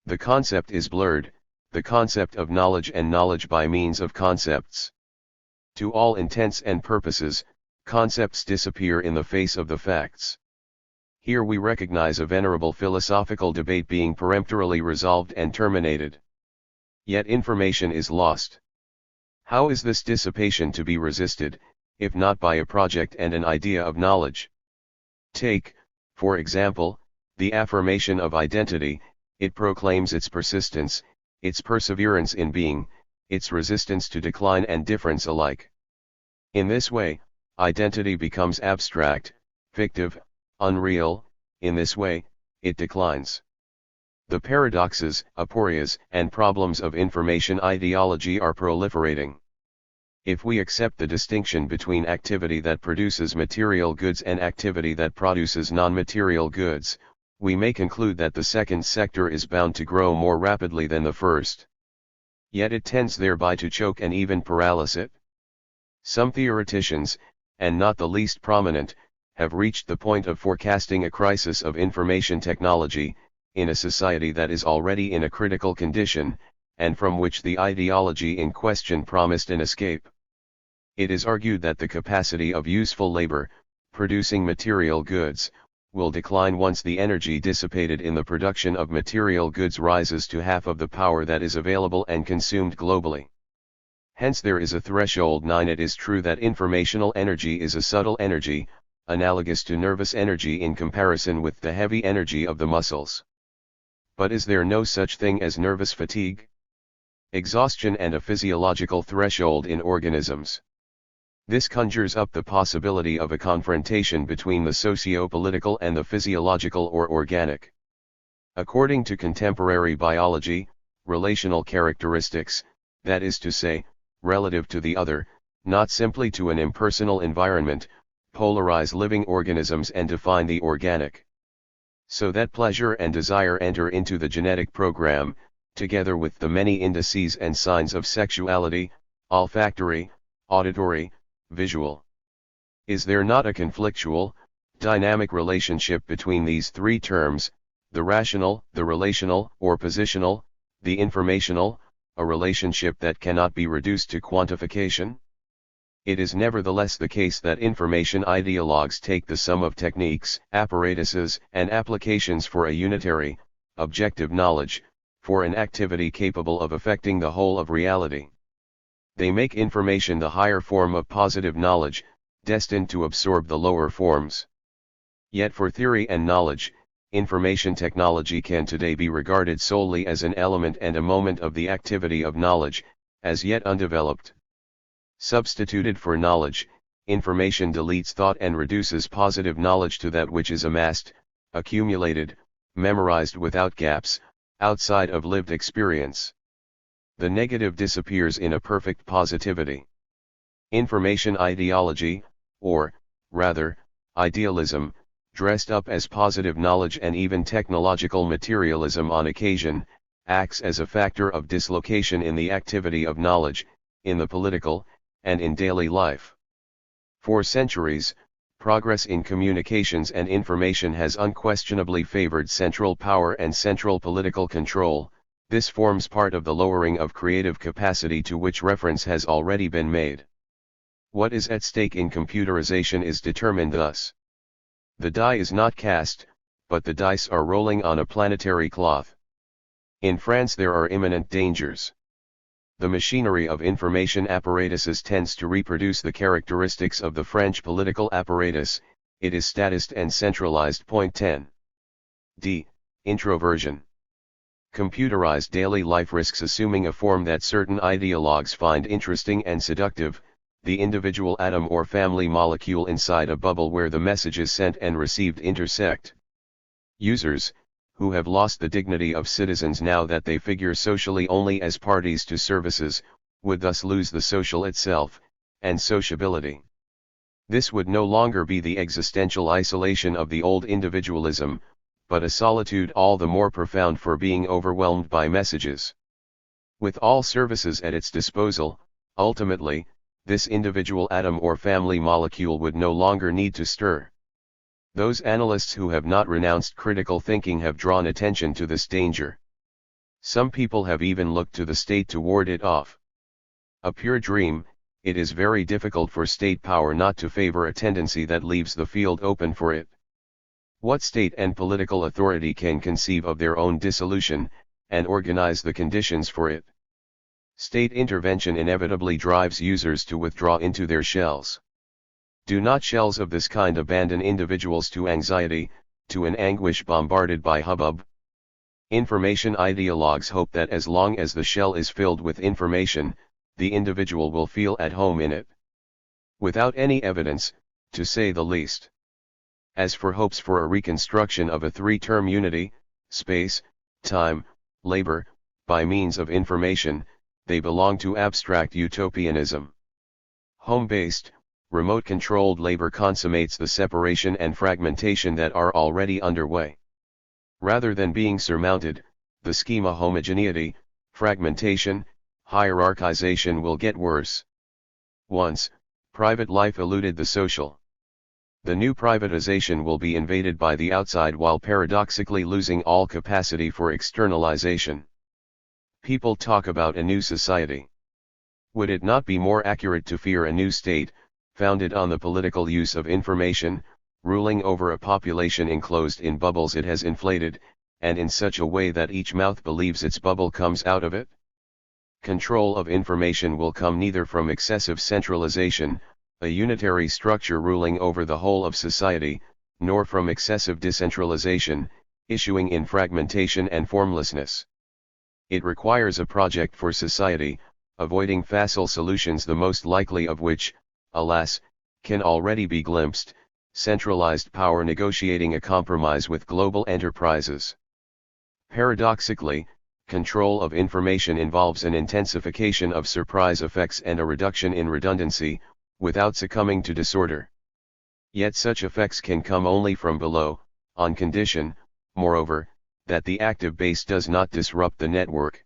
A: The concept is blurred, the concept of knowledge and knowledge by means of concepts. To all intents and purposes, concepts disappear in the face of the facts. Here we recognize a venerable philosophical debate being peremptorily resolved and terminated. Yet information is lost. How is this dissipation to be resisted, if not by a project and an idea of knowledge? Take, for example, the affirmation of identity. It proclaims its persistence, its perseverance in being, its resistance to decline and difference alike. In this way, identity becomes abstract, fictive, unreal. In this way, it declines. The paradoxes, aporias, and problems of information ideology are proliferating. If we accept the distinction between activity that produces material goods and activity that produces non-material goods, we may conclude that the second sector is bound to grow more rapidly than the first. Yet it tends thereby to choke and even paralyze it. Some theoreticians, and not the least prominent, have reached the point of forecasting a crisis of information technology, in a society that is already in a critical condition, and from which the ideology in question promised an escape. It is argued that the capacity of useful labor, producing material goods, will decline once the energy dissipated in the production of material goods rises to half of the power that is available and consumed globally. Hence there is a threshold 9. It is true that informational energy is a subtle energy, analogous to nervous energy in comparison with the heavy energy of the muscles. But is there no such thing as nervous fatigue? Exhaustion and a physiological threshold in organisms. This conjures up the possibility of a confrontation between the socio-political and the physiological or organic. According to contemporary biology, relational characteristics, that is to say, relative to the other, not simply to an impersonal environment, polarize living organisms and define the organic. So that pleasure and desire enter into the genetic program, together with the many indices and signs of sexuality, olfactory, auditory, visual. Is there not a conflictual, dynamic relationship between these three terms, the rational, the relational or positional, the informational, a relationship that cannot be reduced to quantification? It is nevertheless the case that information ideologues take the sum of techniques, apparatuses, and applications for a unitary, objective knowledge, for an activity capable of affecting the whole of reality. They make information the higher form of positive knowledge, destined to absorb the lower forms. Yet for theory and knowledge, information technology can today be regarded solely as an element and a moment of the activity of knowledge, as yet undeveloped. Substituted for knowledge, information deletes thought and reduces positive knowledge to that which is amassed, accumulated, memorized without gaps, outside of lived experience. The negative disappears in a perfect positivity. Information ideology, or, rather, idealism, dressed up as positive knowledge and even technological materialism on occasion, acts as a factor of dislocation in the activity of knowledge, in the political, and in daily life. For centuries, progress in communications and information has unquestionably favored central power and central political control. This forms part of the lowering of creative capacity to which reference has already been made. What is at stake in computerization is determined thus. The die is not cast, but the dice are rolling on a planetary cloth. In France there are imminent dangers. The machinery of information apparatuses tends to reproduce the characteristics of the French political apparatus. it is statist and centralized. Point 10. D. Introversion. Computerized daily life risks assuming a form that certain ideologues find interesting and seductive, the individual atom or family molecule inside a bubble where the messages sent and received intersect. Users, who have lost the dignity of citizens now that they figure socially only as parties to services, would thus lose the social itself, and sociability. This would no longer be the existential isolation of the old individualism, but a solitude all the more profound for being overwhelmed by messages. With all services at its disposal, ultimately, this individual atom or family molecule would no longer need to stir. Those analysts who have not renounced critical thinking have drawn attention to this danger. Some people have even looked to the state to ward it off. A pure dream, it is very difficult for state power not to favor a tendency that leaves the field open for it. What state and political authority can conceive of their own dissolution, and organize the conditions for it? State intervention inevitably drives users to withdraw into their shells. Do not shells of this kind abandon individuals to anxiety, to an anguish bombarded by hubbub? Information ideologues hope that as long as the shell is filled with information, the individual will feel at home in it. Without any evidence, to say the least. As for hopes for a reconstruction of a three-term unity, space, time, labor, by means of information, they belong to abstract utopianism. Home-based, remote-controlled labor consummates the separation and fragmentation that are already underway. Rather than being surmounted, the schema homogeneity, fragmentation, hierarchization will get worse. Once, private life eluded the social. The new privatization will be invaded by the outside while paradoxically losing all capacity for externalization. People talk about a new society. Would it not be more accurate to fear a new state, founded on the political use of information, ruling over a population enclosed in bubbles it has inflated, and in such a way that each mouth believes its bubble comes out of it? Control of information will come neither from excessive centralization, a unitary structure ruling over the whole of society, nor from excessive decentralization, issuing in fragmentation and formlessness. It requires a project for society, avoiding facile solutions, the most likely of which, alas, can already be glimpsed, centralized power negotiating a compromise with global enterprises. Paradoxically, control of information involves an intensification of surprise effects and a reduction in redundancy, without succumbing to disorder. Yet such effects can come only from below, on condition, moreover, that the active base does not disrupt the network.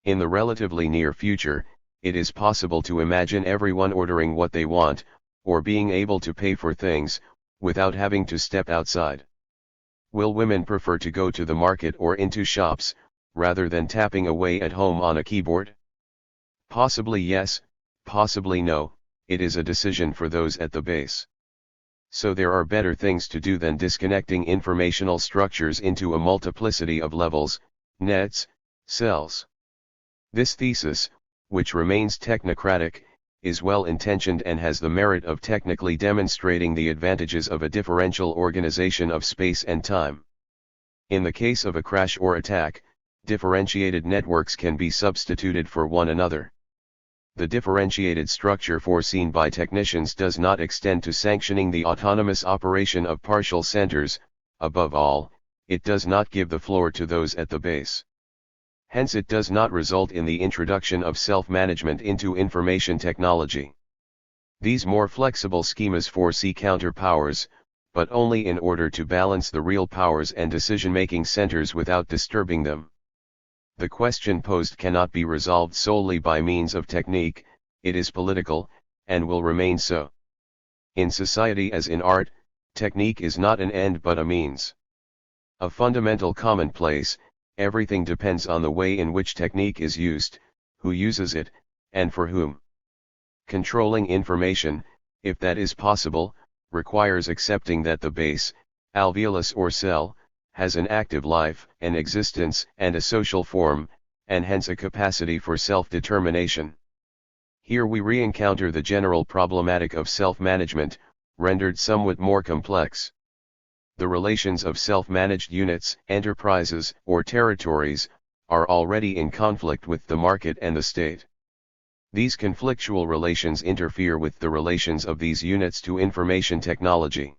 A: In the relatively near future, it is possible to imagine everyone ordering what they want, or being able to pay for things, without having to step outside. Will women prefer to go to the market or into shops, rather than tapping away at home on a keyboard? Possibly yes, possibly no. It is a decision for those at the base. So there are better things to do than disconnecting informational structures into a multiplicity of levels, nets, cells. This thesis, which remains technocratic, is well intentioned and has the merit of technically demonstrating the advantages of a differential organization of space and time. In the case of a crash or attack, differentiated networks can be substituted for one another. The differentiated structure foreseen by technicians does not extend to sanctioning the autonomous operation of partial centers. Above all, it does not give the floor to those at the base. Hence it does not result in the introduction of self-management into information technology. These more flexible schemas foresee counterpowers, but only in order to balance the real powers and decision-making centers without disturbing them. The question posed cannot be resolved solely by means of technique, it is political, and will remain so. In society as in art, technique is not an end but a means. A fundamental commonplace, everything depends on the way in which technique is used, who uses it, and for whom. Controlling information, if that is possible, requires accepting that the base, alveolus or cell, has an active life, an existence, and a social form, and hence a capacity for self-determination. Here we re-encounter the general problematic of self-management, rendered somewhat more complex. The relations of self-managed units, enterprises, or territories, are already in conflict with the market and the state. These conflictual relations interfere with the relations of these units to information technology.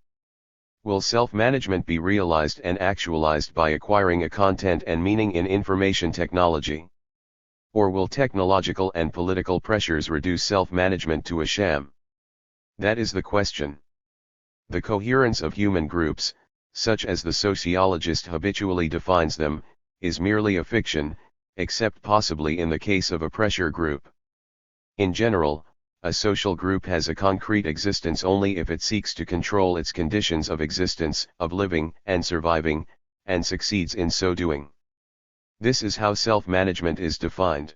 A: Will self-management be realized and actualized by acquiring a content and meaning in information technology? Or will technological and political pressures reduce self-management to a sham? That is the question. The coherence of human groups, such as the sociologist habitually defines them, is merely a fiction, except possibly in the case of a pressure group. In general, a social group has a concrete existence only if it seeks to control its conditions of existence, of living and surviving, and succeeds in so doing. This is how self-management is defined.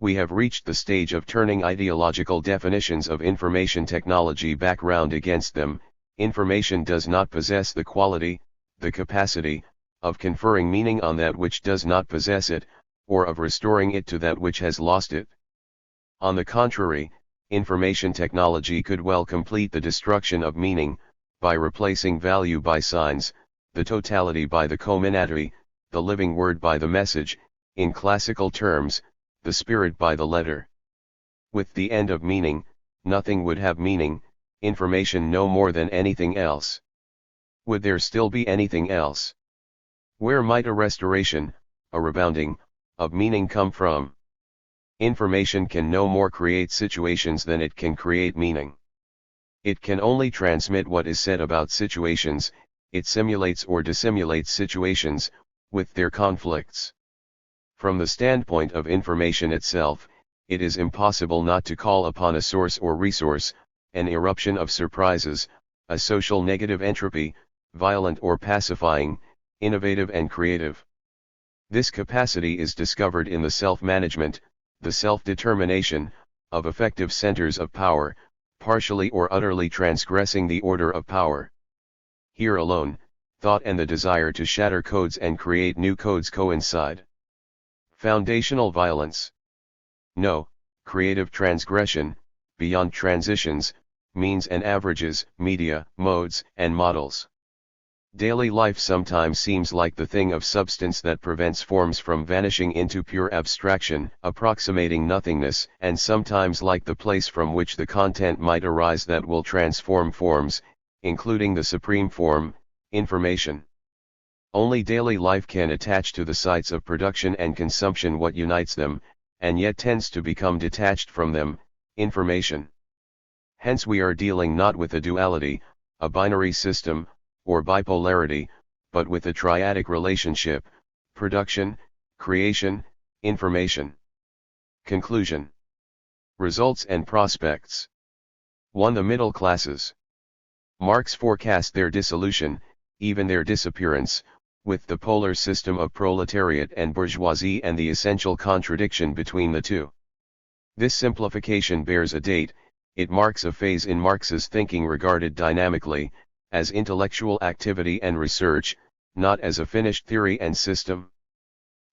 A: We have reached the stage of turning ideological definitions of information technology back round against them. Information does not possess the quality, the capacity, of conferring meaning on that which does not possess it, or of restoring it to that which has lost it. On the contrary, information technology could well complete the destruction of meaning, by replacing value by signs, the totality by the commonality, the living word by the message, in classical terms, the spirit by the letter. With the end of meaning, nothing would have meaning, information no more than anything else. Would there still be anything else? Where might a restoration, a rebounding, of meaning come from? Information can no more create situations than it can create meaning. It can only transmit what is said about situations. It simulates or dissimulates situations, with their conflicts. From the standpoint of information itself, it is impossible not to call upon a source or resource, an eruption of surprises, a social negative entropy, violent or pacifying, innovative and creative. This capacity is discovered in the self-management, the self-determination, of effective centers of power, partially or utterly transgressing the order of power. Here alone, thought and the desire to shatter codes and create new codes coincide. Foundational violence. No, creative transgression, beyond transitions, means and averages, media, modes, and models. Daily life sometimes seems like the thing of substance that prevents forms from vanishing into pure abstraction, approximating nothingness, and sometimes like the place from which the content might arise that will transform forms, including the supreme form, information. Only daily life can attach to the sites of production and consumption what unites them, and yet tends to become detached from them, information. Hence we are dealing not with a duality, a binary system, or bipolarity, but with a triadic relationship, production, creation, information. Conclusion. Results and prospects. 1. The middle classes. Marx forecast their dissolution, even their disappearance, with the polar system of proletariat and bourgeoisie and the essential contradiction between the two. This simplification bears a date. It marks a phase in Marx's thinking regarded dynamically, as intellectual activity and research, not as a finished theory and system.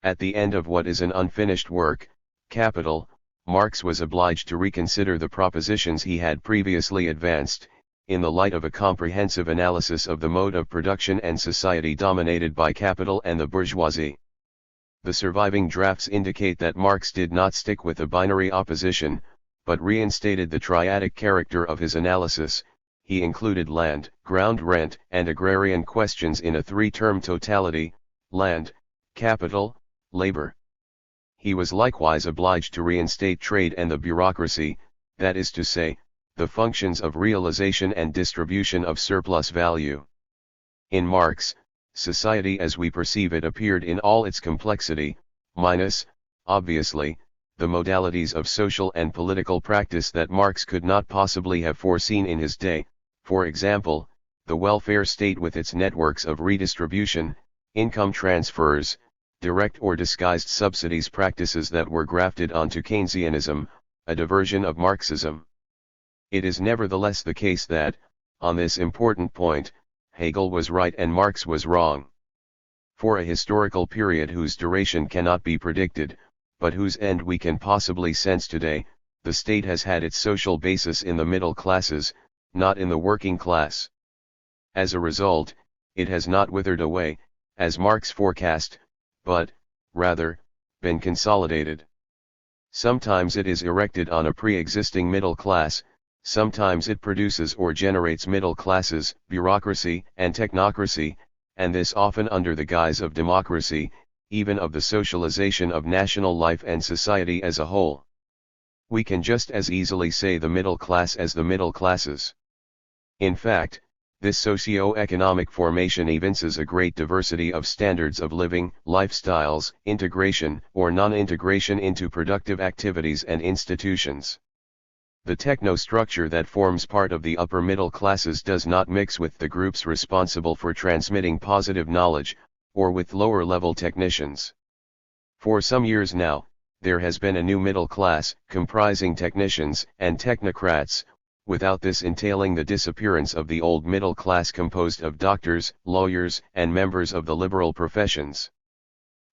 A: At the end of what is an unfinished work, Capital, Marx was obliged to reconsider the propositions he had previously advanced, in the light of a comprehensive analysis of the mode of production and society dominated by capital and the bourgeoisie. The surviving drafts indicate that Marx did not stick with a binary opposition, but reinstated the triadic character of his analysis. He included land, ground rent, and agrarian questions in a three-term totality: land, capital, labor. He was likewise obliged to reinstate trade and the bureaucracy, that is to say, the functions of realization and distribution of surplus value. In Marx, society as we perceive it appeared in all its complexity, minus, obviously, the modalities of social and political practice that Marx could not possibly have foreseen in his day, for example, the welfare state with its networks of redistribution, income transfers, direct or disguised subsidies, practices that were grafted onto Keynesianism, a diversion of Marxism. It is nevertheless the case that, on this important point, Hegel was right and Marx was wrong. For a historical period whose duration cannot be predicted, but whose end we can possibly sense today, the state has had its social basis in the middle classes, not in the working class. As a result, it has not withered away, as Marx forecast, but, rather, been consolidated. Sometimes it is erected on a pre-existing middle class, sometimes it produces or generates middle classes, bureaucracy, and technocracy, and this often under the guise of democracy, even of the socialization of national life and society as a whole. We can just as easily say the middle class as the middle classes. In fact, this socio-economic formation evinces a great diversity of standards of living, lifestyles, integration or non-integration into productive activities and institutions. The techno-structure that forms part of the upper middle classes does not mix with the groups responsible for transmitting positive knowledge, or with lower-level technicians. For some years now, there has been a new middle class, comprising technicians and technocrats, without this entailing the disappearance of the old middle class composed of doctors, lawyers, and members of the liberal professions.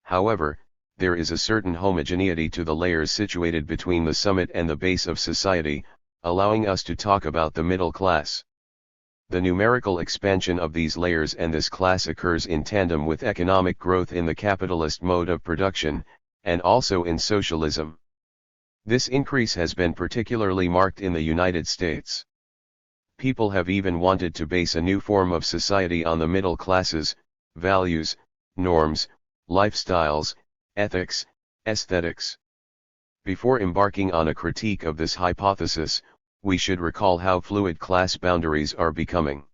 A: However, there is a certain homogeneity to the layers situated between the summit and the base of society, allowing us to talk about the middle class. The numerical expansion of these layers and this class occurs in tandem with economic growth in the capitalist mode of production, and also in socialism. This increase has been particularly marked in the United States. People have even wanted to base a new form of society on the middle classes, values, norms, lifestyles, ethics, aesthetics. Before embarking on a critique of this hypothesis, we should recall how fluid class boundaries are becoming.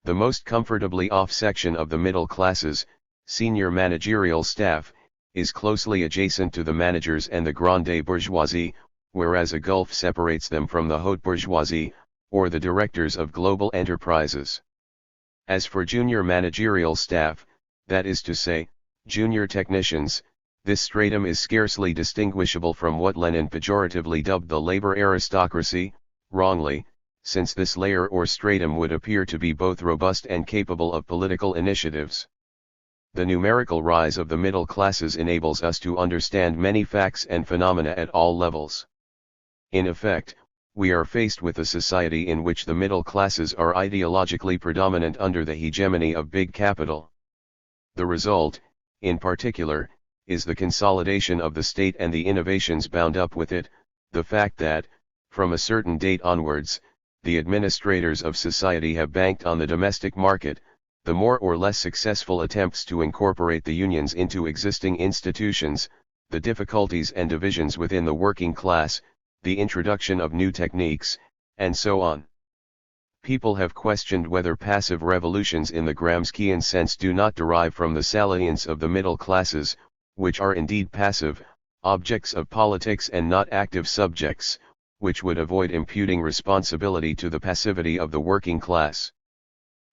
A: The most comfortably off section of the middle classes, senior managerial staff, is closely adjacent to the managers and the grande bourgeoisie, whereas a gulf separates them from the haute bourgeoisie, or the directors of global enterprises. As for junior managerial staff, that is to say, junior technicians, this stratum is scarcely distinguishable from what Lenin pejoratively dubbed the labor aristocracy, wrongly, since this layer or stratum would appear to be both robust and capable of political initiatives. The numerical rise of the middle classes enables us to understand many facts and phenomena at all levels. In effect, we are faced with a society in which the middle classes are ideologically predominant under the hegemony of big capital. The result, in particular, is the consolidation of the state and the innovations bound up with it, the fact that, from a certain date onwards, the administrators of society have banked on the domestic market, the more or less successful attempts to incorporate the unions into existing institutions, the difficulties and divisions within the working class, the introduction of new techniques, and so on. People have questioned whether passive revolutions in the Gramscian sense do not derive from the salience of the middle classes, which are indeed passive, objects of politics and not active subjects, which would avoid imputing responsibility to the passivity of the working class.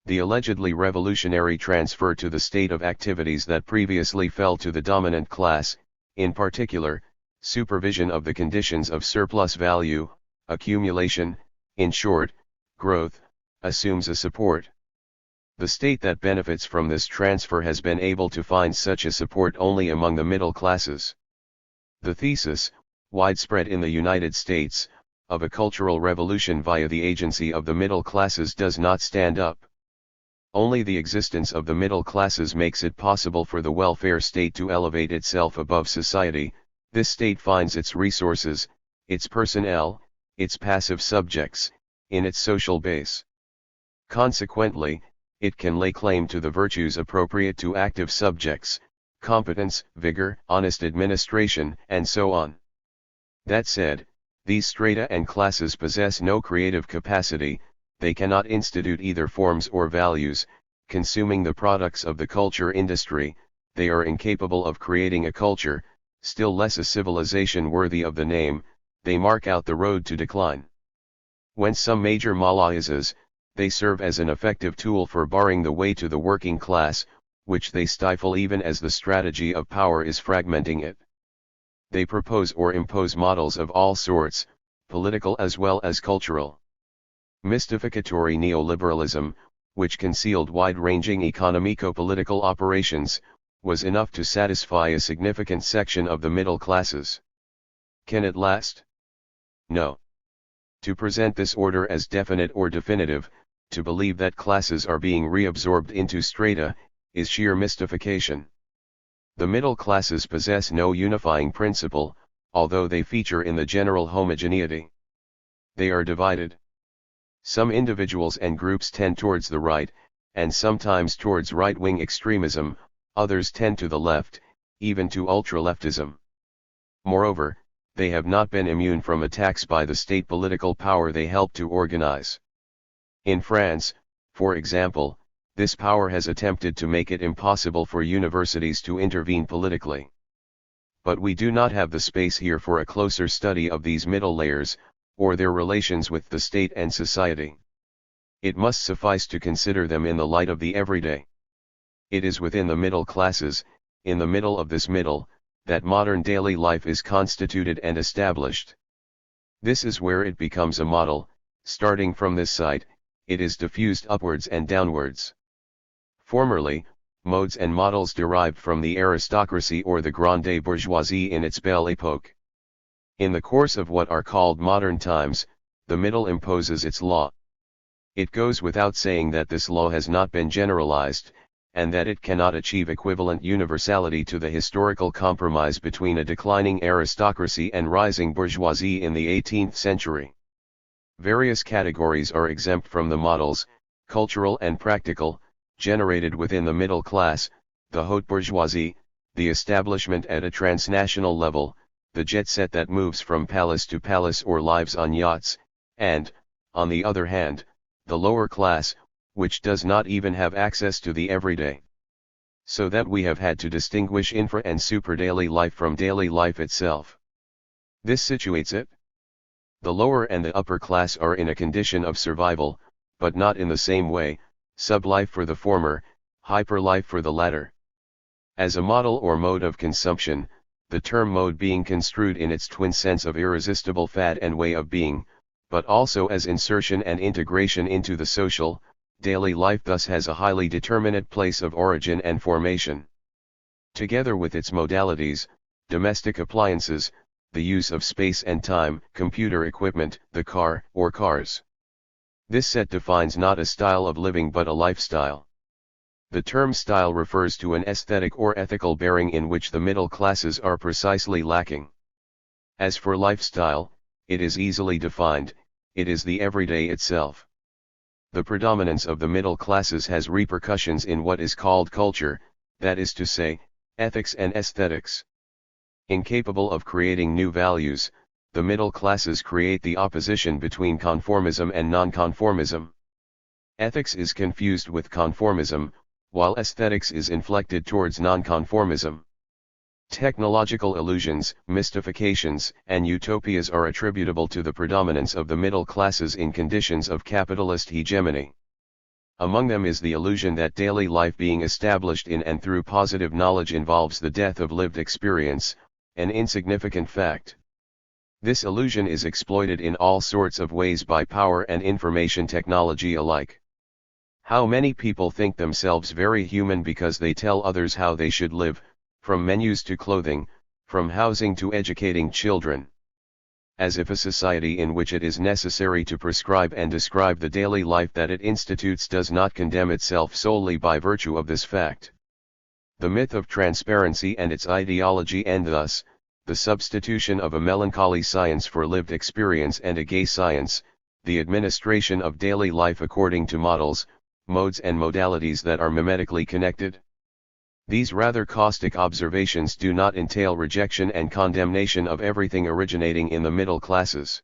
A: The allegedly revolutionary transfer to the state of activities that previously fell to the dominant class, in particular, supervision of the conditions of surplus value, accumulation, in short, growth, assumes a support. The state that benefits from this transfer has been able to find such a support only among the middle classes. The thesis, widespread in the United States, of a cultural revolution via the agency of the middle classes does not stand up. Only the existence of the middle classes makes it possible for the welfare state to elevate itself above society. This state finds its resources, its personnel, its passive subjects, in its social base. Consequently, it can lay claim to the virtues appropriate to active subjects, competence, vigor, honest administration, and so on. That said, these strata and classes possess no creative capacity, they cannot institute either forms or values, consuming the products of the culture industry, they are incapable of creating a culture, still less a civilization worthy of the name, they mark out the road to decline. When some major malaisas, they serve as an effective tool for barring the way to the working class, which they stifle even as the strategy of power is fragmenting it. They propose or impose models of all sorts, political as well as cultural. Mystificatory neoliberalism, which concealed wide-ranging economico-political operations, was enough to satisfy a significant section of the middle classes. Can it last? No. To present this order as definite or definitive, to believe that classes are being reabsorbed into strata, is sheer mystification. The middle classes possess no unifying principle, although they feature in the general homogeneity. They are divided. Some individuals and groups tend towards the right, and sometimes towards right-wing extremism, others tend to the left, even to ultra-leftism. Moreover, they have not been immune from attacks by the state political power they help to organize. In France, for example, this power has attempted to make it impossible for universities to intervene politically. But we do not have the space here for a closer study of these middle layers, or their relations with the state and society. It must suffice to consider them in the light of the everyday. It is within the middle classes, in the middle of this middle, that modern daily life is constituted and established. This is where it becomes a model. Starting from this site, it is diffused upwards and downwards. Formerly, modes and models derived from the aristocracy or the grande bourgeoisie in its belle époque. In the course of what are called modern times, the middle imposes its law. It goes without saying that this law has not been generalized, and that it cannot achieve equivalent universality to the historical compromise between a declining aristocracy and rising bourgeoisie in the 18th century. Various categories are exempt from the models, cultural and practical, generated within the middle class, the haute bourgeoisie, the establishment at a transnational level, the jet set that moves from palace to palace or lives on yachts, and, on the other hand, the lower class, which does not even have access to the everyday. So that we have had to distinguish infra and super daily life from daily life itself. This situates it. The lower and the upper class are in a condition of survival, but not in the same way, sublife for the former, hyperlife for the latter. As a model or mode of consumption, the term mode being construed in its twin sense of irresistible fad and way of being, but also as insertion and integration into the social, daily life thus has a highly determinate place of origin and formation. Together with its modalities, domestic appliances, the use of space and time, computer equipment, the car, or cars. This set defines not a style of living but a lifestyle. The term style refers to an aesthetic or ethical bearing in which the middle classes are precisely lacking. As for lifestyle, it is easily defined, it is the everyday itself. The predominance of the middle classes has repercussions in what is called culture, that is to say, ethics and aesthetics. Incapable of creating new values, the middle classes create the opposition between conformism and nonconformism. Ethics is confused with conformism, while aesthetics is inflected towards nonconformism. Technological illusions, mystifications, and utopias are attributable to the predominance of the middle classes in conditions of capitalist hegemony. Among them is the illusion that daily life being established in and through positive knowledge involves the death of lived experience, an insignificant fact. This illusion is exploited in all sorts of ways by power and information technology alike. How many people think themselves very human because they tell others how they should live, from menus to clothing, from housing to educating children. As if a society in which it is necessary to prescribe and describe the daily life that it institutes does not condemn itself solely by virtue of this fact. The myth of transparency and its ideology and thus, the substitution of a melancholy science for lived experience and a gay science, the administration of daily life according to models, modes and modalities that are mimetically connected. These rather caustic observations do not entail rejection and condemnation of everything originating in the middle classes.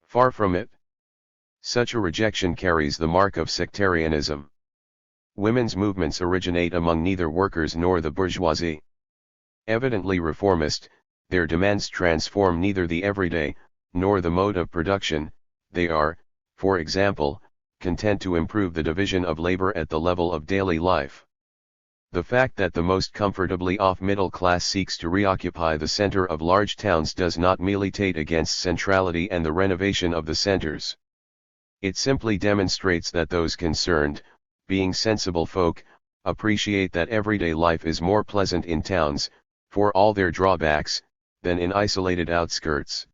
A: Far from it. Such a rejection carries the mark of sectarianism. Women's movements originate among neither workers nor the bourgeoisie. Evidently reformist, their demands transform neither the everyday, nor the mode of production. They are, for example, content to improve the division of labor at the level of daily life. The fact that the most comfortably off middle class seeks to reoccupy the center of large towns does not militate against centrality and the renovation of the centers. It simply demonstrates that those concerned, being sensible folk, appreciate that everyday life is more pleasant in towns, for all their drawbacks, than in isolated outskirts.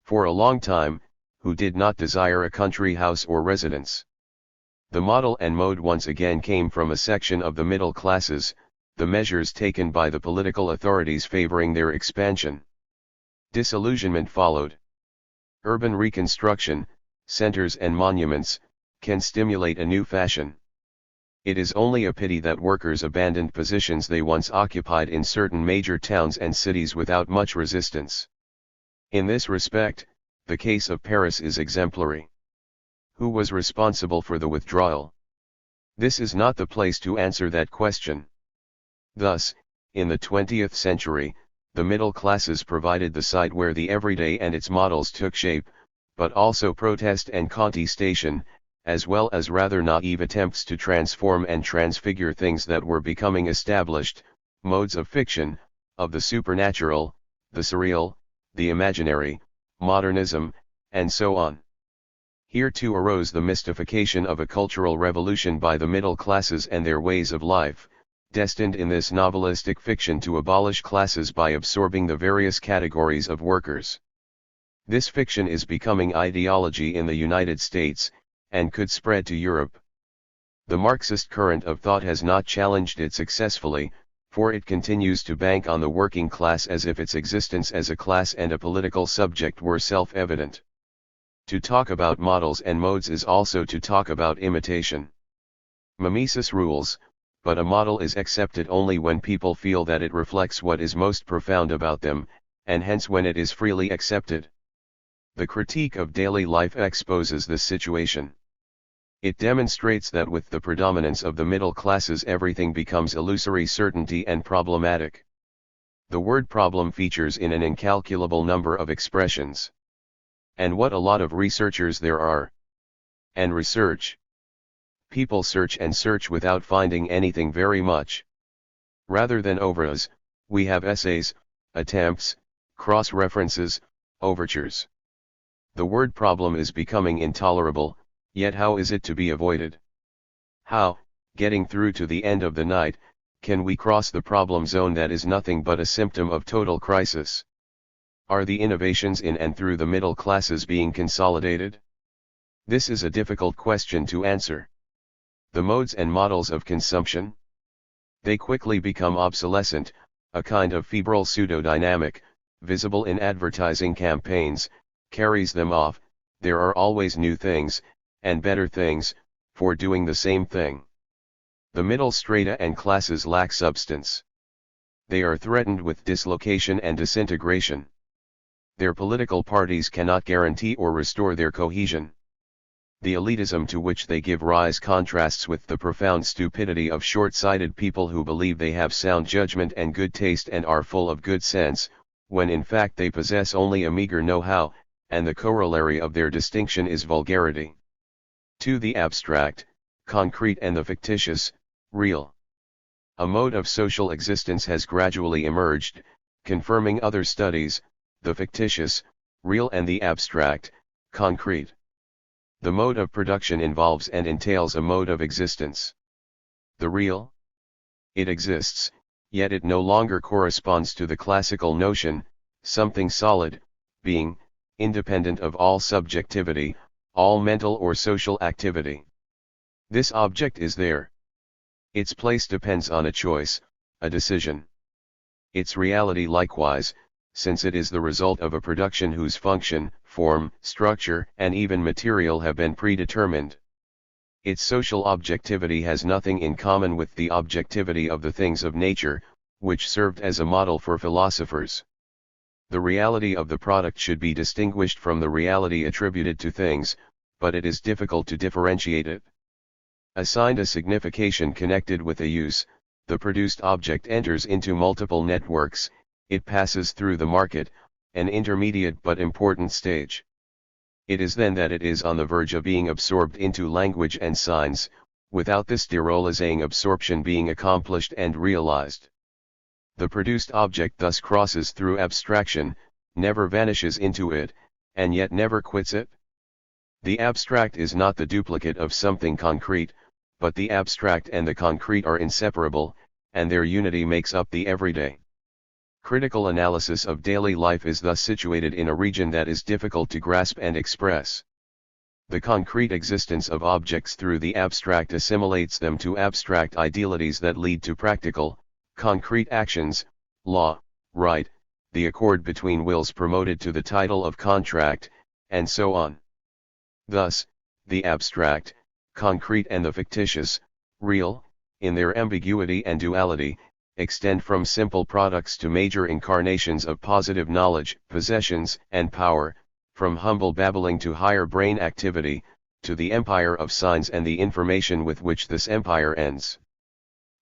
A: For a long time, who did not desire a country house or residence. The model and mode once again came from a section of the middle classes, the measures taken by the political authorities favoring their expansion. Disillusionment followed. Urban reconstruction, centers and monuments, can stimulate a new fashion. It is only a pity that workers abandoned positions they once occupied in certain major towns and cities without much resistance. In this respect, the case of Paris is exemplary. Who was responsible for the withdrawal? This is not the place to answer that question. Thus, in the 20th century, the middle classes provided the site where the everyday and its models took shape, but also protest and contestation, as well as rather naive attempts to transform and transfigure things that were becoming established, modes of fiction, of the supernatural, the surreal, the imaginary, modernism, and so on. Here too arose the mystification of a cultural revolution by the middle classes and their ways of life, destined in this novelistic fiction to abolish classes by absorbing the various categories of workers. This fiction is becoming ideology in the United States, and could spread to Europe. The Marxist current of thought has not challenged it successfully, for it continues to bank on the working class as if its existence as a class and a political subject were self-evident. To talk about models and modes is also to talk about imitation. Mimesis rules, but a model is accepted only when people feel that it reflects what is most profound about them, and hence when it is freely accepted. The critique of daily life exposes this situation. It demonstrates that with the predominance of the middle classes everything becomes illusory certainty and problematic. The word problem features in an incalculable number of expressions. And what a lot of researchers there are. And research. People search and search without finding anything very much. Rather than oeuvres, we have essays, attempts, cross-references, overtures. The word problem is becoming intolerable, yet how is it to be avoided? How, getting through to the end of the night, can we cross the problem zone that is nothing but a symptom of total crisis? Are the innovations in and through the middle classes being consolidated? This is a difficult question to answer. The modes and models of consumption? They quickly become obsolescent, a kind of febrile pseudo-dynamic, visible in advertising campaigns, carries them off. There are always new things, and better things, for doing the same thing. The middle strata and classes lack substance. They are threatened with dislocation and disintegration. Their political parties cannot guarantee or restore their cohesion. The elitism to which they give rise contrasts with the profound stupidity of short-sighted people who believe they have sound judgment and good taste and are full of good sense, when in fact they possess only a meager know-how, and the corollary of their distinction is vulgarity. To the abstract, concrete and the fictitious, real. A mode of social existence has gradually emerged, confirming other studies, the fictitious, real and the abstract, concrete. The mode of production involves and entails a mode of existence. The real? It exists, yet it no longer corresponds to the classical notion, something solid, being, independent of all subjectivity, all mental or social activity. This object is there. Its place depends on a choice, a decision. Its reality likewise, since it is the result of a production whose function, form, structure, and even material have been predetermined. Its social objectivity has nothing in common with the objectivity of the things of nature, which served as a model for philosophers. The reality of the product should be distinguished from the reality attributed to things, but it is difficult to differentiate it. Assigned a signification connected with a use, the produced object enters into multiple networks. It passes through the market, an intermediate but important stage. It is then that it is on the verge of being absorbed into language and signs, without this derolizing absorption being accomplished and realized. The produced object thus crosses through abstraction, never vanishes into it, and yet never quits it. The abstract is not the duplicate of something concrete, but the abstract and the concrete are inseparable, and their unity makes up the everyday. Critical analysis of daily life is thus situated in a region that is difficult to grasp and express. The concrete existence of objects through the abstract assimilates them to abstract idealities that lead to practical, concrete actions, law, right, the accord between wills promoted to the title of contract, and so on. Thus, the abstract, concrete and the fictitious, real, in their ambiguity and duality, extend from simple products to major incarnations of positive knowledge, possessions, and power, from humble babbling to higher brain activity, to the empire of signs and the information with which this empire ends.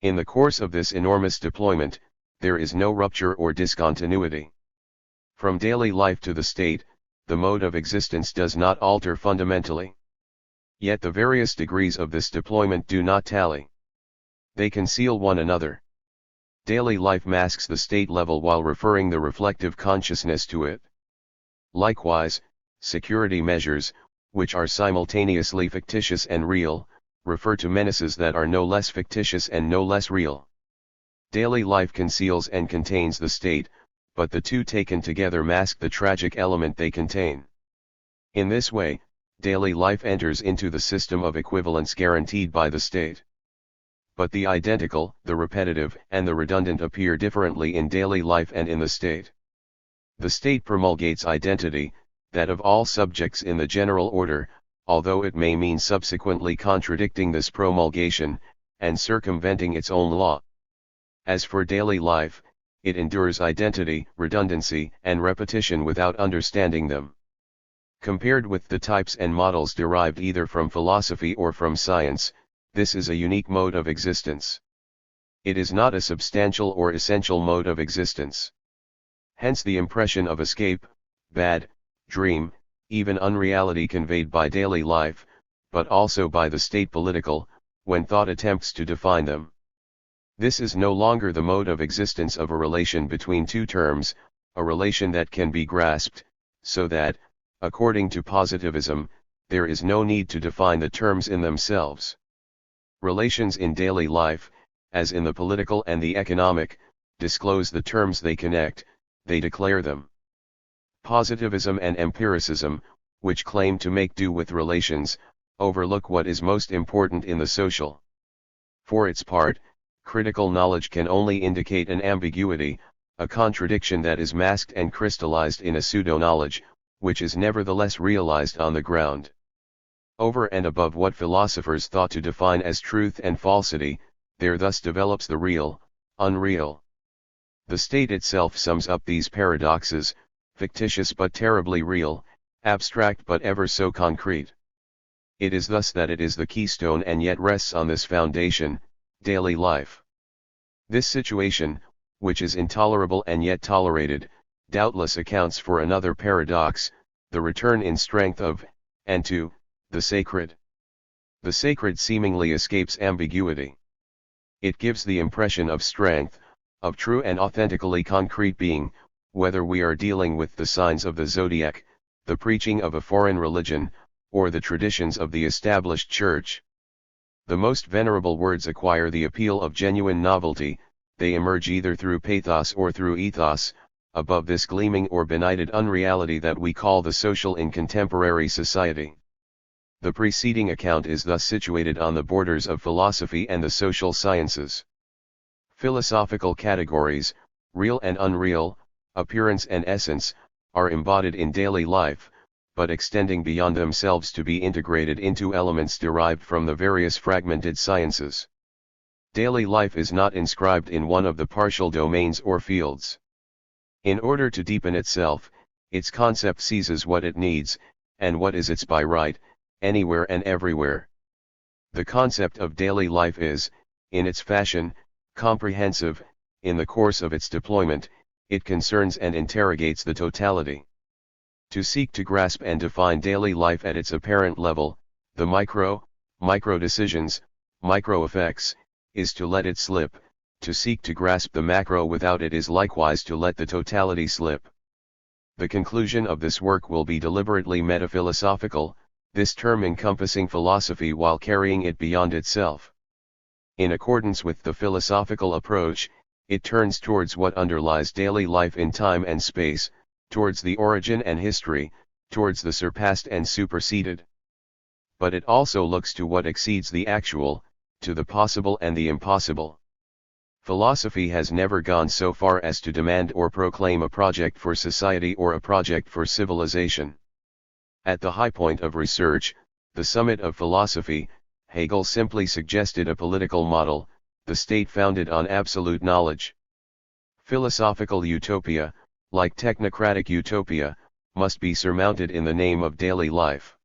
A: In the course of this enormous deployment, there is no rupture or discontinuity. From daily life to the state, the mode of existence does not alter fundamentally. Yet the various degrees of this deployment do not tally. They conceal one another. Daily life masks the state level while referring the reflective consciousness to it. Likewise, security measures, which are simultaneously fictitious and real, refer to menaces that are no less fictitious and no less real. Daily life conceals and contains the state, but the two taken together mask the tragic element they contain. In this way, daily life enters into the system of equivalence guaranteed by the state. But the identical, the repetitive, and the redundant appear differently in daily life and in the state. The state promulgates identity, that of all subjects in the general order, although it may mean subsequently contradicting this promulgation, and circumventing its own law. As for daily life, it endures identity, redundancy, and repetition without understanding them. Compared with the types and models derived either from philosophy or from science, this is a unique mode of existence. It is not a substantial or essential mode of existence. Hence the impression of escape, bad, dream, even unreality conveyed by daily life, but also by the state political, when thought attempts to define them. This is no longer the mode of existence of a relation between two terms, a relation that can be grasped, so that, according to positivism, there is no need to define the terms in themselves. Relations in daily life, as in the political and the economic, disclose the terms they connect, they declare them. Positivism and empiricism, which claim to make do with relations, overlook what is most important in the social. For its part, critical knowledge can only indicate an ambiguity, a contradiction that is masked and crystallized in a pseudo-knowledge, which is nevertheless realized on the ground. Over and above what philosophers thought to define as truth and falsity, there thus develops the real, unreal. The state itself sums up these paradoxes, fictitious but terribly real, abstract but ever so concrete. It is thus that it is the keystone and yet rests on this foundation, daily life. This situation, which is intolerable and yet tolerated, doubtless accounts for another paradox, the return in strength of, and to, the sacred. The sacred seemingly escapes ambiguity. It gives the impression of strength, of true and authentically concrete being, whether we are dealing with the signs of the zodiac, the preaching of a foreign religion, or the traditions of the established church. The most venerable words acquire the appeal of genuine novelty, they emerge either through pathos or through ethos, above this gleaming or benighted unreality that we call the social in contemporary society. The preceding account is thus situated on the borders of philosophy and the social sciences. Philosophical categories, real and unreal, appearance and essence, are embodied in daily life, but extending beyond themselves to be integrated into elements derived from the various fragmented sciences. Daily life is not inscribed in one of the partial domains or fields. In order to deepen itself, its concept seizes what it needs, and what is its by right, anywhere and everywhere. The concept of daily life is, in its fashion, comprehensive. In the course of its deployment, it concerns and interrogates the totality. To seek to grasp and define daily life at its apparent level, the micro decisions, micro effects, is to let it slip. To seek to grasp the macro without it is likewise to let the totality slip. The conclusion of this work will be deliberately metaphilosophical, this term encompassing philosophy while carrying it beyond itself. In accordance with the philosophical approach, It turns towards what underlies daily life in time and space, towards the origin and history, towards the surpassed and superseded. But it also looks to what exceeds the actual, to the possible and the impossible. Philosophy has never gone so far as to demand or proclaim a project for society or a project for civilization. At the high point of research, the summit of philosophy, Hegel simply suggested a political model, the state founded on absolute knowledge. Philosophical utopia, like technocratic utopia, must be surmounted in the name of daily life.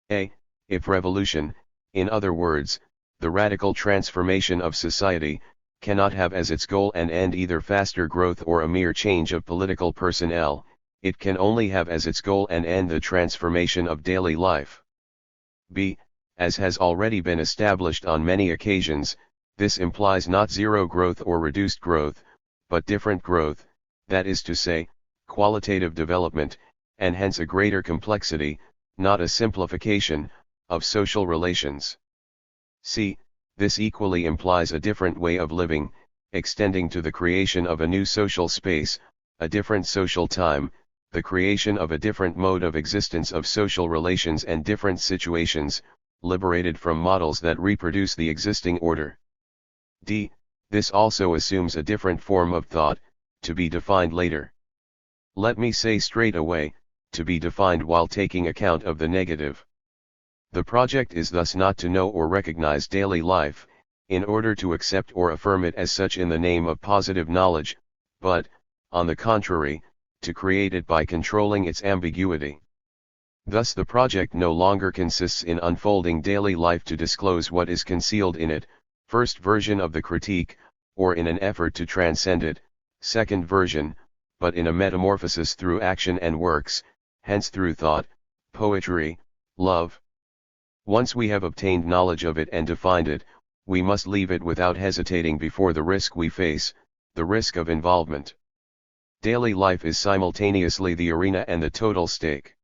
A: If revolution, in other words, the radical transformation of society, cannot have as its goal and end either faster growth or a mere change of political personnel, it can only have as its goal and end the transformation of daily life. As has already been established on many occasions, this implies not zero growth or reduced growth, but different growth, that is to say, qualitative development, and hence a greater complexity, not a simplification, of social relations. This equally implies a different way of living, extending to the creation of a new social space, a different social time, the creation of a different mode of existence of social relations and different situations, liberated from models that reproduce the existing order. This also assumes a different form of thought, to be defined later. Let me say straight away, to be defined while taking account of the negative. The project is thus not to know or recognize daily life, in order to accept or affirm it as such in the name of positive knowledge, but, on the contrary, to create it by controlling its ambiguity. Thus the project no longer consists in unfolding daily life to disclose what is concealed in it, first version of the critique, or in an effort to transcend it, second version, but in a metamorphosis through action and works, hence through thought, poetry, love. Once we have obtained knowledge of it and defined it, we must leave it without hesitating before the risk we face, the risk of involvement. Daily life is simultaneously the arena and the total stake.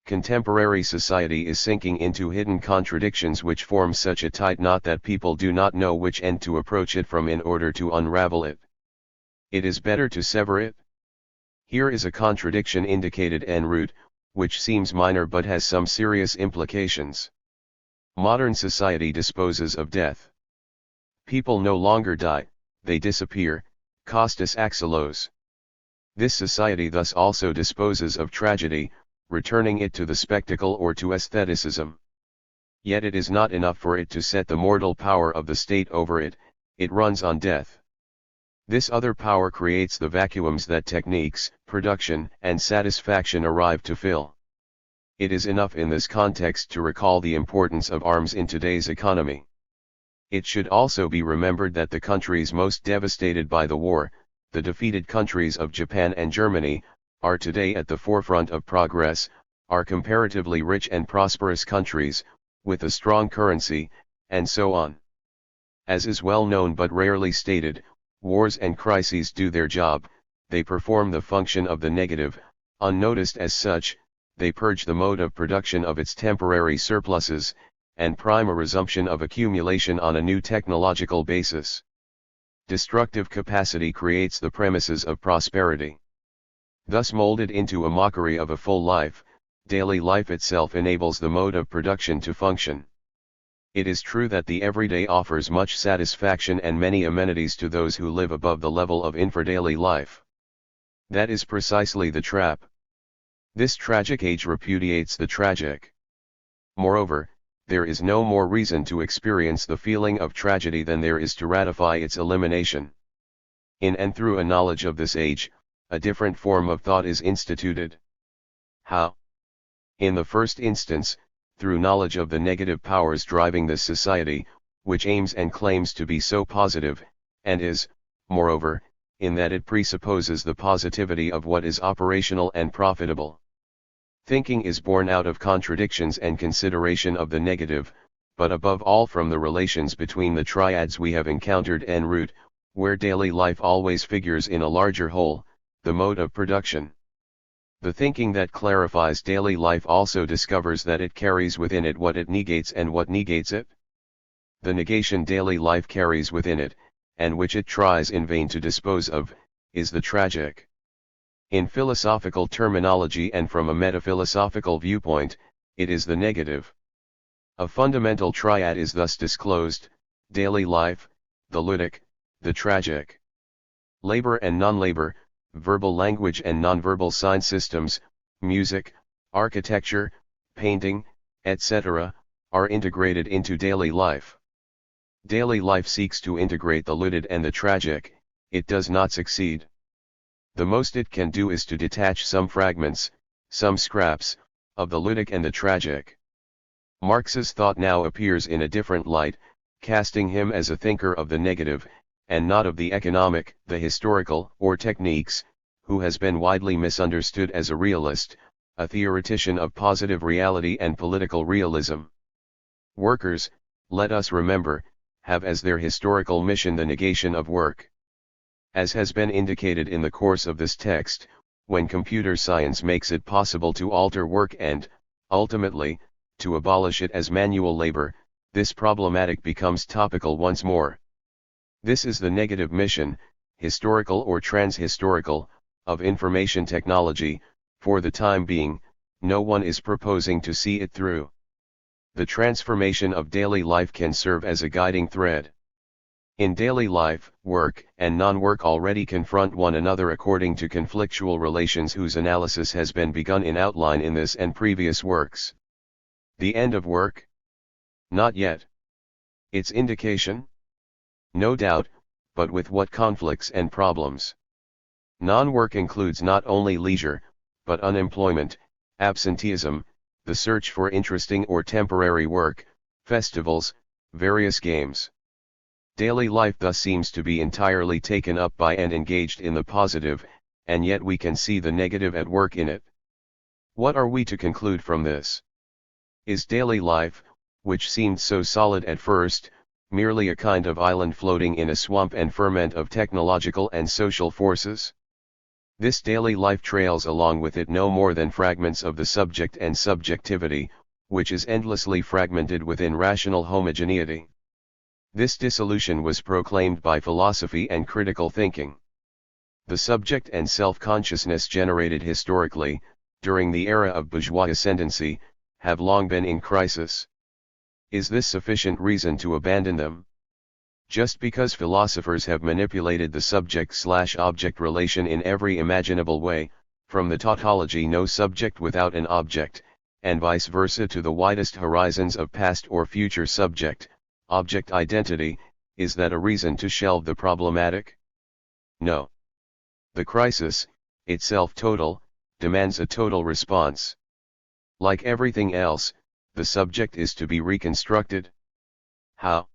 A: Contemporary society is sinking into hidden contradictions which form such a tight knot that people do not know which end to approach it from in order to unravel it. It is better to sever it. Here is a contradiction indicated en route, which seems minor but has some serious implications. Modern society disposes of death. People no longer die, they disappear, Costas Axelos. This society thus also disposes of tragedy, returning it to the spectacle or to aestheticism. Yet it is not enough for it to set the mortal power of the state over it, it runs on death. This other power creates the vacuums that techniques, production, and satisfaction arrive to fill. It is enough in this context to recall the importance of arms in today's economy. It should also be remembered that the countries most devastated by the war, the defeated countries of Japan and Germany, are today at the forefront of progress, are comparatively rich and prosperous countries, with a strong currency, and so on. As is well known but rarely stated, wars and crises do their job, they perform the function of the negative, unnoticed as such, they purge the mode of production of its temporary surpluses, and prime a resumption of accumulation on a new technological basis. Destructive capacity creates the premises of prosperity. Thus molded into a mockery of a full life, daily life itself enables the mode of production to function. It is true that the everyday offers much satisfaction and many amenities to those who live above the level of infra-daily life. That is precisely the trap. This tragic age repudiates the tragic. Moreover, there is no more reason to experience the feeling of tragedy than there is to ratify its elimination. In and through a knowledge of this age, a different form of thought is instituted. How? In the first instance, through knowledge of the negative powers driving this society, which aims and claims to be so positive, and is, moreover, in that it presupposes the positivity of what is operational and profitable. Thinking is born out of contradictions and consideration of the negative, but above all from the relations between the triads we have encountered en route, where daily life always figures in a larger whole, the mode of production. The thinking that clarifies daily life also discovers that it carries within it what it negates and what negates it. The negation daily life carries within it, and which it tries in vain to dispose of, is the tragic. In philosophical terminology and from a metaphilosophical viewpoint, it is the negative. A fundamental triad is thus disclosed: daily life, the ludic, the tragic. Labor and non-labor, verbal language and non-verbal sign systems, music, architecture, painting, etc., are integrated into daily life. Daily life seeks to integrate the ludic and the tragic. It does not succeed. The most it can do is to detach some fragments, some scraps, of the ludic and the tragic. Marx's thought now appears in a different light, casting him as a thinker of the negative, and not of the economic, the historical, or techniques, who has been widely misunderstood as a realist, a theoretician of positive reality and political realism. Workers, let us remember, have as their historical mission the negation of work. As has been indicated in the course of this text, when computer science makes it possible to alter work and, ultimately, to abolish it as manual labor, this problematic becomes topical once more. This is the negative mission, historical or transhistorical, of information technology. For the time being, no one is proposing to see it through. The transformation of daily life can serve as a guiding thread. In daily life, work and non-work already confront one another according to conflictual relations whose analysis has been begun in outline in this and previous works. The end of work? Not yet. Its indication? No doubt, but with what conflicts and problems? Non-work includes not only leisure, but unemployment, absenteeism, the search for interesting or temporary work, festivals, various games. Daily life thus seems to be entirely taken up by and engaged in the positive, and yet we can see the negative at work in it. What are we to conclude from this? Is daily life, which seemed so solid at first, merely a kind of island floating in a swamp and ferment of technological and social forces? This daily life trails along with it no more than fragments of the subject and subjectivity, which is endlessly fragmented within rational homogeneity. This dissolution was proclaimed by philosophy and critical thinking. The subject and self-consciousness generated historically, during the era of bourgeois ascendancy, have long been in crisis. Is this sufficient reason to abandon them? Just because philosophers have manipulated the subject/object relation in every imaginable way, from the tautology no subject without an object, and vice versa to the widest horizons of past or future subject-object identity, is that a reason to shelve the problematic? No. The crisis, itself total, demands a total response. Like everything else, the subject is to be reconstructed. How?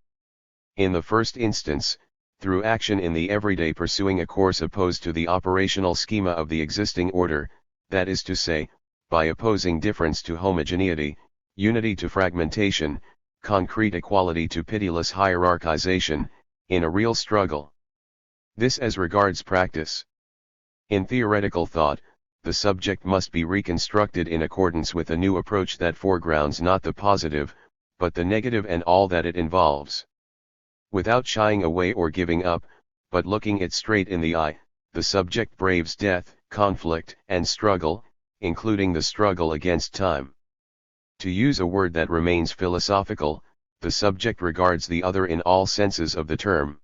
A: In the first instance, through action in the everyday, pursuing a course opposed to the operational schema of the existing order, that is to say, by opposing difference to homogeneity, unity to fragmentation, concrete equality to pitiless hierarchization, in a real struggle. This as regards practice. In theoretical thought, the subject must be reconstructed in accordance with a new approach that foregrounds not the positive, but the negative and all that it involves. Without shying away or giving up, but looking it straight in the eye, the subject braves death, conflict, and struggle, including the struggle against time. To use a word that remains philosophical, the subject regards the other in all senses of the term.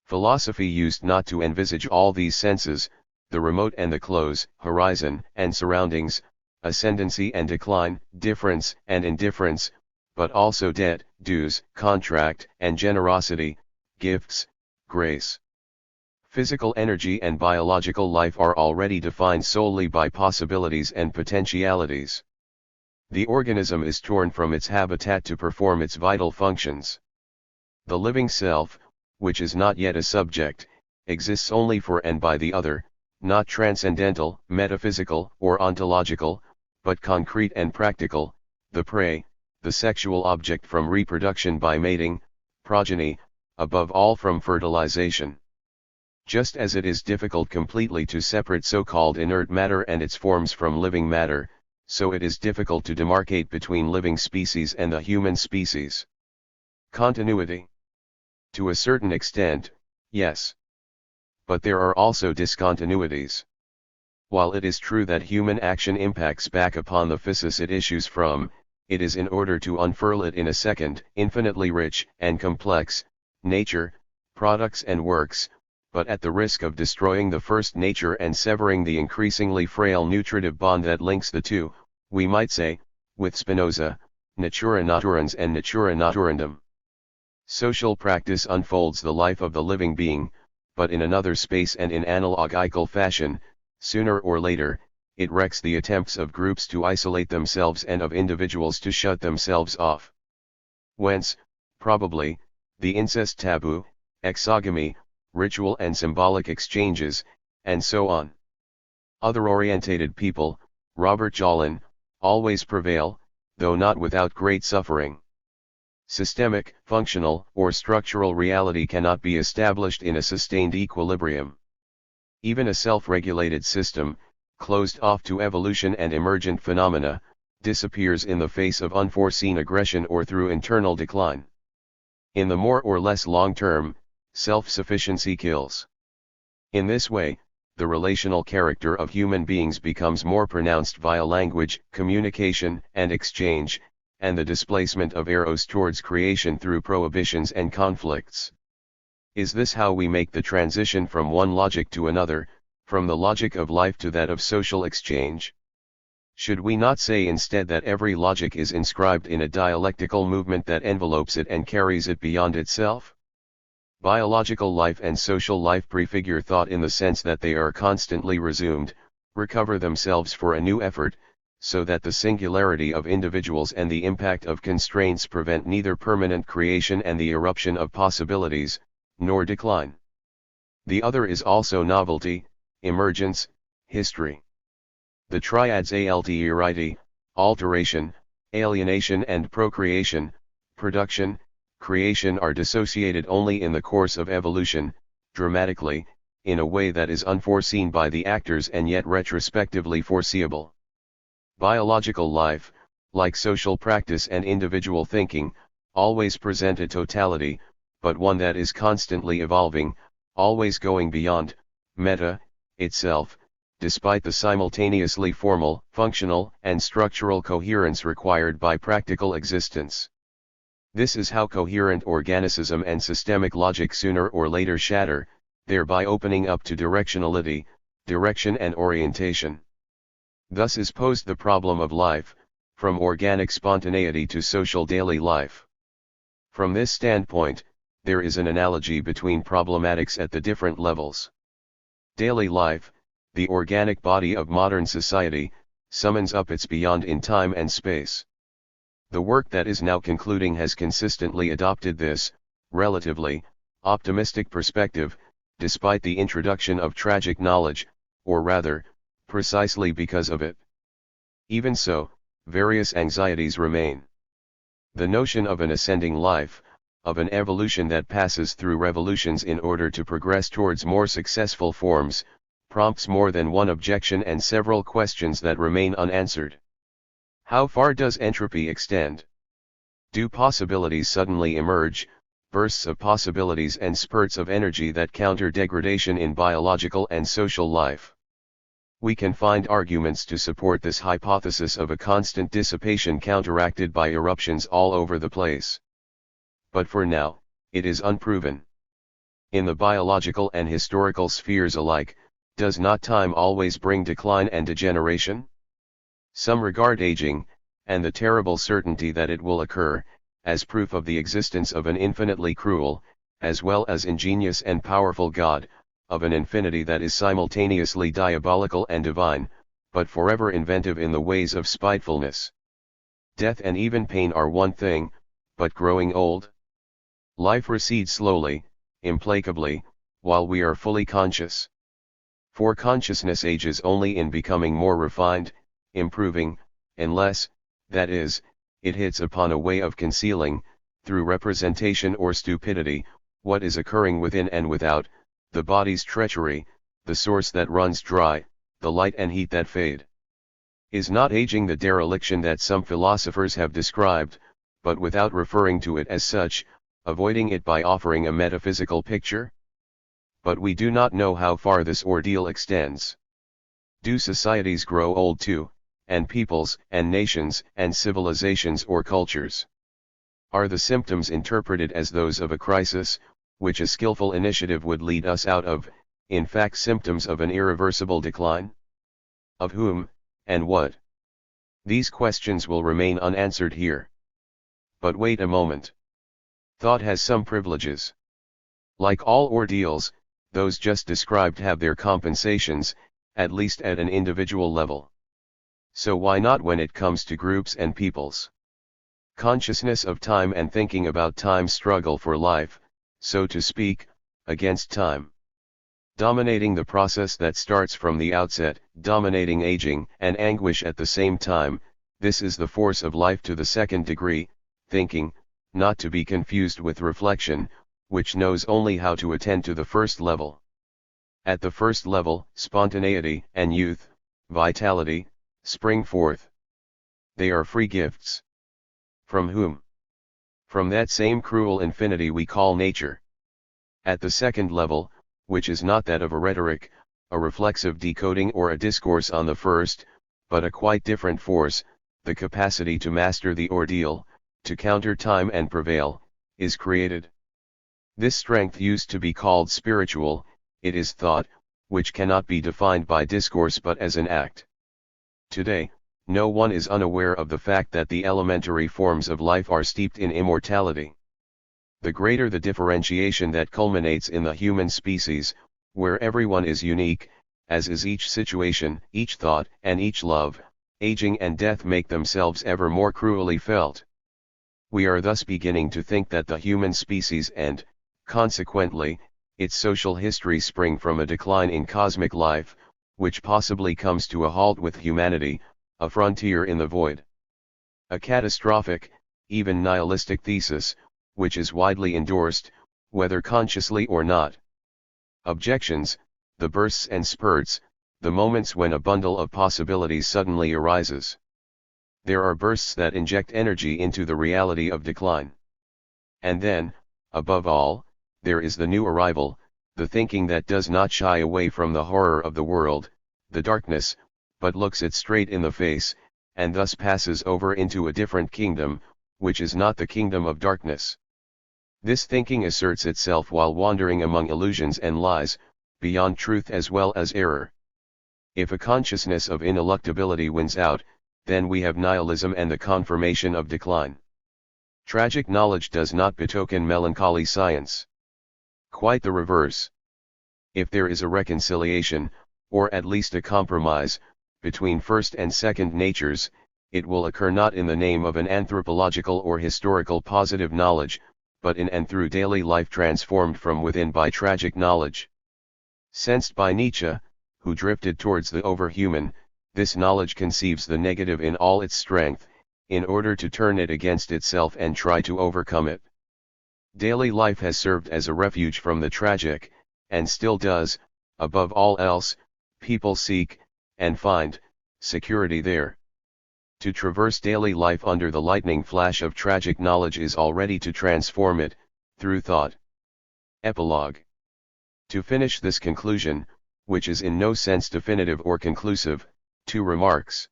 A: Philosophy used not to envisage all these senses, the remote and the close, horizon and surroundings, ascendancy and decline, difference and indifference, but also debt, dues, contract and generosity, gifts, grace. Physical energy and biological life are already defined solely by possibilities and potentialities. The organism is torn from its habitat to perform its vital functions. The living self, which is not yet a subject, exists only for and by the other, not transcendental, metaphysical, or ontological, but concrete and practical, the prey, the sexual object from reproduction by mating, progeny, above all from fertilization. Just as it is difficult completely to separate so-called inert matter and its forms from living matter, so it is difficult to demarcate between living species and the human species. Continuity. To a certain extent, Yes. But there are also discontinuities. While it is true that human action impacts back upon the physis it issues from, it is in order to unfurl it in a second, infinitely rich and complex, nature, products and works, but at the risk of destroying the first nature and severing the increasingly frail nutritive bond that links the two, we might say, with Spinoza, natura naturans and natura naturandum. Social practice unfolds the life of the living being, but in another space and in analogical fashion, sooner or later, it wrecks the attempts of groups to isolate themselves and of individuals to shut themselves off. Whence, probably, the incest taboo, exogamy, ritual and symbolic exchanges, and so on. Other-orientated people, Robert Jolin, always prevail, though not without great suffering. Systemic, functional, or structural reality cannot be established in a sustained equilibrium. Even a self-regulated system, closed off to evolution and emergent phenomena, disappears in the face of unforeseen aggression or through internal decline. In the more or less long term, self-sufficiency kills. In this way, the relational character of human beings becomes more pronounced via language, communication, and exchange, and the displacement of eros towards creation through prohibitions and conflicts. Is this how we make the transition from one logic to another, from the logic of life to that of social exchange? Should we not say instead that every logic is inscribed in a dialectical movement that envelopes it and carries it beyond itself? Biological life and social life prefigure thought in the sense that they are constantly resumed, recover themselves for a new effort, so that the singularity of individuals and the impact of constraints prevent neither permanent creation and the eruption of possibilities, nor decline. The other is also novelty, emergence, history. The triads alterity, alteration, alienation and procreation, production, creation are dissociated only in the course of evolution, dramatically, in a way that is unforeseen by the actors and yet retrospectively foreseeable. Biological life, like social practice and individual thinking, always present a totality, but one that is constantly evolving, always going beyond, meta, itself, despite the simultaneously formal, functional, and structural coherence required by practical existence. This is how coherent organicism and systemic logic sooner or later shatter, thereby opening up to directionality, direction and orientation. Thus is posed the problem of life, from organic spontaneity to social daily life. From this standpoint, there is an analogy between problematics at the different levels. Daily life, the organic body of modern society, summons up its beyond in time and space. The work that is now concluding has consistently adopted this, relatively, optimistic perspective, despite the introduction of tragic knowledge, or rather, precisely because of it. Even so, various anxieties remain. The notion of an ascending life, of an evolution that passes through revolutions in order to progress towards more successful forms, prompts more than one objection and several questions that remain unanswered. How far does entropy extend? Do possibilities suddenly emerge, bursts of possibilities and spurts of energy that counter degradation in biological and social life? We can find arguments to support this hypothesis of a constant dissipation counteracted by eruptions all over the place. But for now, it is unproven. In the biological and historical spheres alike, does not time always bring decline and degeneration? Some regard aging, and the terrible certainty that it will occur, as proof of the existence of an infinitely cruel, as well as ingenious and powerful God, of an infinity that is simultaneously diabolical and divine, but forever inventive in the ways of spitefulness. Death and even pain are one thing, but growing old? Life recedes slowly, implacably, while we are fully conscious. For consciousness ages only in becoming more refined, improving, unless, that is, it hits upon a way of concealing, through representation or stupidity, what is occurring within and without, the body's treachery, the source that runs dry, the light and heat that fade. Is not aging the dereliction that some philosophers have described, but without referring to it as such, avoiding it by offering a metaphysical picture? but we do not know how far this ordeal extends. Do societies grow old too, and peoples, and nations, and civilizations or cultures? Are the symptoms interpreted as those of a crisis, which a skillful initiative would lead us out of, in fact symptoms of an irreversible decline? Of whom, and what? These questions will remain unanswered here. But wait a moment. Thought has some privileges. Like all ordeals, those just described have their compensations, at least at an individual level. So why not when it comes to groups and peoples? Consciousness of time and thinking about time's struggle for life, so to speak, against time. Dominating the process that starts from the outset, dominating aging and anguish at the same time, this is the force of life to the second degree, thinking, not to be confused with reflection, which knows only how to attend to the first level. At the first level, spontaneity and youth, vitality, spring forth. They are free gifts. From whom? From that same cruel infinity we call nature. At the second level, which is not that of a rhetoric, a reflexive decoding or a discourse on the first, but a quite different force, the capacity to master the ordeal, to counter time and prevail, is created. This strength used to be called spiritual, it is thought, which cannot be defined by discourse but as an act. Today, no one is unaware of the fact that the elementary forms of life are steeped in immortality. The greater the differentiation that culminates in the human species, where everyone is unique, as is each situation, each thought, and each love, aging and death make themselves ever more cruelly felt. We are thus beginning to think that the human species and, consequently, its social history spring from a decline in cosmic life, which possibly comes to a halt with humanity, a frontier in the void. A catastrophic, even nihilistic thesis, which is widely endorsed, whether consciously or not. Objections, the bursts and spurts, the moments when a bundle of possibilities suddenly arises. There are bursts that inject energy into the reality of decline. And then, above all, there is the new arrival, the thinking that does not shy away from the horror of the world, the darkness, but looks it straight in the face, and thus passes over into a different kingdom, which is not the kingdom of darkness. This thinking asserts itself while wandering among illusions and lies, beyond truth as well as error. If a consciousness of ineluctability wins out, then we have nihilism and the confirmation of decline. Tragic knowledge does not betoken melancholy science. Quite the reverse. If there is a reconciliation, or at least a compromise, between first and second natures, it will occur not in the name of an anthropological or historical positive knowledge, but in and through daily life transformed from within by tragic knowledge. Sensed by Nietzsche, who drifted towards the overhuman, this knowledge conceives the negative in all its strength, in order to turn it against itself and try to overcome it. Daily life has served as a refuge from the tragic, and still does. Above all else, people seek, and find, security there. To traverse daily life under the lightning flash of tragic knowledge is already to transform it, through thought. Epilogue. To finish this conclusion, which is in no sense definitive or conclusive, 2 remarks.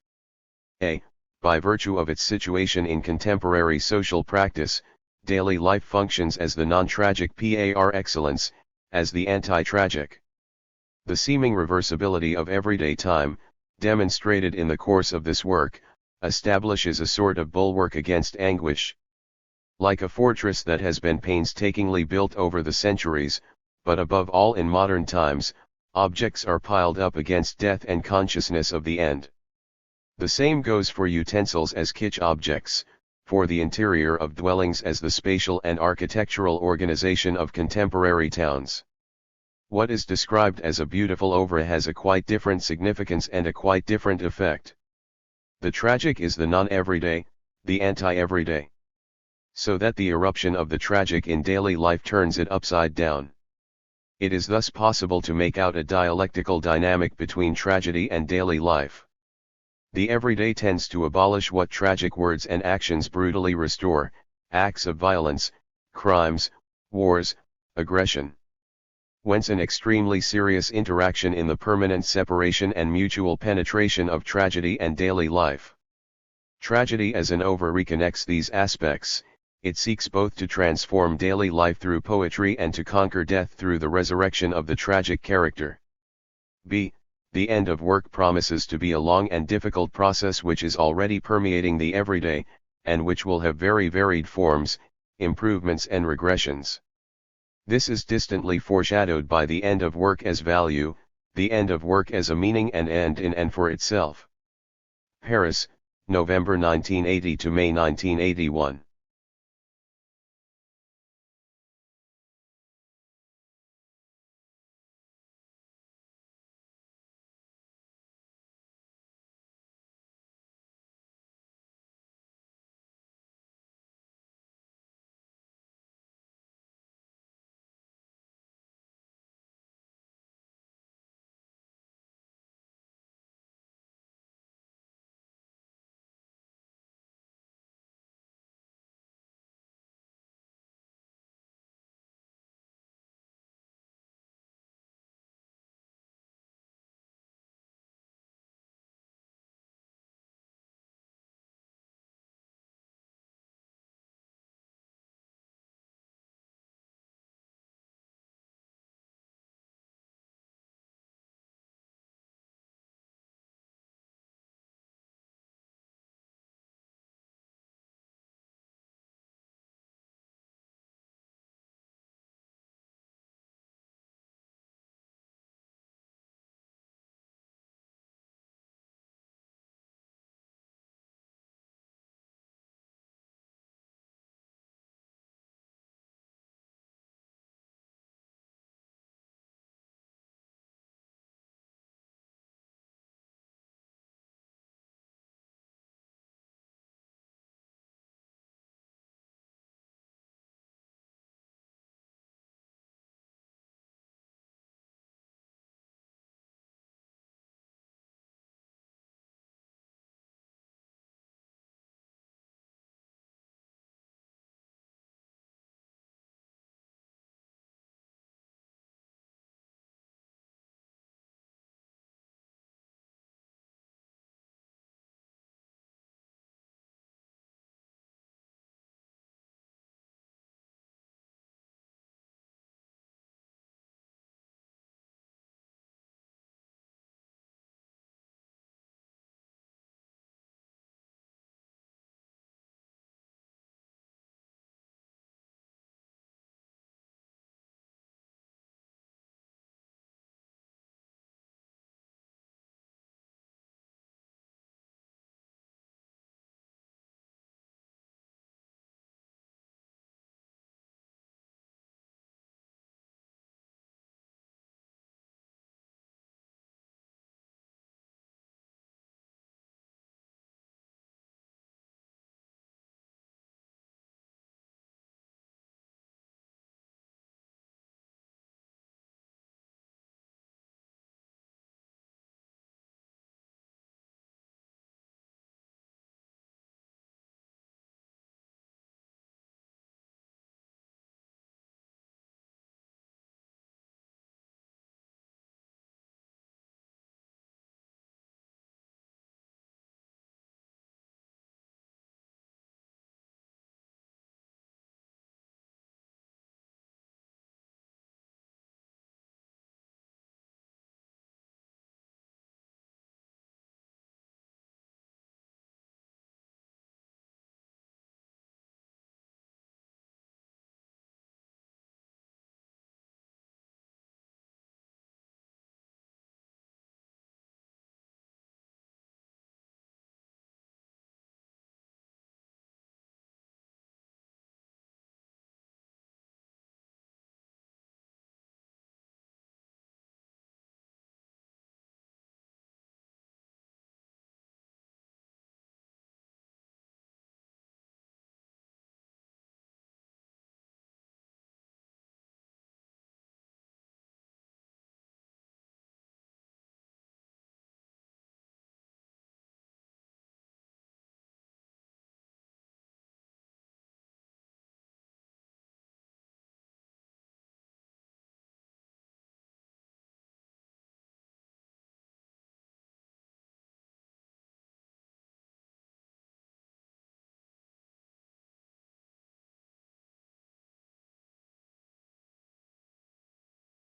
A: A. By virtue of its situation in contemporary social practice, daily life functions as the non-tragic par excellence, as the anti-tragic. The seeming reversibility of everyday time, demonstrated in the course of this work, establishes a sort of bulwark against anguish. Like a fortress that has been painstakingly built over the centuries, but above all in modern times, objects are piled up against death and consciousness of the end. The same goes for utensils as kitsch objects, for the interior of dwellings as the spatial and architectural organization of contemporary towns. What is described as a beautiful oeuvre has a quite different significance and a quite different effect. The tragic is the non-everyday, the anti-everyday. So that the eruption of the tragic in daily life turns it upside down. It is thus possible to make out a dialectical dynamic between tragedy and daily life. The everyday tends to abolish what tragic words and actions brutally restore, acts of violence, crimes, wars, aggression. whence an extremely serious interaction in the permanent separation and mutual penetration of tragedy and daily life. Tragedy as an oeuvre reconnects these aspects. It seeks both to transform daily life through poetry and to conquer death through the resurrection of the tragic character. b. The end of work promises to be a long and difficult process which is already permeating the everyday, and which will have very varied forms, improvements and regressions. This is distantly foreshadowed by the end of work as value, the end of work as a meaning and end in and for itself. Paris, November 1980 to May 1981.